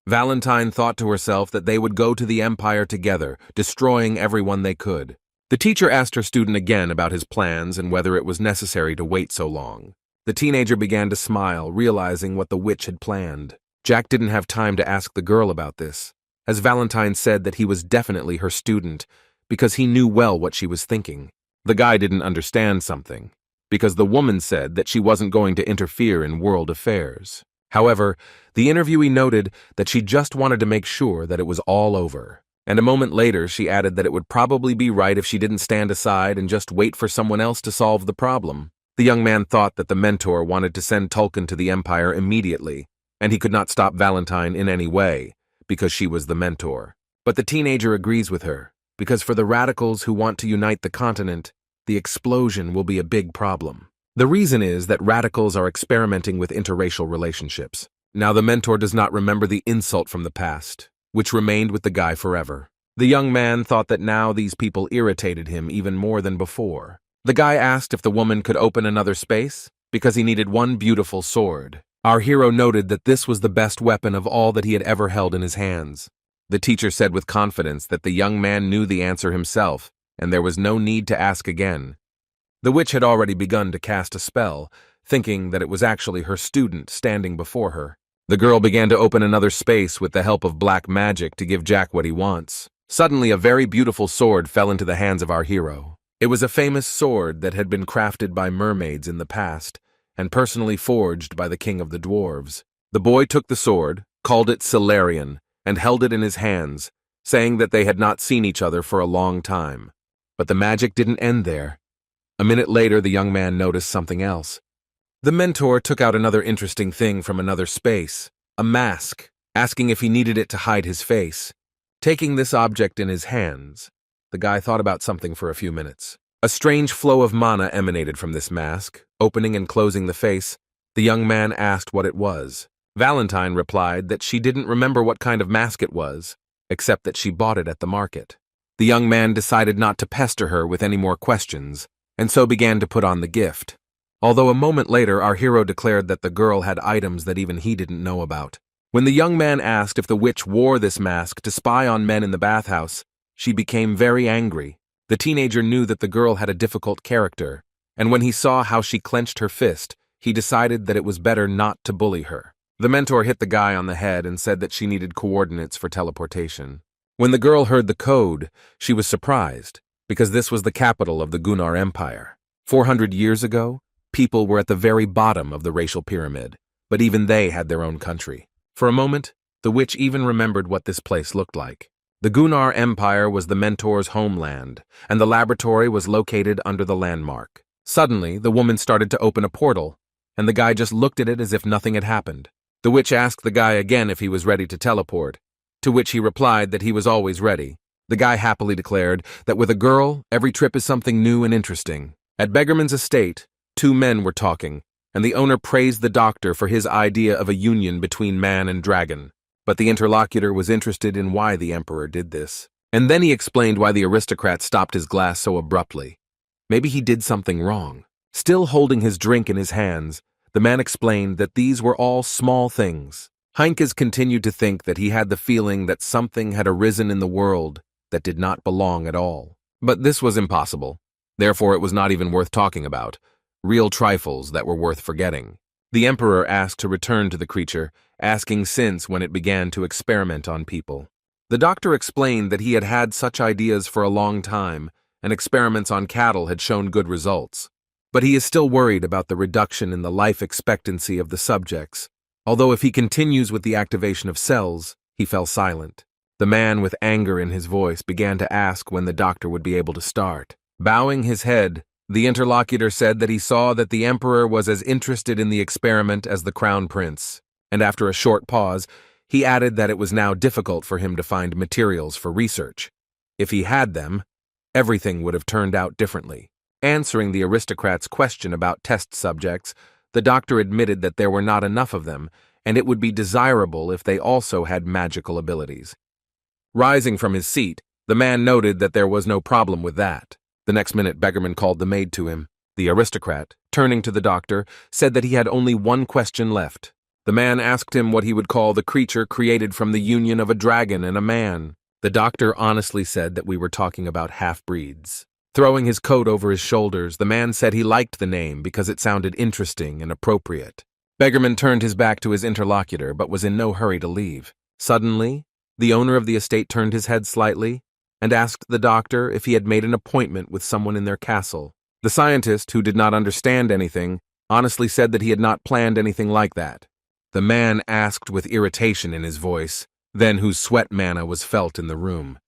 Valentine thought to herself that they would go to the Empire together, destroying everyone they could. The teacher asked her student again about his plans and whether it was necessary to wait so long. The teenager began to smile, realizing what the witch had planned. Jack didn't have time to ask the girl about this, as Valentine said that he was definitely her student, because he knew well what she was thinking. The guy didn't understand something, because the woman said that she wasn't going to interfere in world affairs. However, the interviewee noted that she just wanted to make sure that it was all over. And a moment later, she added that it would probably be right if she didn't stand aside and just wait for someone else to solve the problem. The young man thought that the mentor wanted to send Tolkien to the Empire immediately, and he could not stop Valentine in any way, because she was the mentor. But the teenager agrees with her, because for the radicals who want to unite the continent, the explosion will be a big problem. The reason is that radicals are experimenting with interracial relationships. Now the mentor does not remember the insult from the past, which remained with the guy forever. The young man thought that now these people irritated him even more than before. The guy asked if the woman could open another space, because he needed one beautiful sword. Our hero noted that this was the best weapon of all that he had ever held in his hands. The teacher said with confidence that the young man knew the answer himself, and there was no need to ask again. The witch had already begun to cast a spell, thinking that it was actually her student standing before her. The girl began to open another space with the help of black magic to give Jack what he wants. Suddenly, a very beautiful sword fell into the hands of our hero. It was a famous sword that had been crafted by mermaids in the past, and personally forged by the king of the dwarves. The boy took the sword, called it Solarian, and held it in his hands, saying that they had not seen each other for a long time. But the magic didn't end there. A minute later, the young man noticed something else. The mentor took out another interesting thing from another space, a mask, asking if he needed it to hide his face. Taking this object in his hands, the guy thought about something for a few minutes. A strange flow of mana emanated from this mask, opening and closing the face. The young man asked what it was. Valentine replied that she didn't remember what kind of mask it was, except that she bought it at the market. The young man decided not to pester her with any more questions, and so began to put on the gift. Although a moment later our hero declared that the girl had items that even he didn't know about. When the young man asked if the witch wore this mask to spy on men in the bathhouse, she became very angry. The teenager knew that the girl had a difficult character, and when he saw how she clenched her fist, he decided that it was better not to bully her. The mentor hit the guy on the head and said that she needed coordinates for teleportation. When the girl heard the code, she was surprised, because this was the capital of the Gunnar Empire. 400 years ago, people were at the very bottom of the racial pyramid, but even they had their own country. For a moment, the witch even remembered what this place looked like. The Gunnar Empire was the mentor's homeland, and the laboratory was located under the landmark. Suddenly, the woman started to open a portal, and the guy just looked at it as if nothing had happened. The witch asked the guy again if he was ready to teleport, to which he replied that he was always ready. The guy happily declared that with a girl, every trip is something new and interesting. At Beggarman's estate, two men were talking, and the owner praised the doctor for his idea of a union between man and dragon. But the interlocutor was interested in why the emperor did this. And then he explained why the aristocrat stopped his glass so abruptly. Maybe he did something wrong. Still holding his drink in his hands, the man explained that these were all small things. Heinkes continued to think that he had the feeling that something had arisen in the world that did not belong at all. But this was impossible. Therefore, it was not even worth talking about. Real trifles that were worth forgetting. The emperor asked to return to the creature, asking since when it began to experiment on people. The doctor explained that he had had such ideas for a long time, and experiments on cattle had shown good results. But he is still worried about the reduction in the life expectancy of the subjects. Although if he continues with the activation of cells, he fell silent. The man with anger in his voice began to ask when the doctor would be able to start. Bowing his head, the interlocutor said that he saw that the emperor was as interested in the experiment as the crown prince, and after a short pause, he added that it was now difficult for him to find materials for research. If he had them, everything would have turned out differently. Answering the aristocrat's question about test subjects, the doctor admitted that there were not enough of them, and it would be desirable if they also had magical abilities. Rising from his seat, the man noted that there was no problem with that. The next minute, Beggarman called the maid to him. The aristocrat, turning to the doctor, said that he had only one question left. The man asked him what he would call the creature created from the union of a dragon and a man. The doctor honestly said that we were talking about half-breeds. Throwing his coat over his shoulders, the man said he liked the name because it sounded interesting and appropriate. Beggarman turned his back to his interlocutor but was in no hurry to leave. Suddenly, the owner of the estate turned his head slightly and asked the doctor if he had made an appointment with someone in their castle. The scientist, who did not understand anything, honestly said that he had not planned anything like that. The man asked with irritation in his voice, then whose sweat manna was felt in the room.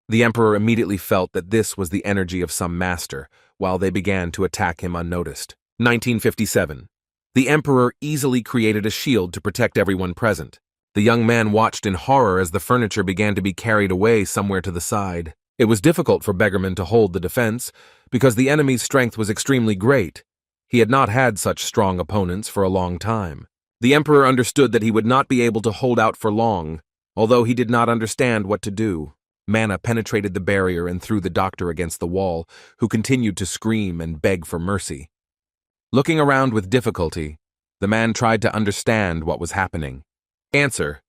The emperor immediately felt that this was the energy of some master, while they began to attack him unnoticed. 1957. The emperor easily created a shield to protect everyone present. The young man watched in horror as the furniture began to be carried away somewhere to the side. It was difficult for Beggarman to hold the defense, because the enemy's strength was extremely great. He had not had such strong opponents for a long time. The emperor understood that he would not be able to hold out for long, although he did not understand what to do. Manna penetrated the barrier and threw the doctor against the wall, who continued to scream and beg for mercy. Looking around with difficulty, the man tried to understand what was happening. Answer.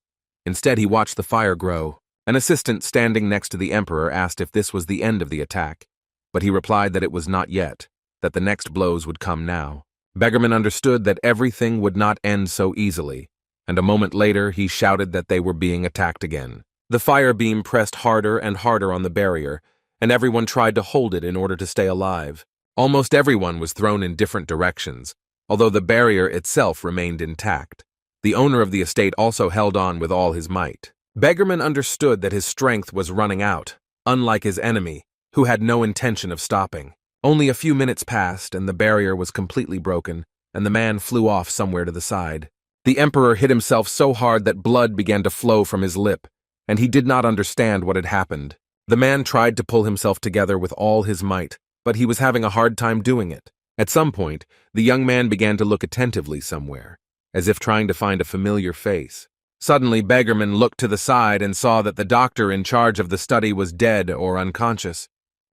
Instead, he watched the fire grow. An assistant standing next to the emperor asked if this was the end of the attack, but he replied that it was not yet, that the next blows would come now. Beggarman understood that everything would not end so easily, and a moment later he shouted that they were being attacked again. The fire beam pressed harder and harder on the barrier, and everyone tried to hold it in order to stay alive. Almost everyone was thrown in different directions, although the barrier itself remained intact. The owner of the estate also held on with all his might. Beggarman understood that his strength was running out, unlike his enemy, who had no intention of stopping. Only a few minutes passed, and the barrier was completely broken, and the man flew off somewhere to the side. The emperor hit himself so hard that blood began to flow from his lip, and he did not understand what had happened. The man tried to pull himself together with all his might, but he was having a hard time doing it. At some point, the young man began to look attentively somewhere, as if trying to find a familiar face. Suddenly, Beggarman looked to the side and saw that the doctor in charge of the study was dead or unconscious.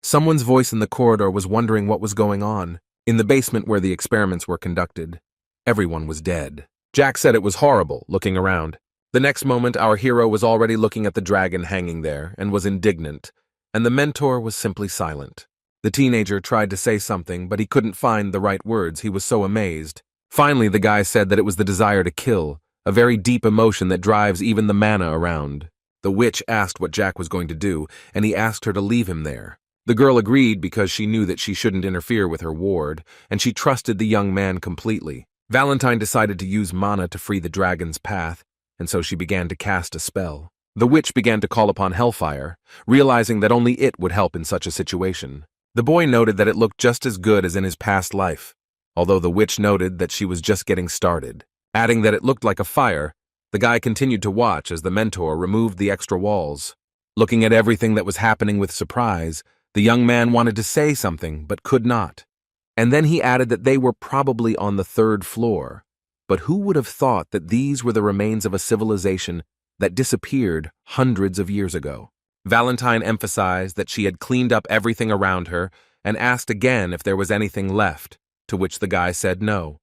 Someone's voice in the corridor was wondering what was going on. In the basement where the experiments were conducted, everyone was dead. Jack said it was horrible, looking around. The next moment, our hero was already looking at the dragon hanging there and was indignant, and the mentor was simply silent. The teenager tried to say something, but he couldn't find the right words. He was so amazed. Finally, the guy said that it was the desire to kill, a very deep emotion that drives even the mana around. The witch asked what Jack was going to do, and he asked her to leave him there. The girl agreed because she knew that she shouldn't interfere with her ward, and she trusted the young man completely. Valentine decided to use mana to free the dragon's path, and so she began to cast a spell. The witch began to call upon Hellfire, realizing that only it would help in such a situation. The boy noted that it looked just as good as in his past life, although the witch noted that she was just getting started. Adding that it looked like a fire, the guy continued to watch as the mentor removed the extra walls. Looking at everything that was happening with surprise, the young man wanted to say something but could not. And then he added that they were probably on the 3rd floor. But who would have thought that these were the remains of a civilization that disappeared hundreds of years ago? Valentine emphasized that she had cleaned up everything around her and asked again if there was anything left, to which the guy said no.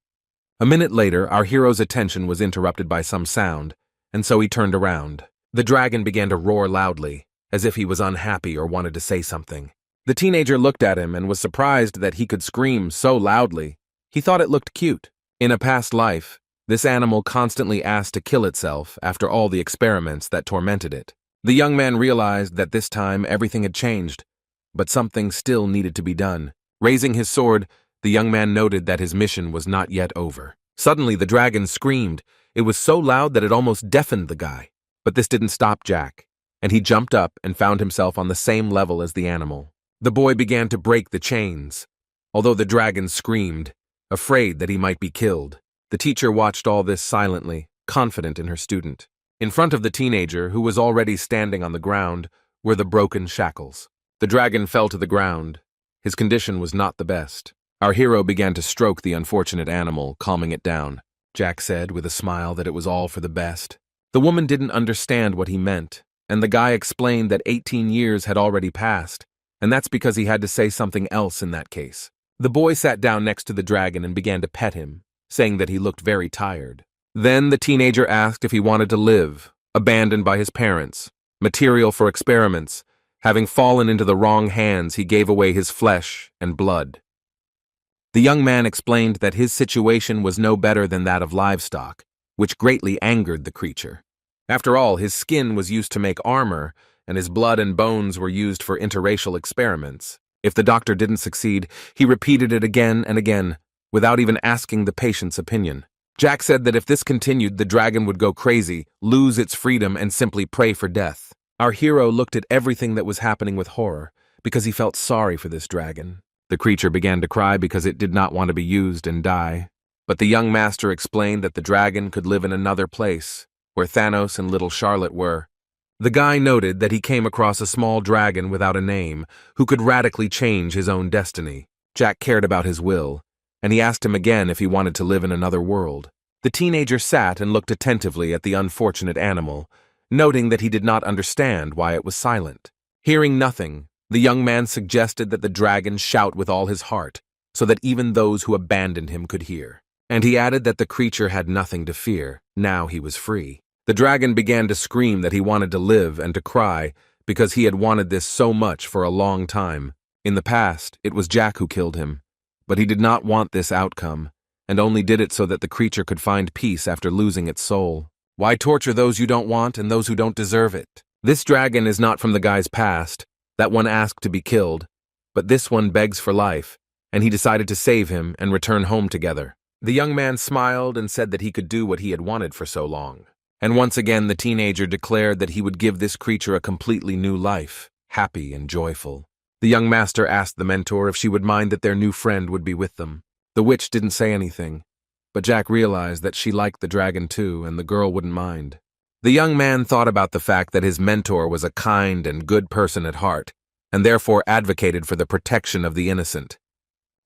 A minute later, our hero's attention was interrupted by some sound, and so he turned around. The dragon began to roar loudly, as if he was unhappy or wanted to say something. The teenager looked at him and was surprised that he could scream so loudly. He thought it looked cute. In a past life, this animal constantly asked to kill itself after all the experiments that tormented it. The young man realized that this time everything had changed, but something still needed to be done. Raising his sword, the young man noted that his mission was not yet over. Suddenly, the dragon screamed. It was so loud that it almost deafened the guy. But this didn't stop Jack, and he jumped up and found himself on the same level as the animal. The boy began to break the chains, although the dragon screamed, afraid that he might be killed. The teacher watched all this silently, confident in her student. In front of the teenager, who was already standing on the ground, were the broken shackles. The dragon fell to the ground. His condition was not the best. Our hero began to stroke the unfortunate animal, calming it down. Jack said with a smile that it was all for the best. The woman didn't understand what he meant, and the guy explained that 18 years had already passed, and that's because he had to say something else in that case. The boy sat down next to the dragon and began to pet him, saying that he looked very tired. Then the teenager asked if he wanted to live, abandoned by his parents, material for experiments. Having fallen into the wrong hands, he gave away his flesh and blood. The young man explained that his situation was no better than that of livestock, which greatly angered the creature. After all, his skin was used to make armor, and his blood and bones were used for interracial experiments. If the doctor didn't succeed, he repeated it again and again, without even asking the patient's opinion. Jack said that if this continued, the dragon would go crazy, lose its freedom, and simply pray for death. Our hero looked at everything that was happening with horror, because he felt sorry for this dragon. The creature began to cry because it did not want to be used and die. But the young master explained that the dragon could live in another place, where Thanos and little Charlotte were. The guy noted that he came across a small dragon without a name, who could radically change his own destiny. Jack cared about his will, and he asked him again if he wanted to live in another world. The teenager sat and looked attentively at the unfortunate animal, noting that he did not understand why it was silent. Hearing nothing, the young man suggested that the dragon shout with all his heart, so that even those who abandoned him could hear. And he added that the creature had nothing to fear. Now he was free. The dragon began to scream that he wanted to live and to cry because he had wanted this so much for a long time. In the past, it was Jack who killed him, but he did not want this outcome, and only did it so that the creature could find peace after losing its soul. Why torture those you don't want and those who don't deserve it? This dragon is not from the guy's past. That one asked to be killed, but this one begs for life, and he decided to save him and return home together. The young man smiled and said that he could do what he had wanted for so long. And once again the teenager declared that he would give this creature a completely new life, happy and joyful. The young master asked the mentor if she would mind that their new friend would be with them. The witch didn't say anything, but Jack realized that she liked the dragon too, and the girl wouldn't mind. The young man thought about the fact that his mentor was a kind and good person at heart, and therefore advocated for the protection of the innocent.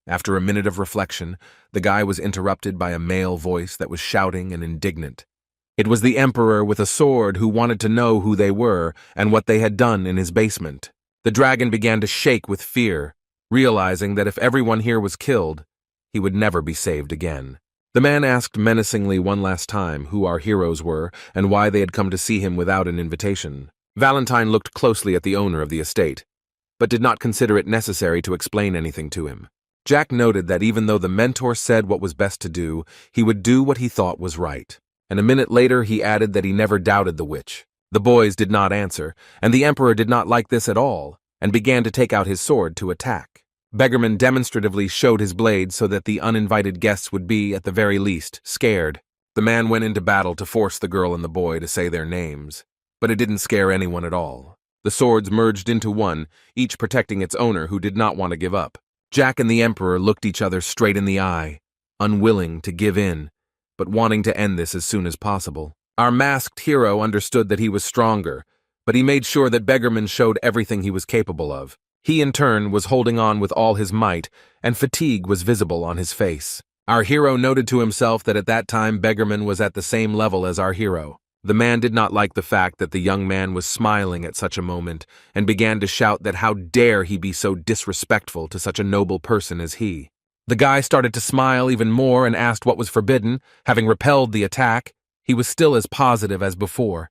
After a minute of reflection, the guy was interrupted by a male voice that was shouting and indignant. It was the Emperor with a sword who wanted to know who they were and what they had done in his basement. The dragon began to shake with fear, realizing that if everyone here was killed, he would never be saved again. The man asked menacingly one last time who our heroes were and why they had come to see him without an invitation. Valentine looked closely at the owner of the estate, but did not consider it necessary to explain anything to him. Jack noted that even though the mentor said what was best to do, he would do what he thought was right. and a minute later he added that he never doubted the witch. The boys did not answer, and the emperor did not like this at all, and began to take out his sword to attack. Beggarman demonstratively showed his blade so that the uninvited guests would be, at the very least, scared. The man went into battle to force the girl and the boy to say their names, but it didn't scare anyone at all. The swords merged into one, each protecting its owner who did not want to give up. Jack and the emperor looked each other straight in the eye, unwilling to give in, but wanting to end this as soon as possible. Our masked hero understood that he was stronger, but he made sure that Beggarman showed everything he was capable of. He, in turn, was holding on with all his might, and fatigue was visible on his face. Our hero noted to himself that at that time Beggarman was at the same level as our hero. The man did not like the fact that the young man was smiling at such a moment, and began to shout that how dare he be so disrespectful to such a noble person as he. The guy started to smile even more and asked what was forbidden. Having repelled the attack, he was still as positive as before.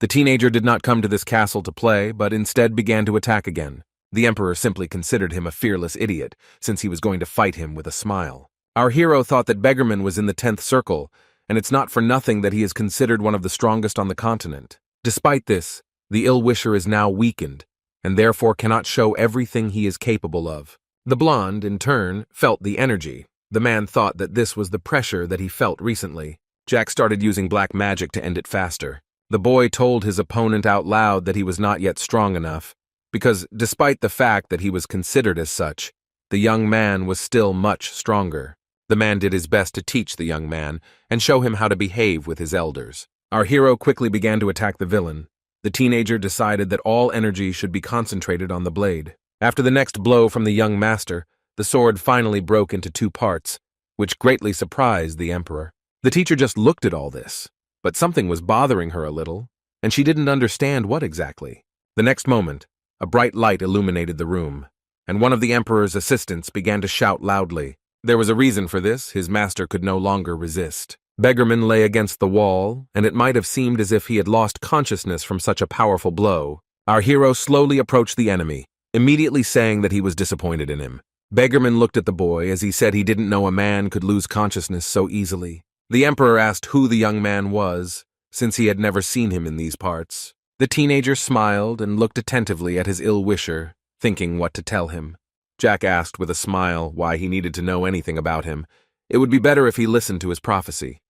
The teenager did not come to this castle to play, but instead began to attack again. The emperor simply considered him a fearless idiot, since he was going to fight him with a smile. Our hero thought that Beggarman was in the 10th circle, and it's not for nothing that he is considered one of the strongest on the continent. Despite this, the ill-wisher is now weakened, and therefore cannot show everything he is capable of. The blonde, in turn, felt the energy. The man thought that this was the pressure that he felt recently. Jack started using black magic to end it faster. The boy told his opponent out loud that he was not yet strong enough, because despite the fact that he was considered as such, the young man was still much stronger. The man did his best to teach the young man and show him how to behave with his elders. Our hero quickly began to attack the villain. The teenager decided that all energy should be concentrated on the blade. After the next blow from the young master, the sword finally broke into 2 parts, which greatly surprised the emperor. The teacher just looked at all this, but something was bothering her a little, and she didn't understand what exactly. The next moment, a bright light illuminated the room, and one of the emperor's assistants began to shout loudly. There was a reason for this. His master could no longer resist. Beggarman lay against the wall, and it might have seemed as if he had lost consciousness from such a powerful blow. Our hero slowly approached the enemy, immediately saying that he was disappointed in him. Beggarman looked at the boy as he said he didn't know a man could lose consciousness so easily. The emperor asked who the young man was, since he had never seen him in these parts. The teenager smiled and looked attentively at his ill-wisher, thinking what to tell him. Jack asked with a smile why he needed to know anything about him. It would be better if he listened to his prophecy.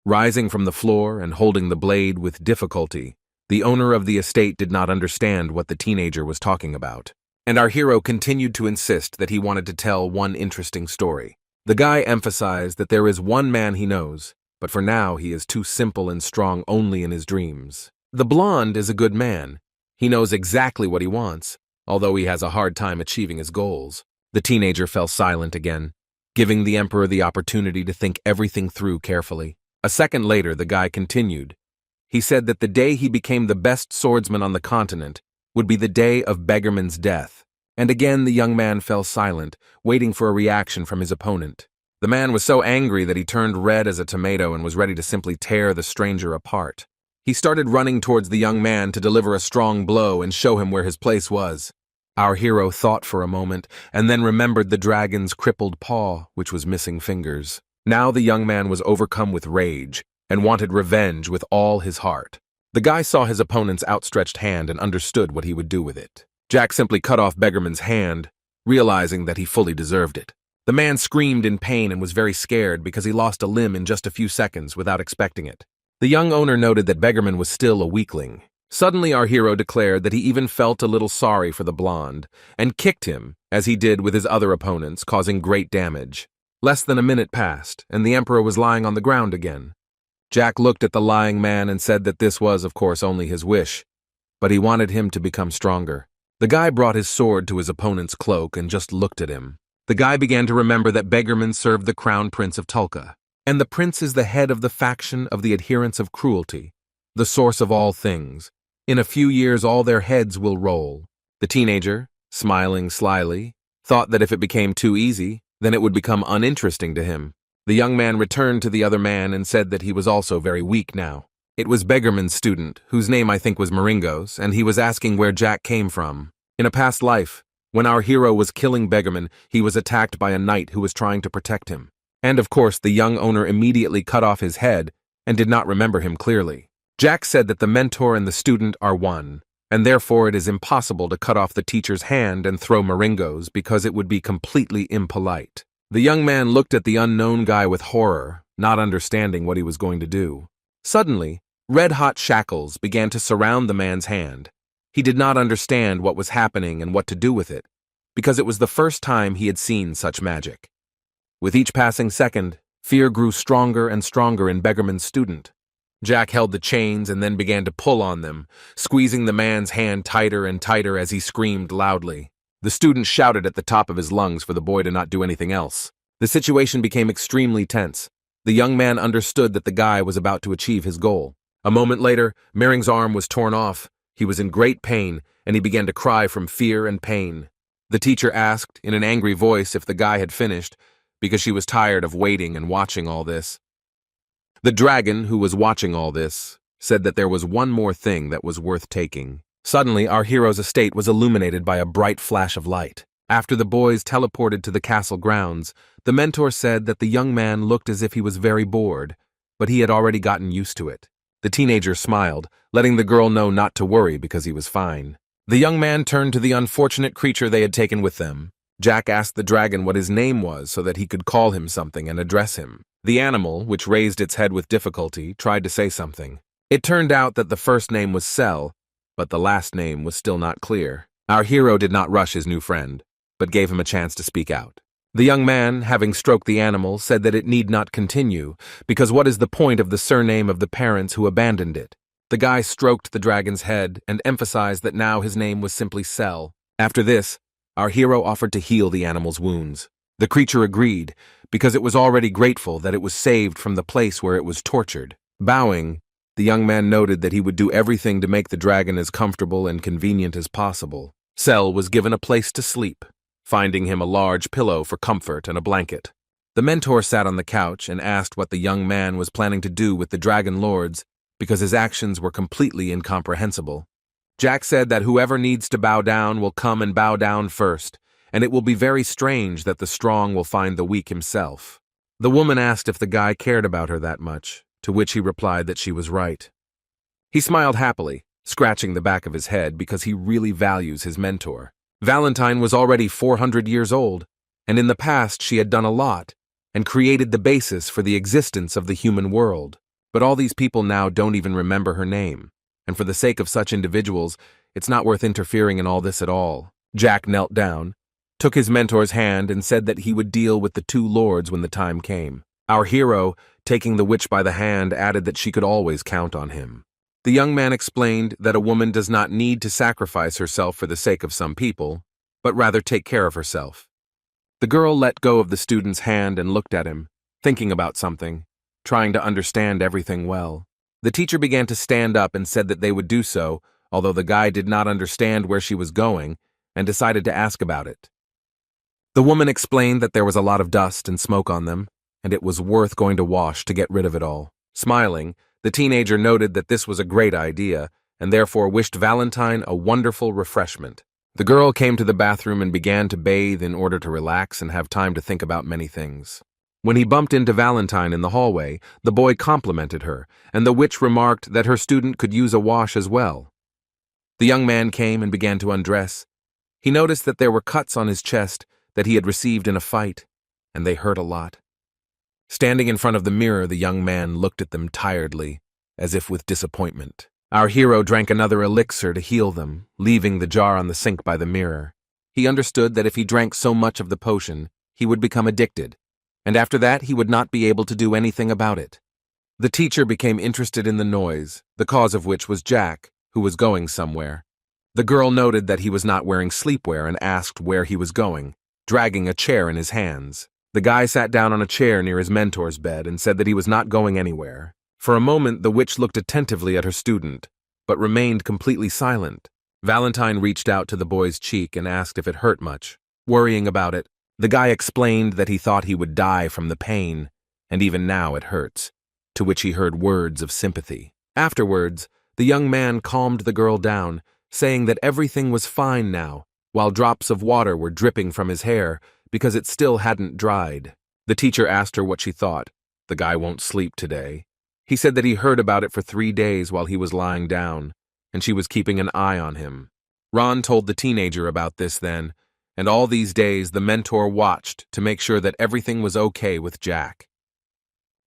Rising from the floor and holding the blade with difficulty, the owner of the estate did not understand what the teenager was talking about. And our hero continued to insist that he wanted to tell one interesting story. The guy emphasized that there is one man he knows, but for now he is too simple and strong only in his dreams. The blonde is a good man. He knows exactly what he wants, although he has a hard time achieving his goals. The teenager fell silent again, giving the emperor the opportunity to think everything through carefully. A second later, the guy continued. He said that the day he became the best swordsman on the continent would be the day of Beggarman's death. And again the young man fell silent, waiting for a reaction from his opponent. The man was so angry that he turned red as a tomato and was ready to simply tear the stranger apart. He started running towards the young man to deliver a strong blow and show him where his place was. Our hero thought for a moment, and then remembered the dragon's crippled paw, which was missing fingers. Now the young man was overcome with rage, and wanted revenge with all his heart. The guy saw his opponent's outstretched hand and understood what he would do with it. Jack simply cut off Beggarman's hand, realizing that he fully deserved it. The man screamed in pain and was very scared because he lost a limb in just a few seconds without expecting it. The young owner noted that Beggarman was still a weakling. Suddenly our hero declared that he even felt a little sorry for the blonde, and kicked him, as he did with his other opponents, causing great damage. Less than a minute passed, and the emperor was lying on the ground again. Jack looked at the lying man and said that this was, of course, only his wish, but he wanted him to become stronger. The guy brought his sword to his opponent's cloak and just looked at him. The guy began to remember that Beggarman served the crown prince of Tulka, and the prince is the head of the faction of the adherents of cruelty, the source of all things. In a few years all their heads will roll. The teenager, smiling slyly, thought that if it became too easy, then it would become uninteresting to him. The young man returned to the other man and said that he was also very weak now. It was Beggarman's student, whose name I think was Maringos, and he was asking where Jack came from. In a past life, when our hero was killing Beggarman, he was attacked by a knight who was trying to protect him. And of course, the young owner immediately cut off his head and did not remember him clearly. Jack said that the mentor and the student are one, and therefore it is impossible to cut off the teacher's hand and throw Maringos because it would be completely impolite. The young man looked at the unknown guy with horror, not understanding what he was going to do. Suddenly, red-hot shackles began to surround the man's hand. He did not understand what was happening and what to do with it, because it was the first time he had seen such magic. With each passing second, fear grew stronger and stronger in Beggarman's student. Jack held the chains and then began to pull on them, squeezing the man's hand tighter and tighter as he screamed loudly. The student shouted at the top of his lungs for the boy to not do anything else. The situation became extremely tense. The young man understood that the guy was about to achieve his goal. A moment later, Mering's arm was torn off. He was in great pain, and he began to cry from fear and pain. The teacher asked, in an angry voice, if the guy had finished, because she was tired of waiting and watching all this. The dragon, who was watching all this, said that there was one more thing that was worth taking. Suddenly, our hero's estate was illuminated by a bright flash of light. After the boys teleported to the castle grounds, the mentor said that the young man looked as if he was very bored, but he had already gotten used to it. The teenager smiled, letting the girl know not to worry because he was fine. The young man turned to the unfortunate creature they had taken with them. Jack asked the dragon what his name was so that he could call him something and address him. The animal, which raised its head with difficulty, tried to say something. It turned out that the first name was Cell, but the last name was still not clear. Our hero did not rush his new friend, but gave him a chance to speak out. The young man, having stroked the animal, said that it need not continue, because what is the point of the surname of the parents who abandoned it? The guy stroked the dragon's head and emphasized that now his name was simply Cell. After this, our hero offered to heal the animal's wounds. The creature agreed, because it was already grateful that it was saved from the place where it was tortured. Bowing, the young man noted that he would do everything to make the dragon as comfortable and convenient as possible. Cell was given a place to sleep, finding him a large pillow for comfort and a blanket. The mentor sat on the couch and asked what the young man was planning to do with the dragon lords, because his actions were completely incomprehensible. Jack said that whoever needs to bow down will come and bow down first, and it will be very strange that the strong will find the weak himself. The woman asked if the guy cared about her that much, to which he replied that she was right. He smiled happily, scratching the back of his head because he really values his mentor. Valentine was already 400 years old, and in the past she had done a lot, and created the basis for the existence of the human world. But all these people now don't even remember her name, and for the sake of such individuals, it's not worth interfering in all this at all. Jack knelt down, took his mentor's hand, and said that he would deal with the two lords when the time came. Our hero, taking the witch by the hand, added that she could always count on him. The young man explained that a woman does not need to sacrifice herself for the sake of some people, but rather take care of herself. The girl let go of the student's hand and looked at him, thinking about something, trying to understand everything well. The teacher began to stand up and said that they would do so, although the guy did not understand where she was going and decided to ask about it. The woman explained that there was a lot of dust and smoke on them, and it was worth going to wash to get rid of it all. Smiling, the teenager noted that this was a great idea, and therefore wished Valentine a wonderful refreshment. The girl came to the bathroom and began to bathe in order to relax and have time to think about many things. When he bumped into Valentine in the hallway, the boy complimented her, and the witch remarked that her student could use a wash as well. The young man came and began to undress. He noticed that there were cuts on his chest that he had received in a fight, and they hurt a lot. Standing in front of the mirror, the young man looked at them tiredly, as if with disappointment. Our hero drank another elixir to heal them, leaving the jar on the sink by the mirror. He understood that if he drank so much of the potion, he would become addicted, and after that he would not be able to do anything about it. The teacher became interested in the noise, the cause of which was Jack, who was going somewhere. The girl noted that he was not wearing sleepwear and asked where he was going, dragging a chair in his hands. The guy sat down on a chair near his mentor's bed and said that he was not going anywhere. For a moment, the witch looked attentively at her student, but remained completely silent. Valentine reached out to the boy's cheek and asked if it hurt much. Worrying about it, the guy explained that he thought he would die from the pain, and even now it hurts, to which he heard words of sympathy. Afterwards, the young man calmed the girl down, saying that everything was fine now, while drops of water were dripping from his hair, because it still hadn't dried. The teacher asked her what she thought. The guy won't sleep today. He said that he heard about it for 3 days while he was lying down, and she was keeping an eye on him. Ron told the teenager about this then, and all these days the mentor watched to make sure that everything was okay with Jack.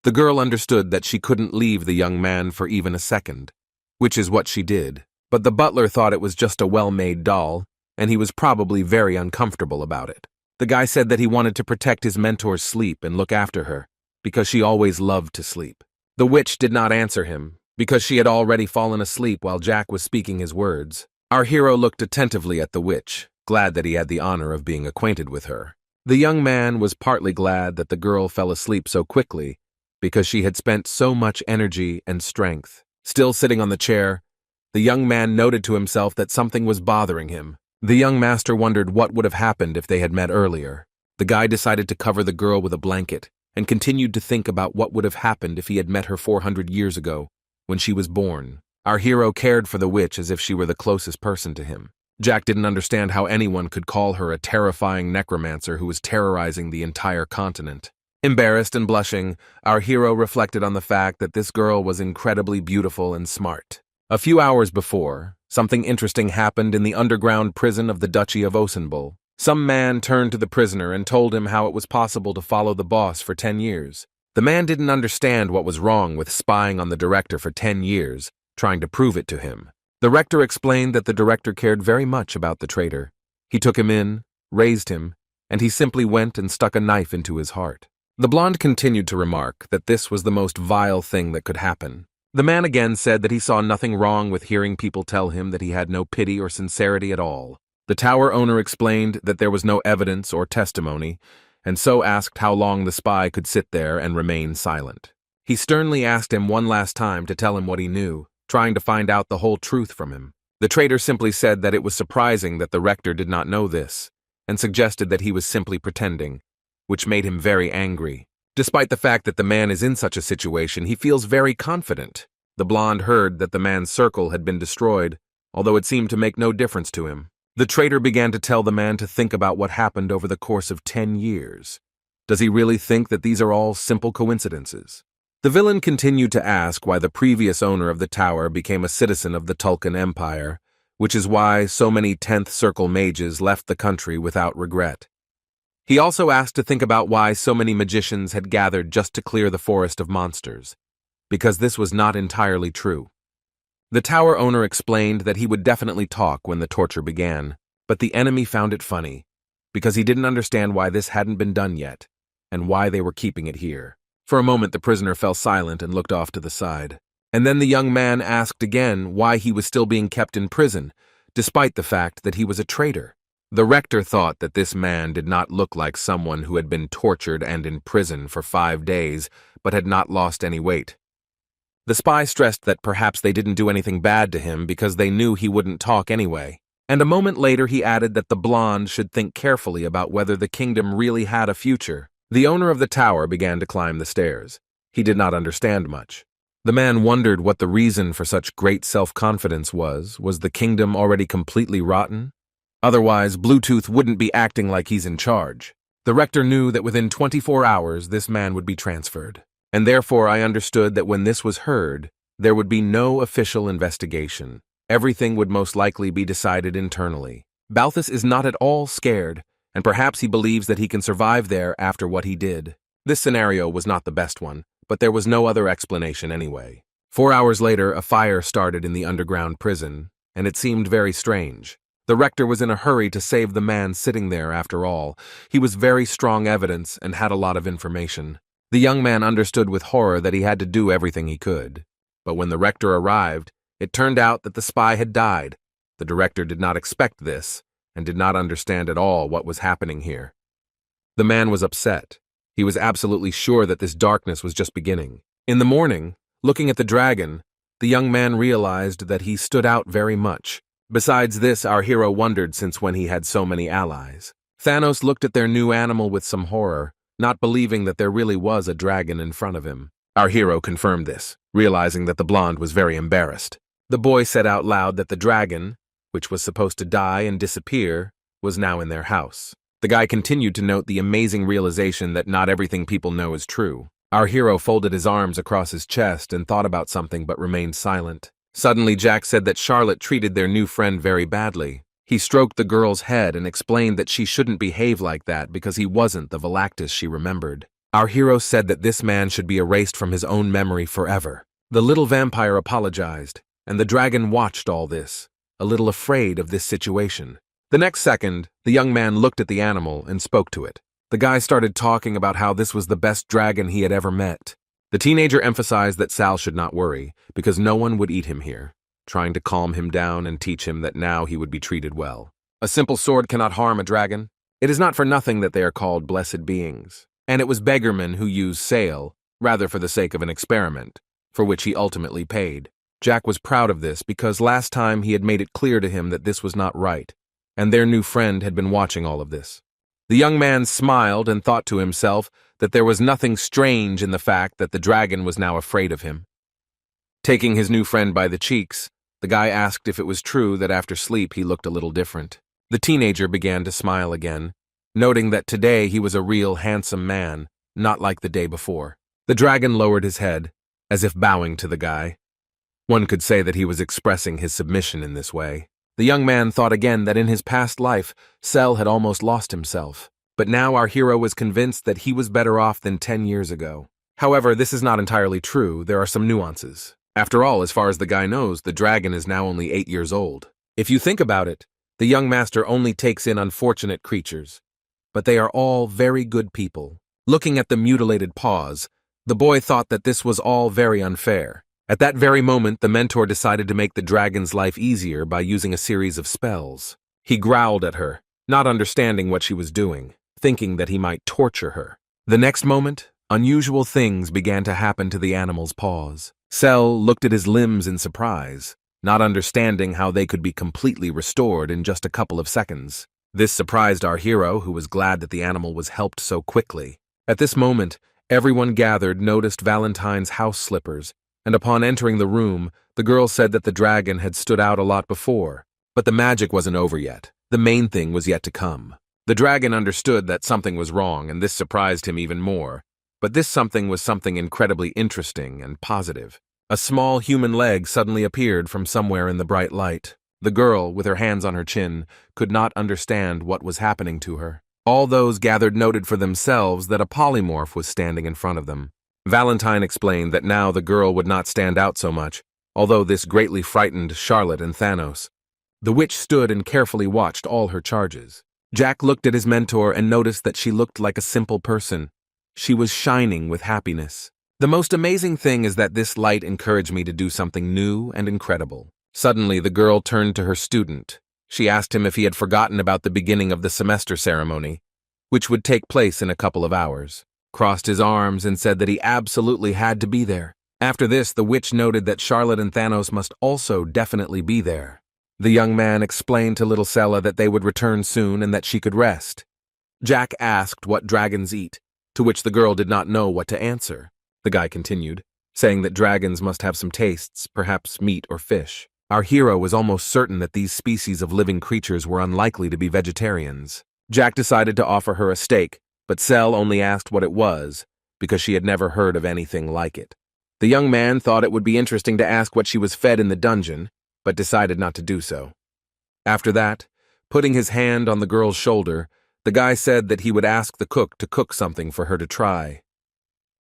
The girl understood that she couldn't leave the young man for even a second, which is what she did, but the butler thought it was just a well-made doll, and he was probably very uncomfortable about it. The guy said that he wanted to protect his mentor's sleep and look after her, because she always loved to sleep. The witch did not answer him, because she had already fallen asleep while Jack was speaking his words. Our hero looked attentively at the witch, glad that he had the honor of being acquainted with her. The young man was partly glad that the girl fell asleep so quickly, because she had spent so much energy and strength. Still sitting on the chair, the young man noted to himself that something was bothering him. The young master wondered what would have happened if they had met earlier. The guy decided to cover the girl with a blanket, and continued to think about what would have happened if he had met her 400 years ago, when she was born. Our hero cared for the witch as if she were the closest person to him. Jack didn't understand how anyone could call her a terrifying necromancer who was terrorizing the entire continent. Embarrassed and blushing, our hero reflected on the fact that this girl was incredibly beautiful and smart. A few hours before, something interesting happened in the underground prison of the Duchy of Osenbul. Some man turned to the prisoner and told him how it was possible to follow the boss for 10 years. The man didn't understand what was wrong with spying on the director for 10 years, trying to prove it to him. The rector explained that the director cared very much about the traitor. He took him in, raised him, and he simply went and stuck a knife into his heart. The blonde continued to remark that this was the most vile thing that could happen. The man again said that he saw nothing wrong with hearing people tell him that he had no pity or sincerity at all. The tower owner explained that there was no evidence or testimony, and so asked how long the spy could sit there and remain silent. He sternly asked him one last time to tell him what he knew, trying to find out the whole truth from him. The traitor simply said that it was surprising that the rector did not know this, and suggested that he was simply pretending, which made him very angry. Despite the fact that the man is in such a situation, he feels very confident. The blonde heard that the man's circle had been destroyed, although it seemed to make no difference to him. The traitor began to tell the man to think about what happened over the course of 10 years. Does he really think that these are all simple coincidences? The villain continued to ask why the previous owner of the tower became a citizen of the Tulkan Empire, which is why so many 10th Circle mages left the country without regret. He also asked to think about why so many magicians had gathered just to clear the forest of monsters, because this was not entirely true. The tower owner explained that he would definitely talk when the torture began, but the enemy found it funny, because he didn't understand why this hadn't been done yet, and why they were keeping it here. For a moment the prisoner fell silent and looked off to the side. And then the young man asked again why he was still being kept in prison, despite the fact that he was a traitor. The rector thought that this man did not look like someone who had been tortured and in prison for 5 days, but had not lost any weight. The spy stressed that perhaps they didn't do anything bad to him because they knew he wouldn't talk anyway. And a moment later he added that the blonde should think carefully about whether the kingdom really had a future. The owner of the tower began to climb the stairs. He did not understand much. The man wondered what the reason for such great self-confidence was. Was the kingdom already completely rotten? Otherwise, Bluetooth wouldn't be acting like he's in charge. The rector knew that within 24 hours this man would be transferred. And therefore I understood that when this was heard, there would be no official investigation. Everything would most likely be decided internally. Balthus is not at all scared, and perhaps he believes that he can survive there after what he did. This scenario was not the best one, but there was no other explanation anyway. 4 hours later, a fire started in the underground prison, and it seemed very strange. The rector was in a hurry to save the man sitting there after all. He was very strong evidence and had a lot of information. The young man understood with horror that he had to do everything he could. But when the rector arrived, it turned out that the spy had died. The director did not expect this, and did not understand at all what was happening here. The man was upset. He was absolutely sure that this darkness was just beginning. In the morning, looking at the dragon, the young man realized that he stood out very much. Besides this, our hero wondered since when he had so many allies. Thanos looked at their new animal with some horror, not believing that there really was a dragon in front of him. Our hero confirmed this, realizing that the blonde was very embarrassed. The boy said out loud that the dragon, which was supposed to die and disappear, was now in their house. The guy continued to note the amazing realization that not everything people know is true. Our hero folded his arms across his chest and thought about something but remained silent. Suddenly, Jack said that Charlotte treated their new friend very badly. He stroked the girl's head and explained that she shouldn't behave like that because he wasn't the Galactus she remembered. Our hero said that this man should be erased from his own memory forever. The little vampire apologized, and the dragon watched all this, a little afraid of this situation. The next second, the young man looked at the animal and spoke to it. The guy started talking about how this was the best dragon he had ever met. The teenager emphasized that Sal should not worry, because no one would eat him here, trying to calm him down and teach him that now he would be treated well. A simple sword cannot harm a dragon. It is not for nothing that they are called blessed beings. And it was beggarmen who used Sale, rather for the sake of an experiment, for which he ultimately paid. Jack was proud of this because last time he had made it clear to him that this was not right, and their new friend had been watching all of this. The young man smiled and thought to himself that there was nothing strange in the fact that the dragon was now afraid of him. Taking his new friend by the cheeks, the guy asked if it was true that after sleep he looked a little different. The teenager began to smile again, noting that today he was a real handsome man, not like the day before. The dragon lowered his head, as if bowing to the guy. One could say that he was expressing his submission in this way. The young man thought again that in his past life, Sel had almost lost himself. But now our hero was convinced that he was better off than 10 years ago. However, this is not entirely true. There are some nuances. After all, as far as the guy knows, the dragon is now only 8 years old. If you think about it, the young master only takes in unfortunate creatures. But they are all very good people. Looking at the mutilated paws, the boy thought that this was all very unfair. At that very moment, the mentor decided to make the dragon's life easier by using a series of spells. He growled at her, not understanding what she was doing, thinking that he might torture her. The next moment, unusual things began to happen to the animal's paws. Sel looked at his limbs in surprise, not understanding how they could be completely restored in just a couple of seconds. This surprised our hero, who was glad that the animal was helped so quickly. At this moment, everyone gathered noticed Valentine's house slippers, and upon entering the room, the girl said that the dragon had stood out a lot before. But the magic wasn't over yet. The main thing was yet to come. The dragon understood that something was wrong, and this surprised him even more. But this something was something incredibly interesting and positive. A small human leg suddenly appeared from somewhere in the bright light. The girl, with her hands on her chin, could not understand what was happening to her. All those gathered noted for themselves that a polymorph was standing in front of them. Valentine explained that now the girl would not stand out so much, although this greatly frightened Charlotte and Thanos. The witch stood and carefully watched all her charges. Jack looked at his mentor and noticed that she looked like a simple person. She was shining with happiness. The most amazing thing is that this light encouraged me to do something new and incredible. Suddenly, the girl turned to her student. She asked him if he had forgotten about the beginning of the semester ceremony, which would take place in a couple of hours. Crossed his arms and said that he absolutely had to be there. After this, the witch noted that Charlotte and Thanos must also definitely be there. The young man explained to little Sella that they would return soon and that she could rest. Jack asked what dragons eat, to which the girl did not know what to answer. The guy continued, saying that dragons must have some tastes, perhaps meat or fish. Our hero was almost certain that these species of living creatures were unlikely to be vegetarians. Jack decided to offer her a steak, but Sel only asked what it was, because she had never heard of anything like it. The young man thought it would be interesting to ask what she was fed in the dungeon, but decided not to do so. After that, putting his hand on the girl's shoulder, the guy said that he would ask the cook to cook something for her to try.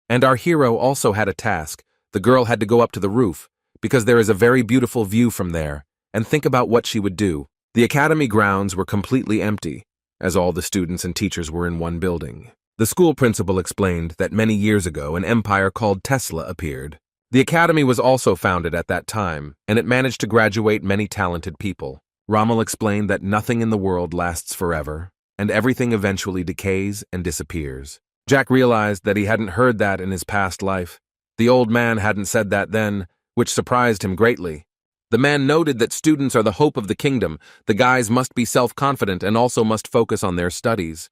And our hero also had a task. The girl had to go up to the roof, because there is a very beautiful view from there, and think about what she would do. The academy grounds were completely empty, as all the students and teachers were in one building. The school principal explained that many years ago an empire called Tesla appeared. The academy was also founded at that time, and it managed to graduate many talented people. Rommel explained that nothing in the world lasts forever, and everything eventually decays and disappears. Jack realized that he hadn't heard that in his past life. The old man hadn't said that then, which surprised him greatly. The man noted that students are the hope of the kingdom. The guys must be self-confident and also must focus on their studies.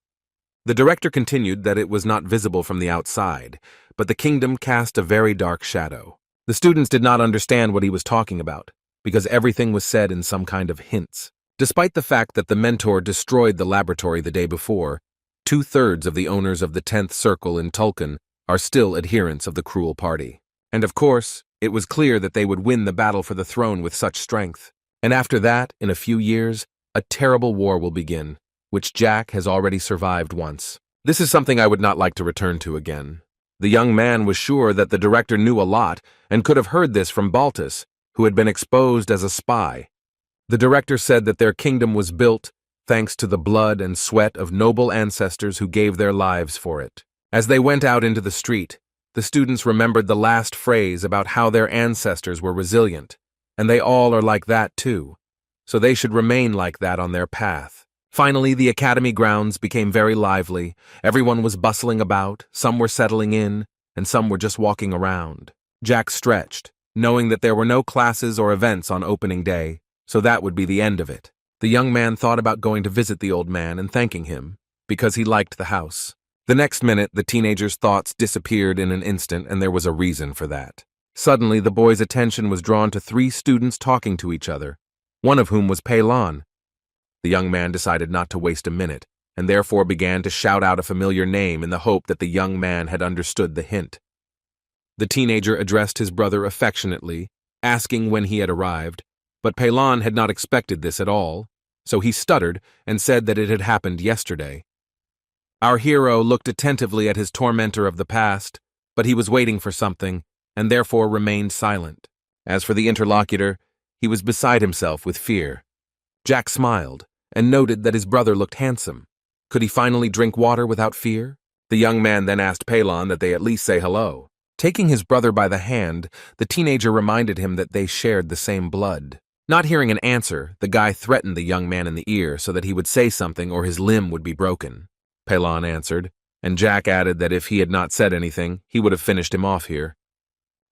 The director continued that it was not visible from the outside, but the kingdom cast a very dark shadow. The students did not understand what he was talking about, because everything was said in some kind of hints. Despite the fact that the mentor destroyed the laboratory the day before, 2/3 of the owners of the 10th Circle in Tulkan are still adherents of the cruel party. And of course, it was clear that they would win the battle for the throne with such strength. And after that, in a few years, a terrible war will begin, which Jack has already survived once. This is something I would not like to return to again. The young man was sure that the director knew a lot and could have heard this from Baltus, who had been exposed as a spy. The director said that their kingdom was built thanks to the blood and sweat of noble ancestors who gave their lives for it. As they went out into the street, the students remembered the last phrase about how their ancestors were resilient, and they all are like that too, so they should remain like that on their path. Finally, the academy grounds became very lively. Everyone was bustling about, some were settling in, and some were just walking around. Jack stretched, knowing that there were no classes or events on opening day, so that would be the end of it. The young man thought about going to visit the old man and thanking him, because he liked the house. The next minute, the teenager's thoughts disappeared in an instant, and there was a reason for that. Suddenly, the boy's attention was drawn to 3 students talking to each other, one of whom was Peilon. The young man decided not to waste a minute, and therefore began to shout out a familiar name in the hope that the young man had understood the hint. The teenager addressed his brother affectionately, asking when he had arrived, but Peilon had not expected this at all, so he stuttered and said that it had happened yesterday. Our hero looked attentively at his tormentor of the past, but he was waiting for something, and therefore remained silent. As for the interlocutor, he was beside himself with fear. Jack smiled, and noted that his brother looked handsome. Could he finally drink water without fear? The young man then asked Peilon that they at least say hello. Taking his brother by the hand, the teenager reminded him that they shared the same blood. Not hearing an answer, the guy threatened the young man in the ear so that he would say something or his limb would be broken. Peilon answered, and Jack added that if he had not said anything, he would have finished him off here.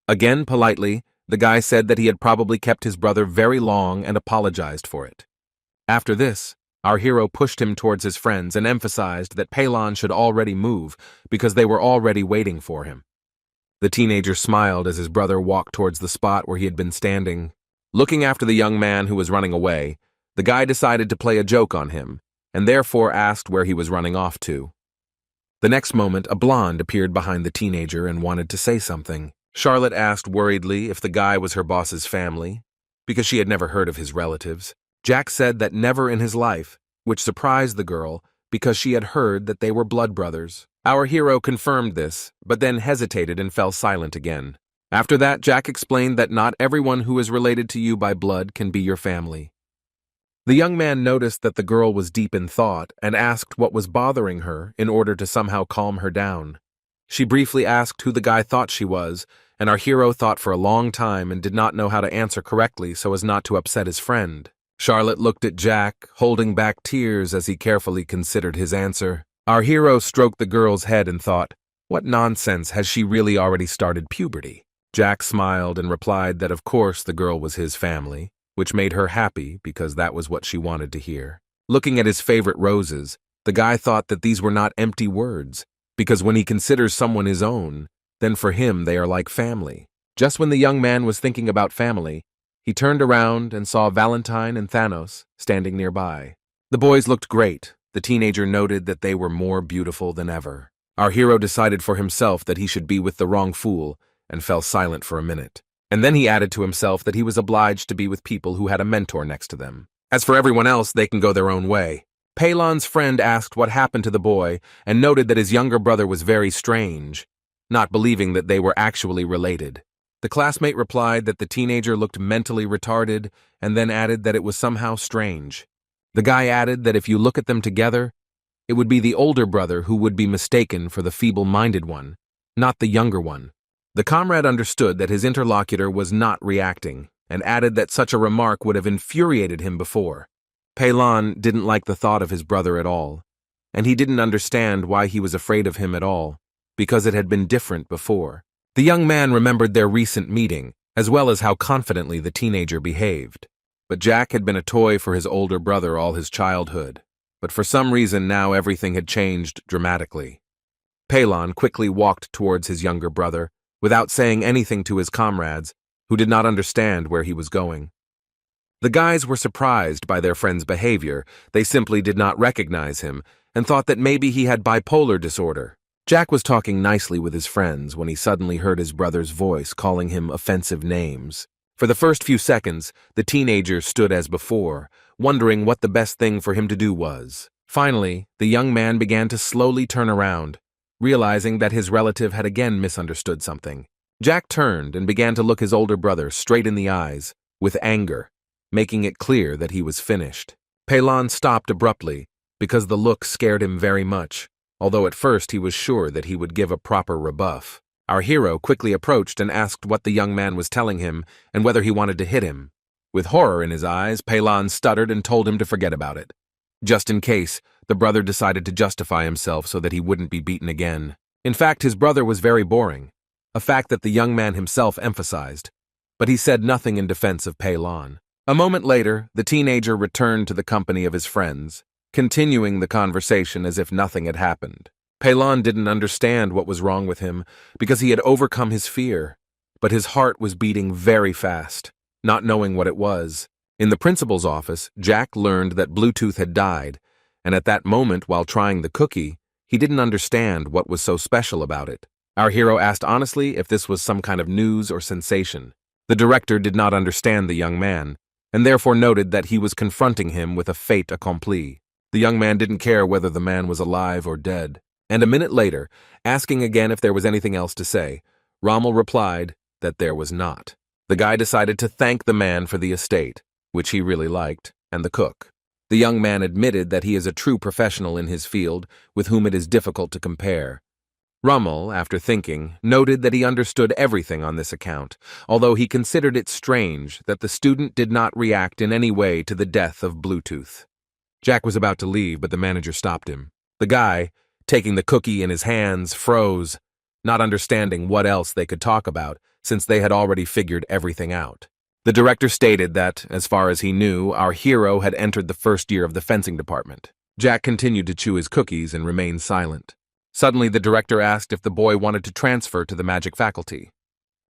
Again, politely, the guy said that he had probably kept his brother very long and apologized for it. After this, our hero pushed him towards his friends and emphasized that Peilon should already move because they were already waiting for him. The teenager smiled as his brother walked towards the spot where he had been standing. Looking after the young man who was running away, the guy decided to play a joke on him, and therefore asked where he was running off to. The next moment, a blonde appeared behind the teenager and wanted to say something. Charlotte asked worriedly if the guy was her boss's family, because she had never heard of his relatives. Jack said that never in his life, which surprised the girl because she had heard that they were blood brothers. Our hero confirmed this, but then hesitated and fell silent again. After that, Jack explained that not everyone who is related to you by blood can be your family. The young man noticed that the girl was deep in thought and asked what was bothering her in order to somehow calm her down. She briefly asked who the guy thought she was, and our hero thought for a long time and did not know how to answer correctly so as not to upset his friend. Charlotte looked at Jack, holding back tears as he carefully considered his answer. Our hero stroked the girl's head and thought, what nonsense, has she really already started puberty? Jack smiled and replied that of course the girl was his family, which made her happy because that was what she wanted to hear. Looking at his favorite roses, the guy thought that these were not empty words, because when he considers someone his own, then for him they are like family. Just when the young man was thinking about family, he turned around and saw Valentine and Thanos standing nearby. The boys looked great. The teenager noted that they were more beautiful than ever. Our hero decided for himself that he should be with the wrong fool and fell silent for a minute. And then he added to himself that he was obliged to be with people who had a mentor next to them. As for everyone else, they can go their own way. Peilon's friend asked what happened to the boy and noted that his younger brother was very strange, not believing that they were actually related. The classmate replied that the teenager looked mentally retarded and then added that it was somehow strange. The guy added that if you look at them together, it would be the older brother who would be mistaken for the feeble-minded one, not the younger one. The comrade understood that his interlocutor was not reacting and added that such a remark would have infuriated him before. Peilon didn't like the thought of his brother at all, and he didn't understand why he was afraid of him at all, because it had been different before. The young man remembered their recent meeting, as well as how confidently the teenager behaved. But Jack had been a toy for his older brother all his childhood. But for some reason now everything had changed dramatically. Peilon quickly walked towards his younger brother, without saying anything to his comrades, who did not understand where he was going. The guys were surprised by their friend's behavior. They simply did not recognize him, and thought that maybe he had bipolar disorder. Jack was talking nicely with his friends when he suddenly heard his brother's voice calling him offensive names. For the first few seconds, the teenager stood as before, wondering what the best thing for him to do was. Finally, the young man began to slowly turn around, realizing that his relative had again misunderstood something. Jack turned and began to look his older brother straight in the eyes, with anger, making it clear that he was finished. Pelan stopped abruptly, because the look scared him very much, although at first he was sure that he would give a proper rebuff. Our hero quickly approached and asked what the young man was telling him and whether he wanted to hit him. With horror in his eyes, Pelan stuttered and told him to forget about it. Just in case, the brother decided to justify himself so that he wouldn't be beaten again. In fact, his brother was very boring, a fact that the young man himself emphasized, but he said nothing in defense of Pelan. A moment later, the teenager returned to the company of his friends, continuing the conversation as if nothing had happened. Pelan didn't understand what was wrong with him because he had overcome his fear, but his heart was beating very fast, not knowing what it was. In the principal's office, Jack learned that Bluetooth had died, and at that moment, while trying the cookie, he didn't understand what was so special about it. Our hero asked honestly if this was some kind of news or sensation. The director did not understand the young man, and therefore noted that he was confronting him with a fait accompli. The young man didn't care whether the man was alive or dead. And a minute later, asking again if there was anything else to say, Rommel replied that there was not. The guy decided to thank the man for the estate, which he really liked, and the cook. The young man admitted that he is a true professional in his field with whom it is difficult to compare. Rommel, after thinking, noted that he understood everything on this account, although he considered it strange that the student did not react in any way to the death of Bluetooth. Jack was about to leave, but the manager stopped him. The guy, taking the cookie in his hands, froze, not understanding what else they could talk about, since they had already figured everything out. The director stated that, as far as he knew, our hero had entered the first year of the fencing department. Jack continued to chew his cookies and remained silent. Suddenly, the director asked if the boy wanted to transfer to the magic faculty.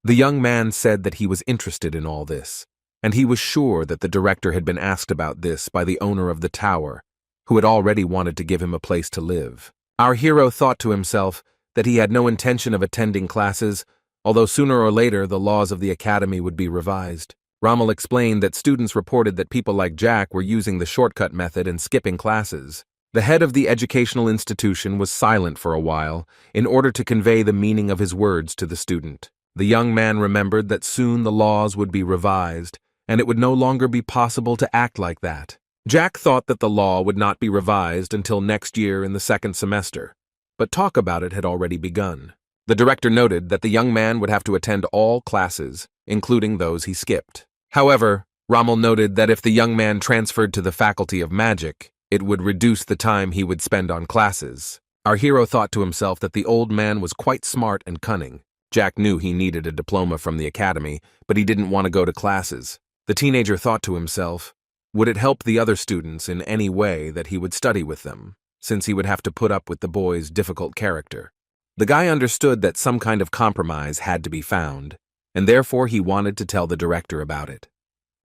The young man said that he was interested in all this, and he was sure that the director had been asked about this by the owner of the tower, who had already wanted to give him a place to live. Our hero thought to himself that he had no intention of attending classes, although sooner or later the laws of the academy would be revised. Rommel explained that students reported that people like Jack were using the shortcut method and skipping classes. The head of the educational institution was silent for a while in order to convey the meaning of his words to the student. The young man remembered that soon the laws would be revised, and it would no longer be possible to act like that. Jack thought that the law would not be revised until next year in the second semester, but talk about it had already begun. The director noted that the young man would have to attend all classes, including those he skipped. However, Rommel noted that if the young man transferred to the Faculty of Magic, it would reduce the time he would spend on classes. Our hero thought to himself that the old man was quite smart and cunning. Jack knew he needed a diploma from the academy, but he didn't want to go to classes. The teenager thought to himself, would it help the other students in any way that he would study with them, since he would have to put up with the boy's difficult character? The guy understood that some kind of compromise had to be found, and therefore he wanted to tell the director about it.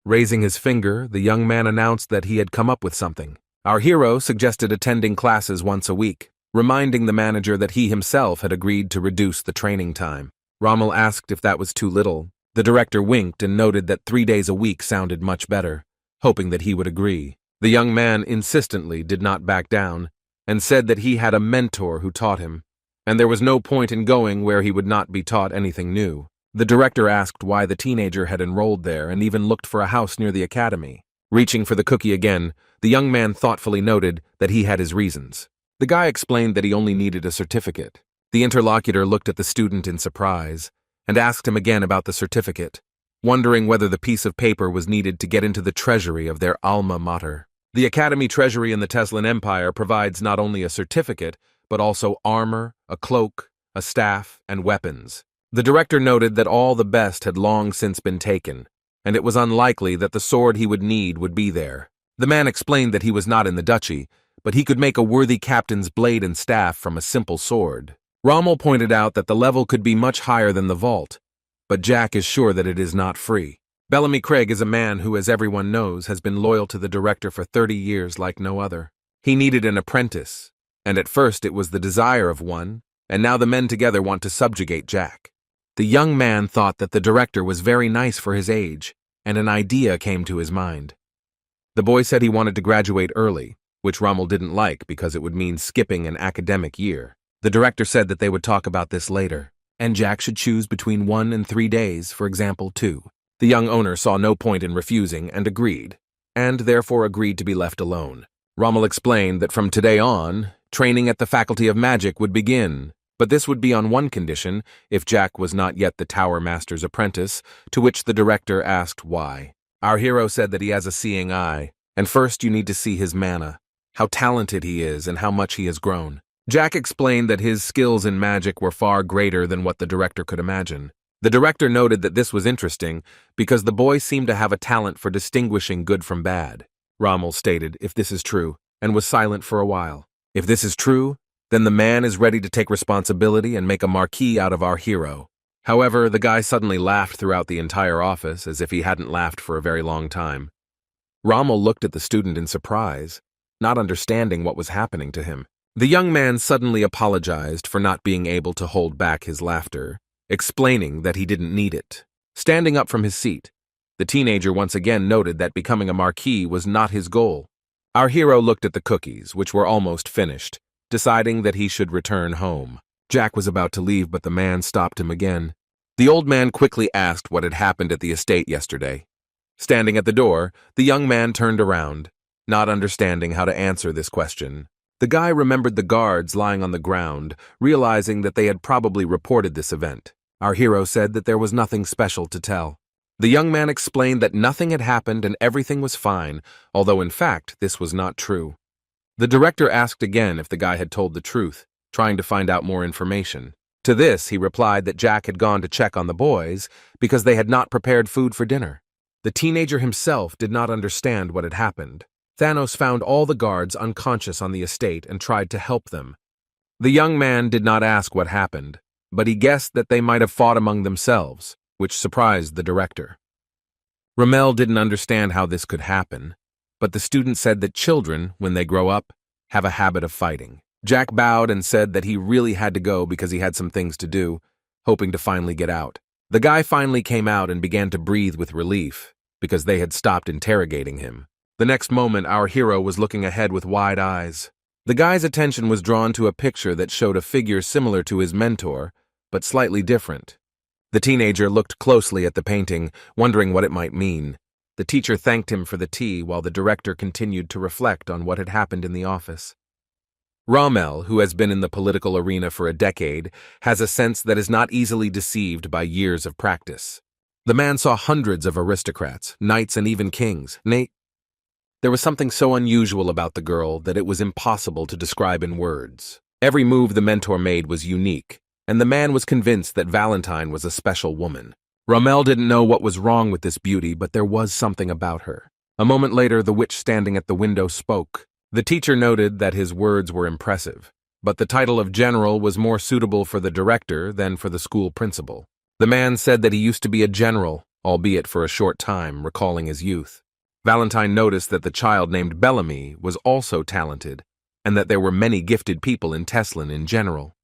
Raising his finger, the young man announced that he had come up with something. Our hero suggested attending classes once a week, reminding the manager that he himself had agreed to reduce the training time. Rommel asked if that was too little. The director winked and noted that 3 days a week sounded much better, hoping that he would agree. The young man insistently did not back down, and said that he had a mentor who taught him, and there was no point in going where he would not be taught anything new. The director asked why the teenager had enrolled there and even looked for a house near the academy. Reaching for the cookie again, the young man thoughtfully noted that he had his reasons. The guy explained that he only needed a certificate. The interlocutor looked at the student in surprise and asked him again about the certificate, wondering whether the piece of paper was needed to get into the treasury of their alma mater. The academy treasury in the Teslan Empire provides not only a certificate, but also armor, a cloak, a staff, and weapons. The director noted that all the best had long since been taken, and it was unlikely that the sword he would need would be there. The man explained that he was not in the duchy, but he could make a worthy captain's blade and staff from a simple sword. Rommel pointed out that the level could be much higher than the vault, but Jack is sure that it is not free. Bellamy Craig is a man who, as everyone knows, has been loyal to the director for 30 years like no other. He needed an apprentice, and at first it was the desire of one, and now the men together want to subjugate Jack. The young man thought that the director was very nice for his age, and an idea came to his mind. The boy said he wanted to graduate early, which Rommel didn't like because it would mean skipping an academic year. The director said that they would talk about this later, and Jack should choose between 1 and 3 days, for example, 2. The young owner saw no point in refusing and agreed, and therefore agreed to be left alone. Rommel explained that from today on, training at the Faculty of Magic would begin, but this would be on one condition, if Jack was not yet the Tower Master's apprentice, to which the director asked why. Our hero said that he has a seeing eye, and first you need to see his mana, how talented he is and how much he has grown. Jack explained that his skills in magic were far greater than what the director could imagine. The director noted that this was interesting because the boy seemed to have a talent for distinguishing good from bad. Rommel stated if this is true, and was silent for a while. If this is true, then the man is ready to take responsibility and make a marquis out of our hero. However, the guy suddenly laughed throughout the entire office as if he hadn't laughed for a very long time. Rommel looked at the student in surprise, not understanding what was happening to him. The young man suddenly apologized for not being able to hold back his laughter, explaining that he didn't need it. Standing up from his seat, the teenager once again noted that becoming a marquis was not his goal. Our hero looked at the cookies, which were almost finished, deciding that he should return home. Jack was about to leave, but the man stopped him again. The old man quickly asked what had happened at the estate yesterday. Standing at the door, the young man turned around, not understanding how to answer this question. The guy remembered the guards lying on the ground, realizing that they had probably reported this event. Our hero said that there was nothing special to tell. The young man explained that nothing had happened and everything was fine, although in fact this was not true. The director asked again if the guy had told the truth, trying to find out more information. To this, he replied that Jack had gone to check on the boys because they had not prepared food for dinner. The teenager himself did not understand what had happened. Thanos found all the guards unconscious on the estate and tried to help them. The young man did not ask what happened, but he guessed that they might have fought among themselves, which surprised the director. Rommel didn't understand how this could happen, but the student said that children, when they grow up, have a habit of fighting. Jack bowed and said that he really had to go because he had some things to do, hoping to finally get out. The guy finally came out and began to breathe with relief, because they had stopped interrogating him. The next moment, our hero was looking ahead with wide eyes. The guy's attention was drawn to a picture that showed a figure similar to his mentor, but slightly different. The teenager looked closely at the painting, wondering what it might mean. The teacher thanked him for the tea while the director continued to reflect on what had happened in the office. Rommel, who has been in the political arena for a decade, has a sense that is not easily deceived by years of practice. The man saw hundreds of aristocrats, knights, and even kings. There was something so unusual about the girl that it was impossible to describe in words. Every move the mentor made was unique, and the man was convinced that Valentine was a special woman. Rommel didn't know what was wrong with this beauty, but there was something about her. A moment later, the witch standing at the window spoke. The teacher noted that his words were impressive, but the title of general was more suitable for the director than for the school principal. The man said that he used to be a general, albeit for a short time, recalling his youth. Valentine noticed that the child named Bellamy was also talented, and that there were many gifted people in Teslin in general.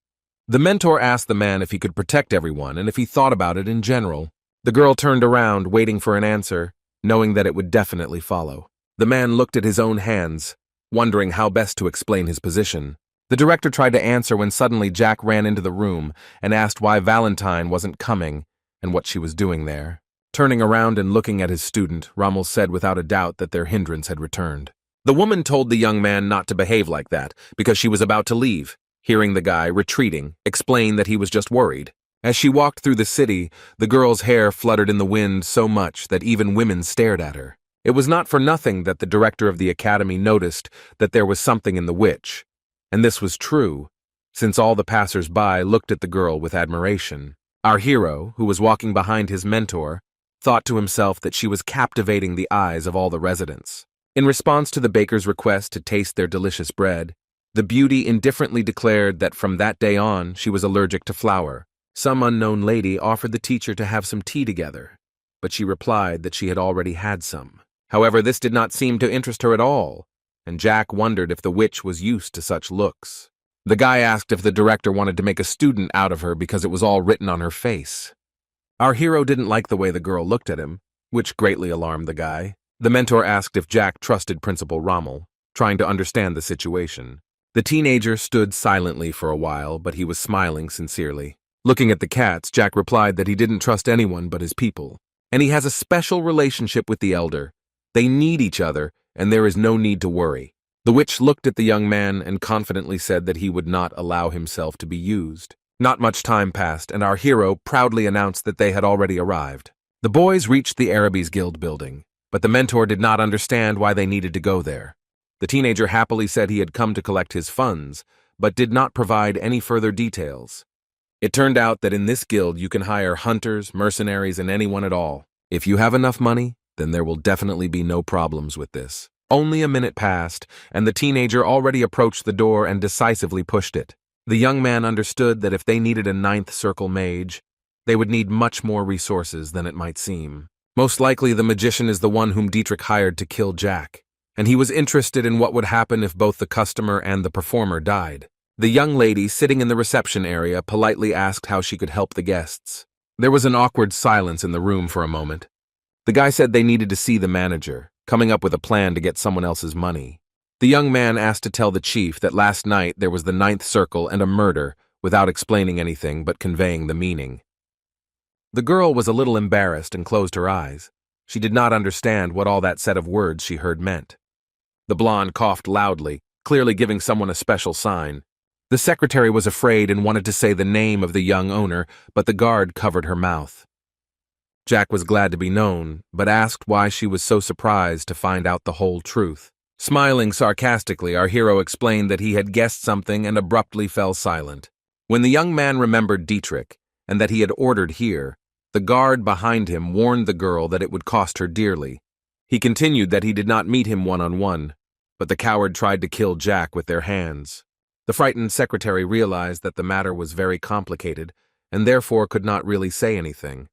The mentor asked the man if he could protect everyone and if he thought about it in general. The girl turned around, waiting for an answer, knowing that it would definitely follow. The man looked at his own hands, wondering how best to explain his position. The director tried to answer when suddenly Jack ran into the room and asked why Valentine wasn't coming and what she was doing there. Turning around and looking at his student, Rommel said without a doubt that their hindrance had returned. The woman told the young man not to behave like that because she was about to leave. Hearing the guy, retreating, explained that he was just worried. As she walked through the city, the girl's hair fluttered in the wind so much that even women stared at her. It was not for nothing that the director of the academy noticed that there was something in the witch, and this was true, since all the passers-by looked at the girl with admiration. Our hero, who was walking behind his mentor, thought to himself that she was captivating the eyes of all the residents. In response to the baker's request to taste their delicious bread, the beauty indifferently declared that from that day on she was allergic to flour. Some unknown lady offered the teacher to have some tea together, but she replied that she had already had some. However, this did not seem to interest her at all, and Jack wondered if the witch was used to such looks. The guy asked if the director wanted to make a student out of her because it was all written on her face. Our hero didn't like the way the girl looked at him, which greatly alarmed the guy. The mentor asked if Jack trusted Principal Rommel, trying to understand the situation. The teenager stood silently for a while, but he was smiling sincerely. Looking at the cats, Jack replied that he didn't trust anyone but his people, and he has a special relationship with the elder. They need each other, and there is no need to worry. The witch looked at the young man and confidently said that he would not allow himself to be used. Not much time passed, and our hero proudly announced that they had already arrived. The boys reached the Arabies Guild building, but the mentor did not understand why they needed to go there. The teenager happily said he had come to collect his funds, but did not provide any further details. It turned out that in this guild you can hire hunters, mercenaries, and anyone at all. If you have enough money, then there will definitely be no problems with this. Only a minute passed, and the teenager already approached the door and decisively pushed it. The young man understood that if they needed a ninth circle mage, they would need much more resources than it might seem. Most likely the magician is the one whom Dietrich hired to kill Jack, and he was interested in what would happen if both the customer and the performer died. The young lady sitting in the reception area politely asked how she could help the guests. There was an awkward silence in the room for a moment. The guy said they needed to see the manager, coming up with a plan to get someone else's money. The young man asked to tell the chief that last night there was the ninth circle and a murder, without explaining anything but conveying the meaning. The girl was a little embarrassed and closed her eyes. She did not understand what all that set of words she heard meant. The blonde coughed loudly, clearly giving someone a special sign. The secretary was afraid and wanted to say the name of the young owner, but the guard covered her mouth. Jack was glad to be known, but asked why she was so surprised to find out the whole truth. Smiling sarcastically, our hero explained that he had guessed something and abruptly fell silent. When the young man remembered Dietrich, and that he had ordered Heir, the guard behind him warned the girl that it would cost her dearly. He continued that he did not meet him one-on-one, but the coward tried to kill Jack with their hands. The frightened secretary realized that the matter was very complicated, and therefore could not really say anything.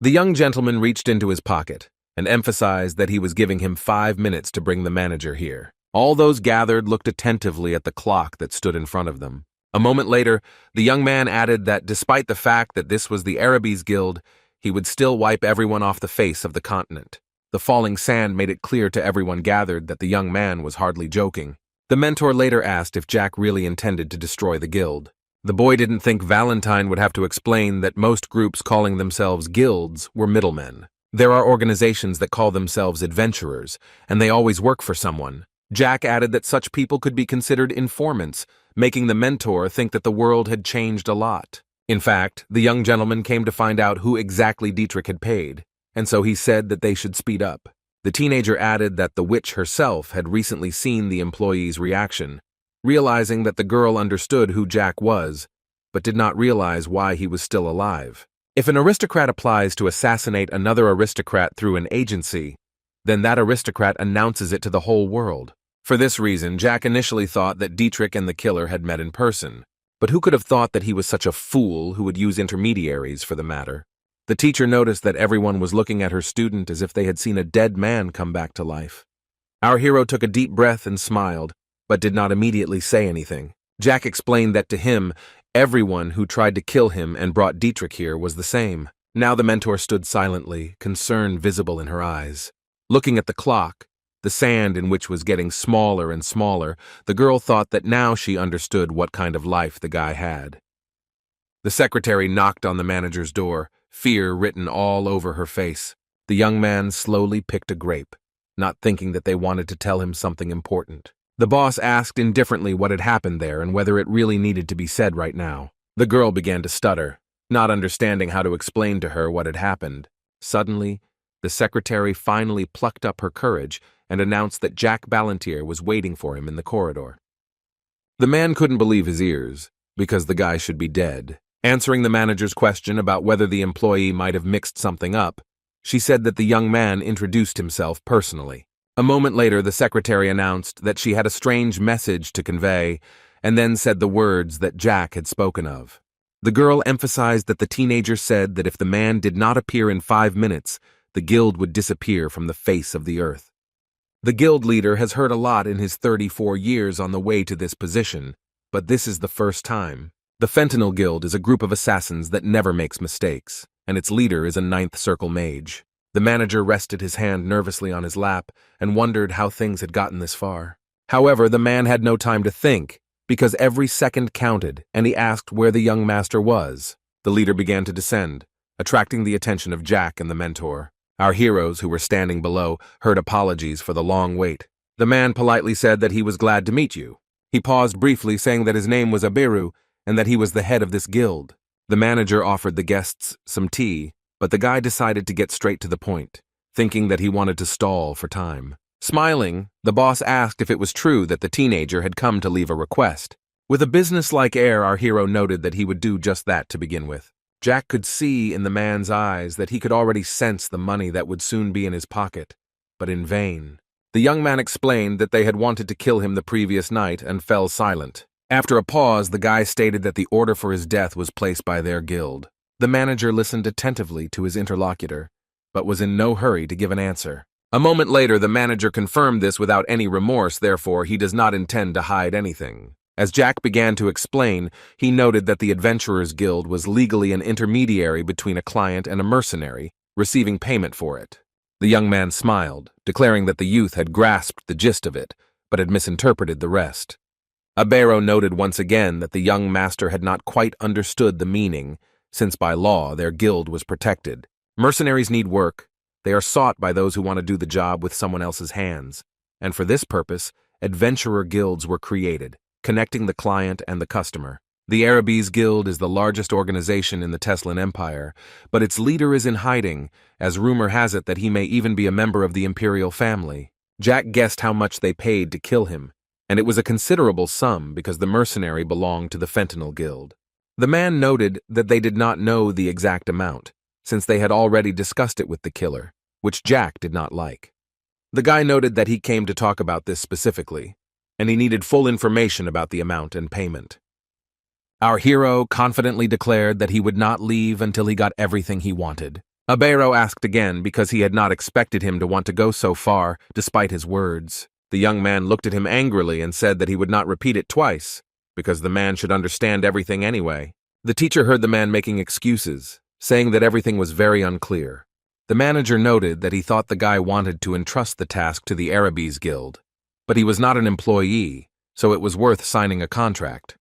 The young gentleman reached into his pocket and emphasized that he was giving him 5 minutes to bring the manager here. All those gathered looked attentively at the clock that stood in front of them. A moment later, the young man added that despite the fact that this was the Arabies Guild, he would still wipe everyone off the face of the continent. The falling sand made it clear to everyone gathered that the young man was hardly joking. The mentor later asked if Jack really intended to destroy the guild. The boy didn't think Valentine would have to explain that most groups calling themselves guilds were middlemen. There are organizations that call themselves adventurers, and they always work for someone. Jack added that such people could be considered informants, making the mentor think that the world had changed a lot. In fact, the young gentleman came to find out who exactly Dietrich had paid, and so he said that they should speed up. The teenager added that the witch herself had recently seen the employee's reaction, realizing that the girl understood who Jack was, but did not realize why he was still alive. If an aristocrat applies to assassinate another aristocrat through an agency, then that aristocrat announces it to the whole world. For this reason, Jack initially thought that Dietrich and the killer had met in person, but who could have thought that he was such a fool who would use intermediaries for the matter? The teacher noticed that everyone was looking at her student as if they had seen a dead man come back to life. Our hero took a deep breath and smiled, but did not immediately say anything. Jack explained that to him, everyone who tried to kill him and brought Dietrich here was the same. Now the mentor stood silently, concern visible in her eyes. Looking at the clock, the sand in which was getting smaller and smaller, the girl thought that now she understood what kind of life the guy had. The secretary knocked on the manager's door, fear written all over her face. The young man slowly picked a grape, not thinking that they wanted to tell him something important. The boss asked indifferently what had happened there and whether it really needed to be said right now. The girl began to stutter, not understanding how to explain to her what had happened. Suddenly, the secretary finally plucked up her courage and announced that Jack Ballantyre was waiting for him in the corridor. The man couldn't believe his ears, because the guy should be dead. Answering the manager's question about whether the employee might have mixed something up, she said that the young man introduced himself personally. A moment later, the secretary announced that she had a strange message to convey, and then said the words that Jack had spoken of. The girl emphasized that the teenager said that if the man did not appear in 5 minutes, the guild would disappear from the face of the earth. The guild leader has heard a lot in his 34 years on the way to this position, but this is the first time. The Fentanyl Guild is a group of assassins that never makes mistakes, and its leader is a ninth circle mage. The manager rested his hand nervously on his lap and wondered how things had gotten this far. However, the man had no time to think, because every second counted, and he asked where the young master was. The leader began to descend, attracting the attention of Jack and the mentor. Our heroes, who were standing below, heard apologies for the long wait. The man politely said that he was glad to meet you. He paused briefly, saying that his name was Abiru and that he was the head of this guild. The manager offered the guests some tea, but the guy decided to get straight to the point, thinking that he wanted to stall for time. Smiling, the boss asked if it was true that the teenager had come to leave a request. With a business-like air, our hero noted that he would do just that to begin with. Jack could see in the man's eyes that he could already sense the money that would soon be in his pocket, but in vain. The young man explained that they had wanted to kill him the previous night and fell silent. After a pause, the guy stated that the order for his death was placed by their guild. The manager listened attentively to his interlocutor, but was in no hurry to give an answer. A moment later, the manager confirmed this without any remorse, therefore he does not intend to hide anything. As Jack began to explain, he noted that the Adventurers Guild was legally an intermediary between a client and a mercenary, receiving payment for it. The young man smiled, declaring that the youth had grasped the gist of it, but had misinterpreted the rest. Abero noted once again that the young master had not quite understood the meaning, since by law their guild was protected. Mercenaries need work. They are sought by those who want to do the job with someone else's hands, and for this purpose, adventurer guilds were created, connecting the client and the customer. The Arabi's Guild is the largest organization in the Teslan Empire, but its leader is in hiding, as rumor has it that he may even be a member of the imperial family. Jack guessed how much they paid to kill him, and it was a considerable sum because the mercenary belonged to the Fentanyl Guild. The man noted that they did not know the exact amount, since they had already discussed it with the killer, which Jack did not like. The guy noted that he came to talk about this specifically, and he needed full information about the amount and payment. Our hero confidently declared that he would not leave until he got everything he wanted. Abero asked again because he had not expected him to want to go so far, despite his words. The young man looked at him angrily and said that he would not repeat it twice, because the man should understand everything anyway. The teacher heard the man making excuses, saying that everything was very unclear. The manager noted that he thought the guy wanted to entrust the task to the Arabi's Guild, but he was not an employee, so it was worth signing a contract.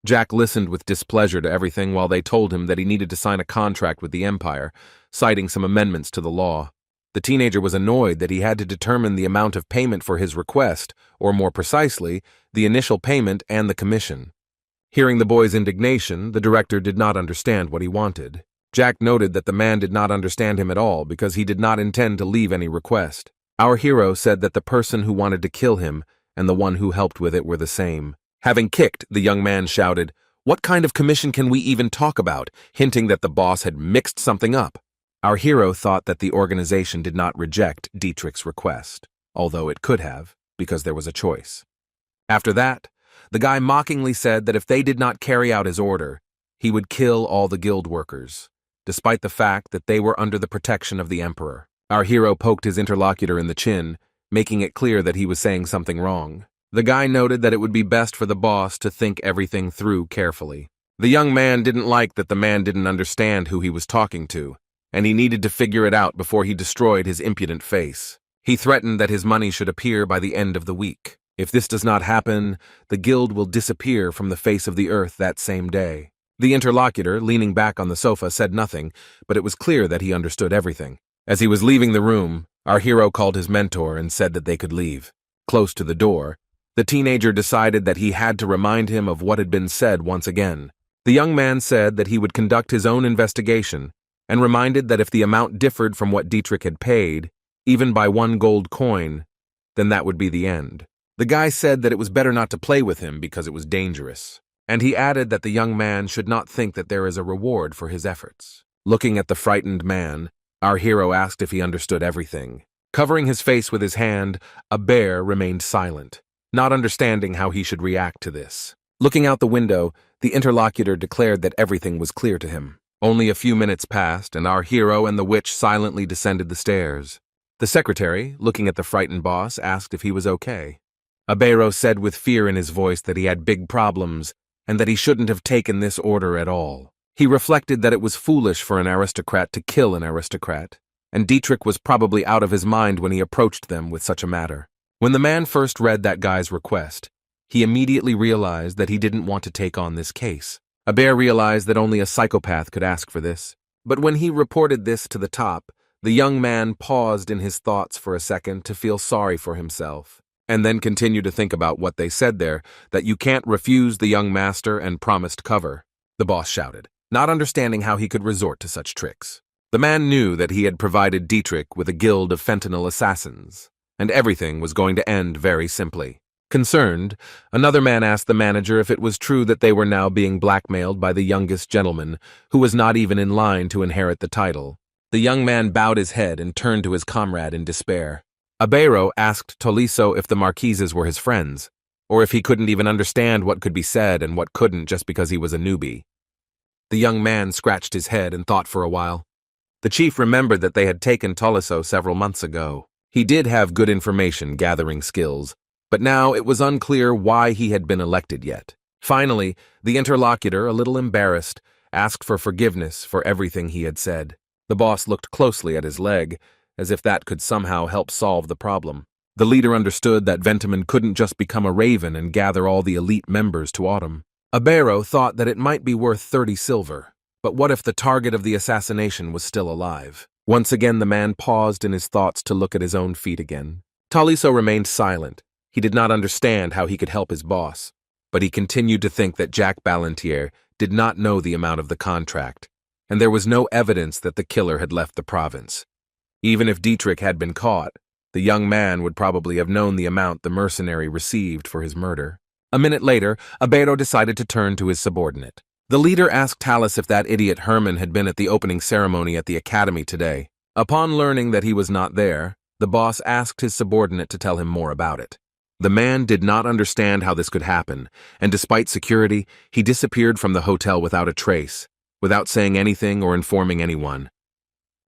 Jack listened with displeasure to everything while they told him that he needed to sign a contract with the Empire, citing some amendments to the law. The teenager was annoyed that he had to determine the amount of payment for his request, or more precisely, the initial payment and the commission. Hearing the boy's indignation, the director did not understand what he wanted. Jack noted that the man did not understand him at all because he did not intend to leave any request. Our hero said that the person who wanted to kill him and the one who helped with it were the same. Having kicked, the young man shouted, "What kind of commission can we even talk about?" hinting that the boss had mixed something up. Our hero thought that the organization did not reject Dietrich's request, although it could have, because there was a choice. After that, the guy mockingly said that if they did not carry out his order, he would kill all the guild workers, despite the fact that they were under the protection of the emperor. Our hero poked his interlocutor in the chin, making it clear that he was saying something wrong. The guy noted that it would be best for the boss to think everything through carefully. The young man didn't like that the man didn't understand who he was talking to, and he needed to figure it out before he destroyed his impudent face. He threatened that his money should appear by the end of the week. If this does not happen, the guild will disappear from the face of the earth that same day. The interlocutor, leaning back on the sofa, said nothing, but it was clear that he understood everything. As he was leaving the room, our hero called his mentor and said that they could leave. Close to the door, the teenager decided that he had to remind him of what had been said once again. The young man said that he would conduct his own investigation, and reminded that if the amount differed from what Dietrich had paid, even by 1 gold coin, then that would be the end. The guy said that it was better not to play with him because it was dangerous, and he added that the young man should not think that there is a reward for his efforts. Looking at the frightened man, our hero asked if he understood everything. Covering his face with his hand, a bear remained silent, not understanding how he should react to this. Looking out the window, the interlocutor declared that everything was clear to him. Only a few minutes passed, and our hero and the witch silently descended the stairs. The secretary, looking at the frightened boss, asked if he was okay. Abero said with fear in his voice that he had big problems and that he shouldn't have taken this order at all. He reflected that it was foolish for an aristocrat to kill an aristocrat, and Dietrich was probably out of his mind when he approached them with such a matter. When the man first read that guy's request, he immediately realized that he didn't want to take on this case. Aber realized that only a psychopath could ask for this. But when he reported this to the top, the young man paused in his thoughts for a second to feel sorry for himself, and then continued to think about what they said there, that you can't refuse the young master and promised cover. The boss shouted, not understanding how he could resort to such tricks. The man knew that he had provided Dietrich with a guild of fentanyl assassins, and everything was going to end very simply. Concerned, another man asked the manager if it was true that they were now being blackmailed by the youngest gentleman, who was not even in line to inherit the title. The young man bowed his head and turned to his comrade in despair. Abero asked Tolisso if the Marquises were his friends, or if he couldn't even understand what could be said and what couldn't just because he was a newbie. The young man scratched his head and thought for a while. The chief remembered that they had taken Tolisso several months ago. He did have good information gathering skills, but now it was unclear why he had been elected yet. Finally, the interlocutor, a little embarrassed, asked for forgiveness for everything he had said. The boss looked closely at his leg, as if that could somehow help solve the problem. The leader understood that Ventiman couldn't just become a raven and gather all the elite members to autumn. Abero thought that it might be worth 30 silver, but what if the target of the assassination was still alive? Once again the man paused in his thoughts to look at his own feet again. Tolisso remained silent. He did not understand how he could help his boss, but he continued to think that Jack Ballantier did not know the amount of the contract, and there was no evidence that the killer had left the province. Even if Dietrich had been caught, the young man would probably have known the amount the mercenary received for his murder. A minute later, Abero decided to turn to his subordinate. The leader asked Tallis if that idiot Herman had been at the opening ceremony at the academy today. Upon learning that he was not there, the boss asked his subordinate to tell him more about it. The man did not understand how this could happen, and despite security, he disappeared from the hotel without a trace, without saying anything or informing anyone.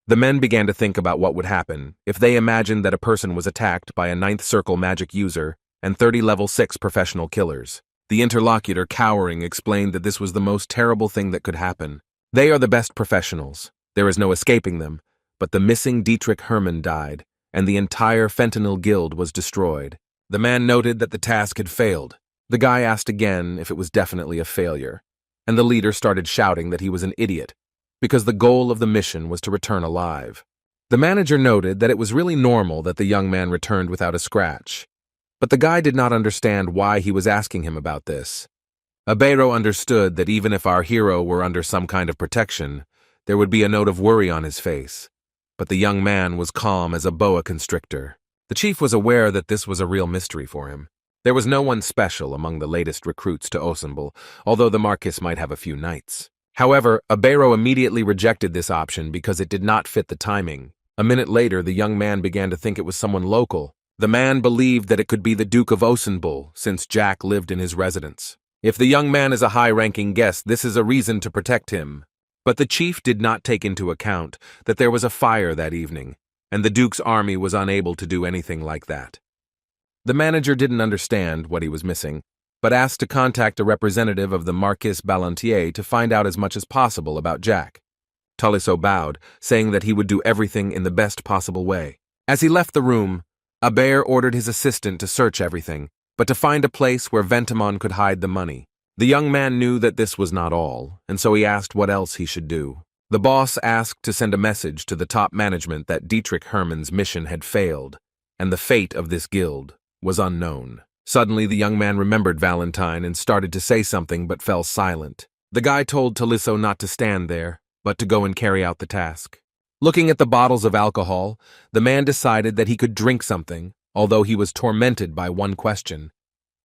The men began to think about what would happen if they imagined that a person was attacked by a 9th Circle magic user and 30 level 6 professional killers. The interlocutor, cowering, explained that this was the most terrible thing that could happen. They are the best professionals. There is no escaping them, but the missing Dietrich Hermann died, and the entire fentanyl guild was destroyed. The man noted that the task had failed. The guy asked again if it was definitely a failure, and the leader started shouting that he was an idiot, because the goal of the mission was to return alive. The manager noted that it was really normal that the young man returned without a scratch, but the guy did not understand why he was asking him about this. Abero understood that even if our hero were under some kind of protection, there would be a note of worry on his face, but the young man was calm as a boa constrictor. The chief was aware that this was a real mystery for him. There was no one special among the latest recruits to Osenbul, although the Marquis might have a few knights. However, Abero immediately rejected this option because it did not fit the timing. A minute later, the young man began to think it was someone local. The man believed that it could be the Duke of Osenbul, since Jack lived in his residence. If the young man is a high-ranking guest, this is a reason to protect him. But the chief did not take into account that there was a fire that evening, and the Duke's army was unable to do anything like that. The manager didn't understand what he was missing, but asked to contact a representative of the Marquis Ballantier to find out as much as possible about Jack. Tolisso bowed, saying that he would do everything in the best possible way. As he left the room, Aber ordered his assistant to search everything, but to find a place where Ventimon could hide the money. The young man knew that this was not all, and so he asked what else he should do. The boss asked to send a message to the top management that Dietrich Hermann's mission had failed, and the fate of this guild was unknown. Suddenly, the young man remembered Valentine and started to say something but fell silent. The guy told Tolisso not to stand there, but to go and carry out the task. Looking at the bottles of alcohol, the man decided that he could drink something, although he was tormented by one question.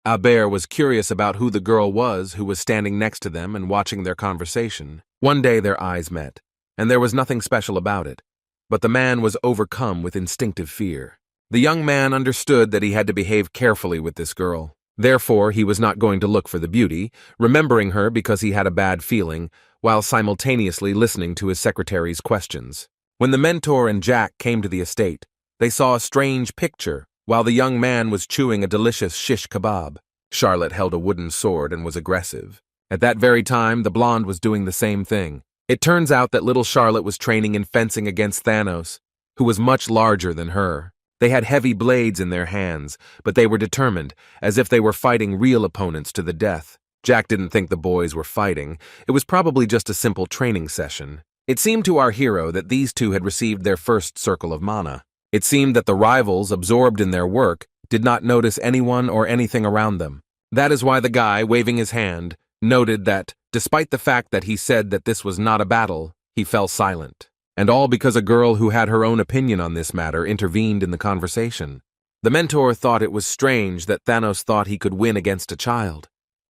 Aber was curious about who the girl was who was standing next to them and watching their conversation. One day their eyes met, and there was nothing special about it, but the man was overcome with instinctive fear. The young man understood that he had to behave carefully with this girl. Therefore, he was not going to look for the beauty, remembering her because he had a bad feeling, while simultaneously listening to his secretary's questions. When the mentor and Jack came to the estate, they saw a strange picture while the young man was chewing a delicious shish kebab. Charlotte held a wooden sword and was aggressive. At that very time, the blonde was doing the same thing. It turns out that little Charlotte was training in fencing against Thanos, who was much larger than her. They had heavy blades in their hands, but they were determined, as if they were fighting real opponents to the death. Jack didn't think the boys were fighting. It was probably just a simple training session. It seemed to our hero that these two had received their first circle of mana. It seemed that the rivals, absorbed in their work, did not notice anyone or anything around them. That is why the guy, waving his hand, noted that, despite the fact that he said that this was not a battle, he fell silent. And all because a girl who had her own opinion on this matter intervened in the conversation. The mentor thought it was strange that Thanos thought he could win against a child.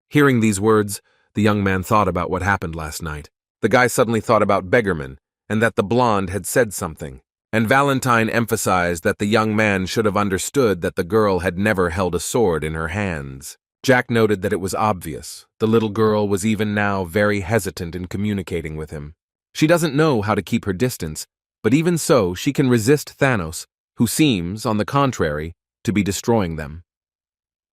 Hearing these words, the young man thought about what happened last night. The guy suddenly thought about Beggarman, and that the blonde had said something. And Valentine emphasized that the young man should have understood that the girl had never held a sword in her hands. Jack noted that it was obvious. The little girl was even now very hesitant in communicating with him. She doesn't know how to keep her distance, but even so, she can resist Thanos, who seems, on the contrary, to be destroying them.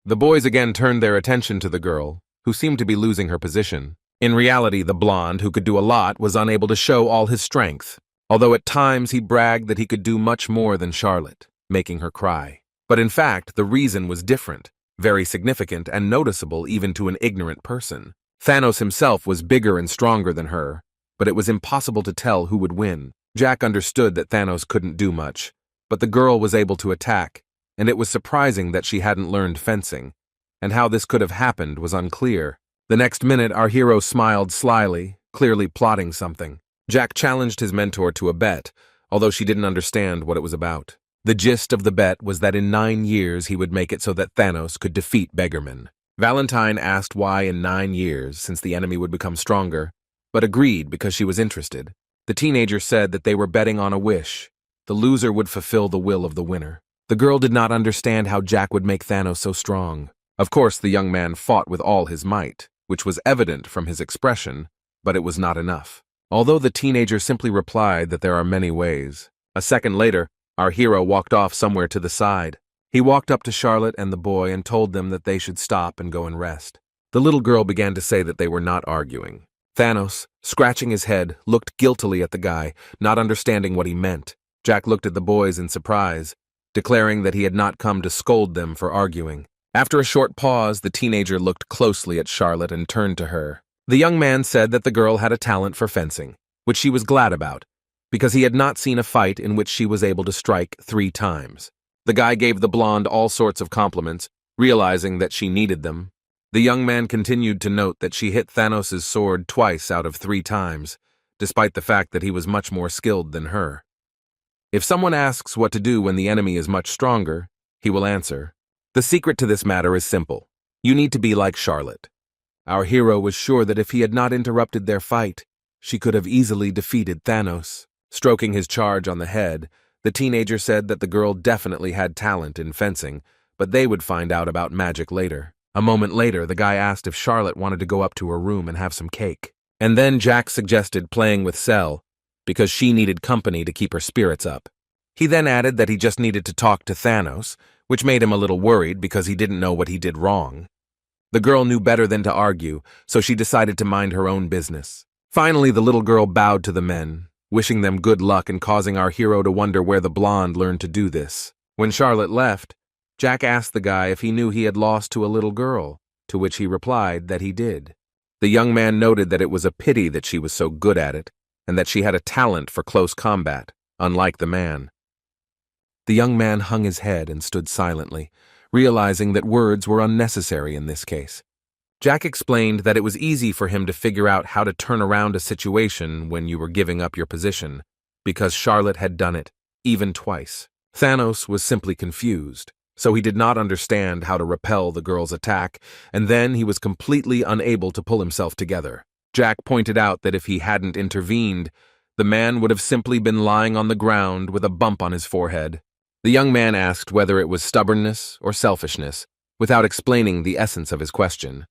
The boys again turned their attention to the girl, who seemed to be losing her position. In reality, the blonde, who could do a lot, was unable to show all his strength, although at times he bragged that he could do much more than Charlotte, making her cry. But in fact, the reason was different, very significant and noticeable even to an ignorant person. Thanos himself was bigger and stronger than her, but it was impossible to tell who would win. Jack understood that Thanos couldn't do much, but the girl was able to attack, and it was surprising that she hadn't learned fencing, and how this could have happened was unclear. The next minute, our hero smiled slyly, clearly plotting something. Jack challenged his mentor to a bet, although she didn't understand what it was about. The gist of the bet was that in 9 years he would make it so that Thanos could defeat Beggarman. Valentine asked why in 9 years, since the enemy would become stronger, but agreed because she was interested. The teenager said that they were betting on a wish. The loser would fulfill the will of the winner. The girl did not understand how Jack would make Thanos so strong. Of course, the young man fought with all his might, which was evident from his expression, but it was not enough. Although the teenager simply replied that there are many ways. A second later, our hero walked off somewhere to the side. He walked up to Charlotte and the boy and told them that they should stop and go and rest. The little girl began to say that they were not arguing. Thanos, scratching his head, looked guiltily at the guy, not understanding what he meant. Jack looked at the boys in surprise, declaring that he had not come to scold them for arguing. After a short pause, the teenager looked closely at Charlotte and turned to her. The young man said that the girl had a talent for fencing, which she was glad about, because he had not seen a fight in which she was able to strike 3 times. The guy gave the blonde all sorts of compliments, realizing that she needed them. The young man continued to note that she hit Thanos' sword twice out of 3 times, despite the fact that he was much more skilled than her. If someone asks what to do when the enemy is much stronger, he will answer. The secret to this matter is simple. You need to be like Charlotte. Our hero was sure that if he had not interrupted their fight, she could have easily defeated Thanos. Stroking his charge on the head, the teenager said that the girl definitely had talent in fencing, but they would find out about magic later. A moment later, the guy asked if Charlotte wanted to go up to her room and have some cake. And then Jack suggested playing with Cell, because she needed company to keep her spirits up. He then added that he just needed to talk to Thanos, which made him a little worried because he didn't know what he did wrong. The girl knew better than to argue, so she decided to mind her own business. Finally, the little girl bowed to the men, wishing them good luck and causing our hero to wonder where the blonde learned to do this. When Charlotte left, Jack asked the guy if he knew he had lost to a little girl, to which he replied that he did. The young man noted that it was a pity that she was so good at it, and that she had a talent for close combat, unlike the man. The young man hung his head and stood silently, realizing that words were unnecessary in this case. Jack explained that it was easy for him to figure out how to turn around a situation when you were giving up your position, because Charlotte had done it, even twice. Thanos was simply confused, so he did not understand how to repel the girl's attack, and then he was completely unable to pull himself together. Jack pointed out that if he hadn't intervened, the man would have simply been lying on the ground with a bump on his forehead. The young man asked whether it was stubbornness or selfishness, without explaining the essence of his question.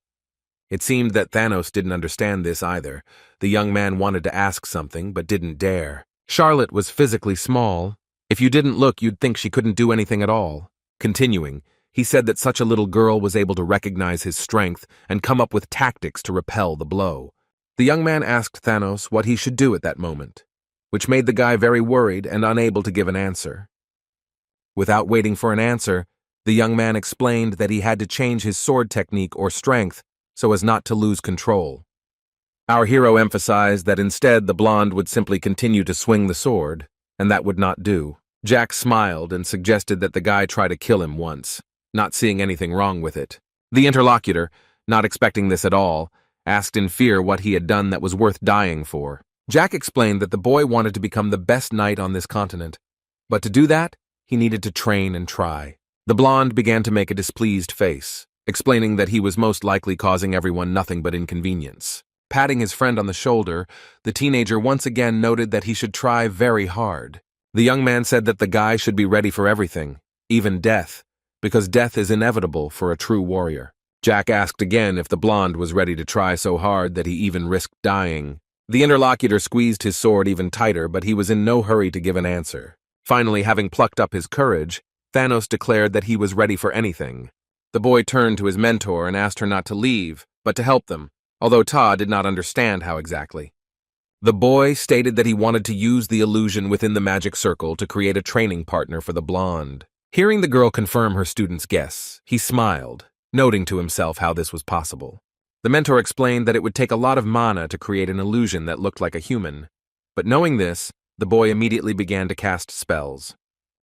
It seemed that Thanos didn't understand this either. The young man wanted to ask something, but didn't dare. Charlotte was physically small. If you didn't look, you'd think she couldn't do anything at all. Continuing, he said that such a little girl was able to recognize his strength and come up with tactics to repel the blow. The young man asked Thanos what he should do at that moment, which made the guy very worried and unable to give an answer. Without waiting for an answer, the young man explained that he had to change his sword technique or strength so as not to lose control. Our hero emphasized that instead the blonde would simply continue to swing the sword, and that would not do. Jack smiled and suggested that the guy try to kill him once, not seeing anything wrong with it. The interlocutor, not expecting this at all, asked in fear what he had done that was worth dying for. Jack explained that the boy wanted to become the best knight on this continent, but to do that, he needed to train and try. The blonde began to make a displeased face, explaining that he was most likely causing everyone nothing but inconvenience. Patting his friend on the shoulder, the teenager once again noted that he should try very hard. The young man said that the guy should be ready for everything, even death, because death is inevitable for a true warrior. Jack asked again if the blonde was ready to try so hard that he even risked dying. The interlocutor squeezed his sword even tighter, but he was in no hurry to give an answer. Finally, having plucked up his courage, Thanos declared that he was ready for anything. The boy turned to his mentor and asked her not to leave, but to help them, although Ta did not understand how exactly. The boy stated that he wanted to use the illusion within the magic circle to create a training partner for the blonde. Hearing the girl confirm her student's guess, he smiled, noting to himself how this was possible. The mentor explained that it would take a lot of mana to create an illusion that looked like a human, but knowing this, the boy immediately began to cast spells.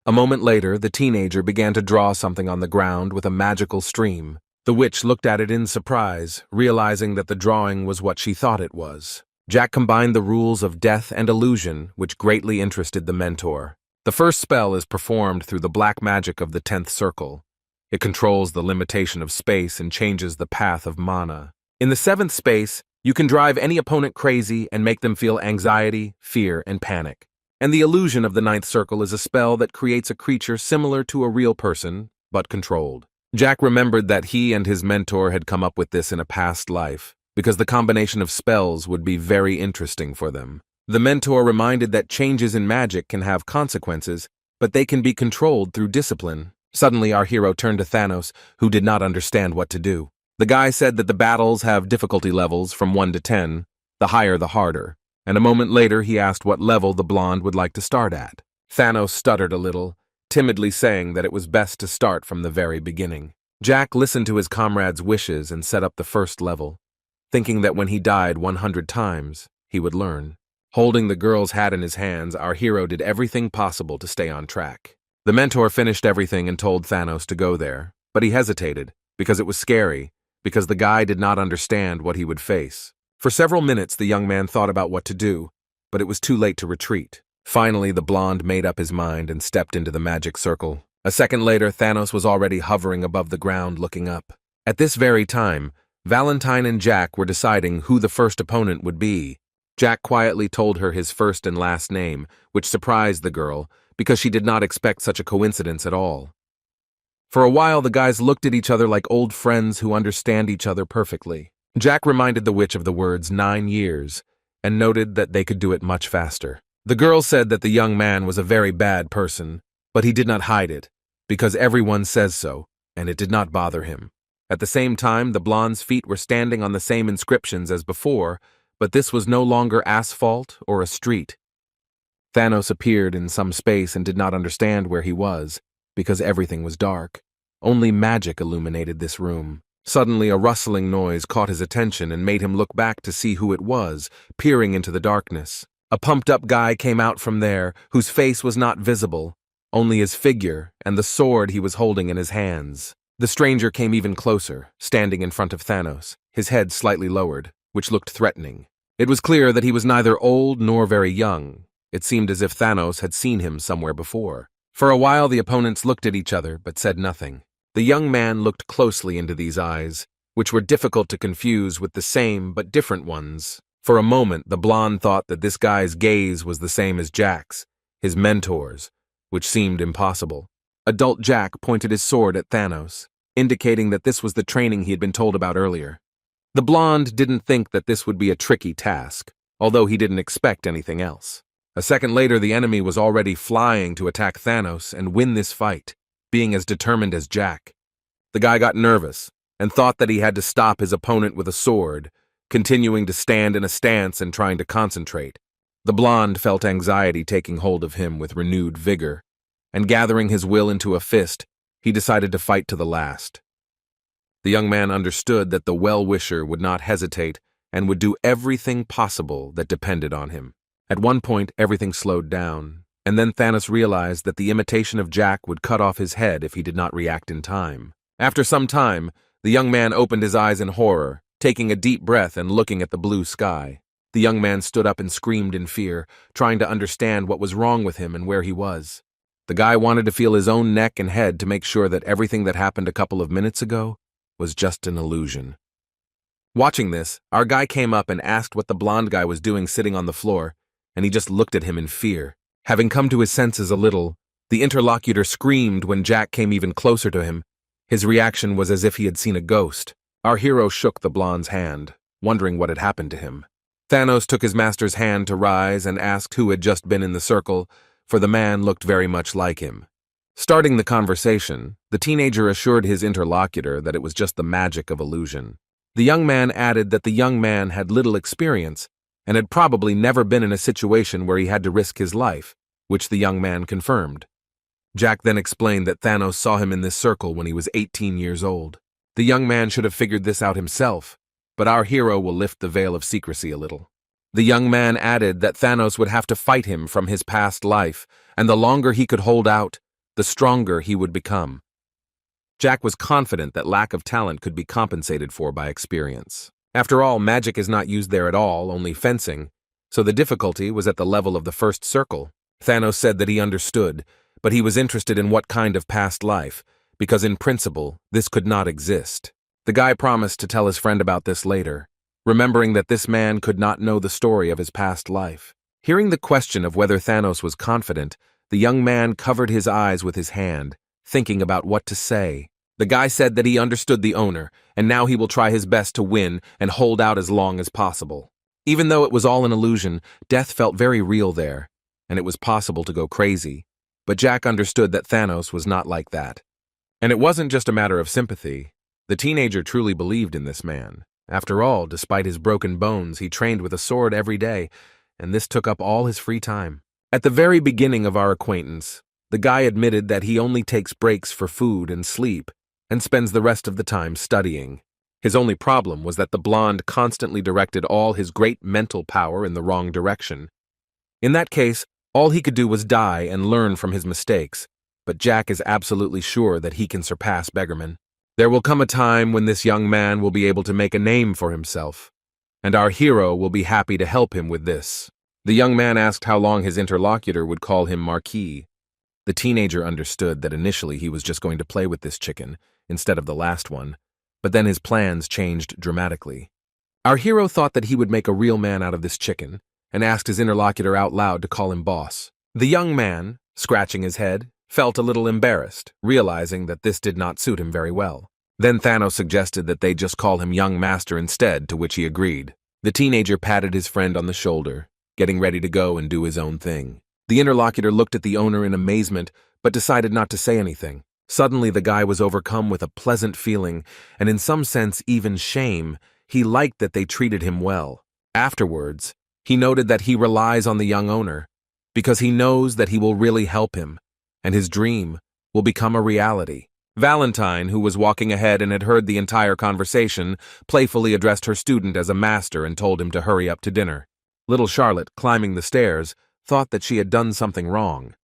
A moment later, the teenager began to draw something on the ground with a magical stream. The witch looked at it in surprise, realizing that the drawing was what she thought it was. Jack combined the rules of death and illusion, which greatly interested the mentor. The first spell is performed through the black magic of the 10th circle. It controls the limitation of space and changes the path of mana. In the 7th space, you can drive any opponent crazy and make them feel anxiety, fear, and panic. And the illusion of the 9th circle is a spell that creates a creature similar to a real person, but controlled. Jack remembered that he and his mentor had come up with this in a past life, because the combination of spells would be very interesting for them. The mentor reminded that changes in magic can have consequences, but they can be controlled through discipline. Suddenly, our hero turned to Thanos, who did not understand what to do. The guy said that the battles have difficulty levels from 1 to 10, the higher the harder, and a moment later he asked what level the blonde would like to start at. Thanos stuttered a little, timidly saying that it was best to start from the very beginning. Jack listened to his comrade's wishes and set up the first level, thinking that when he died 100 times, he would learn. Holding the girl's hat in his hands, our hero did everything possible to stay on track. The mentor finished everything and told Thanos to go there, but he hesitated, because it was scary, because the guy did not understand what he would face. For several minutes, the young man thought about what to do, but it was too late to retreat. Finally, the blonde made up his mind and stepped into the magic circle. A second later, Thanos was already hovering above the ground looking up. At this very time, Valentine and Jack were deciding who the first opponent would be. Jack quietly told her his first and last name, which surprised the girl, because she did not expect such a coincidence at all. For a while, the guys looked at each other like old friends who understand each other perfectly. Jack reminded the witch of the words 9 years, and noted that they could do it much faster. The girl said that the young man was a very bad person, but he did not hide it, because everyone says so, and it did not bother him. At the same time, the blonde's feet were standing on the same inscriptions as before, but this was no longer asphalt or a street. Thanos appeared in some space and did not understand where he was, because everything was dark. Only magic illuminated this room. Suddenly, a rustling noise caught his attention and made him look back to see who it was, peering into the darkness. A pumped-up guy came out from there, whose face was not visible, only his figure and the sword he was holding in his hands. The stranger came even closer, standing in front of Thanos, his head slightly lowered, which looked threatening. It was clear that he was neither old nor very young. It seemed as if Thanos had seen him somewhere before. For a while, the opponents looked at each other, but said nothing. The young man looked closely into these eyes, which were difficult to confuse with the same but different ones. For a moment, the blonde thought that this guy's gaze was the same as Jack's, his mentor's, which seemed impossible. Adult Jack pointed his sword at Thanos, indicating that this was the training he had been told about earlier. The blonde didn't think that this would be a tricky task, although he didn't expect anything else. A second later, the enemy was already flying to attack Thanos and win this fight. being as determined as Jack. The guy got nervous and thought that he had to stop his opponent with a sword, continuing to stand in a stance and trying to concentrate. The blonde felt anxiety taking hold of him with renewed vigor, and gathering his will into a fist, he decided to fight to the last. The young man understood that the well-wisher would not hesitate and would do everything possible that depended on him. At one point, everything slowed down, and then Thanos realized that the imitation of Jack would cut off his head if he did not react in time. After some time, the young man opened his eyes in horror, taking a deep breath and looking at the blue sky. The young man stood up and screamed in fear, trying to understand what was wrong with him and where he was. The guy wanted to feel his own neck and head to make sure that everything that happened a couple of minutes ago was just an illusion. Watching this, our guy came up and asked what the blonde guy was doing sitting on the floor, and he just looked at him in fear. Having come to his senses a little, the interlocutor screamed when Jack came even closer to him. His reaction was as if he had seen a ghost. Our hero shook the blonde's hand, wondering what had happened to him. Thanos took his master's hand to rise and asked who had just been in the circle, for the man looked very much like him. Starting the conversation, the teenager assured his interlocutor that it was just the magic of illusion. The young man added that the young man had little experience and had probably never been in a situation where he had to risk his life, which the young man confirmed. Jack then explained that Thanos saw him in this circle when he was 18 years old. The young man should have figured this out himself, but our hero will lift the veil of secrecy a little. The young man added that Thanos would have to fight him from his past life, and the longer he could hold out, the stronger he would become. Jack was confident that lack of talent could be compensated for by experience. After all, magic is not used there at all, only fencing, so the difficulty was at the level of the first circle. Thanos said that he understood, but he was interested in what kind of past life, because in principle, this could not exist. The guy promised to tell his friend about this later, remembering that this man could not know the story of his past life. Hearing the question of whether Thanos was confident, the young man covered his eyes with his hand, thinking about what to say. The guy said that he understood the owner, and now he will try his best to win and hold out as long as possible. Even though it was all an illusion, death felt very real there, and it was possible to go crazy. But Jack understood that Thanos was not like that. And it wasn't just a matter of sympathy. The teenager truly believed in this man. After all, despite his broken bones, he trained with a sword every day, and this took up all his free time. At the very beginning of our acquaintance, the guy admitted that he only takes breaks for food and sleep, and spends the rest of the time studying. His only problem was that the blonde constantly directed all his great mental power in the wrong direction. In that case, all he could do was die and learn from his mistakes, but Jack is absolutely sure that he can surpass Beggarman. There will come a time when this young man will be able to make a name for himself, and our hero will be happy to help him with this. The young man asked how long his interlocutor would call him Marquis. The teenager understood that initially he was just going to play with this chicken instead of the last one, but then his plans changed dramatically. Our hero thought that he would make a real man out of this chicken and asked his interlocutor out loud to call him boss. The young man, scratching his head, felt a little embarrassed, realizing that this did not suit him very well. Then Thanos suggested that they just call him young master instead, to which he agreed. The teenager patted his friend on the shoulder, getting ready to go and do his own thing. The interlocutor looked at the owner in amazement, but decided not to say anything. Suddenly the guy was overcome with a pleasant feeling, and in some sense even shame. He liked that they treated him well. Afterwards, he noted that he relies on the young owner, because he knows that he will really help him, and his dream will become a reality. Valentine, who was walking ahead and had heard the entire conversation, playfully addressed her student as a master and told him to hurry up to dinner. Little Charlotte, climbing the stairs, thought that she had done something wrong.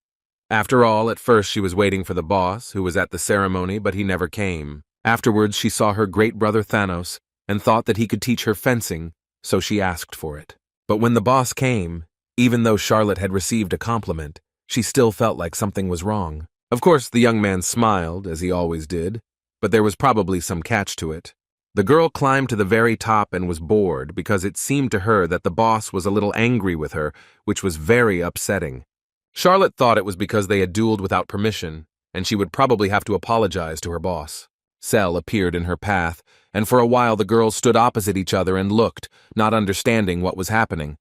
After all, at first she was waiting for the boss, who was at the ceremony, but he never came. Afterwards, she saw her great brother Thanos and thought that he could teach her fencing, so she asked for it. But when the boss came, even though Charlotte had received a compliment, she still felt like something was wrong. Of course, the young man smiled, as he always did, but there was probably some catch to it. The girl climbed to the very top and was bored because it seemed to her that the boss was a little angry with her, which was very upsetting. Charlotte thought it was because they had dueled without permission, and she would probably have to apologize to her boss. Cell appeared in her path, and for a while the girls stood opposite each other and looked, not understanding what was happening.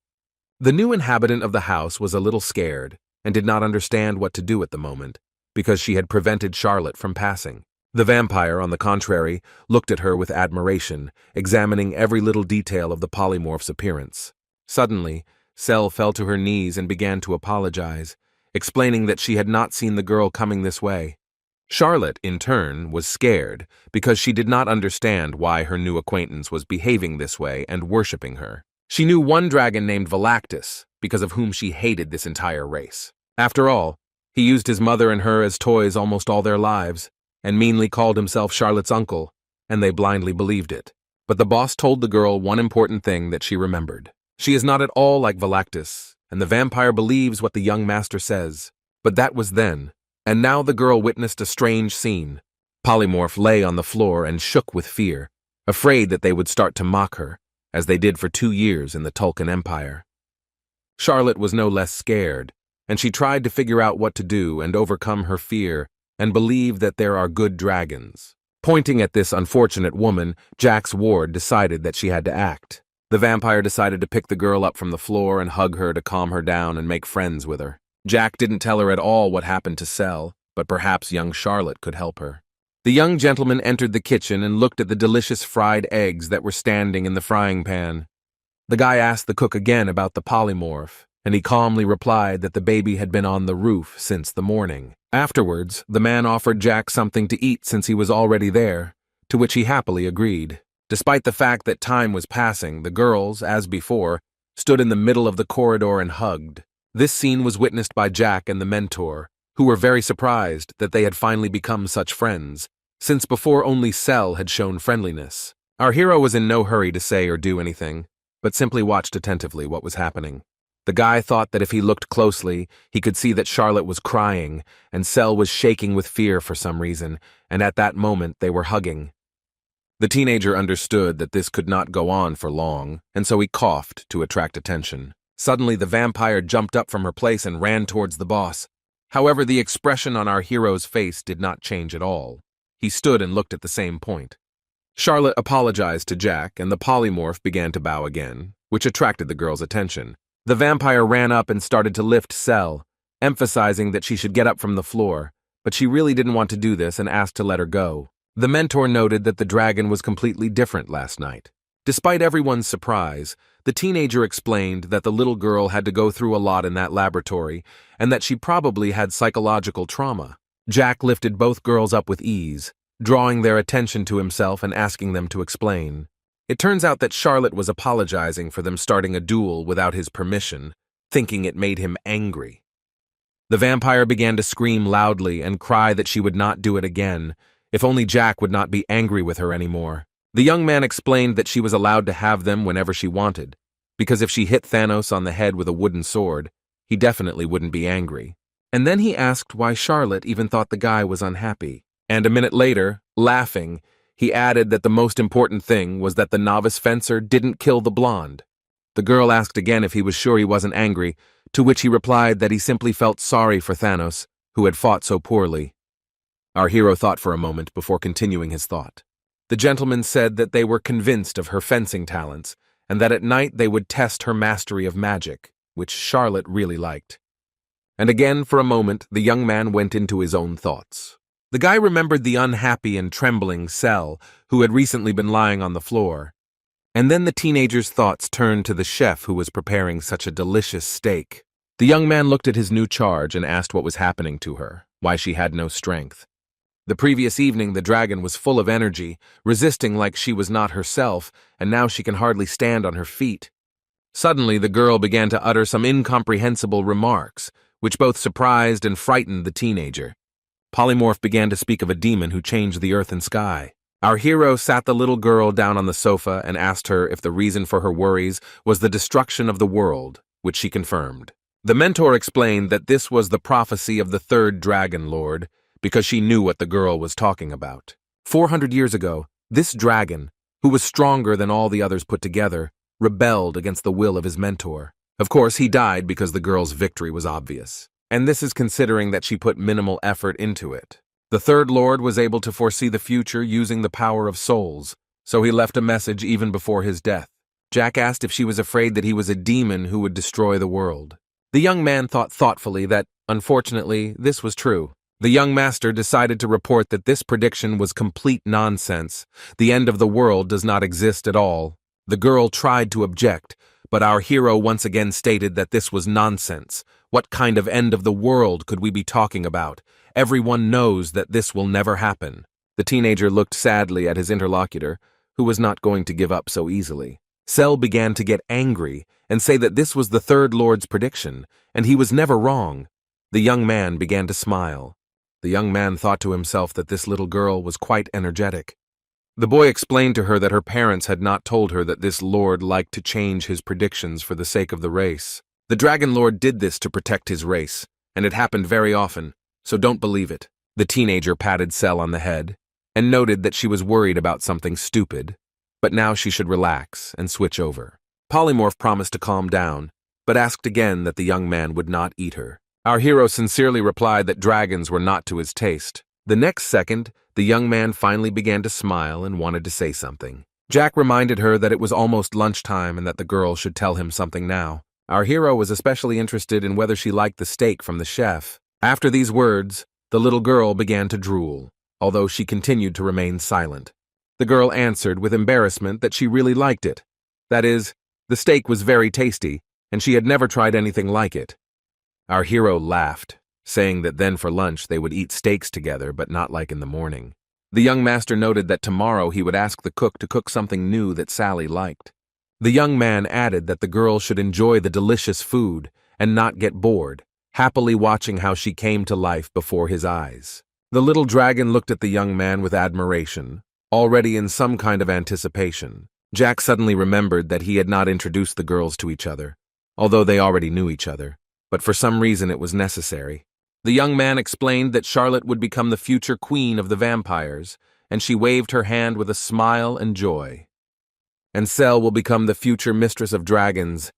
The new inhabitant of the house was a little scared, and did not understand what to do at the moment. because she had prevented Charlotte from passing. The vampire, on the contrary, looked at her with admiration, examining every little detail of the polymorph's appearance. Suddenly, Cell fell to her knees and began to apologize, explaining that she had not seen the girl coming this way. Charlotte, in turn, was scared because she did not understand why her new acquaintance was behaving this way and worshipping her. She knew one dragon named Valactus, because of whom she hated this entire race. After all, he used his mother and her as toys almost all their lives, and meanly called himself Charlotte's uncle, and they blindly believed it. But the boss told the girl one important thing that she remembered. She is not at all like Valactus, and the vampire believes what the young master says. But that was then, and now the girl witnessed a strange scene. Polymorph lay on the floor and shook with fear, afraid that they would start to mock her, as they did for 2 years in the Tulkan Empire. Charlotte was no less scared, and she tried to figure out what to do and overcome her fear and believe that there are good dragons. Pointing at this unfortunate woman, Jack's ward decided that she had to act. The vampire decided to pick the girl up from the floor and hug her to calm her down and make friends with her. Jack didn't tell her at all what happened to Cell, but perhaps young Charlotte could help her. The young gentleman entered the kitchen and looked at the delicious fried eggs that were standing in the frying pan. The guy asked the cook again about the polymorph, and he calmly replied that the baby had been on the roof since the morning. Afterwards, the man offered Jack something to eat since he was already there, to which he happily agreed. Despite the fact that time was passing, the girls, as before, stood in the middle of the corridor and hugged. This scene was witnessed by Jack and the mentor, who were very surprised that they had finally become such friends, since before only Cell had shown friendliness. Our hero was in no hurry to say or do anything, but simply watched attentively what was happening. The guy thought that if he looked closely, he could see that Charlotte was crying, and Cell was shaking with fear for some reason, and at that moment they were hugging. The teenager understood that this could not go on for long, and so he coughed to attract attention. Suddenly, the vampire jumped up from her place and ran towards the boss. However, the expression on our hero's face did not change at all. He stood and looked at the same point. Charlotte apologized to Jack, and the polymorph began to bow again, which attracted the girl's attention. The vampire ran up and started to lift Cell, emphasizing that she should get up from the floor, but she really didn't want to do this and asked to let her go. The mentor noted that the dragon was completely different last night. Despite everyone's surprise, the teenager explained that the little girl had to go through a lot in that laboratory and that she probably had psychological trauma. Jack lifted both girls up with ease, drawing their attention to himself and asking them to explain. It turns out that Charlotte was apologizing for them starting a duel without his permission, thinking it made him angry. The vampire began to scream loudly and cry that she would not do it again, if only Jack would not be angry with her anymore. The young man explained that she was allowed to have them whenever she wanted, because if she hit Thanos on the head with a wooden sword, he definitely wouldn't be angry. And then he asked why Charlotte even thought the guy was unhappy. And a minute later, laughing, he added that the most important thing was that the novice fencer didn't kill the blonde. The girl asked again if he was sure he wasn't angry, to which he replied that he simply felt sorry for Thanos, who had fought so poorly. Our hero thought for a moment before continuing his thought. The gentleman said that they were convinced of her fencing talents, and that at night they would test her mastery of magic, which Charlotte really liked. And again, for a moment, the young man went into his own thoughts. The guy remembered the unhappy and trembling Cell, who had recently been lying on the floor. And then the teenager's thoughts turned to the chef who was preparing such a delicious steak. The young man looked at his new charge and asked what was happening to her, why she had no strength. The previous evening the dragon was full of energy, resisting like she was not herself, and now she can hardly stand on her feet. Suddenly the girl began to utter some incomprehensible remarks, which both surprised and frightened the teenager. Polymorph began to speak of a demon who changed the earth and sky. Our hero sat the little girl down on the sofa and asked her if the reason for her worries was the destruction of the world, which she confirmed. The mentor explained that this was the prophecy of the third dragon lord, because she knew what the girl was talking about. 400 years ago, this dragon, who was stronger than all the others put together, rebelled against the will of his mentor. Of course, he died because the girl's victory was obvious. And this is considering that she put minimal effort into it. The third lord was able to foresee the future using the power of souls, so he left a message even before his death. Jack asked if she was afraid that he was a demon who would destroy the world. The young man thought thoughtfully that, unfortunately, this was true. The young master decided to report that this prediction was complete nonsense. The end of the world does not exist at all. The girl tried to object, but our hero once again stated that this was nonsense. What kind of end of the world could we be talking about? Everyone knows that this will never happen. The teenager looked sadly at his interlocutor, who was not going to give up so easily. Cell began to get angry and say that this was the Third Lord's prediction, and he was never wrong. The young man began to smile. The young man thought to himself that this little girl was quite energetic. The boy explained to her that her parents had not told her that this lord liked to change his predictions for the sake of the race. The Dragon Lord did this to protect his race, and it happened very often, so don't believe it. The teenager patted Cell on the head and noted that she was worried about something stupid, but now she should relax and switch over. Polymorph promised to calm down, but asked again that the young man would not eat her. Our hero sincerely replied that dragons were not to his taste. The next second, the young man finally began to smile and wanted to say something. Jack reminded her that it was almost lunchtime and that the girl should tell him something now. Our hero was especially interested in whether she liked the steak from the chef. After these words, the little girl began to drool, although she continued to remain silent. The girl answered with embarrassment that she really liked it. That is, the steak was very tasty, and she had never tried anything like it. Our hero laughed, saying that then for lunch they would eat steaks together, but not like in the morning. The young master noted that tomorrow he would ask the cook to cook something new that Sally liked. The young man added that the girl should enjoy the delicious food and not get bored, happily watching how she came to life before his eyes. The little dragon looked at the young man with admiration, already in some kind of anticipation. Jack suddenly remembered that he had not introduced the girls to each other, although they already knew each other, but for some reason it was necessary. The young man explained that Charlotte would become the future queen of the vampires, and she waved her hand with a smile and joy. And Cell will become the future mistress of dragons,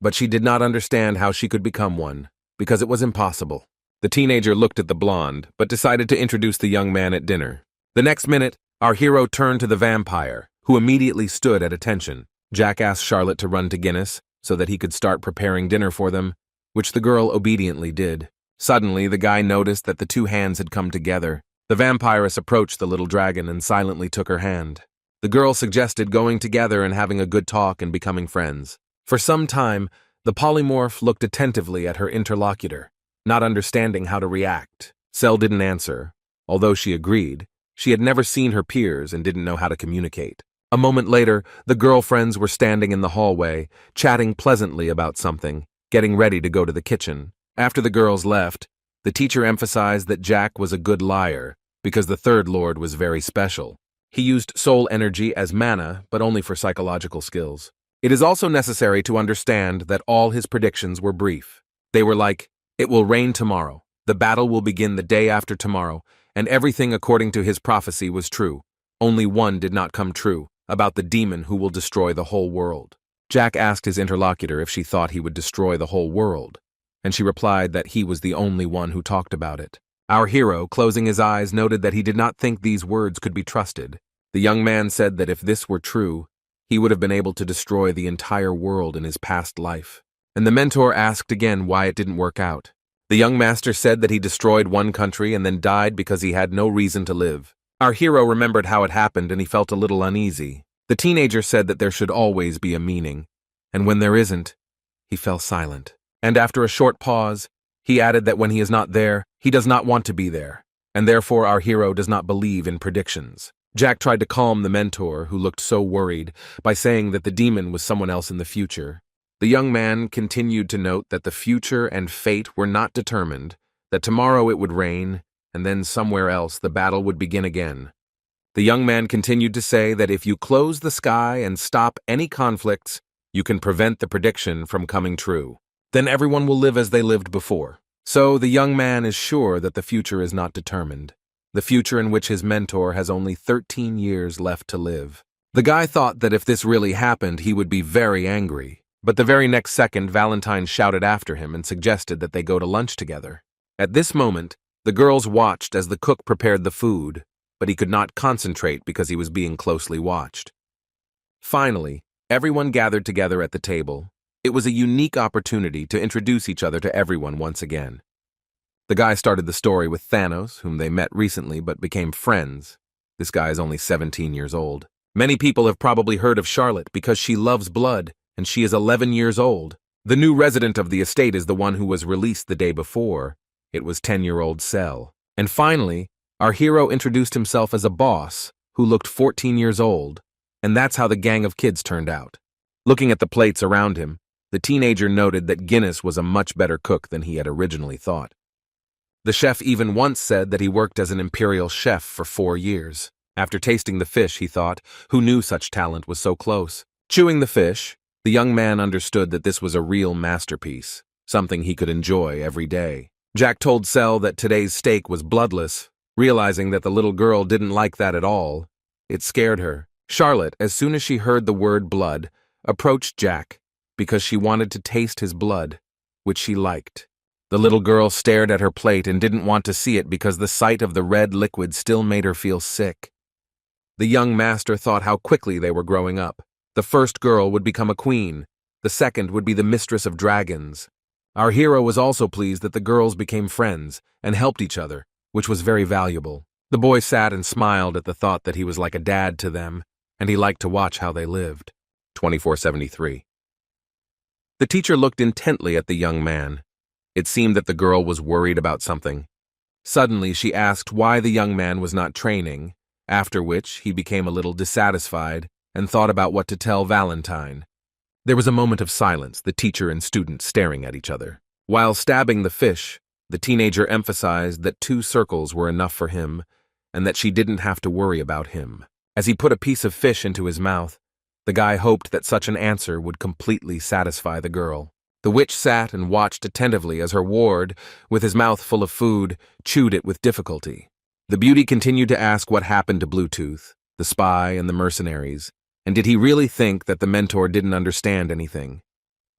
but she did not understand how she could become one, because it was impossible. The teenager looked at the blonde, but decided to introduce the young man at dinner. The next minute, our hero turned to the vampire, who immediately stood at attention. Jack asked Charlotte to run to Guinness, so that he could start preparing dinner for them, which the girl obediently did. Suddenly, the guy noticed that the two hands had come together. The vampiress approached the little dragon and silently took her hand. The girl suggested going together and having a good talk and becoming friends. For some time, the polymorph looked attentively at her interlocutor, not understanding how to react. Cell didn't answer. Although she agreed, she had never seen her peers and didn't know how to communicate. A moment later, the girlfriends were standing in the hallway, chatting pleasantly about something, getting ready to go to the kitchen. After the girls left, the teacher emphasized that Jack was a good liar because the Third Lord was very special. He used soul energy as mana, but only for psychological skills. It is also necessary to understand that all his predictions were brief. They were like, it will rain tomorrow, the battle will begin the day after tomorrow, and everything according to his prophecy was true. Only one did not come true, about the demon who will destroy the whole world. Jack asked his interlocutor if she thought he would destroy the whole world, and she replied that he was the only one who talked about it. Our hero, closing his eyes, noted that he did not think these words could be trusted. The young man said that if this were true, he would have been able to destroy the entire world in his past life. And the mentor asked again why it didn't work out. The young master said that he destroyed one country and then died because he had no reason to live. Our hero remembered how it happened and he felt a little uneasy. The teenager said that there should always be a meaning, and when there isn't, he fell silent. And after a short pause, he added that when he is not there, he does not want to be there, and therefore our hero does not believe in predictions. Jack tried to calm the mentor, who looked so worried, by saying that the demon was someone else in the future. The young man continued to note that the future and fate were not determined, that tomorrow it would rain, and then somewhere else the battle would begin again. The young man continued to say that if you close the sky and stop any conflicts, you can prevent the prediction from coming true. Then everyone will live as they lived before. So the young man is sure that the future is not determined, the future in which his mentor has only 13 years left to live. The guy thought that if this really happened, he would be very angry, but the very next second Valentine shouted after him and suggested that they go to lunch together. At this moment, the girls watched as the cook prepared the food, but he could not concentrate because he was being closely watched. Finally, everyone gathered together at the table. It was a unique opportunity to introduce each other to everyone once again. The guy started the story with Thanos, whom they met recently but became friends. This guy is only 17 years old. Many people have probably heard of Charlotte because she loves blood, and she is 11 years old. The new resident of the estate is the one who was released the day before. It was 10-year-old Cell. And finally, our hero introduced himself as a boss who looked 14 years old, and that's how the gang of kids turned out. Looking at the plates around him, the teenager noted that Guinness was a much better cook than he had originally thought. The chef even once said that he worked as an imperial chef for 4 years. After tasting the fish, he thought, who knew such talent was so close? Chewing the fish, the young man understood that this was a real masterpiece, something he could enjoy every day. Jack told Cell that today's steak was bloodless, realizing that the little girl didn't like that at all. It scared her. Charlotte, as soon as she heard the word blood, approached Jack because she wanted to taste his blood, which she liked. The little girl stared at her plate and didn't want to see it because the sight of the red liquid still made her feel sick. The young master thought how quickly they were growing up. The first girl would become a queen. The second would be the mistress of dragons. Our hero was also pleased that the girls became friends and helped each other, which was very valuable. The boy sat and smiled at the thought that he was like a dad to them, and he liked to watch how they lived. 2473. The teacher looked intently at the young man. It seemed that the girl was worried about something. Suddenly, she asked why the young man was not training, after which he became a little dissatisfied and thought about what to tell Valentine. There was a moment of silence, the teacher and student staring at each other. While stabbing the fish, the teenager emphasized that 2 circles were enough for him and that she didn't have to worry about him. As he put a piece of fish into his mouth, the guy hoped that such an answer would completely satisfy the girl. The witch sat and watched attentively as her ward, with his mouth full of food, chewed it with difficulty. The beauty continued to ask what happened to Bluetooth, the spy, and the mercenaries, and did he really think that the mentor didn't understand anything?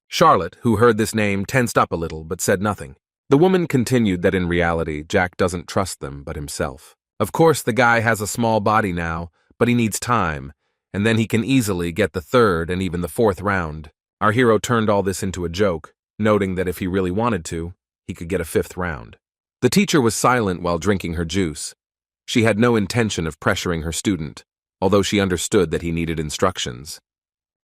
Charlotte, who heard this name, tensed up a little but said nothing. The woman continued that in reality, Jack doesn't trust them but himself. Of course, the guy has a small body now, but he needs time, and then he can easily get the 3rd and even the 4th round. Our hero turned all this into a joke, noting that if he really wanted to, he could get a 5th round. The teacher was silent while drinking her juice. She had no intention of pressuring her student, although she understood that he needed instructions.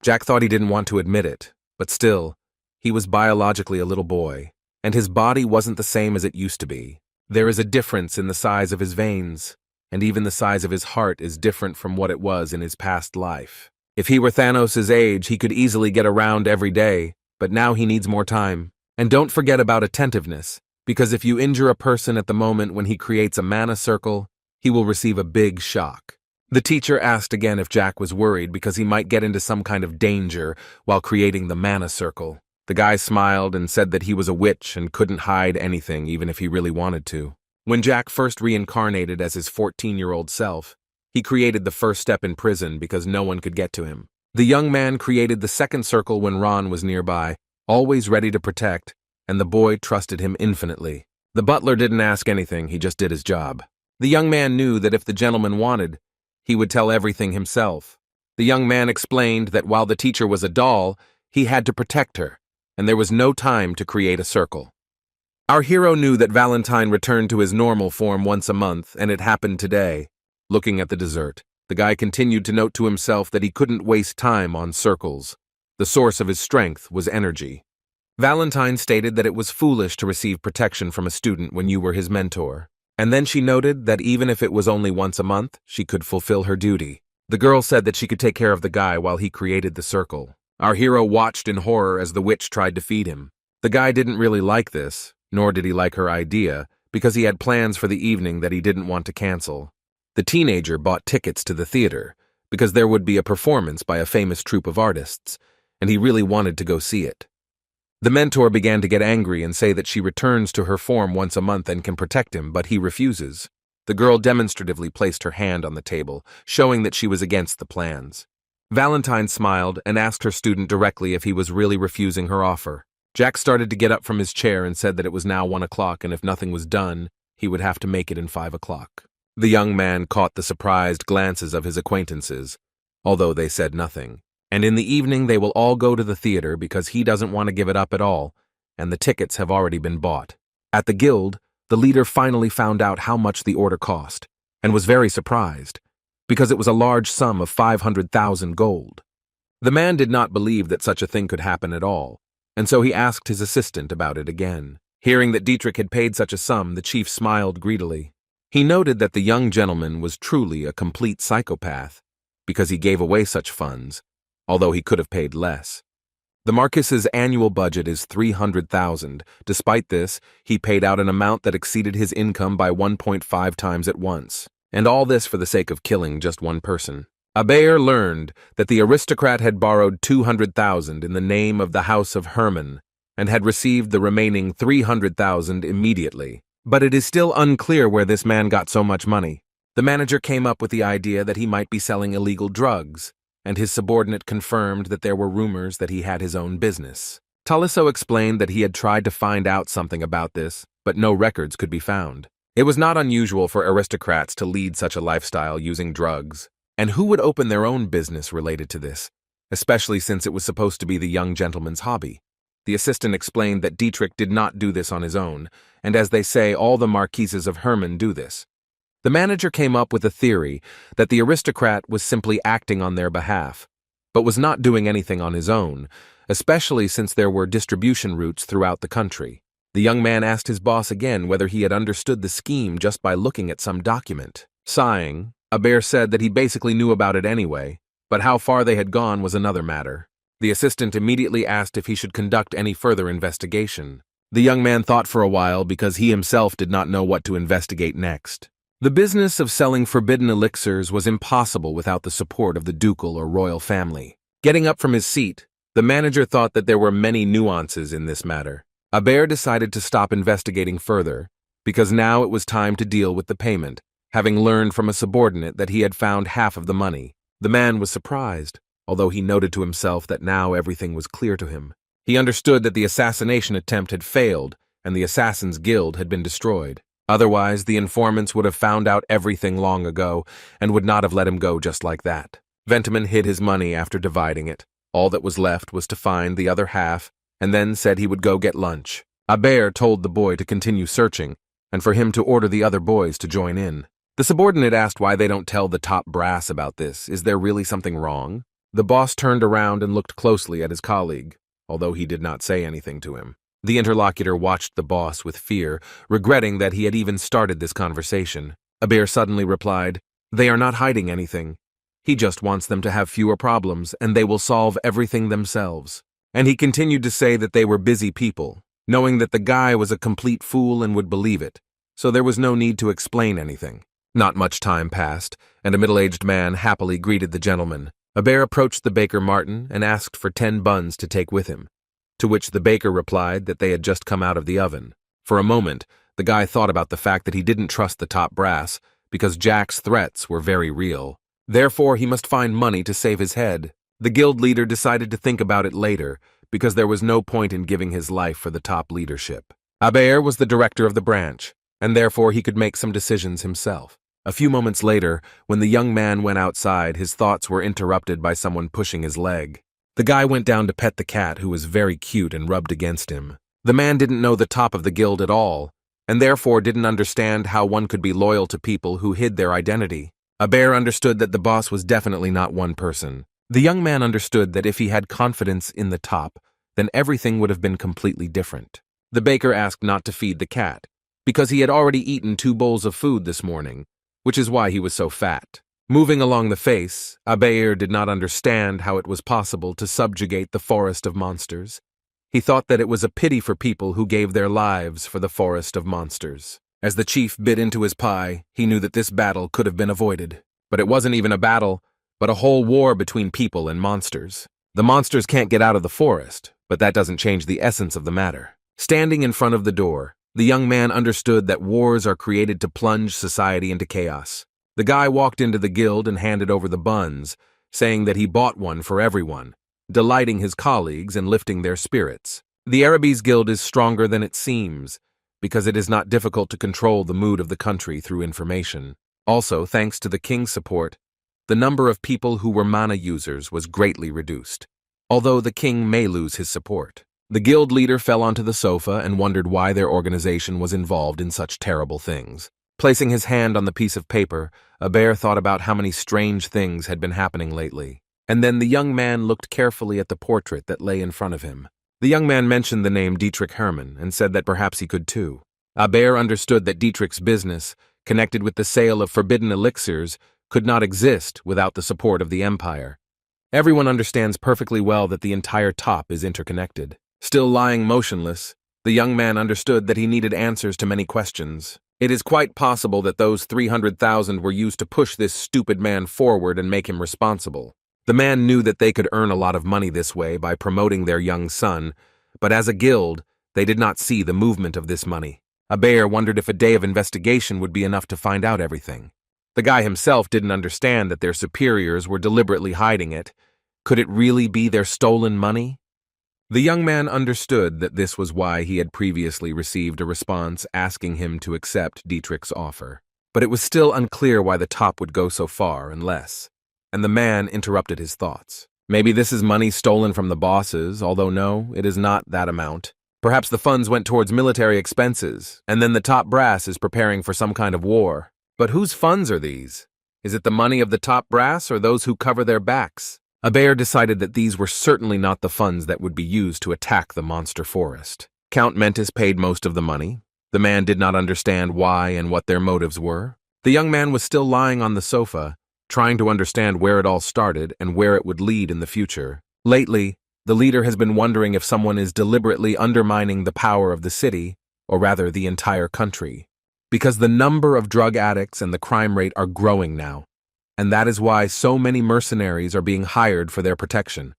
Jack thought he didn't want to admit it, but still, he was biologically a little boy, and his body wasn't the same as it used to be. There is a difference in the size of his veins, and even the size of his heart is different from what it was in his past life. If he were Thanos' age, he could easily get around every day, but now he needs more time. And don't forget about attentiveness, because if you injure a person at the moment when he creates a mana circle, he will receive a big shock. The teacher asked again if Jack was worried because he might get into some kind of danger while creating the mana circle. The guy smiled and said that he was a witch and couldn't hide anything even if he really wanted to. When Jack first reincarnated as his 14-year-old self, he created the first step in prison because no one could get to him. The young man created the 2nd circle when Ron was nearby, always ready to protect, and the boy trusted him infinitely. The butler didn't ask anything, he just did his job. The young man knew that if the gentleman wanted, he would tell everything himself. The young man explained that while the teacher was a doll, he had to protect her, and there was no time to create a circle. Our hero knew that Valentine returned to his normal form once a month, and it happened today. Looking at the dessert, the guy continued to note to himself that he couldn't waste time on circles. The source of his strength was energy. Valentine stated that it was foolish to receive protection from a student when you were his mentor. And then she noted that even if it was only once a month, she could fulfill her duty. The girl said that she could take care of the guy while he created the circle. Our hero watched in horror as the witch tried to feed him. The guy didn't really like this, nor did he like her idea, because he had plans for the evening that he didn't want to cancel. The teenager bought tickets to the theater because there would be a performance by a famous troupe of artists, and he really wanted to go see it. The mentor began to get angry and say that she returns to her form once a month and can protect him, but he refuses. The girl demonstratively placed her hand on the table, showing that she was against the plans. Valentine smiled and asked her student directly if he was really refusing her offer. Jack started to get up from his chair and said that it was now 1 o'clock, and if nothing was done, he would have to make it in 5 o'clock. The young man caught the surprised glances of his acquaintances, although they said nothing. And in the evening they will all go to the theater because he doesn't want to give it up at all, and the tickets have already been bought. At the guild, the leader finally found out how much the order cost, and was very surprised, because it was a large sum of 500,000 gold. The man did not believe that such a thing could happen at all, and so he asked his assistant about it again. Hearing that Dietrich had paid such a sum, the chief smiled greedily. He noted that the young gentleman was truly a complete psychopath, because he gave away such funds, although he could have paid less. The Marquis's annual budget is 300,000. Despite this, he paid out an amount that exceeded his income by 1.5 times at once. And all this for the sake of killing just one person. Heir learned that the aristocrat had borrowed 200,000 in the name of the House of Hermann and had received the remaining 300,000 immediately. But it is still unclear where this man got so much money. The manager came up with the idea that he might be selling illegal drugs, and his subordinate confirmed that there were rumors that he had his own business. Taliso explained that he had tried to find out something about this, but no records could be found. It was not unusual for aristocrats to lead such a lifestyle using drugs, and who would open their own business related to this, especially since it was supposed to be the young gentleman's hobby? The assistant explained that Dietrich did not do this on his own, and as they say, all the Marquises of Hermann do this. The manager came up with a theory that the aristocrat was simply acting on their behalf, but was not doing anything on his own, especially since there were distribution routes throughout the country. The young man asked his boss again whether he had understood the scheme just by looking at some document. Sighing, Heir said that he basically knew about it anyway, but how far they had gone was another matter. The assistant immediately asked if he should conduct any further investigation. The young man thought for a while because he himself did not know what to investigate next. The business of selling forbidden elixirs was impossible without the support of the ducal or royal family. Getting up from his seat, the manager thought that there were many nuances in this matter. Heir decided to stop investigating further, because now it was time to deal with the payment, having learned from a subordinate that he had found half of the money. The man was surprised, although he noted to himself that now everything was clear to him. He understood that the assassination attempt had failed, and the Assassins' Guild had been destroyed. Otherwise, the informants would have found out everything long ago and would not have let him go just like that. Ventiman hid his money after dividing it. All that was left was to find the other half, and then said he would go get lunch. Heir told the boy to continue searching, and for him to order the other boys to join in. The subordinate asked why they don't tell the top brass about this. Is there really something wrong? The boss turned around and looked closely at his colleague, although he did not say anything to him. The interlocutor watched the boss with fear, regretting that he had even started this conversation. Heir suddenly replied, "They are not hiding anything. He just wants them to have fewer problems, and they will solve everything themselves." And he continued to say that they were busy people, knowing that the guy was a complete fool and would believe it, so there was no need to explain anything. Not much time passed, and a middle-aged man happily greeted the gentleman. Heir approached the baker Martin and asked for 10 buns to take with him, to which the baker replied that they had just come out of the oven. For a moment, the guy thought about the fact that he didn't trust the top brass because Jack's threats were very real. Therefore, he must find money to save his head. The guild leader decided to think about it later because there was no point in giving his life for the top leadership. Heir was the director of the branch, and therefore he could make some decisions himself. A few moments later, when the young man went outside, his thoughts were interrupted by someone pushing his leg. The guy went down to pet the cat, who was very cute and rubbed against him. The man didn't know the top of the guild at all, and therefore didn't understand how one could be loyal to people who hid their identity. Heir understood that the boss was definitely not one person. The young man understood that if he had confidence in the top, then everything would have been completely different. The baker asked not to feed the cat, because he had already eaten 2 bowls of food this morning, which is why he was so fat. Moving along the face, Heir did not understand how it was possible to subjugate the forest of monsters. He thought that it was a pity for people who gave their lives for the forest of monsters. As the chief bit into his pie, he knew that this battle could have been avoided. But it wasn't even a battle, but a whole war between people and monsters. The monsters can't get out of the forest, but that doesn't change the essence of the matter. Standing in front of the door, the young man understood that wars are created to plunge society into chaos. The guy walked into the guild and handed over the buns, saying that he bought one for everyone, delighting his colleagues and lifting their spirits. The Arabi's Guild is stronger than it seems, because it is not difficult to control the mood of the country through information. Also, thanks to the king's support, the number of people who were mana users was greatly reduced, although the king may lose his support. The guild leader fell onto the sofa and wondered why their organization was involved in such terrible things. Placing his hand on the piece of paper, Heir thought about how many strange things had been happening lately. And then the young man looked carefully at the portrait that lay in front of him. The young man mentioned the name Dietrich Hermann and said that perhaps he could too. Heir understood that Dietrich's business, connected with the sale of forbidden elixirs, could not exist without the support of the Empire. Everyone understands perfectly well that the entire top is interconnected. Still lying motionless, the young man understood that he needed answers to many questions. It is quite possible that those 300,000 were used to push this stupid man forward and make him responsible. The man knew that they could earn a lot of money this way by promoting their young son, but as a guild, they did not see the movement of this money. Heir wondered if a day of investigation would be enough to find out everything. The guy himself didn't understand that their superiors were deliberately hiding it. Could it really be their stolen money? The young man understood that this was why he had previously received a response asking him to accept Dietrich's offer. But it was still unclear why the top would go so far unless. And the man interrupted his thoughts. Maybe this is money stolen from the bosses, although no, it is not that amount. Perhaps the funds went towards military expenses, and then the top brass is preparing for some kind of war. But whose funds are these? Is it the money of the top brass or those who cover their backs? Heir decided that these were certainly not the funds that would be used to attack the monster forest. Count Mentis paid most of the money. The man did not understand why and what their motives were. The young man was still lying on the sofa, trying to understand where it all started and where it would lead in the future. Lately, the leader has been wondering if someone is deliberately undermining the power of the city, or rather the entire country. Because the number of drug addicts and the crime rate are growing now. And that is why so many mercenaries are being hired for their protection.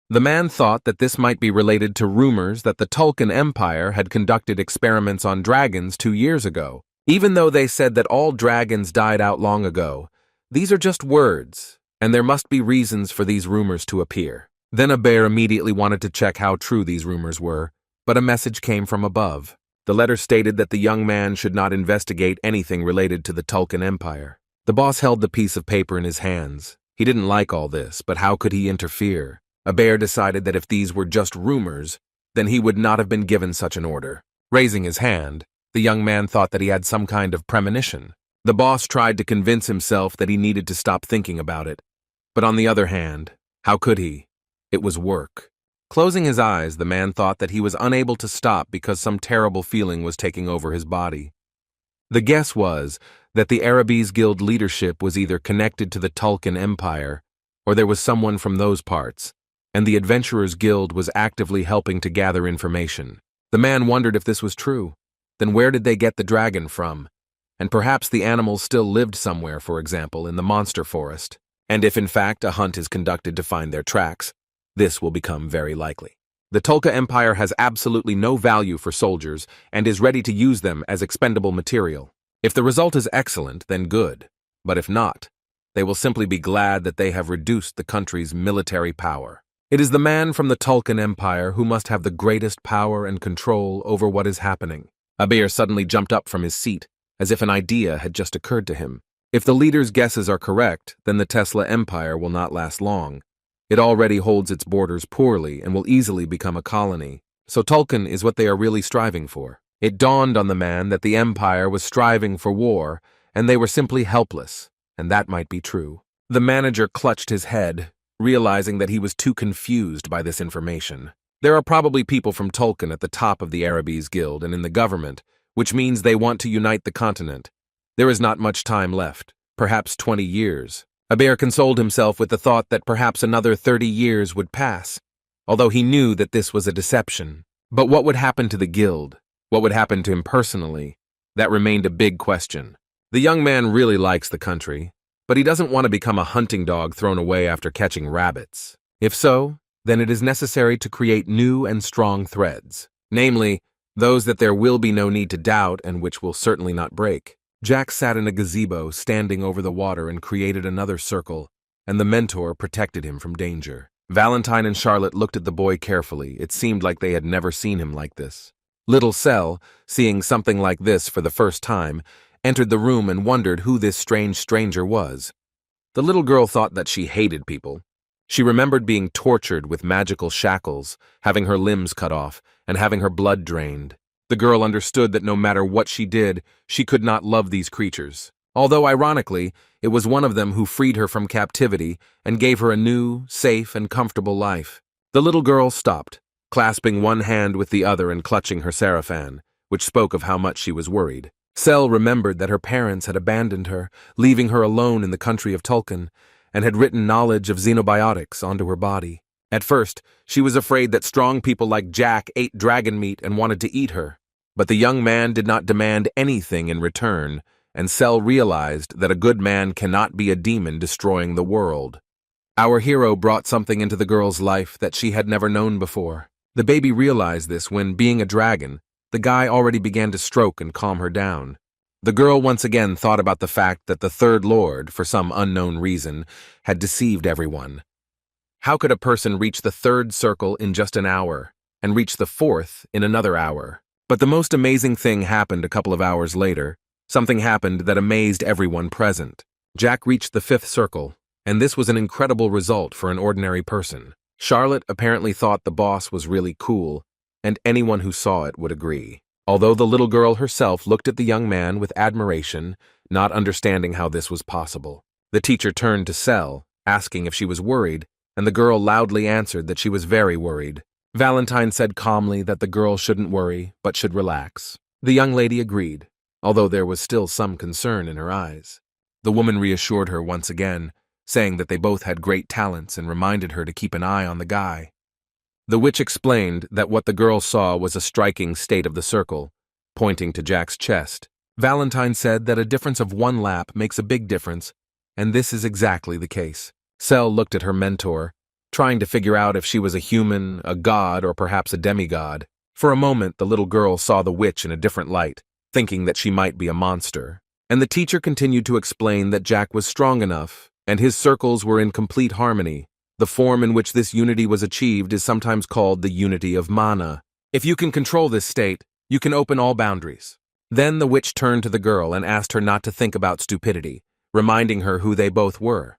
The man thought that this might be related to rumors that the Tulkun Empire had conducted experiments on dragons 2 years ago. Even though they said that all dragons died out long ago, these are just words, and there must be reasons for these rumors to appear. Then Heir immediately wanted to check how true these rumors were, but a message came from above. The letter stated that the young man should not investigate anything related to the Tulkun Empire. The boss held the piece of paper in his hands. He didn't like all this, but how could he interfere? Heir decided that if these were just rumors, then he would not have been given such an order. Raising his hand, the young man thought that he had some kind of premonition. The boss tried to convince himself that he needed to stop thinking about it. But on the other hand, how could he? It was work. Closing his eyes, the man thought that he was unable to stop because some terrible feeling was taking over his body. The guess was that the Arabes Guild leadership was either connected to the Tulkun Empire, or there was someone from those parts, and the Adventurers Guild was actively helping to gather information. The man wondered if this was true. Then where did they get the dragon from? And perhaps the animals still lived somewhere, for example, in the monster forest. And if in fact a hunt is conducted to find their tracks, this will become very likely. The Tulka Empire has absolutely no value for soldiers and is ready to use them as expendable material. If the result is excellent, then good. But if not, they will simply be glad that they have reduced the country's military power. It is the man from the Tulkun Empire who must have the greatest power and control over what is happening. Heir suddenly jumped up from his seat, as if an idea had just occurred to him. If the leader's guesses are correct, then the Tesla Empire will not last long. It already holds its borders poorly and will easily become a colony. So Tulkun is what they are really striving for. It dawned on the man that the Empire was striving for war, and they were simply helpless, and that might be true. The manager clutched his head, realizing that he was too confused by this information. There are probably people from Tulkun at the top of the Arabes Guild and in the government, which means they want to unite the continent. There is not much time left, perhaps 20 years. Heir consoled himself with the thought that perhaps another 30 years would pass, although he knew that this was a deception. But what would happen to the guild? What would happen to him personally? That remained a big question. The young man really likes the country, but he doesn't want to become a hunting dog thrown away after catching rabbits. If so, then it is necessary to create new and strong threads, namely, those that there will be no need to doubt and which will certainly not break. Jack sat in a gazebo standing over the water and created another circle, and the mentor protected him from danger. Valentine and Charlotte looked at the boy carefully. It seemed like they had never seen him like this. Little Sel, seeing something like this for the first time, entered the room and wondered who this strange stranger was. The little girl thought that she hated people, She remembered being tortured with magical shackles, having her limbs cut off, and having her blood drained. The girl understood that no matter what she did, she could not love these creatures. Although, ironically, it was one of them who freed her from captivity and gave her a new, safe, and comfortable life. The little girl stopped, clasping one hand with the other and clutching her sarafan, which spoke of how much she was worried. Sel remembered that her parents had abandoned her, leaving her alone in the country of Tulkan, and had written knowledge of xenobiotics onto her body. At first, she was afraid that strong people like Jack ate dragon meat and wanted to eat her. But the young man did not demand anything in return, and Sel realized that a good man cannot be a demon destroying the world. Our hero brought something into the girl's life that she had never known before. The baby realized this when, being a dragon, the guy already began to stroke and calm her down. The girl once again thought about the fact that the Third Lord, for some unknown reason, had deceived everyone. How could a person reach the third circle in just an hour, and reach the fourth in another hour? But the most amazing thing happened a couple of hours later. Something happened that amazed everyone present. Jack reached the fifth circle, and this was an incredible result for an ordinary person. Charlotte apparently thought the boss was really cool, and anyone who saw it would agree. Although the little girl herself looked at the young man with admiration, not understanding how this was possible. The teacher turned to Sel, asking if she was worried, and the girl loudly answered that she was very worried. Valentine said calmly that the girl shouldn't worry, but should relax. The young lady agreed, although there was still some concern in her eyes. The woman reassured her once again, saying that they both had great talents and reminded her to keep an eye on the guy. The witch explained that what the girl saw was a striking state of the circle, pointing to Jack's chest. Valentine said that a difference of one lap makes a big difference, and this is exactly the case. Sel looked at her mentor, trying to figure out if she was a human, a god, or perhaps a demigod. For a moment, the little girl saw the witch in a different light, thinking that she might be a monster. And the teacher continued to explain that Jack was strong enough, and his circles were in complete harmony. The form in which this unity was achieved is sometimes called the unity of mana. If you can control this state, you can open all boundaries. Then the witch turned to the girl and asked her not to think about stupidity, reminding her who they both were.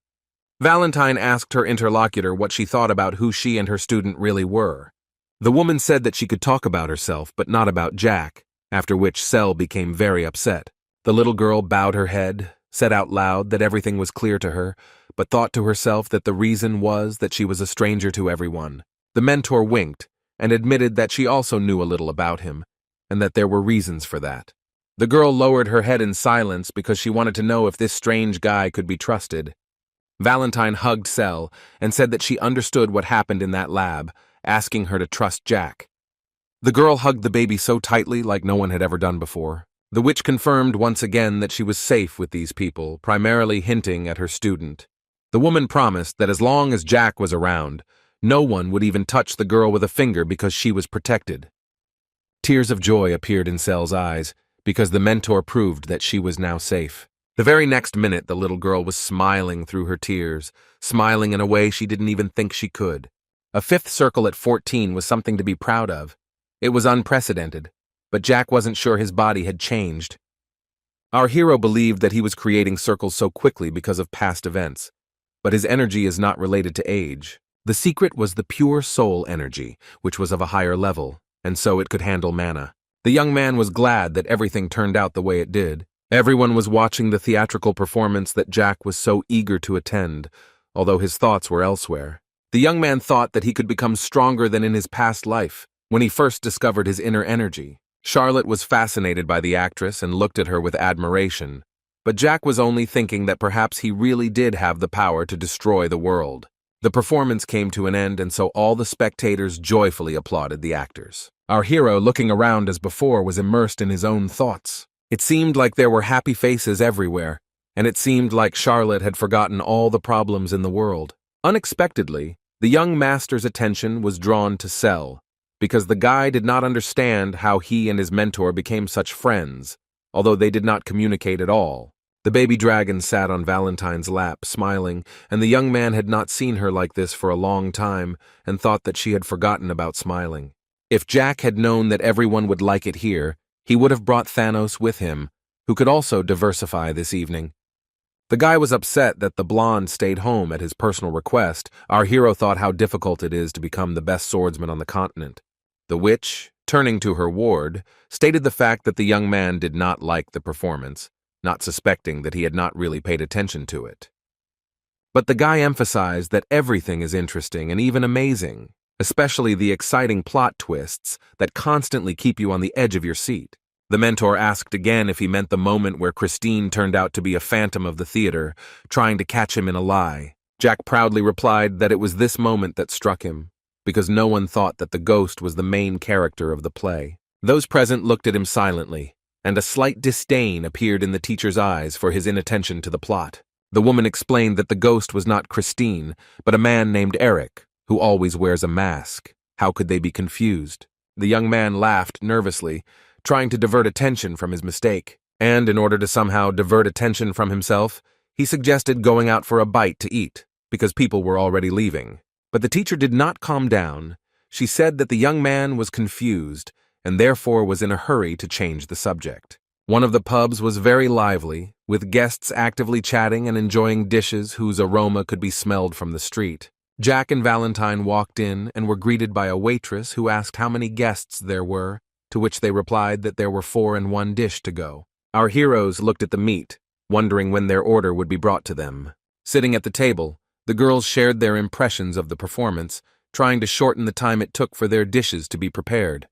Valentine asked her interlocutor what she thought about who she and her student really were. The woman said that she could talk about herself, but not about Jack, after which Sel became very upset. The little girl bowed her head, said out loud that everything was clear to her, but thought to herself that the reason was that she was a stranger to everyone. The mentor winked and admitted that she also knew a little about him, and that there were reasons for that. The girl lowered her head in silence because she wanted to know if this strange guy could be trusted. Valentine hugged Sel and said that she understood what happened in that lab, asking her to trust Jack. The girl hugged the baby so tightly like no one had ever done before. The witch confirmed once again that she was safe with these people, primarily hinting at her student. The woman promised that as long as Jack was around, no one would even touch the girl with a finger because she was protected. Tears of joy appeared in Sel's eyes because the mentor proved that she was now safe. The very next minute, the little girl was smiling through her tears, smiling in a way she didn't even think she could. A fifth circle at 14 was something to be proud of. It was unprecedented, but Jack wasn't sure his body had changed. Our hero believed that he was creating circles so quickly because of past events, but his energy is not related to age. The secret was the pure soul energy, which was of a higher level, and so it could handle mana. The young man was glad that everything turned out the way it did. Everyone was watching the theatrical performance that Jack was so eager to attend, although his thoughts were elsewhere. The young man thought that he could become stronger than in his past life, when he first discovered his inner energy. Charlotte was fascinated by the actress and looked at her with admiration, but Jack was only thinking that perhaps he really did have the power to destroy the world. The performance came to an end, and so all the spectators joyfully applauded the actors. Our hero, looking around as before, was immersed in his own thoughts. It seemed like there were happy faces everywhere, and it seemed like Charlotte had forgotten all the problems in the world. Unexpectedly, the young master's attention was drawn to Sel, because the guy did not understand how he and his mentor became such friends, although they did not communicate at all. The baby dragon sat on Valentine's lap, smiling, and the young man had not seen her like this for a long time and thought that she had forgotten about smiling. If Jack had known that everyone would like it here, he would have brought Thanos with him, who could also diversify this evening. The guy was upset that the blonde stayed home at his personal request. Our hero thought how difficult it is to become the best swordsman on the continent. The witch, turning to her ward, stated the fact that the young man did not like the performance, not suspecting that he had not really paid attention to it. But the guy emphasized that everything is interesting and even amazing, especially the exciting plot twists that constantly keep you on the edge of your seat. The mentor asked again if he meant the moment where Christine turned out to be a phantom of the theater, trying to catch him in a lie. Jack proudly replied that it was this moment that struck him, because no one thought that the ghost was the main character of the play. Those present looked at him silently, and a slight disdain appeared in the teacher's eyes for his inattention to the plot. The woman explained that the ghost was not Christine, but a man named Eric, who always wears a mask. How could they be confused? The young man laughed nervously, trying to divert attention from his mistake. And in order to somehow divert attention from himself, he suggested going out for a bite to eat, because people were already leaving. But the teacher did not calm down. She said that the young man was confused, and therefore was in a hurry to change the subject. One of the pubs was very lively, with guests actively chatting and enjoying dishes whose aroma could be smelled from the street. Jack and Valentine walked in and were greeted by a waitress who asked how many guests there were, to which they replied that there were 4 and 1 dish to go. Our heroes looked at the meat, wondering when their order would be brought to them. Sitting at the table, the girls shared their impressions of the performance, trying to shorten the time it took for their dishes to be prepared.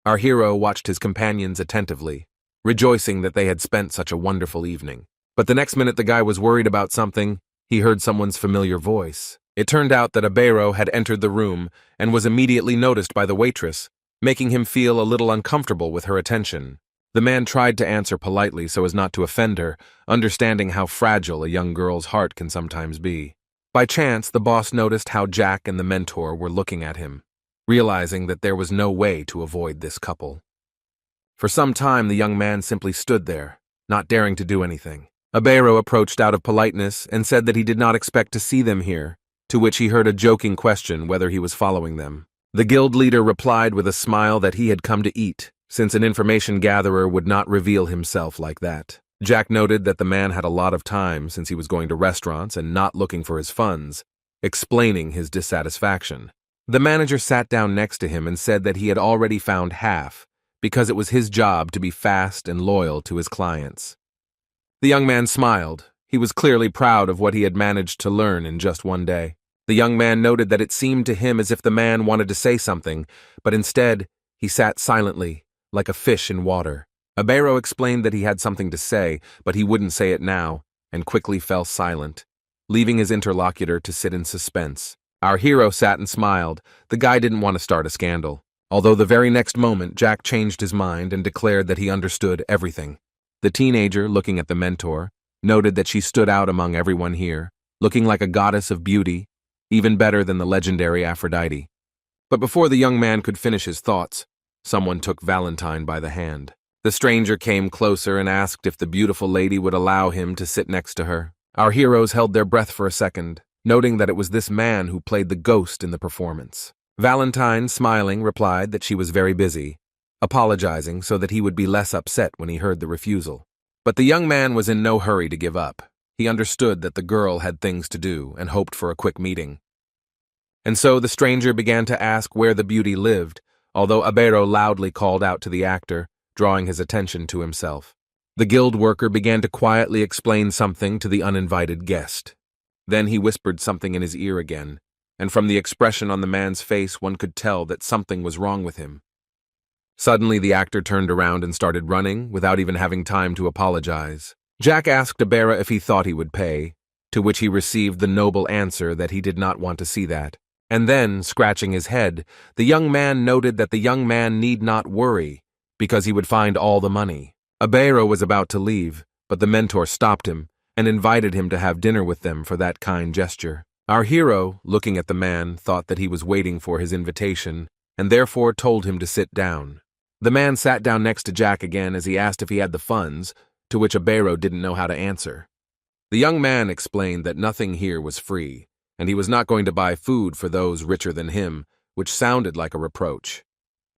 Our hero watched his companions attentively, rejoicing that they had spent such a wonderful evening. But the next minute the guy was worried about something. He heard someone's familiar voice. It turned out that Abero had entered the room and was immediately noticed by the waitress, making him feel a little uncomfortable with her attention. The man tried to answer politely so as not to offend her, understanding how fragile a young girl's heart can sometimes be. By chance, the boss noticed how Jack and the mentor were looking at him, realizing that there was no way to avoid this couple. For some time, the young man simply stood there, not daring to do anything. Abero approached out of politeness and said that he did not expect to see them here, to which he heard a joking question whether he was following them. The guild leader replied with a smile that he had come to eat, since an information gatherer would not reveal himself like that. Jack noted that the man had a lot of time since he was going to restaurants and not looking for his funds, explaining his dissatisfaction. The manager sat down next to him and said that he had already found half, because it was his job to be fast and loyal to his clients. The young man smiled. He was clearly proud of what he had managed to learn in just one day. The young man noted that it seemed to him as if the man wanted to say something, but instead, he sat silently, like a fish in water. Abero explained that he had something to say, but he wouldn't say it now, and quickly fell silent, leaving his interlocutor to sit in suspense. Our hero sat and smiled. The guy didn't want to start a scandal. Although the very next moment, Jack changed his mind and declared that he understood everything. The teenager, looking at the mentor, noted that she stood out among everyone here, looking like a goddess of beauty, even better than the legendary Aphrodite. But before the young man could finish his thoughts, someone took Valentine by the hand. The stranger came closer and asked if the beautiful lady would allow him to sit next to her. Our heroes held their breath for a second, noting that it was this man who played the ghost in the performance. Valentine, smiling, replied that she was very busy, apologizing so that he would be less upset when he heard the refusal. But the young man was in no hurry to give up. He understood that the girl had things to do and hoped for a quick meeting. And so the stranger began to ask where the beauty lived, although Abero loudly called out to the actor, drawing his attention to himself. The guild worker began to quietly explain something to the uninvited guest. Then he whispered something in his ear again, and from the expression on the man's face one could tell that something was wrong with him. Suddenly the actor turned around and started running, without even having time to apologize. Jack asked Abera if he thought he would pay, to which he received the noble answer that he did not want to see that. And then, scratching his head, the young man noted that the young man need not worry, because he would find all the money. Abera was about to leave, but the mentor stopped him and invited him to have dinner with them for that kind gesture. Our hero, looking at the man, thought that he was waiting for his invitation, and therefore told him to sit down. The man sat down next to Jack again as he asked if he had the funds, to which Abero didn't know how to answer. The young man explained that nothing here was free, and he was not going to buy food for those richer than him, which sounded like a reproach.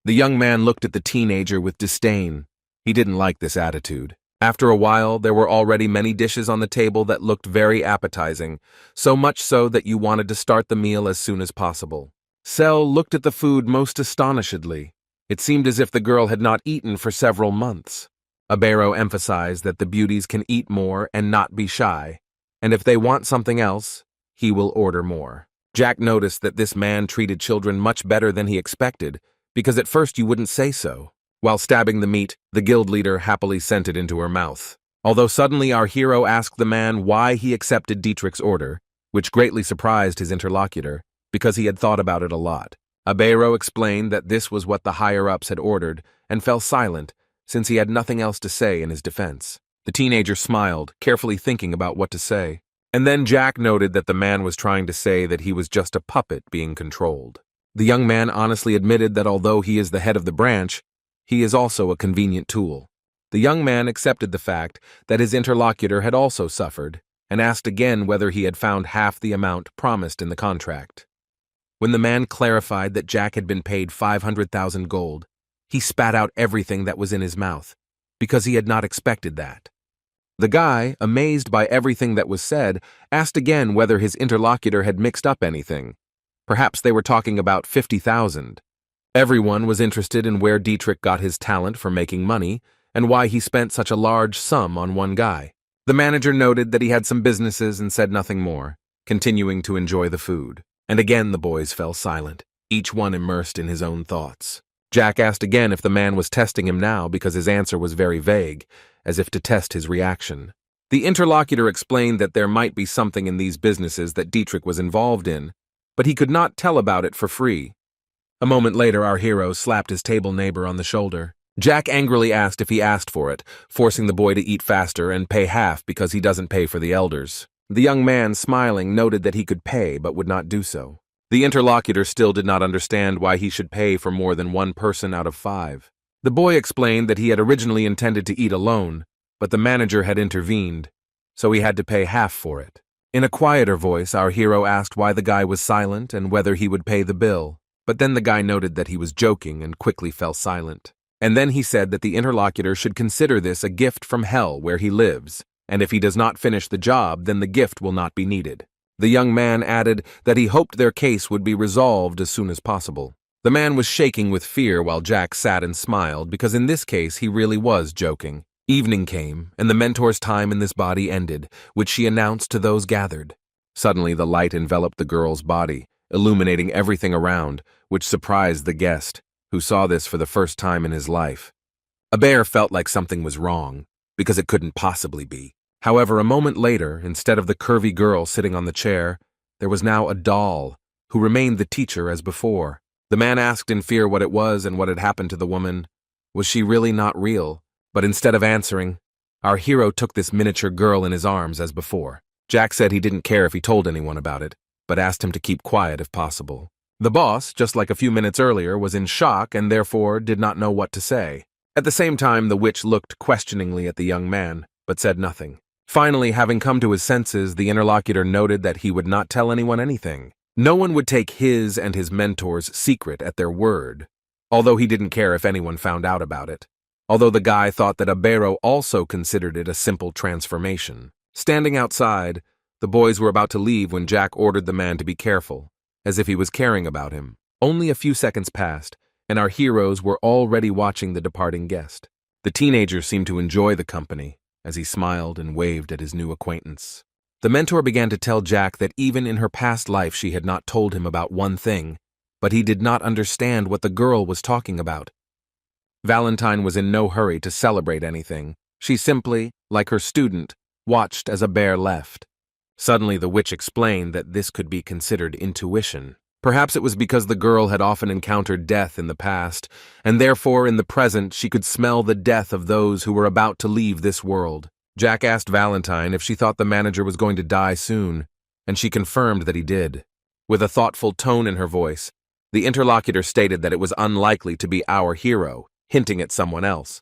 The young man looked at the teenager with disdain. He didn't like this attitude. After a while, there were already many dishes on the table that looked very appetizing, so much so that you wanted to start the meal as soon as possible. Sel looked at the food most astonishedly. It seemed as if the girl had not eaten for several months. Abero emphasized that the beauties can eat more and not be shy, and if they want something else, he will order more. Jack noticed that this man treated children much better than he expected, because at first you wouldn't say so. While stabbing the meat, the guild leader happily sent it into her mouth. Although suddenly our hero asked the man why he accepted Dietrich's order, which greatly surprised his interlocutor, because he had thought about it a lot. Abero explained that this was what the higher-ups had ordered, and fell silent, since he had nothing else to say in his defense. The teenager smiled, carefully thinking about what to say. And then Jack noted that the man was trying to say that he was just a puppet being controlled. The young man honestly admitted that although he is the head of the branch, he is also a convenient tool. The young man accepted the fact that his interlocutor had also suffered, and asked again whether he had found half the amount promised in the contract. When the man clarified that Jack had been paid 500,000 gold, he spat out everything that was in his mouth, because he had not expected that. The guy, amazed by everything that was said, asked again whether his interlocutor had mixed up anything. Perhaps they were talking about 50,000. Everyone was interested in where Dietrich got his talent for making money, and why he spent such a large sum on one guy. The manager noted that he had some businesses and said nothing more, continuing to enjoy the food. And again the boys fell silent, each one immersed in his own thoughts. Jack asked again if the man was testing him now because his answer was very vague, as if to test his reaction. The interlocutor explained that there might be something in these businesses that Dietrich was involved in, but he could not tell about it for free. A moment later, our hero slapped his table neighbor on the shoulder. Jack angrily asked if he asked for it, forcing the boy to eat faster and pay half because he doesn't pay for the elders. The young man, smiling, noted that he could pay but would not do so. The interlocutor still did not understand why he should pay for more than one person out of 5. The boy explained that he had originally intended to eat alone, but the manager had intervened, so he had to pay half for it. In a quieter voice, our hero asked why the guy was silent and whether he would pay the bill. But then the guy noted that he was joking and quickly fell silent. And then he said that the interlocutor should consider this a gift from hell where he lives, and if he does not finish the job, then the gift will not be needed. The young man added that he hoped their case would be resolved as soon as possible. The man was shaking with fear while Jack sat and smiled, because in this case he really was joking. Evening came, and the mentor's time in this body ended, which she announced to those gathered. Suddenly the light enveloped the girl's body, illuminating everything around, which surprised the guest, who saw this for the first time in his life. Heir felt like something was wrong, because it couldn't possibly be. However, a moment later, instead of the curvy girl sitting on the chair, there was now a doll, who remained the teacher as before. The man asked in fear what it was and what had happened to the woman. Was she really not real? But instead of answering, our hero took this miniature girl in his arms as before. Jack said he didn't care if he told anyone about it, but asked him to keep quiet if possible. The boss, just like a few minutes earlier, was in shock and therefore did not know what to say. At the same time, the witch looked questioningly at the young man, but said nothing. Finally, having come to his senses, the interlocutor noted that he would not tell anyone anything. No one would take his and his mentor's secret at their word, although he didn't care if anyone found out about it. Although the guy thought that Abero also considered it a simple transformation. Standing outside, the boys were about to leave when Jack ordered the man to be careful, as if he was caring about him. Only a few seconds passed, and our heroes were already watching the departing guest. The teenager seemed to enjoy the company, as he smiled and waved at his new acquaintance. The mentor began to tell Jack that even in her past life she had not told him about one thing, but he did not understand what the girl was talking about. Valentine was in no hurry to celebrate anything. She simply, like her student, watched as Heir left. Suddenly the witch explained that this could be considered intuition. Perhaps it was because the girl had often encountered death in the past, and therefore in the present she could smell the death of those who were about to leave this world. Jack asked Valentine if she thought the manager was going to die soon, and she confirmed that he did. With a thoughtful tone in her voice, the interlocutor stated that it was unlikely to be our hero, hinting at someone else.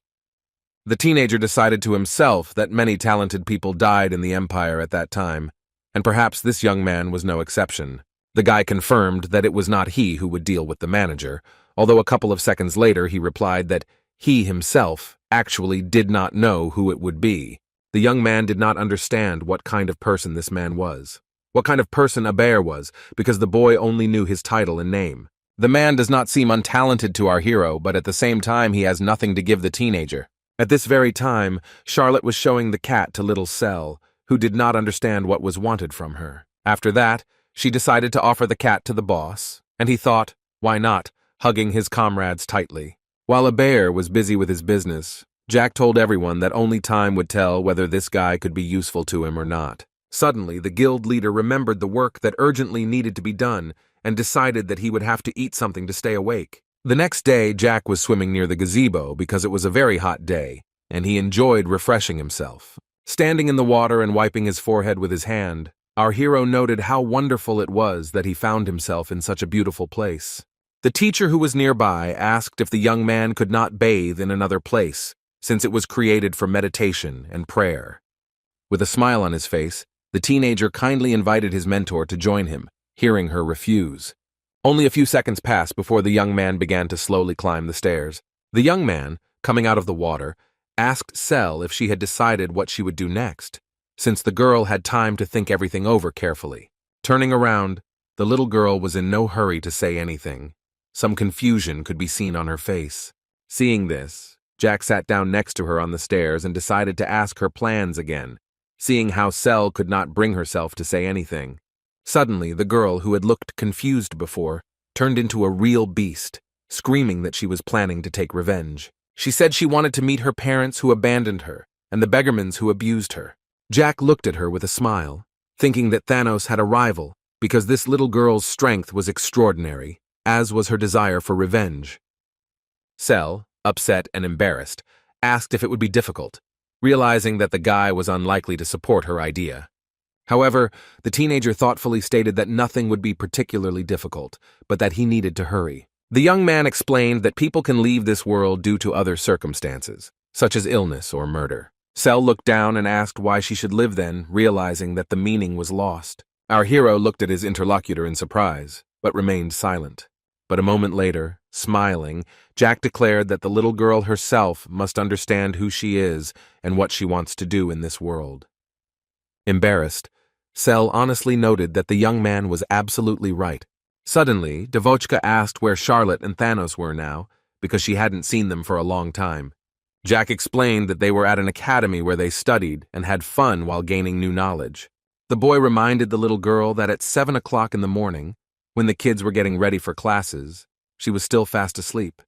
The teenager decided to himself that many talented people died in the Empire at that time, and perhaps this young man was no exception. The guy confirmed that it was not he who would deal with the manager, although a couple of seconds later he replied that he himself actually did not know who it would be. The young man did not understand what kind of person this man was. What kind of person Heir was, because the boy only knew his title and name. The man does not seem untalented to our hero, but at the same time he has nothing to give the teenager. At this very time, Charlotte was showing the cat to little Cell, who did not understand what was wanted from her. After that, she decided to offer the cat to the boss, and he thought, why not, hugging his comrades tightly. While Heir was busy with his business, Jack told everyone that only time would tell whether this guy could be useful to him or not. Suddenly, the guild leader remembered the work that urgently needed to be done and decided that he would have to eat something to stay awake. The next day, Jack was swimming near the gazebo because it was a very hot day, and he enjoyed refreshing himself. Standing in the water and wiping his forehead with his hand, our hero noted how wonderful it was that he found himself in such a beautiful place. The teacher who was nearby asked if the young man could not bathe in another place, since it was created for meditation and prayer. With a smile on his face, the teenager kindly invited his mentor to join him, hearing her refuse. Only a few seconds passed before the young man began to slowly climb the stairs. The young man, coming out of the water, asked Cell if she had decided what she would do next, since the girl had time to think everything over carefully. Turning around, the little girl was in no hurry to say anything. Some confusion could be seen on her face. Seeing this, Jack sat down next to her on the stairs and decided to ask her plans again, seeing how Cell could not bring herself to say anything. Suddenly, the girl, who had looked confused before, turned into a real beast, screaming that she was planning to take revenge. She said she wanted to meet her parents who abandoned her and the beggarmans who abused her. Jack looked at her with a smile, thinking that Thanos had a rival because this little girl's strength was extraordinary, as was her desire for revenge. Cell, upset and embarrassed, asked if it would be difficult, realizing that the guy was unlikely to support her idea. However, the teenager thoughtfully stated that nothing would be particularly difficult, but that he needed to hurry. The young man explained that people can leave this world due to other circumstances, such as illness or murder. Cell looked down and asked why she should live then, realizing that the meaning was lost. Our hero looked at his interlocutor in surprise, but remained silent. But a moment later, smiling, Jack declared that the little girl herself must understand who she is and what she wants to do in this world. Embarrassed, Cell honestly noted that the young man was absolutely right. Suddenly, Devochka asked where Charlotte and Thanos were now, because she hadn't seen them for a long time. Jack explained that they were at an academy where they studied and had fun while gaining new knowledge. The boy reminded the little girl that at 7 o'clock in the morning, when the kids were getting ready for classes, she was still fast asleep.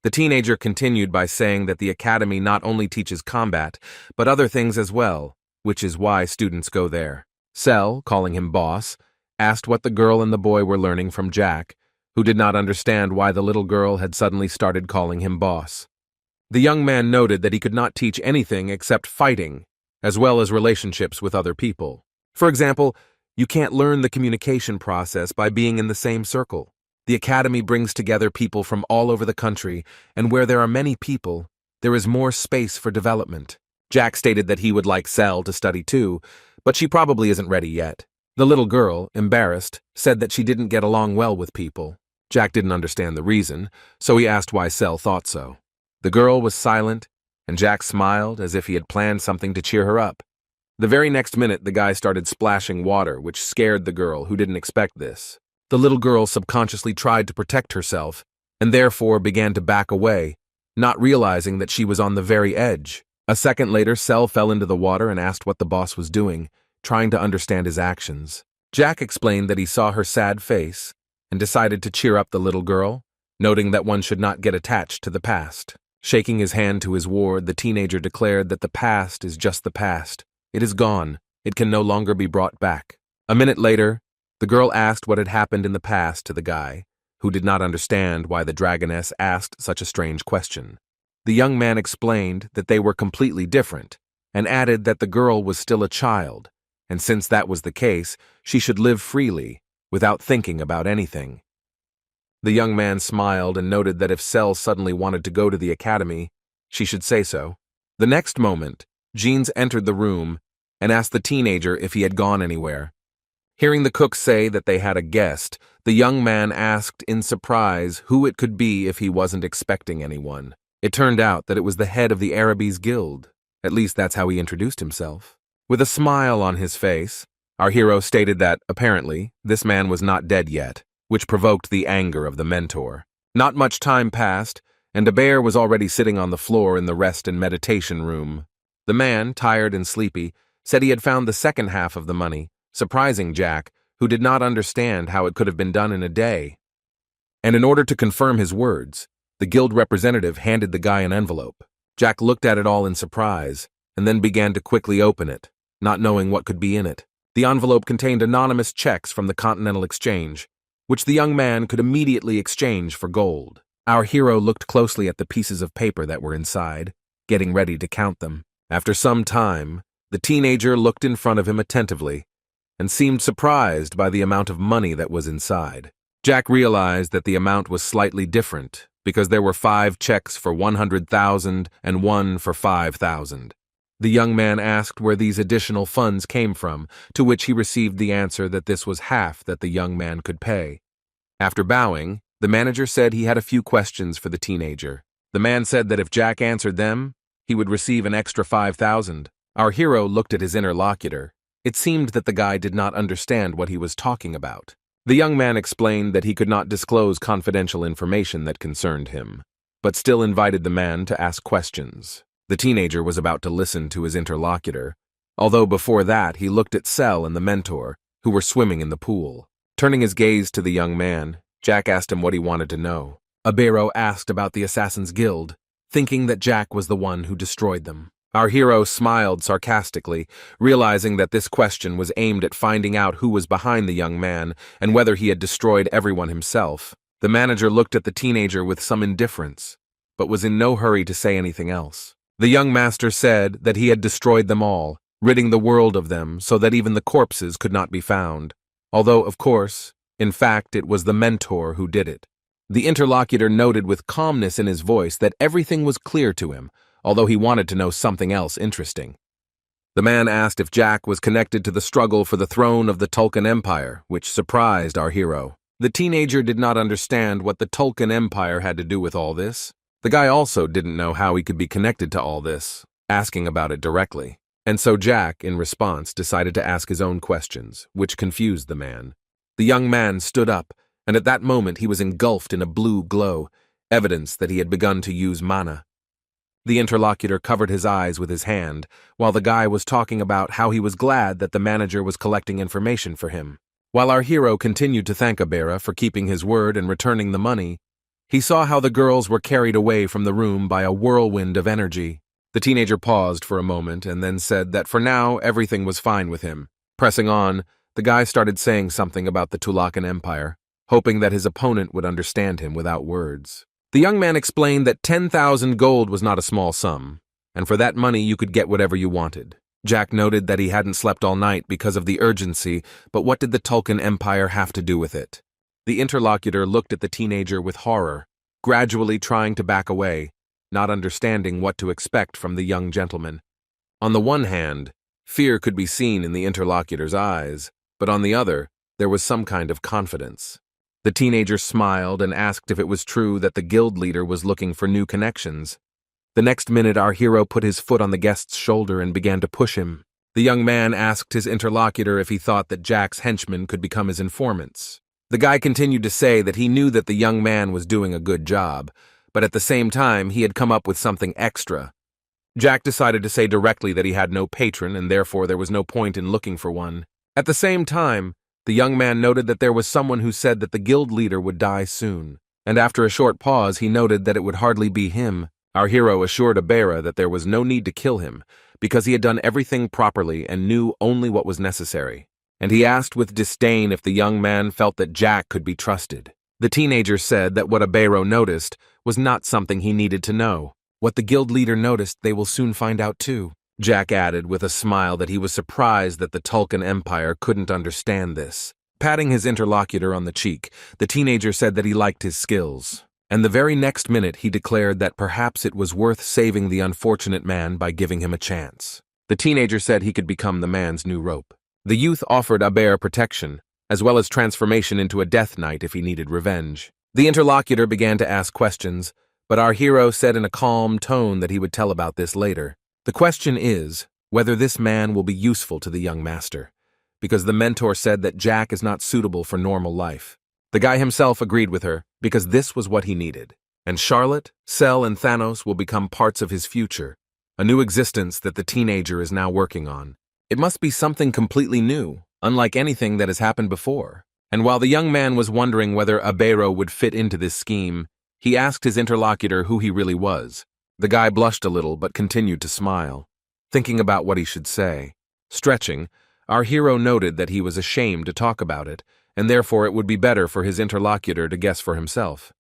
The teenager continued by saying that the academy not only teaches combat, but other things as well, which is why students go there. Cell, calling him boss, asked what the girl and the boy were learning from Jack, who did not understand why the little girl had suddenly started calling him boss. The young man noted that he could not teach anything except fighting, as well as relationships with other people. For example, you can't learn the communication process by being in the same circle. The academy brings together people from all over the country, and where there are many people, there is more space for development. Jack stated that he would like Cell to study too, but she probably isn't ready yet. The little girl, embarrassed, said that she didn't get along well with people. Jack didn't understand the reason, so he asked why Cell thought so. The girl was silent, and Jack smiled as if he had planned something to cheer her up. The very next minute, the guy started splashing water, which scared the girl, who didn't expect this. The little girl subconsciously tried to protect herself, and therefore began to back away, not realizing that she was on the very edge. A second later, Cell fell into the water and asked what the boss was doing, trying to understand his actions. Jack explained that he saw her sad face and decided to cheer up the little girl, noting that one should not get attached to the past. Shaking his hand to his ward, the teenager declared that the past is just the past. It is gone. It can no longer be brought back. A minute later, the girl asked what had happened in the past to the guy, who did not understand why the dragoness asked such a strange question. The young man explained that they were completely different, and added that the girl was still a child, and since that was the case, she should live freely, without thinking about anything. The young man smiled and noted that if Cell suddenly wanted to go to the academy, she should say so. The next moment, Jeans entered the room and asked the teenager if he had gone anywhere. Hearing the cook say that they had a guest, the young man asked in surprise who it could be if he wasn't expecting anyone. It turned out that it was the head of the Arabi's guild. At least that's how he introduced himself. With a smile on his face, our hero stated that, apparently, this man was not dead yet, which provoked the anger of the mentor. Not much time passed, and Heir was already sitting on the floor in the rest and meditation room. The man, tired and sleepy, said he had found the second half of the money, surprising Jack, who did not understand how it could have been done in a day. And in order to confirm his words, the guild representative handed the guy an envelope. Jack looked at it all in surprise, and then began to quickly open it, not knowing what could be in it. The envelope contained anonymous checks from the Continental Exchange, which the young man could immediately exchange for gold. Our hero looked closely at the pieces of paper that were inside, getting ready to count them. After some time, the teenager looked in front of him attentively and seemed surprised by the amount of money that was inside. Jack realized that the amount was slightly different because there were 5 checks for 100,000 and 1 for 5,000. The young man asked where these additional funds came from, to which he received the answer that this was half that the young man could pay. After bowing, the manager said he had a few questions for the teenager. The man said that if Jack answered them, he would receive an extra 5,000. Our hero looked at his interlocutor. It seemed that the guy did not understand what he was talking about. The young man explained that he could not disclose confidential information that concerned him, but still invited the man to ask questions. The teenager was about to listen to his interlocutor, although before that he looked at Cell and the mentor, who were swimming in the pool. Turning his gaze to the young man, Jack asked him what he wanted to know. Heir asked about the Assassin's Guild, thinking that Jack was the one who destroyed them. Our hero smiled sarcastically, realizing that this question was aimed at finding out who was behind the young man and whether he had destroyed everyone himself. The manager looked at the teenager with some indifference, but was in no hurry to say anything else. The young master said that he had destroyed them all, ridding the world of them so that even the corpses could not be found. Although, of course, in fact, it was the mentor who did it. The interlocutor noted with calmness in his voice that everything was clear to him, although he wanted to know something else interesting. The man asked if Jack was connected to the struggle for the throne of the Tulkun Empire, which surprised our hero. The teenager did not understand what the Tulkun Empire had to do with all this. The guy also didn't know how he could be connected to all this, asking about it directly. And so Jack, in response, decided to ask his own questions, which confused the man. The young man stood up, and at that moment he was engulfed in a blue glow, evidence that he had begun to use mana. The interlocutor covered his eyes with his hand, while the guy was talking about how he was glad that the manager was collecting information for him. While our hero continued to thank Heir for keeping his word and returning the money, he saw how the girls were carried away from the room by a whirlwind of energy. The teenager paused for a moment and then said that for now everything was fine with him. Pressing on, the guy started saying something about the Tulakan Empire, hoping that his opponent would understand him without words. The young man explained that 10,000 gold was not a small sum, and for that money you could get whatever you wanted. Jack noted that he hadn't slept all night because of the urgency, but what did the Tulkun Empire have to do with it? The interlocutor looked at the teenager with horror, gradually trying to back away, not understanding what to expect from the young gentleman. On the one hand, fear could be seen in the interlocutor's eyes, but on the other, there was some kind of confidence. The teenager smiled and asked if it was true that the guild leader was looking for new connections. The next minute, our hero put his foot on the guest's shoulder and began to push him. The young man asked his interlocutor if he thought that Jack's henchmen could become his informants. The guy continued to say that he knew that the young man was doing a good job, but at the same time, he had come up with something extra. Jack decided to say directly that he had no patron and therefore there was no point in looking for one. At the same time, the young man noted that there was someone who said that the guild leader would die soon, and after a short pause he noted that it would hardly be him. Our hero assured Heir that there was no need to kill him, because he had done everything properly and knew only what was necessary. And he asked with disdain if the young man felt that Jack could be trusted. The teenager said that what Heir noticed was not something he needed to know. What the guild leader noticed they will soon find out too. Jack added with a smile that he was surprised that the Tulkun Empire couldn't understand this. Patting his interlocutor on the cheek, the teenager said that he liked his skills, and the very next minute he declared that perhaps it was worth saving the unfortunate man by giving him a chance. The teenager said he could become the man's new rope. The youth offered Heir protection, as well as transformation into a death knight if he needed revenge. The interlocutor began to ask questions, but our hero said in a calm tone that he would tell about this later. The question is whether this man will be useful to the young master, because the mentor said that Jack is not suitable for normal life. The guy himself agreed with her, because this was what he needed. And Charlotte, Cell, and Thanos will become parts of his future, a new existence that the teenager is now working on. It must be something completely new, unlike anything that has happened before. And while the young man was wondering whether Abero would fit into this scheme, he asked his interlocutor who he really was. The guy blushed a little but continued to smile, thinking about what he should say. Stretching, our hero noted that he was ashamed to talk about it, and therefore it would be better for his interlocutor to guess for himself.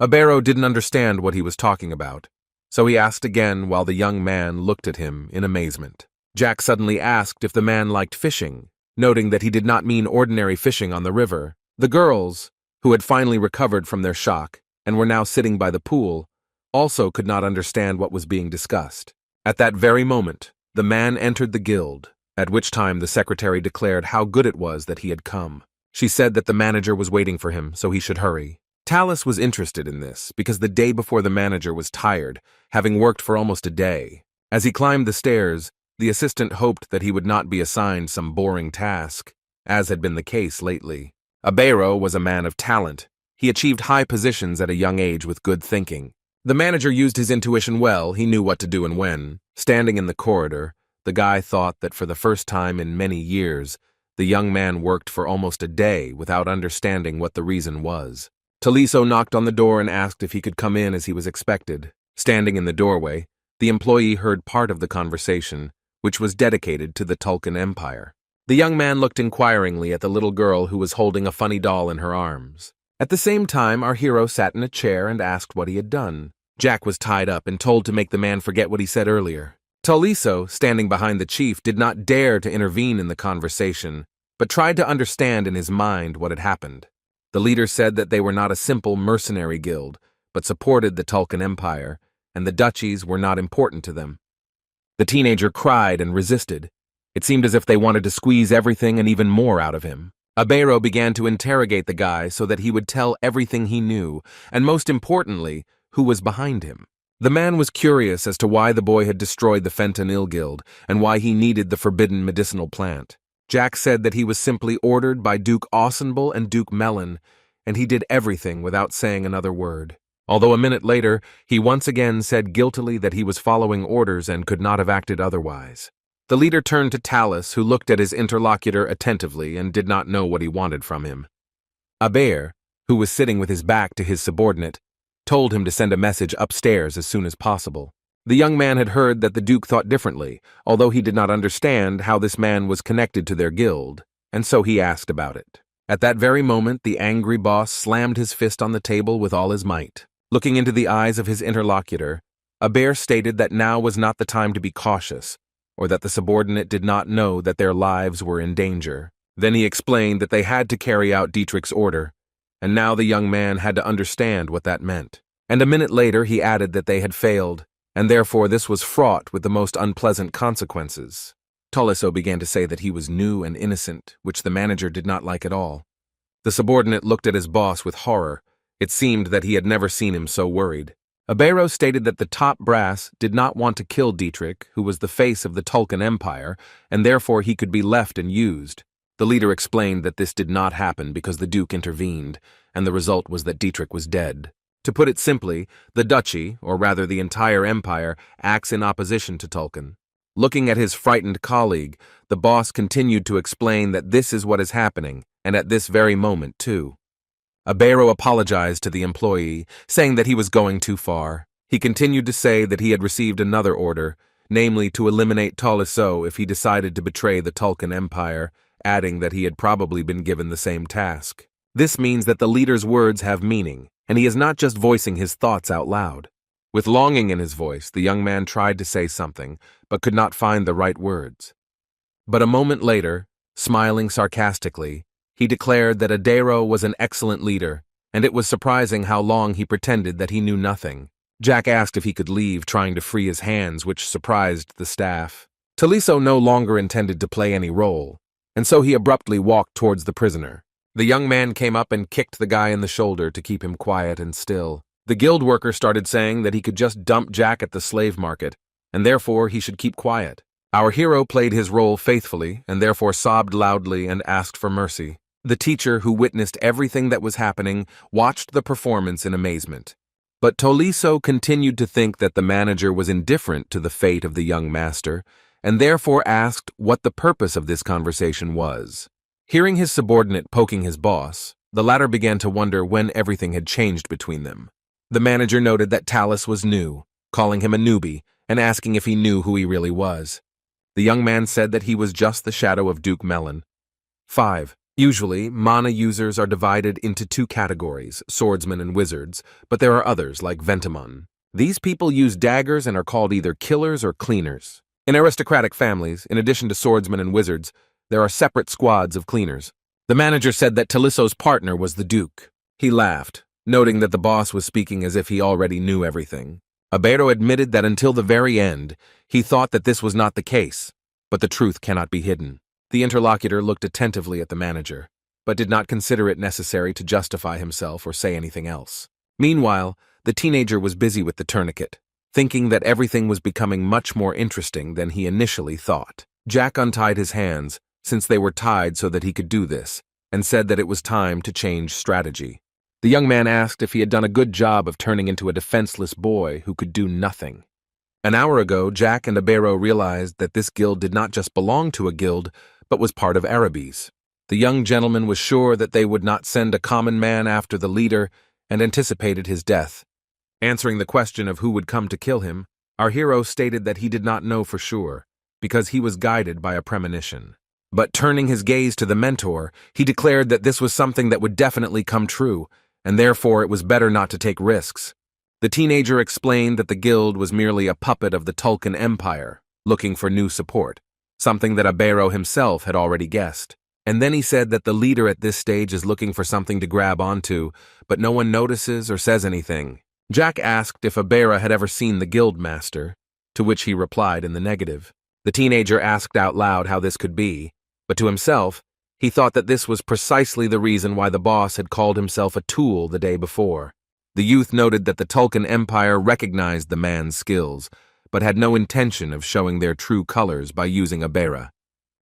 Abero didn't understand what he was talking about, so he asked again while the young man looked at him in amazement. Jack suddenly asked if the man liked fishing, noting that he did not mean ordinary fishing on the river. The girls, who had finally recovered from their shock and were now sitting by the pool, also could not understand what was being discussed. At that very moment, the man entered the guild, at which time the secretary declared how good it was that he had come. She said that the manager was waiting for him, so he should hurry. Talus was interested in this because the day before the manager was tired, having worked for almost a day. As he climbed the stairs, the assistant hoped that he would not be assigned some boring task, as had been the case lately. Abero was a man of talent. He achieved high positions at a young age with good thinking. The manager used his intuition well. He knew what to do and when. Standing in the corridor, the guy thought that for the first time in many years, the young man worked for almost a day without understanding what the reason was. Taliso knocked on the door and asked if he could come in as he was expected. Standing in the doorway, the employee heard part of the conversation, which was dedicated to the Tulkun Empire. The young man looked inquiringly at the little girl who was holding a funny doll in her arms. At the same time, our hero sat in a chair and asked what he had done. Jack was tied up and told to make the man forget what he said earlier. Taliso, standing behind the chief, did not dare to intervene in the conversation, but tried to understand in his mind what had happened. The leader said that they were not a simple mercenary guild, but supported the Tulkun Empire, and the duchies were not important to them. The teenager cried and resisted. It seemed as if they wanted to squeeze everything and even more out of him. Abero began to interrogate the guy so that he would tell everything he knew, and most importantly, who was behind him. The man was curious as to why the boy had destroyed the Fentanyl Guild and why he needed the forbidden medicinal plant. Jack said that he was simply ordered by Duke Ausenbel and Duke Mellon, and he did everything without saying another word. Although a minute later, he once again said guiltily that he was following orders and could not have acted otherwise. The leader turned to Talus, who looked at his interlocutor attentively and did not know what he wanted from him. Heir, who was sitting with his back to his subordinate, told him to send a message upstairs as soon as possible. The young man had heard that the Duke thought differently, although he did not understand how this man was connected to their guild, and so he asked about it. At that very moment, the angry boss slammed his fist on the table with all his might. Looking into the eyes of his interlocutor, Heir stated that now was not the time to be cautious, or that the subordinate did not know that their lives were in danger. Then he explained that they had to carry out Dietrich's order, and now the young man had to understand what that meant. And a minute later he added that they had failed, and therefore this was fraught with the most unpleasant consequences. Tolisso began to say that he was new and innocent, which the manager did not like at all. The subordinate looked at his boss with horror. It seemed that he had never seen him so worried. Abero stated that the top brass did not want to kill Dietrich, who was the face of the Tulkun Empire, and therefore he could be left and used. The leader explained that this did not happen because the Duke intervened, and the result was that Dietrich was dead. To put it simply, the duchy, or rather the entire empire, acts in opposition to Tulkun. Looking at his frightened colleague, the boss continued to explain that this is what is happening, and at this very moment, too. Abero apologized to the employee, saying that he was going too far. He continued to say that he had received another order, namely to eliminate Tolisso if he decided to betray the Tulkun Empire, adding that he had probably been given the same task. This means that the leader's words have meaning, and he is not just voicing his thoughts out loud. With longing in his voice, the young man tried to say something, but could not find the right words. But a moment later, smiling sarcastically, he declared that Adero was an excellent leader, and it was surprising how long he pretended that he knew nothing. Jack asked if he could leave, trying to free his hands, which surprised the staff. Taliso no longer intended to play any role, and so he abruptly walked towards the prisoner. The young man came up and kicked the guy in the shoulder to keep him quiet and still. The guild worker started saying that he could just dump Jack at the slave market, and therefore he should keep quiet. Our hero played his role faithfully and therefore sobbed loudly and asked for mercy. The teacher, who witnessed everything that was happening, watched the performance in amazement. But Tolisso continued to think that the manager was indifferent to the fate of the young master, and therefore asked what the purpose of this conversation was. Hearing his subordinate poking his boss, the latter began to wonder when everything had changed between them. The manager noted that Talus was new, calling him a newbie and asking if he knew who he really was. The young man said that he was just the shadow of Duke Melon. 5. Usually, mana users are divided into two categories, swordsmen and wizards, but there are others like Ventimon. These people use daggers and are called either killers or cleaners. In aristocratic families, in addition to swordsmen and wizards, there are separate squads of cleaners. The manager said that Talisso's partner was the Duke. He laughed, noting that the boss was speaking as if he already knew everything. Abero admitted that until the very end, he thought that this was not the case, but the truth cannot be hidden. The interlocutor looked attentively at the manager, but did not consider it necessary to justify himself or say anything else. Meanwhile, the teenager was busy with the tourniquet, thinking that everything was becoming much more interesting than he initially thought. Jack untied his hands, since they were tied so that he could do this, and said that it was time to change strategy. The young man asked if he had done a good job of turning into a defenseless boy who could do nothing. An hour ago, Jack and Abero realized that this guild did not just belong to a guild, but was part of Arabi's. The young gentleman was sure that they would not send a common man after the leader and anticipated his death. Answering the question of who would come to kill him, our hero stated that he did not know for sure, because he was guided by a premonition. But turning his gaze to the mentor, he declared that this was something that would definitely come true, and therefore it was better not to take risks. The teenager explained that the guild was merely a puppet of the Tulkan Empire, looking for new support, something that Abero himself had already guessed. And then he said that the leader at this stage is looking for something to grab onto, but no one notices or says anything. Jack asked if Abero had ever seen the guild master, to which he replied in the negative. The teenager asked out loud how this could be, but to himself, he thought that this was precisely the reason why the boss had called himself a tool the day before. The youth noted that the Tulkan Empire recognized the man's skills, but had no intention of showing their true colors by using Abero.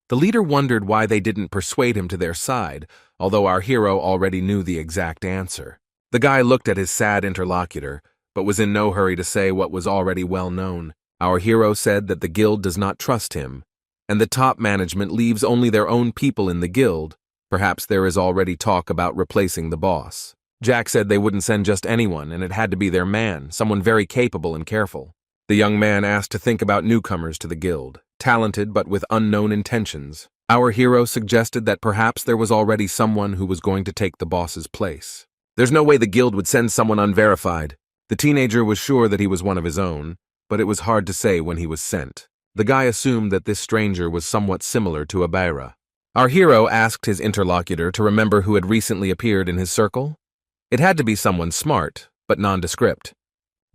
The leader wondered why they didn't persuade him to their side, although our hero already knew the exact answer. The guy looked at his sad interlocutor, but was in no hurry to say what was already well known. Our hero said that the guild does not trust him, and the top management leaves only their own people in the guild. Perhaps there is already talk about replacing the boss. Jack said they wouldn't send just anyone, and it had to be their man, someone very capable and careful. The young man asked to think about newcomers to the guild, talented but with unknown intentions. Our hero suggested that perhaps there was already someone who was going to take the boss's place. There's no way the guild would send someone unverified. The teenager was sure that he was one of his own, but it was hard to say when he was sent. The guy assumed that this stranger was somewhat similar to Abero. Our hero asked his interlocutor to remember who had recently appeared in his circle. It had to be someone smart, but nondescript.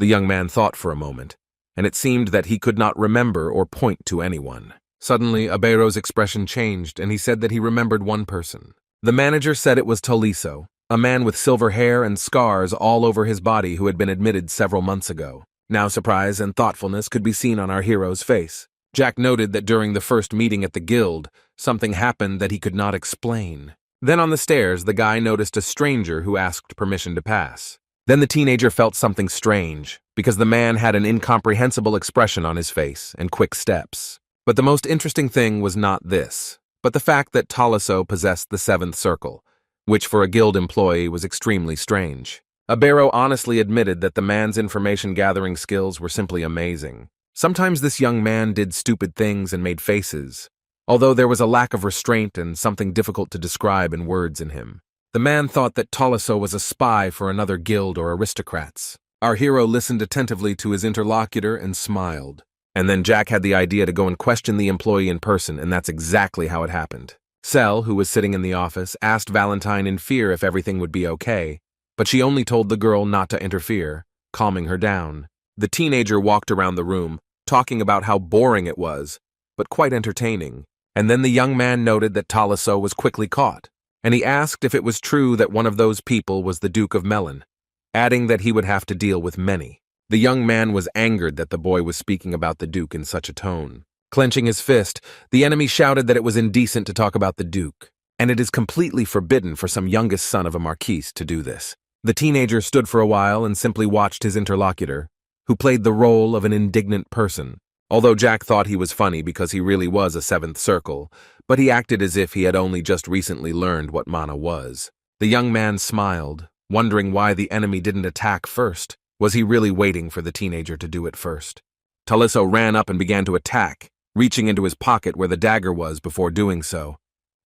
The young man thought for a moment, and it seemed that he could not remember or point to anyone. Suddenly, Abero's expression changed, and he said that he remembered one person. The manager said it was Tolisso, a man with silver hair and scars all over his body who had been admitted several months ago. Now surprise and thoughtfulness could be seen on our hero's face. Jack noted that during the first meeting at the guild, something happened that he could not explain. Then on the stairs, the guy noticed a stranger who asked permission to pass. Then the teenager felt something strange, because the man had an incomprehensible expression on his face and quick steps. But the most interesting thing was not this, but the fact that Tolisso possessed the seventh circle, which for a guild employee was extremely strange. Abero honestly admitted that the man's information-gathering skills were simply amazing. Sometimes this young man did stupid things and made faces, although there was a lack of restraint and something difficult to describe in words in him. The man thought that Tolisso was a spy for another guild or aristocrats. Our hero listened attentively to his interlocutor and smiled. And then Jack had the idea to go and question the employee in person, and that's exactly how it happened. Sel, who was sitting in the office, asked Valentine in fear if everything would be okay, but she only told the girl not to interfere, calming her down. The teenager walked around the room, talking about how boring it was, but quite entertaining. And then the young man noted that Tolisso was quickly caught, and he asked if it was true that one of those people was the Duke of Melon. adding that he would have to deal with many. The young man was angered that the boy was speaking about the Duke in such a tone. Clenching his fist, the enemy shouted that it was indecent to talk about the Duke, and it is completely forbidden for some youngest son of a marquise to do this. The teenager stood for a while and simply watched his interlocutor, who played the role of an indignant person. Although Jack thought he was funny because he really was a seventh circle, but he acted as if he had only just recently learned what mana was. The young man smiled, wondering why the enemy didn't attack first. Was he really waiting for the teenager to do it first? Taliso ran up and began to attack, reaching into his pocket where the dagger was before doing so.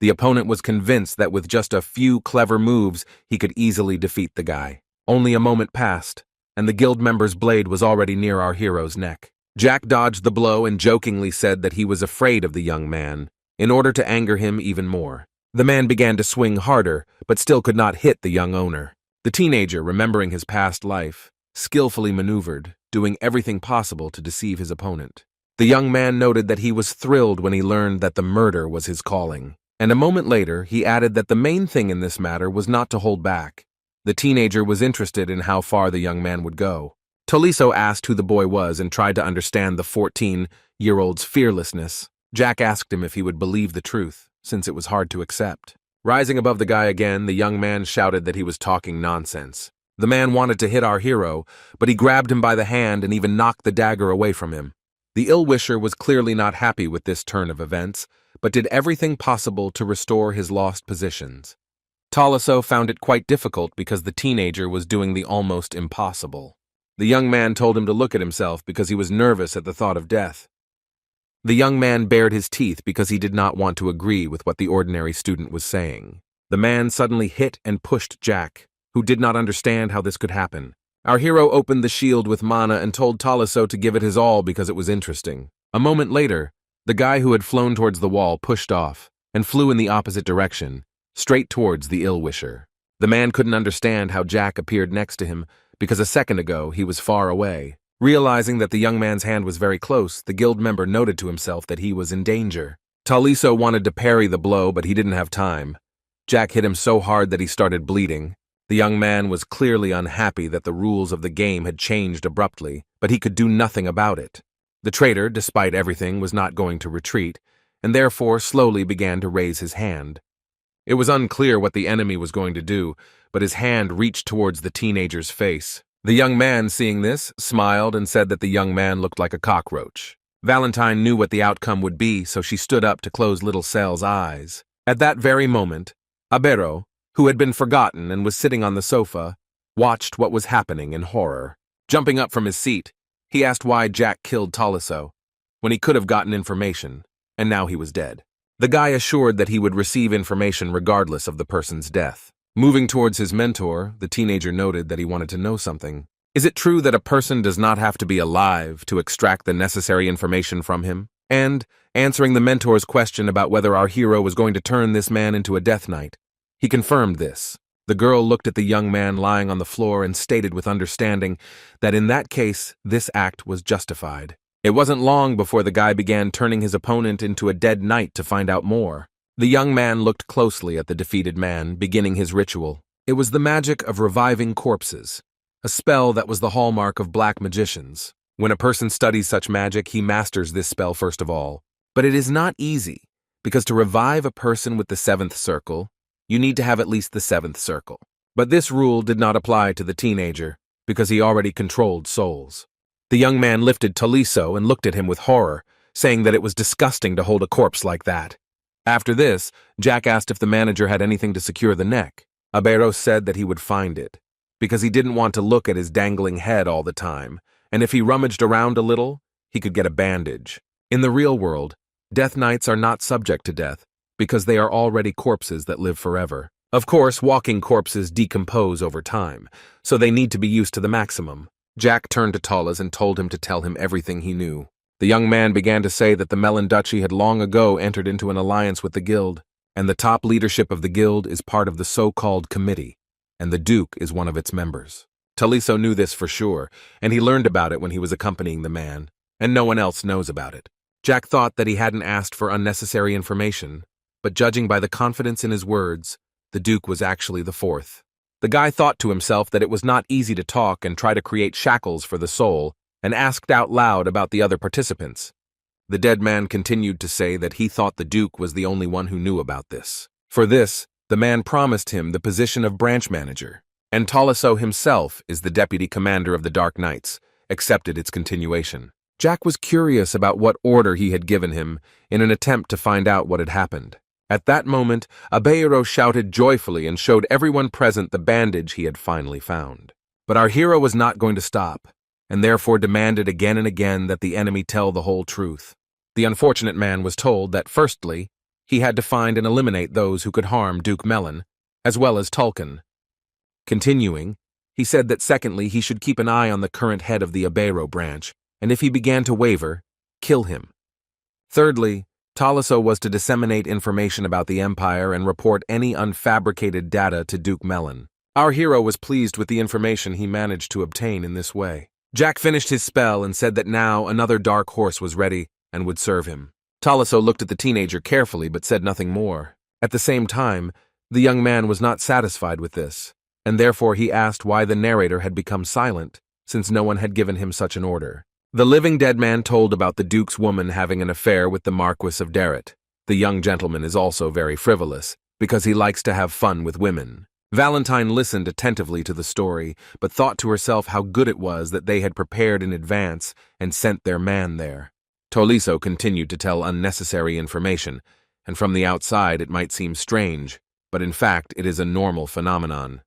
The opponent was convinced that with just a few clever moves, he could easily defeat the guy. Only a moment passed, and the guild member's blade was already near our hero's neck. Jack dodged the blow and jokingly said that he was afraid of the young man, in order to anger him even more. The man began to swing harder, but still could not hit the young owner. The teenager, remembering his past life, skillfully maneuvered, doing everything possible to deceive his opponent. The young man noted that he was thrilled when he learned that the murder was his calling, and a moment later he added that the main thing in this matter was not to hold back. The teenager was interested in how far the young man would go. Taliso asked who the boy was and tried to understand the 14-year-old's fearlessness. Jack asked him if he would believe the truth, since it was hard to accept. Rising above the guy again, the young man shouted that he was talking nonsense. The man wanted to hit our hero, but he grabbed him by the hand and even knocked the dagger away from him. The ill-wisher was clearly not happy with this turn of events, but did everything possible to restore his lost positions. Taliso found it quite difficult because the teenager was doing the almost impossible. The young man told him to look at himself because he was nervous at the thought of death. The young man bared his teeth because he did not want to agree with what the ordinary student was saying. The man suddenly hit and pushed Jack, who did not understand how this could happen. Our hero opened the shield with mana and told Taliso to give it his all because it was interesting. A moment later, the guy who had flown towards the wall pushed off and flew in the opposite direction, straight towards the ill-wisher. The man couldn't understand how Jack appeared next to him because a second ago he was far away. Realizing that the young man's hand was very close, the guild member noted to himself that he was in danger. Taliso wanted to parry the blow, but he didn't have time. Jack hit him so hard that he started bleeding. The young man was clearly unhappy that the rules of the game had changed abruptly, but he could do nothing about it. The traitor, despite everything, was not going to retreat, and therefore slowly began to raise his hand. It was unclear what the enemy was going to do, but his hand reached towards the teenager's face. The young man, seeing this, smiled and said that the young man looked like a cockroach. Valentine knew what the outcome would be, so she stood up to close little Cel's eyes. At that very moment, Abero, who had been forgotten and was sitting on the sofa, watched what was happening in horror. Jumping up from his seat, he asked why Jack killed Taliso, when he could have gotten information, and now he was dead. The guy assured that he would receive information regardless of the person's death. Moving towards his mentor, the teenager noted that he wanted to know something. Is it true that a person does not have to be alive to extract the necessary information from him? And, answering the mentor's question about whether our hero was going to turn this man into a Death Knight, he confirmed this. The girl looked at the young man lying on the floor and stated with understanding that in that case, this act was justified. It wasn't long before the guy began turning his opponent into a dead knight to find out more. The young man looked closely at the defeated man, beginning his ritual. It was the magic of reviving corpses, a spell that was the hallmark of black magicians. When a person studies such magic, he masters this spell first of all. But it is not easy, because to revive a person with the seventh circle, you need to have at least the seventh circle. But this rule did not apply to the teenager, because he already controlled souls. The young man lifted Taliso and looked at him with horror, saying that it was disgusting to hold a corpse like that. After this, Jack asked if the manager had anything to secure the neck. Abero said that he would find it, because he didn't want to look at his dangling head all the time, and if he rummaged around a little, he could get a bandage. In the real world, Death Knights are not subject to death, because they are already corpses that live forever. Of course, walking corpses decompose over time, so they need to be used to the maximum. Jack turned to Talas and told him to tell him everything he knew. The young man began to say that the Melon Duchy had long ago entered into an alliance with the guild, and the top leadership of the guild is part of the so-called committee, and the Duke is one of its members. Taliso knew this for sure, and he learned about it when he was accompanying the man, and no one else knows about it. Jack thought that he hadn't asked for unnecessary information, but judging by the confidence in his words, the Duke was actually the fourth. The guy thought to himself that it was not easy to talk and try to create shackles for the soul, and asked out loud about the other participants. The dead man continued to say that he thought the Duke was the only one who knew about this. For this, the man promised him the position of branch manager, and Taliso himself is the deputy commander of the Dark Knights, accepted its continuation. Jack was curious about what order he had given him in an attempt to find out what had happened. At that moment, Heir shouted joyfully and showed everyone present the bandage he had finally found. But our hero was not going to stop, and therefore demanded again and again that the enemy tell the whole truth. The unfortunate man was told that, firstly, he had to find and eliminate those who could harm Duke Melon, as well as Tulkin. Continuing, he said that secondly he should keep an eye on the current head of the Heir branch, and if he began to waver, kill him. Thirdly, Taliso was to disseminate information about the Empire and report any unfabricated data to Duke Melon. Our hero was pleased with the information he managed to obtain in this way. Jack finished his spell and said that now another dark horse was ready and would serve him. Taliso looked at the teenager carefully but said nothing more. At the same time, the young man was not satisfied with this, and therefore he asked why the narrator had become silent, since no one had given him such an order. The living dead man told about the Duke's woman having an affair with the Marquis of Darrett. The young gentleman is also very frivolous, because he likes to have fun with women. Valentine listened attentively to the story, but thought to herself how good it was that they had prepared in advance and sent their man there. Taliso continued to tell unnecessary information, and from the outside it might seem strange, but in fact it is a normal phenomenon.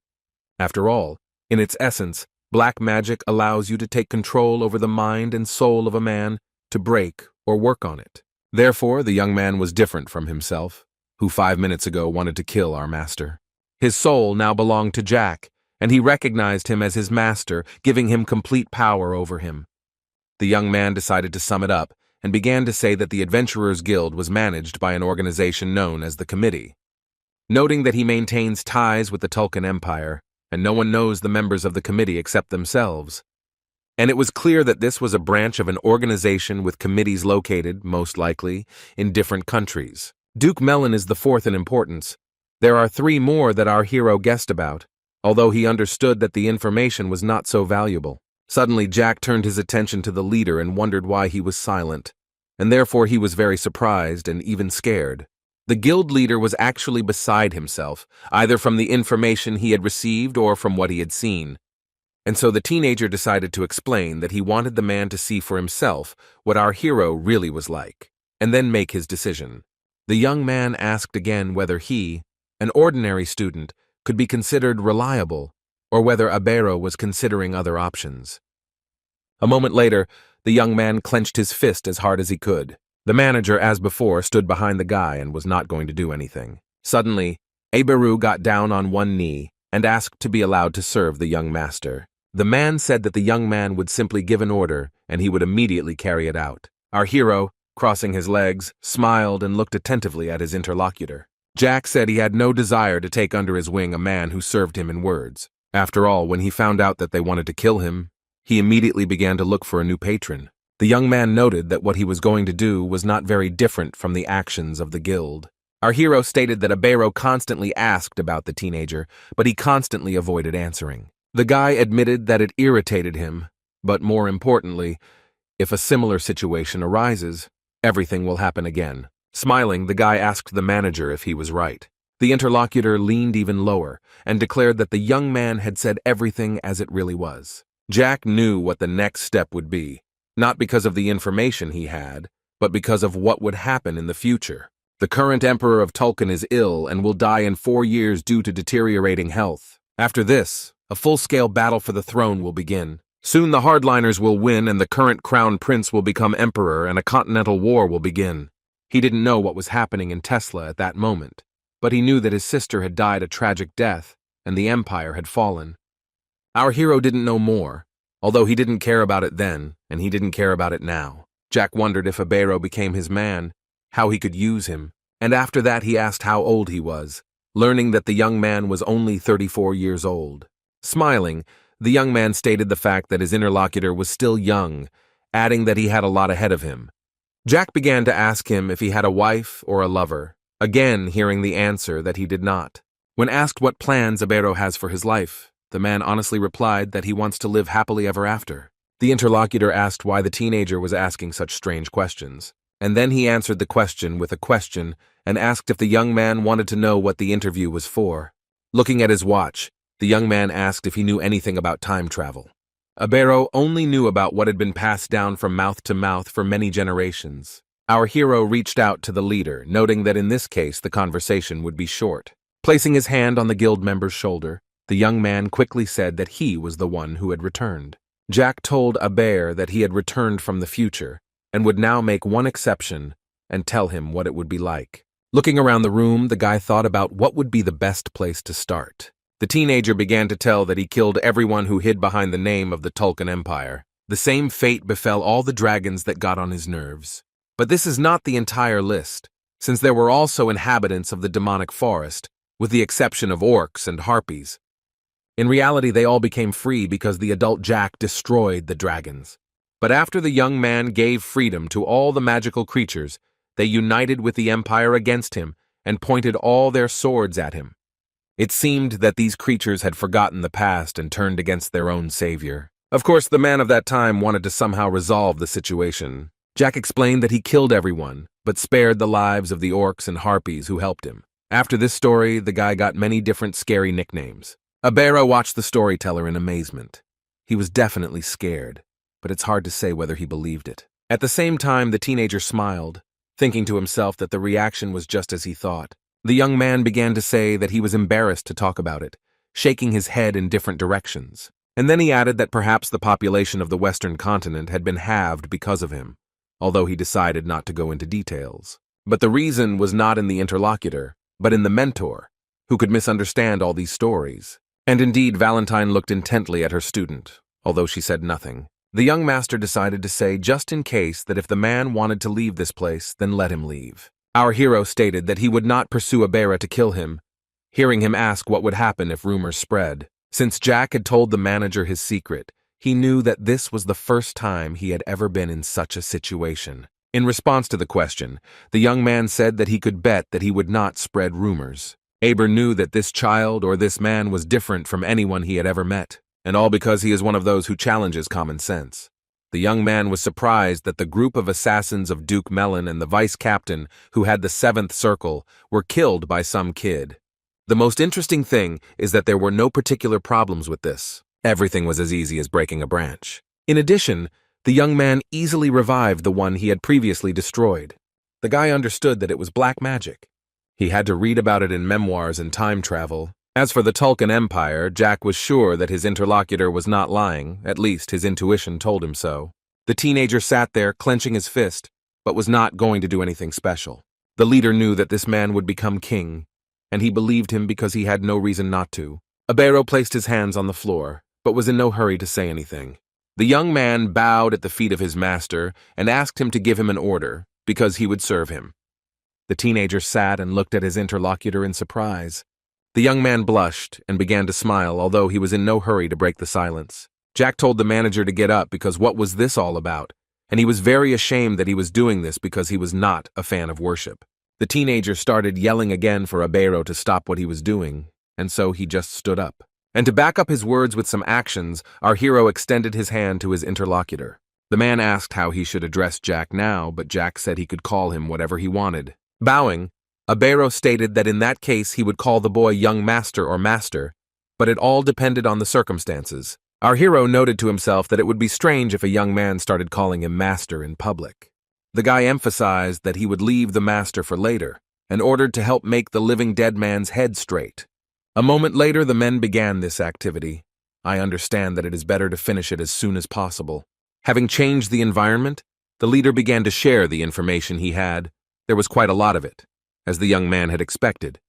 After all, in its essence, black magic allows you to take control over the mind and soul of a man, to break or work on it. Therefore, the young man was different from himself, who 5 minutes ago wanted to kill our master. His soul now belonged to Jack, and he recognized him as his master, giving him complete power over him. The young man decided to sum it up, and began to say that the Adventurers Guild was managed by an organization known as the Committee. Noting that he maintains ties with the Tulkin Empire, and no one knows the members of the committee except themselves. And it was clear that this was a branch of an organization with committees located, most likely, in different countries. Duke Melon is the fourth in importance. There are 3 more that our hero guessed about, although he understood that the information was not so valuable. Suddenly Jack turned his attention to the leader and wondered why he was silent, and therefore he was very surprised and even scared. The guild leader was actually beside himself, either from the information he had received or from what he had seen. And so the teenager decided to explain that he wanted the man to see for himself what our hero really was like, and then make his decision. The young man asked again whether he, an ordinary student, could be considered reliable, or whether Heir was considering other options. A moment later, the young man clenched his fist as hard as he could. The manager, as before, stood behind the guy and was not going to do anything. Suddenly, Heir got down on one knee and asked to be allowed to serve the young master. The man said that the young man would simply give an order and he would immediately carry it out. Our hero, crossing his legs, smiled and looked attentively at his interlocutor. Jack said he had no desire to take under his wing a man who served him in words. After all, when he found out that they wanted to kill him, he immediately began to look for a new patron. The young man noted that what he was going to do was not very different from the actions of the guild. Our hero stated that Heir constantly asked about the teenager, but he constantly avoided answering. The guy admitted that it irritated him, but more importantly, if a similar situation arises, everything will happen again. Smiling, the guy asked the manager if he was right. The interlocutor leaned even lower and declared that the young man had said everything as it really was. Jack knew what the next step would be. Not because of the information he had, but because of what would happen in the future. The current emperor of Tulkin is ill and will die in 4 years due to deteriorating health. After this, a full-scale battle for the throne will begin. Soon the hardliners will win and the current crown prince will become emperor and a continental war will begin. He didn't know what was happening in Tesla at that moment, but he knew that his sister had died a tragic death and the empire had fallen. Our hero didn't know more, although he didn't care about it then, and he didn't care about it now. Jack wondered if Heir became his man, how he could use him, and after that he asked how old he was, learning that the young man was only 34 years old. Smiling, the young man stated the fact that his interlocutor was still young, adding that he had a lot ahead of him. Jack began to ask him if he had a wife or a lover, again hearing the answer that he did not. When asked what plans Abero has for his life, the man honestly replied that he wants to live happily ever after. The interlocutor asked why the teenager was asking such strange questions, and then he answered the question with a question and asked if the young man wanted to know what the interview was for. Looking at his watch, the young man asked if he knew anything about time travel. Abero only knew about what had been passed down from mouth to mouth for many generations. Our hero reached out to the leader, noting that in this case the conversation would be short. Placing his hand on the guild member's shoulder, the young man quickly said that he was the one who had returned. Jack told Heir that he had returned from the future and would now make one exception and tell him what it would be like. Looking around the room, the guy thought about what would be the best place to start. The teenager began to tell that he killed everyone who hid behind the name of the Tulkun Empire. The same fate befell all the dragons that got on his nerves. But this is not the entire list, since there were also inhabitants of the demonic forest, with the exception of orcs and harpies. In reality, they all became free because the adult Jack destroyed the dragons. But after the young man gave freedom to all the magical creatures, they united with the Empire against him and pointed all their swords at him. It seemed that these creatures had forgotten the past and turned against their own savior. Of course, the man of that time wanted to somehow resolve the situation. Jack explained that he killed everyone, but spared the lives of the orcs and harpies who helped him. After this story, the guy got many different scary nicknames. Abero watched the storyteller in amazement. He was definitely scared, but it's hard to say whether he believed it. At the same time, the teenager smiled, thinking to himself that the reaction was just as he thought. The young man began to say that he was embarrassed to talk about it, shaking his head in different directions. And then he added that perhaps the population of the Western continent had been halved because of him, although he decided not to go into details. But the reason was not in the interlocutor, but in the mentor, who could misunderstand all these stories. And indeed, Valentine looked intently at her student, although she said nothing. The young master decided to say just in case that if the man wanted to leave this place, then let him leave. Our hero stated that he would not pursue Abero to kill him, hearing him ask what would happen if rumors spread. Since Jack had told the manager his secret, he knew that this was the first time he had ever been in such a situation. In response to the question, the young man said that he could bet that he would not spread rumors. Heir knew that this child or this man was different from anyone he had ever met, and all because he is one of those who challenges common sense. The young man was surprised that the group of assassins of Duke Melon and the vice captain, who had the 7th circle, were killed by some kid. The most interesting thing is that there were no particular problems with this. Everything was as easy as breaking a branch. In addition, the young man easily revived the one he had previously destroyed. The guy understood that it was black magic. He had to read about it in memoirs and time travel. As for the Tulkun Empire, Jack was sure that his interlocutor was not lying, at least his intuition told him so. The teenager sat there, clenching his fist, but was not going to do anything special. The leader knew that this man would become king, and he believed him because he had no reason not to. Abero placed his hands on the floor, but was in no hurry to say anything. The young man bowed at the feet of his master and asked him to give him an order, because he would serve him. The teenager sat and looked at his interlocutor in surprise. The young man blushed and began to smile, although he was in no hurry to break the silence. Jack told the manager to get up because what was this all about? And he was very ashamed that he was doing this because he was not a fan of worship. The teenager started yelling again for Abero to stop what he was doing, and so he just stood up. And to back up his words with some actions, our hero extended his hand to his interlocutor. The man asked how he should address Jack now, but Jack said he could call him whatever he wanted. Bowing, Abero stated that in that case he would call the boy young master or master, but it all depended on the circumstances. Our hero noted to himself that it would be strange if a young man started calling him master in public. The guy emphasized that he would leave the master for later, and ordered to help make the living dead man's head straight. A moment later, the men began this activity. I understand that it is better to finish it as soon as possible. Having changed the environment, the leader began to share the information he had. There was quite a lot of it, as the young man had expected.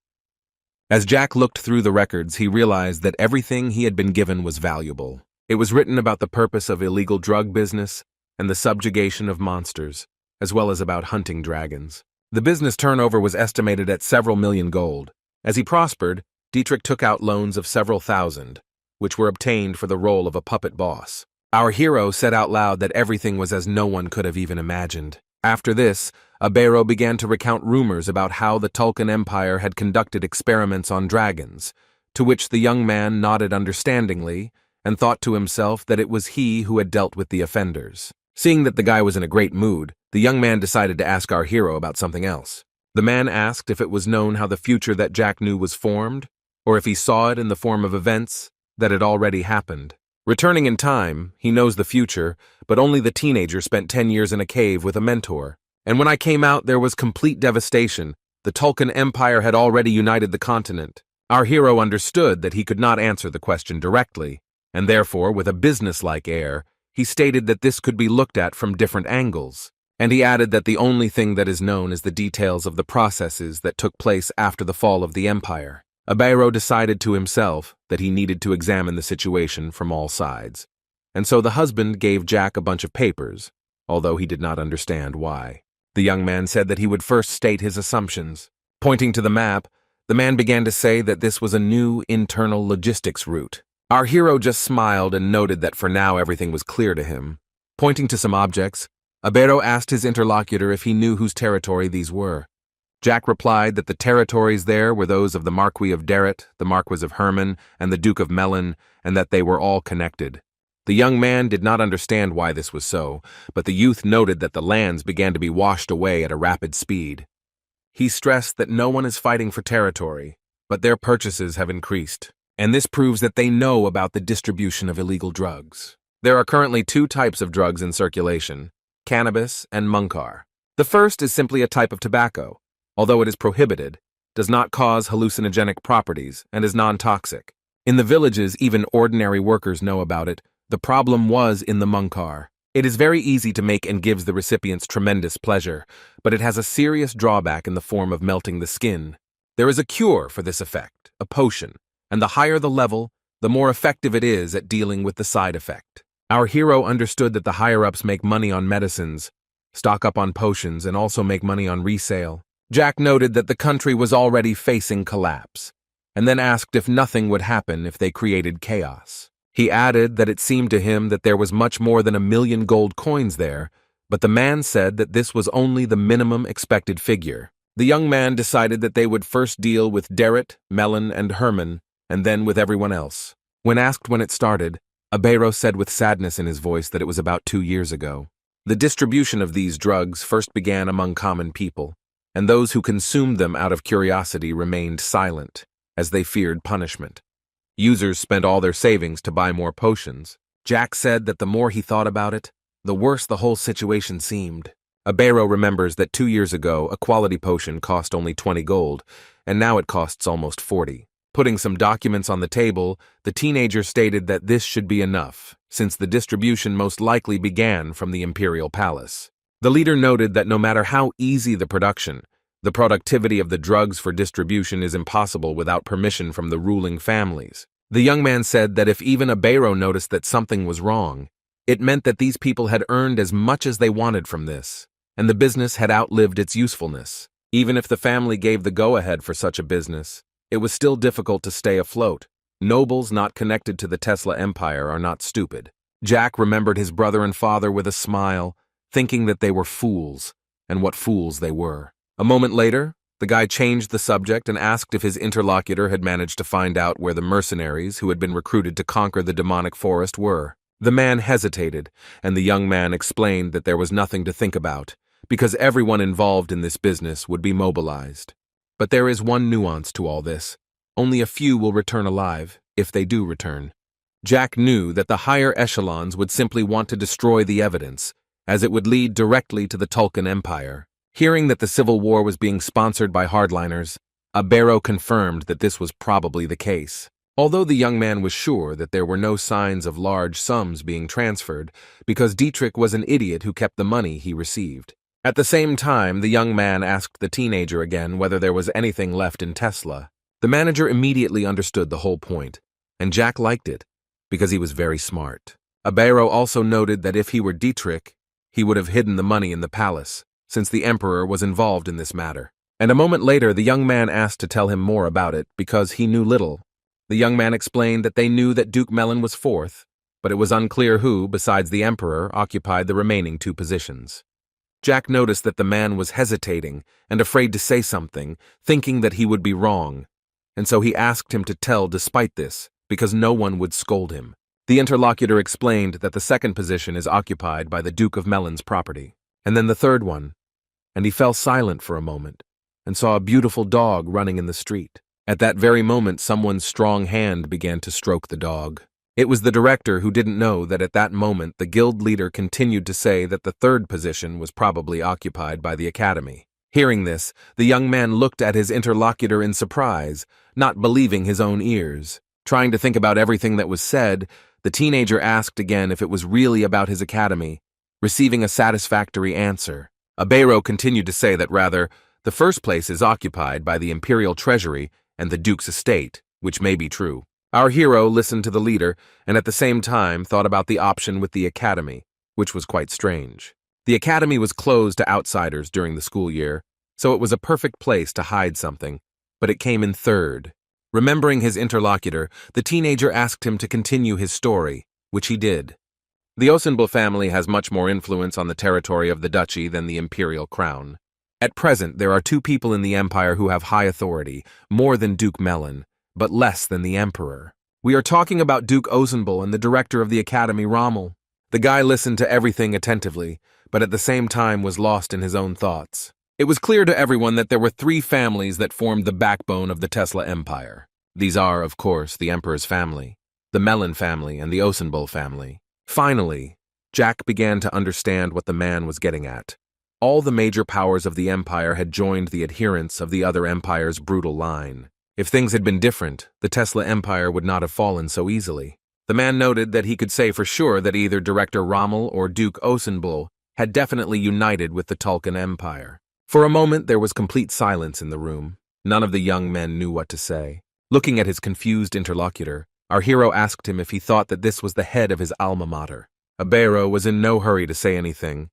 As Jack looked through the records, he realized that everything he had been given was valuable. It was written about the purpose of illegal drug business and the subjugation of monsters, as well as about hunting dragons. The business turnover was estimated at several million gold. As he prospered, Dietrich took out loans of several thousand, which were obtained for the role of a puppet boss. Our hero said out loud that everything was as no one could have even imagined. After this, Abero began to recount rumors about how the Tulkun Empire had conducted experiments on dragons, to which the young man nodded understandingly and thought to himself that it was he who had dealt with the offenders. Seeing that the guy was in a great mood, the young man decided to ask our hero about something else. The man asked if it was known how the future that Jack knew was formed, or if he saw it in the form of events that had already happened. Returning in time, he knows the future, but only the teenager spent 10 years in a cave with a mentor. And when I came out, there was complete devastation. The Tulkun Empire had already united the continent. Our hero understood that he could not answer the question directly, and therefore, with a business-like air, he stated that this could be looked at from different angles. And he added that the only thing that is known is the details of the processes that took place after the fall of the empire. Abero decided to himself that he needed to examine the situation from all sides. And so the husband gave Jack a bunch of papers, although he did not understand why. The young man said that he would first state his assumptions. Pointing to the map, the man began to say that this was a new internal logistics route. Our hero just smiled and noted that for now everything was clear to him. Pointing to some objects, Abero asked his interlocutor if he knew whose territory these were. Jack replied that the territories there were those of the Marquis of Derrit, the Marquis of Herman, and the Duke of Melon, and that they were all connected. The young man did not understand why this was so, but the youth noted that the lands began to be washed away at a rapid speed. He stressed that no one is fighting for territory, but their purchases have increased, and this proves that they know about the distribution of illegal drugs. There are currently two types of drugs in circulation: cannabis and munkar. The first is simply a type of tobacco. Although it is prohibited, does not cause hallucinogenic properties and is non-toxic. In the villages, even ordinary workers know about it. The problem was in the munkar. It is very easy to make and gives the recipients tremendous pleasure, but it has a serious drawback in the form of melting the skin. There is a cure for this effect, a potion, and the higher the level, the more effective it is at dealing with the side effect. Our hero understood that the higher-ups make money on medicines, stock up on potions, and also make money on resale. Jack noted that the country was already facing collapse, and then asked if nothing would happen if they created chaos. He added that it seemed to him that there was much more than 1,000,000 gold coins there, but the man said that this was only the minimum expected figure. The young man decided that they would first deal with Derrit, Melon, and Herman, and then with everyone else. When asked when it started, Abero said with sadness in his voice that it was about 2 years ago. The distribution of these drugs first began among common people, and those who consumed them out of curiosity remained silent, as they feared punishment. Users spent all their savings to buy more potions. Jack said that the more he thought about it, the worse the whole situation seemed. Abero remembers that 2 years ago, a quality potion cost only 20 gold, and now it costs almost 40. Putting some documents on the table, the teenager stated that this should be enough, since the distribution most likely began from the imperial palace. The leader noted that no matter how easy the production, the productivity of the drugs for distribution is impossible without permission from the ruling families. The young man said that if even Abero noticed that something was wrong, it meant that these people had earned as much as they wanted from this, and the business had outlived its usefulness. Even if the family gave the go-ahead for such a business, it was still difficult to stay afloat. Nobles not connected to the Tesla Empire are not stupid. Jack remembered his brother and father with a smile, thinking that they were fools, and what fools they were. A moment later, the guy changed the subject and asked if his interlocutor had managed to find out where the mercenaries who had been recruited to conquer the demonic forest were. The man hesitated, and the young man explained that there was nothing to think about, because everyone involved in this business would be mobilized. But there is one nuance to all this. Only a few will return alive, if they do return. Jack knew that the higher echelons would simply want to destroy the evidence, as it would lead directly to the Tulkun Empire. Hearing that the civil war was being sponsored by hardliners, Abero confirmed that this was probably the case. Although the young man was sure that there were no signs of large sums being transferred, because Dietrich was an idiot who kept the money he received. At the same time, the young man asked the teenager again whether there was anything left in Tesla. The manager immediately understood the whole point, and Jack liked it, because he was very smart. Abero also noted that if he were Dietrich, he would have hidden the money in the palace, since the emperor was involved in this matter. And a moment later, the young man asked to tell him more about it, because he knew little. The young man explained that they knew that Duke Melon was fourth, but it was unclear who, besides the emperor, occupied the remaining 2 positions. Jack noticed that the man was hesitating and afraid to say something, thinking that he would be wrong, and so he asked him to tell despite this, because no one would scold him. The interlocutor explained that the second position is occupied by the Duke of Melon's property, and then the third one, and he fell silent for a moment and saw a beautiful dog running in the street. At that very moment, someone's strong hand began to stroke the dog. It was the director, who didn't know that at that moment the guild leader continued to say that the third position was probably occupied by the academy. Hearing this, the young man looked at his interlocutor in surprise, not believing his own ears. Trying to think about everything that was said, the teenager asked again if it was really about his academy, receiving a satisfactory answer. Heir continued to say that rather, the first place is occupied by the imperial treasury and the duke's estate, which may be true. Our hero listened to the leader and at the same time thought about the option with the academy, which was quite strange. The academy was closed to outsiders during the school year, so it was a perfect place to hide something, but it came in third. Remembering his interlocutor, the teenager asked him to continue his story, which he did. The Osenbul family has much more influence on the territory of the duchy than the imperial crown. At present, there are two people in the empire who have high authority, more than Duke Melon, but less than the emperor. We are talking about Duke Osenbul and the director of the academy, Rommel. The guy listened to everything attentively, but at the same time was lost in his own thoughts. It was clear to everyone that there were three families that formed the backbone of the Tesla Empire. These are, of course, the emperor's family, the Melon family, and the Osenbul family. Finally, Jack began to understand what the man was getting at. All the major powers of the empire had joined the adherents of the other empire's brutal line. If things had been different, the Tesla Empire would not have fallen so easily. The man noted that he could say for sure that either Director Rommel or Duke Osenbul had definitely united with the Tulkan Empire. For a moment, there was complete silence in the room. None of the young men knew what to say. Looking at his confused interlocutor, our hero asked him if he thought that this was the head of his alma mater. Heir was in no hurry to say anything.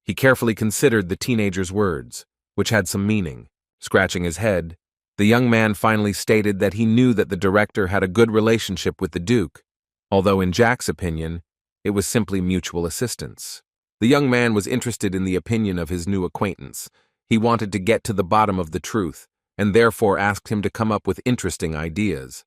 He carefully considered the teenager's words, which had some meaning. Scratching his head, the young man finally stated that he knew that the director had a good relationship with the Duke, although in Jack's opinion, it was simply mutual assistance. The young man was interested in the opinion of his new acquaintance. He wanted to get to the bottom of the truth, and therefore asked him to come up with interesting ideas.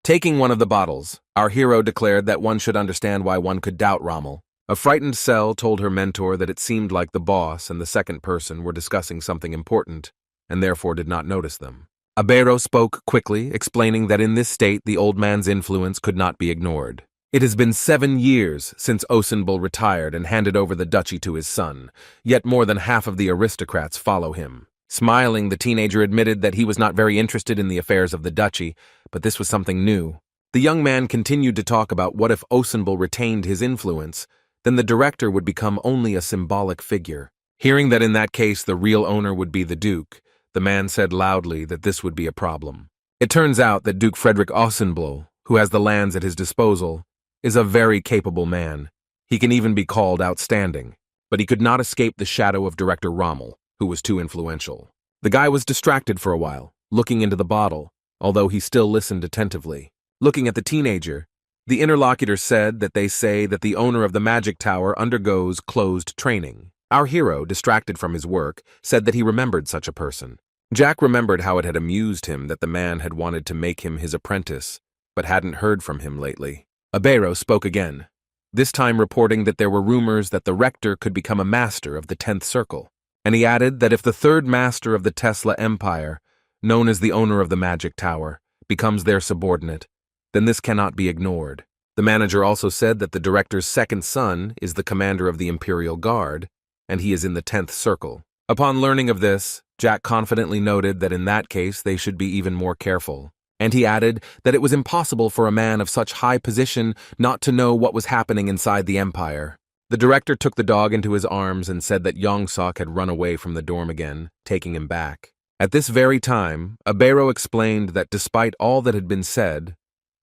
Taking one of the bottles, our hero declared that one should understand why one could doubt Rommel. A frightened Cell told her mentor that it seemed like the boss and the second person were discussing something important, and therefore did not notice them. Heir spoke quickly, explaining that in this state the old man's influence could not be ignored. It has been 7 years since Osenbul retired and handed over the duchy to his son, yet more than half of the aristocrats follow him. Smiling, the teenager admitted that he was not very interested in the affairs of the duchy, but this was something new. The young man continued to talk about what if Osenbul retained his influence, then the director would become only a symbolic figure. Hearing that in that case the real owner would be the Duke, the man said loudly that this would be a problem. It turns out that Duke Frederick Osenbul, who has the lands at his disposal, is a very capable man. He can even be called outstanding, but he could not escape the shadow of Director Rommel, who was too influential. The guy was distracted for a while, looking into the bottle, although he still listened attentively. Looking at the teenager, the interlocutor said that they say that the owner of the magic tower undergoes closed training. Our hero, distracted from his work, said that he remembered such a person. Jack remembered how it had amused him that the man had wanted to make him his apprentice, but hadn't heard from him lately. Heir spoke again, this time reporting that there were rumors that the rector could become a master of the 10th circle, and he added that if the third master of the Tesla Empire, known as the owner of the magic tower, becomes their subordinate, then this cannot be ignored. The manager also said that the director's second son is the commander of the Imperial Guard, and he is in the 10th circle. Upon learning of this, Jack confidently noted that in that case they should be even more careful, and he added that it was impossible for a man of such high position not to know what was happening inside the empire. The director took the dog into his arms and said that Yongsok had run away from the dorm again, taking him back. At this very time, Heir explained that despite all that had been said,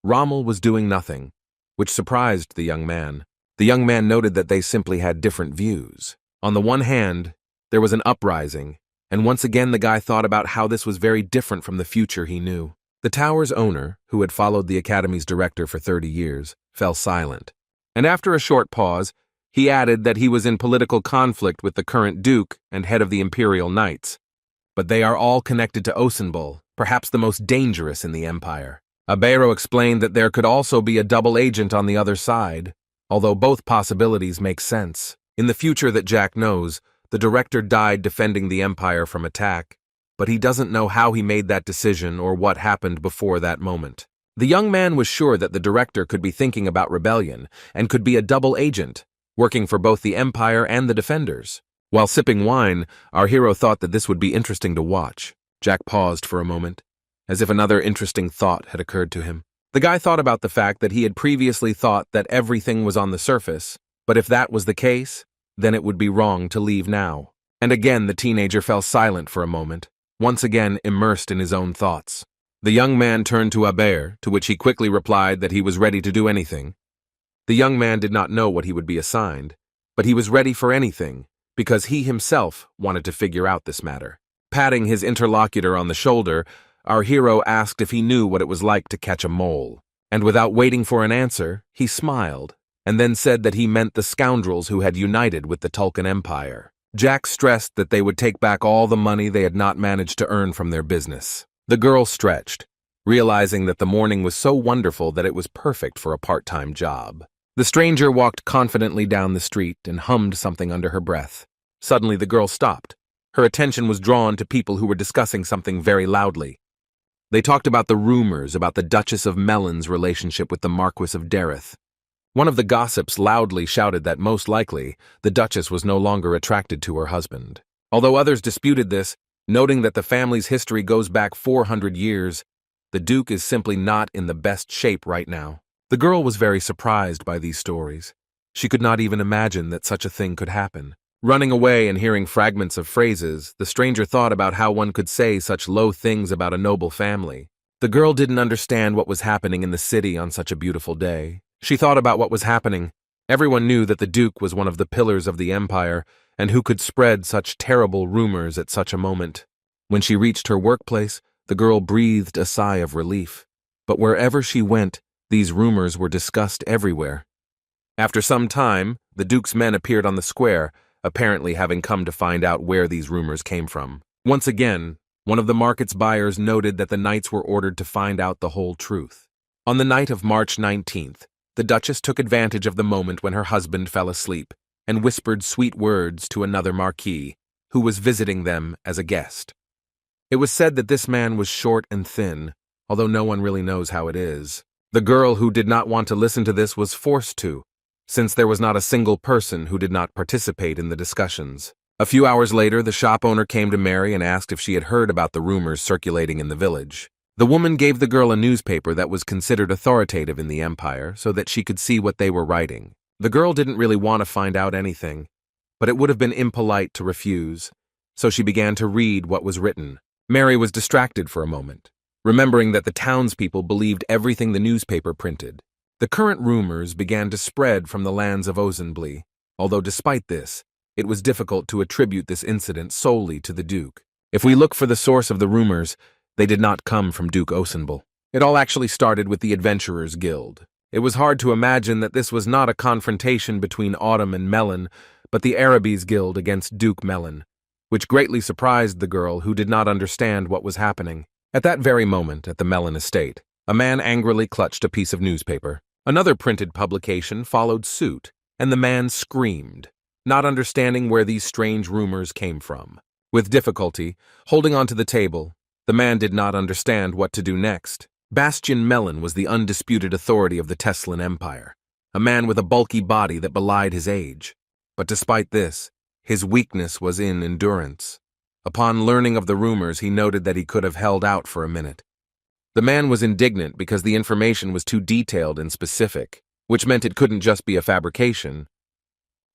Rommel was doing nothing, which surprised the young man. The young man noted that they simply had different views. On the one hand, there was an uprising, and once again the guy thought about how this was very different from the future he knew. The tower's owner, who had followed the academy's director for 30 years, fell silent, and after a short pause, He added that he was in political conflict with the current duke and head of the Imperial Knights. But they are all connected to Osenbul, perhaps the most dangerous in the empire. Abero explained that there could also be a double agent on the other side, although both possibilities make sense. In the future that Jack knows, the director died defending the empire from attack, but he doesn't know how he made that decision or what happened before that moment. The young man was sure that the director could be thinking about rebellion and could be a double agent, working for both the empire and the defenders. While sipping wine, our hero thought that this would be interesting to watch. Jack paused for a moment, as if another interesting thought had occurred to him. The guy thought about the fact that he had previously thought that everything was on the surface, but if that was the case, then it would be wrong to leave now. And again the teenager fell silent for a moment, once again immersed in his own thoughts. The young man turned to Aber, to which he quickly replied that he was ready to do anything. The young man did not know what he would be assigned, but he was ready for anything, because he himself wanted to figure out this matter. Patting his interlocutor on the shoulder, our hero asked if he knew what it was like to catch a mole. And without waiting for an answer, he smiled, and then said that he meant the scoundrels who had united with the Tulkun Empire. Jack stressed that they would take back all the money they had not managed to earn from their business. The girl stretched, realizing that the morning was so wonderful that it was perfect for a part-time job. The stranger walked confidently down the street and hummed something under her breath. Suddenly the girl stopped. Her attention was drawn to people who were discussing something very loudly. They talked about the rumors about the Duchess of Melon's relationship with the Marquis of Dareth. One of the gossips loudly shouted that most likely the Duchess was no longer attracted to her husband. Although others disputed this, noting that the family's history goes back 400 years, the Duke is simply not in the best shape right now. The girl was very surprised by these stories. She could not even imagine that such a thing could happen. Running away and hearing fragments of phrases, the stranger thought about how one could say such low things about a noble family. The girl didn't understand what was happening in the city on such a beautiful day. She thought about what was happening. Everyone knew that the Duke was one of the pillars of the empire, and who could spread such terrible rumors at such a moment. When she reached her workplace, the girl breathed a sigh of relief. But wherever she went, these rumors were discussed everywhere. After some time, the Duke's men appeared on the square, apparently having come to find out where these rumors came from. Once again, one of the market's buyers noted that the knights were ordered to find out the whole truth. On the night of March 19th, the Duchess took advantage of the moment when her husband fell asleep and whispered sweet words to another marquis, who was visiting them as a guest. It was said that this man was short and thin, although no one really knows how it is. The girl who did not want to listen to this was forced to, since there was not a single person who did not participate in the discussions. A few hours later, the shop owner came to Mary and asked if she had heard about the rumors circulating in the village. The woman gave the girl a newspaper that was considered authoritative in the empire so that she could see what they were writing. The girl didn't really want to find out anything, but it would have been impolite to refuse, so she began to read what was written. Mary was distracted for a moment, remembering that the townspeople believed everything the newspaper printed. The current rumors began to spread from the lands of Osenbli, although despite this, it was difficult to attribute this incident solely to the Duke. If we look for the source of the rumors, they did not come from Duke Osenbul. It all actually started with the Adventurers Guild. It was hard to imagine that this was not a confrontation between Autumn and Melon, but the Arabes Guild against Duke Melon, which greatly surprised the girl who did not understand what was happening. At that very moment, at the Melon estate, a man angrily clutched a piece of newspaper. Another printed publication followed suit, and the man screamed, not understanding where these strange rumors came from. With difficulty, holding onto the table, the man did not understand what to do next. Bastian Melon was the undisputed authority of the Teslan Empire, a man with a bulky body that belied his age. But despite this, his weakness was in endurance. Upon learning of the rumors, he noted that he could have held out for a minute. The man was indignant because the information was too detailed and specific, which meant it couldn't just be a fabrication.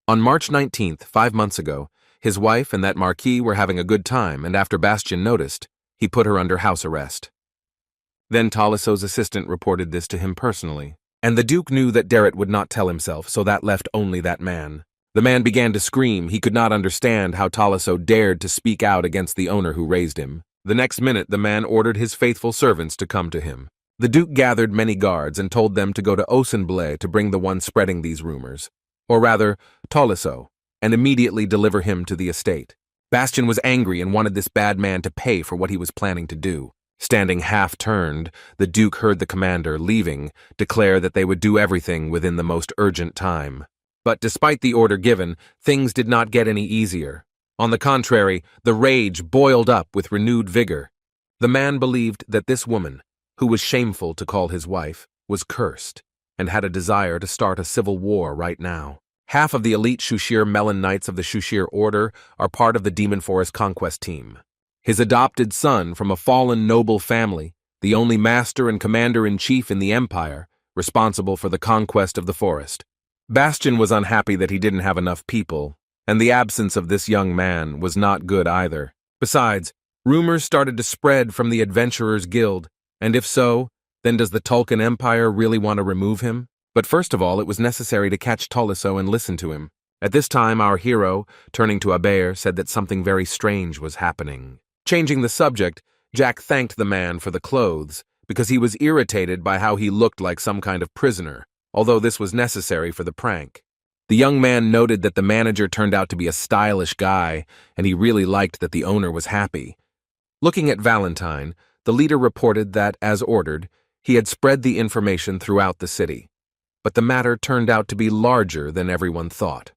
On March 19th, 5 months ago, his wife and that marquis were having a good time, and after Bastian noticed, he put her under house arrest. Then Taliso's assistant reported this to him personally, and the Duke knew that Dareth would not tell himself, so that left only that man. The man began to scream. He could not understand how Taliso dared to speak out against the owner who raised him. The next minute, the man ordered his faithful servants to come to him. The Duke gathered many guards and told them to go to Osenbule to bring the one spreading these rumors. or rather, Tolisso, and immediately deliver him to the estate. Bastian was angry and wanted this bad man to pay for what he was planning to do. Standing half-turned, the Duke heard the commander, leaving, declare that they would do everything within the most urgent time. But despite the order given, things did not get any easier. On the contrary, the rage boiled up with renewed vigor. The man believed that this woman, who was shameful to call his wife, was cursed, and had a desire to start a civil war right now. Half of the elite Shushir Melon Knights of the Shushir Order are part of the Demon Forest Conquest team. His adopted son from a fallen noble family, the only master and commander-in-chief in the Empire, responsible for the conquest of the forest. Bastian was unhappy that he didn't have enough people, and the absence of this young man was not good either. Besides, rumors started to spread from the Adventurers Guild, and if so, then does the Tulkun Empire really want to remove him? But first of all, it was necessary to catch Tolisso and listen to him. At this time, our hero, turning to Heir, said that something very strange was happening. Changing the subject, Jack thanked the man for the clothes, because he was irritated by how he looked like some kind of prisoner, although this was necessary for the prank. The young man noted that the manager turned out to be a stylish guy, and he really liked that the owner was happy. Looking at Valentine, the leader reported that, as ordered, he had spread the information throughout the city. But the matter turned out to be larger than everyone thought.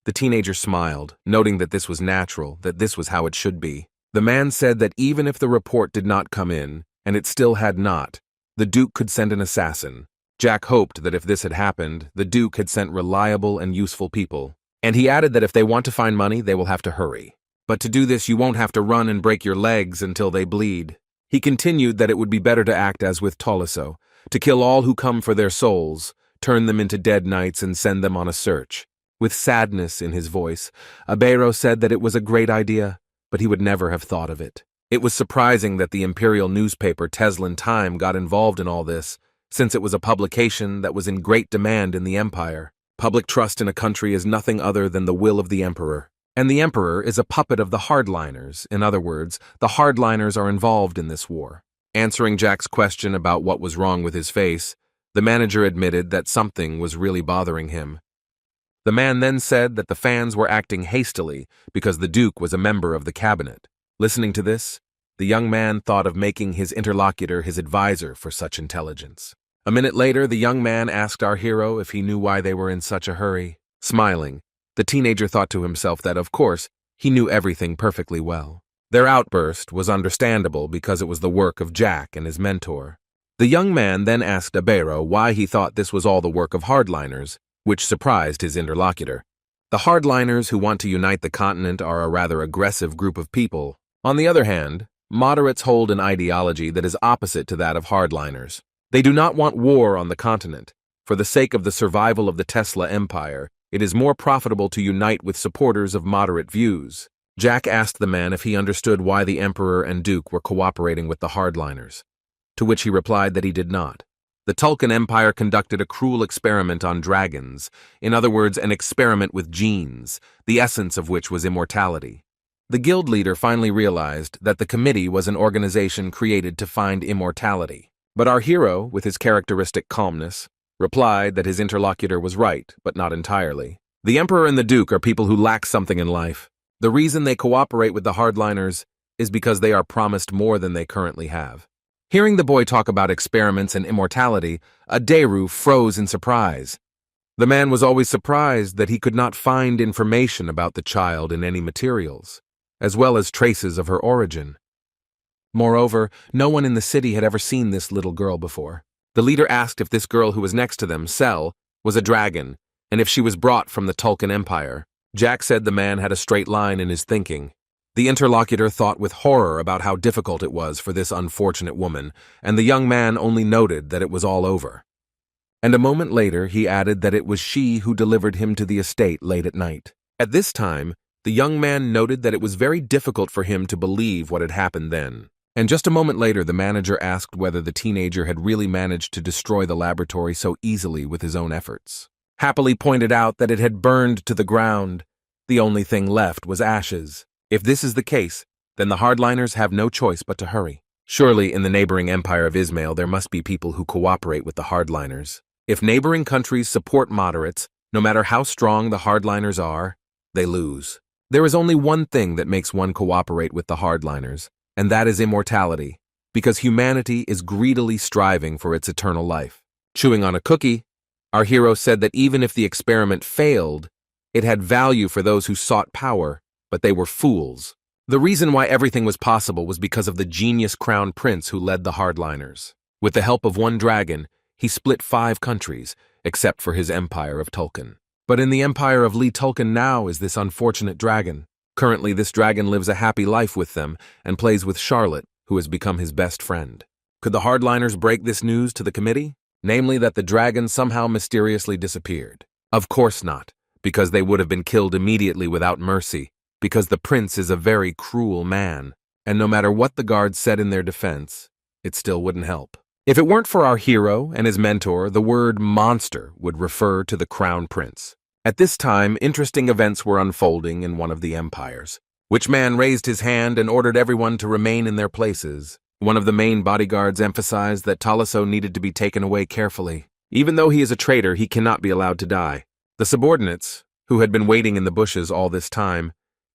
The teenager smiled, noting that this was natural, that this was how it should be. The man said that even if the report did not come in, and it still had not, the Duke could send an assassin. Jack hoped that if this had happened, the Duke had sent reliable and useful people. And he added that if they want to find money, they will have to hurry. But to do this, you won't have to run and break your legs until they bleed. He continued that it would be better to act as with Tolisso, to kill all who come for their souls, turn them into dead knights and send them on a search. With sadness in his voice, Heir said that it was a great idea, but he would never have thought of it. It was surprising that the imperial newspaper Teslan Time got involved in all this, since it was a publication that was in great demand in the Empire. Public trust in a country is nothing other than the will of the Emperor. And the Emperor is a puppet of the hardliners. In other words, the hardliners are involved in this war. Answering Jack's question about what was wrong with his face, the manager admitted that something was really bothering him. The man then said that the fans were acting hastily because the Duke was a member of the cabinet. Listening to this, the young man thought of making his interlocutor his advisor for such intelligence. A minute later, the young man asked our hero if he knew why they were in such a hurry. Smiling, the teenager thought to himself that, of course, he knew everything perfectly well. Their outburst was understandable because it was the work of Jack and his mentor. The young man then asked Heir why he thought this was all the work of hardliners, which surprised his interlocutor. The hardliners who want to unite the continent are a rather aggressive group of people. On the other hand, moderates hold an ideology that is opposite to that of hardliners. They do not want war on the continent. For the sake of the survival of the Tesla Empire, it is more profitable to unite with supporters of moderate views. Jack asked the man if he understood why the Emperor and Duke were cooperating with the hardliners, to which he replied that he did not. The Tulkun Empire conducted a cruel experiment on dragons, in other words, an experiment with genes, the essence of which was immortality. The guild leader finally realized that the committee was an organization created to find immortality. But our hero, with his characteristic calmness, replied that his interlocutor was right, but not entirely. The Emperor and the Duke are people who lack something in life. The reason they cooperate with the hardliners is because they are promised more than they currently have. Hearing the boy talk about experiments and immortality, Heir froze in surprise. The man was always surprised that he could not find information about the child in any materials, as well as traces of her origin. Moreover, no one in the city had ever seen this little girl before. The leader asked if this girl who was next to them, Cell, was a dragon, and if she was brought from the Tulkun Empire. Jack said the man had a straight line in his thinking. The interlocutor thought with horror about how difficult it was for this unfortunate woman, and the young man only noted that it was all over. And a moment later he added that it was she who delivered him to the estate late at night. At this time, the young man noted that it was very difficult for him to believe what had happened then. And just a moment later the manager asked whether the teenager had really managed to destroy the laboratory so easily with his own efforts. Happily pointed out that it had burned to the ground. The only thing left was ashes. If this is the case, then the hardliners have no choice but to hurry. Surely in the neighboring empire of Ismail there must be people who cooperate with the hardliners. If neighboring countries support moderates, No matter how strong the hardliners are, they lose. There is only one thing that makes one cooperate with the hardliners, and that is immortality, because humanity is greedily striving for its eternal life. Chewing on a cookie, our hero said that even if the experiment failed, it had value for those who sought power, but they were fools. The reason why everything was possible was because of the genius crown prince who led the hardliners. With the help of one dragon, he split 5 countries, except for his empire of Tulkun. But in the empire of Lee Tulkun now is this unfortunate dragon. Currently, this dragon lives a happy life with them and plays with Charlotte, who has become his best friend. Could the hardliners break this news to the committee? Namely that the dragon somehow mysteriously disappeared. Of course not, because they would have been killed immediately without mercy, because the prince is a very cruel man, and no matter what the guards said in their defense, it still wouldn't help. If it weren't for our hero and his mentor, the word monster would refer to the crown prince. At this time, interesting events were unfolding in one of the empires. Witchman raised his hand and ordered everyone to remain in their places. One of the main bodyguards emphasized that Taliso needed to be taken away carefully. Even though he is a traitor, he cannot be allowed to die. The subordinates, who had been waiting in the bushes all this time,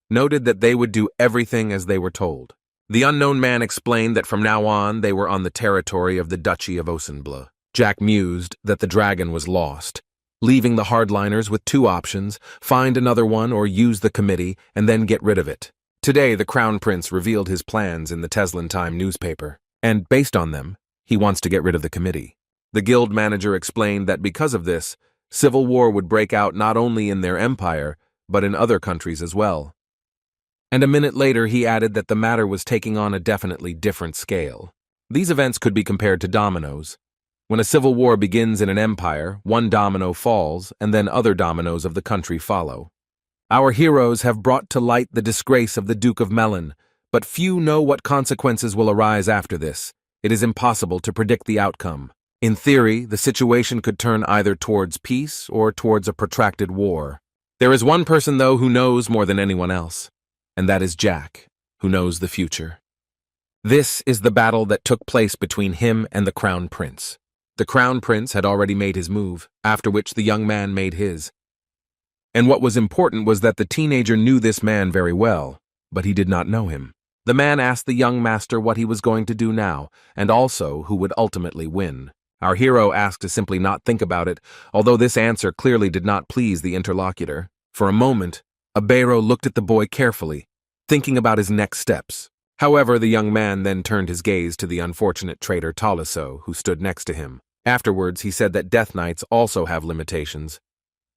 noted that they would do everything as they were told. The unknown man explained that from now on they were on the territory of the Duchy of Osenbla. Jack mused that the dragon was lost, leaving the hardliners with 2 options: find another one or use the committee and then get rid of it. Today, the Crown Prince revealed his plans in the Teslin Time newspaper, and based on them, he wants to get rid of the committee. The guild manager explained that because of this, civil war would break out not only in their empire, but in other countries as well. And a minute later, he added that the matter was taking on a definitely different scale. These events could be compared to dominoes. When a civil war begins in an empire, one domino falls, and then other dominoes of the country follow. Our heroes have brought to light the disgrace of the Duke of Melon, but few know what consequences will arise after this. It is impossible to predict the outcome. In theory, the situation could turn either towards peace or towards a protracted war. There is one person, though, who knows more than anyone else, and that is Jack, who knows the future. This is the battle that took place between him and the Crown Prince. The Crown Prince had already made his move, after which the young man made his. And what was important was that the teenager knew this man very well, but he did not know him. The man asked the young master what he was going to do now, and also who would ultimately win. Our hero asked to simply not think about it, although this answer clearly did not please the interlocutor. For a moment, Abero looked at the boy carefully, thinking about his next steps. However, the young man then turned his gaze to the unfortunate traitor Taliso, who stood next to him. Afterwards, he said that Death Knights also have limitations,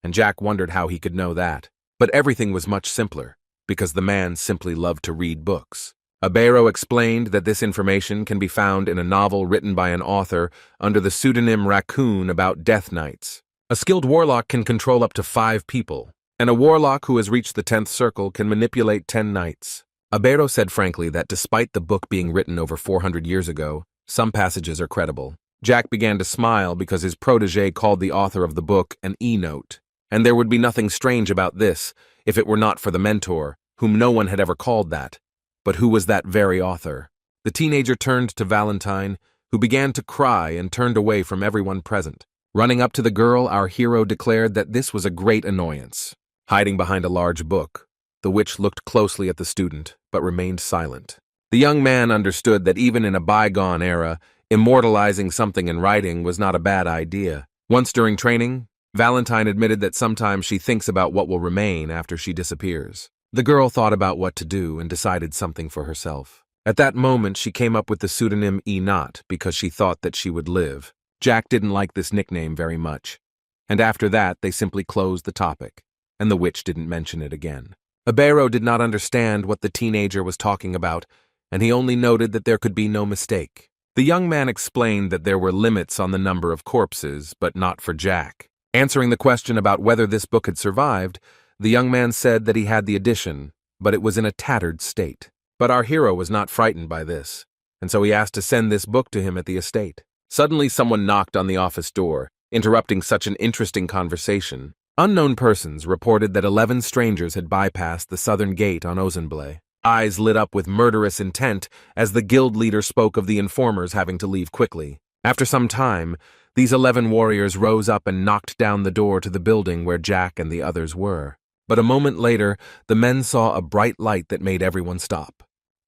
and Jack wondered how he could know that. But everything was much simpler, because the man simply loved to read books. Abero explained that this information can be found in a novel written by an author under the pseudonym Raccoon about Death Knights. A skilled warlock can control up to 5 people, and a warlock who has reached the 10th circle can manipulate 10 knights. Abero said frankly that despite the book being written over 400 years ago, some passages are credible. Jack began to smile because his protege called the author of the book an E-note, and there would be nothing strange about this if it were not for the mentor, whom no one had ever called that. But who was that very author? The teenager turned to Valentine, who began to cry and turned away from everyone present. Running up to the girl, our hero declared that this was a great annoyance. Hiding behind a large book, the witch looked closely at the student, but remained silent. The young man understood that even in a bygone era, immortalizing something in writing was not a bad idea. Once during training, Valentine admitted that sometimes she thinks about what will remain after she disappears. The girl thought about what to do and decided something for herself. At that moment, she came up with the pseudonym E-Not because she thought that she would live. Jack didn't like this nickname very much, and after that, they simply closed the topic, and the witch didn't mention it again. Abero did not understand what the teenager was talking about, and he only noted that there could be no mistake. The young man explained that there were limits on the number of corpses, but not for Jack. Answering the question about whether this book had survived, the young man said that he had the edition, but it was in a tattered state. But our hero was not frightened by this, and so he asked to send this book to him at the estate. Suddenly, someone knocked on the office door, interrupting such an interesting conversation. Unknown persons reported that 11 strangers had bypassed the southern gate on Ozenblay. Eyes lit up with murderous intent as the guild leader spoke of the informers having to leave quickly. After some time, These 11 warriors rose up and knocked down the door to the building where Jack and the others were. But a moment later, the men saw a bright light that made everyone stop.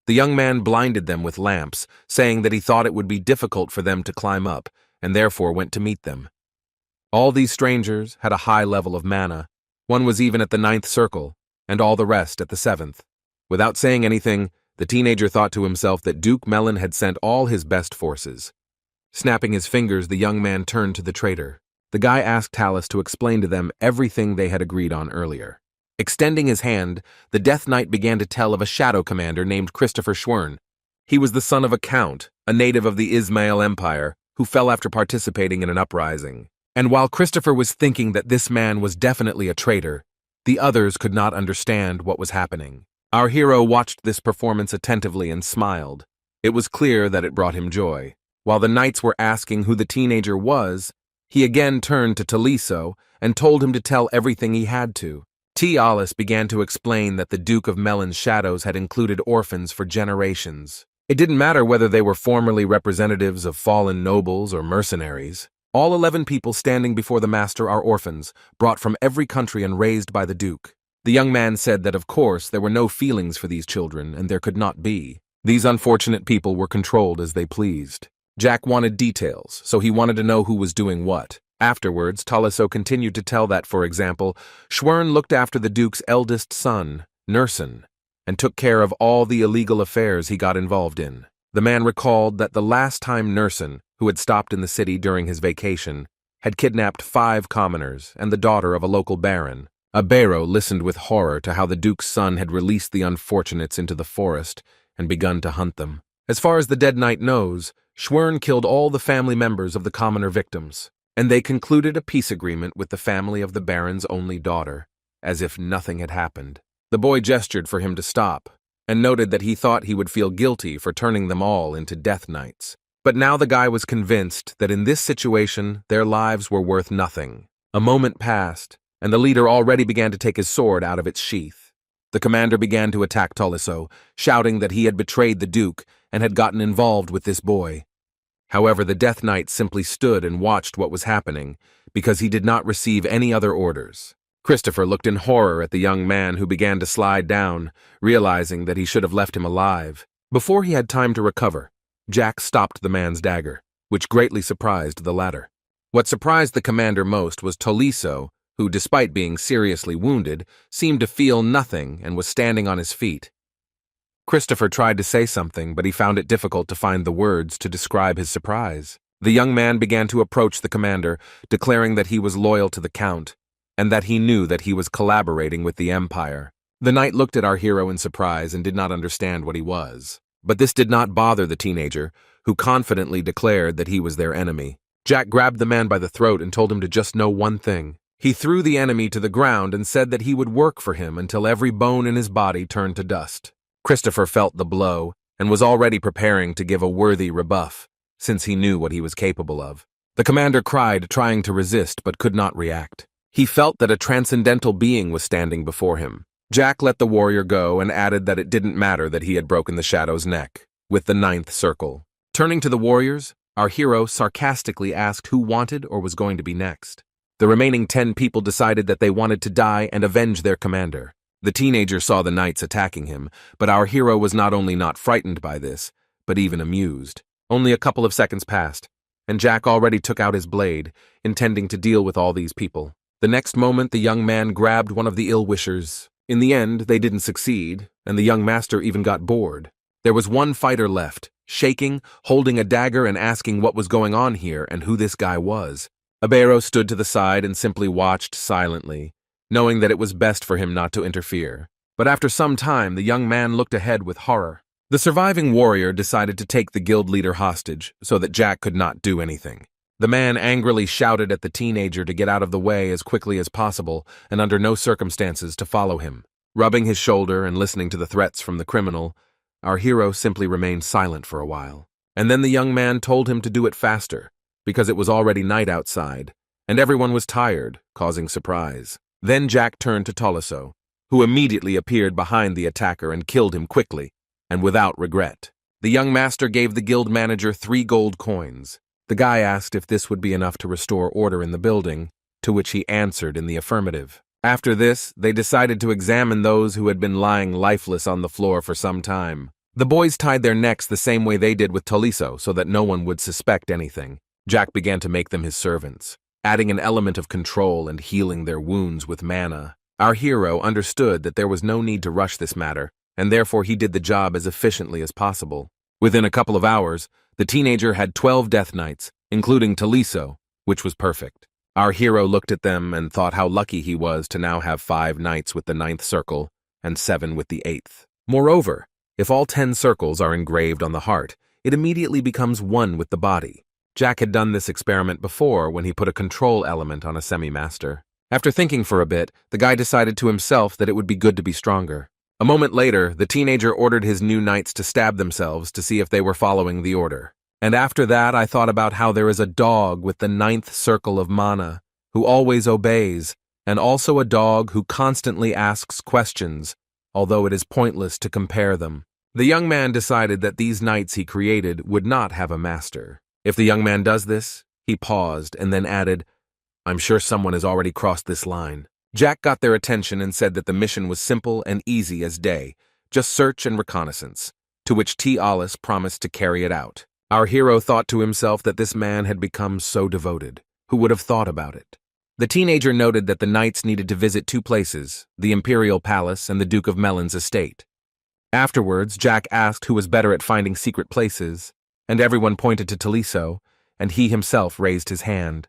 The young man blinded them with lamps, saying that he thought it would be difficult for them to climb up, and therefore went to meet them. All these strangers had a high level of mana. One was even at the 9th circle, and all the rest at the 7th. Without saying anything, the teenager thought to himself that Duke Melon had sent all his best forces. Snapping his fingers, the young man turned to the traitor. The guy asked Talus to explain to them everything they had agreed on earlier. Extending his hand, the Death Knight began to tell of a shadow commander named Christopher Schwern. He was the son of a count, a native of the Ismail Empire, who fell after participating in an uprising. And while Christopher was thinking that this man was definitely a traitor, the others could not understand what was happening. Our hero watched this performance attentively and smiled. It was clear that it brought him joy. While the knights were asking who the teenager was, he again turned to Taliso and told him to tell everything he had to. Alice began to explain that the Duke of Melon's shadows had included orphans for generations. It didn't matter whether they were formerly representatives of fallen nobles or mercenaries. All 11 people standing before the master are orphans, brought from every country and raised by the Duke. The young man said that of course there were no feelings for these children, and there could not be. These unfortunate people were controlled as they pleased. Jack wanted details, so he wanted to know who was doing what. Afterwards, Taliso continued to tell that, for example, Schwern looked after the Duke's eldest son, Nerson, and took care of all the illegal affairs he got involved in. The man recalled that the last time Nerson, who had stopped in the city during his vacation, had kidnapped 5 commoners and the daughter of a local baron. Abero listened with horror to how the Duke's son had released the unfortunates into the forest and begun to hunt them. As far as the dead knight knows, Schwern killed all the family members of the commoner victims, and they concluded a peace agreement with the family of the baron's only daughter, as if nothing had happened. The boy gestured for him to stop, and noted that he thought he would feel guilty for turning them all into death knights. But now the guy was convinced that in this situation their lives were worth nothing. A moment passed, and the leader already began to take his sword out of its sheath. The commander began to attack Taliso, shouting that he had betrayed the Duke and had gotten involved with this boy. However, the Death Knight simply stood and watched what was happening, because he did not receive any other orders. Christopher looked in horror at the young man who began to slide down, realizing that he should have left him alive. Before he had time to recover, Jack stopped the man's dagger, which greatly surprised the latter. What surprised the commander most was Taliso, who, despite being seriously wounded, seemed to feel nothing and was standing on his feet. Christopher tried to say something, but he found it difficult to find the words to describe his surprise. The young man began to approach the commander, declaring that he was loyal to the Count, and that he knew that he was collaborating with the Empire. The knight looked at our hero in surprise and did not understand what he was. But this did not bother the teenager, who confidently declared that he was their enemy. Jack grabbed the man by the throat and told him to just know one thing. He threw the enemy to the ground and said that he would work for him until every bone in his body turned to dust. Christopher felt the blow and was already preparing to give a worthy rebuff, since he knew what he was capable of. The commander cried, trying to resist, but could not react. He felt that a transcendental being was standing before him. Jack let the warrior go and added that it didn't matter that he had broken the Shadow's neck, with the 9th circle. Turning to the warriors, our hero sarcastically asked who wanted or was going to be next. The remaining 10 people decided that they wanted to die and avenge their commander. The teenager saw the knights attacking him, but our hero was not only not frightened by this, but even amused. Only a couple of seconds passed, and Jack already took out his blade, intending to deal with all these people. The next moment, the young man grabbed one of the ill-wishers. In the end, they didn't succeed, and the young master even got bored. There was one fighter left, shaking, holding a dagger and asking what was going on here and who this guy was. Abero stood to the side and simply watched silently, knowing that it was best for him not to interfere. But after some time, the young man looked ahead with horror. The surviving warrior decided to take the guild leader hostage so that Jack could not do anything. The man angrily shouted at the teenager to get out of the way as quickly as possible and under no circumstances to follow him. Rubbing his shoulder and listening to the threats from the criminal, our hero simply remained silent for a while. And then the young man told him to do it faster, because it was already night outside, and everyone was tired, causing surprise. Then Jack turned to Taliso, who immediately appeared behind the attacker and killed him quickly, and without regret. The young master gave the guild manager 3 gold coins. The guy asked if this would be enough to restore order in the building, to which he answered in the affirmative. After this, they decided to examine those who had been lying lifeless on the floor for some time. The boys tied their necks the same way they did with Toliso so that no one would suspect anything. Jack began to make them his servants, adding an element of control and healing their wounds with mana. Our hero understood that there was no need to rush this matter, and therefore he did the job as efficiently as possible. Within a couple of hours, the teenager had 12 death knights, including Toliso, which was perfect. Our hero looked at them and thought how lucky he was to now have 5 knights with the 9th circle and 7 with the 8th. Moreover, if all 10 circles are engraved on the heart, it immediately becomes 1 with the body. Jack had done this experiment before when he put a control element on a semi-master. After thinking for a bit, the guy decided to himself that it would be good to be stronger. A moment later, the teenager ordered his new knights to stab themselves to see if they were following the order. And after that, I thought about how there is a dog with the 9th circle of mana, who always obeys, and also a dog who constantly asks questions, although it is pointless to compare them. The young man decided that these knights he created would not have a master. If the young man does this, he paused and then added, "I'm sure someone has already crossed this line." Jack got their attention and said that the mission was simple and easy as day, just search and reconnaissance, to which T. Alice promised to carry it out. Our hero thought to himself that this man had become so devoted. Who would have thought about it? The teenager noted that the knights needed to visit 2 places, the Imperial Palace and the Duke of Melon's estate. Afterwards, Jack asked who was better at finding secret places, and everyone pointed to Toliso, and he himself raised his hand.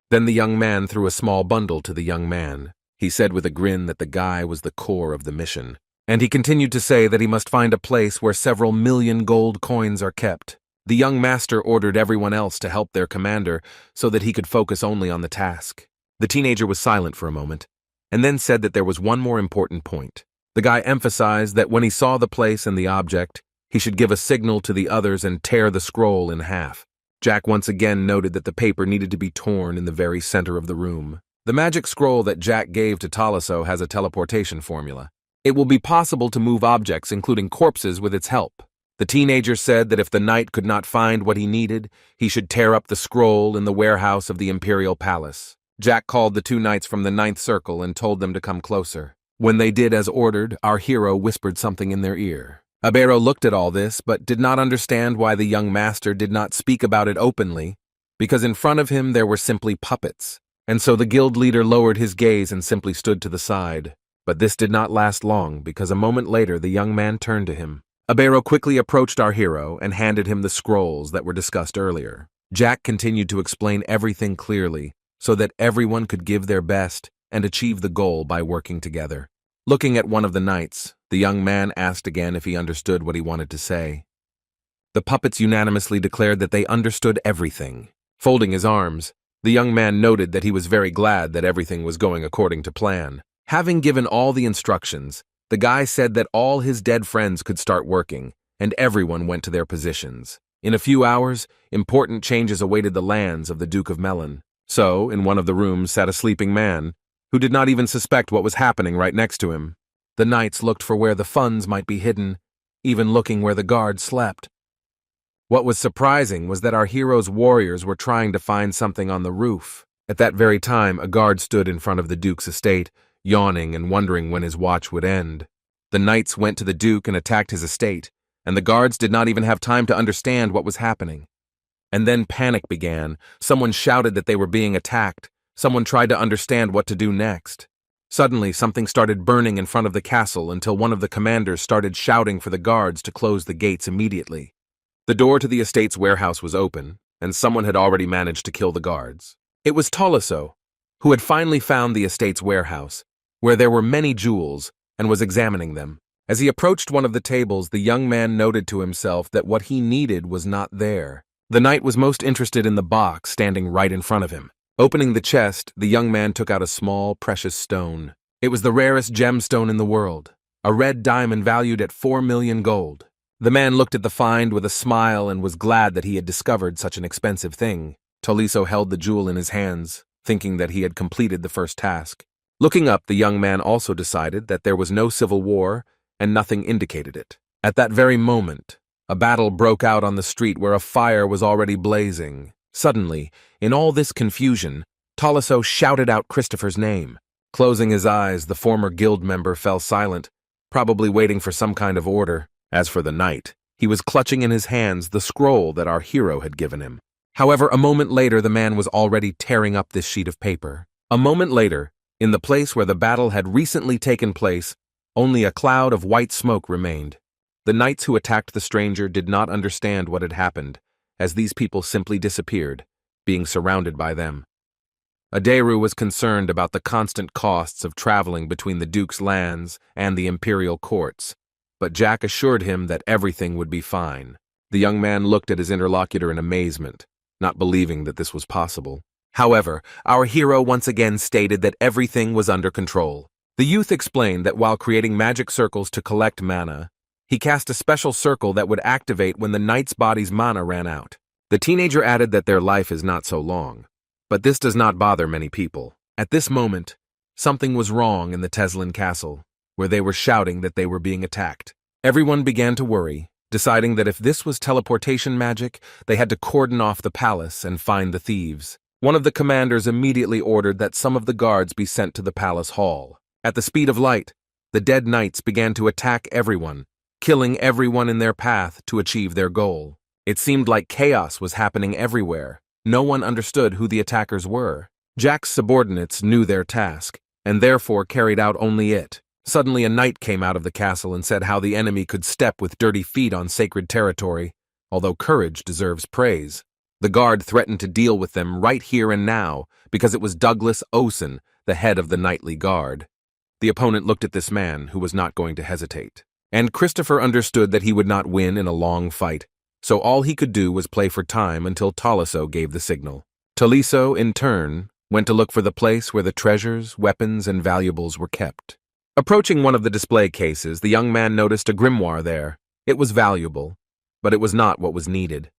Then the young man threw a small bundle to the young man. He said with a grin that the guy was the core of the mission, and he continued to say that he must find a place where several million gold coins are kept. The young master ordered everyone else to help their commander so that he could focus only on the task. The teenager was silent for a moment, and then said that there was one more important point. The guy emphasized that when he saw the place and the object, he should give a signal to the others and tear the scroll in half. Jack once again noted that the paper needed to be torn in the very center of the room. The magic scroll that Jack gave to Toliso has a teleportation formula. It will be possible to move objects, including corpses, with its help. The teenager said that if the knight could not find what he needed, he should tear up the scroll in the warehouse of the Imperial Palace. Jack called the 2 knights from the 9th circle and told them to come closer. When they did as ordered, our hero whispered something in their ear. Abero looked at all this, but did not understand why the young master did not speak about it openly, because in front of him there were simply puppets, and so the guild leader lowered his gaze and simply stood to the side. But this did not last long, because a moment later the young man turned to him. Abero quickly approached our hero and handed him the scrolls that were discussed earlier. Jack continued to explain everything clearly, so that everyone could give their best and achieve the goal by working together. Looking at one of the knights, the young man asked again if he understood what he wanted to say. The puppets unanimously declared that they understood everything. Folding his arms, the young man noted that he was very glad that everything was going according to plan. Having given all the instructions, the guy said that all his dead friends could start working, and everyone went to their positions. In a few hours, important changes awaited the lands of the Duke of Melon. So, in one of the rooms sat a sleeping man, who did not even suspect what was happening right next to him. The knights looked for where the funds might be hidden, even looking where the guards slept. What was surprising was that our hero's warriors were trying to find something on the roof. At that very time, a guard stood in front of the Duke's estate, yawning and wondering when his watch would end. The knights went to the Duke and attacked his estate, and the guards did not even have time to understand what was happening. And then panic began. Someone shouted that they were being attacked. Someone tried to understand what to do next. Suddenly, something started burning in front of the castle until one of the commanders started shouting for the guards to close the gates immediately. The door to the estate's warehouse was open, and someone had already managed to kill the guards. It was Toliso, who had finally found the estate's warehouse, where there were many jewels, and was examining them. As he approached one of the tables, the young man noted to himself that what he needed was not there. The knight was most interested in the box standing right in front of him. Opening the chest, the young man took out a small, precious stone. It was the rarest gemstone in the world, a red diamond valued at 4 million gold. The man looked at the find with a smile and was glad that he had discovered such an expensive thing. Toliso held the jewel in his hands, thinking that he had completed the first task. Looking up, the young man also decided that there was no civil war and nothing indicated it. At that very moment, a battle broke out on the street where a fire was already blazing. Suddenly, in all this confusion, Tolisso shouted out Christopher's name. Closing his eyes, the former guild member fell silent, probably waiting for some kind of order. As for the knight, he was clutching in his hands the scroll that our hero had given him. However, a moment later, the man was already tearing up this sheet of paper. A moment later, in the place where the battle had recently taken place, only a cloud of white smoke remained. The knights who attacked the stranger did not understand what had happened, as these people simply disappeared, being surrounded by them. Aderu was concerned about the constant costs of traveling between the Duke's lands and the imperial courts, but Jack assured him that everything would be fine. The young man looked at his interlocutor in amazement, not believing that this was possible. However, our hero once again stated that everything was under control. The youth explained that while creating magic circles to collect mana, he cast a special circle that would activate when the knight's body's mana ran out. The teenager added that their life is not so long, but this does not bother many people. At this moment, something was wrong in the Teslin castle, where they were shouting that they were being attacked. Everyone began to worry, deciding that if this was teleportation magic, they had to cordon off the palace and find the thieves. One of the commanders immediately ordered that some of the guards be sent to the palace hall. At the speed of light, the dead knights began to attack everyone, killing everyone in their path to achieve their goal. It seemed like chaos was happening everywhere. No one understood who the attackers were. Jack's subordinates knew their task, and therefore carried out only it. Suddenly a knight came out of the castle and said how the enemy could step with dirty feet on sacred territory, although courage deserves praise. The guard threatened to deal with them right here and now, because it was Douglas Osen, the head of the knightly guard. The opponent looked at this man, who was not going to hesitate. And Christopher understood that he would not win in a long fight, so all he could do was play for time until Tolisso gave the signal. Tolisso, in turn, went to look for the place where the treasures, weapons, and valuables were kept. Approaching one of the display cases, the young man noticed a grimoire there. It was valuable, but it was not what was needed.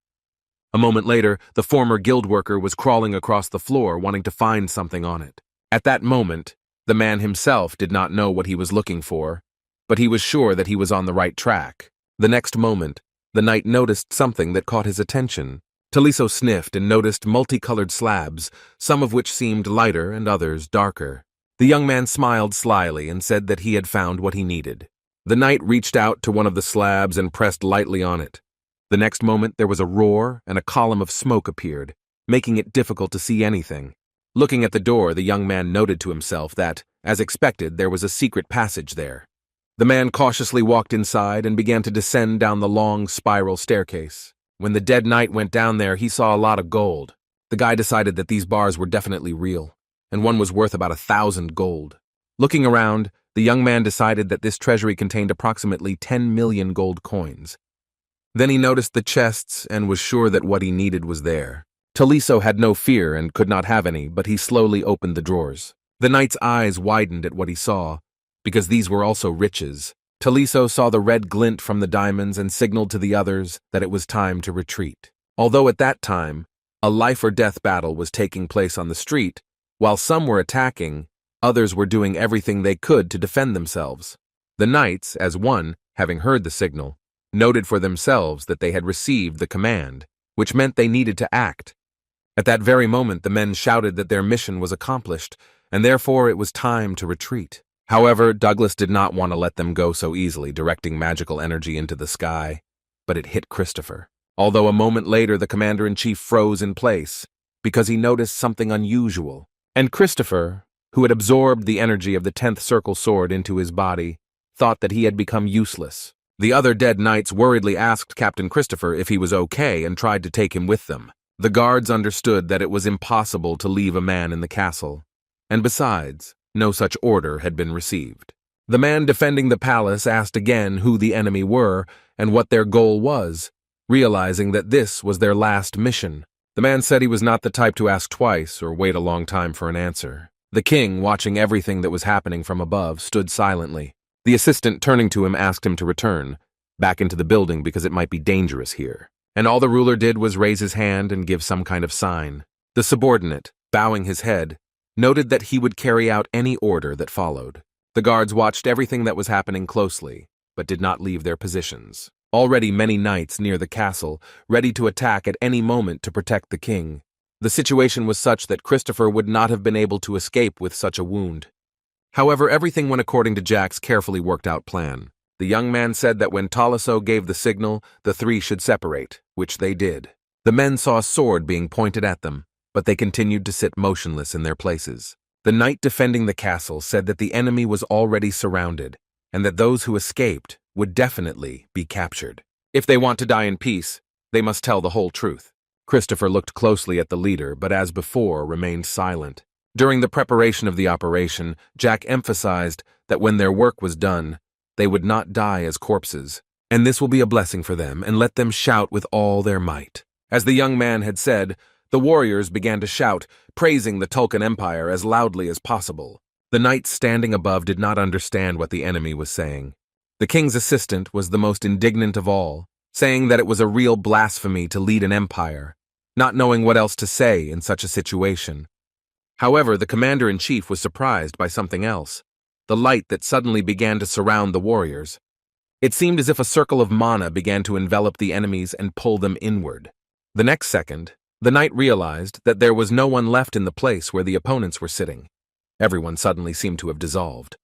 A moment later, the former guild worker was crawling across the floor, wanting to find something on it. At that moment, the man himself did not know what he was looking for, but he was sure that he was on the right track. The next moment, the knight noticed something that caught his attention. Tolisso sniffed and noticed multicolored slabs, some of which seemed lighter and others darker. The young man smiled slyly and said that he had found what he needed. The knight reached out to one of the slabs and pressed lightly on it. The next moment, there was a roar and a column of smoke appeared, making it difficult to see anything. Looking at the door, the young man noted to himself that, as expected, there was a secret passage there. The man cautiously walked inside and began to descend down the long spiral staircase. When the dead knight went down there, he saw a lot of gold. The guy decided that these bars were definitely real, and one was worth about 1,000 gold. Looking around, the young man decided that this treasury contained approximately 10 million gold coins. Then he noticed the chests and was sure that what he needed was there. Tolisso had no fear and could not have any, but he slowly opened the drawers. The knight's eyes widened at what he saw, because these were also riches. Tolisso saw the red glint from the diamonds and signaled to the others that it was time to retreat. Although at that time, a life-or-death battle was taking place on the street, while some were attacking, others were doing everything they could to defend themselves. The knights, as one, having heard the signal, noted for themselves that they had received the command, which meant they needed to act. At that very moment, the men shouted that their mission was accomplished, and therefore it was time to retreat. However, Douglas did not want to let them go so easily, directing magical energy into the sky, but it hit Christopher. Although a moment later the commander-in-chief froze in place, because he noticed something unusual. And Christopher, who had absorbed the energy of the 10th Circle Sword into his body, thought that he had become useless. The other dead knights worriedly asked Captain Christopher if he was okay and tried to take him with them. The guards understood that it was impossible to leave a man in the castle, and besides, no such order had been received. The man defending the palace asked again who the enemy were and what their goal was, realizing that this was their last mission. The man said he was not the type to ask twice or wait a long time for an answer. The king, watching everything that was happening from above, stood silently. The assistant, turning to him, asked him to return back into the building because it might be dangerous here. And all the ruler did was raise his hand and give some kind of sign. The subordinate, bowing his head, noted that he would carry out any order that followed. The guards watched everything that was happening closely, but did not leave their positions. Already many knights near the castle, ready to attack at any moment to protect the king. The situation was such that Christopher would not have been able to escape with such a wound. However, everything went according to Jack's carefully worked-out plan. The young man said that when Taliso gave the signal, the three should separate, which they did. The men saw a sword being pointed at them, but they continued to sit motionless in their places. The knight defending the castle said that the enemy was already surrounded, and that those who escaped would definitely be captured. If they want to die in peace, they must tell the whole truth. Christopher looked closely at the leader, but as before, remained silent. During the preparation of the operation, Jack emphasized that when their work was done, they would not die as corpses, and this will be a blessing for them, and let them shout with all their might. As the young man had said, the warriors began to shout, praising the Tulkun Empire as loudly as possible. The knight standing above did not understand what the enemy was saying. The king's assistant was the most indignant of all, saying that it was a real blasphemy to lead an empire, not knowing what else to say in such a situation. However, the commander-in-chief was surprised by something else, the light that suddenly began to surround the warriors. It seemed as if a circle of mana began to envelop the enemies and pull them inward. The next second, the knight realized that there was no one left in the place where the opponents were sitting. Everyone suddenly seemed to have dissolved.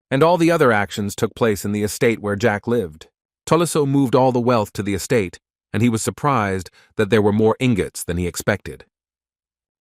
And all the other actions took place in the estate where Jack lived. Tolisso moved all the wealth to the estate, and he was surprised that there were more ingots than he expected.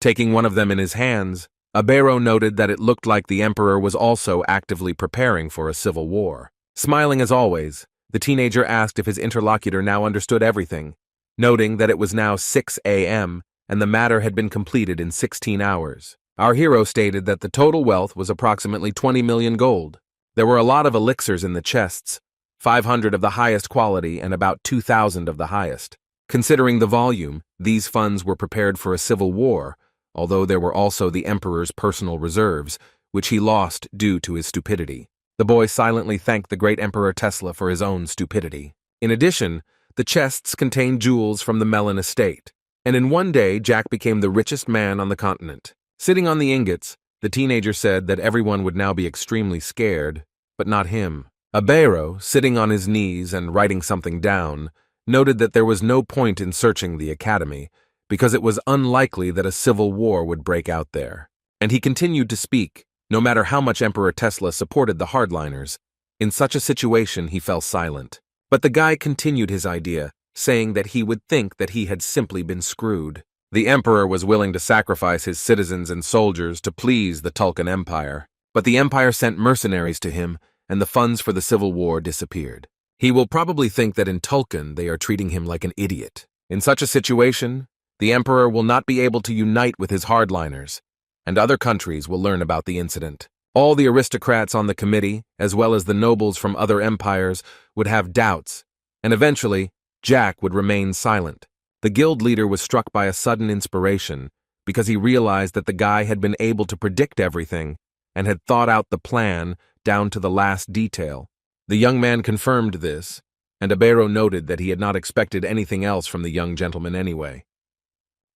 Taking one of them in his hands, Abero noted that it looked like the emperor was also actively preparing for a civil war. Smiling as always, the teenager asked if his interlocutor now understood everything, noting that it was now 6 a.m. and the matter had been completed in 16 hours. Our hero stated that the total wealth was approximately 20 million gold. There were a lot of elixirs in the chests, 500 of the highest quality and about 2,000 of the highest. Considering the volume, these funds were prepared for a civil war, although there were also the emperor's personal reserves, which he lost due to his stupidity. The boy silently thanked the great Emperor Tesla for his own stupidity. In addition, the chests contained jewels from the Melon estate, and in one day Jack became the richest man on the continent. Sitting on the ingots, the teenager said that everyone would now be extremely scared, but not him. Abero, sitting on his knees and writing something down, noted that there was no point in searching the academy, because it was unlikely that a civil war would break out there. And he continued to speak, no matter how much Emperor Tesla supported the hardliners. In such a situation, he fell silent. But the guy continued his idea, saying that he would think that he had simply been screwed. The emperor was willing to sacrifice his citizens and soldiers to please the Tulkun Empire, but the empire sent mercenaries to him, and the funds for the civil war disappeared. He will probably think that in Tulkun they are treating him like an idiot. In such a situation, the emperor will not be able to unite with his hardliners, and other countries will learn about the incident. All the aristocrats on the committee, as well as the nobles from other empires, would have doubts, and eventually, Jack would remain silent. The guild leader was struck by a sudden inspiration, because he realized that the guy had been able to predict everything, and had thought out the plan down to the last detail. The young man confirmed this, and Abero noted that he had not expected anything else from the young gentleman anyway.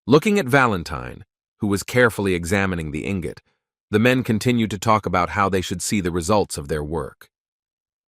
Looking at Valentine, who was carefully examining the ingot, the men continued to talk about how they should see the results of their work.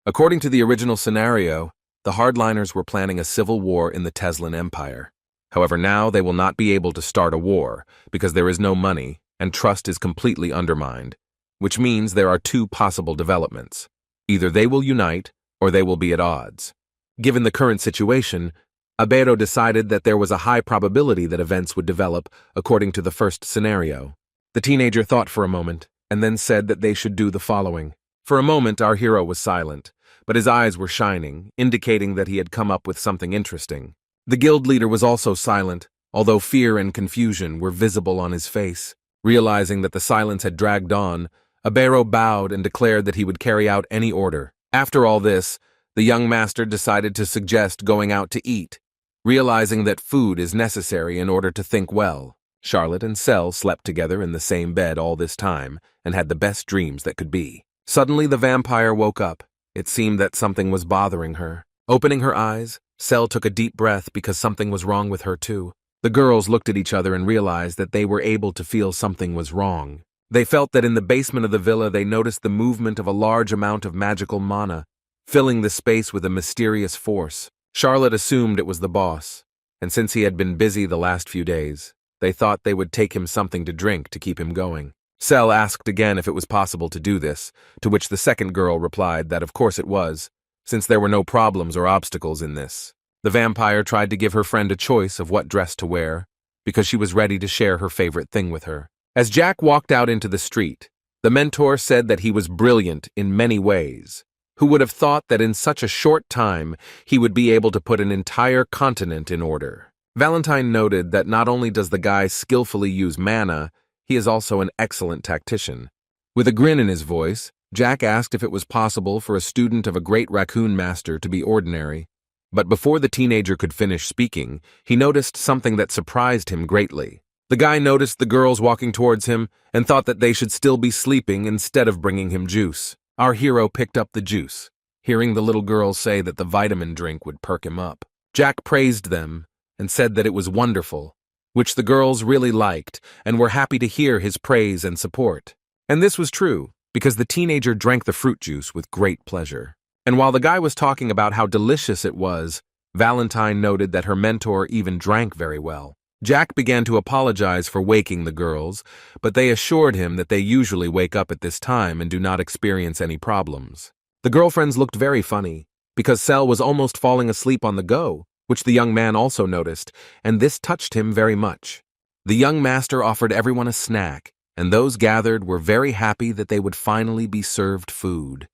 According to the original scenario, the hardliners were planning a civil war in the Teslan Empire. However, now they will not be able to start a war because there is no money and trust is completely undermined, which means there are two possible developments. Either they will unite or they will be at odds. Given the current situation, Abero decided that there was a high probability that events would develop according to the first scenario. The teenager thought for a moment and then said that they should do the following. For a moment, our hero was silent, but his eyes were shining, indicating that he had come up with something interesting. The guild leader was also silent, although fear and confusion were visible on his face. Realizing that the silence had dragged on, Abero bowed and declared that he would carry out any order. After all this, the young master decided to suggest going out to eat, realizing that food is necessary in order to think well. Charlotte and Cell slept together in the same bed all this time and had the best dreams that could be. Suddenly the vampire woke up. It seemed that something was bothering her. Opening her eyes, Cell took a deep breath because something was wrong with her too. The girls looked at each other and realized that they were able to feel something was wrong. They felt that in the basement of the villa they noticed the movement of a large amount of magical mana, filling the space with a mysterious force. Charlotte assumed it was the boss, and since he had been busy the last few days, They thought they would take him something to drink to keep him going. Sel asked again if it was possible to do this, to which the second girl replied that of course it was, since there were no problems or obstacles in this. The vampire tried to give her friend a choice of what dress to wear, because she was ready to share her favorite thing with her. As Jack walked out into the street, the mentor said that he was brilliant in many ways. Who would have thought that in such a short time he would be able to put an entire continent in order? Valentine noted that not only does the guy skillfully use mana, he is also an excellent tactician. With a grin in his voice, Jack asked if it was possible for a student of a great raccoon master to be ordinary. But before the teenager could finish speaking, he noticed something that surprised him greatly. The guy noticed the girls walking towards him and thought that they should still be sleeping instead of bringing him juice. Our hero picked up the juice, hearing the little girls say that the vitamin drink would perk him up. Jack praised them and said that it was wonderful, which the girls really liked and were happy to hear his praise and support. And this was true, because the teenager drank the fruit juice with great pleasure. And while the guy was talking about how delicious it was, Valentine noted that her mentor even drank very well. Jack began to apologize for waking the girls, but they assured him that they usually wake up at this time and do not experience any problems. The girlfriends looked very funny, because Sel was almost falling asleep on the go, which the young man also noticed, and this touched him very much. The young master offered everyone a snack, and those gathered were very happy that they would finally be served food.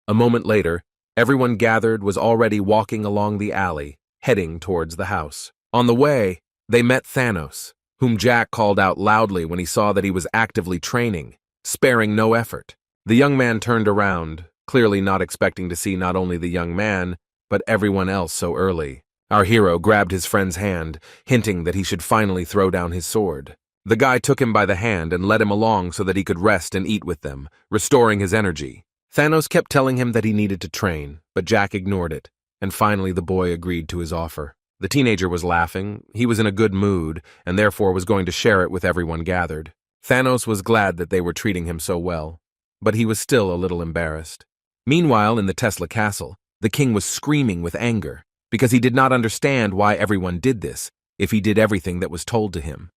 A moment later, everyone gathered was already walking along the alley, heading towards the house. On the way, they met Thanos, whom Jack called out loudly when he saw that he was actively training, sparing no effort. The young man turned around, clearly not expecting to see not only the young man, but everyone else so early. Our hero grabbed his friend's hand, hinting that he should finally throw down his sword. The guy took him by the hand and led him along so that he could rest and eat with them, restoring his energy. Thanos kept telling him that he needed to train, but Jack ignored it, and finally the boy agreed to his offer. The teenager was laughing, he was in a good mood, and therefore was going to share it with everyone gathered. Thanos was glad that they were treating him so well, but he was still a little embarrassed. Meanwhile, in the Tesla castle, the king was screaming with anger, because he did not understand why everyone did this, if he did everything that was told to him.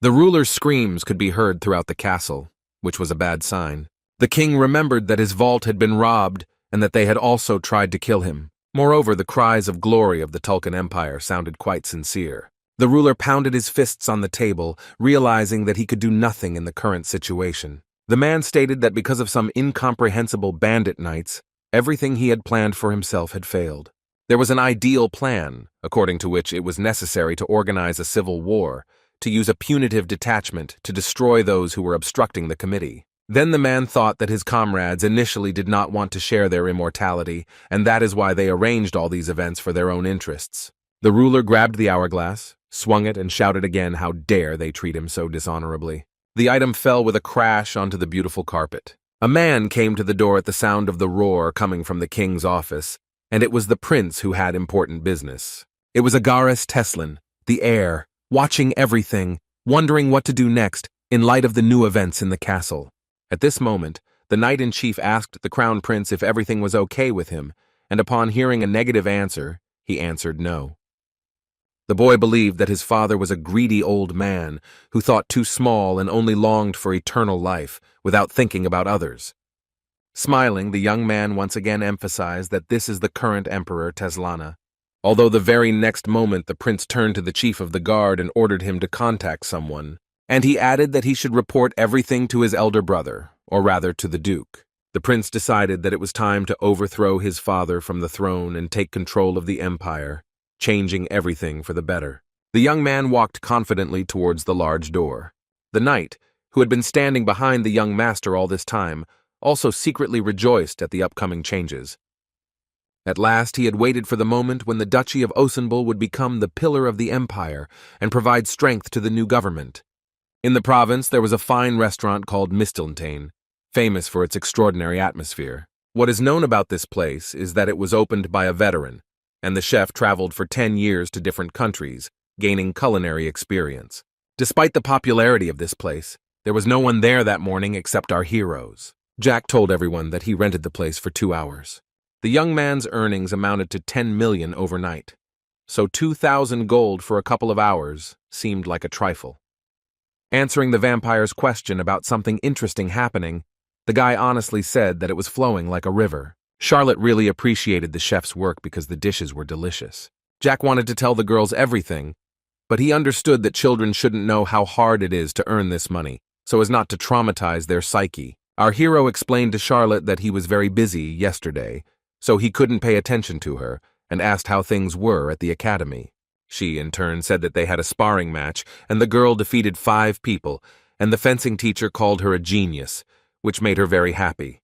The ruler's screams could be heard throughout the castle, which was a bad sign. The king remembered that his vault had been robbed, and that they had also tried to kill him. Moreover, the cries of glory of the Tulkun Empire sounded quite sincere. The ruler pounded his fists on the table, realizing that he could do nothing in the current situation. The man stated that because of some incomprehensible bandit knights, everything he had planned for himself had failed. There was an ideal plan, according to which it was necessary to organize a civil war, to use a punitive detachment to destroy those who were obstructing the committee. Then the man thought that his comrades initially did not want to share their immortality, and that is why they arranged all these events for their own interests. The ruler grabbed the hourglass, swung it, and shouted again how dare they treat him so dishonorably. The item fell with a crash onto the beautiful carpet. A man came to the door at the sound of the roar coming from the king's office, and it was the prince who had important business. It was Agaris Teslin, the heir, watching everything, wondering what to do next in light of the new events in the castle. At this moment, the knight-in-chief asked the crown prince if everything was okay with him, and upon hearing a negative answer, he answered no. The boy believed that his father was a greedy old man who thought too small and only longed for eternal life without thinking about others. Smiling, the young man once again emphasized that this is the current emperor, Teslana. Although the very next moment the prince turned to the chief of the guard and ordered him to contact someone. And he added that he should report everything to his elder brother, or rather to the duke. The prince decided that it was time to overthrow his father from the throne and take control of the empire, changing everything for the better. The young man walked confidently towards the large door. The knight, who had been standing behind the young master all this time, also secretly rejoiced at the upcoming changes. At last he had waited for the moment when the Duchy of Osenbul would become the pillar of the empire and provide strength to the new government. In the province, there was a fine restaurant called Mistelntain, famous for its extraordinary atmosphere. What is known about this place is that it was opened by a veteran, and the chef traveled for 10 years to different countries, gaining culinary experience. Despite the popularity of this place, there was no one there that morning except our heroes. Jack told everyone that he rented the place for 2 hours. The young man's earnings amounted to 10 million overnight. so 2,000 gold for a couple of hours seemed like a trifle. Answering the vampire's question about something interesting happening, the guy honestly said that it was flowing like a river. Charlotte really appreciated the chef's work because the dishes were delicious. Jack wanted to tell the girls everything, but he understood that children shouldn't know how hard it is to earn this money, so as not to traumatize their psyche. Our hero explained to Charlotte that he was very busy yesterday, so he couldn't pay attention to her, and asked how things were at the academy. She, in turn, said that they had a sparring match, and the girl defeated 5 people, and the fencing teacher called her a genius, which made her very happy.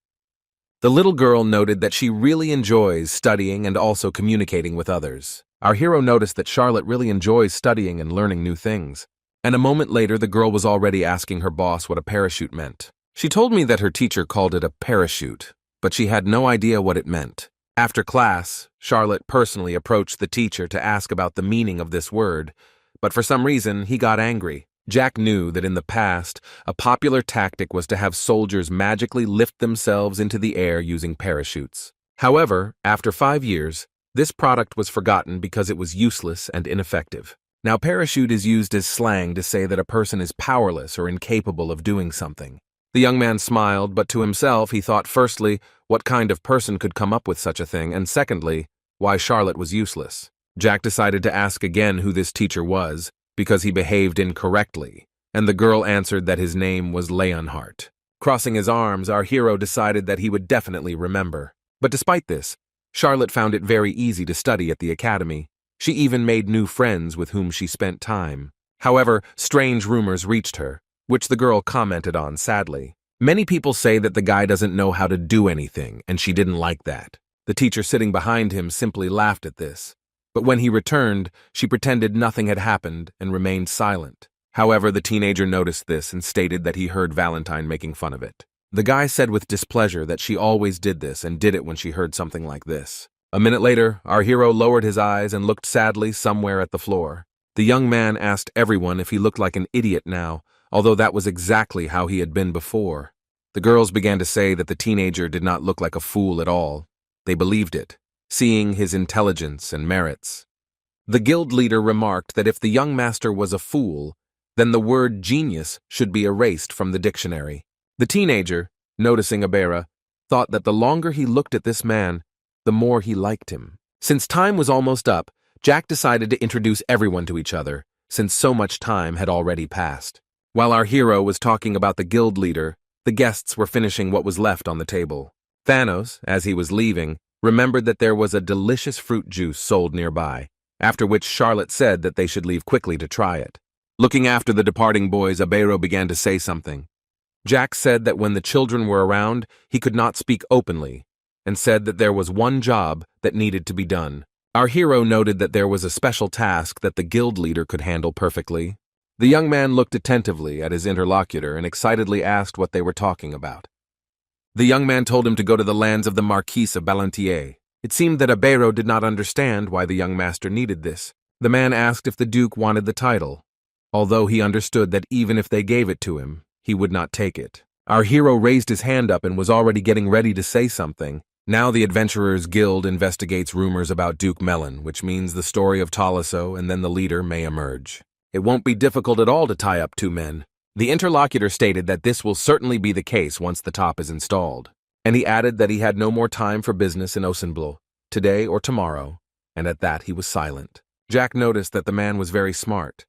The little girl noted that she really enjoys studying and also communicating with others. Our hero noticed that Charlotte really enjoys studying and learning new things. And a moment later, the girl was already asking her boss what a parachute meant. She told me that her teacher called it a parachute, but she had no idea what it meant. After class, Charlotte personally approached the teacher to ask about the meaning of this word, but for some reason, he got angry. Jack knew that in the past, a popular tactic was to have soldiers magically lift themselves into the air using parachutes. However, after 5 years, this product was forgotten because it was useless and ineffective. Now, parachute is used as slang to say that a person is powerless or incapable of doing something. The young man smiled, but to himself he thought firstly, what kind of person could come up with such a thing, and secondly, why Charlotte was useless. Jack decided to ask again who this teacher was, because he behaved incorrectly, and the girl answered that his name was Leonhardt. Crossing his arms, our hero decided that he would definitely remember. But despite this, Charlotte found it very easy to study at the academy. She even made new friends with whom she spent time. However, strange rumors reached her, which the girl commented on sadly. Many people say that the guy doesn't know how to do anything, and she didn't like that. The teacher sitting behind him simply laughed at this. But when he returned, she pretended nothing had happened and remained silent. However, the teenager noticed this and stated that he heard Valentine making fun of it. The guy said with displeasure that she always did this and did it when she heard something like this. A minute later, our hero lowered his eyes and looked sadly somewhere at the floor. The young man asked everyone if he looked like an idiot now, although that was exactly how he had been before. The girls began to say that the teenager did not look like a fool at all. They believed it, seeing his intelligence and merits. The guild leader remarked that if the young master was a fool, then the word genius should be erased from the dictionary. The teenager, noticing Abera, thought that the longer he looked at this man, the more he liked him. Since time was almost up, Jack decided to introduce everyone to each other, since so much time had already passed. While our hero was talking about the guild leader, the guests were finishing what was left on the table. Thanos, as he was leaving, remembered that there was a delicious fruit juice sold nearby, after which Charlotte said that they should leave quickly to try it. Looking after the departing boys, Abero began to say something. Jack said that when the children were around, he could not speak openly, and said that there was one job that needed to be done. Our hero noted that there was a special task that the guild leader could handle perfectly. The young man looked attentively at his interlocutor and excitedly asked what they were talking about. The young man told him to go to the lands of the Marquise of Ballantier. It seemed that Abero did not understand why the young master needed this. The man asked if the Duke wanted the title, although he understood that even if they gave it to him, he would not take it. Our hero raised his hand up and was already getting ready to say something. Now the Adventurers Guild investigates rumors about Duke Melon, which means the story of Tolisso and then the leader may emerge. It won't be difficult at all to tie up 2 men. The interlocutor stated that this will certainly be the case once the top is installed, and he added that he had no more time for business in Osenblo, today or tomorrow, and at that he was silent. Jack noticed that the man was very smart,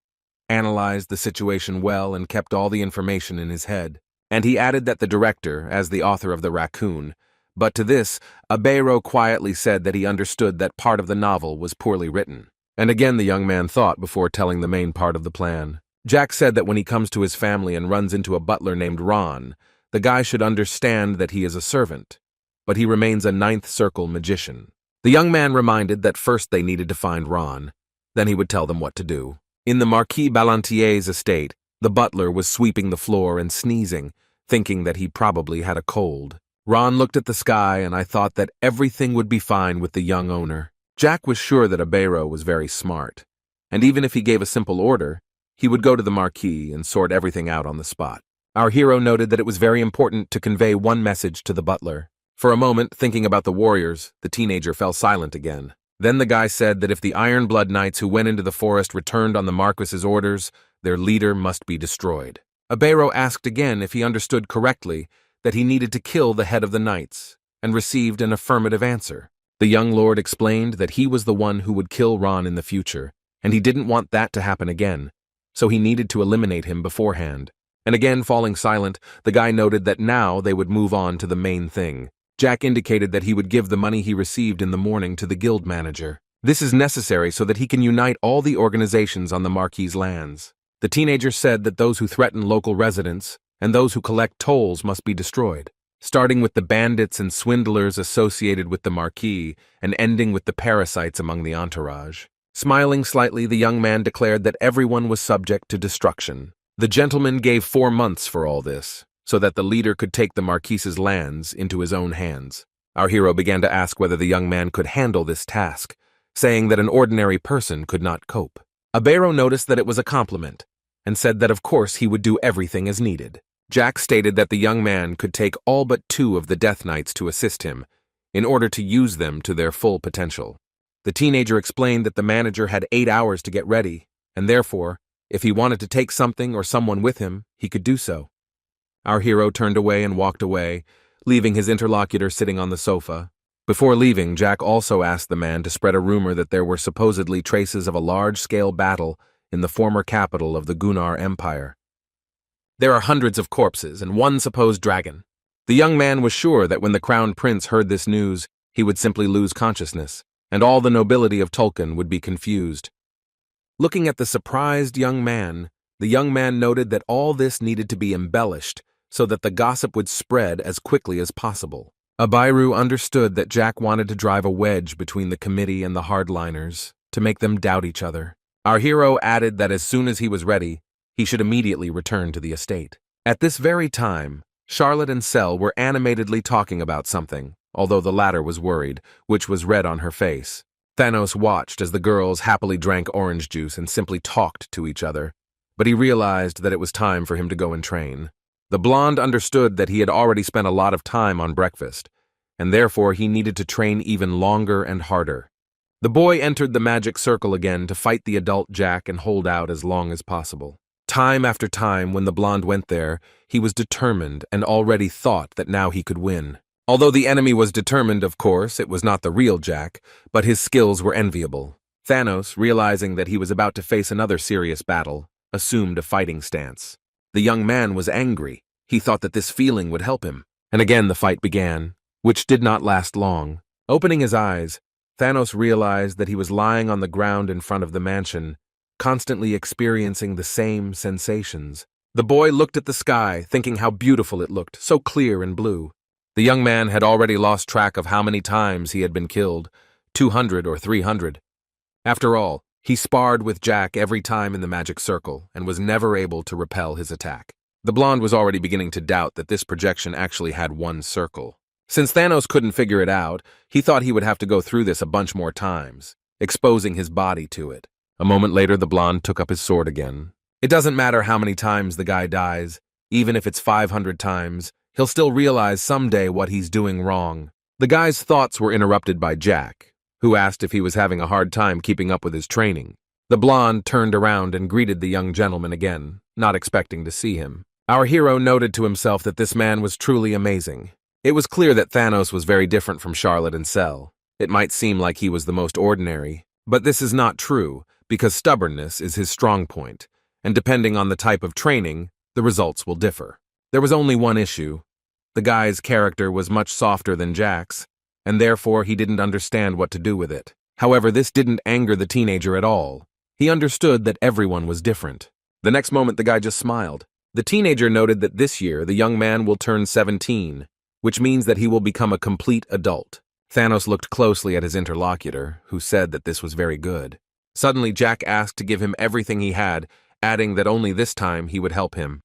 analyzed the situation well, and kept all the information in his head. And he added that the director, as the author of The Raccoon, but to this, Abero quietly said that he understood that part of the novel was poorly written. And again the young man thought before telling the main part of the plan. Jack said that when he comes to his family and runs into a butler named Ron, the guy should understand that he is a servant, but he remains a 9th circle magician. The young man reminded that first they needed to find Ron, then he would tell them what to do. In the Marquis Ballantier's estate, the butler was sweeping the floor and sneezing, thinking that he probably had a cold. Ron looked at the sky, and I thought that everything would be fine with the young owner. Jack was sure that Abero was very smart, and even if he gave a simple order, he would go to the Marquis and sort everything out on the spot. Our hero noted that it was very important to convey one message to the butler. For a moment, thinking about the warriors, the teenager fell silent again. Then the guy said that if the Iron Blood Knights who went into the forest returned on the Marquis's orders, their leader must be destroyed. Abero asked again if he understood correctly that he needed to kill the head of the knights, and received an affirmative answer. The young lord explained that he was the one who would kill Ron in the future, and he didn't want that to happen again, so he needed to eliminate him beforehand. And again falling silent, the guy noted that now they would move on to the main thing. Jack indicated that he would give the money he received in the morning to the guild manager. This is necessary so that he can unite all the organizations on the Marquis' lands. The teenager said that those who threaten local residents and those who collect tolls must be destroyed, starting with the bandits and swindlers associated with the Marquis and ending with the parasites among the entourage. Smiling slightly, the young man declared that everyone was subject to destruction. The gentleman gave 4 months for all this, so that the leader could take the Marquis's lands into his own hands. Our hero began to ask whether the young man could handle this task, saying that an ordinary person could not cope. Abero noticed that it was a compliment, and said that of course he would do everything as needed. Jack stated that the young man could take all but 2 of the Death Knights to assist him, in order to use them to their full potential. The teenager explained that the manager had 8 hours to get ready, and therefore, if he wanted to take something or someone with him, he could do so. Our hero turned away and walked away, leaving his interlocutor sitting on the sofa. Before leaving, Jack also asked the man to spread a rumor that there were supposedly traces of a large-scale battle in the former capital of the Gunnar Empire. There are hundreds of corpses and 1 supposed dragon. The young man was sure that when the crown prince heard this news, he would simply lose consciousness, and all the nobility of Tolkien would be confused. Looking at the surprised young man, the young man noted that all this needed to be embellished so that the gossip would spread as quickly as possible. Abairu understood that Jack wanted to drive a wedge between the committee and the hardliners to make them doubt each other. Our hero added that as soon as he was ready, he should immediately return to the estate. At this very time, Charlotte and Sel were animatedly talking about something, although the latter was worried, which was red on her face. Thanos watched as the girls happily drank orange juice and simply talked to each other, but he realized that it was time for him to go and train. The blonde understood that he had already spent a lot of time on breakfast, and therefore he needed to train even longer and harder. The boy entered the magic circle again to fight the adult Jack and hold out as long as possible. Time after time, when the blonde went there, he was determined and already thought that now he could win. Although the enemy was determined, of course, it was not the real Jack, but his skills were enviable. Thanos, realizing that he was about to face another serious battle, assumed a fighting stance. The young man was angry. He thought that this feeling would help him. And again the fight began, which did not last long. Opening his eyes, Thanos realized that he was lying on the ground in front of the mansion, constantly experiencing the same sensations. The boy looked at the sky, thinking how beautiful it looked, so clear and blue. The young man had already lost track of how many times he had been killed, 200 or 300. After all, he sparred with Jack every time in the magic circle and was never able to repel his attack. The blonde was already beginning to doubt that this projection actually had 1 circle. Since Thanos couldn't figure it out, he thought he would have to go through this a bunch more times, exposing his body to it. A moment later, the blonde took up his sword again. It doesn't matter how many times the guy dies, even if it's 500 times, he'll still realize someday what he's doing wrong. The guy's thoughts were interrupted by Jack, who asked if he was having a hard time keeping up with his training. The blonde turned around and greeted the young gentleman again, not expecting to see him. Our hero noted to himself that this man was truly amazing. It was clear that Thanos was very different from Charlotte and Sel. It might seem like he was the most ordinary, but this is not true, because stubbornness is his strong point, and depending on the type of training, the results will differ. There was only one issue. The guy's character was much softer than Jack's, and therefore he didn't understand what to do with it. However, this didn't anger the teenager at all. He understood that everyone was different. The next moment, the guy just smiled. The teenager noted that this year the young man will turn 17, which means that he will become a complete adult. Thanos looked closely at his interlocutor, who said that this was very good. Suddenly, Jack asked to give him everything he had, adding that only this time he would help him.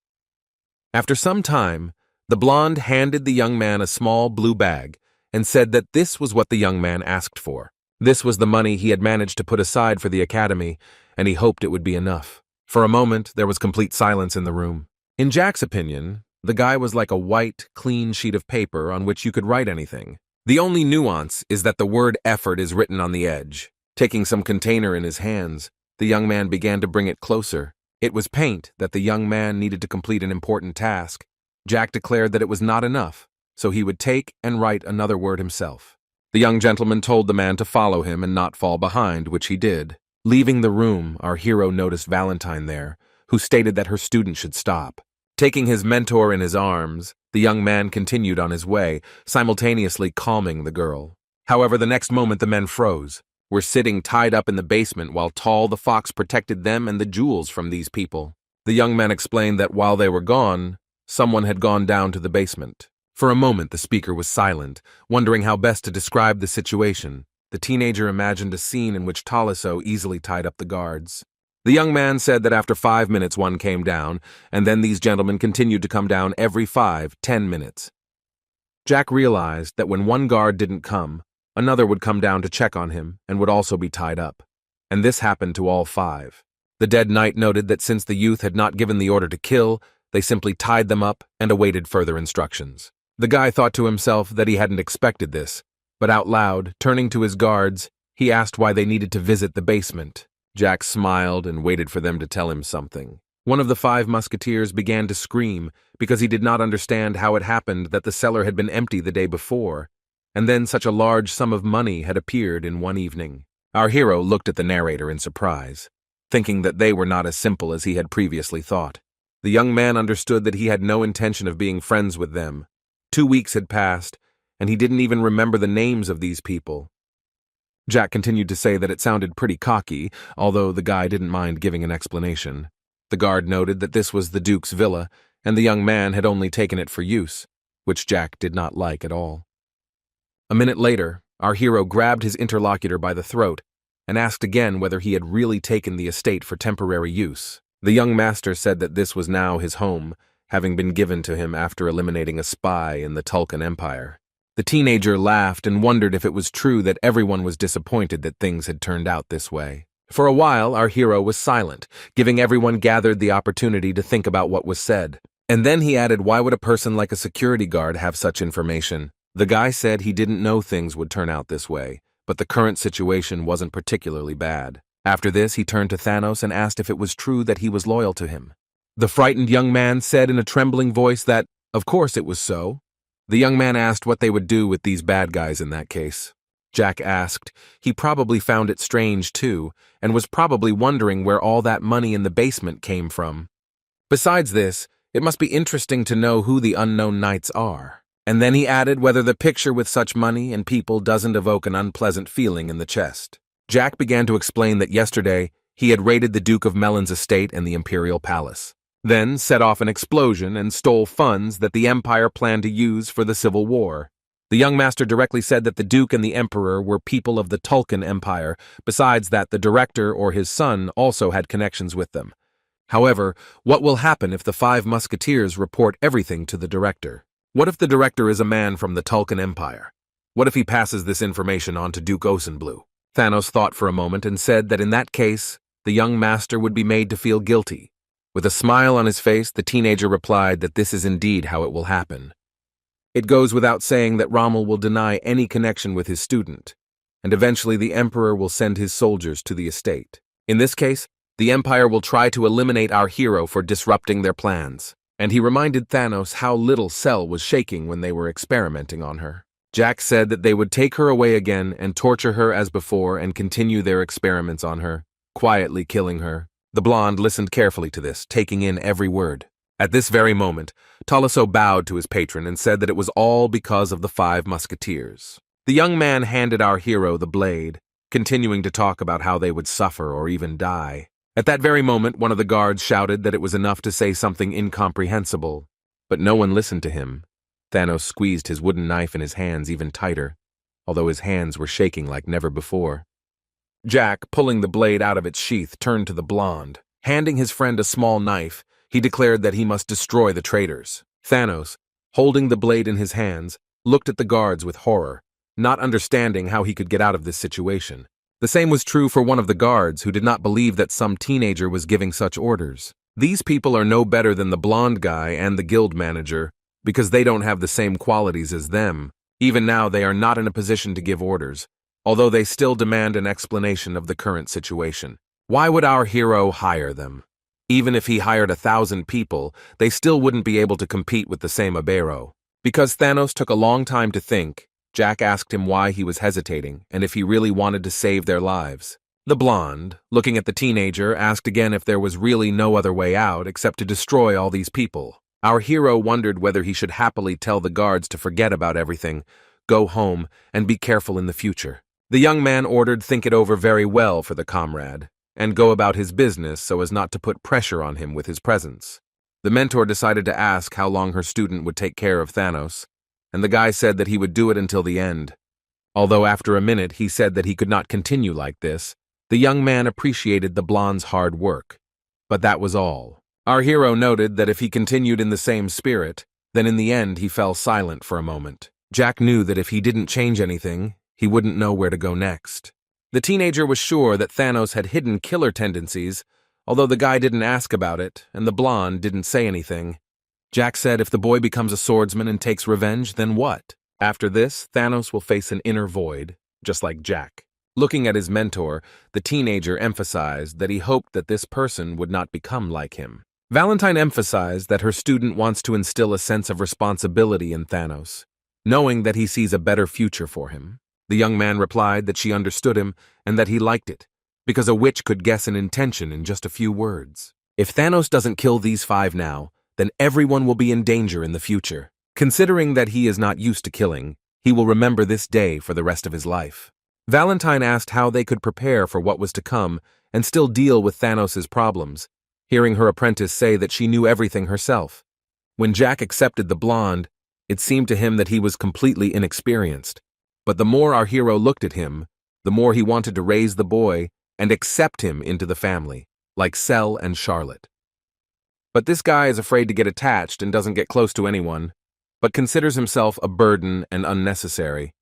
After some time, the blonde handed the young man a small blue bag and said that this was what the young man asked for. This was the money he had managed to put aside for the academy, and he hoped it would be enough. For a moment, there was complete silence in the room. In Jack's opinion, the guy was like a white, clean sheet of paper on which you could write anything. The only nuance is that the word effort is written on the edge. Taking some container in his hands, the young man began to bring it closer. It was paint that the young man needed to complete an important task. Jack declared that it was not enough, so he would take and write another word himself. The young gentleman told the man to follow him and not fall behind, which he did. Leaving the room, our hero noticed Valentine there, who stated that her student should stop. Taking his mentor in his arms, the young man continued on his way, simultaneously calming the girl. However, the next moment the men froze, were sitting tied up in the basement while Tall the Fox protected them and the jewels from these people. The young man explained that while they were gone, someone had gone down to the basement. For a moment the speaker was silent, wondering how best to describe the situation. The teenager imagined a scene in which Taliso easily tied up the guards. The young man said that after 5 minutes one came down, and then these gentlemen continued to come down every 5-10 minutes. Jack realized that when one guard didn't come, another would come down to check on him and would also be tied up. And this happened to all 5. The dead knight noted that since the youth had not given the order to kill, they simply tied them up and awaited further instructions. The guy thought to himself that he hadn't expected this, but out loud, turning to his guards, he asked why they needed to visit the basement. Jack smiled and waited for them to tell him something. One of the 5 musketeers began to scream because he did not understand how it happened that the cellar had been empty the day before, and then such a large sum of money had appeared in one evening. Our hero looked at the narrator in surprise, thinking that they were not as simple as he had previously thought. The young man understood that he had no intention of being friends with them. 2 weeks had passed, and he didn't even remember the names of these people. Jack continued to say that it sounded pretty cocky, although the guy didn't mind giving an explanation. The guard noted that this was the Duke's villa, and the young man had only taken it for use, which Jack did not like at all. A minute later, our hero grabbed his interlocutor by the throat and asked again whether he had really taken the estate for temporary use. The young master said that this was now his home, having been given to him after eliminating a spy in the Tulkun Empire. The teenager laughed and wondered if it was true that everyone was disappointed that things had turned out this way. For a while, our hero was silent, giving everyone gathered the opportunity to think about what was said. And then he added, why would a person like a security guard have such information? The guy said he didn't know things would turn out this way, but the current situation wasn't particularly bad. After this, he turned to Thanos and asked if it was true that he was loyal to him. The frightened young man said in a trembling voice that, of course it was so. The young man asked what they would do with these bad guys in that case. Jack asked. He probably found it strange too, and was probably wondering where all that money in the basement came from. Besides this, it must be interesting to know who the unknown knights are. And then he added whether the picture with such money and people doesn't evoke an unpleasant feeling in the chest. Jack began to explain that yesterday he had raided the Duke of Melon's estate and the Imperial Palace, then set off an explosion and stole funds that the Empire planned to use for the Civil War. The young master directly said that the Duke and the Emperor were people of the Tulkun Empire, besides that the director or his son also had connections with them. However, what will happen if the 5 musketeers report everything to the director? What if the director is a man from the Tulkun Empire? What if he passes this information on to Duke Oceanblue? Thanos thought for a moment and said that in that case, the young master would be made to feel guilty. With a smile on his face, the teenager replied that this is indeed how it will happen. It goes without saying that Rommel will deny any connection with his student, and eventually the Emperor will send his soldiers to the estate. In this case, the Empire will try to eliminate our hero for disrupting their plans. And he reminded Thanos how little Cell was shaking when they were experimenting on her. Jack said that they would take her away again and torture her as before and continue their experiments on her, quietly killing her. The blonde listened carefully to this, taking in every word. At this very moment, Taliso bowed to his patron and said that it was all because of the 5 musketeers. The young man handed our hero the blade, continuing to talk about how they would suffer or even die. At that very moment, one of the guards shouted that it was enough to say something incomprehensible, but no one listened to him. Thanos squeezed his wooden knife in his hands even tighter, although his hands were shaking like never before. Jack, pulling the blade out of its sheath, turned to the blonde. Handing his friend a small knife, he declared that he must destroy the traitors. Thanos, holding the blade in his hands, looked at the guards with horror, not understanding how he could get out of this situation. The same was true for one of the guards, who did not believe that some teenager was giving such orders. These people are no better than the blonde guy and the guild manager, because they don't have the same qualities as them, Even now, they are not in a position to give orders, although they still demand an explanation of the current situation. Why would our hero hire them? Even if he hired 1,000 people, they still wouldn't be able to compete with the same Abero. Because Thanos took a long time to think, Jack asked him why he was hesitating and if he really wanted to save their lives. The blonde, looking at the teenager, asked again if there was really no other way out except to destroy all these people. Our hero wondered whether he should happily tell the guards to forget about everything, go home, and be careful in the future. The young man ordered think it over very well for the comrade, and go about his business so as not to put pressure on him with his presence. The mentor decided to ask how long her student would take care of Thanos, and the guy said that he would do it until the end. Although after a minute he said that he could not continue like this, the young man appreciated the blonde's hard work. But that was all. Our hero noted that if he continued in the same spirit, then in the end he fell silent for a moment. Jack knew that if he didn't change anything, he wouldn't know where to go next. The teenager was sure that Thanos had hidden killer tendencies, although the guy didn't ask about it, and the blonde didn't say anything. Jack said if the boy becomes a swordsman and takes revenge, then what? After this, Thanos will face an inner void, just like Jack. Looking at his mentor, the teenager emphasized that he hoped that this person would not become like him. Valentine emphasized that her student wants to instill a sense of responsibility in Thanos, knowing that he sees a better future for him. The young man replied that she understood him and that he liked it, because a witch could guess an intention in just a few words. If Thanos doesn't kill these 5 now, then everyone will be in danger in the future. Considering that he is not used to killing, he will remember this day for the rest of his life. Valentine asked how they could prepare for what was to come and still deal with Thanos' problems, hearing her apprentice say that she knew everything herself. When Jack accepted the blonde, it seemed to him that he was completely inexperienced. But the more our hero looked at him, the more he wanted to raise the boy and accept him into the family, like Cell and Charlotte. But this guy is afraid to get attached and doesn't get close to anyone, but considers himself a burden and unnecessary.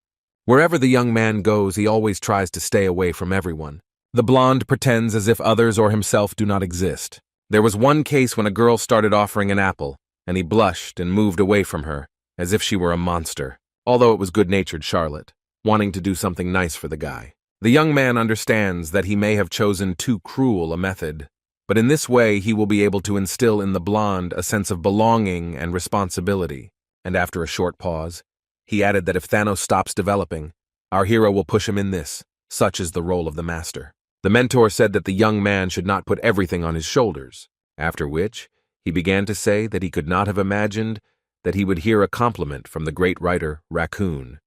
Wherever the young man goes, he always tries to stay away from everyone. The blonde pretends as if others or himself do not exist. There was one case when a girl started offering an apple, and he blushed and moved away from her, as if she were a monster, although it was good-natured Charlotte, wanting to do something nice for the guy. The young man understands that he may have chosen too cruel a method, but in this way he will be able to instill in the blonde a sense of belonging and responsibility. And after a short pause, he added that if Thanos stops developing, our hero will push him in this. Such is the role of the master. The mentor said that the young man should not put everything on his shoulders, after which he began to say that he could not have imagined that he would hear a compliment from the great writer Raccoon.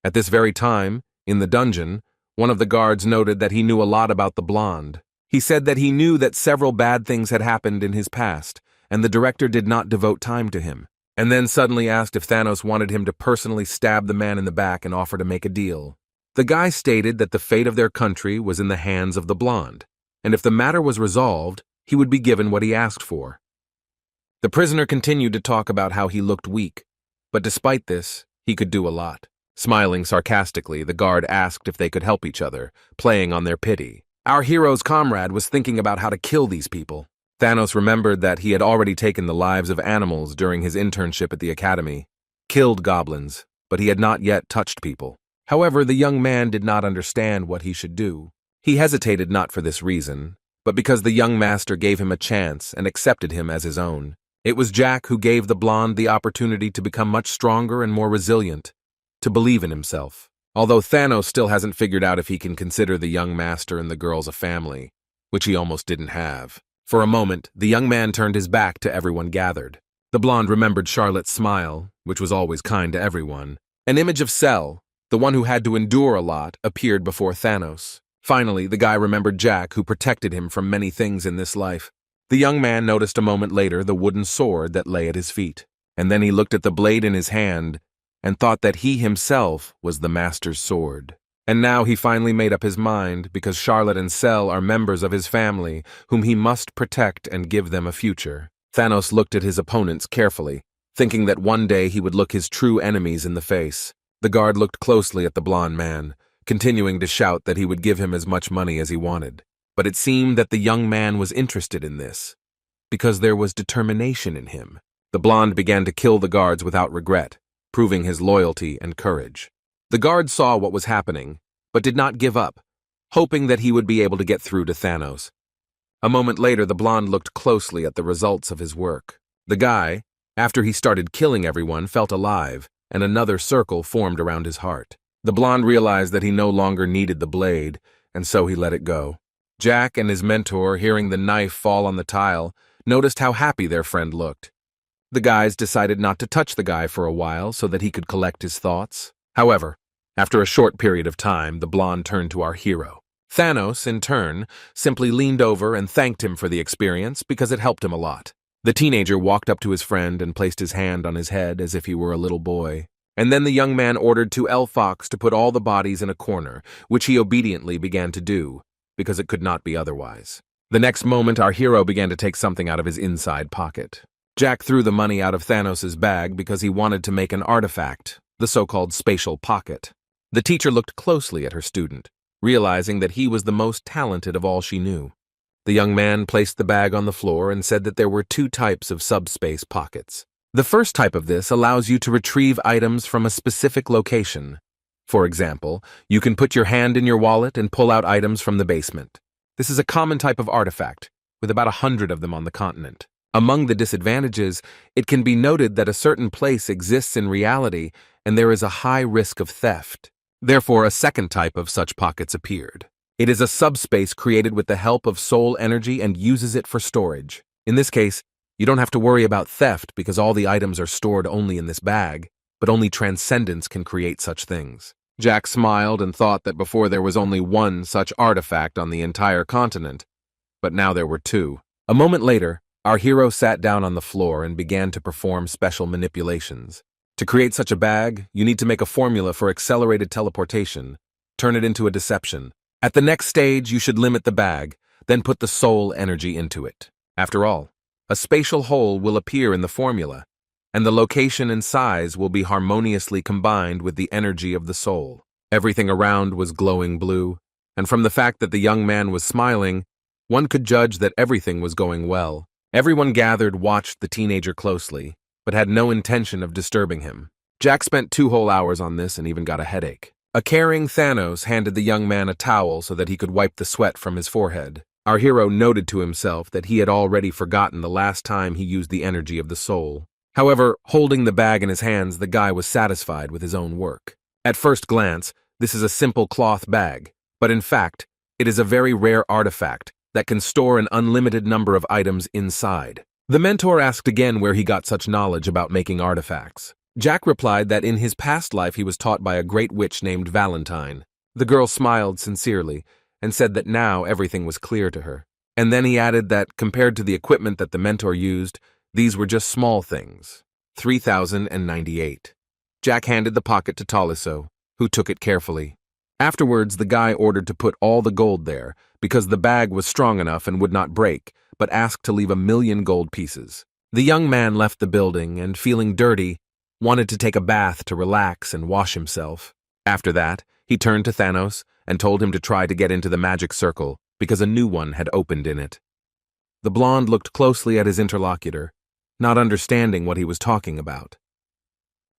At this very time, in the dungeon, one of the guards noted that he knew a lot about the blonde. He said that he knew that several bad things had happened in his past, and the director did not devote time to him, and then suddenly asked if Thanos wanted him to personally stab the man in the back and offer to make a deal. The guy stated that the fate of their country was in the hands of the blonde, and if the matter was resolved, he would be given what he asked for. The prisoner continued to talk about how he looked weak, but despite this, he could do a lot. Smiling sarcastically, the guard asked if they could help each other, playing on their pity. Our hero's comrade was thinking about how to kill these people. Thanos remembered that he had already taken the lives of animals during his internship at the academy, killed goblins, but he had not yet touched people. However, the young man did not understand what he should do. He hesitated not for this reason, but because the young master gave him a chance and accepted him as his own. It was Jack who gave the blonde the opportunity to become much stronger and more resilient, to believe in himself. Although Thanos still hasn't figured out if he can consider the young master and the girls a family, which he almost didn't have. For a moment, the young man turned his back to everyone gathered. The blonde remembered Charlotte's smile, which was always kind to everyone. An image of Cell, the one who had to endure a lot, appeared before Thanos. Finally, the guy remembered Jack, who protected him from many things in this life. The young man noticed a moment later the wooden sword that lay at his feet, and then he looked at the blade in his hand and thought that he himself was the master's sword. And now he finally made up his mind, because Charlotte and Cell are members of his family, whom he must protect and give them a future. Thanos looked at his opponents carefully, thinking that one day he would look his true enemies in the face. The guard looked closely at the blonde man, continuing to shout that he would give him as much money as he wanted. But it seemed that the young man was interested in this, because there was determination in him. The blonde began to kill the guards without regret, proving his loyalty and courage. The guard saw what was happening, but did not give up, hoping that he would be able to get through to Thanos. A moment later, the blonde looked closely at the results of his work. The guy, after he started killing everyone, felt alive, and another circle formed around his heart. The blonde realized that he no longer needed the blade, and so he let it go. Jack and his mentor, hearing the knife fall on the tile, noticed how happy their friend looked. The guys decided not to touch the guy for a while so that he could collect his thoughts. However, after a short period of time, the blonde turned to our hero. Thanos, in turn, simply leaned over and thanked him for the experience because it helped him a lot. The teenager walked up to his friend and placed his hand on his head as if he were a little boy. And then the young man ordered 2L Fox to put all the bodies in a corner, which he obediently began to do, because it could not be otherwise. The next moment, our hero began to take something out of his inside pocket. Jack threw the money out of Thanos' bag because he wanted to make an artifact, the so-called spatial pocket. The teacher looked closely at her student, realizing that he was the most talented of all she knew. The young man placed the bag on the floor and said that there were 2 types of subspace pockets. The first type of this allows you to retrieve items from a specific location. For example, you can put your hand in your wallet and pull out items from the basement. This is a common type of artifact, with about 100 of them on the continent. Among the disadvantages, it can be noted that a certain place exists in reality and there is a high risk of theft. Therefore, a second type of such pockets appeared. It is a subspace created with the help of soul energy and uses it for storage. In this case, you don't have to worry about theft because all the items are stored only in this bag, but only transcendence can create such things. Jack smiled and thought that before there was only one such artifact on the entire continent, but now there were 2. A moment later, our hero sat down on the floor and began to perform special manipulations. To create such a bag, you need to make a formula for accelerated teleportation, turn it into a deception. At the next stage, you should limit the bag, then put the soul energy into it. After all, a spatial hole will appear in the formula, and the location and size will be harmoniously combined with the energy of the soul. Everything around was glowing blue, and from the fact that the young man was smiling, one could judge that everything was going well. Everyone gathered watched the teenager closely, but had no intention of disturbing him. Jack spent 2 whole hours on this and even got a headache. A caring Thanos handed the young man a towel so that he could wipe the sweat from his forehead. Our hero noted to himself that he had already forgotten the last time he used the energy of the soul. However, holding the bag in his hands, the guy was satisfied with his own work. At first glance, this is a simple cloth bag, but in fact, it is a very rare artifact that can store an unlimited number of items inside. The mentor asked again where he got such knowledge about making artifacts. Jack replied that in his past life he was taught by a great witch named Valentine. The girl smiled sincerely and said that now everything was clear to her. And then he added that compared to the equipment that the mentor used, these were just small things. 3,098. Jack handed the pocket to Taliso, who took it carefully. Afterwards, the guy ordered to put all the gold there because the bag was strong enough and would not break, but asked to leave 1,000,000 gold pieces. The young man left the building and, feeling dirty, wanted to take a bath to relax and wash himself. After that, he turned to Thanos and told him to try to get into the magic circle because a new one had opened in it. The blonde looked closely at his interlocutor, not understanding what he was talking about.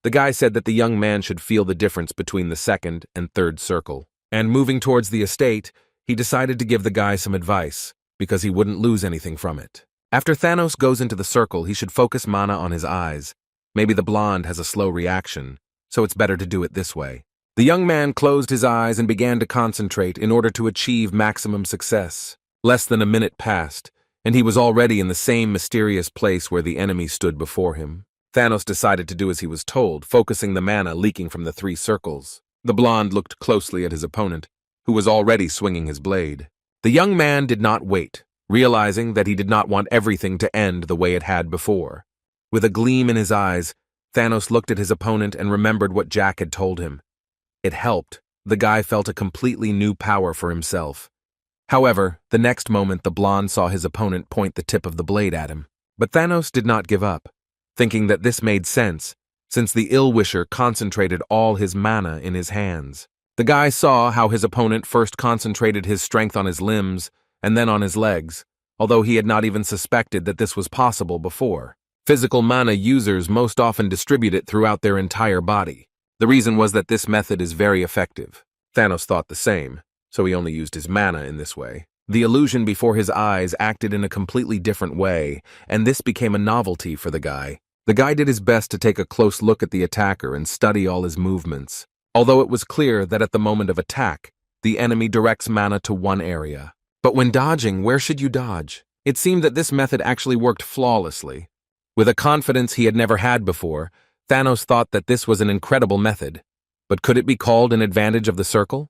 The guy said that the young man should feel the difference between the second and third circle, and moving towards the estate, he decided to give the guy some advice because he wouldn't lose anything from it. After Thanos goes into the circle, he should focus mana on his eyes. Maybe the blonde has a slow reaction, so it's better to do it this way. The young man closed his eyes and began to concentrate in order to achieve maximum success. Less than a minute passed, and he was already in the same mysterious place where the enemy stood before him. Thanos decided to do as he was told, focusing the mana leaking from the 3 circles. The blonde looked closely at his opponent, who was already swinging his blade. The young man did not wait, realizing that he did not want everything to end the way it had before. With a gleam in his eyes, Thanos looked at his opponent and remembered what Jack had told him. It helped. The guy felt a completely new power for himself. However, the next moment the blonde saw his opponent point the tip of the blade at him. But Thanos did not give up, thinking that this made sense, since the ill-wisher concentrated all his mana in his hands. The guy saw how his opponent first concentrated his strength on his limbs and then on his legs, although he had not even suspected that this was possible before. Physical mana users most often distribute it throughout their entire body. The reason was that this method is very effective. Thanos thought the same, so he only used his mana in this way. The illusion before his eyes acted in a completely different way, and this became a novelty for the guy. The guy did his best to take a close look at the attacker and study all his movements. Although it was clear that at the moment of attack, the enemy directs mana to one area. But when dodging, where should you dodge? It seemed that this method actually worked flawlessly. With a confidence he had never had before, Thanos thought that this was an incredible method. But could it be called an advantage of the circle?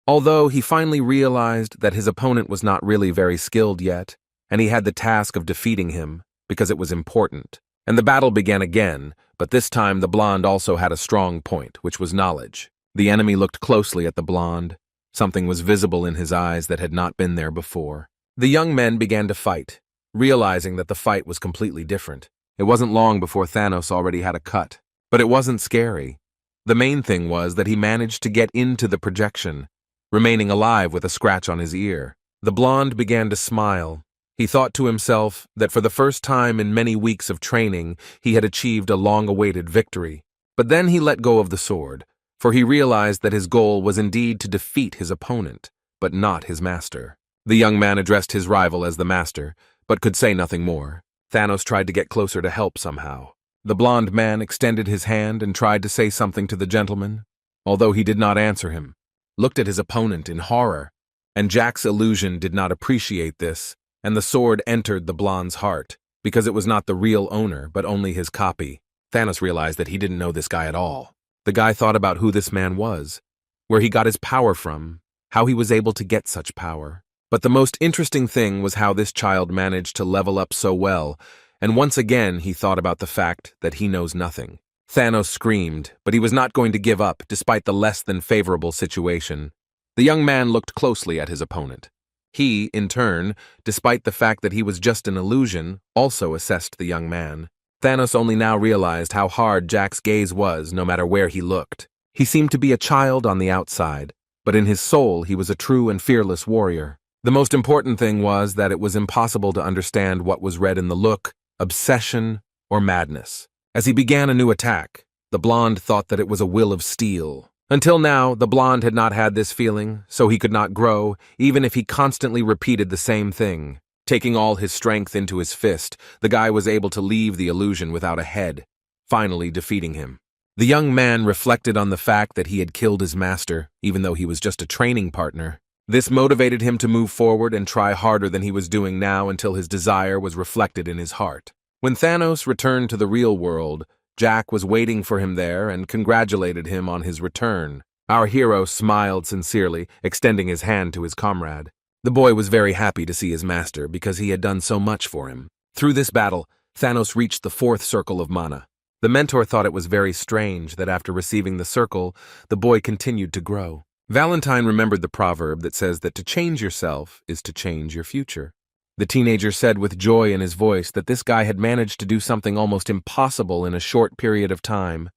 Although he finally realized that his opponent was not really very skilled yet, and he had the task of defeating him, because it was important. And the battle began again, but this time the blonde also had a strong point, which was knowledge. The enemy looked closely at the blonde. Something was visible in his eyes that had not been there before. The young men began to fight, realizing that the fight was completely different. It wasn't long before Thanos already had a cut, but it wasn't scary. The main thing was that he managed to get into the projection, remaining alive with a scratch on his ear. The blonde began to smile. He thought to himself that for the first time in many weeks of training, he had achieved a long-awaited victory. But then he let go of the sword, for he realized that his goal was indeed to defeat his opponent, but not his master. The young man addressed his rival as the master, but could say nothing more. Thanos tried to get closer to help somehow. The blonde man extended his hand and tried to say something to the gentleman, although he did not answer him. Looked at his opponent in horror, and Jack's illusion did not appreciate this, and the sword entered the blonde's heart, because it was not the real owner, but only his copy. Thanos realized that he didn't know this guy at all. The guy thought about who this man was, where he got his power from, how he was able to get such power. But the most interesting thing was how this child managed to level up so well, and once again he thought about the fact that he knows nothing. Thanos screamed, but he was not going to give up despite the less than favorable situation. The young man looked closely at his opponent. He, in turn, despite the fact that he was just an illusion, also assessed the young man. Thanos only now realized how hard Jack's gaze was no matter where he looked. He seemed to be a child on the outside, but in his soul he was a true and fearless warrior. The most important thing was that it was impossible to understand what was read in the look, obsession, or madness. As he began a new attack, the blonde thought that it was a will of steel. Until now, the blonde had not had this feeling, so he could not grow, even if he constantly repeated the same thing. Taking all his strength into his fist, the guy was able to leave the illusion without a head, finally defeating him. The young man reflected on the fact that he had killed his master, even though he was just a training partner. This motivated him to move forward and try harder than he was doing now until his desire was reflected in his heart. When Thanos returned to the real world, Jack was waiting for him there and congratulated him on his return. Our hero smiled sincerely, extending his hand to his comrade. The boy was very happy to see his master because he had done so much for him. Through this battle, Thanos reached the 4th circle of mana. The mentor thought it was very strange that after receiving the circle, the boy continued to grow. Valentine remembered the proverb that says that to change yourself is to change your future. The teenager said with joy in his voice that this guy had managed to do something almost impossible in a short period of time.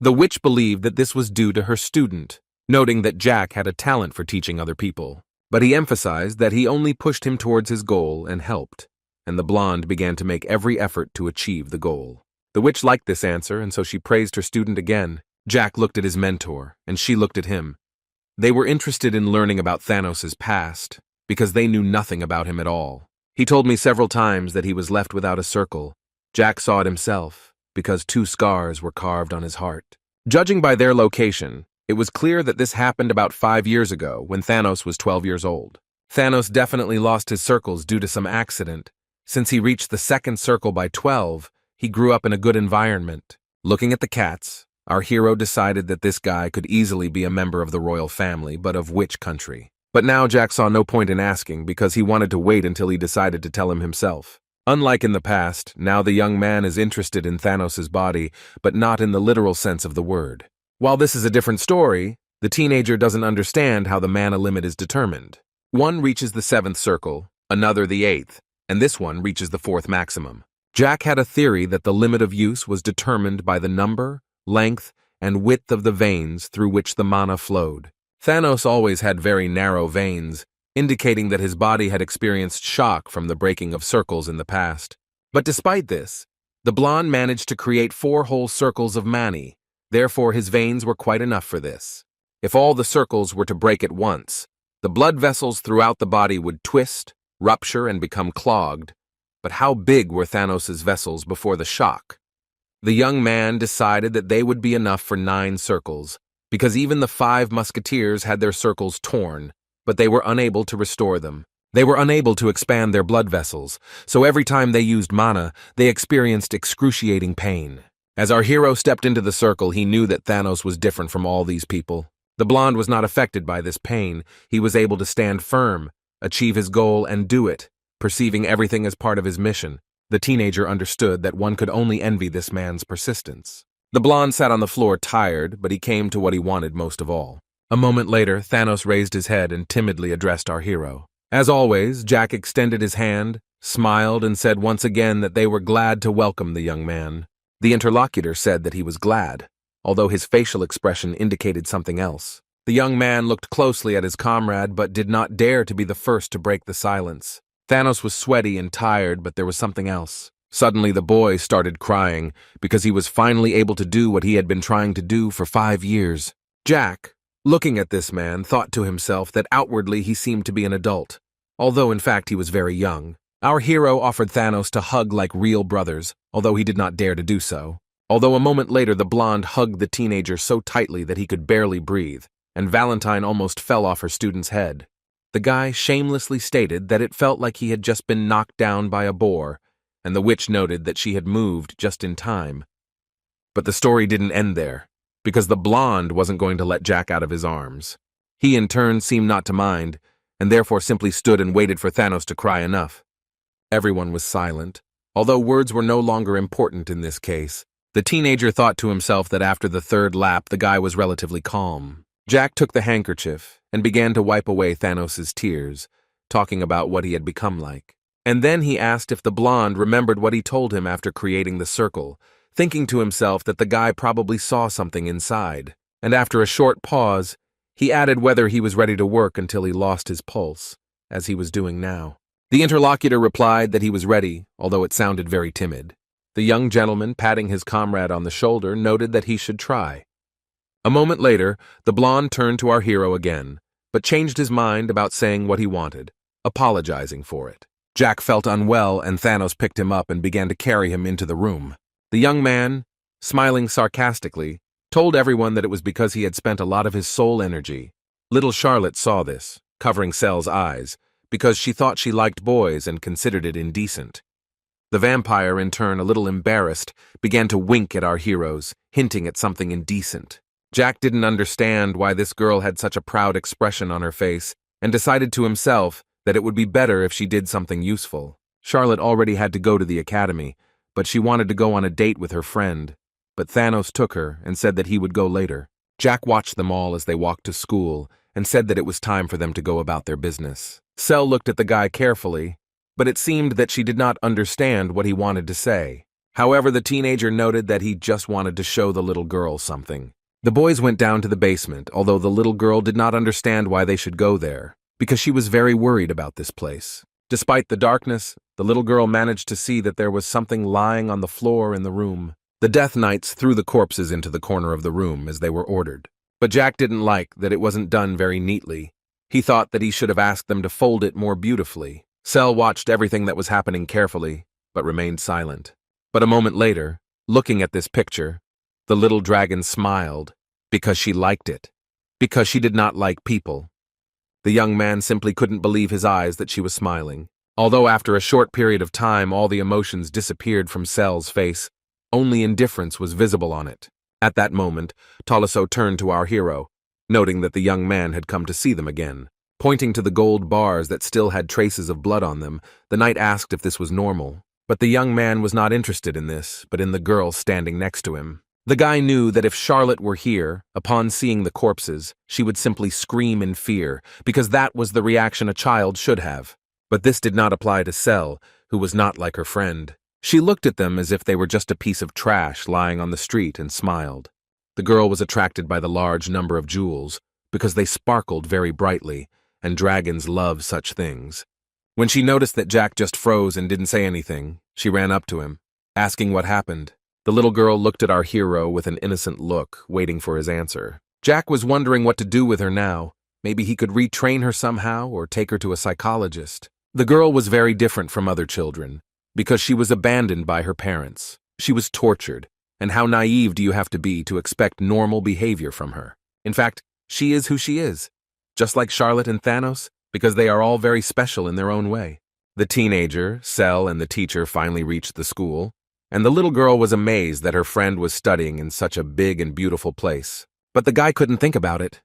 The witch believed that this was due to her student, noting that Jack had a talent for teaching other people. But he emphasized that he only pushed him towards his goal and helped, and the blonde began to make every effort to achieve the goal. The witch liked this answer, and so she praised her student again. Jack looked at his mentor, and she looked at him. They were interested in learning about Thanos' past, because they knew nothing about him at all. He told me several times that he was left without a circle. Jack saw it himself, because 2 scars were carved on his heart. Judging by their location, it was clear that this happened about 5 years ago, when Thanos was 12 years old. Thanos definitely lost his circles due to some accident. Since he reached the 2nd circle by 12, he grew up in a good environment. Looking at the cats, our hero decided that this guy could easily be a member of the royal family, but of which country? But now Jack saw no point in asking because he wanted to wait until he decided to tell him himself. Unlike in the past, now the young man is interested in Thanos' body, but not in the literal sense of the word. While this is a different story, the teenager doesn't understand how the mana limit is determined. One reaches the 7th circle, another the 8th, and this one reaches the 4th maximum. Jack had a theory that the limit of use was determined by the number, length, and width of the veins through which the mana flowed. Thanos always had very narrow veins, indicating that his body had experienced shock from the breaking of circles in the past. But despite this, The blonde managed to create 4 whole circles of mani, therefore his veins were quite enough for this. If all the circles were to break at once, the blood vessels throughout the body would twist, rupture, and become clogged. But how big were Thanos' vessels before the shock? The young man decided that they would be enough for 9 circles, because even the 5 musketeers had their circles torn, but they were unable to restore them. They were unable to expand their blood vessels, so every time they used mana, they experienced excruciating pain. As our hero stepped into the circle, he knew that Thanos was different from all these people. The blonde was not affected by this pain. He was able to stand firm, achieve his goal, and do it, perceiving everything as part of his mission. The teenager understood that one could only envy this man's persistence. The blonde sat on the floor tired, but he came to what he wanted most of all. A moment later, Thanos raised his head and timidly addressed our hero. As always, Jack extended his hand, smiled, and said once again that they were glad to welcome the young man. The interlocutor said that he was glad, although his facial expression indicated something else. The young man looked closely at his comrade but did not dare to be the first to break the silence. Thanos was sweaty and tired, but there was something else. Suddenly the boy started crying because he was finally able to do what he had been trying to do for 5 years. Jack, looking at this man, thought to himself that outwardly he seemed to be an adult, although in fact he was very young. Our hero offered Thanos to hug like real brothers, although he did not dare to do so. Although a moment later the blonde hugged the teenager so tightly that he could barely breathe, and Valentine almost fell off her student's head. The guy shamelessly stated that it felt like he had just been knocked down by a boar, and the witch noted that she had moved just in time. But the story didn't end there, because the blonde wasn't going to let Jack out of his arms. He in turn seemed not to mind, and therefore simply stood and waited for Thanos to cry enough. Everyone was silent, although words were no longer important in this case. The teenager thought to himself that after the 3rd lap the guy was relatively calm. Jack took the handkerchief and began to wipe away Thanos' tears, talking about what he had become like. And then he asked if the blonde remembered what he told him after creating the circle, thinking to himself that the guy probably saw something inside. And after a short pause, he added whether he was ready to work until he lost his pulse, as he was doing now. The interlocutor replied that he was ready, although it sounded very timid. The young gentleman, patting his comrade on the shoulder, noted that he should try. A moment later, the blonde turned to our hero again, but changed his mind about saying what he wanted, apologizing for it. Jack felt unwell, and Thanos picked him up and began to carry him into the room. The young man, smiling sarcastically, told everyone that it was because he had spent a lot of his soul energy. Little Charlotte saw this, covering Sel's eyes, because she thought she liked boys and considered it indecent. The vampire, in turn, a little embarrassed, began to wink at our heroes, hinting at something indecent. Jack didn't understand why this girl had such a proud expression on her face, and decided to himself that it would be better if she did something useful. Charlotte already had to go to the academy, but she wanted to go on a date with her friend. But Thanos took her and said that he would go later. Jack watched them all as they walked to school, and said that it was time for them to go about their business. Sel looked at the guy carefully, but it seemed that she did not understand what he wanted to say. However, the teenager noted that he just wanted to show the little girl something. The boys went down to the basement, although the little girl did not understand why they should go there, because she was very worried about this place. Despite the darkness, the little girl managed to see that there was something lying on the floor in the room. The Death Knights threw the corpses into the corner of the room as they were ordered. But Jack didn't like that it wasn't done very neatly. He thought that he should have asked them to fold it more beautifully. Sel watched everything that was happening carefully, but remained silent. But a moment later, looking at this picture, the little dragon smiled, because she liked it, because she did not like people. The young man simply couldn't believe his eyes that she was smiling. Although after a short period of time all the emotions disappeared from Sel's face, only indifference was visible on it. At that moment, Tolisso turned to our hero, noting that the young man had come to see them again. Pointing to the gold bars that still had traces of blood on them, the knight asked if this was normal. But the young man was not interested in this, but in the girl standing next to him. The guy knew that if Charlotte were here, upon seeing the corpses, she would simply scream in fear, because that was the reaction a child should have. But this did not apply to Sel, who was not like her friend. She looked at them as if they were just a piece of trash lying on the street and smiled. The girl was attracted by the large number of jewels, because they sparkled very brightly, and dragons love such things. When she noticed that Jack just froze and didn't say anything, she ran up to him. asking what happened. The little girl looked at our hero with an innocent look, waiting for his answer. Jack was wondering what to do with her now. Maybe he could retrain her somehow or take her to a psychologist. The girl was very different from other children, because she was abandoned by her parents. She was tortured, and how naive do you have to be to expect normal behavior from her? In fact, she is who she is, just like Charlotte and Thanos, because they are all very special in their own way. The teenager, Cell, and the teacher finally reached the school, and the little girl was amazed that her friend was studying in such a big and beautiful place. But the guy couldn't think about it.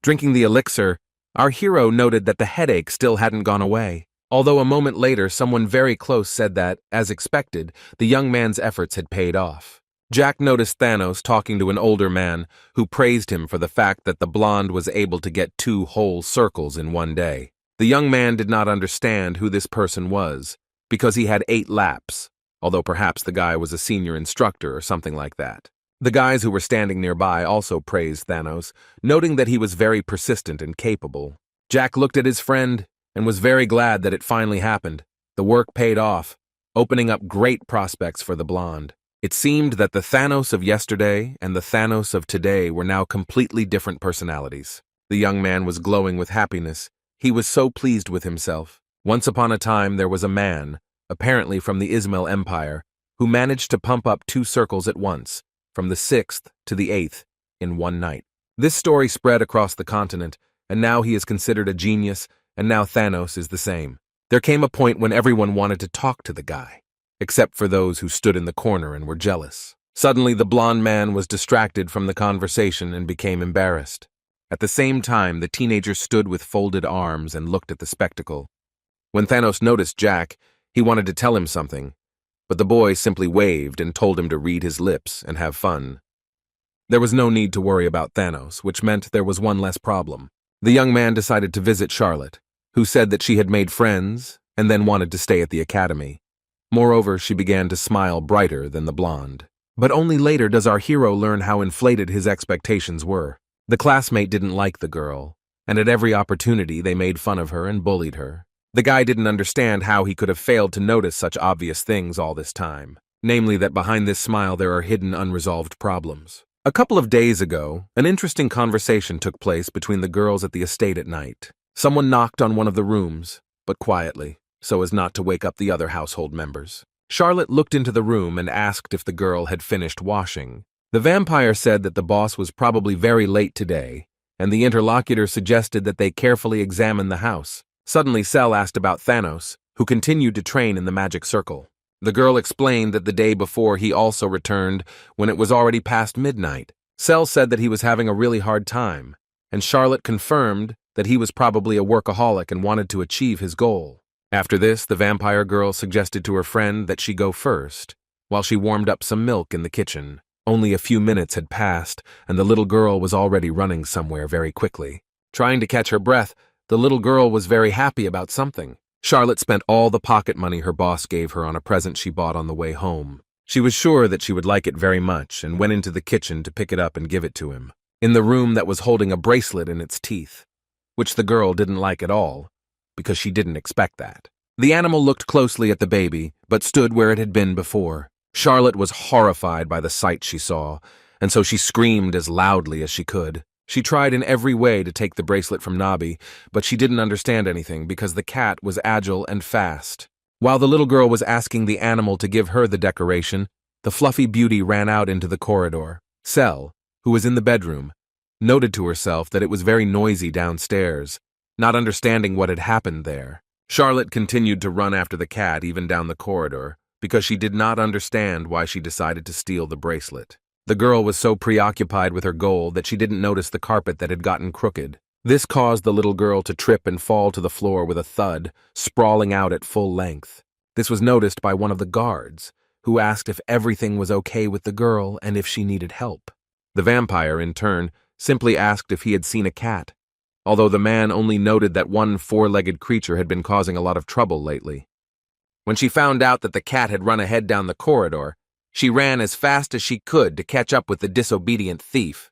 Drinking the elixir, our hero noted that the headache still hadn't gone away, although a moment later someone very close said that, as expected, the young man's efforts had paid off. Jack noticed Thanos talking to an older man who praised him for the fact that the blonde was able to get 2 whole circles in one day. The young man did not understand who this person was, because he had 8 laps, although perhaps the guy was a senior instructor or something like that. The guys who were standing nearby also praised Thanos, noting that he was very persistent and capable. Jack looked at his friend and was very glad that it finally happened. The work paid off, opening up great prospects for the blonde. It seemed that the Thanos of yesterday and the Thanos of today were now completely different personalities. The young man was glowing with happiness. He was so pleased with himself. Once upon a time there was a man, apparently from the Ismail Empire, who managed to pump up 2 circles at once, from the 6th to the 8th, in one night. This story spread across the continent, and now he is considered a genius, and now Thanos is the same. There came a point when everyone wanted to talk to the guy, except for those who stood in the corner and were jealous. Suddenly the blonde man was distracted from the conversation and became embarrassed. At the same time, the teenager stood with folded arms and looked at the spectacle. When Thanos noticed Jack, he wanted to tell him something, but the boy simply waved and told him to read his lips and have fun. There was no need to worry about Thanos, which meant there was one less problem. The young man decided to visit Charlotte, who said that she had made friends and then wanted to stay at the academy. Moreover, she began to smile brighter than the blonde. But only later does our hero learn how inflated his expectations were. The classmate didn't like the girl, and at every opportunity they made fun of her and bullied her. The guy didn't understand how he could have failed to notice such obvious things all this time, namely that behind this smile there are hidden unresolved problems. A couple of days ago, an interesting conversation took place between the girls at the estate at night. Someone knocked on one of the rooms, but quietly, so as not to wake up the other household members. Charlotte looked into the room and asked if the girl had finished washing. The vampire said that the boss was probably very late today, and the interlocutor suggested that they carefully examine the house. Suddenly, Cell asked about Thanos, who continued to train in the magic circle. The girl explained that the day before he also returned when it was already past midnight. Cell said that he was having a really hard time, and Charlotte confirmed that he was probably a workaholic and wanted to achieve his goal. After this, the vampire girl suggested to her friend that she go first, while she warmed up some milk in the kitchen. Only a few minutes had passed, and the little girl was already running somewhere very quickly. Trying to catch her breath, the little girl was very happy about something. Charlotte spent all the pocket money her boss gave her on a present she bought on the way home. She was sure that she would like it very much and went into the kitchen to pick it up and give it to him, in the room that was holding a bracelet in its teeth, which the girl didn't like at all, because she didn't expect that. The animal looked closely at the baby, but stood where it had been before. Charlotte was horrified by the sight she saw, and so she screamed as loudly as she could. She tried in every way to take the bracelet from Nabi, but she didn't understand anything because the cat was agile and fast. While the little girl was asking the animal to give her the decoration, the fluffy beauty ran out into the corridor. Cell, who was in the bedroom, noted to herself that it was very noisy downstairs, not understanding what had happened there. Charlotte continued to run after the cat even down the corridor, because she did not understand why she decided to steal the bracelet. The girl was so preoccupied with her goal that she didn't notice the carpet that had gotten crooked. This caused the little girl to trip and fall to the floor with a thud, sprawling out at full length. This was noticed by one of the guards, who asked if everything was okay with the girl and if she needed help. The vampire, in turn, simply asked if he had seen a cat, although the man only noted that one 4-legged creature had been causing a lot of trouble lately. When she found out that the cat had run ahead down the corridor, she ran as fast as she could to catch up with the disobedient thief.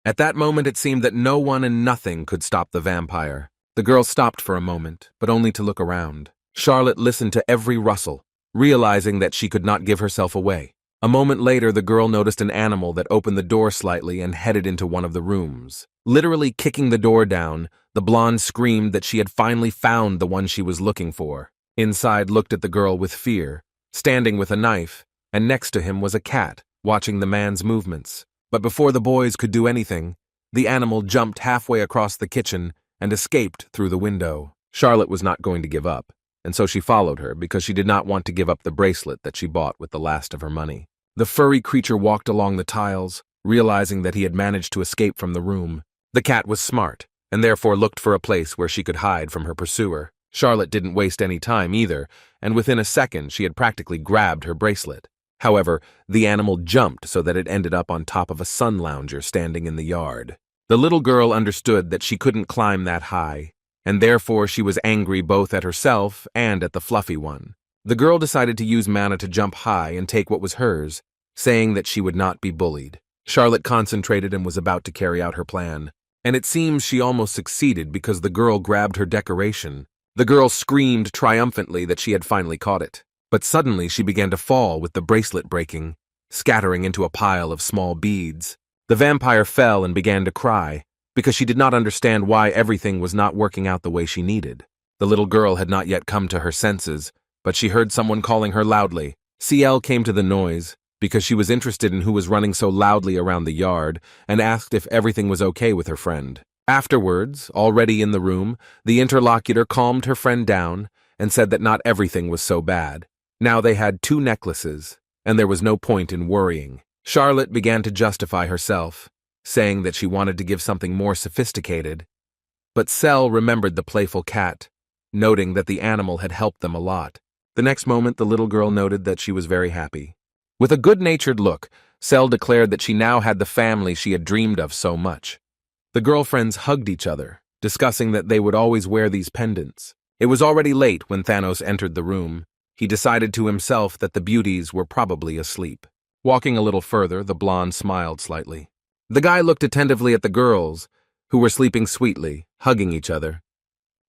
At that moment it seemed that no one and nothing could stop the vampire. The girl stopped for a moment, but only to look around. Charlotte listened to every rustle, realizing that she could not give herself away. A moment later, the girl noticed an animal that opened the door slightly and headed into one of the rooms. Literally kicking the door down, the blonde screamed that she had finally found the one she was looking for. Inside looked at the girl with fear, standing with a knife, and next to him was a cat, watching the man's movements. But before the boys could do anything, the animal jumped halfway across the kitchen and escaped through the window. Charlotte was not going to give up, and so she followed her because she did not want to give up the bracelet that she bought with the last of her money. The furry creature walked along the tiles, realizing that he had managed to escape from the room. The cat was smart, and therefore looked for a place where she could hide from her pursuer. Charlotte didn't waste any time either, and within a second she had practically grabbed her bracelet. However, the animal jumped so that it ended up on top of a sun lounger standing in the yard. The little girl understood that she couldn't climb that high, and therefore she was angry both at herself and at the fluffy one. The girl decided to use mana to jump high and take what was hers, saying that she would not be bullied. Charlotte concentrated and was about to carry out her plan, and it seems she almost succeeded because the girl grabbed her decoration. The girl screamed triumphantly that she had finally caught it, but suddenly she began to fall with the bracelet breaking, scattering into a pile of small beads. The vampire fell and began to cry, because she did not understand why everything was not working out the way she needed. The little girl had not yet come to her senses, but she heard someone calling her loudly. CL came to the noise, because she was interested in who was running so loudly around the yard, and asked if everything was okay with her friend. Afterwards, already in the room, the interlocutor calmed her friend down and said that not everything was so bad. Now they had 2 necklaces, and there was no point in worrying. Charlotte began to justify herself, saying that she wanted to give something more sophisticated. But Cell remembered the playful cat, noting that the animal had helped them a lot. The next moment, the little girl noted that she was very happy. With a good-natured look, Cell declared that she now had the family she had dreamed of so much. The girlfriends hugged each other, discussing that they would always wear these pendants. It was already late when Thanos entered the room. He decided to himself that the beauties were probably asleep. Walking a little further, the blonde smiled slightly. The guy looked attentively at the girls, who were sleeping sweetly, hugging each other.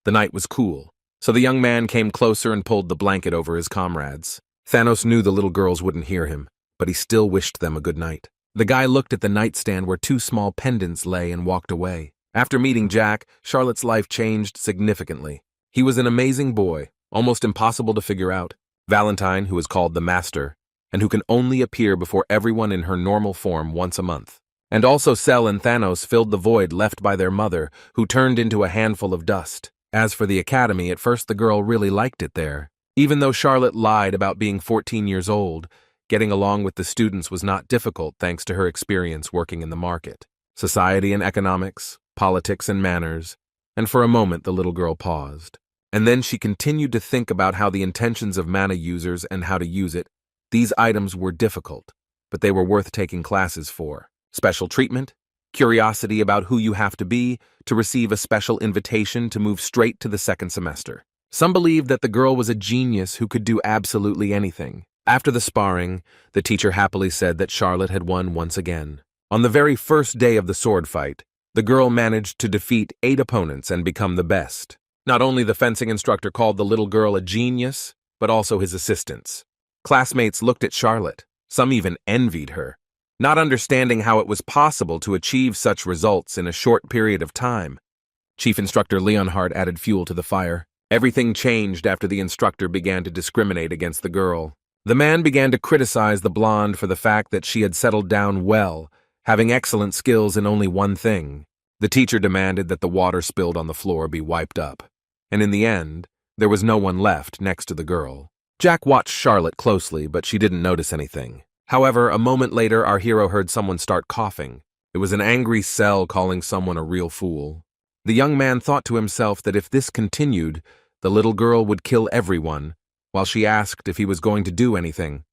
The night was cool, so the young man came closer and pulled the blanket over his comrades. Thanos knew the little girls wouldn't hear him, but he still wished them a good night. The guy looked at the nightstand where 2 small pendants lay and walked away. After meeting Jack, Charlotte's life changed significantly. He was an amazing boy, almost impossible to figure out. Valentine, who is called the Master, and who can only appear before everyone in her normal form once a month. And also Cell and Thanos filled the void left by their mother, who turned into a handful of dust. As for the academy, at first the girl really liked it there. Even though Charlotte lied about being 14 years old, getting along with the students was not difficult thanks to her experience working in the market, society and economics, politics and manners, and for a moment the little girl paused. And then she continued to think about how the intentions of mana users and how to use it. These items were difficult, but they were worth taking classes for. Special treatment, curiosity about who you have to be to receive a special invitation to move straight to the 2nd semester. Some believed that the girl was a genius who could do absolutely anything. After the sparring, the teacher happily said that Charlotte had won once again. On the very first day of the sword fight, the girl managed to defeat 8 opponents and become the best. Not only the fencing instructor called the little girl a genius, but also his assistants. Classmates looked at Charlotte. Some even envied her, not understanding how it was possible to achieve such results in a short period of time. Chief Instructor Leonhardt added fuel to the fire. Everything changed after the instructor began to discriminate against the girl. The man began to criticize the blonde for the fact that she had settled down well, having excellent skills in only one thing. The teacher demanded that the water spilled on the floor be wiped up. And in the end, there was no one left next to the girl. Jack watched Charlotte closely, but she didn't notice anything. However, a moment later, our hero heard someone start coughing. It was an angry Cell calling someone a real fool. The young man thought to himself that if this continued, the little girl would kill everyone, while she asked if he was going to do anything.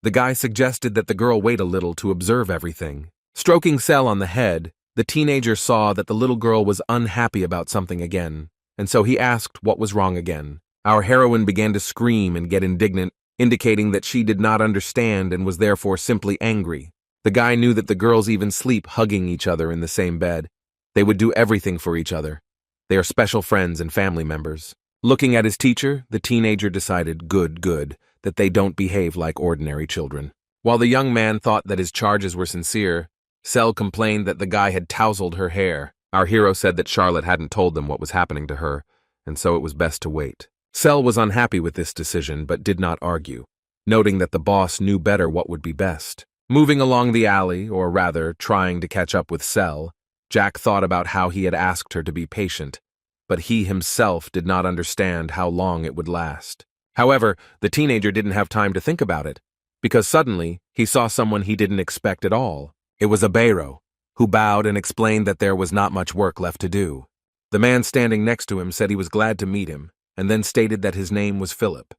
The guy suggested that the girl wait a little to observe everything. Stroking Cell on the head, the teenager saw that the little girl was unhappy about something again, and so he asked what was wrong again. Our heroine began to scream and get indignant, indicating that she did not understand and was therefore simply angry. The guy knew that the girls even sleep hugging each other in the same bed. They would do everything for each other. They are special friends and family members. Looking at his teacher, the teenager decided, good. that they don't behave like ordinary children. While the young man thought that his charges were sincere, Cell complained that the guy had tousled her hair. Our hero said that Charlotte hadn't told them what was happening to her, and so it was best to wait. Cell was unhappy with this decision but did not argue, noting that the boss knew better what would be best. Moving along the alley, or rather, trying to catch up with Cell, Jack thought about how he had asked her to be patient, but he himself did not understand how long it would last. However, the teenager didn't have time to think about it, because suddenly he saw someone he didn't expect at all. It was Heir, who bowed and explained that there was not much work left to do. The man standing next to him said he was glad to meet him, and then stated that his name was Philip.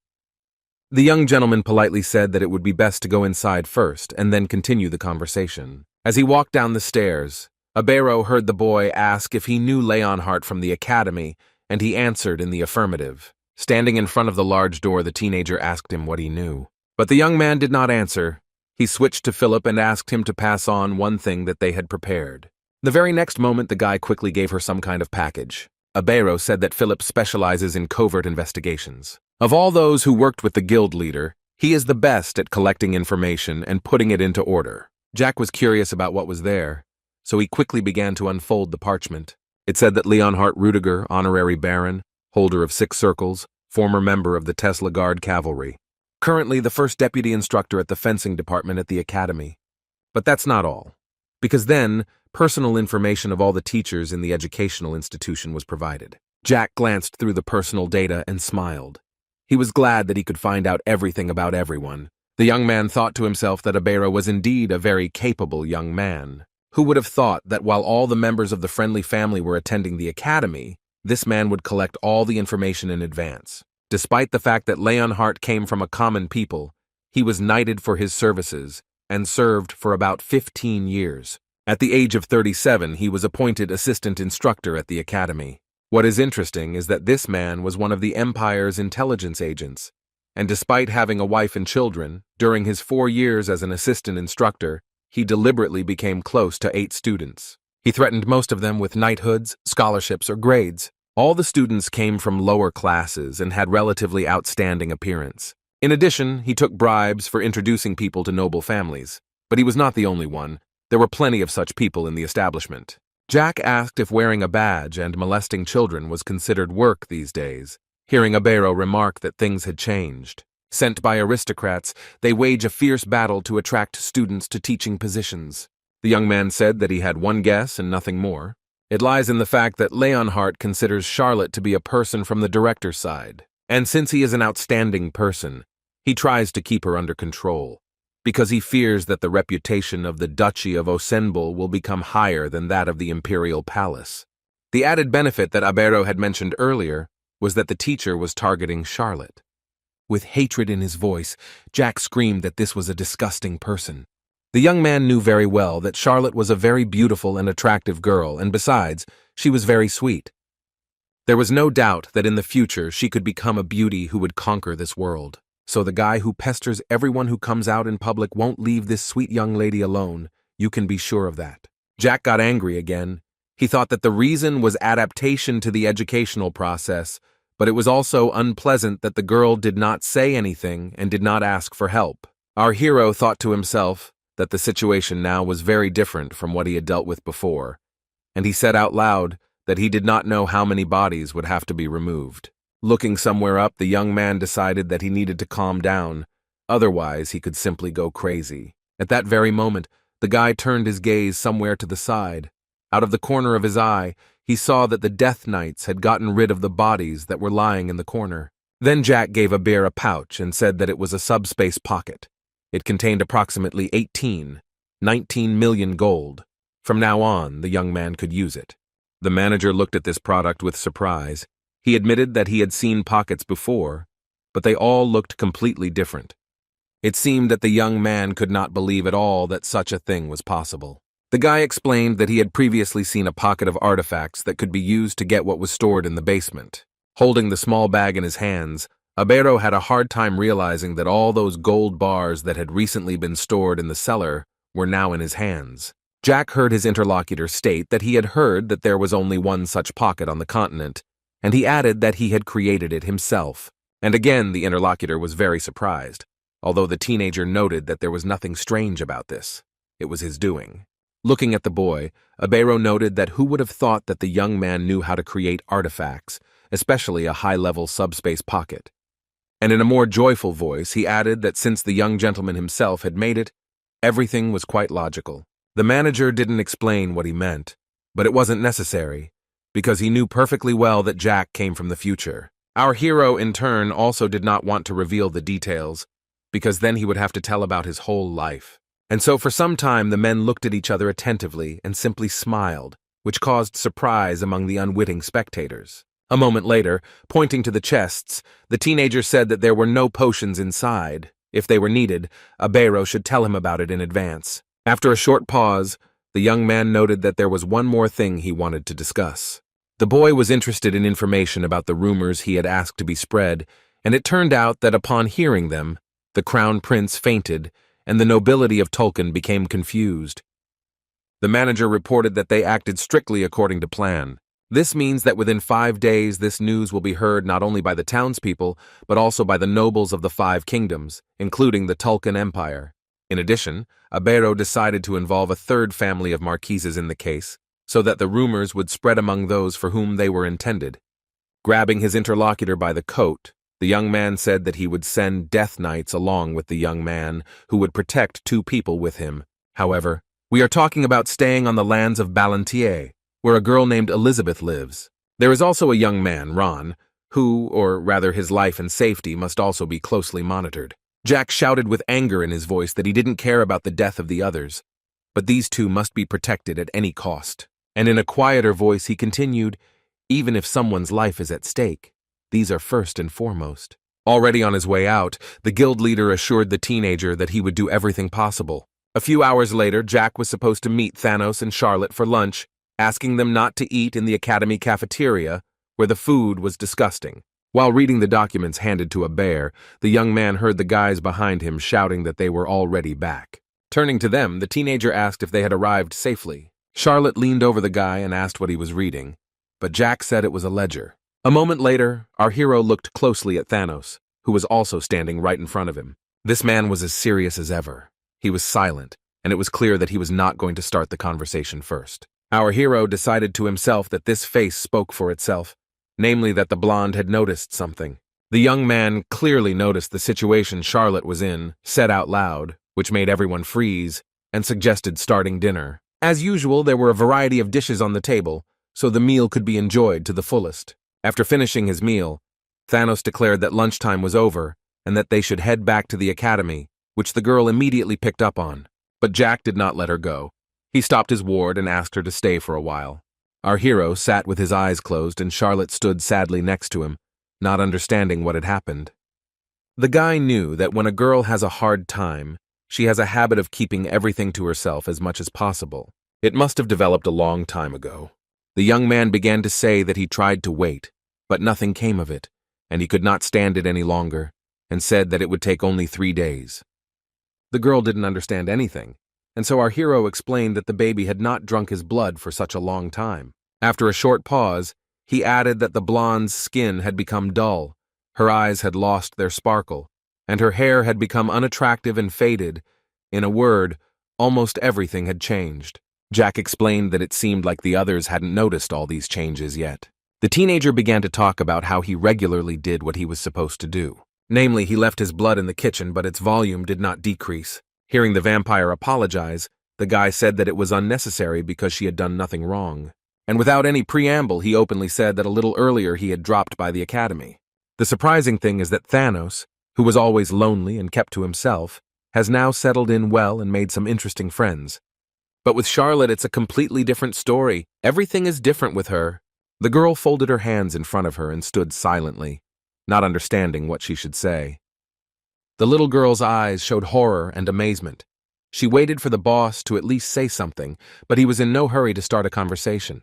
The young gentleman politely said that it would be best to go inside first and then continue the conversation. As he walked down the stairs, Heir heard the boy ask if he knew Leonhardt from the academy, and he answered in the affirmative. Standing in front of the large door, the teenager asked him what he knew. But the young man did not answer. He switched to Philip and asked him to pass on one thing that they had prepared. The very next moment, the guy quickly gave her some kind of package. Heir said that Philip specializes in covert investigations. Of all those who worked with the guild leader, he is the best at collecting information and putting it into order. Jack was curious about what was there, so he quickly began to unfold the parchment. It said that Leonhardt Rudiger, honorary baron, holder of 6 circles, former member of the Tesla Guard Cavalry. Currently the first deputy instructor at the fencing department at the academy. But that's not all. Because then, personal information of all the teachers in the educational institution was provided. Jack glanced through the personal data and smiled. He was glad that he could find out everything about everyone. The young man thought to himself that Heir was indeed a very capable young man. Who would have thought that while all the members of the friendly family were attending the academy, this man would collect all the information in advance? Despite the fact that Leonhardt came from a common people, he was knighted for his services and served for about 15 years. At the age of 37, he was appointed assistant instructor at the academy. What is interesting is that this man was one of the Empire's intelligence agents, and despite having a wife and children, during his 4 years as an assistant instructor, he deliberately became close to 8 students. He threatened most of them with knighthoods, scholarships, or grades. All the students came from lower classes and had relatively outstanding appearance. In addition, he took bribes for introducing people to noble families. But he was not the only one. There were plenty of such people in the establishment. Jack asked if wearing a badge and molesting children was considered work these days, hearing Heir remark that things had changed. Sent by aristocrats, they wage a fierce battle to attract students to teaching positions. The young man said that he had one guess and nothing more. It lies in the fact that Leonhardt considers Charlotte to be a person from the director's side, and since he is an outstanding person, he tries to keep her under control, because he fears that the reputation of the Duchy of Osenbul will become higher than that of the Imperial Palace. The added benefit that Heir had mentioned earlier was that the teacher was targeting Charlotte. With hatred in his voice, Jack screamed that this was a disgusting person. The young man knew very well that Charlotte was a very beautiful and attractive girl, and besides, she was very sweet. There was no doubt that in the future she could become a beauty who would conquer this world. So the guy who pesters everyone who comes out in public won't leave this sweet young lady alone. You can be sure of that. Jack got angry again. He thought that the reason was adaptation to the educational process, but it was also unpleasant that the girl did not say anything and did not ask for help. Our hero thought to himself that the situation now was very different from what he had dealt with before, and he said out loud that he did not know how many bodies would have to be removed. Looking somewhere up, the young man decided that he needed to calm down, otherwise he could simply go crazy. At that very moment, the guy turned his gaze somewhere to the side. Out of the corner of his eye, he saw that the Death Knights had gotten rid of the bodies that were lying in the corner. Then Jack gave Heir a pouch and said that it was a subspace pocket. It contained approximately 19 million gold. From now on, the young man could use it. The manager looked at this product with surprise. He admitted that he had seen pockets before, but they all looked completely different. It seemed that the young man could not believe at all that such a thing was possible. The guy explained that he had previously seen a pocket of artifacts that could be used to get what was stored in the basement. Holding the small bag in his hands, Heir had a hard time realizing that all those gold bars that had recently been stored in the cellar were now in his hands. Jack heard his interlocutor state that he had heard that there was only one such pocket on the continent, and he added that he had created it himself. And again, the interlocutor was very surprised, although the teenager noted that there was nothing strange about this. It was his doing. Looking at the boy, Abero noted that who would have thought that the young man knew how to create artifacts, especially a high-level subspace pocket. And in a more joyful voice, he added that since the young gentleman himself had made it, everything was quite logical. The manager didn't explain what he meant, but it wasn't necessary, because he knew perfectly well that Jack came from the future. Our hero, in turn, also did not want to reveal the details, because then he would have to tell about his whole life. And so for some time the men looked at each other attentively and simply smiled, which caused surprise among the unwitting spectators. A moment later, pointing to the chests, the teenager said that there were no potions inside. If they were needed, Abero should tell him about it in advance. After a short pause, the young man noted that there was one more thing he wanted to discuss. The boy was interested in information about the rumors he had asked to be spread, and it turned out that upon hearing them, the crown prince fainted, and the nobility of Tolkien became confused. The manager reported that they acted strictly according to plan. This means that within 5 days this news will be heard not only by the townspeople, but also by the nobles of the 5 kingdoms, including the Tolkien Empire. In addition, Abero decided to involve a third family of marquises in the case, so that the rumors would spread among those for whom they were intended. Grabbing his interlocutor by the coat, the young man said that he would send death knights along with the young man, who would protect 2 people with him. However, we are talking about staying on the lands of Ballantier, where a girl named Elizabeth lives. There is also a young man, Ron, who, or rather his life and safety, must also be closely monitored. Jack shouted with anger in his voice that he didn't care about the death of the others, but these 2 must be protected at any cost. And in a quieter voice he continued, even if someone's life is at stake, these are first and foremost. Already on his way out, the guild leader assured the teenager that he would do everything possible. A few hours later, Jack was supposed to meet Thanos and Charlotte for lunch, asking them not to eat in the academy cafeteria, where the food was disgusting. While reading the documents handed to a bear, the young man heard the guys behind him shouting that they were already back. Turning to them, the teenager asked if they had arrived safely. Charlotte leaned over the guy and asked what he was reading, but Jack said it was a ledger. A moment later, our hero looked closely at Thanos, who was also standing right in front of him. This man was as serious as ever. He was silent, and it was clear that he was not going to start the conversation first. Our hero decided to himself that this face spoke for itself, namely that the blonde had noticed something. The young man clearly noticed the situation Charlotte was in, said out loud, which made everyone freeze, and suggested starting dinner. As usual, there were a variety of dishes on the table, so the meal could be enjoyed to the fullest. After finishing his meal, Thanos declared that lunchtime was over and that they should head back to the academy, which the girl immediately picked up on. But Jack did not let her go. He stopped his ward and asked her to stay for a while. Our hero sat with his eyes closed and Charlotte stood sadly next to him, not understanding what had happened. The guy knew that when a girl has a hard time, she has a habit of keeping everything to herself as much as possible. It must have developed a long time ago. The young man began to say that he tried to wait, but nothing came of it, and he could not stand it any longer, and said that it would take only 3 days. The girl didn't understand anything, and so our hero explained that the baby had not drunk his blood for such a long time. After a short pause, he added that the blonde's skin had become dull, her eyes had lost their sparkle, and her hair had become unattractive and faded. In a word, almost everything had changed. Jack explained that it seemed like the others hadn't noticed all these changes yet. The teenager began to talk about how he regularly did what he was supposed to do. Namely, he left his blood in the kitchen, but its volume did not decrease. Hearing the vampire apologize, the guy said that it was unnecessary because she had done nothing wrong. And without any preamble, he openly said that a little earlier he had dropped by the academy. The surprising thing is that Thanos, who was always lonely and kept to himself, has now settled in well and made some interesting friends. But with Charlotte, it's a completely different story. Everything is different with her. The girl folded her hands in front of her and stood silently, not understanding what she should say. The little girl's eyes showed horror and amazement. She waited for the boss to at least say something, but he was in no hurry to start a conversation.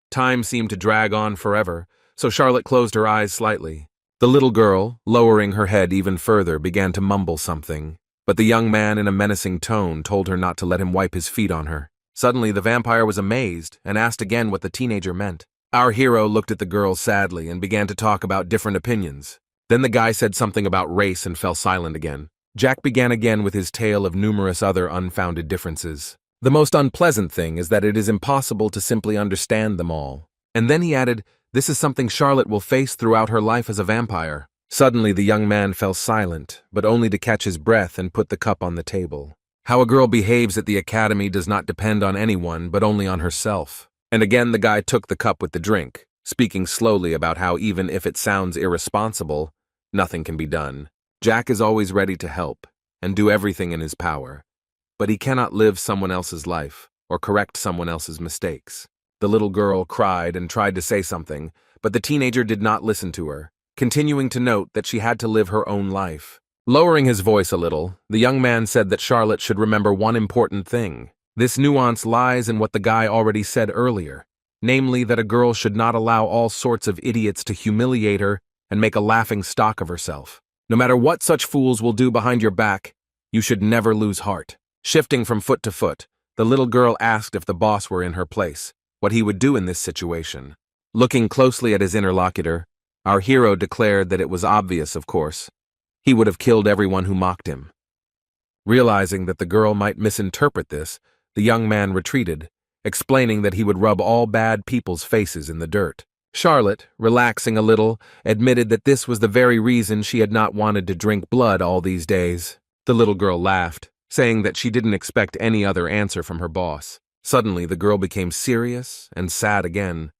Time seemed to drag on forever, so Charlotte closed her eyes slightly. The little girl, lowering her head even further, began to mumble something, but the young man in a menacing tone told her not to let him wipe his feet on her. Suddenly, the vampire was amazed and asked again what the teenager meant. Our hero looked at the girl sadly and began to talk about different opinions. Then the guy said something about race and fell silent again. Jack began again with his tale of numerous other unfounded differences. The most unpleasant thing is that it is impossible to simply understand them all. And then he added, this is something Charlotte will face throughout her life as a vampire. Suddenly the young man fell silent, but only to catch his breath and put the cup on the table. How a girl behaves at the academy does not depend on anyone, but only on herself. And again the guy took the cup with the drink, speaking slowly about how even if it sounds irresponsible, nothing can be done. Jack is always ready to help and do everything in his power, but he cannot live someone else's life or correct someone else's mistakes. The little girl cried and tried to say something, but the teenager did not listen to her, continuing to note that she had to live her own life. Lowering his voice a little, the young man said that Charlotte should remember one important thing. This nuance lies in what the guy already said earlier, namely that a girl should not allow all sorts of idiots to humiliate her and make a laughing stock of herself. No matter what such fools will do behind your back, you should never lose heart. Shifting from foot to foot, the little girl asked if the boss were in her place, what he would do in this situation. Looking closely at his interlocutor, our hero declared that it was obvious, of course. He would have killed everyone who mocked him. Realizing that the girl might misinterpret this, the young man retreated, explaining that he would rub all bad people's faces in the dirt. Charlotte, relaxing a little, admitted that this was the very reason she had not wanted to drink blood all these days. The little girl laughed, saying that she didn't expect any other answer from her boss. Suddenly, the girl became serious and sad again.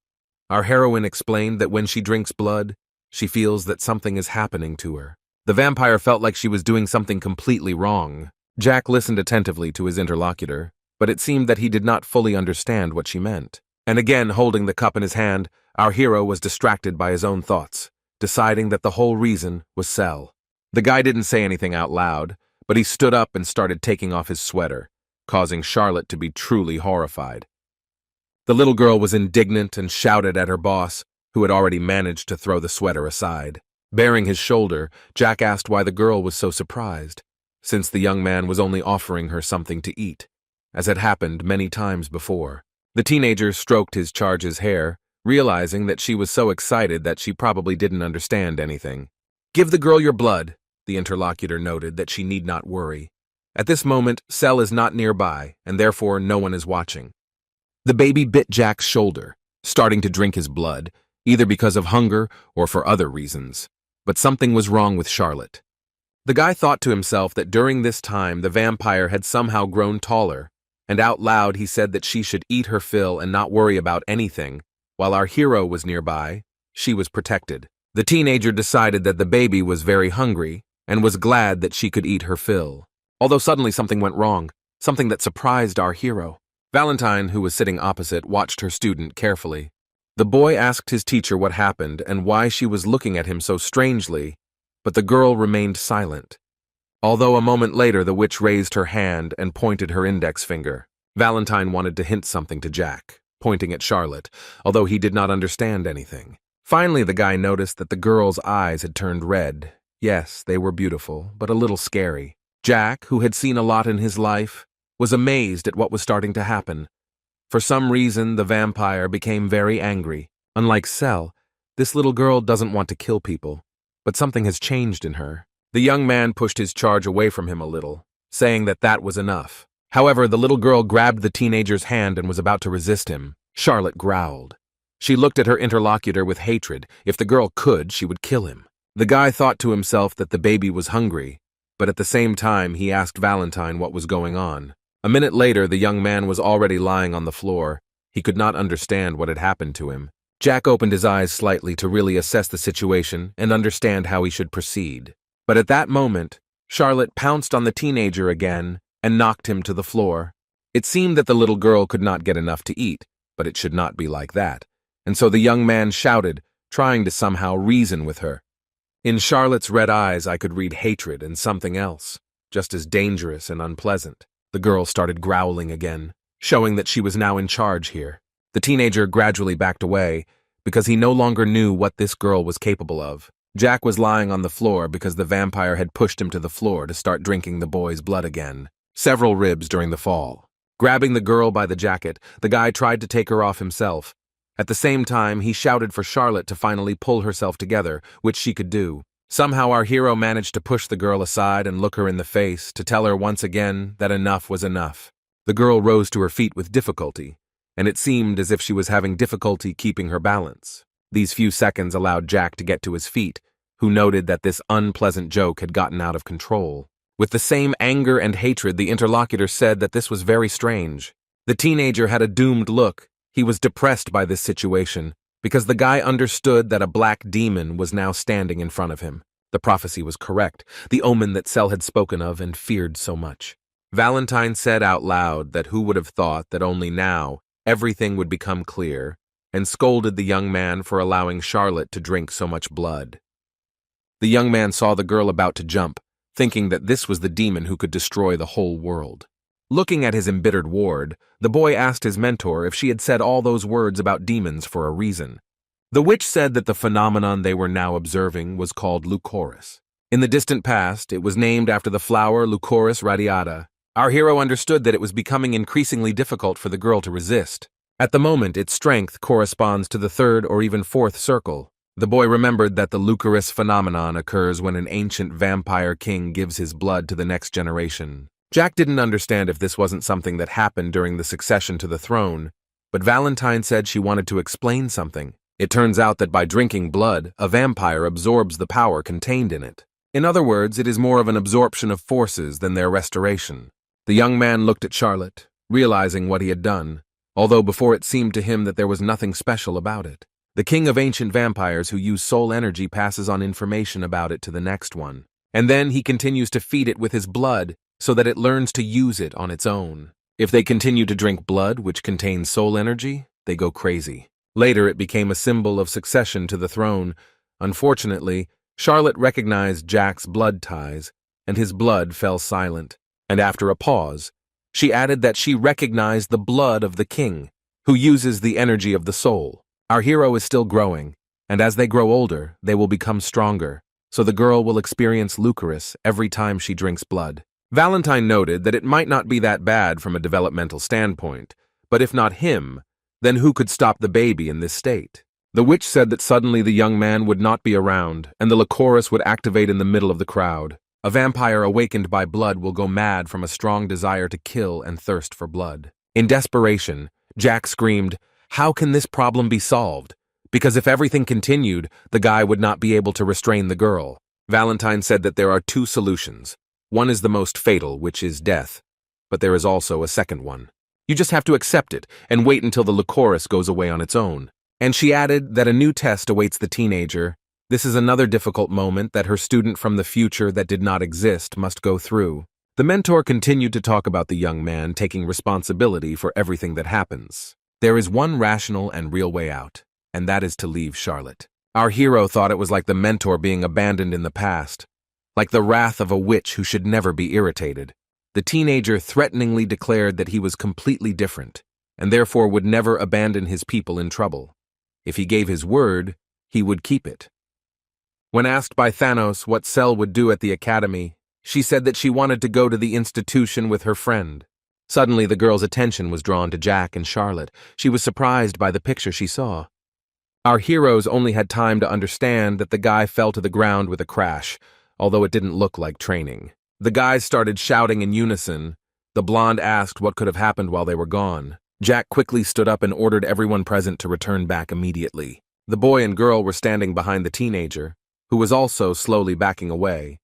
Our heroine explained that when she drinks blood, she feels that something is happening to her. The vampire felt like she was doing something completely wrong. Jack listened attentively to his interlocutor, but it seemed that he did not fully understand what she meant. And again, holding the cup in his hand, our hero was distracted by his own thoughts, deciding that the whole reason was Cell. The guy didn't say anything out loud, but he stood up and started taking off his sweater, causing Charlotte to be truly horrified. The little girl was indignant and shouted at her boss, who had already managed to throw the sweater aside. Baring his shoulder, Jack asked why the girl was so surprised, since the young man was only offering her something to eat, as had happened many times before. The teenager stroked his charge's hair, realizing that she was so excited that she probably didn't understand anything. Give the girl your blood, the interlocutor noted that she need not worry. At this moment, Cell is not nearby, and therefore no one is watching. The baby bit Jack's shoulder, starting to drink his blood, either because of hunger or for other reasons. But something was wrong with Charlotte. The guy thought to himself that during this time the vampire had somehow grown taller, and out loud he said that she should eat her fill and not worry about anything. While our hero was nearby, she was protected. The teenager decided that the baby was very hungry and was glad that she could eat her fill. Although suddenly something went wrong, something that surprised our hero. Valentine, who was sitting opposite, watched her student carefully. The boy asked his teacher what happened and why she was looking at him so strangely, but the girl remained silent. Although a moment later the witch raised her hand and pointed her index finger. Valentine wanted to hint something to Jack, pointing at Charlotte, although he did not understand anything. Finally, the guy noticed that the girl's eyes had turned red. Yes, they were beautiful, but a little scary. Jack, who had seen a lot in his life, was amazed at what was starting to happen. For some reason, the vampire became very angry. Unlike Cell, this little girl doesn't want to kill people, but something has changed in her. The young man pushed his charge away from him a little, saying that that was enough. However, the little girl grabbed the teenager's hand and was about to resist him. Charlotte growled. She looked at her interlocutor with hatred. If the girl could, she would kill him. The guy thought to himself that the baby was hungry, but at the same time he asked Valentine what was going on. A minute later, the young man was already lying on the floor. He could not understand what had happened to him. Jack opened his eyes slightly to really assess the situation and understand how he should proceed. But at that moment, Charlotte pounced on the teenager again and knocked him to the floor. It seemed that the little girl could not get enough to eat, but it should not be like that. And so the young man shouted, trying to somehow reason with her. In Charlotte's red eyes, I could read hatred and something else, just as dangerous and unpleasant. The girl started growling again, showing that she was now in charge here. The teenager gradually backed away because he no longer knew what this girl was capable of. Jack was lying on the floor because the vampire had pushed him to the floor to start drinking the boy's blood again. Several ribs during the fall. Grabbing the girl by the jacket, the guy tried to take her off himself. At the same time, he shouted for Charlotte to finally pull herself together, which she could do. Somehow our hero managed to push the girl aside and look her in the face to tell her once again that enough was enough. The girl rose to her feet with difficulty, and it seemed as if she was having difficulty keeping her balance. These few seconds allowed Jack to get to his feet, who noted that this unpleasant joke had gotten out of control. With the same anger and hatred, the interlocutor said that this was very strange. The teenager had a doomed look. He was depressed by this situation, because the guy understood that a black demon was now standing in front of him. The prophecy was correct, the omen that Cell had spoken of and feared so much. Valentine said out loud that who would have thought that only now everything would become clear, and scolded the young man for allowing Charlotte to drink so much blood. The young man saw the girl about to jump, thinking that this was the demon who could destroy the whole world. Looking at his embittered ward, the boy asked his mentor if she had said all those words about demons for a reason. The witch said that the phenomenon they were now observing was called Leucorus. In the distant past, it was named after the flower Leucorus radiata. Our hero understood that it was becoming increasingly difficult for the girl to resist. At the moment, its strength corresponds to the third or even fourth circle. The boy remembered that the Leucorus phenomenon occurs when an ancient vampire king gives his blood to the next generation. Jack didn't understand if this wasn't something that happened during the succession to the throne, but Valentine said she wanted to explain something. It turns out that by drinking blood, a vampire absorbs the power contained in it. In other words, it is more of an absorption of forces than their restoration. The young man looked at Charlotte, realizing what he had done, although before it seemed to him that there was nothing special about it. The king of ancient vampires who use soul energy passes on information about it to the next one, and then he continues to feed it with his blood so that it learns to use it on its own. If they continue to drink blood which contains soul energy, they go crazy. Later, it became a symbol of succession to the throne. Unfortunately, Charlotte recognized Jack's blood ties, and his blood fell silent. And after a pause, she added that she recognized the blood of the king, who uses the energy of the soul. Our hero is still growing, and as they grow older, they will become stronger, so the girl will experience Leucorus every time she drinks blood. Valentine noted that it might not be that bad from a developmental standpoint, but if not him, then who could stop the baby in this state? The witch said that suddenly the young man would not be around, and the Leucorus would activate in the middle of the crowd. A vampire awakened by blood will go mad from a strong desire to kill and thirst for blood. In desperation, Jack screamed, "How can this problem be solved? Because if everything continued, the guy would not be able to restrain the girl." Valentine said that there are two solutions. One is the most fatal, which is death. But there is also a second one. You just have to accept it and wait until the Leucorus goes away on its own. And she added that a new test awaits the teenager. This is another difficult moment that her student from the future that did not exist must go through. The mentor continued to talk about the young man taking responsibility for everything that happens. There is one rational and real way out, and that is to leave Charlotte. Our hero thought it was like the mentor being abandoned in the past, like the wrath of a witch who should never be irritated. The teenager threateningly declared that he was completely different, and therefore would never abandon his people in trouble. If he gave his word, he would keep it. When asked by Thanos what Cell would do at the academy, she said that she wanted to go to the institution with her friend. Suddenly, the girl's attention was drawn to Jack and Charlotte. She was surprised by the picture she saw. Our heroes only had time to understand that the guy fell to the ground with a crash, although it didn't look like training. The guys started shouting in unison. The blonde asked what could have happened while they were gone. Jack quickly stood up and ordered everyone present to return back immediately. The boy and girl were standing behind the teenager, who was also slowly backing away,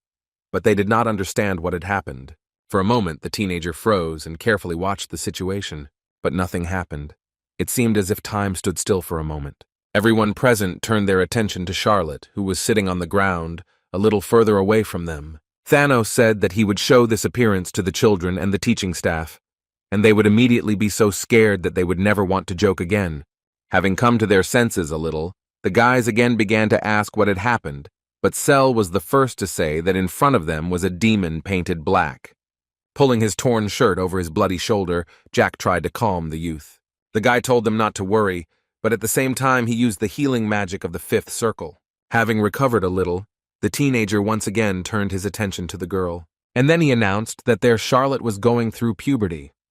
but they did not understand what had happened. For a moment, the teenager froze and carefully watched the situation, but nothing happened. It seemed as if time stood still for a moment. Everyone present turned their attention to Charlotte, who was sitting on the ground, a little further away from them. Thanos said that he would show this appearance to the children and the teaching staff, and they would immediately be so scared that they would never want to joke again. Having come to their senses a little, the guys again began to ask what had happened, but Cell was the first to say that in front of them was a demon painted black. Pulling his torn shirt over his bloody shoulder, Jack tried to calm the youth. The guy told them not to worry, but at the same time he used the healing magic of the fifth circle. Having recovered a little, the teenager once again turned his attention to the girl. And then he announced that their Charlotte was going through puberty.